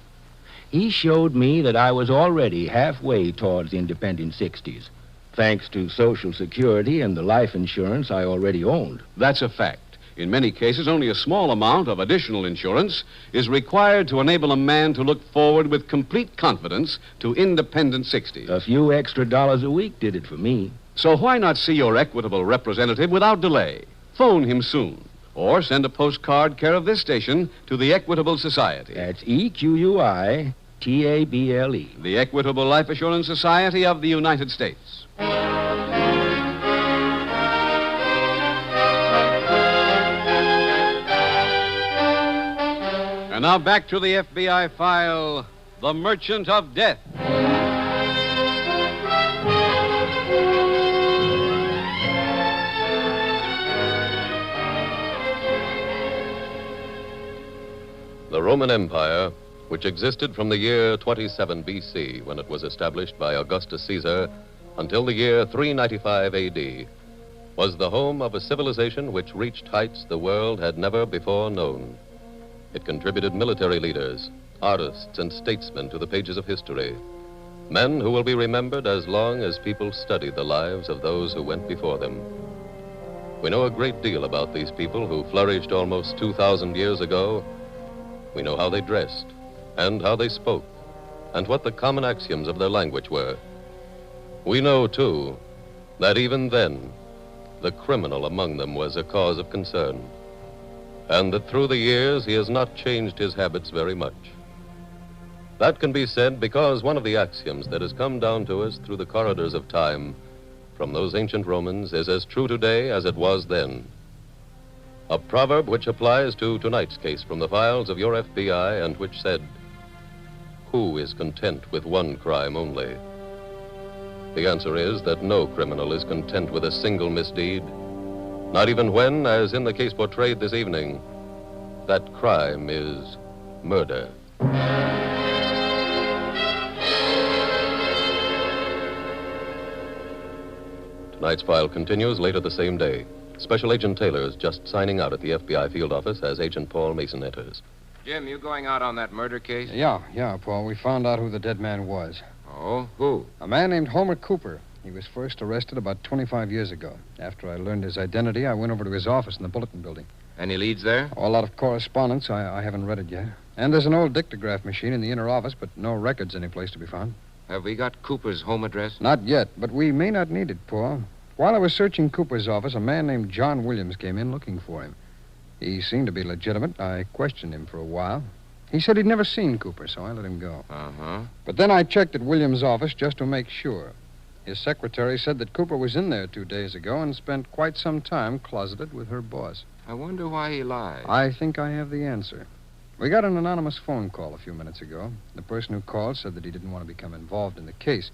He showed me that I was already halfway towards Independent 60s, thanks to Social Security and the life insurance I already owned. That's a fact. In many cases, only a small amount of additional insurance is required to enable a man to look forward with complete confidence to Independent 60s. A few extra dollars a week did it for me. So why not see your Equitable representative without delay? Phone him soon. Or send a postcard care of this station to the Equitable Society. That's EQUITABLE. The Equitable Life Assurance Society of the United States. And now back to the FBI file, The Merchant of Death. The Roman Empire, which existed from the year 27 B.C., when it was established by Augustus Caesar, until the year 395 A.D., was the home of a civilization which reached heights the world had never before known. It contributed military leaders, artists, and statesmen to the pages of history, men who will be remembered as long as people study the lives of those who went before them. We know a great deal about these people who flourished almost 2,000 years ago. We know how they dressed, and how they spoke, and what the common axioms of their language were. We know, too, that even then, the criminal among them was a cause of concern, and that through the years he has not changed his habits very much. That can be said because one of the axioms that has come down to us through the corridors of time from those ancient Romans is as true today as it was then. A proverb which applies to tonight's case from the files of your FBI and which said, "Who is content with one crime only?" The answer is that no criminal is content with a single misdeed, not even when, as in the case portrayed this evening, that crime is murder. Tonight's file continues later the same day. Special Agent Taylor is just signing out at the FBI field office as Agent Paul Mason enters. Jim, you going out on that murder case? Yeah, Paul. We found out who the dead man was. Oh, who? A man named Homer Cooper. He was first arrested about 25 years ago. After I learned his identity, I went over to his office in the Bulletin Building. Any leads there? Oh, a lot of correspondence. I haven't read it yet. And there's an old dictograph machine in the inner office, but no records anyplace to be found. Have we got Cooper's home address? Not yet, but we may not need it, Paul. While I was searching Cooper's office, a man named John Williams came in looking for him. He seemed to be legitimate. I questioned him for a while. He said he'd never seen Cooper, so I let him go. Uh-huh. But then I checked at Williams' office just to make sure. His secretary said that Cooper was in there 2 days ago and spent quite some time closeted with her boss. I wonder why he lied. I think I have the answer. We got an anonymous phone call a few minutes ago. The person who called said that he didn't want to become involved in the case.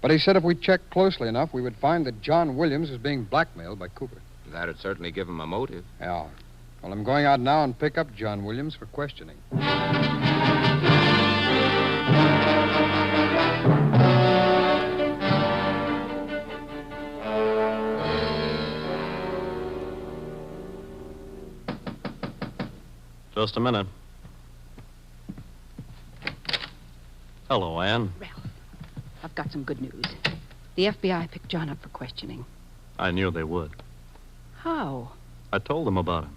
But he said if we checked closely enough, we would find that John Williams was being blackmailed by Cooper. That'd certainly give him a motive. Yeah. Well, I'm going out now and pick up John Williams for questioning. Just a minute. Hello, Ann. Ralph, I've got some good news. The FBI picked John up for questioning. I knew they would. How? I told them about him.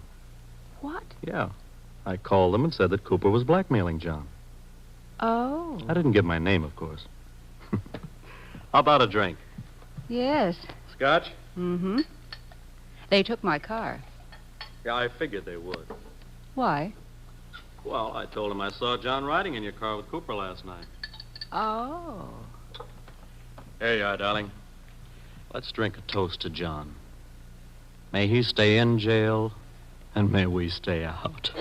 What? Yeah. I called them and said that Cooper was blackmailing John. Oh. I didn't give my name, of course. How about a drink? Yes. Scotch? Mm-hmm. They took my car. Yeah, I figured they would. Why? Well, I told them I saw John riding in your car with Cooper last night. Oh. Here you are, darling. Let's drink a toast to John. May he stay in jail, and may we stay out.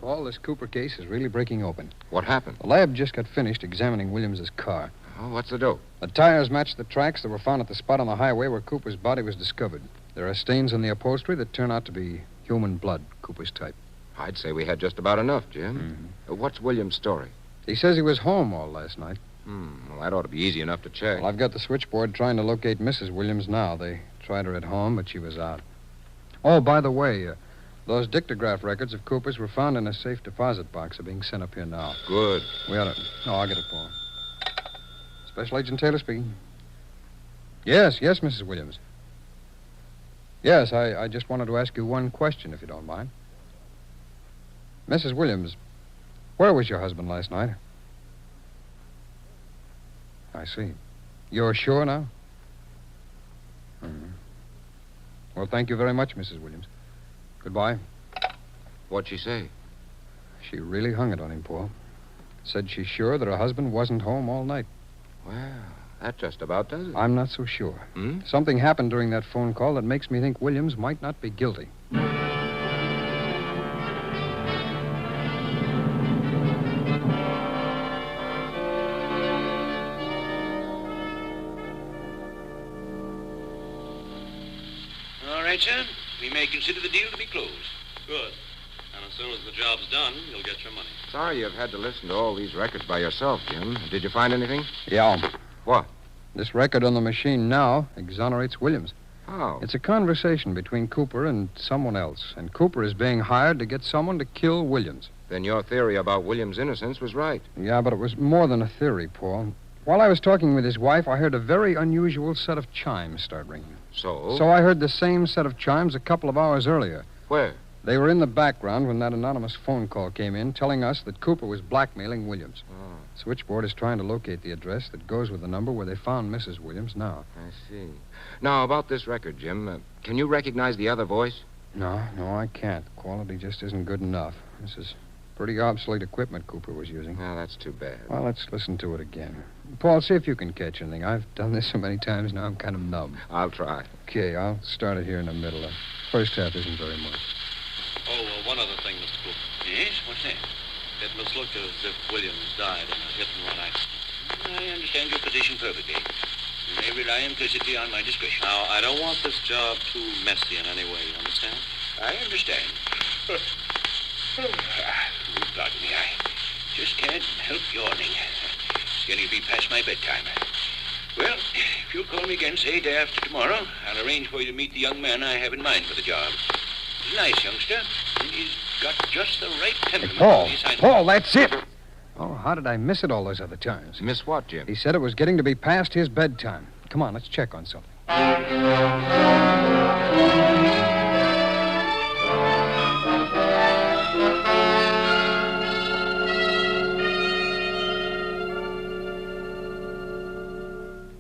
Paul, this Cooper case is really breaking open. What happened? The lab just got finished examining Williams's car. Oh, what's the dope? The tires match the tracks that were found at the spot on the highway where Cooper's body was discovered. There are stains on the upholstery that turn out to be human blood, Cooper's type. I'd say we had just about enough, Jim. What's William's story? He says he was home all last night. Well, that ought to be easy enough to check. Well, I've got the switchboard trying to locate Mrs. Williams now. They tried her at home, but she was out. Oh, by the way, those dictograph records of Cooper's were found in a safe deposit box. They're being sent up here now. Good. We ought to... Oh, I'll get it, Paul. Special Agent Taylor speaking. Yes, Mrs. Williams. Yes, I just wanted to ask you one question, if you don't mind. Mrs. Williams, where was your husband last night? I see. You're sure now? Well, thank you very much, Mrs. Williams. Goodbye. What'd she say? She really hung it on him, Paul. Said she's sure that her husband wasn't home all night. Well, that just about does it. I'm not so sure. Something happened during that phone call that makes me think Williams might not be guilty. All right, sir. We may consider the deal to be closed. Good. And as soon as the job's done, you'll get your money. Sorry you've had to listen to all these records by yourself, Jim. Did you find anything? Yeah. What? This record on the machine now exonerates Williams. How? It's a conversation between Cooper and someone else, and Cooper is being hired to get someone to kill Williams. Then your theory about Williams' innocence was right. Yeah, but it was more than a theory, Paul. While I was talking with his wife, I heard a very unusual set of chimes start ringing. So? So I heard the same set of chimes a couple of hours earlier. Where? They were in the background when that anonymous phone call came in telling us that Cooper was blackmailing Williams. Switchboard is trying to locate the address that goes with the number where they found Mrs. Williams now. I see. Now, about this record, Jim, can you recognize the other voice? No, I can't. Quality just isn't good enough. This is pretty obsolete equipment Cooper was using. Oh, that's too bad. Well, let's listen to it again. Paul, see if you can catch anything. I've done this so many times now I'm kind of numb. I'll try. Okay, I'll start it here in the middle. The first half isn't very much. Oh, one other thing, Mr. Cooper. Yes? What's that? It must look as if Williams died in a hit-and-run accident. I understand your position perfectly. You may rely implicitly on my discretion. Now, I don't want this job too messy in any way, you understand? I understand. Pardon me, I just can't help yawning. It's getting to be past my bedtime. Well, if you'll call me again, say day after tomorrow, I'll arrange for you to meet the young man I have in mind for the job. He's a nice youngster, and he's got just the right temperament. Paul, that's it. Oh, how did I miss it all those other times? Miss what, Jim? He said it was getting to be past his bedtime. Come on, let's check on something.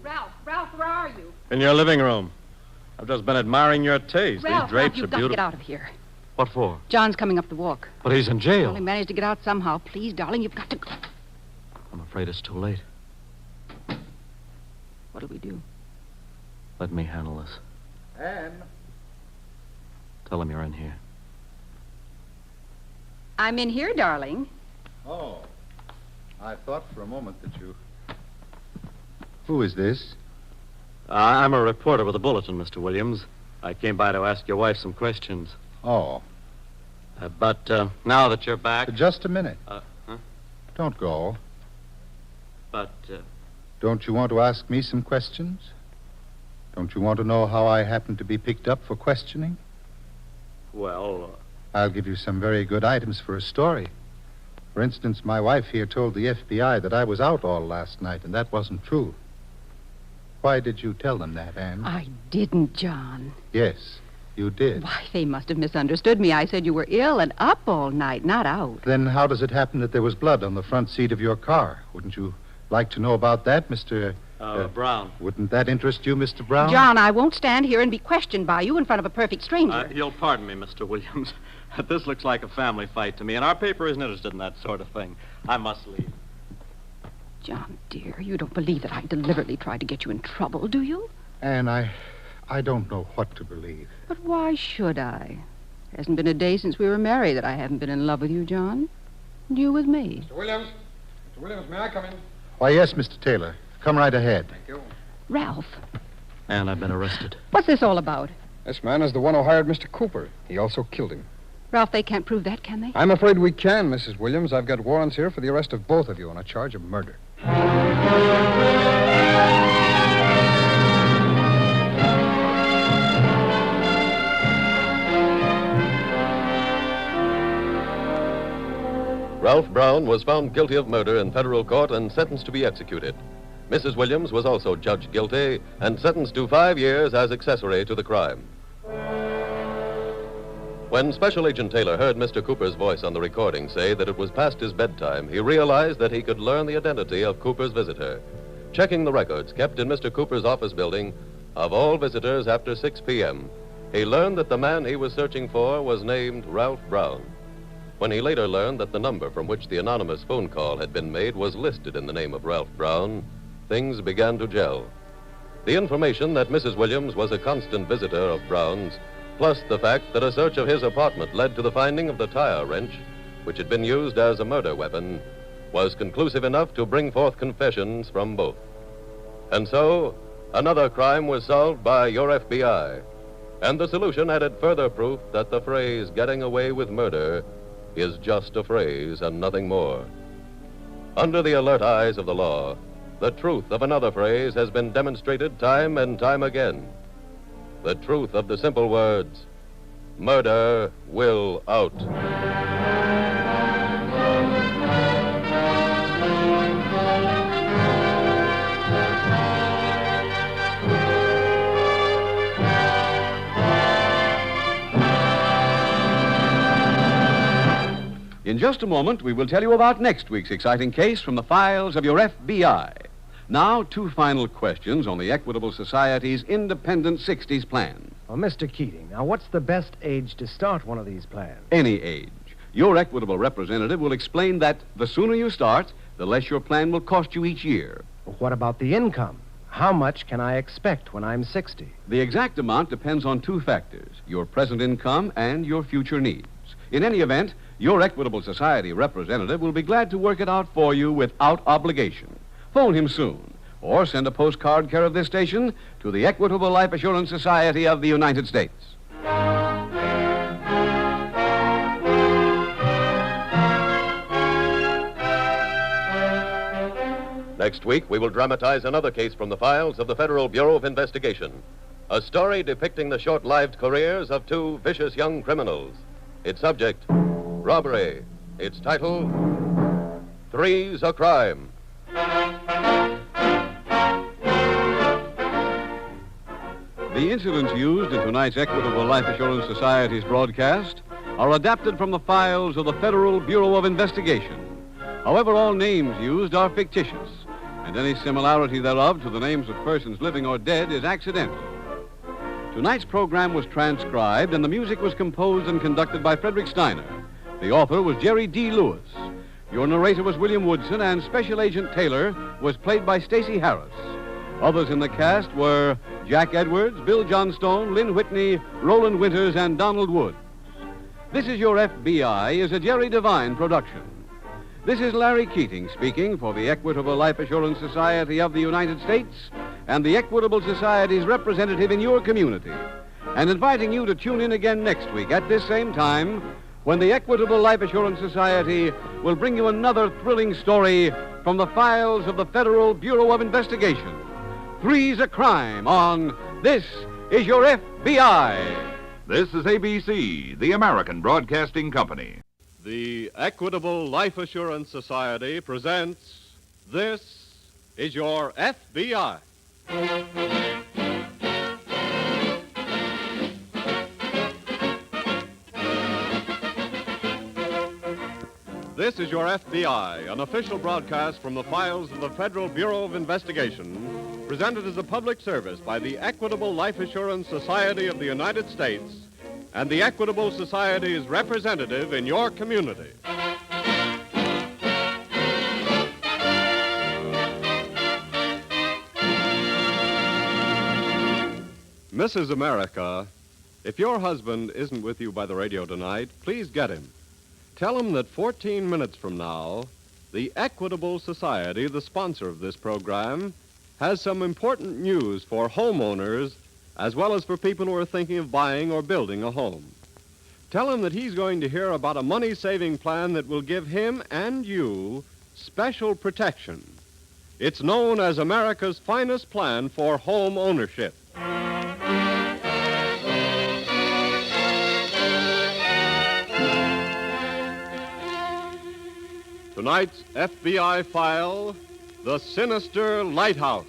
Ralph, where are you? In your living room. I've just been admiring your taste. Ralph, These drapes you've are got to beautiful. get out of here. What for? John's coming up the walk. But he's in jail. Only managed to get out somehow. Please, darling, you've got to go. I'm afraid it's too late. What'll we do? Let me handle this. Anne. Tell him you're in here. I'm in here, darling. Oh. I thought for a moment that you... Who is this? I'm a reporter with a bulletin, Mr. Williams. I came by to ask your wife some questions. Oh. But now that you're back... Just a minute. Huh? Don't go. But, Don't you want to ask me some questions? Don't you want to know how I happened to be picked up for questioning? well... I'll give you some very good items for a story. For instance, my wife here told the FBI that I was out all last night, and that wasn't true. Why did you tell them that, Anne? I didn't, John. Yes, you did. Why, they must have misunderstood me. I said you were ill and up all night, not out. Then how does it happen that there was blood on the front seat of your car? Wouldn't you like to know about that, Mr. Brown? Wouldn't that interest you, Mr. Brown? John, I won't stand here and be questioned by you in front of a perfect stranger. You'll pardon me, Mr. Williams. This looks like a family fight to me, and our paper isn't interested in that sort of thing. I must leave. John, dear, you don't believe that I deliberately tried to get you in trouble, do you? Anne, I don't know what to believe. But why should I? Hasn't been a day since we were married that I haven't been in love with you, John. And you with me. Mr. Williams, may I come in? Why, yes, Mr. Taylor. Come right ahead. Thank you. Ralph, And I've been arrested. what's this all about? This man is the one who hired Mr. Cooper. He also killed him. Ralph, they can't prove that, can they? I'm afraid we can, Mrs. Williams. I've got warrants here for the arrest of both of you on a charge of murder. Ralph Brown was found guilty of murder in federal court and sentenced to be executed. Mrs. Williams was also judged guilty and sentenced to 5 years as accessory to the crime. When Special Agent Taylor heard Mr. Cooper's voice on the recording say that it was past his bedtime, he realized that he could learn the identity of Cooper's visitor. Checking the records kept in Mr. Cooper's office building of all visitors after 6 p.m., he learned that the man he was searching for was named Ralph Brown. When he later learned that the number from which the anonymous phone call had been made was listed in the name of Ralph Brown, things began to gel. The information that Mrs. Williams was a constant visitor of Brown's, plus the fact that a search of his apartment led to the finding of the tire wrench, which had been used as a murder weapon, was conclusive enough to bring forth confessions from both. And so, another crime was solved by your FBI, and the solution added further proof that the phrase "getting away with murder" is just a phrase and nothing more. Under the alert eyes of the law, the truth of another phrase has been demonstrated time and time again. The truth of the simple words, "Murder will out." In just a moment, we will tell you about next week's exciting case from the files of your FBI. Now, two final questions on the Equitable Society's Independent 60s plan. Well, Mr. Keating, now what's the best age to start one of these plans? Any age. Your Equitable representative will explain that the sooner you start, the less your plan will cost you each year. Well, what about the income? How much can I expect when I'm 60? The exact amount depends on two factors, your present income and your future needs. In any event, your Equitable Society representative will be glad to work it out for you without obligation. Phone him soon, or send a postcard care of this station to the Equitable Life Assurance Society of the United States. Next week, we will dramatize another case from the files of the Federal Bureau of Investigation. A story depicting the short-lived careers of two vicious young criminals. Its subject, robbery. Its title, Three's a Crime. The incidents used in tonight's Equitable Life Assurance Society's broadcast are adapted from the files of the Federal Bureau of Investigation. However, all names used are fictitious, and any similarity thereof to the names of persons living or dead is accidental. Tonight's program was transcribed, and the music was composed and conducted by Frederick Steiner. The author was Jerry D. Lewis. Your narrator was William Woodson, and Special Agent Taylor was played by Stacey Harris. Others in the cast were Jack Edwards, Bill Johnstone, Lynn Whitney, Roland Winters, and Donald Woods. This Is Your FBI is a Jerry Devine production. This is Larry Keating speaking for the Equitable Life Assurance Society of the United States and the Equitable Society's representative in your community, and inviting you to tune in again next week at this same time when the Equitable Life Assurance Society will bring you another thrilling story from the files of the Federal Bureau of Investigation. Three's a Crime on This Is Your FBI. This is ABC, the American Broadcasting Company. The Equitable Life Assurance Society presents This Is Your FBI. This is Your FBI, an official broadcast from the files of the Federal Bureau of Investigation, presented as a public service by the Equitable Life Assurance Society of the United States and the Equitable Society's representative in your community. Mrs. America, if your husband isn't with you by the radio tonight, please get him. Tell him that 14 minutes from now, the Equitable Society, the sponsor of this program, has some important news for homeowners as well as for people who are thinking of buying or building a home. Tell him that he's going to hear about a money-saving plan that will give him and you special protection. It's known as America's finest plan for home ownership. Tonight's FBI file, The Sinister Lighthouse.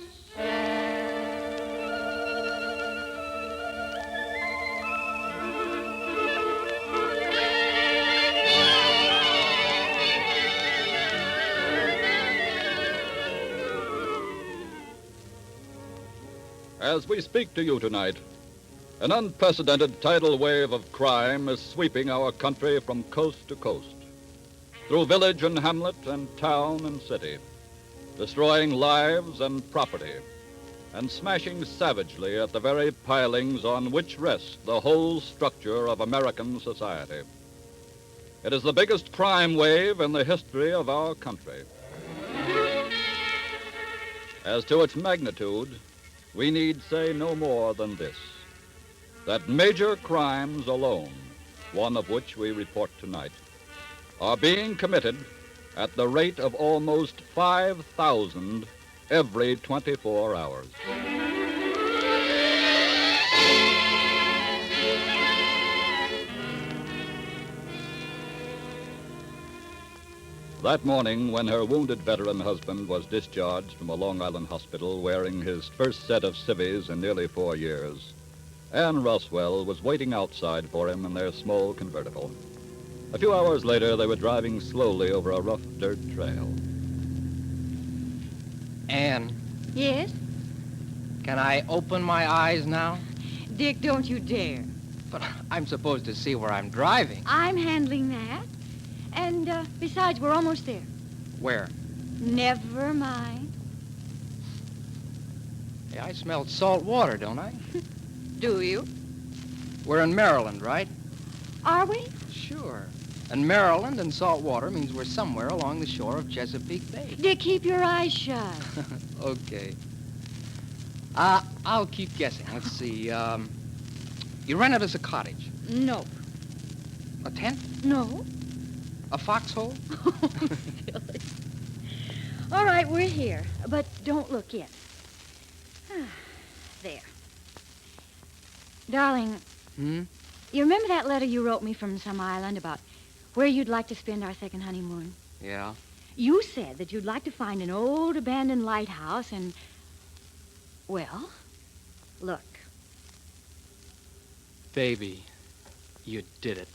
As we speak to you tonight, an unprecedented tidal wave of crime is sweeping our country from coast to coast, through village and hamlet and town and city, destroying lives and property, and smashing savagely at the very pilings on which rests the whole structure of American society. It is the biggest crime wave in the history of our country. As to its magnitude, we need say no more than this, that major crimes alone, one of which we report tonight, are being committed at the rate of almost 5,000 every 24 hours. That morning, when her wounded veteran husband was discharged from a Long Island hospital wearing his first set of civvies in nearly 4 years, Ann Roswell was waiting outside for him in their small convertible. A few hours later, they were driving slowly over a rough dirt trail. Anne, Yes? can I open my eyes now? Dick, don't you dare. But I'm supposed to see where I'm driving. I'm handling that. And besides, we're almost there. Where? Never mind. Hey, I smelled salt water, don't I? Do you? We're in Maryland, right? Are we? Sure. And Maryland and salt water means we're somewhere along the shore of Chesapeake Bay. Dick, keep your eyes shut. Okay. I'll keep guessing. Let's see. You rented us a cottage. Nope. A tent? No. A foxhole? Silly. All right, we're here. But don't look in. There. Darling, Hmm? you remember that letter you wrote me from some island about where you'd like to spend our second honeymoon? Yeah. You said that you'd like to find an old abandoned lighthouse and... Well, look. Baby, you did it.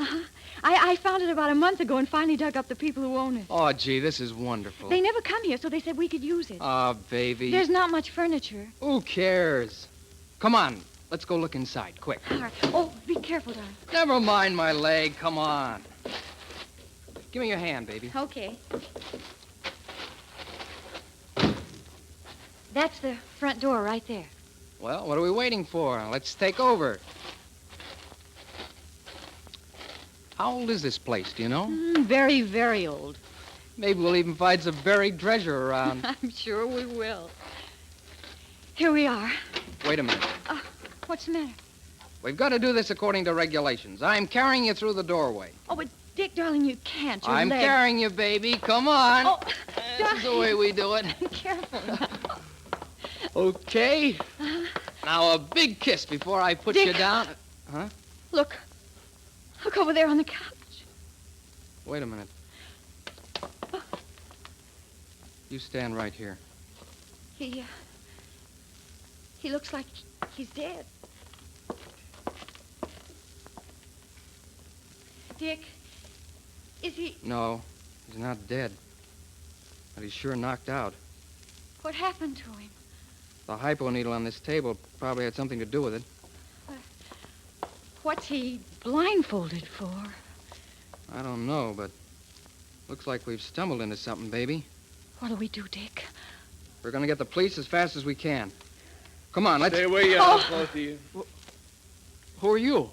I found it about a month ago and finally dug up the people who own it. Oh, gee, this is wonderful. They never come here, so they said we could use it. Oh, baby. There's not much furniture. Who cares? Come on, let's go look inside, quick. All right. Oh, be careful, darling. Never mind my leg, come on. Give me your hand, baby. Okay. That's the front door right there. Well, what are we waiting for? Let's take over. How old is this place, do you know? Very, very old. Maybe we'll even find some buried treasure around. I'm sure we will. Here we are. Wait a minute. What's the matter? We've got to do this according to regulations. I'm carrying you through the doorway. Oh, but Dick, darling, you can't. Your I'm leg. carrying you, baby. Come on. Oh, This is the way we do it. Careful now. Okay. Now, a big kiss before I put Dick. you down. Huh? Look. Look over there on the couch. Wait a minute. You stand right here. He looks like he's dead. Dick, is he... No, he's not dead. But he's sure knocked out. What happened to him? The hypo needle on this table probably had something to do with it. What's he blindfolded for? I don't know, but looks like we've stumbled into something, baby. What'll we do, Dick? We're going to get the police as fast as we can. Come on, let's... Stay where you are, both of you. Who are you?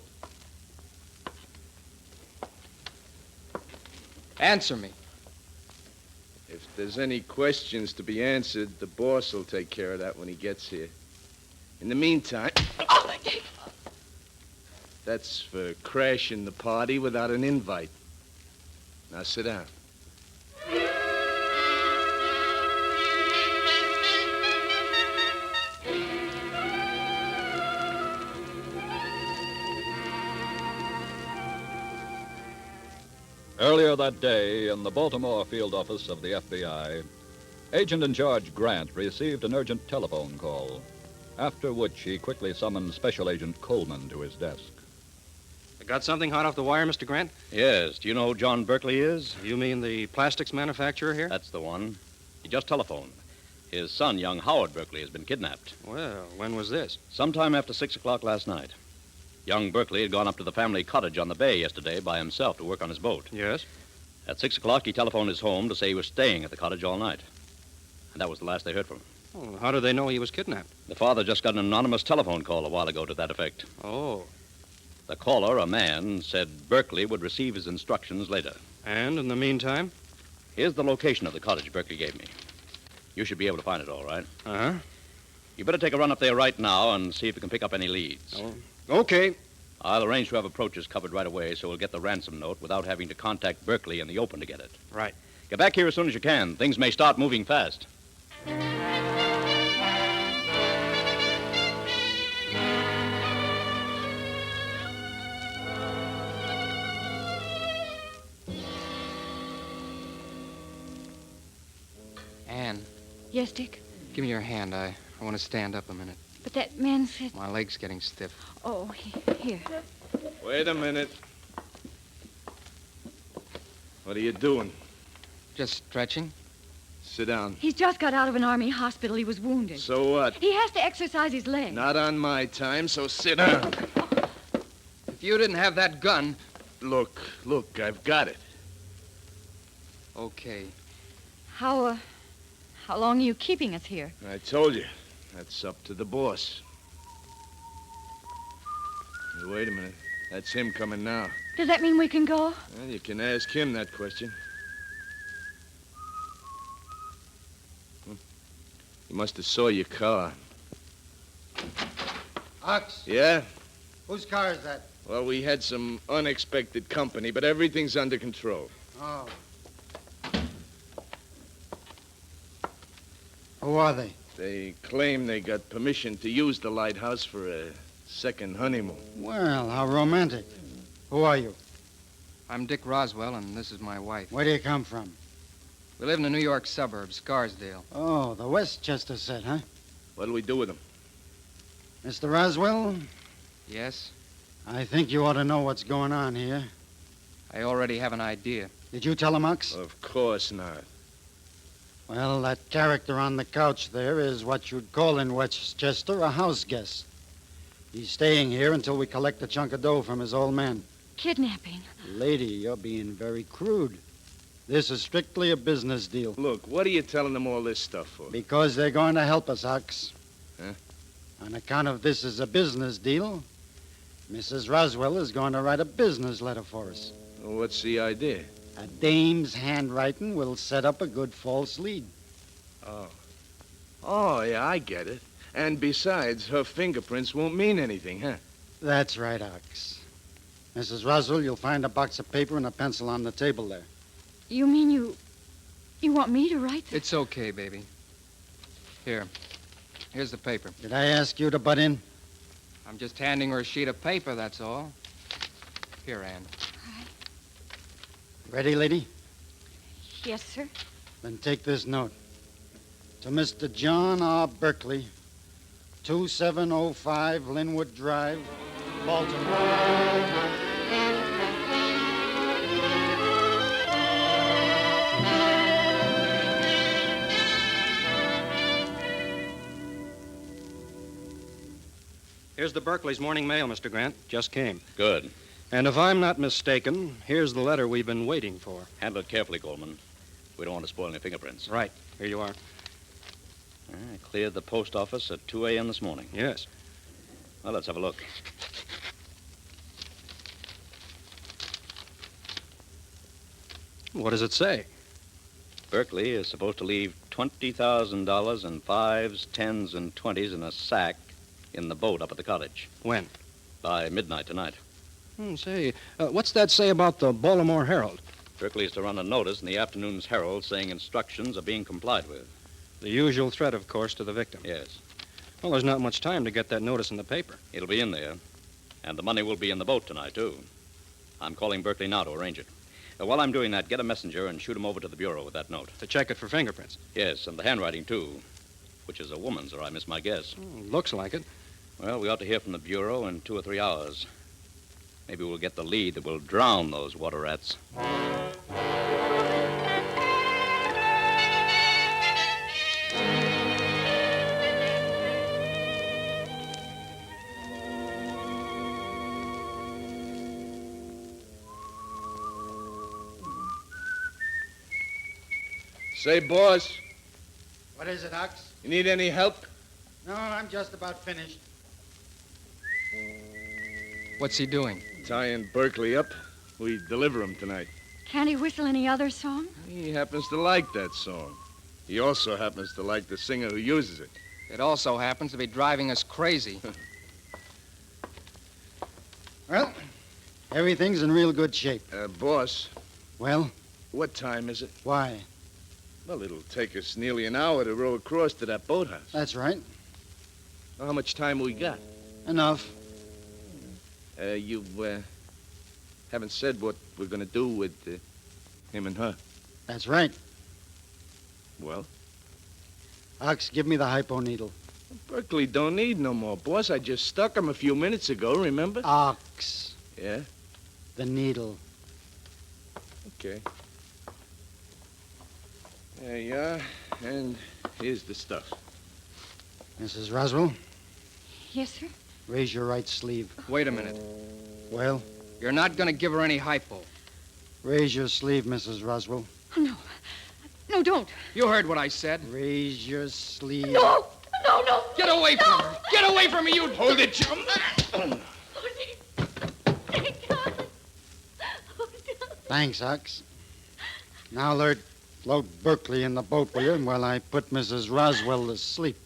Answer me. If there's any questions to be answered, the boss will take care of that when he gets here. In the meantime... That's for crashing the party without an invite. Now sit down. Earlier that day, in the Baltimore field office of the FBI, Agent in Charge Grant received an urgent telephone call, after which he quickly summoned Special Agent Coleman to his desk. I got something hot off the wire, Mr. Grant? Yes. Do you know who John Berkeley is? You mean the plastics manufacturer here? That's the one. He just telephoned. His son, young Howard Berkeley, has been kidnapped. Well, when was this? Sometime after 6 o'clock last night. Young Berkeley had gone up to the family cottage on the bay yesterday by himself to work on his boat. Yes? At 6 o'clock, he telephoned his home to say he was staying at the cottage all night. And that was the last they heard from him. Well, how do they know he was kidnapped? The father just got an anonymous telephone call a while ago to that effect. Oh. The caller, a man, said Berkeley would receive his instructions later. And in the meantime? Here's the location of the cottage Berkeley gave me. You should be able to find it, all right? Uh-huh. You better take a run up there right now and see if you can pick up any leads. Oh. Okay. I'll arrange to have approaches covered right away so we'll get the ransom note without having to contact Berkeley in the open to get it. Right. Get back here as soon as you can. Things may start moving fast. Anne, Yes, Dick? give me your hand. I want to stand up a minute. But that man said... My leg's getting stiff. Oh, here. Wait a minute. What are you doing? Just stretching. Sit down. He's just got out of an army hospital. He was wounded. So what? He has to exercise his leg. Not on my time, so sit down. If you didn't have that gun... Look, I've got it. Okay. How long are you keeping us here? I told you. That's up to the boss. Hey, wait a minute. That's him coming now. Does that mean we can go? Well, you can ask him that question. He must have saw your car. Ox? Yeah? Whose car is that? Well, we had some unexpected company, but everything's under control. Oh. Who are they? They claim they got permission to use the lighthouse for a second honeymoon. Well, how romantic. Who are you? I'm Dick Roswell, and this is my wife. Where do you come from? We live in the New York suburb, Scarsdale. Oh, the Westchester set, huh? What'll we do with them? Mr. Roswell? Yes? I think you ought to know what's going on here. I already have an idea. Did you tell him, Ox? Of course not. Well, that character on the couch there is what you'd call in Westchester a house guest. He's staying here until we collect a chunk of dough from his old man. Kidnapping. Lady, you're being very crude. This is strictly a business deal. Look, what are you telling them all this stuff for? Because they're going to help us, Ox. Huh? On account of this is a business deal, Mrs. Roswell is going to write a business letter for us. Well, what's the idea? A dame's handwriting will set up a good false lead. Oh, yeah, I get it. And besides, her fingerprints won't mean anything, huh? That's right, Ox. Mrs. Roswell, you'll find a box of paper and a pencil on the table there. You mean you want me to write this? It's okay, baby. Here's the paper. Did I ask you to butt in? I'm just handing her a sheet of paper, that's all. Here, Anne. Ready, lady? Yes, sir. Then take this note. To Mr. John R. Berkeley, 2705 Linwood Drive, Baltimore. Here's the Berkeley's morning mail, Mr. Grant. Just came. Good. And if I'm not mistaken, here's the letter we've been waiting for. Handle it carefully, Coleman. We don't want to spoil any fingerprints. Right. Here you are. I cleared the post office at 2 a.m. this morning. Yes. Well, let's have a look. What does it say? Berkeley is supposed to leave $20,000 in 5s, 10s, and 20s in a sack in the boat up at the cottage. When? By midnight tonight. Say, what's that say about the Baltimore Herald? Berkeley is to run a notice in the afternoon's Herald saying instructions are being complied with. The usual threat, of course, to the victim. Yes. Well, there's not much time to get that notice in the paper. It'll be in there. And the money will be in the boat tonight, too. I'm calling Berkeley now to arrange it. While I'm doing that, get a messenger and shoot him over to the Bureau with that note. To check it for fingerprints? Yes, and the handwriting, too. Which is a woman's, or I miss my guess. Looks like it. Well, we ought to hear from the Bureau in 2 or 3 hours. Maybe we'll get the lead that will drown those water rats. Say, boss, What is it, Ox? you need any help? No, I'm just about finished. What's he doing? Tying Berkeley up. We deliver him tonight. Can't he whistle any other song? He happens to like that song. He also happens to like the singer who uses it. It also happens to be driving us crazy. Well, everything's in real good shape. Boss. Well? What time is it? Why? Well, it'll take us nearly an hour to row across to that boathouse. That's right. Well, how much time we got? Enough. You haven't said what we're going to do with him and her. That's right. Well? Ox, give me the hypo needle. Berkeley don't need no more, boss. I just stuck him a few minutes ago, remember? Ox. Yeah? The needle. Okay. There you are. And here's the stuff. Mrs. Roswell, Yes, sir? raise your right sleeve. Wait a minute. Well, You're not going to give her any hypo. raise your sleeve, Mrs. Roswell. Oh, no. No, don't. You heard what I said. Raise your sleeve. No! No! Get away from her! Get away from me, you... Hold it, chum. Thanks, Ox. Now, Lord, float Berkeley in the boat, will you, while I put Mrs. Roswell to sleep.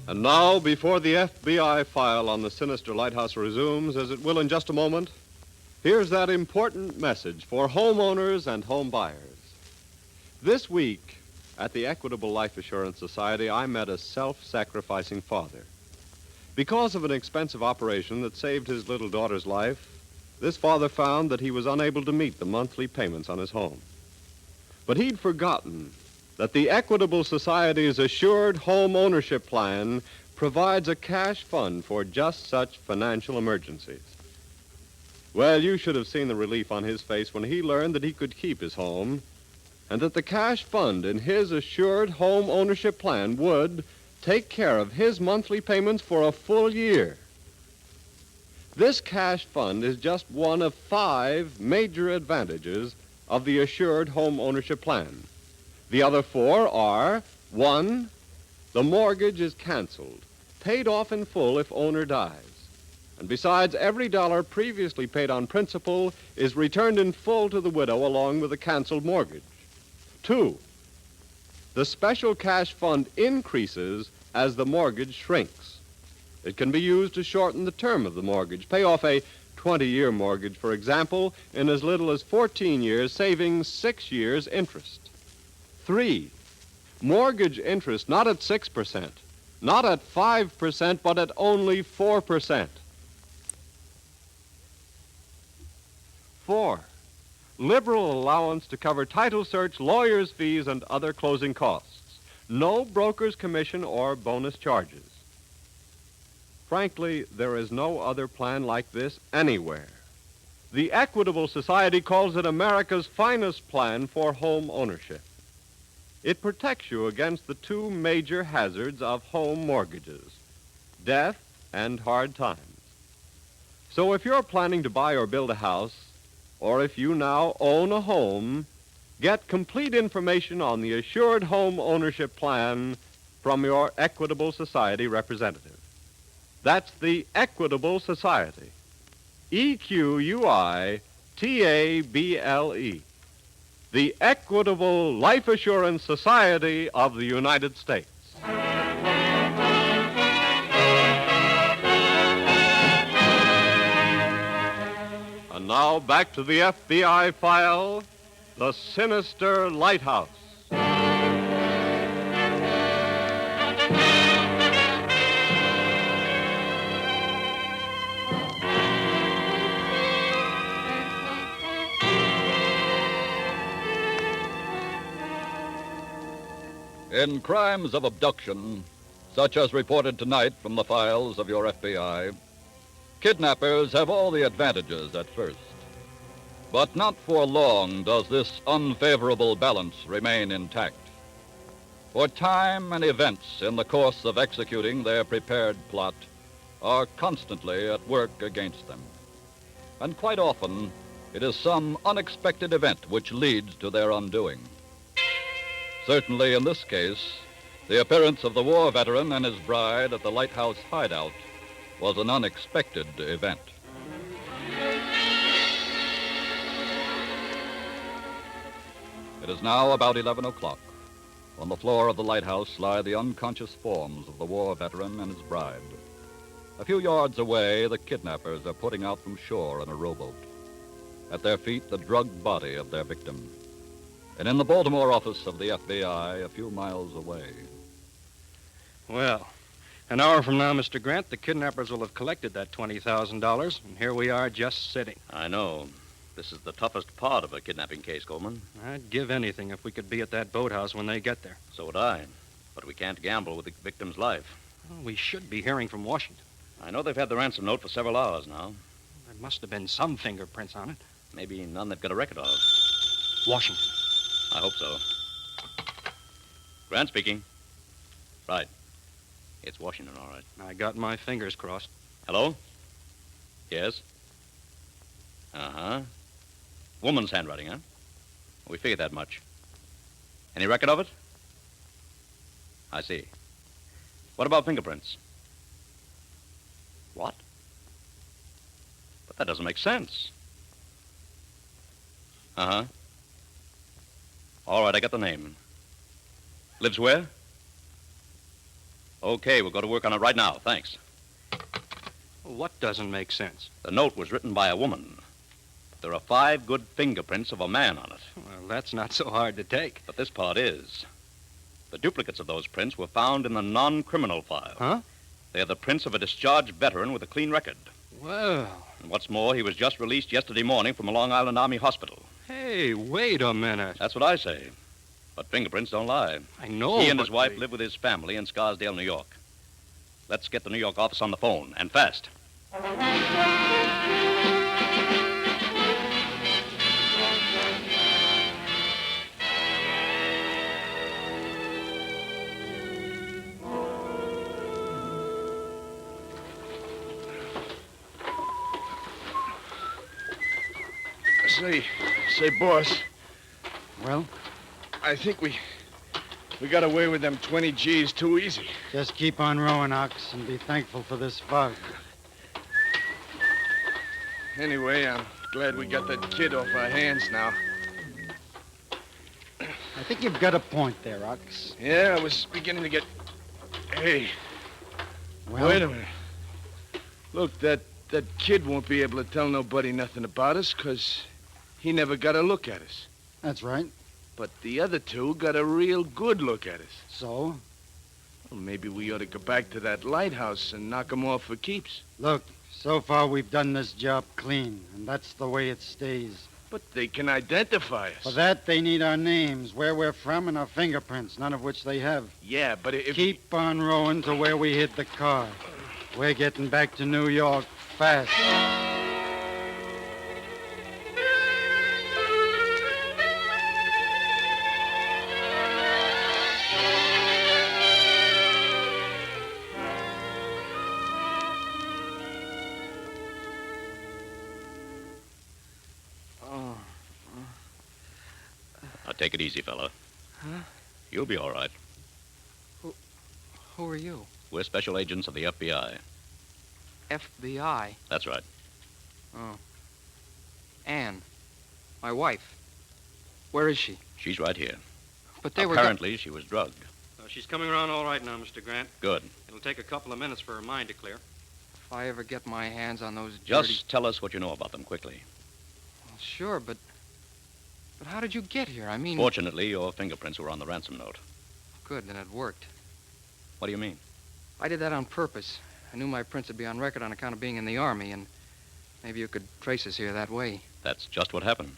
And now, before the FBI file on the Sinister Lighthouse resumes, as it will in just a moment, here's that important message for homeowners and home buyers. This week, at the Equitable Life Assurance Society, I met a self-sacrificing father. Because of an expensive operation that saved his little daughter's life, this father found that he was unable to meet the monthly payments on his home. But he'd forgotten that the Equitable Society's Assured Home Ownership Plan provides a cash fund for just such financial emergencies. Well, you should have seen the relief on his face when he learned that he could keep his home and that the cash fund in his Assured Home Ownership Plan would take care of his monthly payments for a full year. This cash fund is just one of 5 major advantages of the Assured Home Ownership Plan. The other 4 are, 1, the mortgage is canceled, paid off in full if owner dies. And besides, every dollar previously paid on principal is returned in full to the widow along with the canceled mortgage. 2, the special cash fund increases as the mortgage shrinks. It can be used to shorten the term of the mortgage, pay off a 20-year mortgage, for example, in as little as 14 years, saving 6 years' interest. 3, mortgage interest not at 6%, not at 5%, but at only 4%. 4, liberal allowance to cover title search, lawyer's fees, and other closing costs. No broker's commission or bonus charges. Frankly, there is no other plan like this anywhere. The Equitable Society calls it America's finest plan for home ownership. It protects you against the 2 major hazards of home mortgages, death and hard times. So if you're planning to buy or build a house, or if you now own a home, get complete information on the Assured Home Ownership Plan from your Equitable Society representative. That's the Equitable Society. EQUITABLE. The Equitable Life Assurance Society of the United States. And now back to the FBI file, The Sinister Lighthouse. In crimes of abduction, such as reported tonight from the files of your FBI, kidnappers have all the advantages at first. But not for long does this unfavorable balance remain intact. For time and events in the course of executing their prepared plot are constantly at work against them. And quite often, it is some unexpected event which leads to their undoing. Certainly in this case, the appearance of the war veteran and his bride at the lighthouse hideout was an unexpected event. It is now about 11 o'clock. On the floor of the lighthouse lie the unconscious forms of the war veteran and his bride. A few yards away, the kidnappers are putting out from shore in a rowboat. At their feet, the drugged body of their victim. And in the Baltimore office of the FBI, a few miles away. Well, an hour from now, Mr. Grant, the kidnappers will have collected that $20,000, and here we are just sitting. I know. This is the toughest part of a kidnapping case, Coleman. I'd give anything if we could be at that boathouse when they get there. So would I. But we can't gamble with the victim's life. Well, we should be hearing from Washington. I know they've had the ransom note for several hours now. There must have been some fingerprints on it. Maybe none they've got a record of. Washington. I hope so. Grant speaking. Right. It's Washington, all right. I got my fingers crossed. Hello? Yes? Uh-huh. Woman's handwriting, huh? We figured that much. Any record of it? I see. What about fingerprints? What? But that doesn't make sense. Uh-huh. All right, I got the name. Lives where? Okay, we'll go to work on it right now. Thanks. What doesn't make sense? The note was written by a woman. There are 5 good fingerprints of a man on it. Well, that's not so hard to take. But this part is. The duplicates of those prints were found in the non-criminal file. Huh? They are the prints of a discharged veteran with a clean record. Well. And what's more, he was just released yesterday morning from a Long Island Army hospital. Hey, wait a minute. That's what I say. But fingerprints don't lie. I know, He and his but wife live with his family in Scarsdale, New York. Let's get the New York office on the phone, and fast. Say, boss. Well? I think we got away with them 20 G's too easy. Just keep on rowing, Ox, and be thankful for this fog. Anyway, I'm glad we got that kid off our hands now. I think you've got a point there, Ox. Yeah, I was beginning to get... Hey. Well? Wait a minute. Look, that kid won't be able to tell nobody nothing about us, 'cause he never got a look at us. That's right. But the other 2 got a real good look at us. So? Well, maybe we ought to go back to that lighthouse and knock 'em off for keeps. Look, so far we've done this job clean, and that's the way it stays. But they can identify us. For that, they need our names, where we're from, and our fingerprints, none of which they have. Yeah, but if... Keep on rowing to where we hid the car. We're getting back to New York fast. Now, take it easy, fella. Huh? You'll be all right. Who are you? We're special agents of the FBI. FBI? That's right. Oh. Anne. My wife. Where is she? She's right here. But they Apparently, she was drugged. She's coming around all right now, Mr. Grant. Good. It'll take a couple of minutes for her mind to clear. If I ever get my hands on those Just tell us what you know about them quickly. Well, sure, but how did you get here? I mean... Fortunately, your fingerprints were on the ransom note. Good, then it worked. What do you mean? I did that on purpose. I knew my prints would be on record on account of being in the Army, and maybe you could trace us here that way. That's just what happened.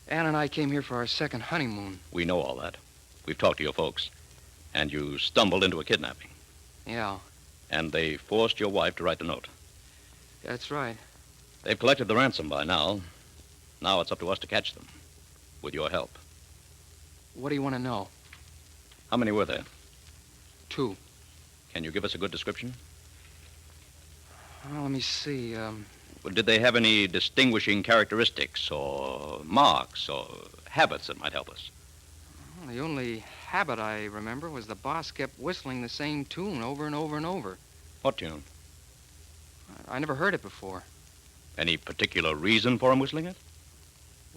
Anne and I came here for our second honeymoon. We know all that. We've talked to your folks. And you stumbled into a kidnapping. Yeah. And they forced your wife to write the note. That's right. They've collected the ransom by now. Now it's up to us to catch them. With your help. What do you want to know? How many were there? 2. Can you give us a good description? Well, let me see. Well, did they have any distinguishing characteristics or marks or habits that might help us? Well, the only habit I remember was the boss kept whistling the same tune over and over and over. What tune? I never heard it before. Any particular reason for him whistling it?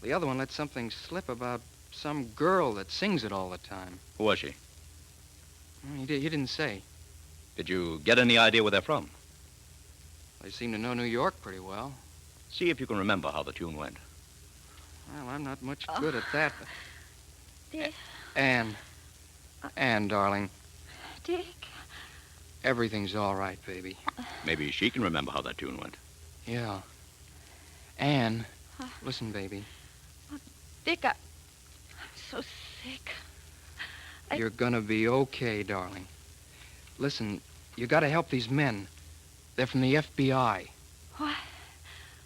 The other one let something slip about some girl that sings it all the time. Who was she? He didn't say. Did you get any idea where they're from? They seem to know New York pretty well. See if you can remember how the tune went. Well, I'm not much good at that. Dick. Anne, darling. Dick. Everything's all right, baby. Maybe she can remember how that tune went. Yeah. Anne. Listen, baby. Dick, I'm so sick. You're gonna be okay, darling. Listen, you gotta help these men. They're from the FBI. What?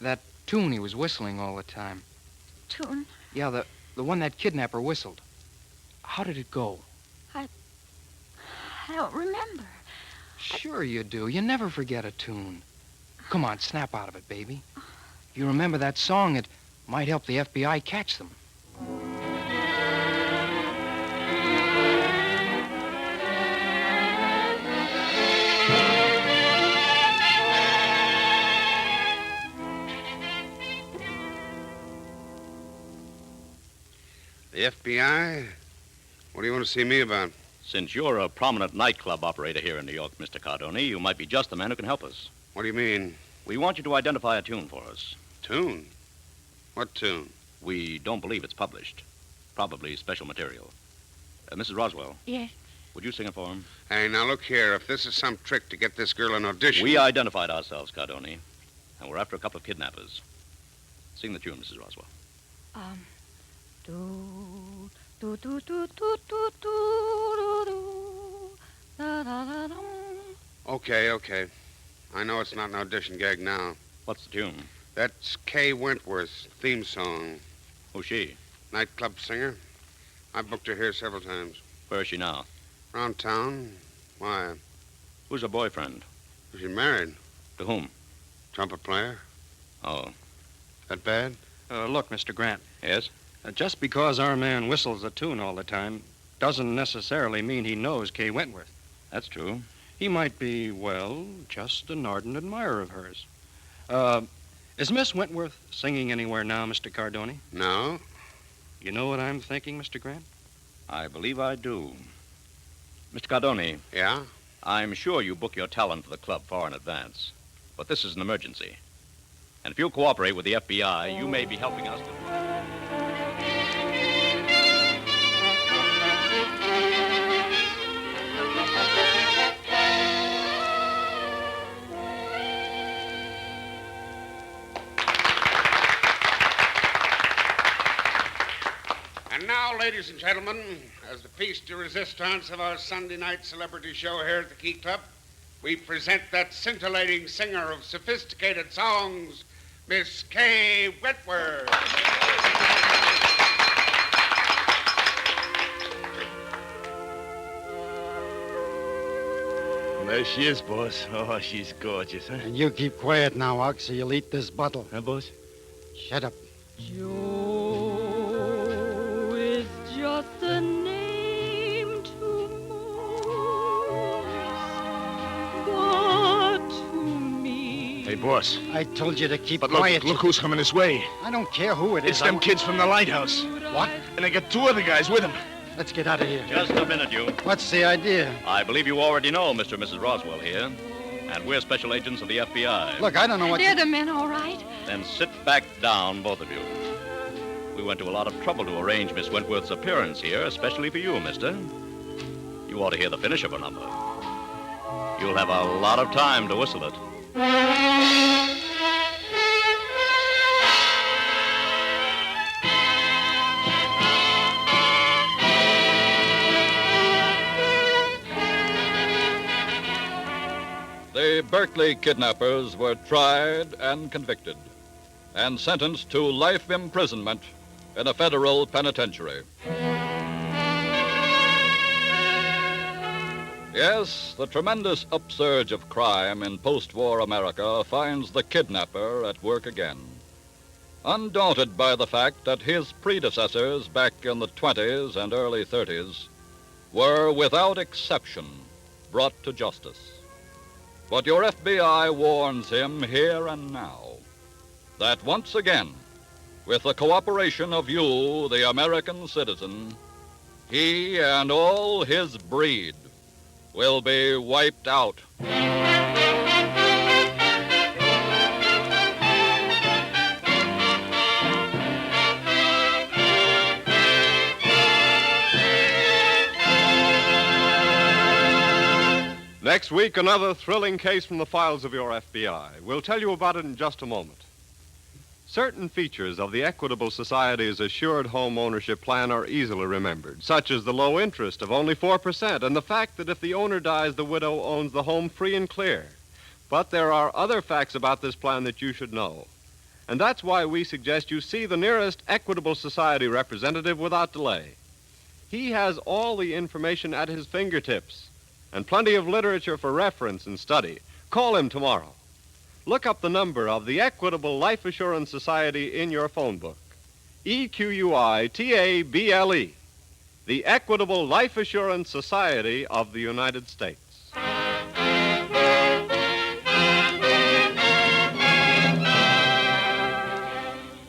That tune he was whistling all the time. Tune? Yeah, the one that kidnapper whistled. How did it go? I don't remember. Sure you do. You never forget a tune. Come on, snap out of it, baby. If you remember that song, it might help the FBI catch them. The FBI? What do you want to see me about? Since you're a prominent nightclub operator here in New York, Mr. Cardoni, you might be just the man who can help us. What do you mean? We want you to identify a tune for us. Tune? What tune? We don't believe it's published. Probably special material. Mrs. Roswell. Yes. Would you sing it for him? Hey, now look here. If this is some trick to get this girl an audition... We identified ourselves, Cardoni, and we're after a couple of kidnappers. Sing the tune, Mrs. Roswell. Do, do, do, do, do, do, do, do, da, da, da, dum. Okay. I know it's not an audition gag now. What's the tune? That's Kay Wentworth's theme song. Who's she? Nightclub singer. I booked her here several times. Where is she now? Around town. Why? Who's her boyfriend? Is she married? To whom? Trumpet player. Oh. That bad? Look, Mr. Grant. Yes? Just because our man whistles a tune all the time doesn't necessarily mean he knows Kay Wentworth. That's true. He might be, well, just an ardent admirer of hers. Is Miss Wentworth singing anywhere now, Mr. Cardoni? No. You know what I'm thinking, Mr. Grant? I believe I do. Mr. Cardoni. Yeah? I'm sure you book your talent for the club far in advance. But this is an emergency. And if you'll cooperate with the FBI, you may be helping us to... And now, ladies and gentlemen, as the piece de resistance of our Sunday night celebrity show here at the Key Club, we present that scintillating singer of sophisticated songs, Miss Kay Wentworth. There she is, boss. Oh, she's gorgeous, huh? And you keep quiet now, Ox, or you'll eat this bottle. Huh, boss? Shut up. Joe is just a name to most, but to me... Hey, boss. I told you to keep But quiet. look who's coming this way. I don't care who it is. It's them kids from the lighthouse. What? And they got two other guys with them. Let's get out of here. Just a minute, you. What's the idea? I believe you already know Mr. and Mrs. Roswell here. And we're special agents of the FBI. Look, I don't know what They're the men, all right. Then sit back down, both of you. We went to a lot of trouble to arrange Miss Wentworth's appearance here, especially for you, mister. You ought to hear the finish of her number. You'll have a lot of time to whistle it. The Berkeley kidnappers were tried and convicted and sentenced to life imprisonment in a federal penitentiary. Yes, the tremendous upsurge of crime in post-war America finds the kidnapper at work again. Undaunted by the fact that his predecessors back in the 20s and early 30s were, without exception, brought to justice. But your FBI warns him here and now that once again, with the cooperation of you, the American citizen, he and all his breed will be wiped out. Next week, another thrilling case from the files of your FBI. We'll tell you about it in just a moment. Certain features of the Equitable Society's assured home ownership plan are easily remembered, such as the low interest of only 4% and the fact that if the owner dies, the widow owns the home free and clear. But there are other facts about this plan that you should know. And that's why we suggest you see the nearest Equitable Society representative without delay. He has all the information at his fingertips and plenty of literature for reference and study. Call him tomorrow. Look up the number of the Equitable Life Assurance Society in your phone book. EQUITABLE, the Equitable Life Assurance Society of the United States.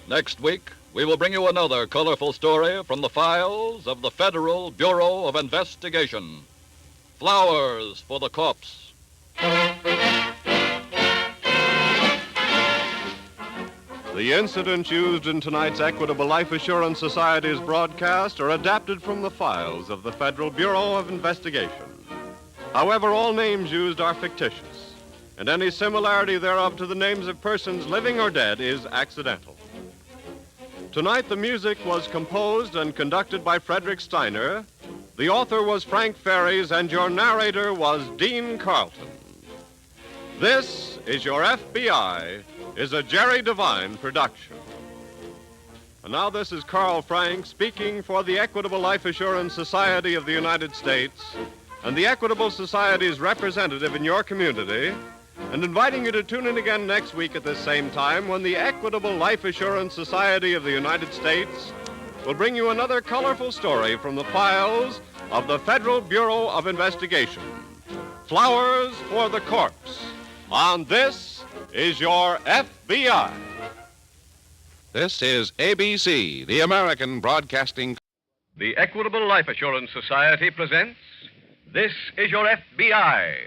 Next week, we will bring you another colorful story from the files of the Federal Bureau of Investigation. Flowers for the Corpse. The incidents used in tonight's Equitable Life Assurance Society's broadcast are adapted from the files of the Federal Bureau of Investigation. However, all names used are fictitious, and any similarity thereof to the names of persons living or dead is accidental. Tonight, the music was composed and conducted by Frederick Steiner. The author was Frank Ferries, and your narrator was Dean Carlton. This is Your FBI is a Jerry Devine production. And now this is Carl Frank speaking for the Equitable Life Assurance Society of the United States and the Equitable Society's representative in your community, and inviting you to tune in again next week at this same time when the Equitable Life Assurance Society of the United States will bring you another colorful story from the files of the Federal Bureau of Investigation. Flowers for the Corpse. On This is Your FBI. This is ABC, the American Broadcasting. The Equitable Life Assurance Society presents This is Your FBI.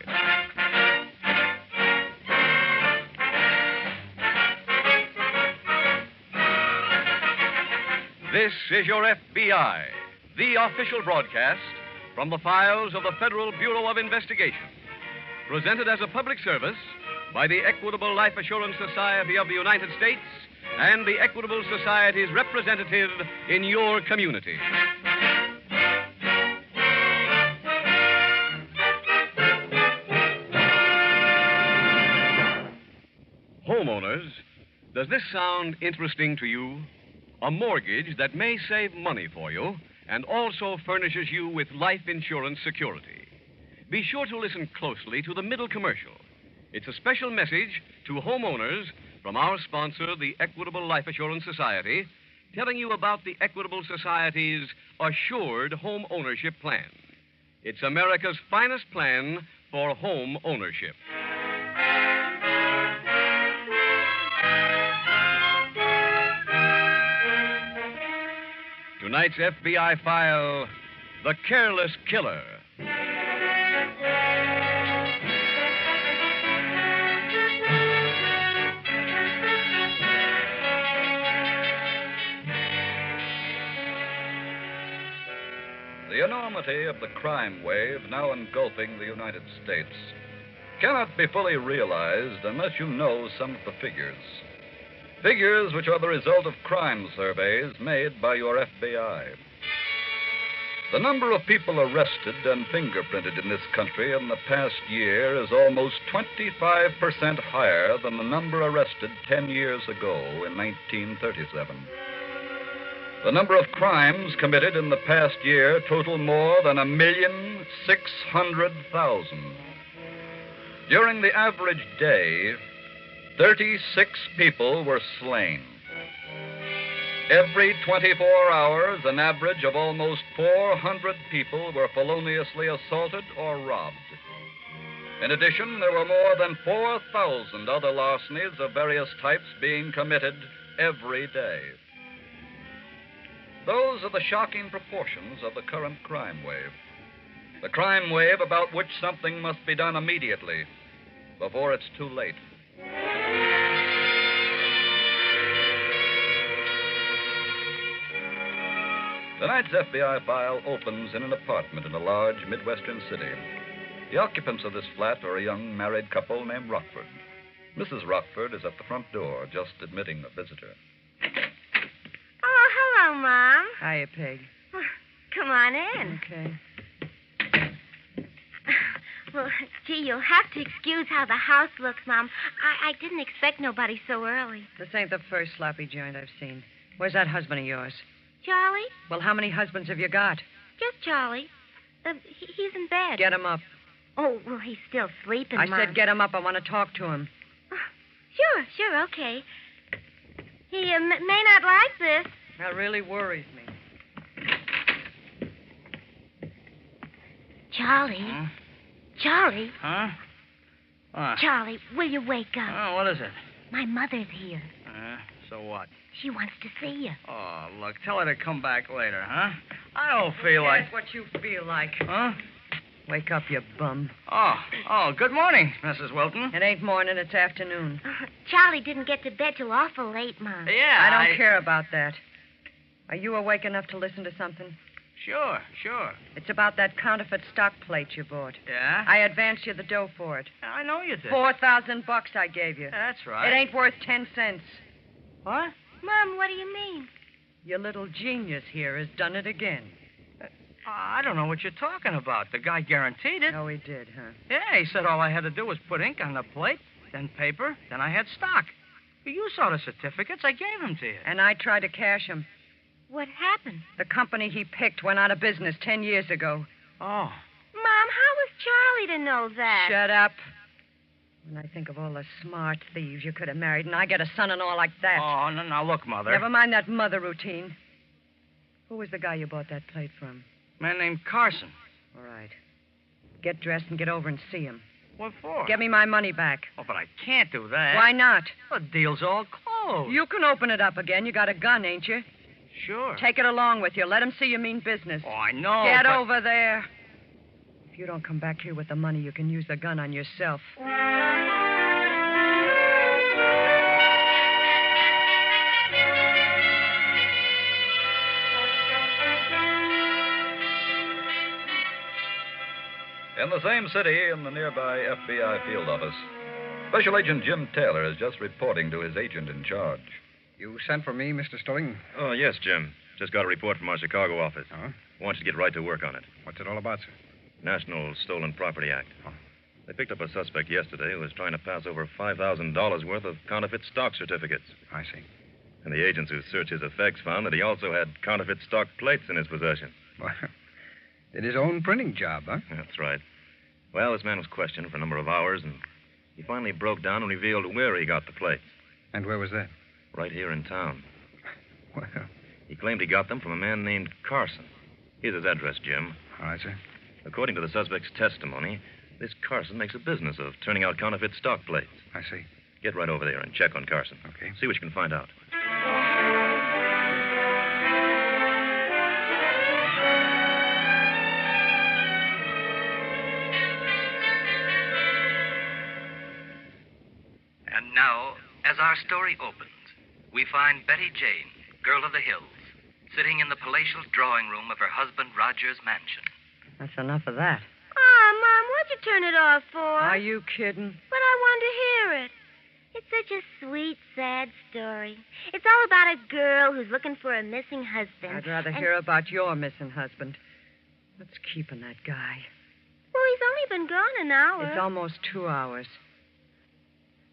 This is Your FBI, the official broadcast from the files of the Federal Bureau of Investigation, presented as a public service by the Equitable Life Assurance Society of the United States and the Equitable Society's representative in your community. Homeowners, does this sound interesting to you? A mortgage that may save money for you and also furnishes you with life insurance security. Be sure to listen closely to the middle commercial. It's a special message to homeowners from our sponsor, the Equitable Life Assurance Society, telling you about the Equitable Society's Assured Home Ownership Plan. It's America's finest plan for home ownership. Tonight's FBI file, The Careless Killer. The enormity of the crime wave now engulfing the United States cannot be fully realized unless you know some of the figures. Figures which are the result of crime surveys made by your FBI. The number of people arrested and fingerprinted in this country in the past year is almost 25% higher than the number arrested 10 years ago in 1937. The number of crimes committed in the past year total more than 1,600,000. During the average day, 36 people were slain. Every 24 hours, an average of almost 400 people were feloniously assaulted or robbed. In addition, there were more than 4,000 other larcenies of various types being committed every day. Those are the shocking proportions of the current crime wave. The crime wave about which something must be done immediately, before it's too late. Tonight's FBI file opens in an apartment in a large Midwestern city. The occupants of this flat are a young married couple named Rockford. Mrs. Rockford is at the front door, just admitting a visitor. Oh, hello, Mom. Hiya, Peg. Come on in. Okay. Well, gee, you'll have to excuse how the house looks, Mom. I didn't expect nobody so early. This ain't the first sloppy joint I've seen. Where's that husband of yours? Charlie? Well, how many husbands have you got? Just Charlie. He's in bed. Get him up. Oh, well, he's still sleeping, I Mom. said get him up. I want to talk to him. Sure, okay. He may not like this. That really worries me. Charlie? Huh? Charlie? Huh? What? Charlie, will you wake up? Oh, what is it? My mother's here. So what? She wants to see you. Oh, look, tell her to come back later, huh? I don't feel like... That's what you feel like. Huh? Wake up, you bum. Oh, good morning, Mrs. Wilton. It ain't morning, it's afternoon. Charlie didn't get to bed till awful late, Mom. Yeah, I don't care about that. Are you awake enough to listen to something? Sure. It's about that counterfeit stock plate you bought. Yeah? I advanced you the dough for it. I know you did. $4,000 I gave you. That's right. It ain't worth 10 cents. What? Mom, what do you mean? Your little genius here has done it again. I don't know what you're talking about. The guy guaranteed it. Oh, he did, huh? Yeah, he said all I had to do was put ink on the plate, then paper, then I had stock. You saw the certificates. I gave them to you. And I tried to cash him. What happened? The company he picked went out of business 10 years ago. Oh. Mom, how was Charlie to know that? Shut up. When I think of all the smart thieves you could have married, and I get a son-in-law like that. Oh, no, now look, Mother. Never mind that mother routine. Who was the guy you bought that plate from? Man named Carson. All right. Get dressed and get over and see him. What for? Get me my money back. Oh, but I can't do that. Why not? The deal's all closed. You can open it up again. You got a gun, ain't you? Sure. Take it along with you. Let him see you mean business. Oh, I know. Get but... over there. If you don't come back here with the money, you can use the gun on yourself. In the same city, in the nearby FBI field office, Special Agent Jim Taylor is just reporting to his agent in charge. You sent for me, Mr. Stilling? Oh, yes, Jim. Just got a report from our Chicago office. Huh? Want you to get right to work on it. What's it all about, sir? National Stolen Property Act. They picked up a suspect yesterday who was trying to pass over $5,000 worth of counterfeit stock certificates. I see. And the agents who searched his effects found that he also had counterfeit stock plates in his possession. Well, did his own printing job, huh? That's right. Well, this man was questioned for a number of hours, and he finally broke down and revealed where he got the plates. And where was that? Right here in town. Well, he claimed he got them from a man named Carson. Here's his address, Jim. All right, sir. According to the suspect's testimony, this Carson makes a business of turning out counterfeit stock plates. I see. Get right over there and check on Carson. Okay. See what you can find out. And now, as our story opens, we find Betty Jane, girl of the hills, sitting in the palatial drawing room of her husband Roger's mansion. That's enough of that. Oh, Mom, what'd you turn it off for? Are you kidding? But I wanted to hear it. It's such a sweet, sad story. It's all about a girl who's looking for a missing husband. I'd rather hear about your missing husband. What's keeping that guy? Well, he's only been gone an hour. It's almost 2 hours.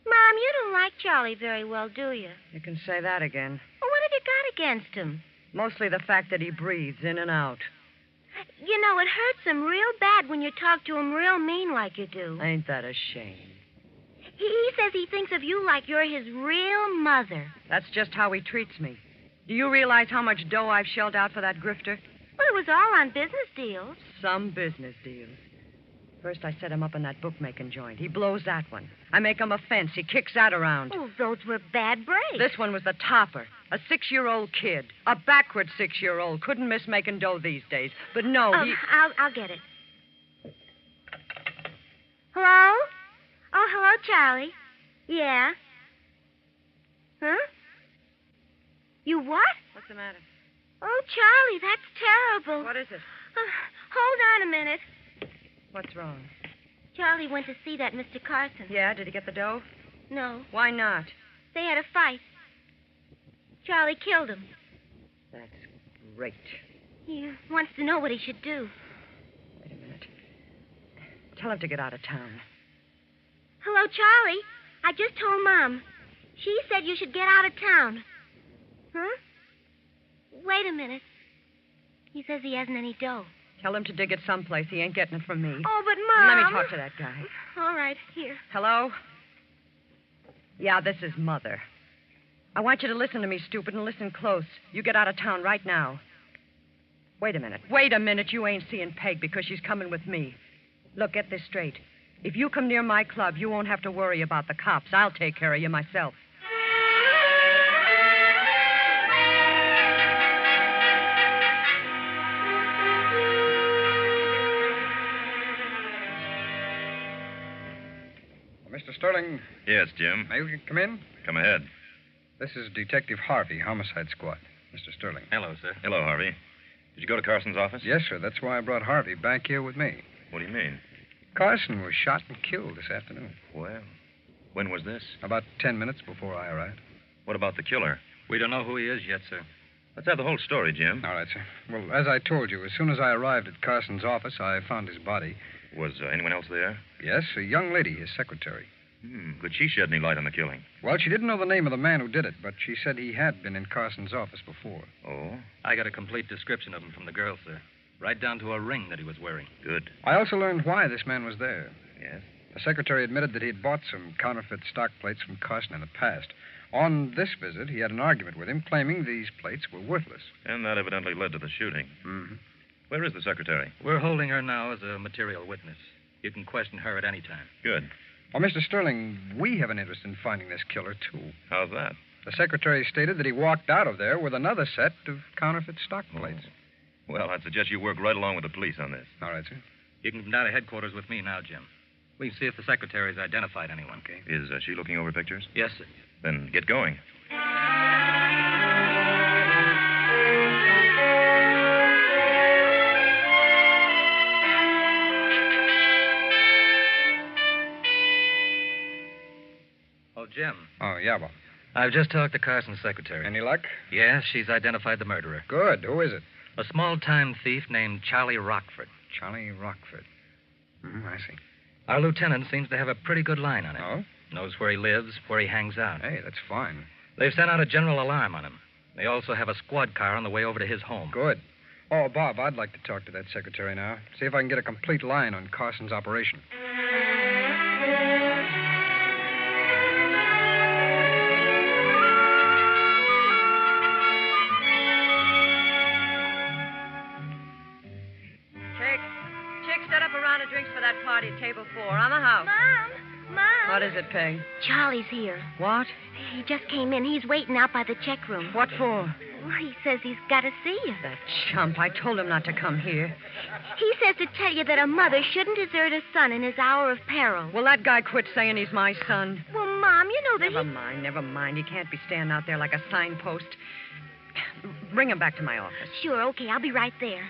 Mom, you don't like Charlie very well, do you? You can say that again. Well, what have you got against him? Mostly the fact that he breathes in and out. You know, it hurts him real bad when you talk to him real mean like you do. Ain't that a shame? He says he thinks of you like you're his real mother. That's just how he treats me. Do you realize how much dough I've shelled out for that grifter? Well, it was all on business deals. Some business deals. First, I set him up in that bookmaking joint. He blows that one. I make him a fence. He kicks that around. Oh, those were bad breaks. This one was the topper. A 6-year-old kid. A backward 6-year-old. Couldn't miss making dough these days. But no, he... I'll get it. Hello? Oh, hello, Charlie. Yeah? Huh? You what? What's the matter? Oh, Charlie, that's terrible. What is it? Hold on a minute. What's wrong? Charlie went to see that Mr. Carson. Yeah, did he get the dough? No. Why not? They had a fight. Charlie killed him. That's great. He wants to know what he should do. Wait a minute. Tell him to get out of town. Hello, Charlie. I just told Mom. She said you should get out of town. Huh? Wait a minute. He says he hasn't any dough. Tell him to dig it someplace. He ain't getting it from me. Oh, but Mom... Let me talk to that guy. All right, here. Hello? Yeah, this is Mother. I want you to listen to me, stupid, and listen close. You get out of town right now. Wait a minute. Wait a minute. You ain't seeing Peg because she's coming with me. Look, get this straight. If you come near my club, you won't have to worry about the cops. I'll take care of you myself. Mr. Sterling. Yes, Jim. May we come in? Come ahead. This is Detective Harvey, Homicide Squad. Mr. Sterling. Hello, sir. Hello, Harvey. Did you go to Carson's office? Yes, sir. That's why I brought Harvey back here with me. What do you mean? Carson was shot and killed this afternoon. Well, when was this? About 10 minutes before I arrived. What about the killer? We don't know who he is yet, sir. Let's have the whole story, Jim. All right, sir. Well, as I told you, as soon as I arrived at Carson's office, I found his body. Was anyone else there? Yes, a young lady, his secretary. Could she shed any light on the killing? Well, she didn't know the name of the man who did it, but she said he had been in Carson's office before. Oh? I got a complete description of him from the girl, sir. Right down to a ring that he was wearing. Good. I also learned why this man was there. Yes? The secretary admitted that he had bought some counterfeit stock plates from Carson in the past. On this visit, he had an argument with him, claiming these plates were worthless. And that evidently led to the shooting. Mm-hmm. Where is the secretary? We're holding her now as a material witness. You can question her at any time. Good. Well, Mr. Sterling, we have an interest in finding this killer, too. How's that? The secretary stated that he walked out of there with another set of counterfeit stock plates. Well, I'd suggest you work right along with the police on this. All right, sir. You can come down to headquarters with me now, Jim. We can see if the secretary's identified anyone. Okay. Is she looking over pictures? Yes, sir. Then get going. Oh, Jim. Oh, yeah, well. I've just talked to Carson's secretary. Any luck? Yes, she's identified the murderer. Good. Who is it? A small-time thief named Charlie Rockford. Charlie Rockford. I see. Our lieutenant seems to have a pretty good line on him. Oh? Knows where he lives, where he hangs out. Hey, that's fine. They've sent out a general alarm on him. They also have a squad car on the way over to his home. Good. Oh, Bob, I'd like to talk to that secretary now. See if I can get a complete line on Carson's operation. Chick, set up a round of drinks for that party at table 4 on the house. Mom! What is it, Peg? Charlie's here. What? He just came in. He's waiting out by the check room. What for? Well, he says he's got to see you. That chump. I told him not to come here. He says to tell you that a mother shouldn't desert her son in his hour of peril. Will that guy quit saying he's my son? Well, Mom, you know that Never mind. He can't be standing out there like a signpost. Bring him back to my office. Sure, okay. I'll be right there.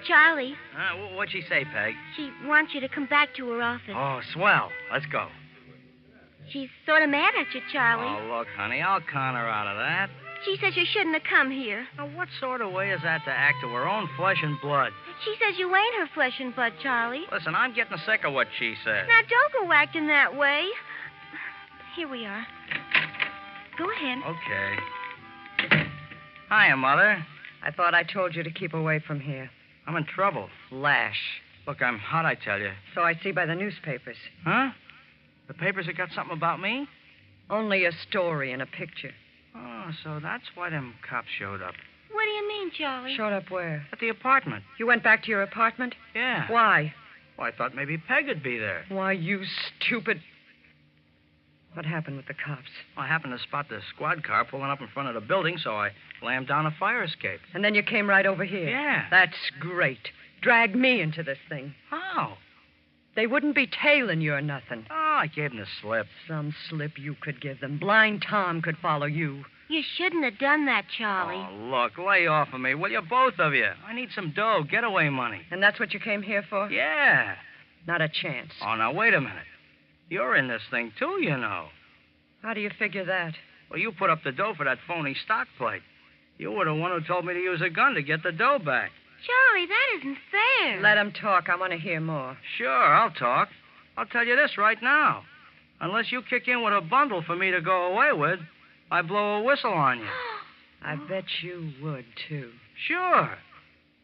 Charlie. What'd she say, Peg? She wants you to come back to her office. Oh, swell. Let's go. She's sort of mad at you, Charlie. Oh, look, honey, I'll con her out of that. She says you shouldn't have come here. Now, what sort of way is that to act to her own flesh and blood? She says you ain't her flesh and blood, Charlie. Listen, I'm getting sick of what she says. Now, don't go acting that way. Here we are. Go ahead. Okay. Hiya, Mother. I thought I told you to keep away from here. I'm in trouble. Flash. Look, I'm hot, I tell you. So I see by the newspapers. Huh? The papers have got something about me? Only a story and a picture. Oh, so that's why them cops showed up. What do you mean, Charlie? Showed up where? At the apartment. You went back to your apartment? Yeah. Why? Well, I thought maybe Peg would be there. Why, you stupid... What happened with the cops? Well, I happened to spot the squad car pulling up in front of the building, so I slammed down a fire escape. And then you came right over here? Yeah. That's great. Drag me into this thing. How? They wouldn't be tailing you or nothing. Oh, I gave them the slip. Some slip you could give them. Blind Tom could follow you. You shouldn't have done that, Charlie. Oh, look, lay off of me, will you, both of you? I need some dough, getaway money. And that's what you came here for? Yeah. Not a chance. Oh, now, wait a minute. You're in this thing, too, you know. How do you figure that? Well, you put up the dough for that phony stock plate. You were the one who told me to use a gun to get the dough back. Charlie, that isn't fair. Let him talk. I want to hear more. Sure, I'll talk. I'll tell you this right now. Unless you kick in with a bundle for me to go away with, I blow a whistle on you. I bet you would, too. Sure.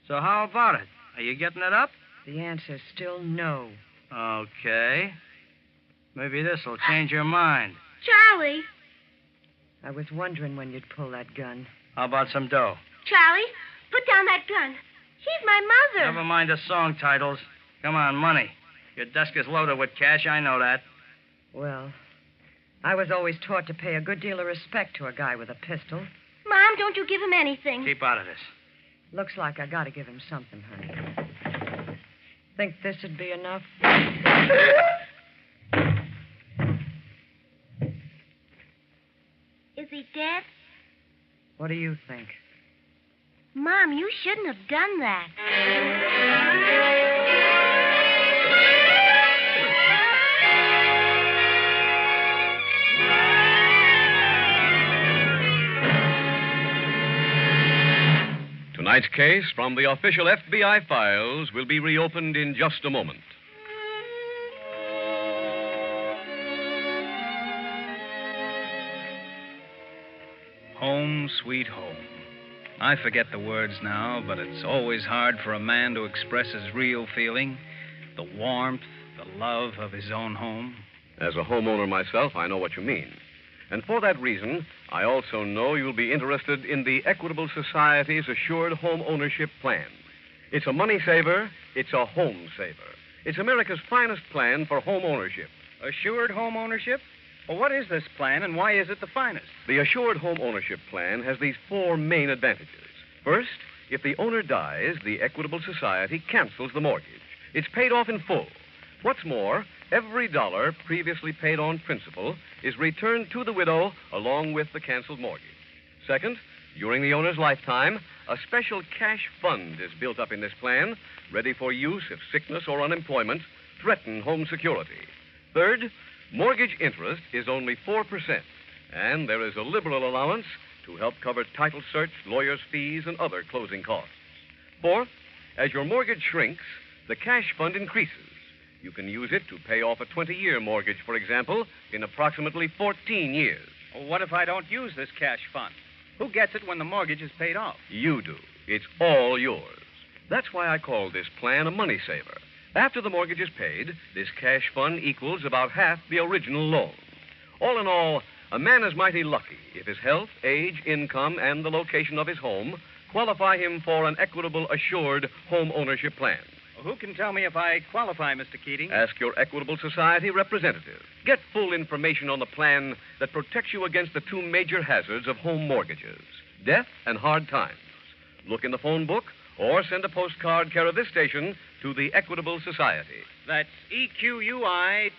So how about it? Are you getting it up? The answer's still no. Okay. Maybe this'll change your mind. Charlie. I was wondering when you'd pull that gun. How about some dough? Charlie, put down that gun. She's my mother. Never mind the song titles. Come on, money. Your desk is loaded with cash, I know that. Well, I was always taught to pay a good deal of respect to a guy with a pistol. Mom, don't you give him anything. Keep out of this. Looks like I gotta give him something, honey. Think this'd be enough? Is he dead? What do you think? Mom, you shouldn't have done that. Tonight's case from the official FBI files will be reopened in just a moment. Home, sweet home. I forget the words now, but it's always hard for a man to express his real feeling, the warmth, the love of his own home. As a homeowner myself, I know what you mean. And for that reason, I also know you'll be interested in the Equitable Society's Assured Home Ownership Plan. It's a money saver, it's a home saver. It's America's finest plan for home ownership. Assured home ownership? Well, what is this plan, and why is it the finest? The Assured Home Ownership Plan has these four main advantages. First, if the owner dies, the Equitable Society cancels the mortgage. It's paid off in full. What's more, every dollar previously paid on principal is returned to the widow along with the canceled mortgage. Second, during the owner's lifetime, a special cash fund is built up in this plan, ready for use if sickness or unemployment threaten home security. Third, mortgage interest is only 4%, and there is a liberal allowance to help cover title search, lawyer's fees, and other closing costs. Fourth, as your mortgage shrinks, the cash fund increases. You can use it to pay off a 20-year mortgage, for example, in approximately 14 years. Well, what if I don't use this cash fund? Who gets it when the mortgage is paid off? You do. It's all yours. That's why I call this plan a money saver. After the mortgage is paid, this cash fund equals about half the original loan. All in all, a man is mighty lucky if his health, age, income, and the location of his home qualify him for an Equitable Assured Home Ownership Plan. Well, who can tell me if I qualify, Mr. Keating? Ask your Equitable Society representative. Get full information on the plan that protects you against the two major hazards of home mortgages, death and hard times. Look in the phone book or send a postcard care of this station to the Equitable Society. That's EQUITABLE.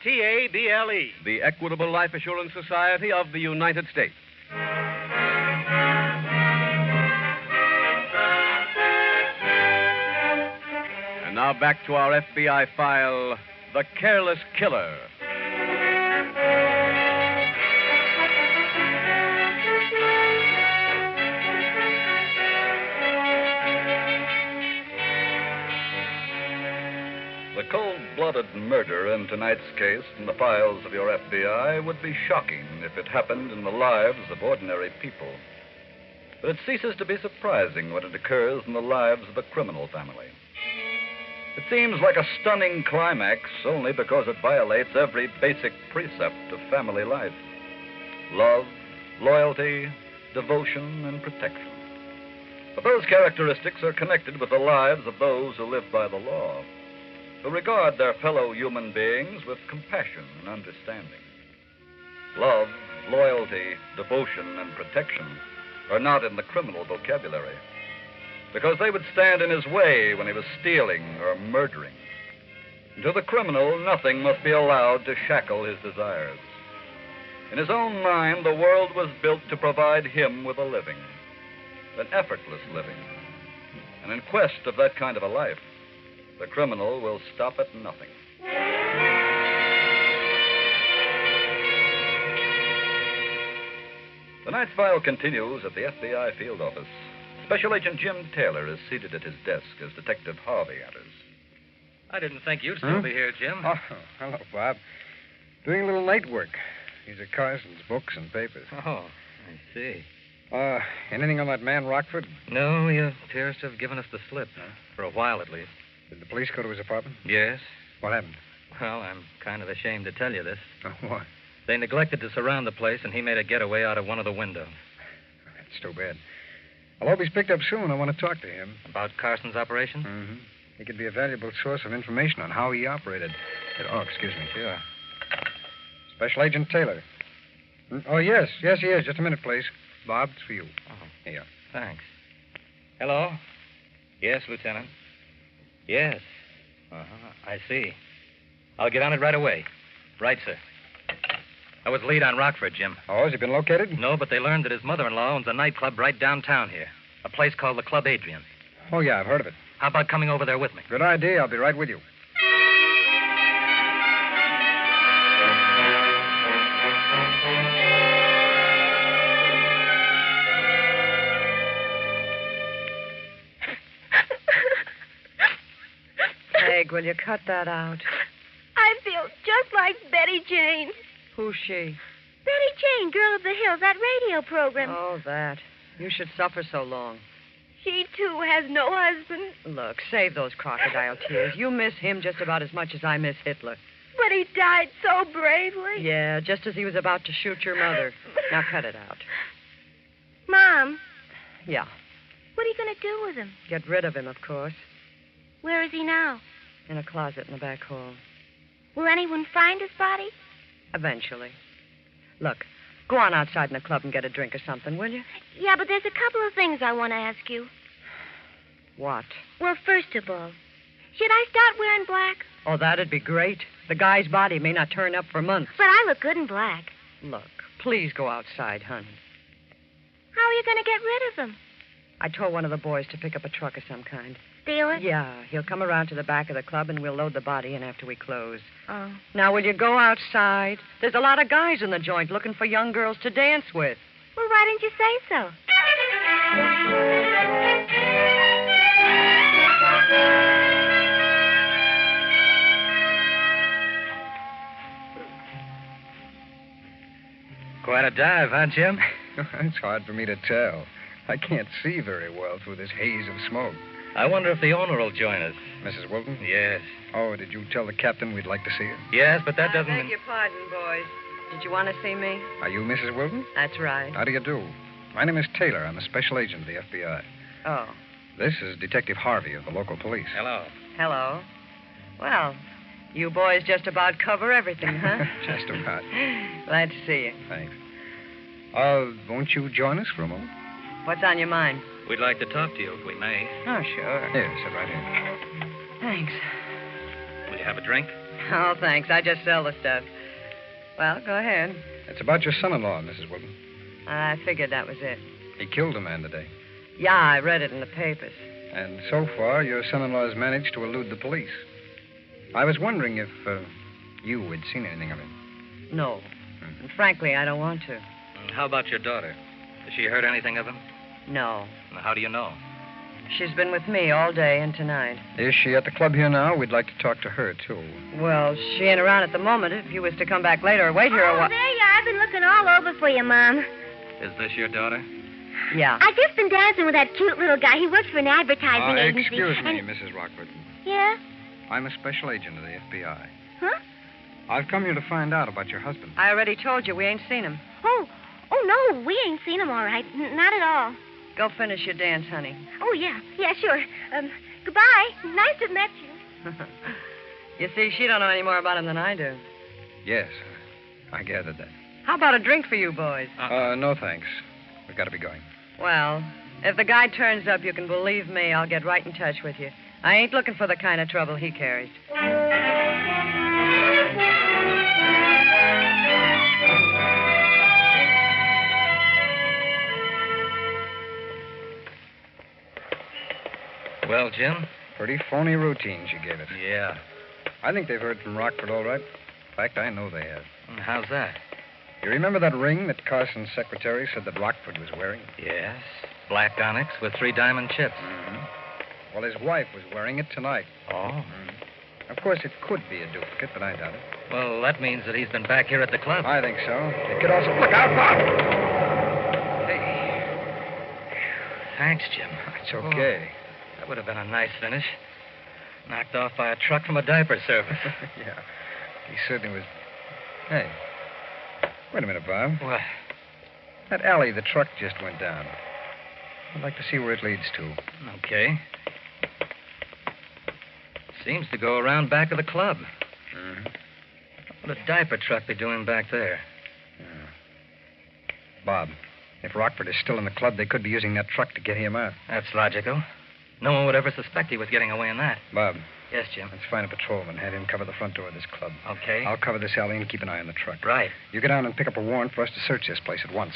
The Equitable Life Assurance Society of the United States. And now back to our FBI file, The Careless Killer. The cold-blooded murder in tonight's case from the files of your FBI would be shocking if it happened in the lives of ordinary people. But it ceases to be surprising when it occurs in the lives of a criminal family. It seems like a stunning climax only because it violates every basic precept of family life. Love, loyalty, devotion, and protection. But those characteristics are connected with the lives of those who live by the law, who regard their fellow human beings with compassion and understanding. Love, loyalty, devotion, and protection are not in the criminal vocabulary, because they would stand in his way when he was stealing or murdering. And to the criminal, nothing must be allowed to shackle his desires. In his own mind, the world was built to provide him with a living, an effortless living. And in quest of that kind of a life, the criminal will stop at nothing. Tonight's file continues at the FBI field office. Special Agent Jim Taylor is seated at his desk as Detective Harvey enters. I didn't think you'd still be here, Jim. Oh, hello, Bob. Doing a little night work. These are Carson's books and papers. Oh, I see. Anything on that man, Rockford? No, he appears to have given us the slip. For a while, at least. Did the police go to his apartment? Yes. What happened? Well, I'm kind of ashamed to tell you this. Oh, what? They neglected to surround the place, and he made a getaway out of one of the windows. That's too bad. I hope he's picked up soon. I want to talk to him. About Carson's operation? Mm-hmm. He could be a valuable source of information on how he operated. Oh, excuse me. Sure. Special Agent Taylor. Oh, yes, he is. Just a minute, please. Bob, it's for you. Oh, here you are. Thanks. Hello? Yes, Lieutenant. Yes. I see. I'll get on it right away. Right, sir. I was lead on Rockford, Jim. Oh, has he been located? No, but they learned that his mother-in-law owns a nightclub right downtown here. A place called the Club Adrian. Oh, yeah, I've heard of it. How about coming over there with me? Good idea. I'll be right with you. Peg, will you cut that out? I feel just like Betty Jane. Who's she? Betty Jane, Girl of the Hills, that radio program. Oh, that. You should suffer so long. She, too, has no husband. Look, save those crocodile tears. You miss him just about as much as I miss Hitler. But he died so bravely. Yeah, just as he was about to shoot your mother. Now cut it out. Mom. Yeah. What are you going to do with him? Get rid of him, of course. Where is he now? In a closet in the back hall. Will anyone find his body? Eventually. Look, go on outside in the club and get a drink or something, will you? Yeah, but there's a couple of things I want to ask you. What? Well, first of all, should I start wearing black? Oh, that'd be great. The guy's body may not turn up for months. But I look good in black. Look, please go outside, honey. How are you going to get rid of him? I told one of the boys to pick up a truck of some kind. Steal it? Yeah, he'll come around to the back of the club and we'll load the body in after we close. Oh. Now, will you go outside? There's a lot of guys in the joint looking for young girls to dance with. Well, why didn't you say so? Quite a dive, huh, Jim? It's hard for me to tell. I can't see very well through this haze of smoke. I wonder if the owner will join us. Mrs. Wilton? Yes. Oh, did you tell the captain we'd like to see her? Yes, but that doesn't... I beg your pardon, boys. Did you want to see me? Are you Mrs. Wilton? That's right. How do you do? My name is Taylor. I'm a special agent of the FBI. Oh. This is Detective Harvey of the local police. Hello. Hello. Well, you boys just about cover everything, huh? Just about. Glad to see you. Thanks. Won't you join us for a moment? What's on your mind? We'd like to talk to you if we may. Oh, sure. Here, sit right here. Thanks. Will you have a drink? Oh, thanks. I just sell the stuff. Well, go ahead. It's about your son-in-law, Mrs. Wilton. I figured that was it. He killed a man today. Yeah, I read it in the papers. And so far, your son-in-law has managed to elude the police. I was wondering if you had seen anything of him. No. And frankly, I don't want to. How about your daughter? Has she heard anything of him? No. Now, how do you know? She's been with me all day and tonight. Is she at the club here now? We'd like to talk to her, too. Well, she ain't around at the moment. If you was to come back later or wait here a while... there you are. I've been looking all over for you, Mom. Is this your daughter? Yeah. I've just been dancing with that cute little guy. He works for an advertising agency. Excuse me, Mrs. Rockford. Yeah? I'm a special agent of the FBI. Huh? I've come here to find out about your husband. I already told you we ain't seen him. Oh, no, we ain't seen him all right. Not at all. Go finish your dance, honey. Oh, yeah, sure. Goodbye. Nice to have met you. You see, she don't know any more about him than I do. Yes, I gathered that. How about a drink for you boys? No thanks. We've got to be going. Well, if the guy turns up, you can believe me, I'll get right in touch with you. I ain't looking for the kind of trouble he carries. Well, Jim? Pretty phony routine she gave it. Yeah. I think they've heard from Rockford all right. In fact, I know they have. How's that? You remember that ring that Carson's secretary said that Rockford was wearing? Yes. Black onyx with 3 diamond chips. Mm-hmm. Well, his wife was wearing it tonight. Oh. Mm-hmm. Of course, it could be a duplicate, but I doubt it. Well, that means that he's been back here at the club. I think so. It could also... Look out, Bob! Hey. Thanks, Jim. It's okay. That would have been a nice finish. Knocked off by a truck from a diaper service. Yeah. He certainly was... Hey. Wait a minute, Bob. What? That alley the truck just went down. I'd like to see where it leads to. Okay. Seems to go around back of the club. Mm-hmm. What would a diaper truck be doing back there? Bob, if Rockford is still in the club, they could be using that truck to get him out. That's logical. No one would ever suspect he was getting away in that. Bob. Yes, Jim. Let's find a patrolman. Have him cover the front door of this club. Okay. I'll cover this alley and keep an eye on the truck. Right. You go down and pick up a warrant for us to search this place at once.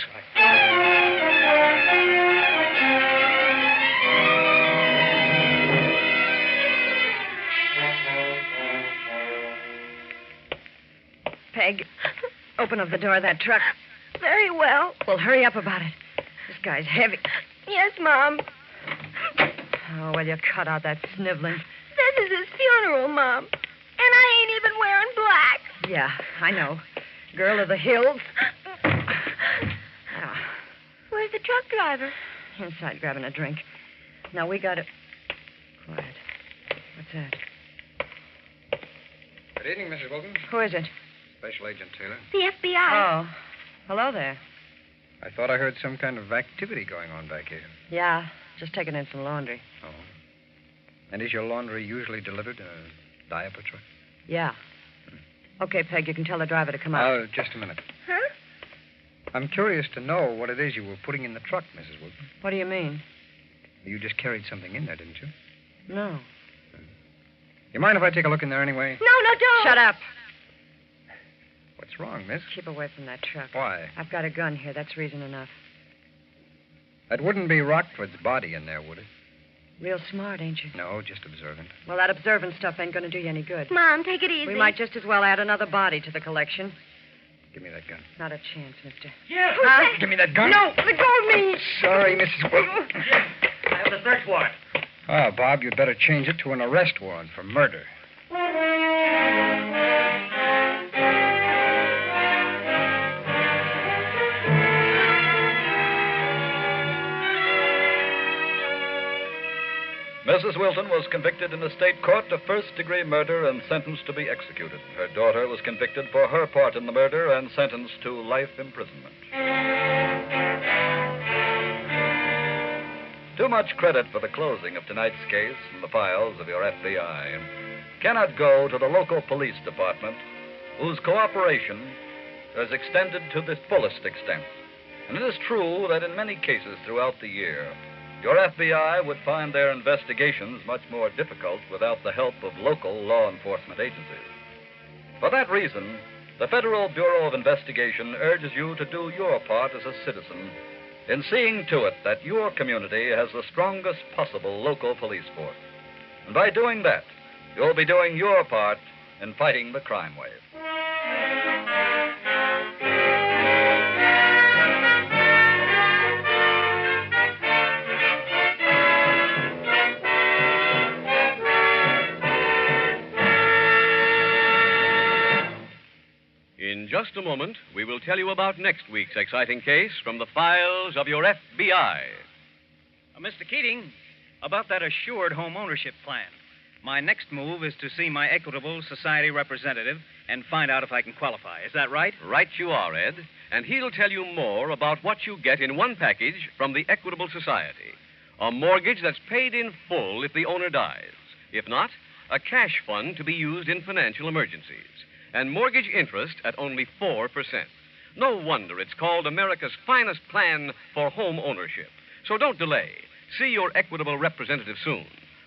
Peg, open up the door of that truck. Very well. Well, hurry up about it. This guy's heavy. Yes, Mom. Oh, well, you cut out that sniveling. This is his funeral, Mom. And I ain't even wearing black. Yeah, I know. Girl of the hills. Oh, Where's the truck driver? inside grabbing a drink. Now, we got to... Quiet. What's that? Good evening, Mrs. Wilton. Who is it? Special Agent Taylor. The FBI. Oh, hello there. I thought I heard some kind of activity going on back here. Yeah, just taking in some laundry. Oh. And is your laundry usually delivered in a diaper truck? Yeah. Okay, Peg, you can tell the driver to come out. Oh, just a minute. Huh? I'm curious to know what it is you were putting in the truck, Mrs. Wilton. What do you mean? You just carried something in there, didn't you? No. You mind if I take a look in there anyway? No, don't. Shut up. What's wrong, miss? Keep away from that truck. Why? I've got a gun here. That's reason enough. That wouldn't be Rockford's body in there, would it? Real smart, ain't you? No, just observant. Well, that observant stuff ain't going to do you any good. Mom, take it easy. We might just as well add another body to the collection. Give me that gun. Not a chance, mister. Yeah. Huh? Give me that gun. No, let go of me. Sorry, Mrs. Wilton. I have the search warrant. Ah, Bob, you'd better change it to an arrest warrant for murder. Mrs. Wilton was convicted in the state court of first-degree murder and sentenced to be executed. Her daughter was convicted for her part in the murder and sentenced to life imprisonment. Too much credit for the closing of tonight's case from the files of your FBI cannot go to the local police department, whose cooperation is extended to the fullest extent. And it is true that in many cases throughout the year, your FBI would find their investigations much more difficult without the help of local law enforcement agencies. For that reason, the Federal Bureau of Investigation urges you to do your part as a citizen in seeing to it that your community has the strongest possible local police force. And by doing that, you'll be doing your part in fighting the crime wave. In just a moment, we will tell you about next week's exciting case from the files of your FBI. Mr. Keating, about that assured home ownership plan. My next move is to see my Equitable Society representative and find out if I can qualify. Is that right? Right you are, Ed. And he'll tell you more about what you get in one package from the Equitable Society. A mortgage that's paid in full if the owner dies. If not, a cash fund to be used in financial emergencies. And mortgage interest at only 4%. No wonder it's called America's finest plan for home ownership. So don't delay. See your Equitable representative soon.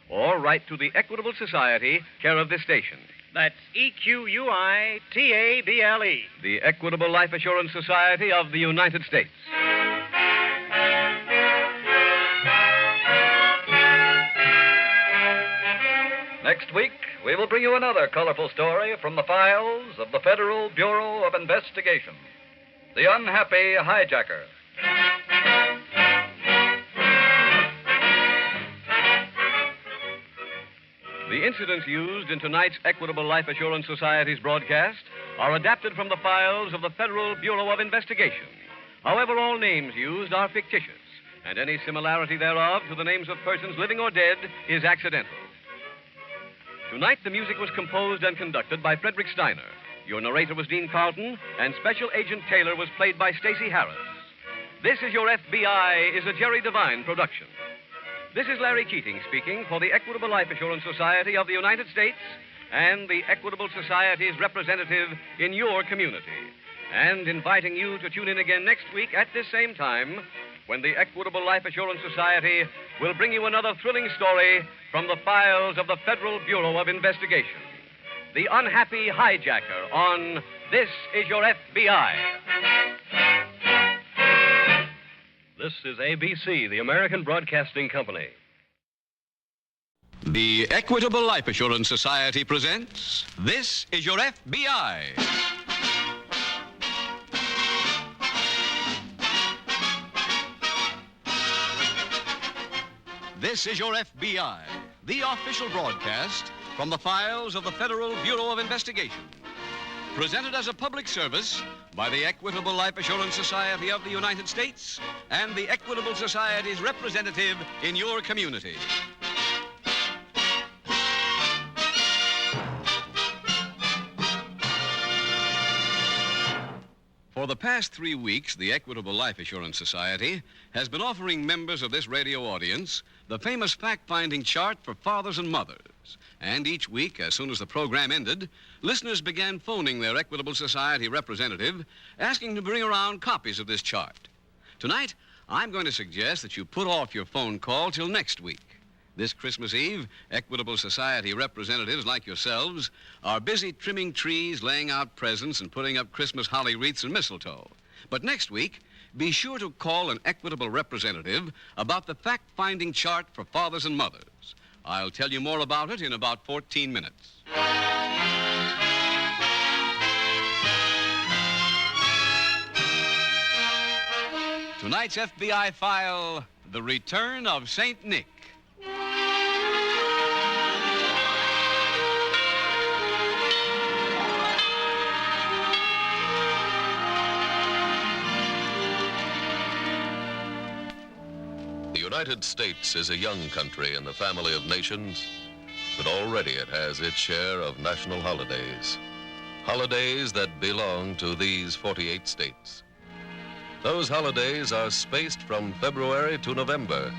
Or write to the Equitable Society, care of this station. That's EQUITABLE. The Equitable Life Assurance Society of the United States. Next week, we will bring you another colorful story from the files of the Federal Bureau of Investigation. The Unhappy Hijacker. The incidents used in tonight's Equitable Life Assurance Society's broadcast are adapted from the files of the Federal Bureau of Investigation. However, all names used are fictitious, and any similarity thereof to the names of persons living or dead is accidental. Tonight, the music was composed and conducted by Frederick Steiner. Your narrator was Dean Carlton, and Special Agent Taylor was played by Stacey Harris. This Is Your FBI is a Jerry Devine production. This is Larry Keating speaking for the Equitable Life Assurance Society of the United States and the Equitable Society's representative in your community, and inviting you to tune in again next week at this same time when the Equitable Life Assurance Society will bring you another thrilling story from the files of the Federal Bureau of Investigation. The Unhappy Hijacker on This Is Your FBI. This is ABC, the American Broadcasting Company. The Equitable Life Assurance Society presents This Is Your FBI. This is Your FBI, the official broadcast from the files of the Federal Bureau of Investigation. Presented as a public service by the Equitable Life Assurance Society of the United States and the Equitable Society's representative in your community. For the past 3 weeks, the Equitable Life Assurance Society has been offering members of this radio audience the famous fact-finding chart for fathers and mothers. And each week, as soon as the program ended, listeners began phoning their Equitable Society representative, asking to bring around copies of this chart. Tonight, I'm going to suggest that you put off your phone call till next week. This Christmas Eve, Equitable Society representatives like yourselves are busy trimming trees, laying out presents, and putting up Christmas holly wreaths and mistletoe. But next week, be sure to call an Equitable representative about the fact-finding chart for fathers and mothers. I'll tell you more about it in about 14 minutes. Tonight's FBI file, The Return of St. Nick. The United States is a young country in the family of nations, but already it has its share of national holidays. Holidays that belong to these 48 states. Those holidays are spaced from February to November,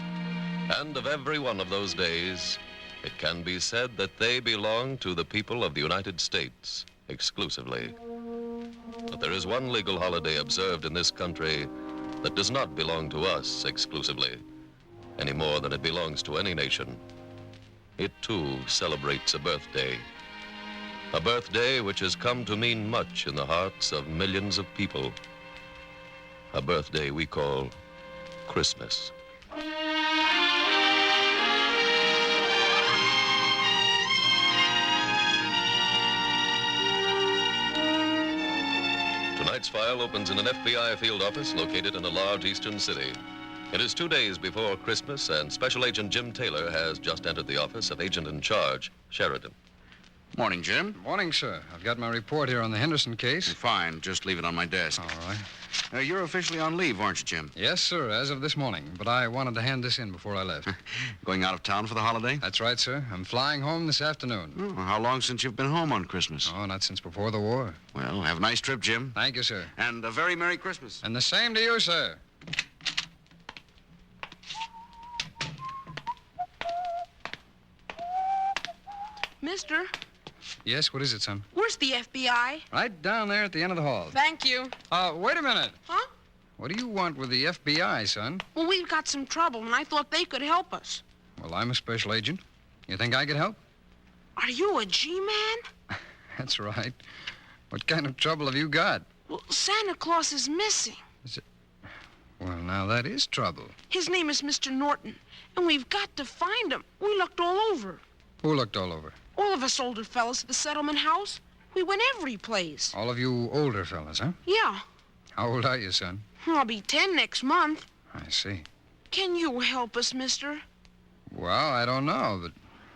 and of every one of those days, it can be said that they belong to the people of the United States exclusively. But there is one legal holiday observed in this country that does not belong to us exclusively, any more than it belongs to any nation. It, too, celebrates a birthday. A birthday which has come to mean much in the hearts of millions of people. A birthday we call Christmas. Tonight's file opens in an FBI field office located in a large eastern city. It is 2 days before Christmas, and Special Agent Jim Taylor has just entered the office of Agent in Charge, Sheridan. Morning, Jim. Morning, sir. I've got my report here on the Henderson case. Fine. Just leave it on my desk. All right. You're officially on leave, aren't you, Jim? Yes, sir, as of this morning. But I wanted to hand this in before I left. Going out of town for the holiday? That's right, sir. I'm flying home this afternoon. Oh, how long since you've been home on Christmas? Oh, not since before the war. Well, have a nice trip, Jim. Thank you, sir. And a very Merry Christmas. And the same to you, sir. Mister, Yes, what is it, son? where's the FBI? Right down there at the end of the hall. Thank you. Wait a minute. Huh? What do you want with the FBI, son? Well, we've got some trouble, and I thought they could help us. Well, I'm a special agent. You think I could help? Are you a G-man? That's right. What kind of trouble have you got? Well, Santa Claus is missing. Well, now that is trouble. His name is Mr. Norton, and we've got to find him. We looked all over. Who looked all over? All of us older fellas at the settlement house. We went every place. All of you older fellas, huh? Yeah. How old are you, son? I'll be 10 next month. I see. Can you help us, mister? Well, I don't know, but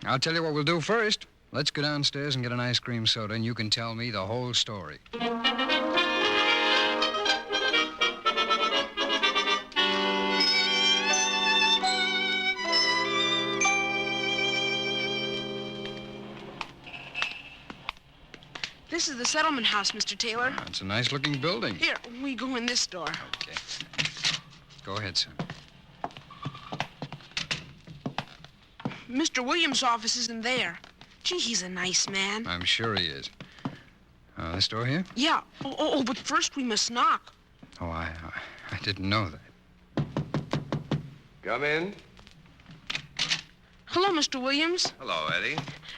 I'll tell you what we'll do first. Let's go downstairs and get an ice cream soda, and you can tell me the whole story. This is the settlement house, Mr. Taylor. It's a nice-looking building. Here, we go in this door. Okay. Go ahead, son. Mr. Williams' office isn't there. Gee, he's a nice man. I'm sure he is. This door here? Yeah. Oh, but first we must knock. Oh, I didn't know that. Come in. Hello, Mr. Williams. Hello, Eddie.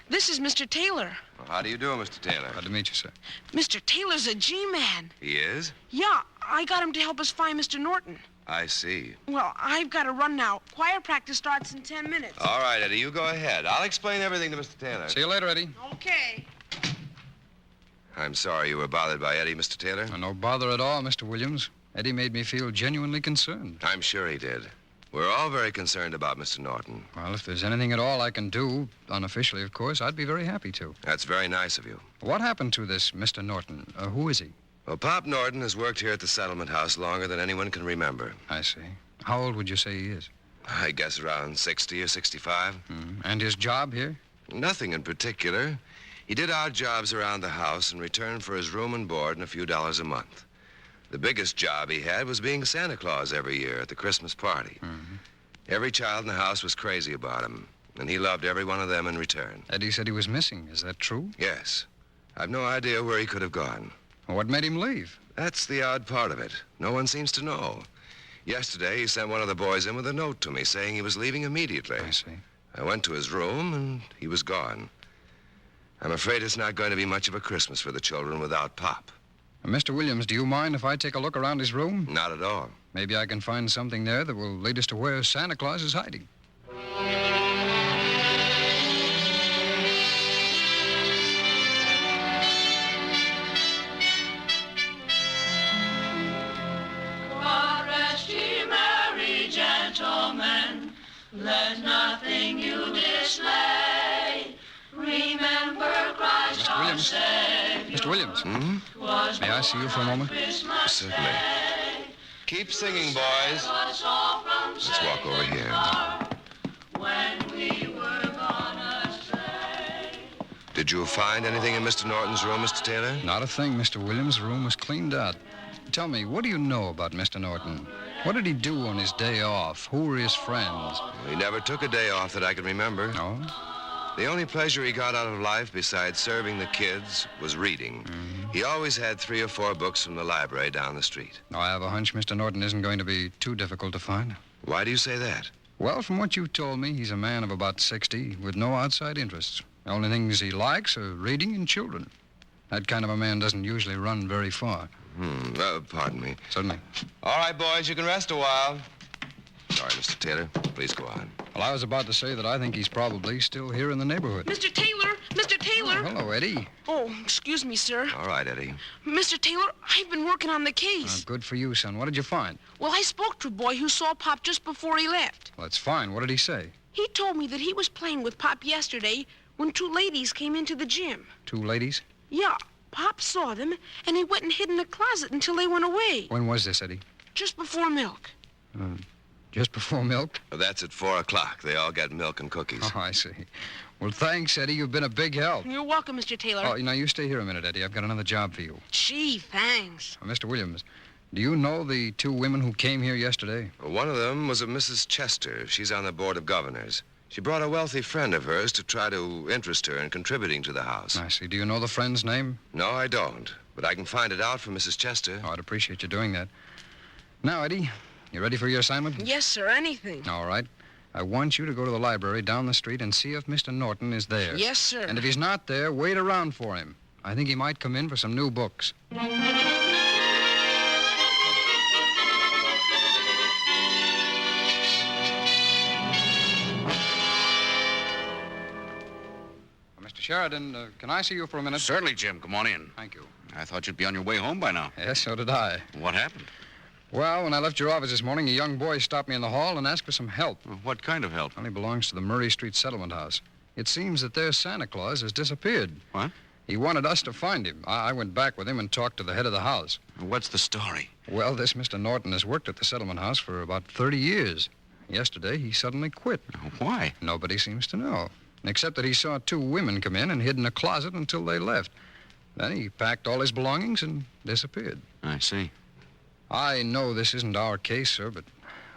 This is Mr. Taylor. Well, how do you do, Mr. Taylor? Glad to meet you, sir. Mr. Taylor's a G-man. He is? Yeah, I got him to help us find Mr. Norton. I see. Well, I've got to run now. Choir practice starts in 10 minutes. All right, Eddie, you go ahead. I'll explain everything to Mr. Taylor. See you later, Eddie. Okay. I'm sorry you were bothered by Eddie, Mr. Taylor. No bother at all, Mr. Williams. Eddie made me feel genuinely concerned. I'm sure he did. We're all very concerned about Mr. Norton. Well, if there's anything at all I can do, unofficially, of course, I'd be very happy to. That's very nice of you. What happened to this Mr. Norton? Who is he? Well, Pop Norton has worked here at the settlement house longer than anyone can remember. I see. How old would you say he is? I guess around 60 or 65. And his job here? Nothing in particular. He did odd jobs around the house in return for his room and board and a few dollars a month. The biggest job he had was being Santa Claus every year at the Christmas party. Every child in the house was crazy about him, and he loved every one of them in return. Eddie said he was missing. Is that true? Yes. I've no idea where he could have gone. What made him leave? That's the odd part of it. No one seems to know. Yesterday, he sent one of the boys in with a note to me saying he was leaving immediately. I see. I went to his room, and he was gone. I'm afraid it's not going to be much of a Christmas for the children without Pop. Mr. Williams, do you mind if I take a look around his room? Not at all. Maybe I can find something there that will lead us to where Santa Claus is hiding. God rest ye merry gentlemen, let nothing you dismay. Remember Christ our Savior. Mr. Williams, may I see you for a moment? Certainly. Keep singing, boys. Let's walk over here. When we were gone astray. Did you find anything in Mr. Norton's room, Mr. Taylor? Not a thing, Mr. Williams' room was cleaned out. Tell me, what do you know about Mr. Norton? What did he do on his day off? Who were his friends? He never took a day off that I can remember. No? The only pleasure he got out of life besides serving the kids was reading. He always had 3 or 4 books from the library down the street. I have a hunch Mr. Norton isn't going to be too difficult to find. Why do you say that? Well, from what you've told me, he's a man of about 60 with no outside interests. The only things he likes are reading and children. That kind of a man doesn't usually run very far. Pardon me. Certainly. All right, boys, you can rest a while. Sorry, Mr. Taylor. Please go on. Well, I was about to say that I think he's probably still here in the neighborhood. Mr. Taylor! Mr. Taylor! Oh, hello, Eddie. Oh, excuse me, sir. All right, Eddie. Mr. Taylor, I've been working on the case. Good for you, son. What did you find? Well, I spoke to a boy who saw Pop just before he left. Well, that's fine. What did he say? He told me that he was playing with Pop yesterday when 2 ladies came into the gym. 2 ladies? Yeah. Pop saw them, and he went and hid in a closet until they went away. When was this, Eddie? Just before milk. Just before milk? Well, that's at 4 o'clock. They all got milk and cookies. Oh, I see. Well, thanks, Eddie. You've been a big help. You're welcome, Mr. Taylor. Oh, now, you stay here a minute, Eddie. I've got another job for you. Gee, thanks. Mr. Williams, do you know the 2 women who came here yesterday? One of them was a Mrs. Chester. She's on the Board of Governors. She brought a wealthy friend of hers to try to interest her in contributing to the house. I see. Do you know the friend's name? No, I don't. But I can find it out from Mrs. Chester. Oh, I'd appreciate you doing that. Now, Eddie, you ready for your assignment? Yes, sir. Anything. All right. I want you to go to the library down the street and see if Mr. Norton is there. Yes, sir. And if he's not there, wait around for him. I think he might come in for some new books. Mr. Sheridan, can I see you for a minute? Certainly, Jim. Come on in. Thank you. I thought you'd be on your way home by now. Yes, so did I. What happened? Well, when I left your office this morning, a young boy stopped me in the hall and asked for some help. What kind of help? Well, he belongs to the Murray Street Settlement House. It seems that their Santa Claus has disappeared. What? He wanted us to find him. I went back with him and talked to the head of the house. What's the story? Well, this Mr. Norton has worked at the settlement house for about 30 years. Yesterday, he suddenly quit. Why? Nobody seems to know, except that he saw two women come in and hid in a closet until they left. Then he packed all his belongings and disappeared. I see. I know this isn't our case, sir, but,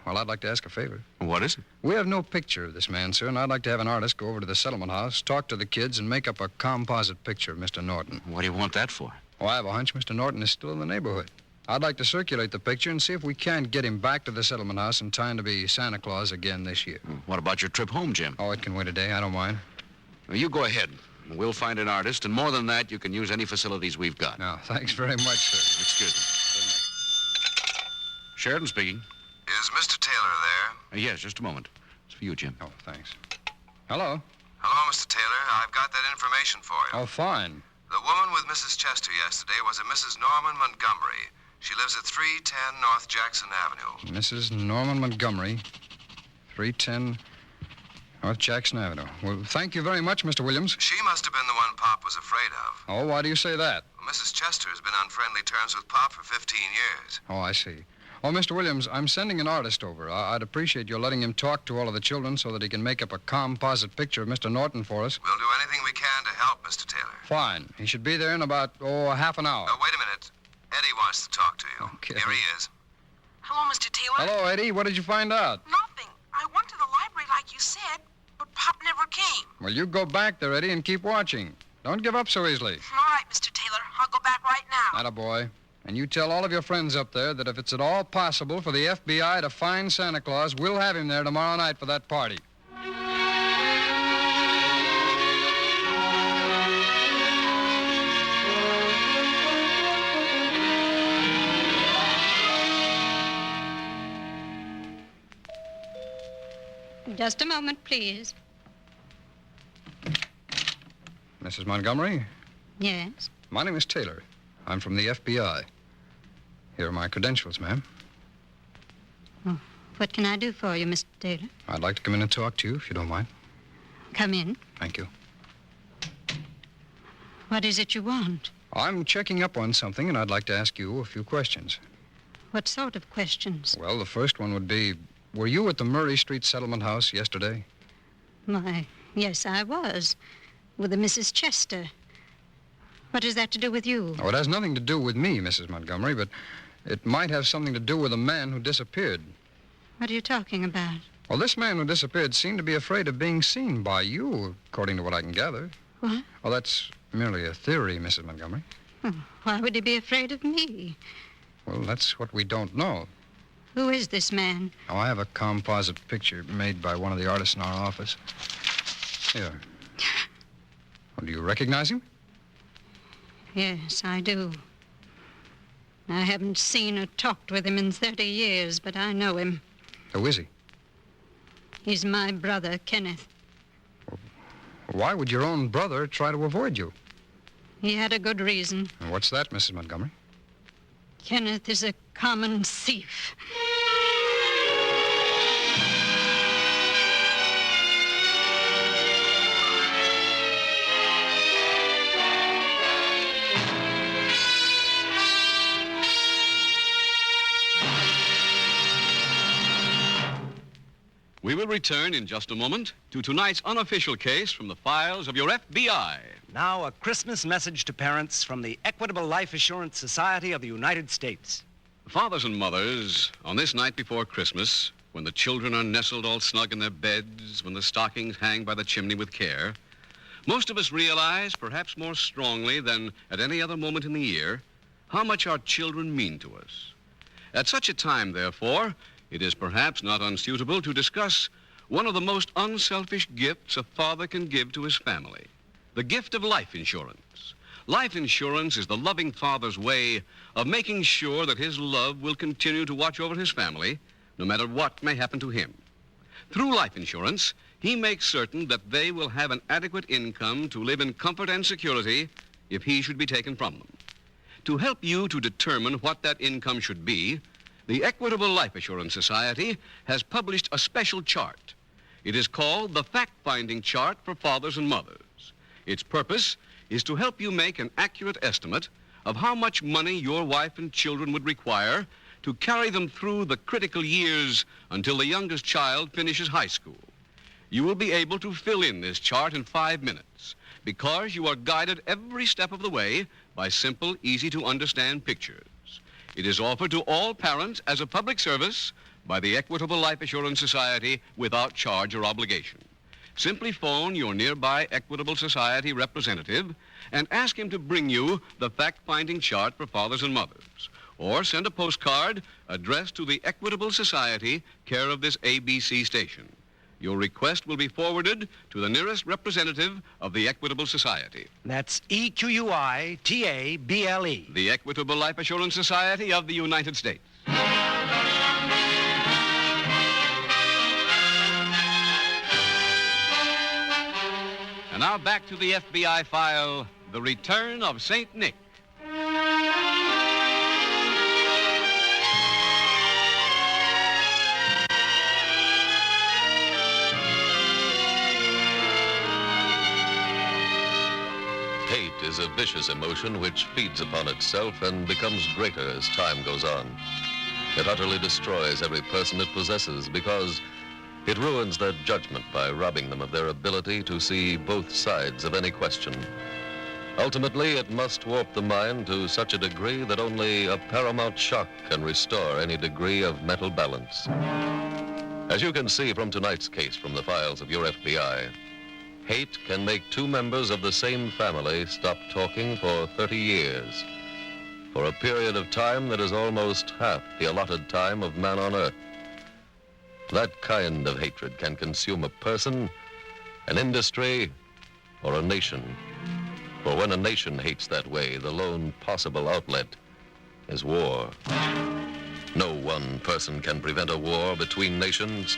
well, I'd like to ask a favor. What is it? We have no picture of this man, sir, and I'd like to have an artist go over to the settlement house, talk to the kids, and make up a composite picture of Mr. Norton. What do you want that for? Oh, I have a hunch Mr. Norton is still in the neighborhood. I'd like to circulate the picture and see if we can't get him back to the settlement house in time to be Santa Claus again this year. What about your trip home, Jim? Oh, it can wait a day. I don't mind. Well, you go ahead. We'll find an artist, and more than that, you can use any facilities we've got. No, thanks very much, sir. Excuse me. Sheridan speaking. Is Mr. Taylor there? Yes, just a moment. It's for you, Jim. Oh, thanks. Hello? Hello, Mr. Taylor. I've got that information for you. Oh, fine. The woman with Mrs. Chester yesterday was a Mrs. Norman Montgomery. She lives at 310 North Jackson Avenue. Mrs. Norman Montgomery, 310 North Jackson Avenue. Well, thank you very much, Mr. Williams. She must have been the one Pop was afraid of. Oh, why do you say that? Well, Mrs. Chester has been on friendly terms with Pop for 15 years. Oh, I see. Oh, Mr. Williams, I'm sending an artist over. I'd appreciate your letting him talk to all of the children so that he can make up a composite picture of Mr. Norton for us. We'll do anything we can to help, Mr. Taylor. Fine. He should be there in about, half an hour. Wait a minute. Eddie wants to talk to you. Okay. Here he is. Hello, Mr. Taylor. Hello, Eddie. What did you find out? Nothing. I went to the library like you said, but Pop never came. Well, you go back there, Eddie, and keep watching. Don't give up so easily. All right, Mr. Taylor. I'll go back right now. Attaboy. And you tell all of your friends up there that if it's at all possible for the FBI to find Santa Claus, we'll have him there tomorrow night for that party. Just a moment, please. Mrs. Montgomery? Yes? My name is Taylor. I'm from the FBI. Here are my credentials, ma'am. Oh, what can I do for you, Mr. Taylor? I'd like to come in and talk to you, if you don't mind. Come in. Thank you. What is it you want? I'm checking up on something, and I'd like to ask you a few questions. What sort of questions? Well, the first one would be, were you at the Murray Street Settlement House yesterday? Why, yes, I was. With a Mrs. Chester. What has that to do with you? Oh, it has nothing to do with me, Mrs. Montgomery, but it might have something to do with a man who disappeared. What are you talking about? Well, this man who disappeared seemed to be afraid of being seen by you, according to what I can gather. What? Well, that's merely a theory, Mrs. Montgomery. Oh, why would he be afraid of me? Well, that's what we don't know. Who is this man? Oh, I have a composite picture made by one of the artists in our office. Here. Well, do you recognize him? Yes, I do. I haven't seen or talked with him in 30 years, but I know him. Who is he? He's my brother, Kenneth. Why would your own brother try to avoid you? He had a good reason. And what's that, Mrs. Montgomery? Kenneth is a common thief. We will return in just a moment to tonight's unofficial case from the files of your FBI. Now, a Christmas message to parents from the Equitable Life Assurance Society of the United States. Fathers and mothers, on this night before Christmas, when the children are nestled all snug in their beds, when the stockings hang by the chimney with care, most of us realize, perhaps more strongly than at any other moment in the year, how much our children mean to us. At such a time, therefore, it is perhaps not unsuitable to discuss one of the most unselfish gifts a father can give to his family, the gift of life insurance. Life insurance is the loving father's way of making sure that his love will continue to watch over his family, no matter what may happen to him. Through life insurance, he makes certain that they will have an adequate income to live in comfort and security if he should be taken from them. To help you to determine what that income should be, the Equitable Life Assurance Society has published a special chart. It is called the Fact-Finding Chart for Fathers and Mothers. Its purpose is to help you make an accurate estimate of how much money your wife and children would require to carry them through the critical years until the youngest child finishes high school. You will be able to fill in this chart in 5 minutes because you are guided every step of the way by simple, easy-to-understand pictures. It is offered to all parents as a public service by the Equitable Life Assurance Society without charge or obligation. Simply phone your nearby Equitable Society representative and ask him to bring you the fact-finding chart for fathers and mothers. Or send a postcard addressed to the Equitable Society, care of this ABC station. Your request will be forwarded to the nearest representative of the Equitable Society. That's EQUITABLE. The Equitable Life Assurance Society of the United States. And now back to the FBI file, The Return of St. Nick. Hate is a vicious emotion which feeds upon itself and becomes greater as time goes on. It utterly destroys every person it possesses because it ruins their judgment by robbing them of their ability to see both sides of any question. Ultimately, it must warp the mind to such a degree that only a paramount shock can restore any degree of mental balance. As you can see from tonight's case from the files of your FBI, hate can make two members of the same family stop talking for 30 years, for a period of time that is almost half the allotted time of man on earth. That kind of hatred can consume a person, an industry, or a nation. For when a nation hates that way, the lone possible outlet is war. No one person can prevent a war between nations,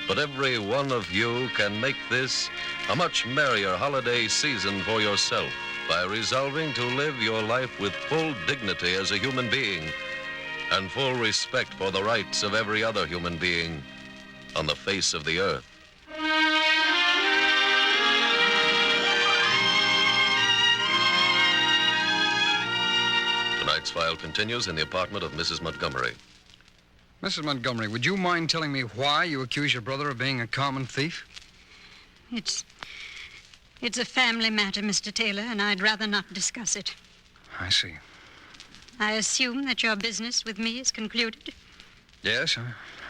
but every one of you can make this a much merrier holiday season for yourself by resolving to live your life with full dignity as a human being and full respect for the rights of every other human being on the face of the earth. Tonight's file continues in the apartment of Mrs. Montgomery. Mrs. Montgomery, would you mind telling me why you accuse your brother of being a common thief? It's a family matter, Mr. Taylor, and I'd rather not discuss it. I see. I assume that your business with me is concluded? Yes,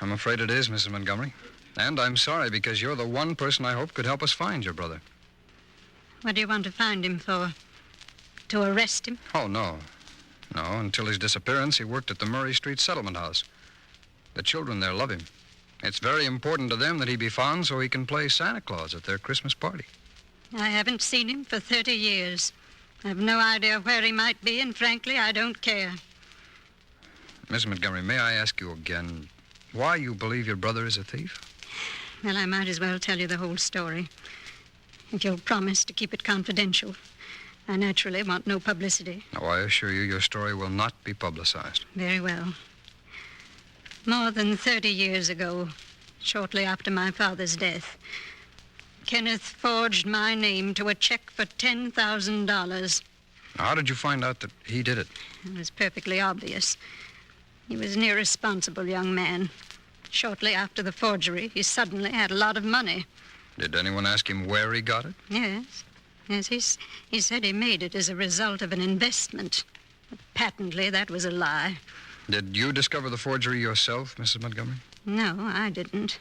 I'm afraid it is, Mrs. Montgomery. And I'm sorry because you're the one person I hope could help us find your brother. What do you want to find him for? To arrest him? Oh, no. No, until his disappearance, he worked at the Murray Street Settlement House. The children there love him. It's very important to them that he be found so he can play Santa Claus at their Christmas party. I haven't seen him for 30 years. I've no idea where he might be, and frankly, I don't care. Miss Montgomery, may I ask you again why you believe your brother is a thief? Well, I might as well tell you the whole story. If you'll promise to keep it confidential. I naturally want no publicity. Now, I assure you your story will not be publicized. Very well. More than 30 years ago, shortly after my father's death, Kenneth forged my name to a check for $10,000. Now, how did you find out that he did it? It was perfectly obvious. He was an irresponsible young man. Shortly after the forgery, he suddenly had a lot of money. Did anyone ask him where he got it? Yes. Yes, he said he made it as a result of an investment. But patently, that was a lie. Did you discover the forgery yourself, Mrs. Montgomery? No, I didn't.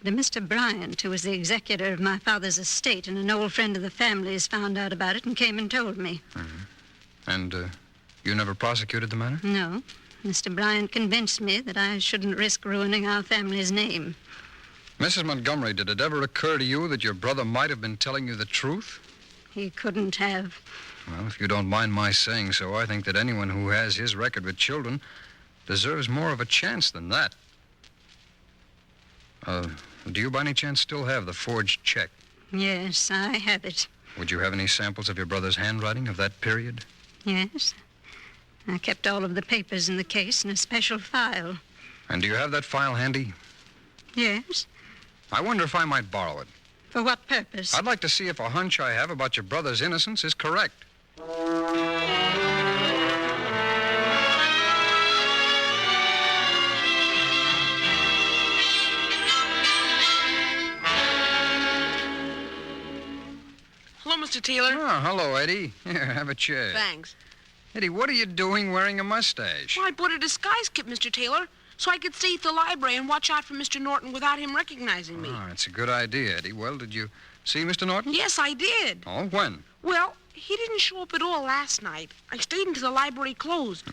But Mr. Bryant, who was the executor of my father's estate and an old friend of the family's, found out about it and came and told me. Mm-hmm. And you never prosecuted the matter? No. Mr. Bryant convinced me that I shouldn't risk ruining our family's name. Mrs. Montgomery, did it ever occur to you that your brother might have been telling you the truth? He couldn't have. Well, if you don't mind my saying so, I think that anyone who has his record with children deserves more of a chance than that. Do you by any chance still have the forged check? Yes, I have it. Would you have any samples of your brother's handwriting of that period? Yes. I kept all of the papers in the case in a special file. And do you have that file handy? Yes. I wonder if I might borrow it. For what purpose? I'd like to see if a hunch I have about your brother's innocence is correct. Hello, Mr. Taylor. Oh, hello, Eddie. Here, have a chair. Thanks. Eddie, what are you doing wearing a mustache? Well, I bought a disguise kit, Mr. Taylor, so I could stay at the library and watch out for Mr. Norton without him recognizing me. Oh, that's a good idea, Eddie. Well, did you see Mr. Norton? Yes, I did. Oh, when? Well, he didn't show up at all last night. I stayed until the library closed.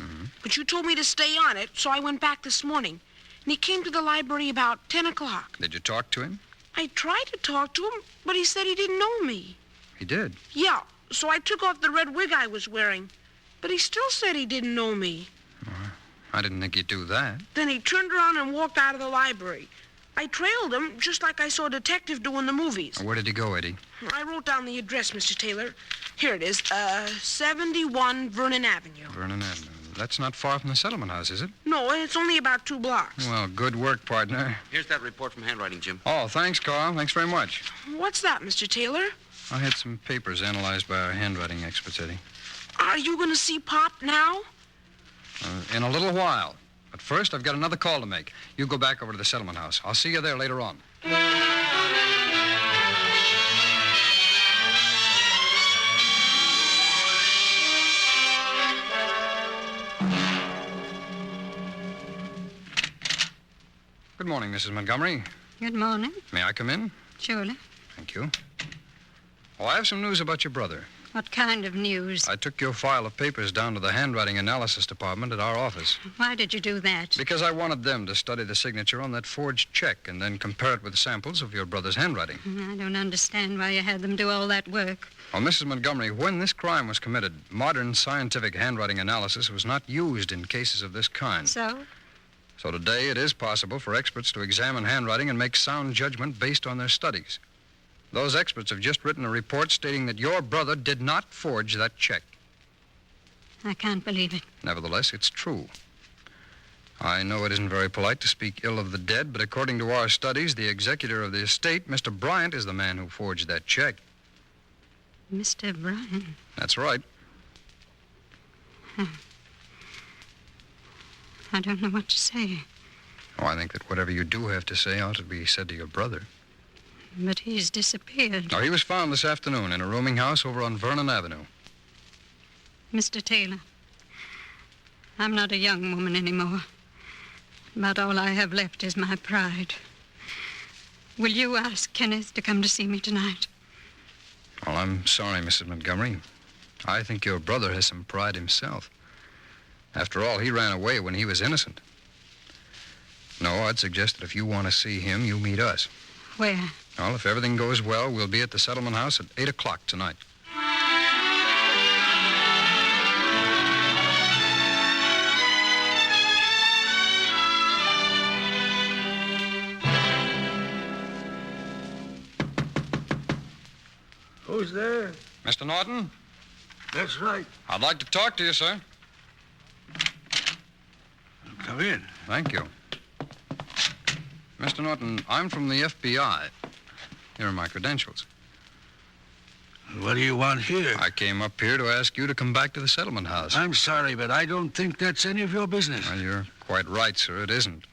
But you told me to stay on it, so I went back this morning. And he came to the library about 10 o'clock. Did you talk to him? I tried to talk to him, but he said he didn't know me. He did? Yeah, so I took off the red wig I was wearing. But he still said he didn't know me. I didn't think you'd do that. Then he turned around and walked out of the library. I trailed him, just like I saw a detective do in the movies. Where did he go, Eddie? I wrote down the address, Mr. Taylor. Here it is, 71 Vernon Avenue. Vernon Avenue. That's not far from the settlement house, is it? No, it's only about 2 blocks. Well, good work, partner. Here's that report from handwriting, Jim. Oh, thanks, Carl. Thanks very much. What's that, Mr. Taylor? I had some papers analyzed by our handwriting experts, Eddie. Are you going to see Pop now? In a little while. But first, I've got another call to make. You go back over to the settlement house. I'll see you there later on. Good morning, Mrs. Montgomery. Good morning. May I come in? Surely. Thank you. Oh, I have some news about your brother. What kind of news? I took your file of papers down to the handwriting analysis department at our office. Why did you do that? Because I wanted them to study the signature on that forged check and then compare it with samples of your brother's handwriting. I don't understand why you had them do all that work. Well, Mrs. Montgomery, when this crime was committed, modern scientific handwriting analysis was not used in cases of this kind. So? So today it is possible for experts to examine handwriting and make sound judgment based on their studies. Those experts have just written a report stating that your brother did not forge that check. I can't believe it. Nevertheless, it's true. I know it isn't very polite to speak ill of the dead, but according to our studies, the executor of the estate, Mr. Bryant, is the man who forged that check. Mr. Bryant? That's right. I don't know what to say. Oh, I think that whatever you do have to say ought to be said to your brother. But he's disappeared. Oh, he was found this afternoon in a rooming house over on Vernon Avenue. Mr. Taylor, I'm not a young woman anymore. About all I have left is my pride. Will you ask Kenneth to come to see me tonight? Well, I'm sorry, Mrs. Montgomery. I think your brother has some pride himself. After all, he ran away when he was innocent. No, I'd suggest that if you want to see him, you meet us. Where? Well, if everything goes well, we'll be at the settlement house at 8 o'clock tonight. Who's there? Mr. Norton? That's right. I'd like to talk to you, sir. Come in. Thank you. Mr. Norton, I'm from the FBI. Here are my credentials. What do you want here? I came up here to ask you to come back to the settlement house. I'm sorry, but I don't think that's any of your business. Well, you're quite right, sir. It isn't.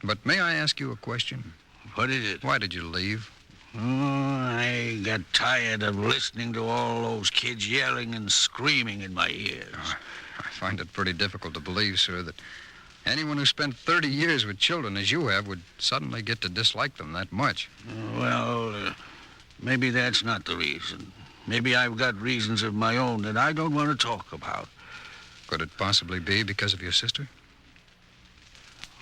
But may I ask you a question? What is it? Why did you leave? Oh, I got tired of listening to all those kids yelling and screaming in my ears. I find it pretty difficult to believe, sir, that anyone who spent 30 years with children as you have would suddenly get to dislike them that much. Well, maybe that's not the reason. Maybe I've got reasons of my own that I don't want to talk about. Could it possibly be because of your sister?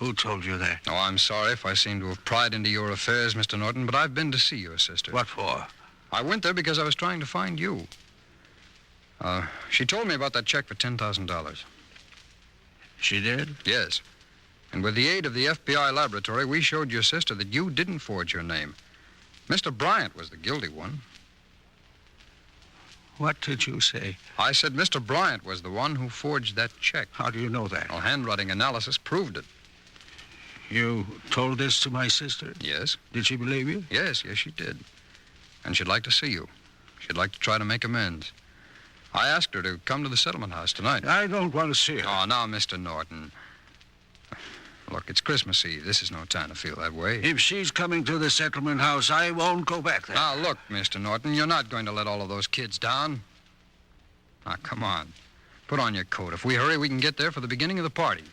Who told you that? Oh, I'm sorry if I seem to have pried into your affairs, Mr. Norton, but I've been to see your sister. What for? I went there because I was trying to find you. She told me about that check for $10,000. She did? Yes. And with the aid of the FBI laboratory, we showed your sister that you didn't forge your name. Mr. Bryant was the guilty one. What did you say? I said Mr. Bryant was the one who forged that check. How do you know that? Well, handwriting analysis proved it. You told this to my sister? Yes. Did she believe you? Yes, she did. And she'd like to see you. She'd like to try to make amends. I asked her to come to the settlement house tonight. I don't want to see her. Oh, now, Mr. Norton. Look, it's Christmas Eve. This is no time to feel that way. If she's coming to the settlement house, I won't go back there. Now, look, Mr. Norton, you're not going to let all of those kids down. Now, come on. Put on your coat. If we hurry, we can get there for the beginning of the party.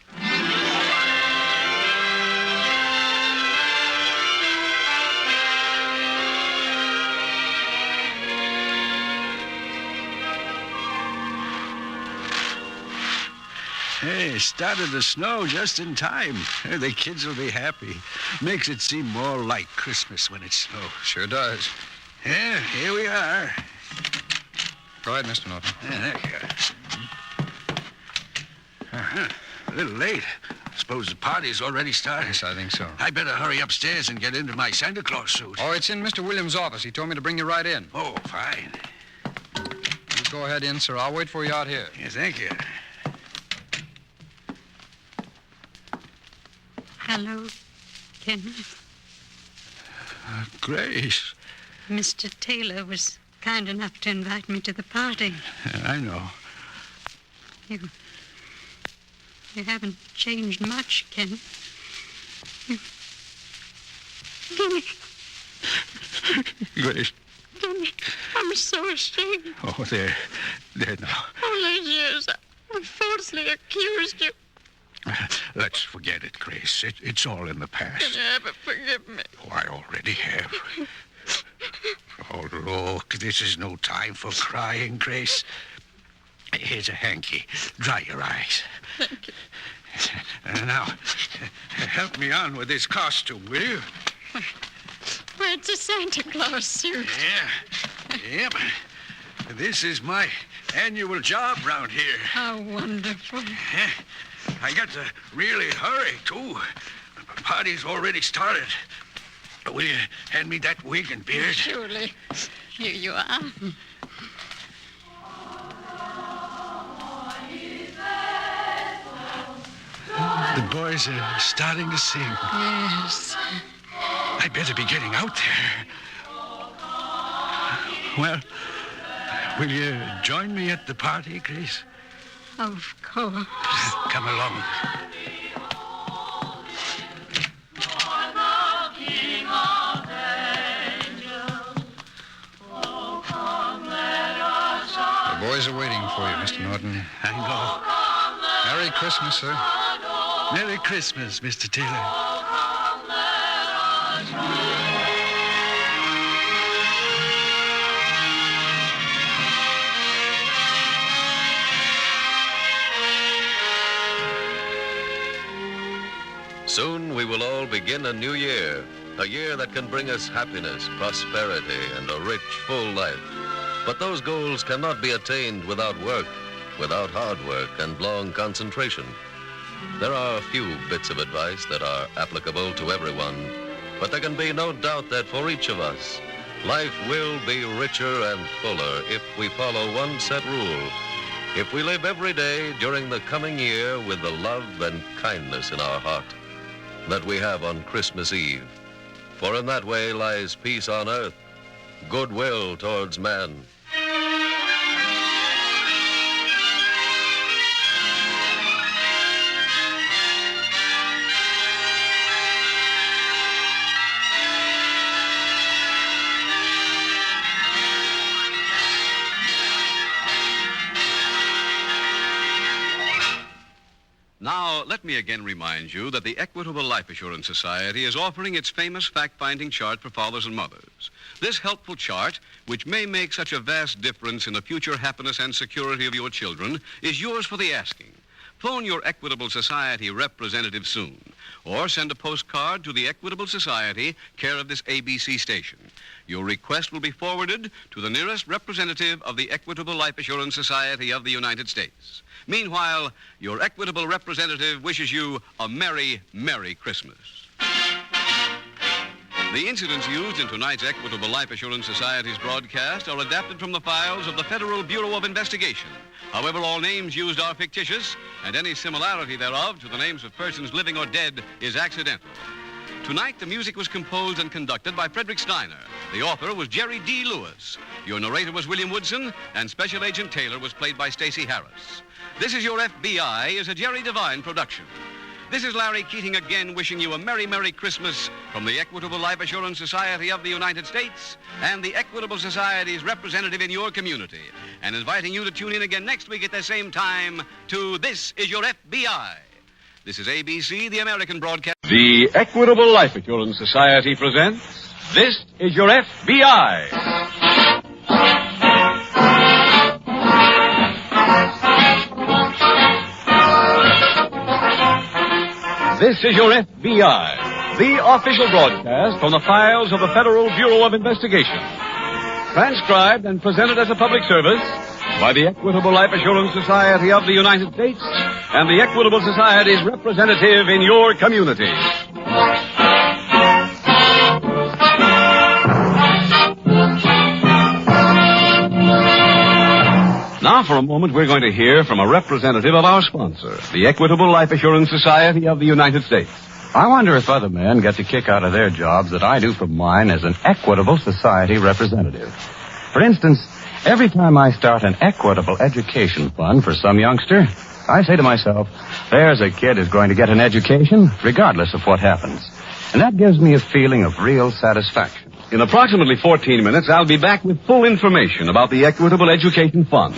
Hey, it started to snow just in time. The kids will be happy. Makes it seem more like Christmas when it snows. Sure does. Yeah, here we are. Go ahead, Mr. Norton. Yeah, there you are. A little late. Suppose the party's already started. Yes, I think so. I better hurry upstairs and get into my Santa Claus suit. Oh, it's in Mr. Williams' office. He told me to bring you right in. Oh, fine. You go ahead in, sir. I'll wait for you out here. Yeah, thank you. Hello, Kenneth. Grace. Mr. Taylor was kind enough to invite me to the party. I know. You haven't changed much, Kenneth. Grace. Kenneth, I'm so ashamed. Oh, there now. All those years I falsely accused you. Let's forget it, Grace. It's all in the past. Can you ever forgive me? Oh, I already have. Oh, look, this is no time for crying, Grace. Here's a hanky. Dry your eyes. Thank you. Now, help me on with this costume, will you? Well, it's a Santa Claus suit. Yeah. Yep. This is my annual job round here. How wonderful. I got to really hurry, too. The party's already started. Will you hand me that wig and beard? Surely. Here you are. The boys are starting to sing. Yes. I better be getting out there. Well, will you join me at the party, Grace? Of course. Come along. The boys are waiting for you, Mr. Norton. I know. Merry Christmas, sir. Merry Christmas, Mr. Taylor. Soon we will all begin a new year, a year that can bring us happiness, prosperity, and a rich, full life. But those goals cannot be attained without work, without hard work and long concentration. There are a few bits of advice that are applicable to everyone, but there can be no doubt that for each of us, life will be richer and fuller if we follow one set rule. If we live every day during the coming year with the love and kindness in our heart that we have on Christmas Eve. For in that way lies peace on earth, goodwill towards man. Now, let me again remind you that the Equitable Life Assurance Society is offering its famous fact-finding chart for fathers and mothers. This helpful chart, which may make such a vast difference in the future happiness and security of your children, is yours for the asking. Phone your Equitable Society representative soon, or send a postcard to the Equitable Society, care of this ABC station. Your request will be forwarded to the nearest representative of the Equitable Life Assurance Society of the United States. Meanwhile, your equitable representative wishes you a Merry, Merry Christmas. The incidents used in tonight's Equitable Life Assurance Society's broadcast are adapted from the files of the Federal Bureau of Investigation. However, all names used are fictitious, and any similarity thereof to the names of persons living or dead is accidental. Tonight, the music was composed and conducted by Frederick Steiner. The author was Jerry D. Lewis. Your narrator was William Woodson, and Special Agent Taylor was played by Stacey Harris. This Is Your FBI is a Jerry Devine production. This is Larry Keating again wishing you a Merry, Merry Christmas from the Equitable Life Assurance Society of the United States and the Equitable Society's representative in your community, and inviting you to tune in again next week at the same time to This Is Your FBI. This is ABC, the American broadcast. The Equitable Life Assurance Society presents This Is Your FBI. This is Your FBI, the official broadcast from the files of the Federal Bureau of Investigation. Transcribed and presented as a public service by the Equitable Life Assurance Society of the United States and the Equitable Society's representative in your community. Now, for a moment, we're going to hear from a representative of our sponsor, the Equitable Life Assurance Society of the United States. I wonder if other men get the kick out of their jobs that I do from mine as an Equitable Society representative. For instance, every time I start an equitable education fund for some youngster, I say to myself, there's a kid who's going to get an education regardless of what happens. And that gives me a feeling of real satisfaction. In approximately 14 minutes, I'll be back with full information about the Equitable Education Fund,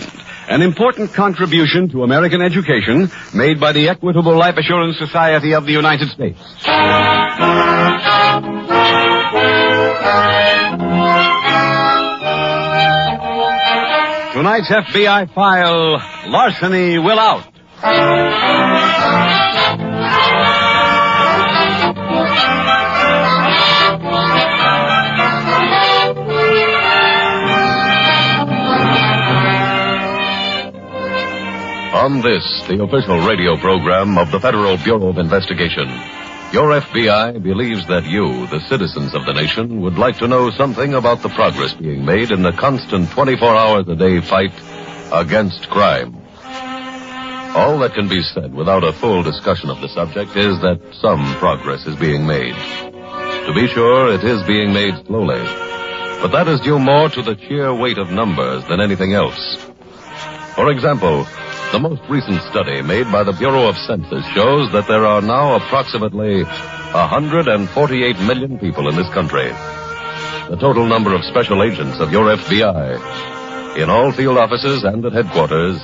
an important contribution to American education made by the Equitable Life Assurance Society of the United States. Tonight's FBI file, Larceny Will Out. On this, the official radio program of the Federal Bureau of Investigation, your FBI believes that you, the citizens of the nation, would like to know something about the progress being made in the constant 24-hours-a-day fight against crime. All that can be said without a full discussion of the subject is that some progress is being made. To be sure, it is being made slowly, but that is due more to the sheer weight of numbers than anything else. For example, the most recent study made by the Bureau of Census shows that there are now approximately 148 million people in this country. The total number of special agents of your FBI in all field offices and at headquarters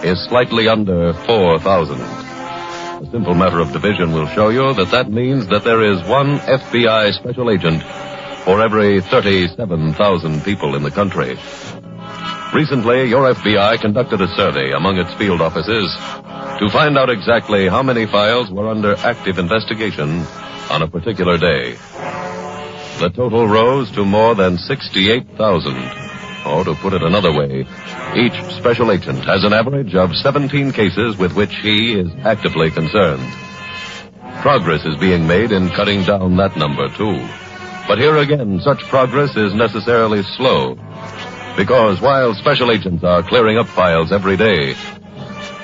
is slightly under 4,000. A simple matter of division will show you that means that there is one FBI special agent for every 37,000 people in the country. Recently, your FBI conducted a survey among its field offices to find out exactly how many files were under active investigation on a particular day. The total rose to more than 68,000. Or, to put it another way, each special agent has an average of 17 cases with which he is actively concerned. Progress is being made in cutting down that number, too. But here again, such progress is necessarily slow. Because while special agents are clearing up files every day,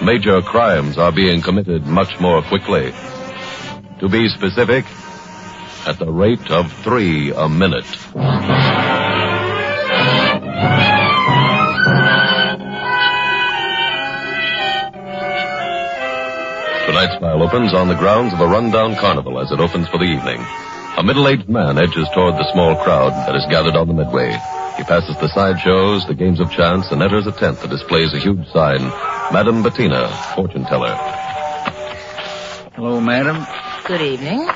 major crimes are being committed much more quickly. To be specific, at the rate of 3 a minute. Tonight's file opens on the grounds of a rundown carnival as it opens for the evening. A middle-aged man edges toward the small crowd that is gathered on the midway. He passes the sideshows, the games of chance, and enters a tent that displays a huge sign, Madame Bettina, fortune teller. Hello, madam. Good evening.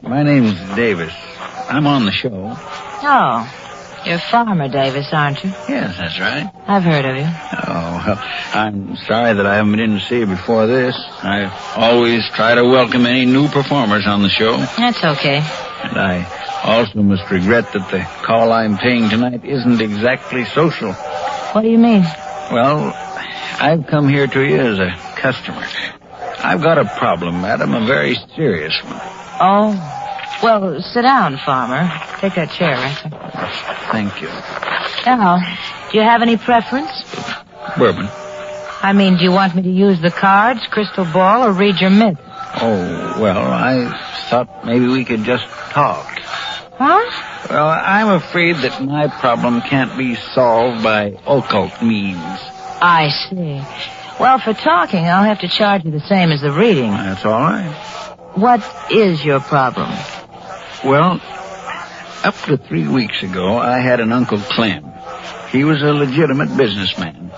My name's Davis. I'm on the show. Oh, you're Farmer Davis, aren't you? Yes, that's right. I've heard of you. Oh, well, I'm sorry that I haven't been in to see you before this. I always try to welcome any new performers on the show. That's okay. And I also must regret that the call I'm paying tonight isn't exactly social. What do you mean? Well, I've come here to you as a customer. I've got a problem, madam, a very serious one. Oh, well, sit down, Farmer. Take that chair, Ransom. Thank you. Now, do you have any preference? Bourbon. I mean, do you want me to use the cards, crystal ball, or read your myth? Oh, well, I thought maybe we could just talk. Huh? Well, I'm afraid that my problem can't be solved by occult means. I see. Well, for talking, I'll have to charge you the same as the reading. That's all right. What is your problem? Well, up to 3 weeks ago, I had an Uncle Clem. He was a legitimate businessman.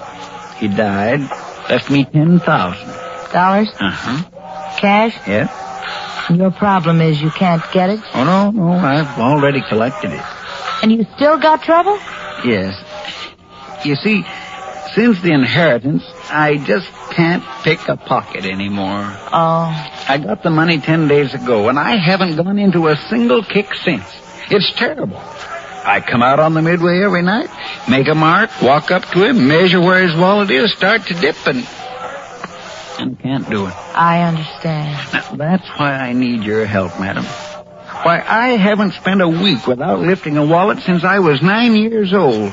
He died, left me $10,000. $? Cash? Yeah. Your problem is you can't get it? Oh, no, I've already collected it. And you still got trouble? Yes. You see, since the inheritance, I just can't pick a pocket anymore. Oh. I got the money 10 days ago, and I haven't gone into a single kick since. It's terrible. I come out on the midway every night, make a mark, walk up to him, measure where his wallet is, start to dip, and can't do it. I understand. Now, that's why I need your help, madam. Why, I haven't spent a week without lifting a wallet since I was 9 years old.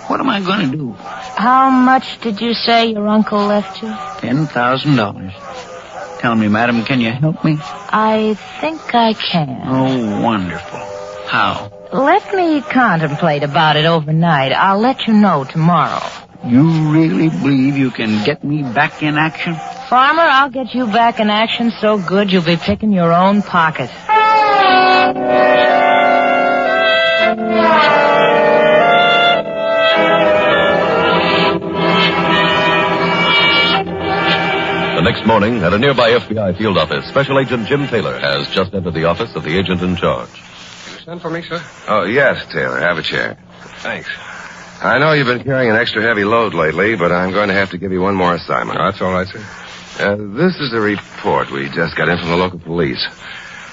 What am I going to do? How much did you say your uncle left you? $10,000. Tell me, madam, can you help me? I think I can. Oh, wonderful. How? Let me contemplate about it overnight. I'll let you know tomorrow. You really believe you can get me back in action? Farmer, I'll get you back in action so good you'll be picking your own pocket. The next morning, at a nearby FBI field office, Special Agent Jim Taylor has just entered the office of the agent in charge. You sent for me, sir? Oh, yes, Taylor. Have a chair. Thanks. I know you've been carrying an extra heavy load lately, but I'm going to have to give you one more assignment. Oh, that's all right, sir. This is a report we just got in from the local police.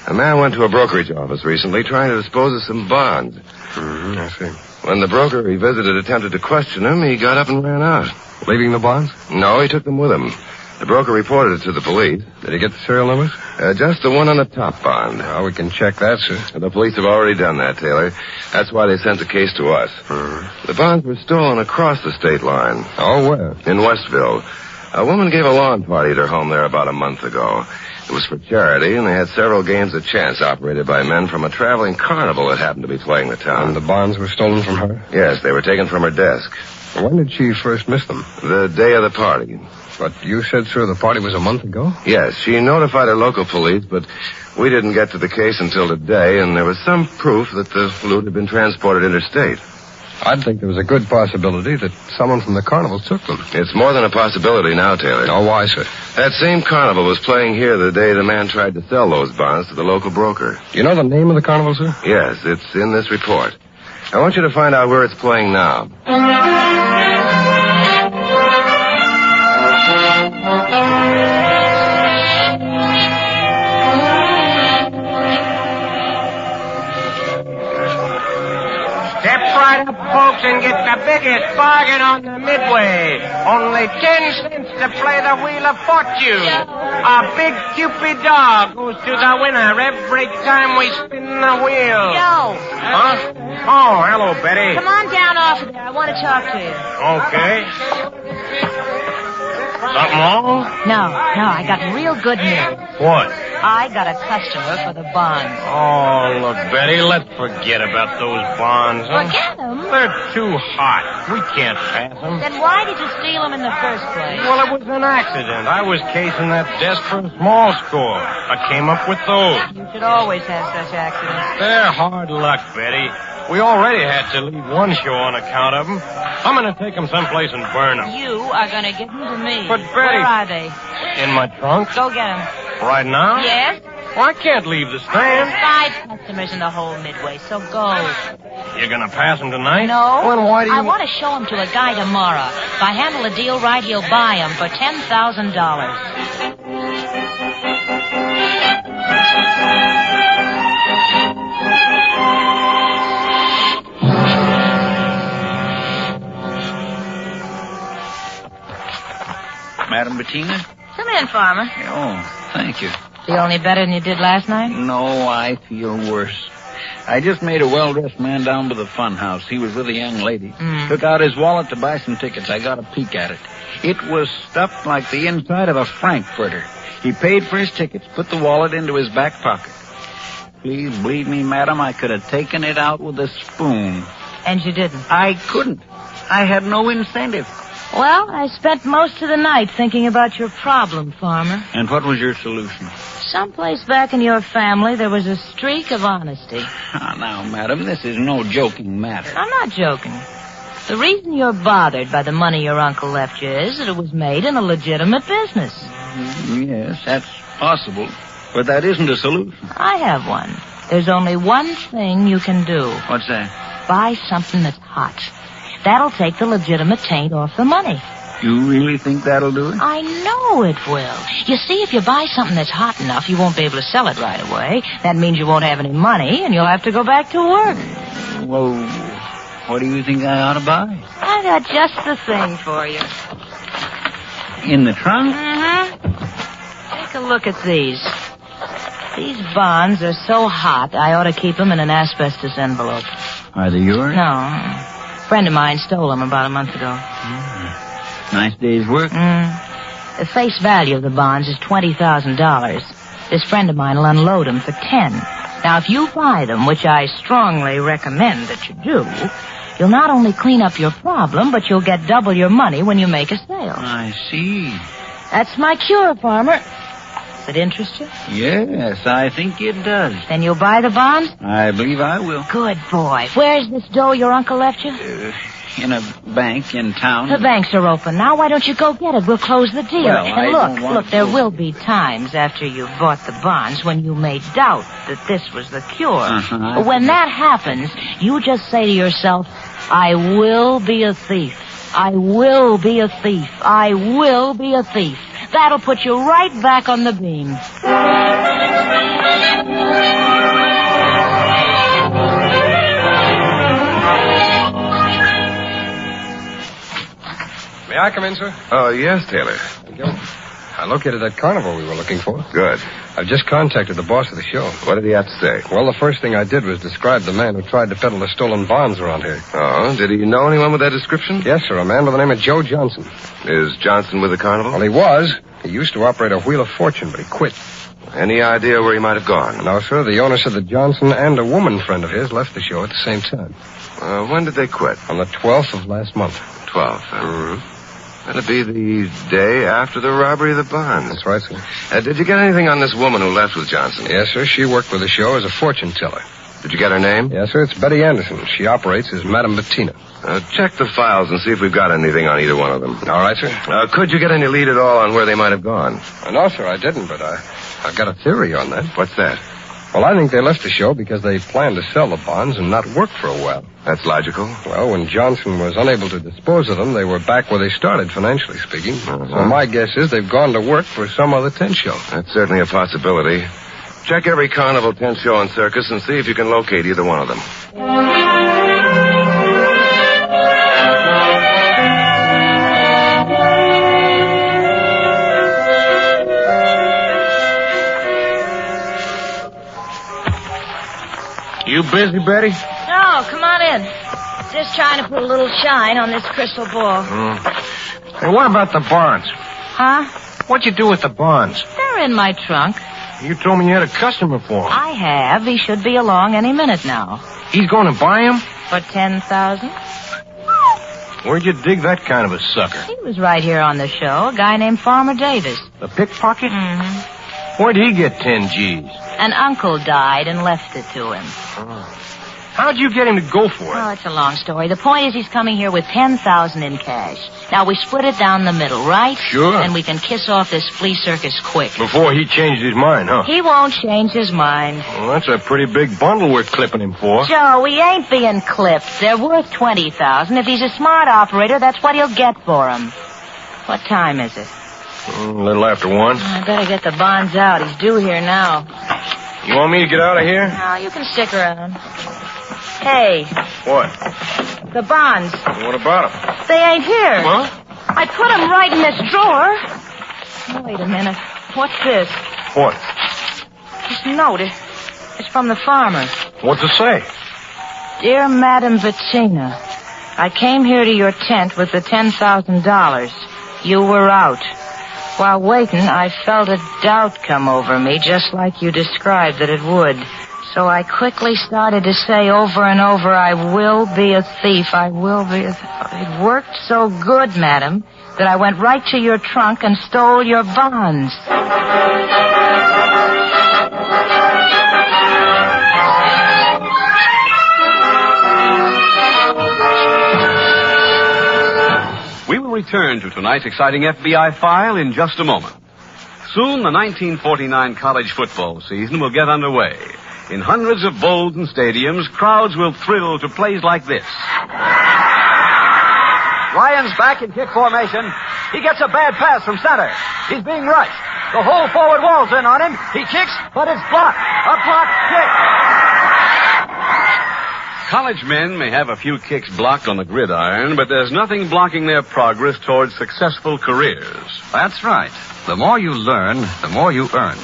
A man went to a brokerage office recently trying to dispose of some bonds. I see. When the broker he visited attempted to question him, he got up and ran out. Leaving the bonds? No, he took them with him. The broker reported it to the police. Did he get the serial numbers? Just the one on the top bond. Well, we can check that, sir. The police have already done that, Taylor. That's why they sent the case to us. The bonds were stolen across the state line. Oh, where? In Westville. A woman gave a lawn party at her home there about a month ago. It was for charity, and they had several games of chance operated by men from a traveling carnival that happened to be playing the town. And the bonds were stolen from her? Yes, they were taken from her desk. When did she first miss them? The day of the party. But you said, sir, the party was a month ago? Yes, she notified her local police, but we didn't get to the case until today, and there was some proof that the loot had been transported interstate. I'd think there was a good possibility that someone from the carnival took them. It's more than a possibility now, Taylor. Oh, why, sir? That same carnival was playing here the day the man tried to sell those bonds to the local broker. Do you know the name of the carnival, sir? Yes, it's in this report. I want you to find out where it's playing now. Step right up, folks, and get the biggest bargain on the Midway. Only 10 cents to play the Wheel of Fortune. A big Cupid dog goes to the winner every time we spin the wheel. Joe. Huh? Oh, hello, Betty. Come on down off of there. I want to talk to you. Okay. Something wrong? No, I got real good news. What? I got a customer for the bonds. Oh, look, Betty, let's forget about those bonds. Huh? Forget them? They're too hot. We can't pass them. Then why did you steal them in the first place? Well, it was an accident. I was casing that desk for a small score. I came up with those. You should always have such accidents. They're hard luck, Betty. We already had to leave one show on account of them. I'm going to take them someplace and burn them. You are going to give them to me. But, Betty... Where are they? In my trunk. Go get them. Right now? Yes? Well, I can't leave the stand. There's 5 customers in the whole Midway, so go. You're going to pass them tonight? No. Well, then why do you... I want to show them to a guy tomorrow. If I handle the deal right, he'll buy them for $10,000. Madam Bettina. Come in, Farmer. Oh, thank you. Feel any better than you did last night? No, I feel worse. I just made a well-dressed man down to the fun house. He was with a young lady. Took out his wallet to buy some tickets. I got a peek at it. It was stuffed like the inside of a frankfurter. He paid for his tickets, put the wallet into his back pocket. Please believe me, madam, I could have taken it out with a spoon. And you didn't? I couldn't. I had no incentive. Well, I spent most of the night thinking about your problem, Farmer. And what was your solution? Someplace back in your family, there was a streak of honesty. Now, madam, this is no joking matter. I'm not joking. The reason you're bothered by the money your uncle left you is that it was made in a legitimate business. Yes, that's possible. But that isn't a solution. I have one. There's only one thing you can do. What's that? Buy something that's hot. That'll take the legitimate taint off the money. You really think that'll do it? I know it will. You see, if you buy something that's hot enough, you won't be able to sell it right away. That means you won't have any money, and you'll have to go back to work. Well, what do you think I ought to buy? I got just the thing for you. In the trunk? Mm-hmm. Take a look at these. These bonds are so hot, I ought to keep them in an asbestos envelope. Are they yours? No. A friend of mine stole them about a month ago. Nice day's work. The face value of the bonds is $20,000. This friend of mine will unload them for 10. Now, if you buy them, which I strongly recommend that you do, you'll not only clean up your problem, but you'll get double your money when you make a sale. I see. That's my cure, Farmer. Does it interest you? Yes, I think it does. Then you'll buy the bonds? I believe I will. Good boy. Where's this dough your uncle left you? In a bank in town. The banks are open now. Why don't you go get it? We'll close the deal. Well, and look, there will be times after you've bought the bonds when you may doubt that this was the cure. When that happens, you just say to yourself, I will be a thief. I will be a thief. I will be a thief. That'll put you right back on the beam. May I come in, sir? Oh, yes, Taylor. Thank you. I located that carnival we were looking for. Good. I've just contacted the boss of the show. What did he have to say? Well, the first thing I did was describe the man who tried to peddle the stolen bonds around here. Oh, did he know anyone with that description? Yes, sir, a man by the name of Joe Johnson. Is Johnson with the carnival? Well, he was. He used to operate a Wheel of Fortune, but he quit. Any idea where he might have gone? No, sir. The owner said that Johnson and a woman friend of his left the show at the same time. When did they quit? On the 12th of last month. 12th. That'll be the day after the robbery of the bonds. That's right, sir. Did you get anything on this woman who left with Johnson? Yes, sir. She worked with the show as a fortune teller. Did you get her name? Yes, sir. It's Betty Anderson. She operates as Madam Bettina. Check the files and see if we've got anything on either one of them. All right, sir. Could you get any lead at all on where they might have gone? No, sir, I didn't, but I've got a theory on that. What's that? Well, I think they left the show because they planned to sell the bonds and not work for a while. That's logical. Well, when Johnson was unable to dispose of them, they were back where they started, financially speaking. So my guess is they've gone to work for some other tent show. That's certainly a possibility. Check every carnival, tent show, and circus and see if you can locate either one of them. You busy, Betty? No, come on in. Just trying to put a little shine on this crystal ball. Hey, what about the bonds? Huh? What'd you do with the bonds? They're in my trunk. You told me you had a customer for them. I have. He should be along any minute now. He's going to buy them? For $10,000. Where'd you dig that kind of a sucker? He was right here on the show, a guy named Farmer Davis. The pickpocket? Mm-hmm. Where'd he get 10 G's? An uncle died and left it to him. How'd you get him to go for it? Oh, it's a long story. The point is he's coming here with $10,000 in cash. Now, we split it down the middle, right? Sure. And we can kiss off this flea circus quick. Before he changed his mind, huh? He won't change his mind. Well, that's a pretty big bundle we're clipping him for. Joe, he ain't being clipped. They're worth $20,000. If he's a smart operator, that's what he'll get for him. What time is it? A little after 1. I better get the bonds out. He's due here now. You want me to get out of here? No, you can stick around. Hey, What? the bonds. What about them? They ain't here. Huh? I put them right in this drawer. Wait a minute. What's this? What? This note. It's from the farmer. What's it say? Dear Madam Bettina, I came here to your tent with the $10,000. You were out. While waiting, I felt a doubt come over me, just like you described that it would. So I quickly started to say over and over, I will be a thief, I will be a thief. It worked so good, madam, that I went right to your trunk and stole your bonds. We will return to tonight's exciting FBI file in just a moment. Soon, the 1949 college football season will get underway. In hundreds of bowls and stadiums, crowds will thrill to plays like this. Ryan's back in kick formation. He gets a bad pass from center. He's being rushed. The whole forward wall's in on him. He kicks, but it's blocked. A blocked kick. College men may have a few kicks blocked on the gridiron, but there's nothing blocking their progress towards successful careers. That's right. The more you learn, the more you earn.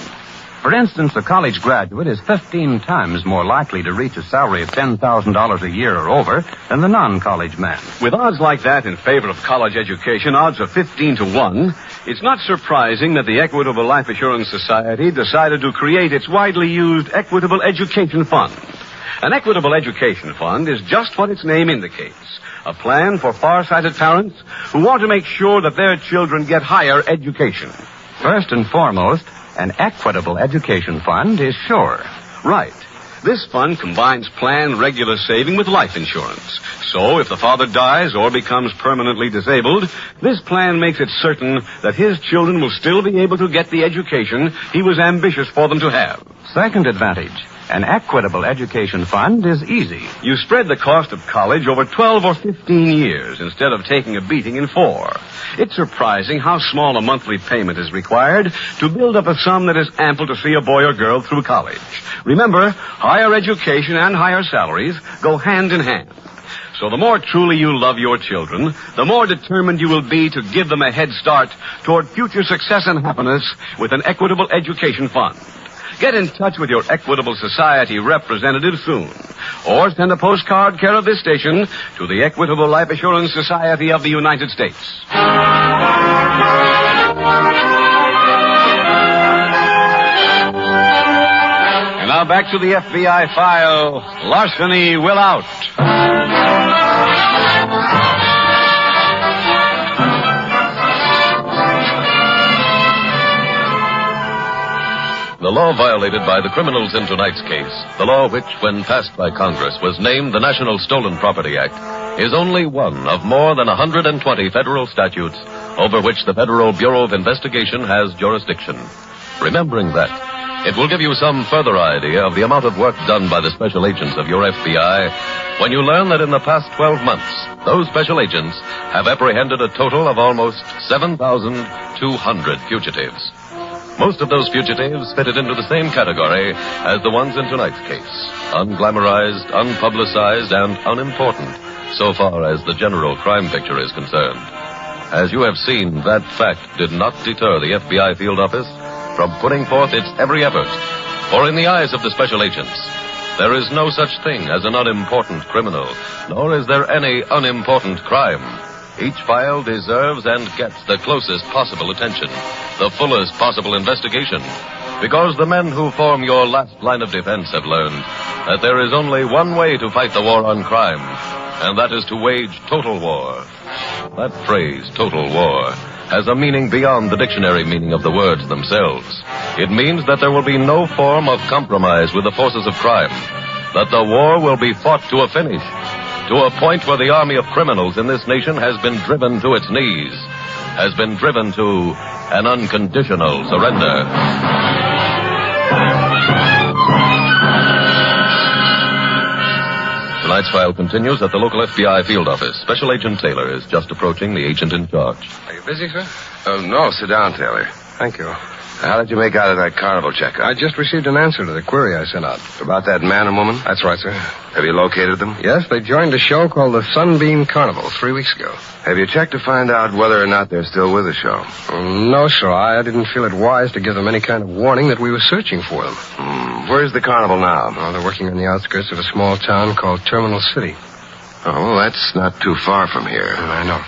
For instance, a college graduate is 15 times more likely to reach a salary of $10,000 a year or over than the non-college man. With odds like that in favor of college education, odds of 15 to 1, it's not surprising that the Equitable Life Assurance Society decided to create its widely used Equitable Education Fund. An Equitable Education Fund is just what its name indicates. A plan for far-sighted parents who want to make sure that their children get higher education. First and foremost, an Equitable Education Fund is sure. Right. This fund combines planned regular saving with life insurance. So if the father dies or becomes permanently disabled, this plan makes it certain that his children will still be able to get the education he was ambitious for them to have. Second advantage, an Equitable Education Fund is easy. You spread the cost of college over 12 or 15 years instead of taking a beating in 4. It's surprising how small a monthly payment is required to build up a sum that is ample to see a boy or girl through college. Remember, higher education and higher salaries go hand in hand. So the more truly you love your children, the more determined you will be to give them a head start toward future success and happiness with an Equitable Education Fund. Get in touch with your Equitable Society representative soon. Or send a postcard care of this station to the Equitable Life Assurance Society of the United States. And now back to the FBI file. Larceny will out. The law violated by the criminals in tonight's case, the law which, when passed by Congress, was named the National Stolen Property Act, is only one of more than 120 federal statutes over which the Federal Bureau of Investigation has jurisdiction. Remembering that, it will give you some further idea of the amount of work done by the special agents of your FBI when you learn that in the past 12 months, those special agents have apprehended a total of almost 7,200 fugitives. Most of those fugitives fitted into the same category as the ones in tonight's case. Unglamorized, unpublicized, and unimportant, so far as the general crime picture is concerned. As you have seen, that fact did not deter the FBI field office from putting forth its every effort. For in the eyes of the special agents, there is no such thing as an unimportant criminal, nor is there any unimportant crime. Each file deserves and gets the closest possible attention, the fullest possible investigation, because the men who form your last line of defense have learned that there is only one way to fight the war on crime, and that is to wage total war. That phrase, total war, has a meaning beyond the dictionary meaning of the words themselves. It means that there will be no form of compromise with the forces of crime, that the war will be fought to a finish, to a point where the army of criminals in this nation has been driven to its knees, has been driven to an unconditional surrender. Tonight's file continues at the local FBI field office. Special Agent Taylor is just approaching the agent in charge. Are you busy, sir? No, sit down, Taylor. Thank you. How did you make out of that carnival checkup? I just received an answer to the query I sent out. About that man and woman? That's right, sir. Have you located them? Yes, they joined a show called the Sunbeam Carnival 3 weeks ago. Have you checked to find out whether or not they're still with the show? No, sir. I didn't feel it wise to give them any kind of warning that we were searching for them. Where's the carnival now? Oh, they're working on the outskirts of a small town called Terminal City. Oh, well, that's not too far from here. I know.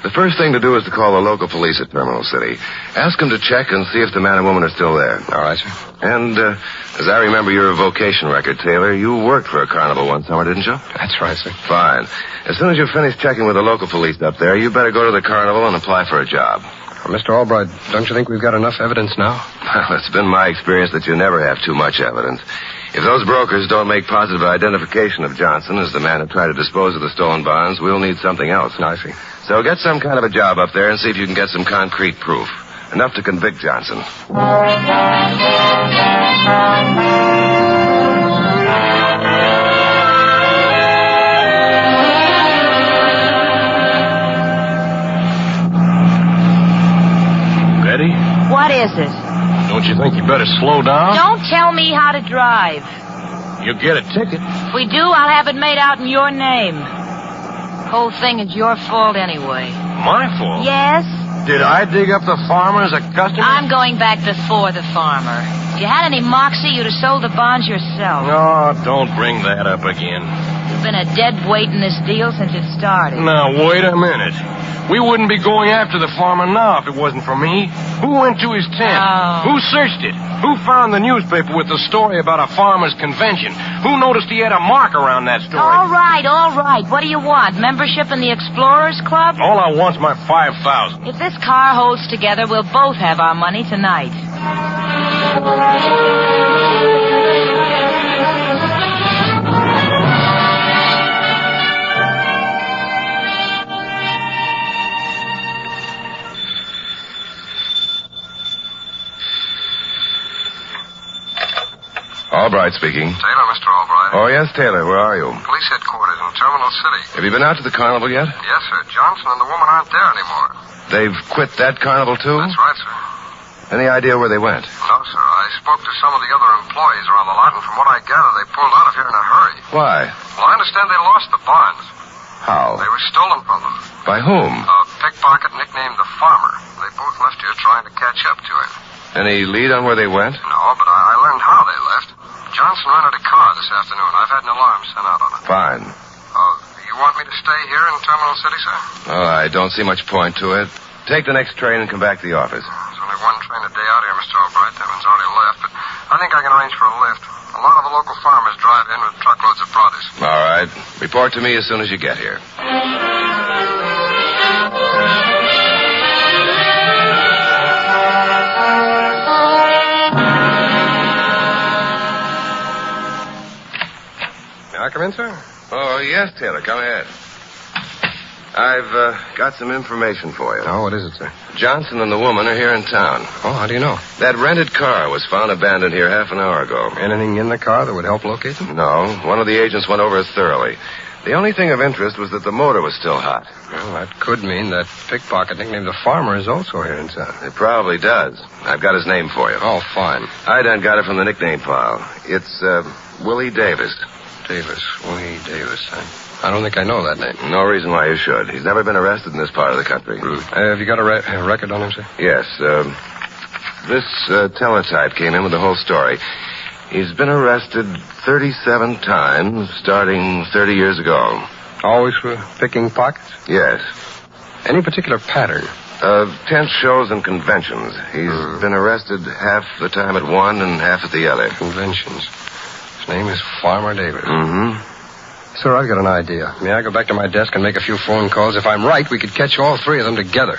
The first thing to do is to call the local police at Terminal City. Ask them to check and see if the man and woman are still there. All right, sir. And, as I remember your vocation record, Taylor, you worked for a carnival one summer, didn't you? That's right, sir. Fine. As soon as you're finished checking with the local police up there, you better go to the carnival and apply for a job. Mr. Albright, don't you think we've got enough evidence now? Well, it's been my experience that you never have too much evidence. If those brokers don't make positive identification of Johnson as the man who tried to dispose of the stolen bonds, we'll need something else. I see. So get some kind of a job up there and see if you can get some concrete proof. Enough to convict Johnson. Betty? What is it? Don't you think you better slow down? Don't tell me how to drive. You'll get a ticket. If we do, I'll have it made out in your name. Whole thing is your fault anyway. My fault? Yes? Did I dig up the farmer as a customer? I'm going back before the farmer. If you had any moxie, you'd have sold the bonds yourself. No, don't bring that up again. You've been a dead weight in this deal since it started. Now, wait a minute. We wouldn't be going after the farmer now if it wasn't for me. Who went to his tent? Oh. Who searched it? Who found the newspaper with the story about a farmer's convention? Who noticed he had a mark around that story? All right. What do you want? Membership in the Explorers Club? All I want's my $5,000. If this car holds together, we'll both have our money tonight. Albright speaking. Taylor, Mr. Albright. Oh, yes, Taylor. Where are you? Police headquarters in Terminal City. Have you been out to the carnival yet? Yes, sir. Johnson and the woman aren't there anymore. They've quit that carnival, too? That's right, sir. Any idea where they went? No, sir. I spoke to some of the other employees around the lot, and from what I gather, they pulled out of here in a hurry. Why? Well, I understand they lost the bonds. How? They were stolen from them. By whom? A pickpocket nicknamed the Farmer. They both left here trying to catch up to him. Any lead on where they went? No, but I learned how they left. Johnson rented a car this afternoon. I've had an alarm sent out on it. Fine. You want me to stay here in Terminal City, sir? Oh, I don't see much point to it. Take the next train and come back to the office. There's only one train a day out here, Mr. Albright. That one's already left, but I think I can arrange for a lift. A lot of the local farmers drive in with truckloads of produce. All right. Report to me as soon as you get here. May I come in, sir? Oh, yes, Taylor. Come ahead. I've got some information for you. Oh, what is it, sir? Johnson and the woman are here in town. Oh, how do you know? That rented car was found abandoned here half an hour ago. Anything in the car that would help locate them? No. One of the agents went over it thoroughly. The only thing of interest was that the motor was still hot. Well, that could mean that pickpocket nicknamed the Farmer is also here in town. It probably does. I've got his name for you. Oh, fine. I done got it from the nickname file. It's Willie Davis. Willie Davis. I don't think I know that name. No reason why you should. He's never been arrested in this part of the country. Have you got a record on him, sir? Yes. This teletype came in with the whole story. He's been arrested 37 times, starting 30 years ago. Always for picking pockets? Yes. Any particular pattern? Tent shows and conventions. He's been arrested half the time at one and half at the other. Conventions. His name is Farmer Davis. Mm-hmm. Sir, I've got an idea. May I go back to my desk and make a few phone calls? If I'm right, we could catch all three of them together.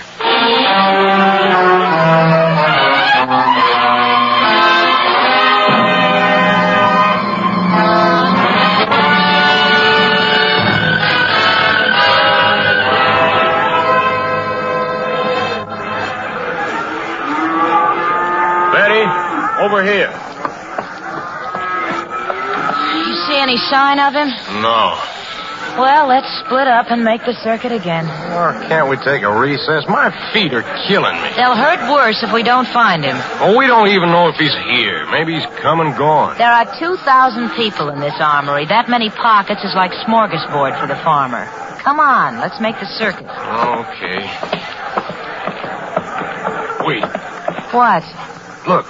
Betty, over here. You see any sign of him? No. Well, let's split up and make the circuit again. Or can't we take a recess? My feet are killing me. They'll hurt worse if we don't find him. Oh, we don't even know if he's here. Maybe he's come and gone. There are 2,000 people in this armory. That many pockets is like smorgasbord for the farmer. Come on, let's make the circuit. Okay. Wait. What? Look.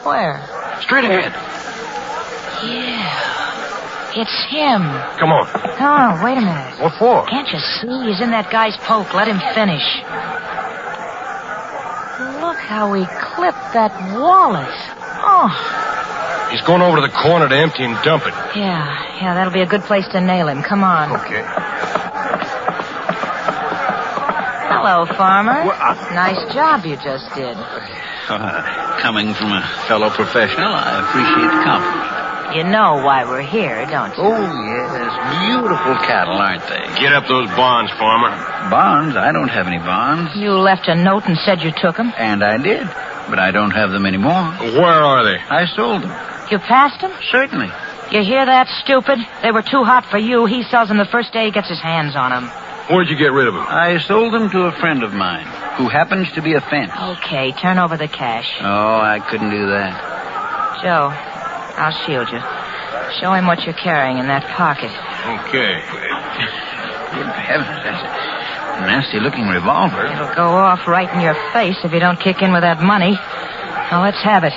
Where? Straight ahead. Yeah. It's him. Come on. Oh, wait a minute. What for? Can't you see? He's in that guy's poke. Let him finish. Look how he clipped that wallet. Oh. He's going over to the corner to empty and dump it. Yeah, that'll be a good place to nail him. Come on. Okay. Hello, farmer. Nice job you just did. Coming from a fellow professional, I appreciate the compliment. You know why we're here, don't you? Oh, yes. Beautiful cattle, aren't they? Get up those bonds, farmer. Bonds? I don't have any bonds. You left a note and said you took them? And I did. But I don't have them anymore. Where are they? I sold them. You passed them? Certainly. You hear that, stupid? They were too hot for you. He sells them the first day he gets his hands on them. Where'd you get rid of them? I sold them to a friend of mine who happens to be a fence. Okay, turn over the cash. Oh, I couldn't do that. Joe, I'll shield you. Show him what you're carrying in that pocket. Okay. Good heavens, that's a nasty-looking revolver. It'll go off right in your face if you don't kick in with that money. Now, let's have it.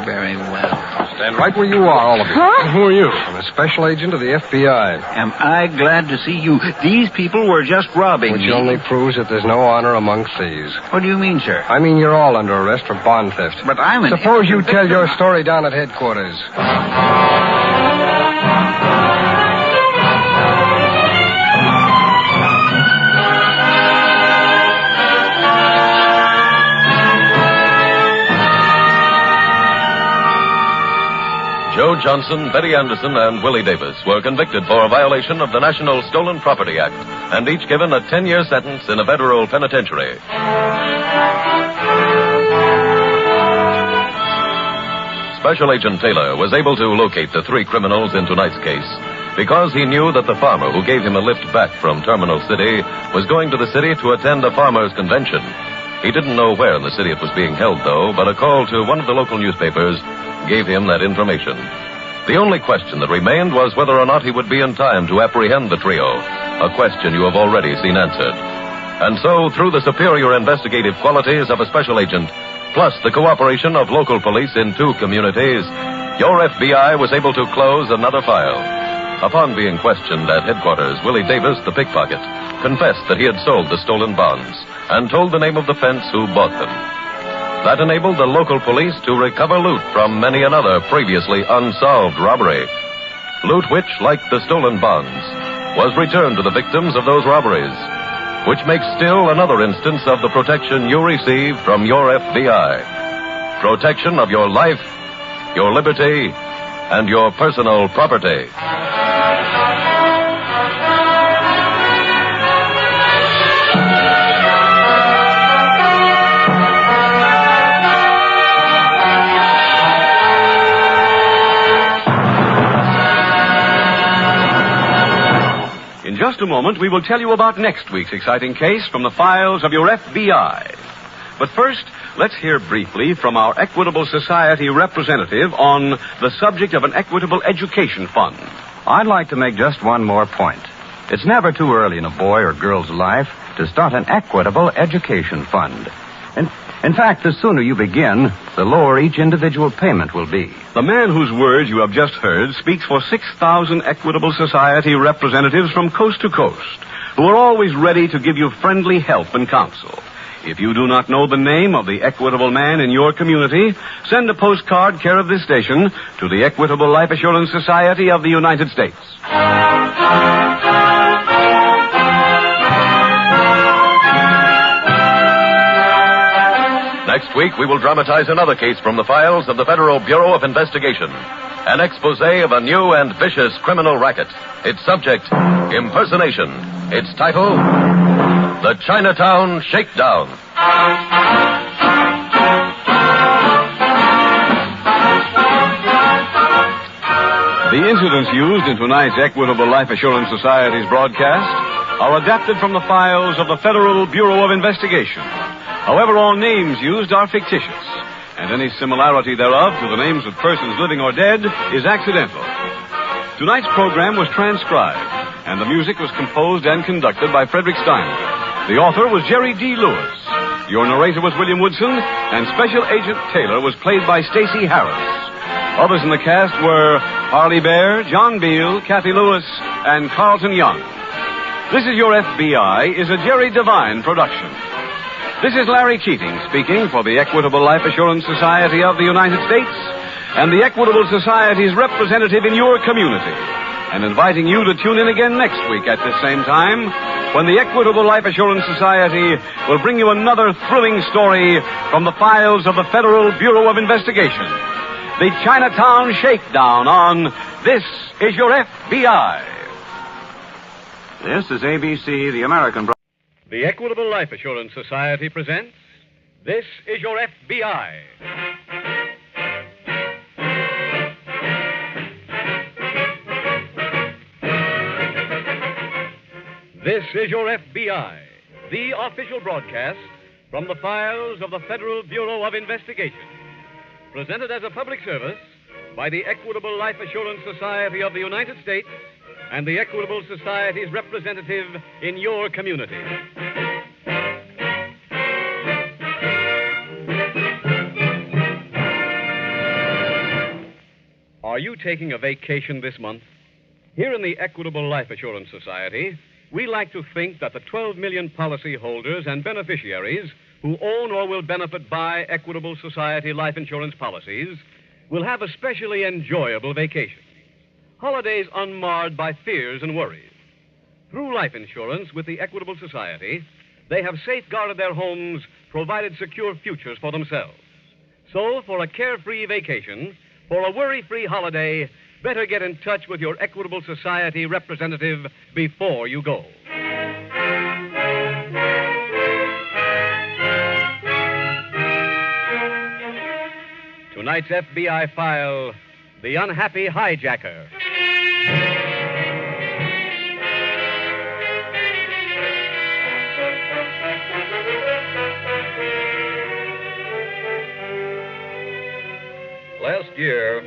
Very well. Stand right where you are, all of you. Huh? Who are you? I'm a special agent of the FBI. Am I glad to see you? These people were just robbing Which me. only proves that there's no honor among thieves. What do you mean, sir? I mean, you're all under arrest for bond theft. But I'm an... Suppose you tell your story down at headquarters. Joe Johnson, Betty Anderson, and Willie Davis were convicted for a violation of the National Stolen Property Act and each given a 10-year sentence in a federal penitentiary. Special Agent Taylor was able to locate the three criminals in tonight's case because he knew that the farmer who gave him a lift back from Terminal City was going to the city to attend a farmers' convention. He didn't know where in the city it was being held, though, but a call to one of the local newspapers gave him that information. The only question that remained was whether or not he would be in time to apprehend the trio, a question you have already seen answered. And so, through the superior investigative qualities of a special agent, plus the cooperation of local police in two communities, your FBI was able to close another file. Upon being questioned at headquarters, Willie Davis, the pickpocket, confessed that he had sold the stolen bonds and told the name of the fence who bought them. That enabled the local police to recover loot from many another previously unsolved robbery. Loot which, like the stolen bonds, was returned to the victims of those robberies, which makes still another instance of the protection you receive from your FBI. Protection of your life, your liberty, and your personal property. In just a moment, we will tell you about next week's exciting case from the files of your FBI. But first, let's hear briefly from our Equitable Society representative on the subject of an equitable education fund. I'd like to make just one more point. It's never too early in a boy or girl's life to start an equitable education fund. In fact, the sooner you begin, the lower each individual payment will be. The man whose words you have just heard speaks for 6,000 Equitable Society representatives from coast to coast, who are always ready to give you friendly help and counsel. If you do not know the name of the equitable man in your community, send a postcard care of this station to the Equitable Life Assurance Society of the United States. Next week, we will dramatize another case from the files of the Federal Bureau of Investigation. An expose of a new and vicious criminal racket. Its subject, impersonation. Its title, The Chinatown Shakedown. The The incidents used in tonight's Equitable Life Assurance Society's broadcast are adapted from the files of the Federal Bureau of Investigation. However, all names used are fictitious, and any similarity thereof to the names of persons living or dead is accidental. Tonight's program was transcribed, and the music was composed and conducted by Frederick Steiner. The author was Jerry D. Lewis. Your narrator was William Woodson, and Special Agent Taylor was played by Stacey Harris. Others in the cast were Harley Bear, John Beale, Kathy Lewis, and Carlton Young. This Is Your FBI is a Jerry Devine production. This is Larry Keating speaking for the Equitable Life Assurance Society of the United States and the Equitable Society's representative in your community, and inviting you to tune in again next week at this same time when the Equitable Life Assurance Society will bring you another thrilling story from the files of the Federal Bureau of Investigation. The Chinatown Shakedown on This Is Your FBI. This is ABC, the American... The Equitable Life Assurance Society presents This Is Your FBI. This is Your FBI, the official broadcast from the files of the Federal Bureau of Investigation. Presented as a public service by the Equitable Life Assurance Society of the United States and the Equitable Society's representative in your community. Are you taking a vacation this month? Here in the Equitable Life Assurance Society, we like to think that the 12 million policyholders and beneficiaries who own or will benefit by Equitable Society life insurance policies will have a specially enjoyable vacation. Holidays unmarred by fears and worries. Through life insurance with the Equitable Society, they have safeguarded their homes, provided secure futures for themselves. So, for a carefree vacation, for a worry-free holiday, better get in touch with your Equitable Society representative before you go. Tonight's FBI file, The Unhappy Hijacker. Last year,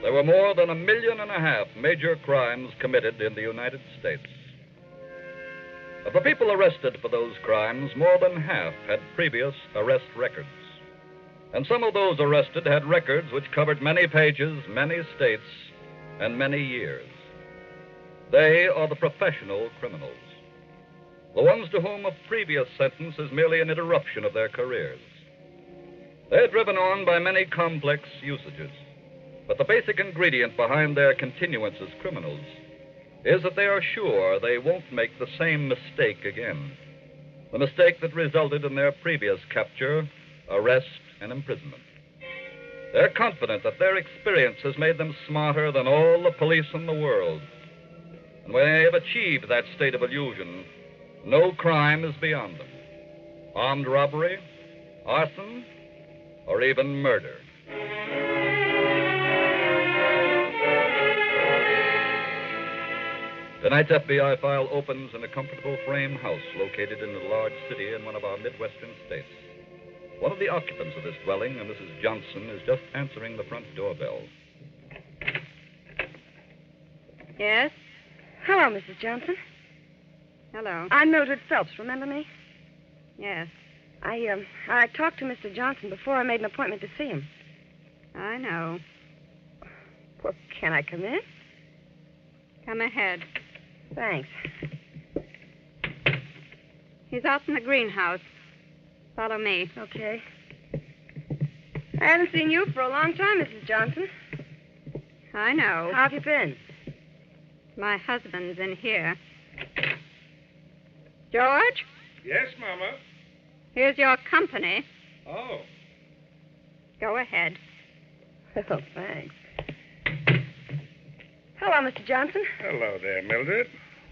there were more than 1.5 million major crimes committed in the United States. Of the people arrested for those crimes, more than half had previous arrest records. And some of those arrested had records which covered many pages, many states, and many years. They are the professional criminals, the ones to whom a previous sentence is merely an interruption of their careers. They're driven on by many complex usages, but the basic ingredient behind their continuance as criminals is that they are sure they won't make the same mistake again, the mistake that resulted in their previous capture, arrest, and imprisonment. They're confident that their experience has made them smarter than all the police in the world. And when they have achieved that state of illusion, no crime is beyond them. Armed robbery, arson, or even murder. Tonight's FBI file opens in a comfortable frame house located in a large city in one of our Midwestern states. One of the occupants of this dwelling, a Mrs. Johnson, is just answering the front doorbell. Yes? Hello, Mrs. Johnson. Hello. I'm Mildred Phelps, remember me? Yes. I talked to Mr. Johnson before I made an appointment to see him. I know. Well, can I come in? Come ahead. Thanks. He's out in the greenhouse. Follow me. Okay. I haven't seen you for a long time, Mrs. Johnson. I know. How have you been? My husband's in here. George? Yes, Mama. Here's your company. Oh. Go ahead. Oh, thanks. Hello, Mr. Johnson. Hello there, Mildred.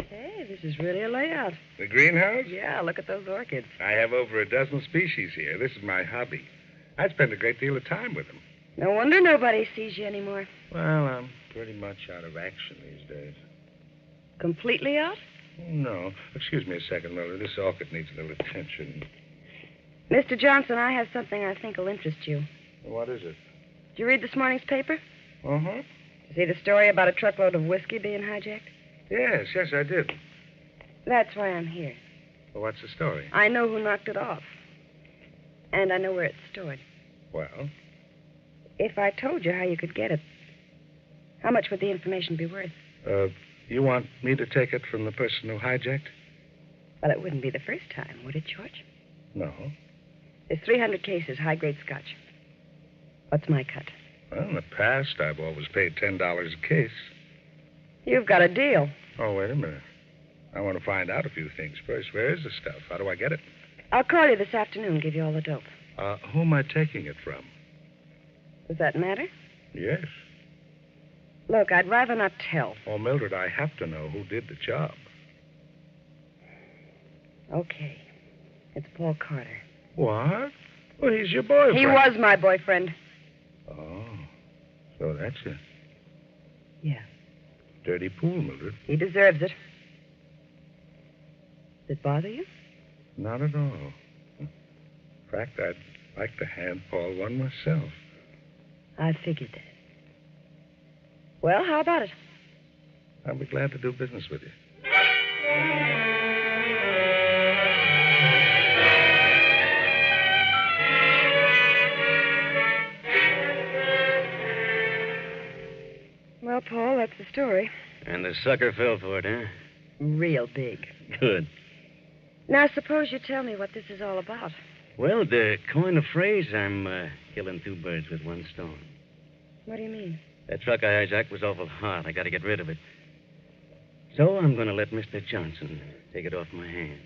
Hey, this is really a layout. The greenhouse? Yeah, look at those orchids. I have over a dozen species here. This is my hobby. I spend a great deal of time with them. No wonder nobody sees you anymore. Well, pretty much out of action these days. Completely out? No. Excuse me a second, Miller. This orchid needs a little attention. Mr. Johnson, I have something I think will interest you. What is it? Did you read this morning's paper? Uh-huh. Did you see the story about a truckload of whiskey being hijacked? Yes, I did. That's why I'm here. Well, what's the story? I know who knocked it off. And I know where it's stored. Well? If I told you how you could get it, how much would the information be worth? You want me to take it from the person who hijacked? Well, it wouldn't be the first time, would it, George? No. There's 300 cases, high-grade scotch. What's my cut? Well, in the past, I've always paid $10 a case. You've got a deal. Oh, wait a minute. I want to find out a few things first. Where is the stuff? How do I get it? I'll call you this afternoon, give you all the dope. Who am I taking it from? Does that matter? Yes. Look, I'd rather not tell. Oh, Mildred, I have to know who did the job. Okay. It's Paul Carter. What? Well, he's your boyfriend. He was my boyfriend. Oh, so that's it. Yeah. Dirty pool, Mildred. He deserves it. Does it bother you? Not at all. In fact, I'd like to hand Paul one myself. I figured that. Well, how about it? I'll be glad to do business with you. Well, Paul, that's the story. And the sucker fell for it, huh? Real big. Good. Now, suppose you tell me what this is all about. Well, to coin a phrase, I'm killing two birds with one stone. What do you mean? That truck I hijacked was awful hot. I got to get rid of it. So I'm going to let Mr. Johnson take it off my hands.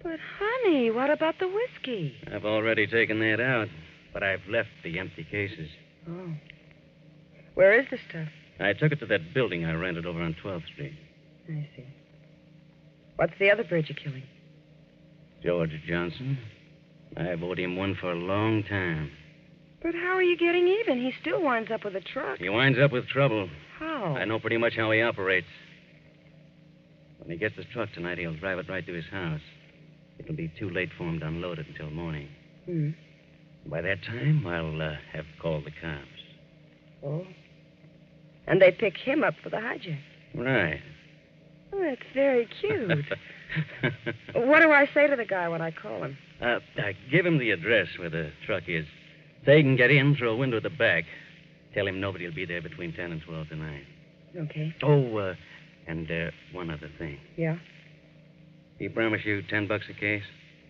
But, honey, what about the whiskey? I've already taken that out, but I've left the empty cases. Oh. Where is the stuff? I took it to that building I rented over on 12th Street. I see. What's the other bird you're killing? George Johnson. I've owed him one for a long time. But how are you getting even? He still winds up with a truck. He winds up with trouble. How? I know pretty much how he operates. When he gets his truck tonight, he'll drive it right to his house. It'll be too late for him to unload it until morning. Hmm. By that time, I'll have called the cops. Oh. And they pick him up for the hijack. Right. Oh, that's very cute. What do I say to the guy when I call him? Give him the address where the truck is. Say he can get in through a window at the back. Tell him nobody will be there between 10 and 12 tonight. Okay. Oh, and one other thing. Yeah? He promise you $10 a case?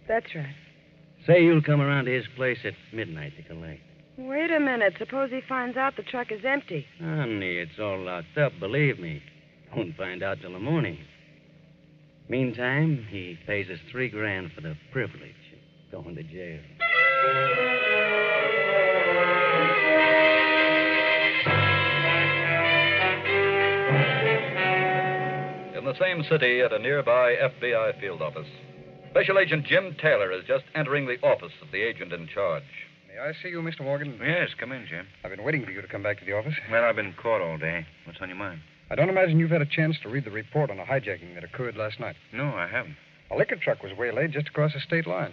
That's right. Say you'll come around to his place at midnight to collect. Wait a minute. Suppose he finds out the truck is empty. Honey, it's all locked up, believe me. Won't find out till the morning. Meantime, he pays us $3,000 for the privilege of going to jail. In the same city at a nearby FBI field office, Special Agent Jim Taylor is just entering the office of the agent in charge. May I see you, Mr. Morgan? Yes, come in, Jim. I've been waiting for you to come back to the office. Well, I've been caught all day. What's on your mind? I don't imagine you've had a chance to read the report on a hijacking that occurred last night. No, I haven't. A liquor truck was waylaid just across the state line.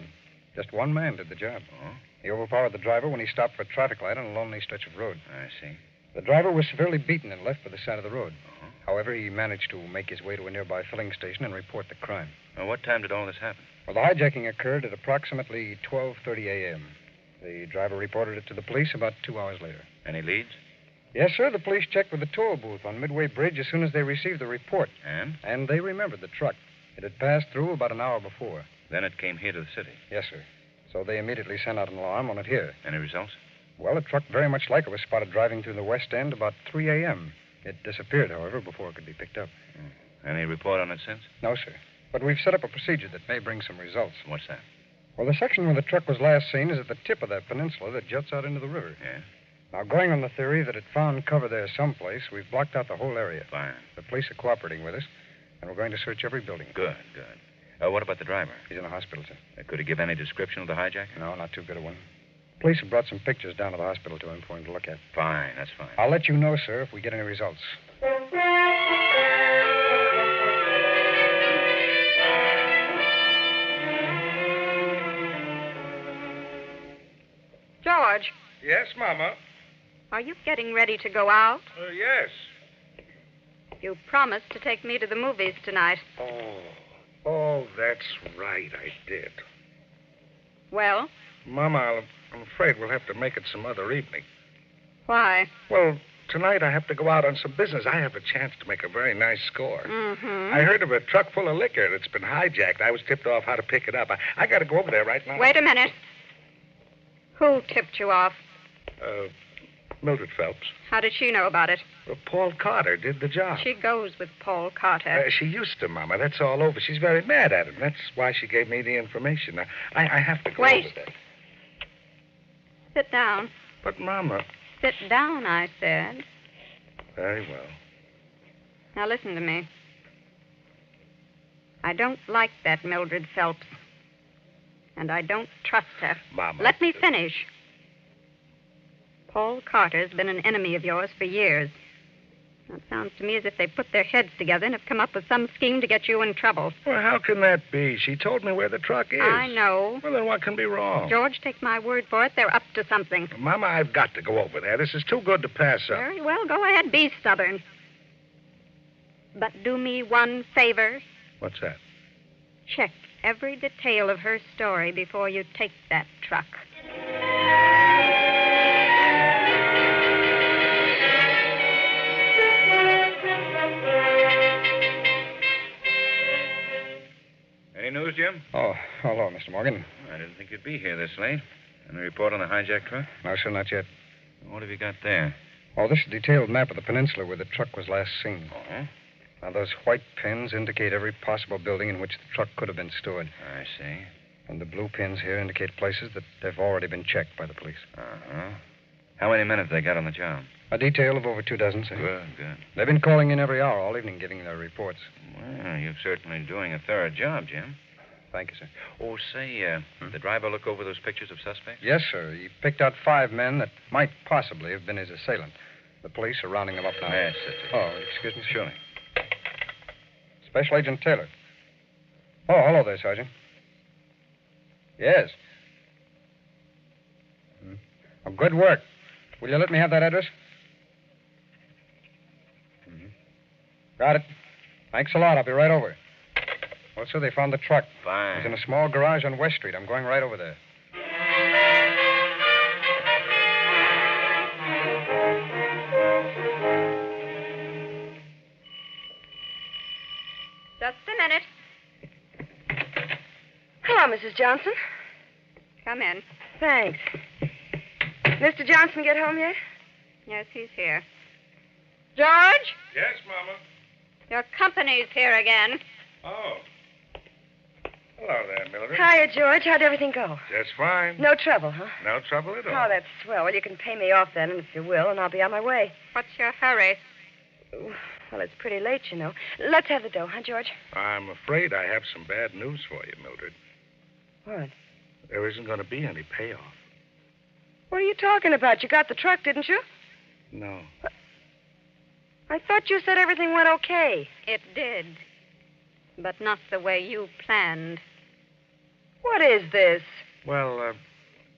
Just one man did the job. Oh? He overpowered the driver when he stopped for a traffic light on a lonely stretch of road. I see. The driver was severely beaten and left by the side of the road. Uh-huh. However, he managed to make his way to a nearby filling station and report the crime. Well, what time did all this happen? Well, the hijacking occurred at approximately 12:30 a.m. The driver reported it to the police about 2 hours later. Any leads? Yes, sir. The police checked with the toll booth on Midway Bridge as soon as they received the report. And? And they remembered the truck. It had passed through about an hour before. Then it came here to the city. Yes, sir. So they immediately sent out an alarm on it here. Any results? Well, a truck very much like it was spotted driving through the West End about 3 a.m. It disappeared, however, before it could be picked up. Any report on it since? No, sir. But we've set up a procedure that may bring some results. What's that? Well, the section where the truck was last seen is at the tip of that peninsula that juts out into the river. Yeah? Now, going on the theory that it found cover there someplace, we've blocked out the whole area. Fine. The police are cooperating with us, and we're going to search every building. Good, good. What about the driver? He's in the hospital, sir. Could he give any description of the hijack? No, not too good a one. Police have brought some pictures down to the hospital to him for him to look at. Fine, that's fine. I'll let you know, sir, if we get any results. George, Yes, Mama. are you getting ready to go out? Yes. You promised to take me to the movies tonight. Oh, that's right, I did. Well, Mama, I'm afraid we'll have to make it some other evening. why? Well, tonight I have to go out on some business. I have a chance to make a very nice score. Mm-hmm. I heard of a truck full of liquor that's been hijacked. I was tipped off how to pick it up. I got to go over there right now. Wait a minute. Who tipped you off? Mildred Phelps. How did she know about it? Well, Paul Carter did the job. She goes with Paul Carter. She used to, Mama. That's all over. She's very mad at him. That's why she gave me the information. I have to go Wait. over there. Sit down. But, Mama... Sit down, I said. Very well. Now listen to me. I don't like that Mildred Phelps. And I don't trust her. Mama... Let me finish. Paul Carter's been an enemy of yours for years. Now, it sounds to me as if they put their heads together and have come up with some scheme to get you in trouble. Well, how can that be? She told me where the truck is. I know. Well, then what can be wrong? George, take my word for it. They're up to something. Mama, I've got to go over there. This is too good to pass up. Very well. Go ahead. Be stubborn. But do me one favor. What's that? Check every detail of her story before you take that truck. Any news, Jim? Oh, hello, Mr. Morgan. I didn't think you'd be here this late. Any report on the hijacked truck? No, sir, not yet. What have you got there? Oh, this is a detailed map of the peninsula where the truck was last seen. Oh? Now, those white pins indicate every possible building in which the truck could have been stored. I see. And the blue pins here indicate places that have already been checked by the police. Uh-huh. How many men have they got on the job? A detail of over 2 dozen, sir. Good. They've been calling in every hour all evening, getting their reports. Well, you're certainly doing a thorough job, Jim. Thank you, sir. Oh, say, did the driver look over those pictures of suspects? Yes, sir. He picked out 5 men that might possibly have been his assailant. The police are rounding them up now. Yes, that's it. Oh, excuse me, sir. Surely. Special Agent Taylor. Oh, hello there, Sergeant. Yes. Oh, good work. Will you let me have that address? Got it. Thanks a lot. I'll be right over. Well, sir, they found the truck. Fine. It's in a small garage on West Street. I'm going right over there. Just a minute. Hello, Mrs. Johnson. Come in. Thanks. Mr. Johnson get home yet? Yes, he's here. George? Yes, Mama. Your company's here again. Oh. Hello there, Mildred. Hiya, George. How'd everything go? Just fine. No trouble, huh? No trouble at all. Oh, that's swell. Well, you can pay me off then, if you will, and I'll be on my way. What's your hurry? Well, it's pretty late, you know. Let's have the dough, huh, George? I'm afraid I have some bad news for you, Mildred. What? There isn't going to be any payoff. What are you talking about? You got the truck, didn't you? No. I thought you said everything went okay. It did. But not the way you planned. What is this? Well,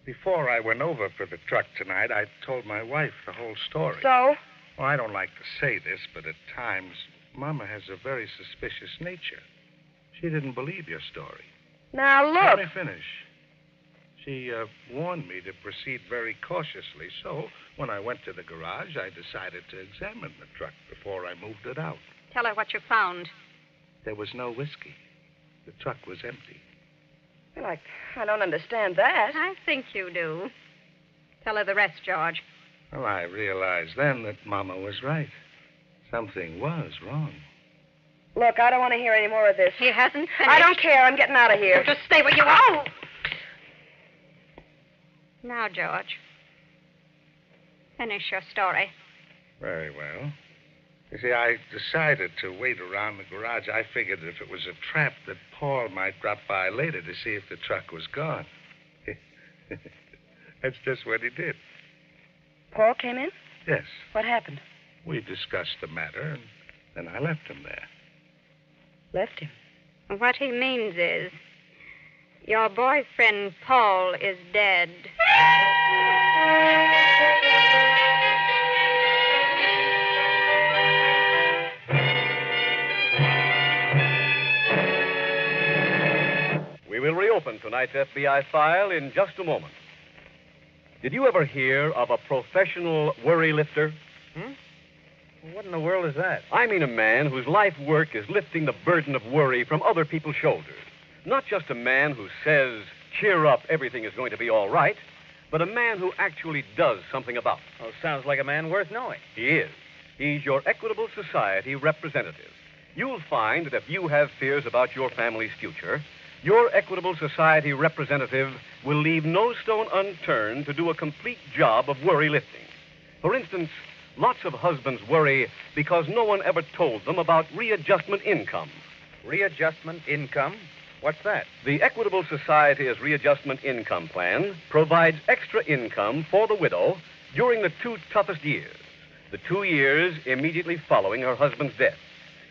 before I went over for the truck tonight, I told my wife the whole story. So? Well, I don't like to say this, but at times, Mama has a very suspicious nature. She didn't believe your story. Now, look. Let me finish. She warned me to proceed very cautiously, so when I went to the garage, I decided to examine the truck before I moved it out. Tell her what you found. There was no whiskey. The truck was empty. Well, I don't understand that. I think you do. Tell her the rest, George. Well, I realized then that Mama was right. Something was wrong. Look, I don't want to hear any more of this. He hasn't finished. I don't care. I'm getting out of here. Just stay where you are. Now, George, finish your story. Very well. You see, I decided to wait around the garage. I figured if it was a trap that Paul might drop by later to see if the truck was gone. That's just what he did. Paul came in? Yes. What happened? We discussed the matter, and then I left him there. Left him? What he means is, your boyfriend Paul is dead. We will reopen tonight's FBI file in just a moment. Did you ever hear of a professional worry lifter? What in the world is that? I mean a man whose life work is lifting the burden of worry from other people's shoulders. Not just a man who says, cheer up, everything is going to be all right, but a man who actually does something about it. Oh, sounds like a man worth knowing. He is. He's your Equitable Society representative. You'll find that if you have fears about your family's future, your Equitable Society representative will leave no stone unturned to do a complete job of worry lifting. For instance, lots of husbands worry because no one ever told them about readjustment income. Readjustment income? What's that? The Equitable Society's readjustment income plan provides extra income for the widow during the 2 toughest years, the 2 years immediately following her husband's death,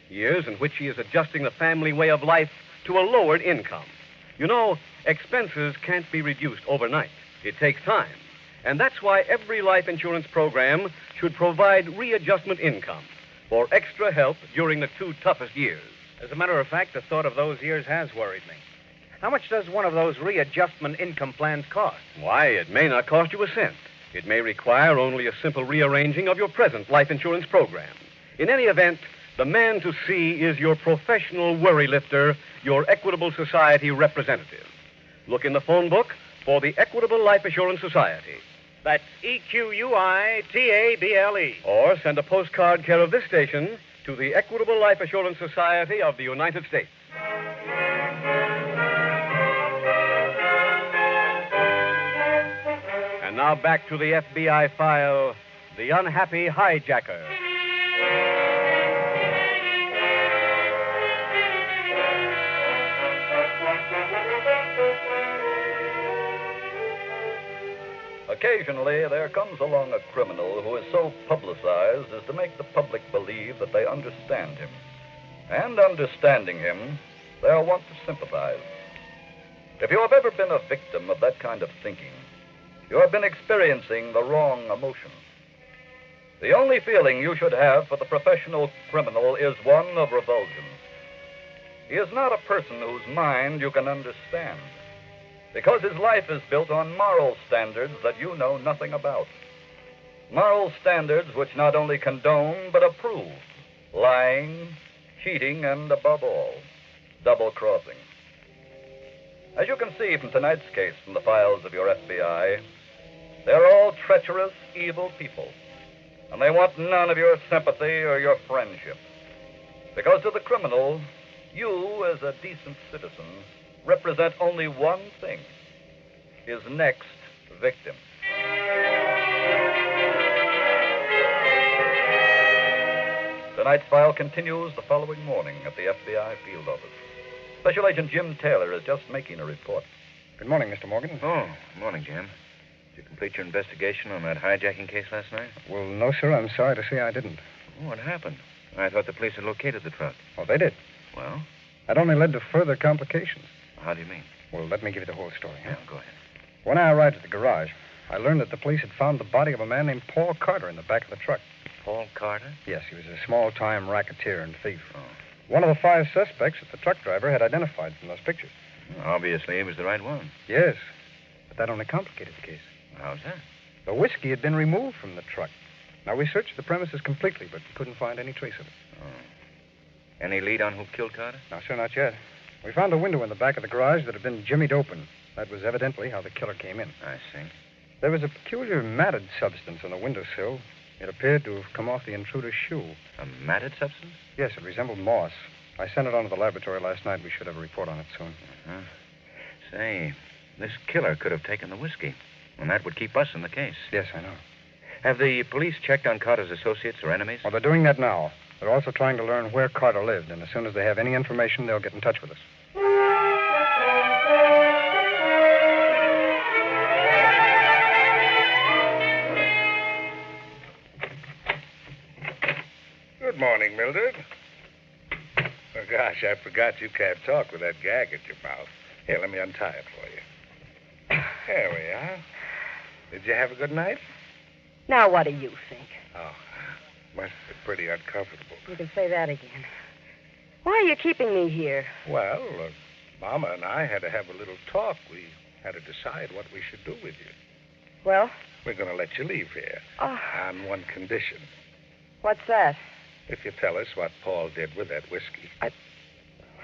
years in which she is adjusting the family way of life to a lowered income. You know, expenses can't be reduced overnight. It takes time. And that's why every life insurance program should provide readjustment income for extra help during the 2 toughest years. As a matter of fact, the thought of those years has worried me. How much does one of those readjustment income plans cost? Why, it may not cost you a cent. It may require only a simple rearranging of your present life insurance program. In any event, the man to see is your professional worry lifter, your Equitable Society representative. Look in the phone book for the Equitable Life Assurance Society. That's EQUITABLE. Or send a postcard care of this station to the Equitable Life Assurance Society of the United States. And now back to the FBI file, The Unhappy Hijacker. Occasionally, there comes along a criminal who is so publicized as to make the public believe that they understand him. And understanding him, they are wont to sympathize. If you have ever been a victim of that kind of thinking, you have been experiencing the wrong emotion. The only feeling you should have for the professional criminal is one of revulsion. He is not a person whose mind you can understand, because his life is built on moral standards that you know nothing about. Moral standards which not only condone but approve lying, cheating, and above all, double-crossing. As you can see from tonight's case from the files of your FBI, they're all treacherous, evil people, and they want none of your sympathy or your friendship. Because to the criminal, you, as a decent citizen, represent only one thing: his next victim. Tonight's file continues the following morning at the FBI field office. Special Agent Jim Taylor is just making a report. Good morning, Mr. Morgan. Oh, morning, Jim. Did you complete your investigation on that hijacking case last night? Well, no, sir. I'm sorry to say I didn't. Oh, what happened? I thought the police had located the truck. Oh, they did. Well? That only led to further complications. How do you mean? Well, let me give you the whole story. Yeah, go ahead. When I arrived at the garage, I learned that the police had found the body of a man named Paul Carter in the back of the truck. Paul Carter? Yes, he was a small-time racketeer and thief. Oh. One of the 5 suspects that the truck driver had identified from those pictures. Well, obviously, he was the right one. Yes, but that only complicated the case. How's that? The whiskey had been removed from the truck. Now, we searched the premises completely, but couldn't find any trace of it. Oh. Any lead on who killed Carter? No, sir, not yet. We found a window in the back of the garage that had been jimmied open. That was evidently how the killer came in. I see. There was a peculiar matted substance on the windowsill. It appeared to have come off the intruder's shoe. A matted substance? Yes, it resembled moss. I sent it on to the laboratory last night. We should have a report on it soon. Uh-huh. Say, this killer could have taken the whiskey, and that would keep us in the case. Yes, I know. Have the police checked on Carter's associates or enemies? Well, they're doing that now. They're also trying to learn where Carter lived, and as soon as they have any information, they'll get in touch with us. Good morning, Mildred. Oh, gosh, I forgot you can't talk with that gag at your mouth. Here, let me untie it for you. There we are. Did you have a good night? Now, what do you think? Oh, must be pretty uncomfortable. You can say that again. Why are you keeping me here? Well, Mama and I had to have a little talk. We had to decide what we should do with you. Well? We're going to let you leave here. Oh. On one condition. What's that? If you tell us what Paul did with that whiskey.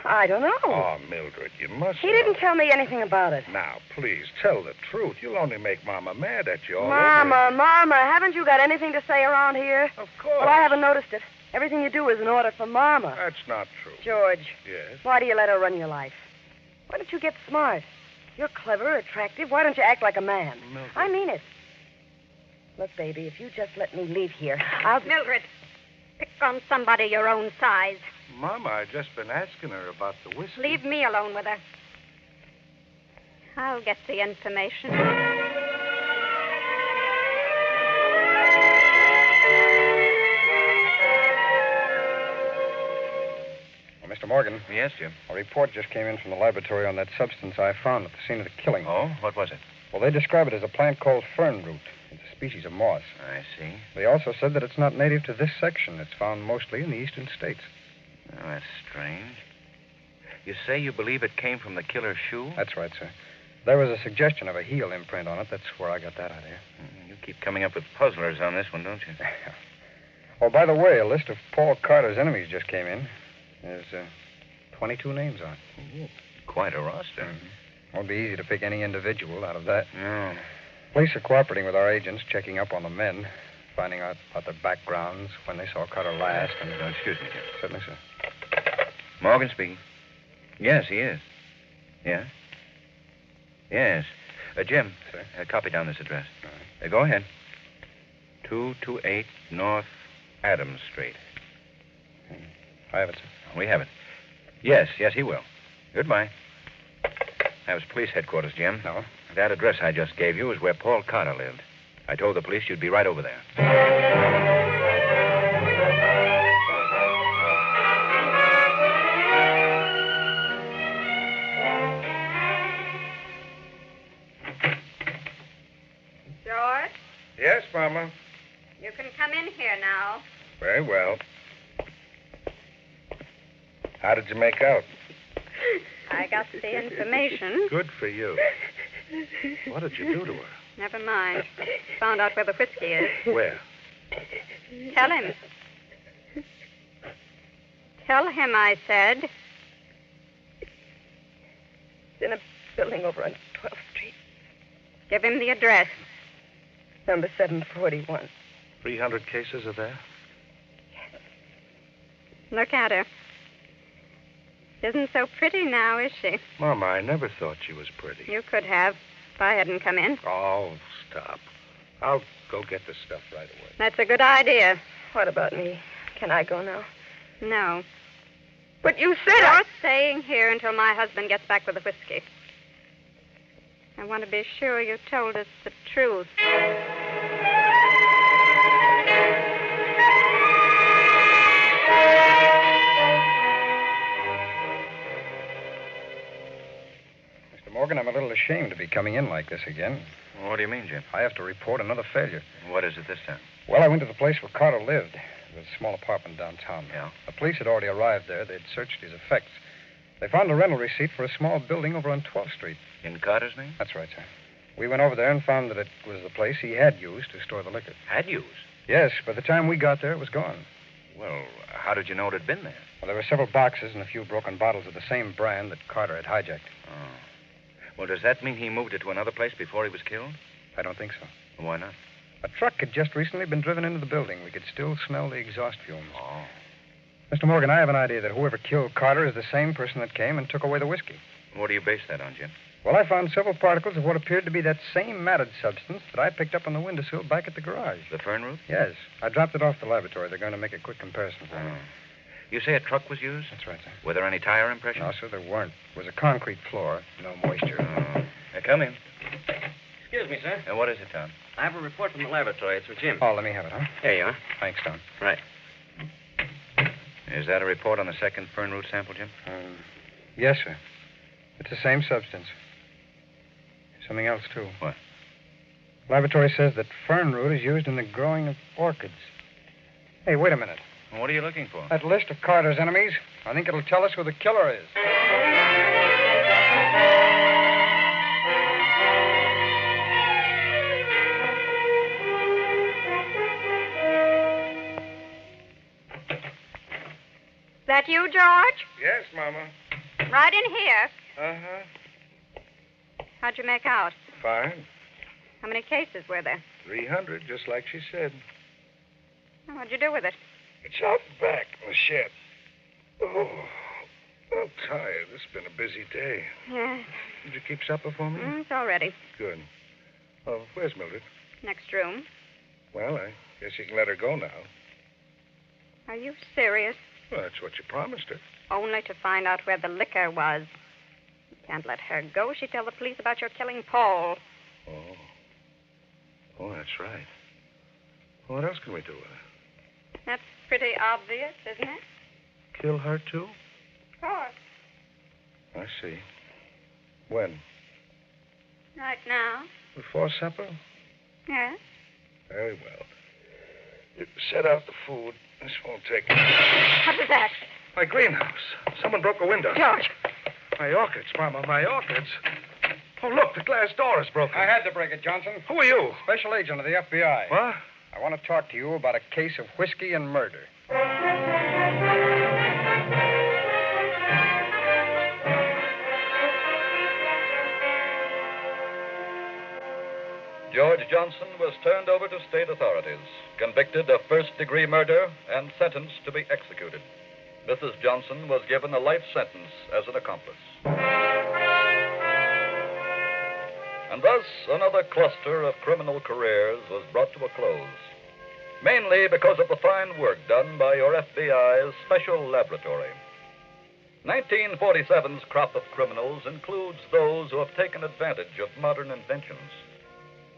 I don't know. Oh, Mildred, you must. He didn't tell me anything about it. Now, please, tell the truth. You'll only make Mama mad at you all Mama, over. Mama, haven't you got anything to say around here? Of course. Well, I haven't noticed it. Everything you do is in order for Mama. That's not true. George. Yes? Why do you let her run your life? Why don't you get smart? You're clever, attractive. Why don't you act like a man? Mildred. I mean it. Look, baby, if you just let me leave here, I'll... Mildred, pick on somebody your own size. Mama, I've just been asking her about the whiskey. Leave me alone with her. I'll get the information. Well, Mr. Morgan. Yes, Jim. A report just came in from the laboratory on that substance I found at the scene of the killing. Oh? What was it? Well, they describe it as a plant called fern root. It's a species of moss. I see. They also said that it's not native to this section. It's found mostly in the eastern states. Oh, that's strange. You say you believe it came from the killer's shoe? That's right, sir. There was a suggestion of a heel imprint on it. That's where I got that idea. You keep coming up with puzzlers on this one, don't you? Oh, by the way, a list of Paul Carter's enemies just came in. There's 22 names on it. Ooh, quite a roster. Mm-hmm. Won't be easy to pick any individual out of that. No. Police are cooperating with our agents, checking up on the men, finding out about their backgrounds, when they saw Carter last, and... excuse me, Jim. Certainly, sir. Morgan speaking. Yes, he is. Yeah? Yes. Jim, sir. Copy down this address. All right. Go ahead. 228 North Adams Street. I have it, sir. We have it. Yes, he will. Goodbye. That was police headquarters, Jim. No. That address I just gave you is where Paul Carter lived. I told the police you'd be right over there. George, Yes, Mama. you can come in here now. Very well. How did you make out? I got the information. Good for you. What did you do to her? Never mind. Found out where the whiskey is. Where? Tell him. Tell him, I said. It's in a building over on 12th Street. Give him the address. Number 741. 300 cases are there? Look at her. Isn't so pretty now, is she? Mama, I never thought she was pretty. You could have, if I hadn't come in. Oh, stop. I'll go get the stuff right away. That's a good idea. What about me? Can I go now? No. But you said You're staying here until my husband gets back with the whiskey. I want to be sure you told us the truth. Mr. Morgan, I'm a little ashamed to be coming in like this again. What do you mean, Jim? I have to report another failure. What is it this time? Well, I went to the place where Carter lived. It was a small apartment downtown. Yeah? The police had already arrived there. They'd searched his effects. They found a rental receipt for a small building over on 12th Street. In Carter's name? That's right, sir. We went over there and found that it was the place he had used to store the liquor. Had used? Yes, by the time we got there, it was gone. Well, how did you know it had been there? Well, there were several boxes and a few broken bottles of the same brand that Carter had hijacked. Oh. Well, does that mean he moved it to another place before he was killed? I don't think so. Why not? A truck had just recently been driven into the building. We could still smell the exhaust fumes. Oh. Mr. Morgan, I have an idea that whoever killed Carter is the same person that came and took away the whiskey. What do you base that on, Jim? Well, I found several particles of what appeared to be that same matted substance that I picked up on the windowsill back at the garage. The fern root? Yes. I dropped it off the laboratory. They're going to make a quick comparison for me. You say a truck was used? That's right, sir. Were there any tire impressions? No, sir, there weren't. It was a concrete floor. No moisture. Come in. Excuse me, sir. What is it, Tom? I have a report from the laboratory. It's for Jim. Oh, let me have it, huh? Here you are. Thanks, Tom. Right. Is that a report on the second fern root sample, Jim? Yes, sir. It's the same substance. Something else, too. What? Laboratory says that fern root is used in the growing of orchids. Hey, wait a minute. What are you looking for? That list of Carter's enemies, I think it'll tell us who the killer is. That you, George? Yes, Mama. Right in here. Uh-huh. How'd you make out? Fine. How many cases were there? 300, just like she said. What'd you do with it? It's out back in the shed. Oh, I'm tired. This has been a busy day. Yeah. Did you keep supper for me? It's all ready. Good. Oh, where's Mildred? Next room. Well, I guess you can let her go now. Are you serious? Well, that's what you promised her. Only to find out where the liquor was. You can't let her go. She'd tell the police about your killing Paul. Oh. Oh, that's right. What else can we do with her? That's pretty obvious, isn't it? Kill her, too? Of course. I see. When? Right now. Before supper? Yes. Very well. You set out the food. This won't take long. What was that? My greenhouse. Someone broke a window. George. My orchids, Mama, my orchids. Oh, look, the glass door is broken. I had to break it, Johnson. Who are you? Special agent of the FBI. What? I want to talk to you about a case of whiskey and murder. George Johnson was turned over to state authorities, convicted of first-degree murder, and sentenced to be executed. Mrs. Johnson was given a life sentence as an accomplice. And thus, another cluster of criminal careers was brought to a close, mainly because of the fine work done by your FBI's Special Laboratory. 1947's crop of criminals includes those who have taken advantage of modern inventions.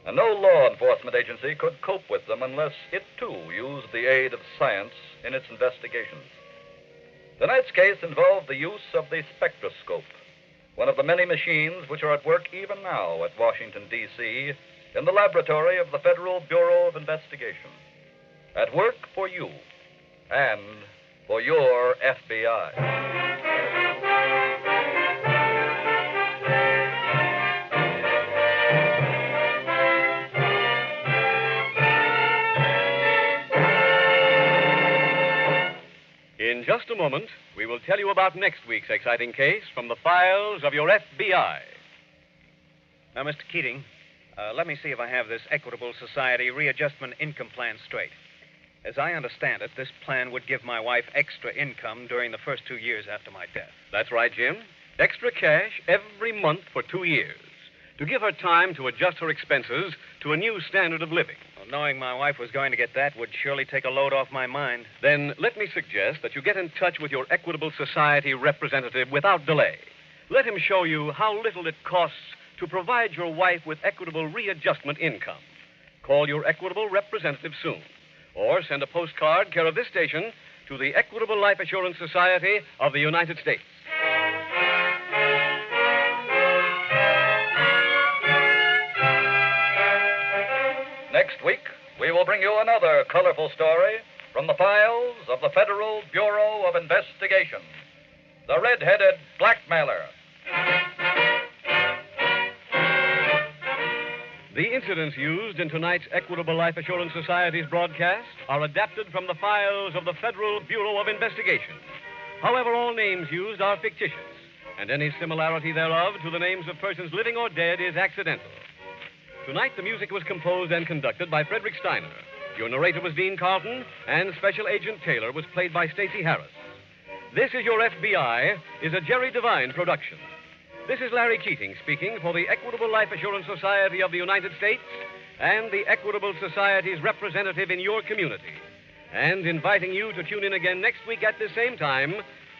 And no law enforcement agency could cope with them unless it, too, used the aid of science in its investigations. Tonight's case involved the use of the spectroscope, one of the many machines which are at work even now at Washington, D.C., in the laboratory of the Federal Bureau of Investigation. At work for you and for your FBI. In just a moment, we will tell you about next week's exciting case from the files of your FBI. Now, Mr. Keating, let me see if I have this Equitable Society readjustment income plan straight. As I understand it, this plan would give my wife extra income during the first 2 years after my death. That's right, Jim. Extra cash every month for 2 years to give her time to adjust her expenses to a new standard of living. Well, knowing my wife was going to get that would surely take a load off my mind. Then let me suggest that you get in touch with your Equitable Society representative without delay. Let him show you how little it costs to provide your wife with equitable readjustment income. Call your Equitable representative soon. Or send a postcard care of this station to the Equitable Life Assurance Society of the United States. Next week, we will bring you another colorful story from the files of the Federal Bureau of Investigation. The Red-Headed Blackmailer. The incidents used in tonight's Equitable Life Assurance Society's broadcast are adapted from the files of the Federal Bureau of Investigation. However, all names used are fictitious, and any similarity thereof to the names of persons living or dead is accidental. Tonight, the music was composed and conducted by Frederick Steiner. Your narrator was Dean Carlton, and Special Agent Taylor was played by Stacey Harris. This Is Your FBI is a Jerry Devine production. This is Larry Keating speaking for the Equitable Life Assurance Society of the United States and the Equitable Society's representative in your community, and inviting you to tune in again next week at this same time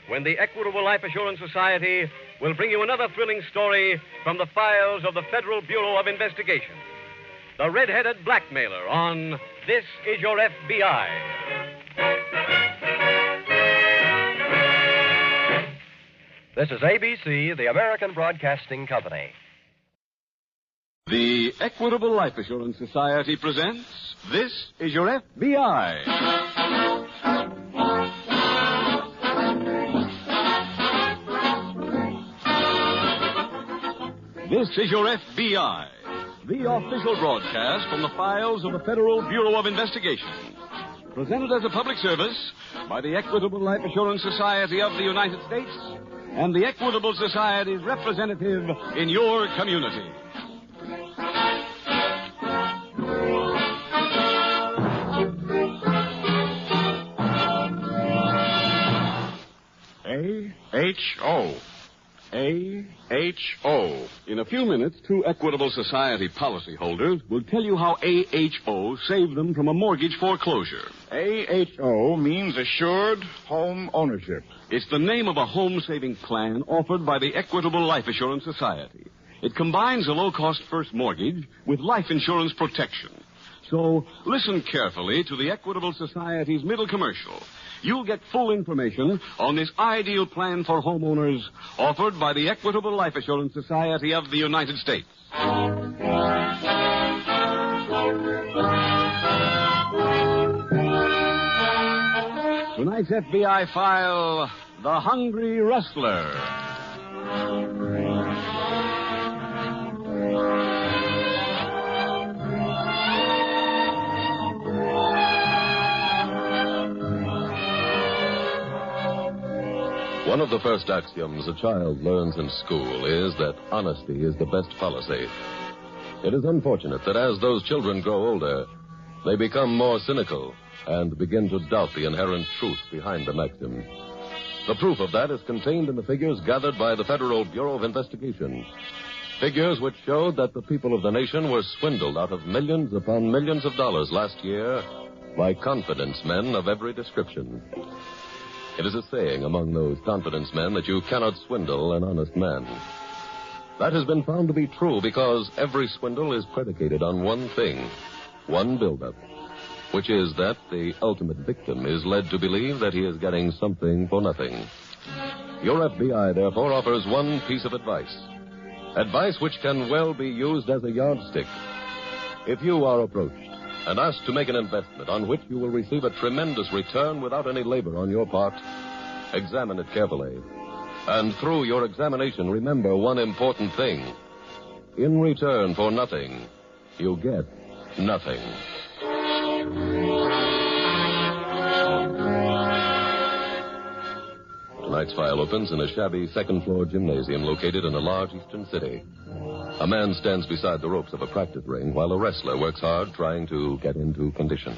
when the Equitable Life Assurance Society will bring you another thrilling story from the files of the Federal Bureau of Investigation. The Red-Headed Blackmailer on This Is Your FBI. This is ABC, the American Broadcasting Company. The Equitable Life Assurance Society presents This is Your FBI. This is Your FBI, the official broadcast from the files of the Federal Bureau of Investigation. Presented as a public service by the Equitable Life Assurance Society of the United States and the Equitable Society's representative in your community. A-H-O. A-H-O. In a few minutes, two Equitable Society policyholders will tell you how A-H-O saved them from a mortgage foreclosure. A-H-O means Assured Home Ownership. It's the name of a home-saving plan offered by the Equitable Life Assurance Society. It combines a low-cost first mortgage with life insurance protection. So listen carefully to the Equitable Society's middle commercial. You'll get full information on this ideal plan for homeowners offered by the Equitable Life Assurance Society of the United States. Tonight's FBI file, The Hungry Rustler. One of the first axioms a child learns in school is that honesty is the best policy. It is unfortunate that as those children grow older, they become more cynical and begin to doubt the inherent truth behind the maxim. The proof of that is contained in the figures gathered by the Federal Bureau of Investigation. Figures which showed that the people of the nation were swindled out of millions upon millions of dollars last year by confidence men of every description. It is a saying among those confidence men that you cannot swindle an honest man. That has been found to be true because every swindle is predicated on one thing, one buildup, which is that the ultimate victim is led to believe that he is getting something for nothing. Your FBI, therefore, offers one piece of advice. Advice which can well be used as a yardstick. If you are approached and asked to make an investment on which you will receive a tremendous return without any labor on your part, examine it carefully. And through your examination, remember one important thing. In return for nothing, you get nothing. Tonight's file opens in a shabby second-floor gymnasium located in a large eastern city. A man stands beside the ropes of a practice ring while a wrestler works hard trying to get into condition.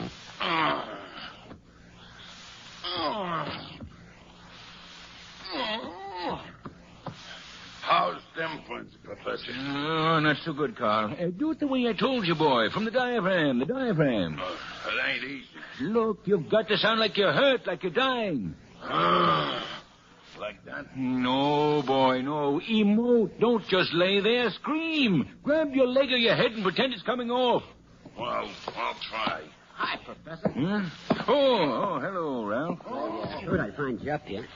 How's them points, Professor? Oh, not so good, Carl. Do it the way I told you, boy. From the diaphragm, It ain't easy. Look, you've got to sound like you're hurt, like you're dying. Like that? No, boy, no. Emote. Don't just lay there. Scream. Grab your leg or your head and pretend it's coming off. Well, I'll try. Hi, Professor. Huh? Oh, hello, Ralph. Good I find you up here.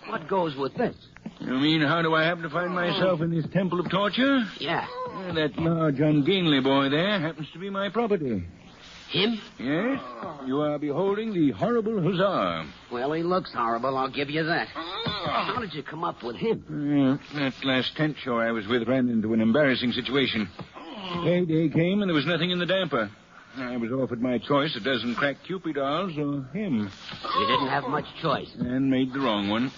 What goes with this? You mean, how do I happen to find myself in this temple of torture? Yeah. That large, ungainly boy there happens to be my property. Him? Yes. You are beholding the horrible huzzar. Well, he looks horrible, I'll give you that. How did you come up with him? That last tent show I was with ran into an embarrassing situation. Payday came and there was nothing in the damper. I was offered my choice, a dozen cracked Cupid dolls or him. You didn't have much choice. And made the wrong one.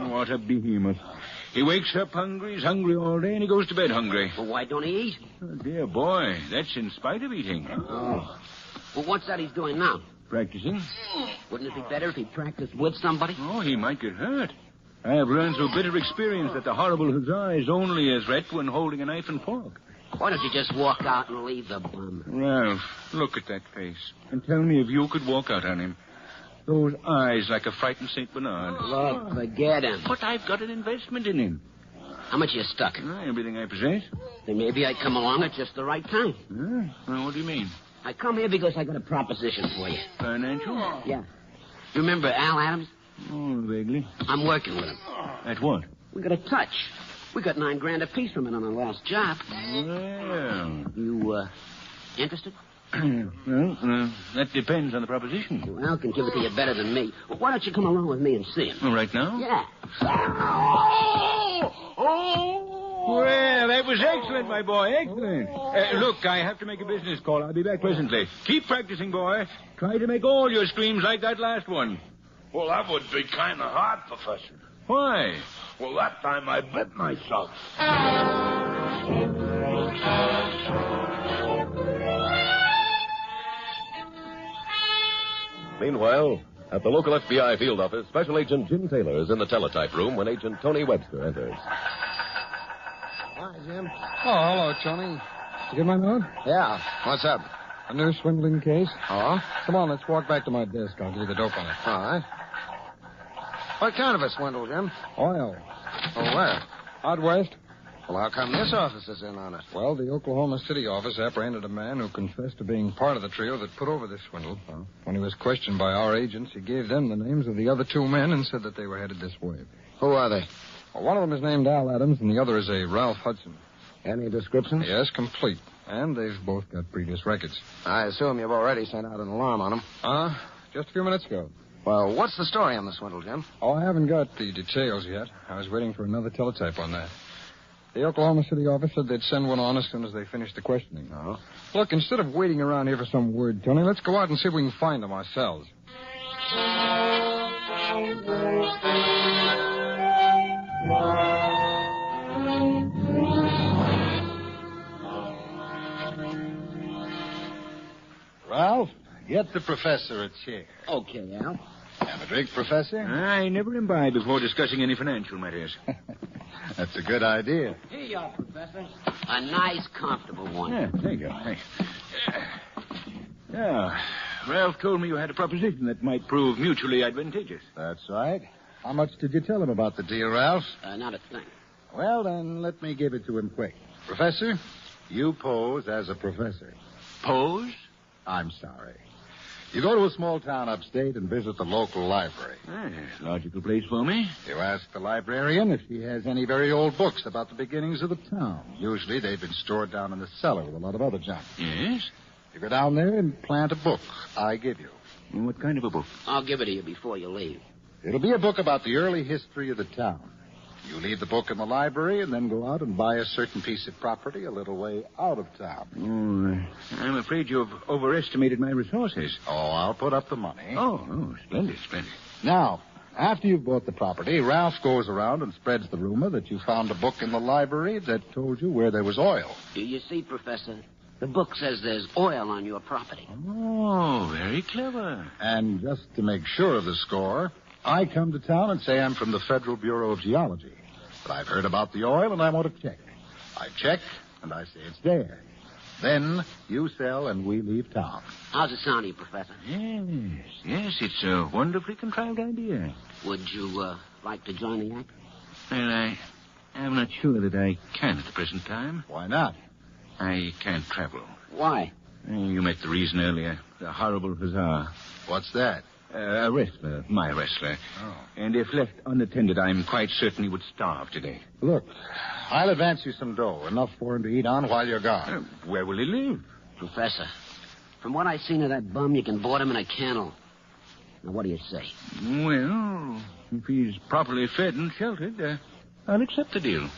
What a behemoth. He wakes up hungry, he's hungry all day, and he goes to bed hungry. Well, why don't he eat? Oh, dear boy, that's in spite of eating. Oh. Well, what's that he's doing now? Practicing. Wouldn't it be better if he practiced with somebody? Oh, he might get hurt. I have learned through bitter experience that the horrible huzzar is only a threat when holding a knife and fork. Why don't you just walk out and leave the bum? Ralph, look at that face. And tell me if you could walk out on him. Those eyes like a frightened St. Bernard. Look, forget him. But I've got an investment in him. How much you stuck? Everything I possess. Then maybe I come along at just the right time. Well, what do you mean? I come here because I got a proposition for you. Financial? Yeah. You remember Al Adams? Oh, vaguely. I'm working with him. At what? We got a touch. We got $9,000 apiece from it on our last job. Well. You, interested? Well, that depends on the proposition. Well, Al can give it to you better than me. Well, why don't you come along with me and see him? Well, right now? Yeah. Well, that was excellent, my boy. Excellent. Look, I have to make a business call. I'll be back presently. Keep practicing, boy. Try to make all your screams like that last one. Well, that would be kind of hard, Professor. Why? Well, that time I bit myself. Meanwhile, at the local FBI field office, Special Agent Jim Taylor is in the teletype room when Agent Tony Webster enters. Hi, Jim. Oh, hello, Tony. You get my note? Yeah. What's up? A new swindling case. Oh? Come on, let's walk back to my desk. I'll give you the dope on it. All right. What kind of a swindle, Jim? Oil. Oh, where? Out west. Well, how come this office is in on it? Well, the Oklahoma City office apprehended a man who confessed to being part of the trio that put over this swindle. When he was questioned by our agents, he gave them the names of the other two men and said that they were headed this way. Who are they? Well, one of them is named Al Adams, and the other is a Ralph Hudson. Any descriptions? Yes, complete. And they've both got previous records. I assume you've already sent out an alarm on them. Just a few minutes ago. Well, what's the story on the swindle, Jim? Oh, I haven't got the details yet. I was waiting for another teletype on that. The Oklahoma City office said they'd send one on as soon as they finished the questioning. Oh? Look, instead of waiting around here for some word, Tony, let's go out and see if we can find them ourselves. Ralph, get the professor a chair. Okay, Al. Have a drink, Professor? I never imbibe before discussing any financial matters. That's a good idea. Here you are, Professor. A nice, comfortable one. Yeah, thank you. Thanks. Now, Ralph told me you had a proposition that might prove mutually advantageous. That's right. How much did you tell him about the deal, Ralph? Not a thing. Well, then, let me give it to him quick. Professor, you pose as a professor. Pose? I'm sorry. You go to a small town upstate and visit the local library. Logical place for me. You ask the librarian if she has any very old books about the beginnings of the town. Usually they've been stored down in the cellar with a lot of other junk. Yes? You go down there and plant a book I give you. What kind of a book? I'll give it to you before you leave. It'll be a book about the early history of the town. You leave the book in the library and then go out and buy a certain piece of property a little way out of town. Oh, I'm afraid you've overestimated my resources. Oh, I'll put up the money. Oh, splendid. Now, after you've bought the property, Ralph goes around and spreads the rumor that you found a book in the library that told you where there was oil. Do you see, Professor? The book says there's oil on your property. Oh, very clever. And just to make sure of the score, I come to town and say I'm from the Federal Bureau of Geology. But I've heard about the oil and I want to check. I check and I say it's there. Then you sell and we leave town. How's it sound to you, Professor? Yes, it's a wonderfully contrived idea. Would you like to join the act? Well, I'm not sure that I can at the present time. Why not? I can't travel. Why? You met the reason earlier. The horrible huzzah. What's that? A wrestler, my wrestler. Oh. And if left unattended, I'm quite certain he would starve today. Look, I'll advance you some dough, enough for him to eat on while you're gone. Where will he live? Professor, from what I've seen of that bum, you can board him in a kennel. Now, what do you say? Well, if he's properly fed and sheltered, I'll accept the deal.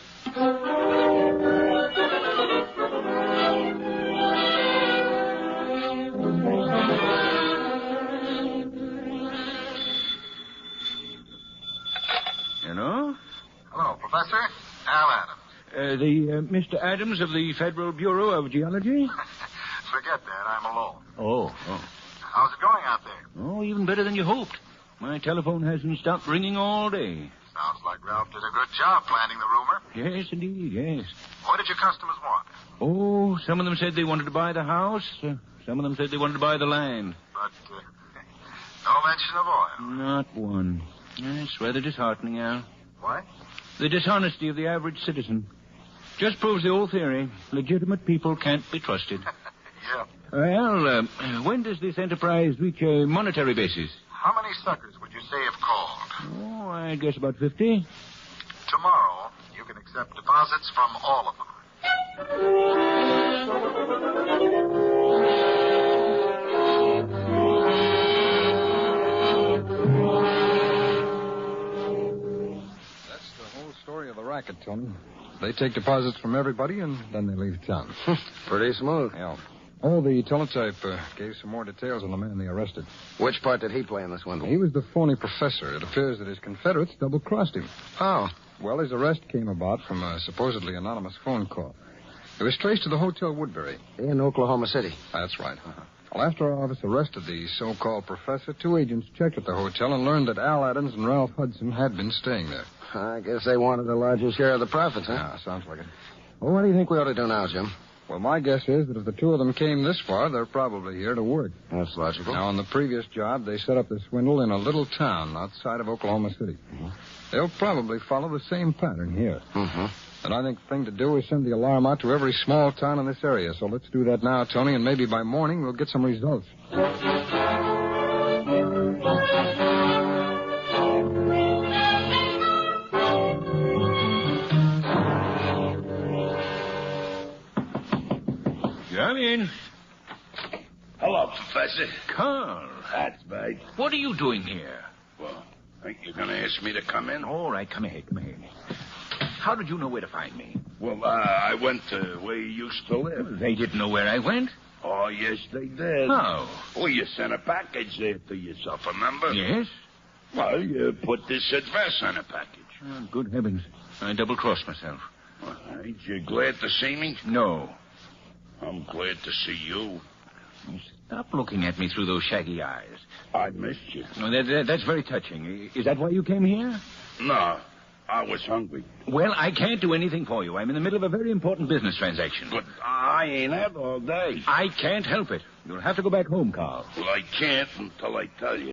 Hello, Professor. Al Adams. Mr. Adams of the Federal Bureau of Geology? Forget that. I'm alone. Oh. How's it going out there? Oh, even better than you hoped. My telephone hasn't stopped ringing all day. Sounds like Ralph did a good job planting the rumor. Yes, indeed, yes. What did your customers want? Oh, some of them said they wanted to buy the house. Some of them said they wanted to buy the land. But no mention of oil. Not one. It's rather disheartening, Al. What? The dishonesty of the average citizen. Just proves the old theory. Legitimate people can't be trusted. Yeah. Al, when does this enterprise reach a monetary basis? How many suckers would you say have called? I guess about 50. Tomorrow, you can accept deposits from all of them. That's the whole story of the racket, Tony. They take deposits from everybody, and then they leave town. Pretty smooth. Yeah. Oh, the teletype gave some more details on the man they arrested. Which part did he play in this swindle? He was the phony professor. It appears that his Confederates double-crossed him. Oh. Well, his arrest came about from a supposedly anonymous phone call. It was traced to the Hotel Woodbury. In Oklahoma City. That's right. Well, after our office arrested the so-called professor, 2 agents checked at the hotel and learned that Al Adams and Ralph Hudson had been staying there. I guess they wanted a larger share of the profits, huh? Yeah, sounds like it. Well, what do you think we ought to do now, Jim? Well, my guess is that if the 2 of them came this far, they're probably here to work. That's logical. Now, on the previous job, they set up the swindle in a little town outside of Oklahoma City. Mm-hmm. They'll probably follow the same pattern here. Mm-hmm. And I think the thing to do is send the alarm out to every small town in this area. So let's do that now, Tony, and maybe by morning we'll get some results. Come in. Hello, Professor. Carl. That's right. What are you doing here? Well, think you're going to ask me to come in? All right, come ahead. How did you know where to find me? Well, I went to where you used to live. They didn't know where I went? Oh, yes, they did. How? Well, you sent a package there to yourself, remember? Yes. Well, you put this address on a package. Oh, good heavens. I double-crossed myself. Well, ain't you glad to see me? No. I'm glad to see you. Stop looking at me through those shaggy eyes. I missed you. No, that's very touching. Is that why you came here? No, I was hungry. Well, I can't do anything for you. I'm in the middle of a very important business transaction. But I ain't had all day. I can't help it. You'll have to go back home, Carl. Well, I can't until I tell you.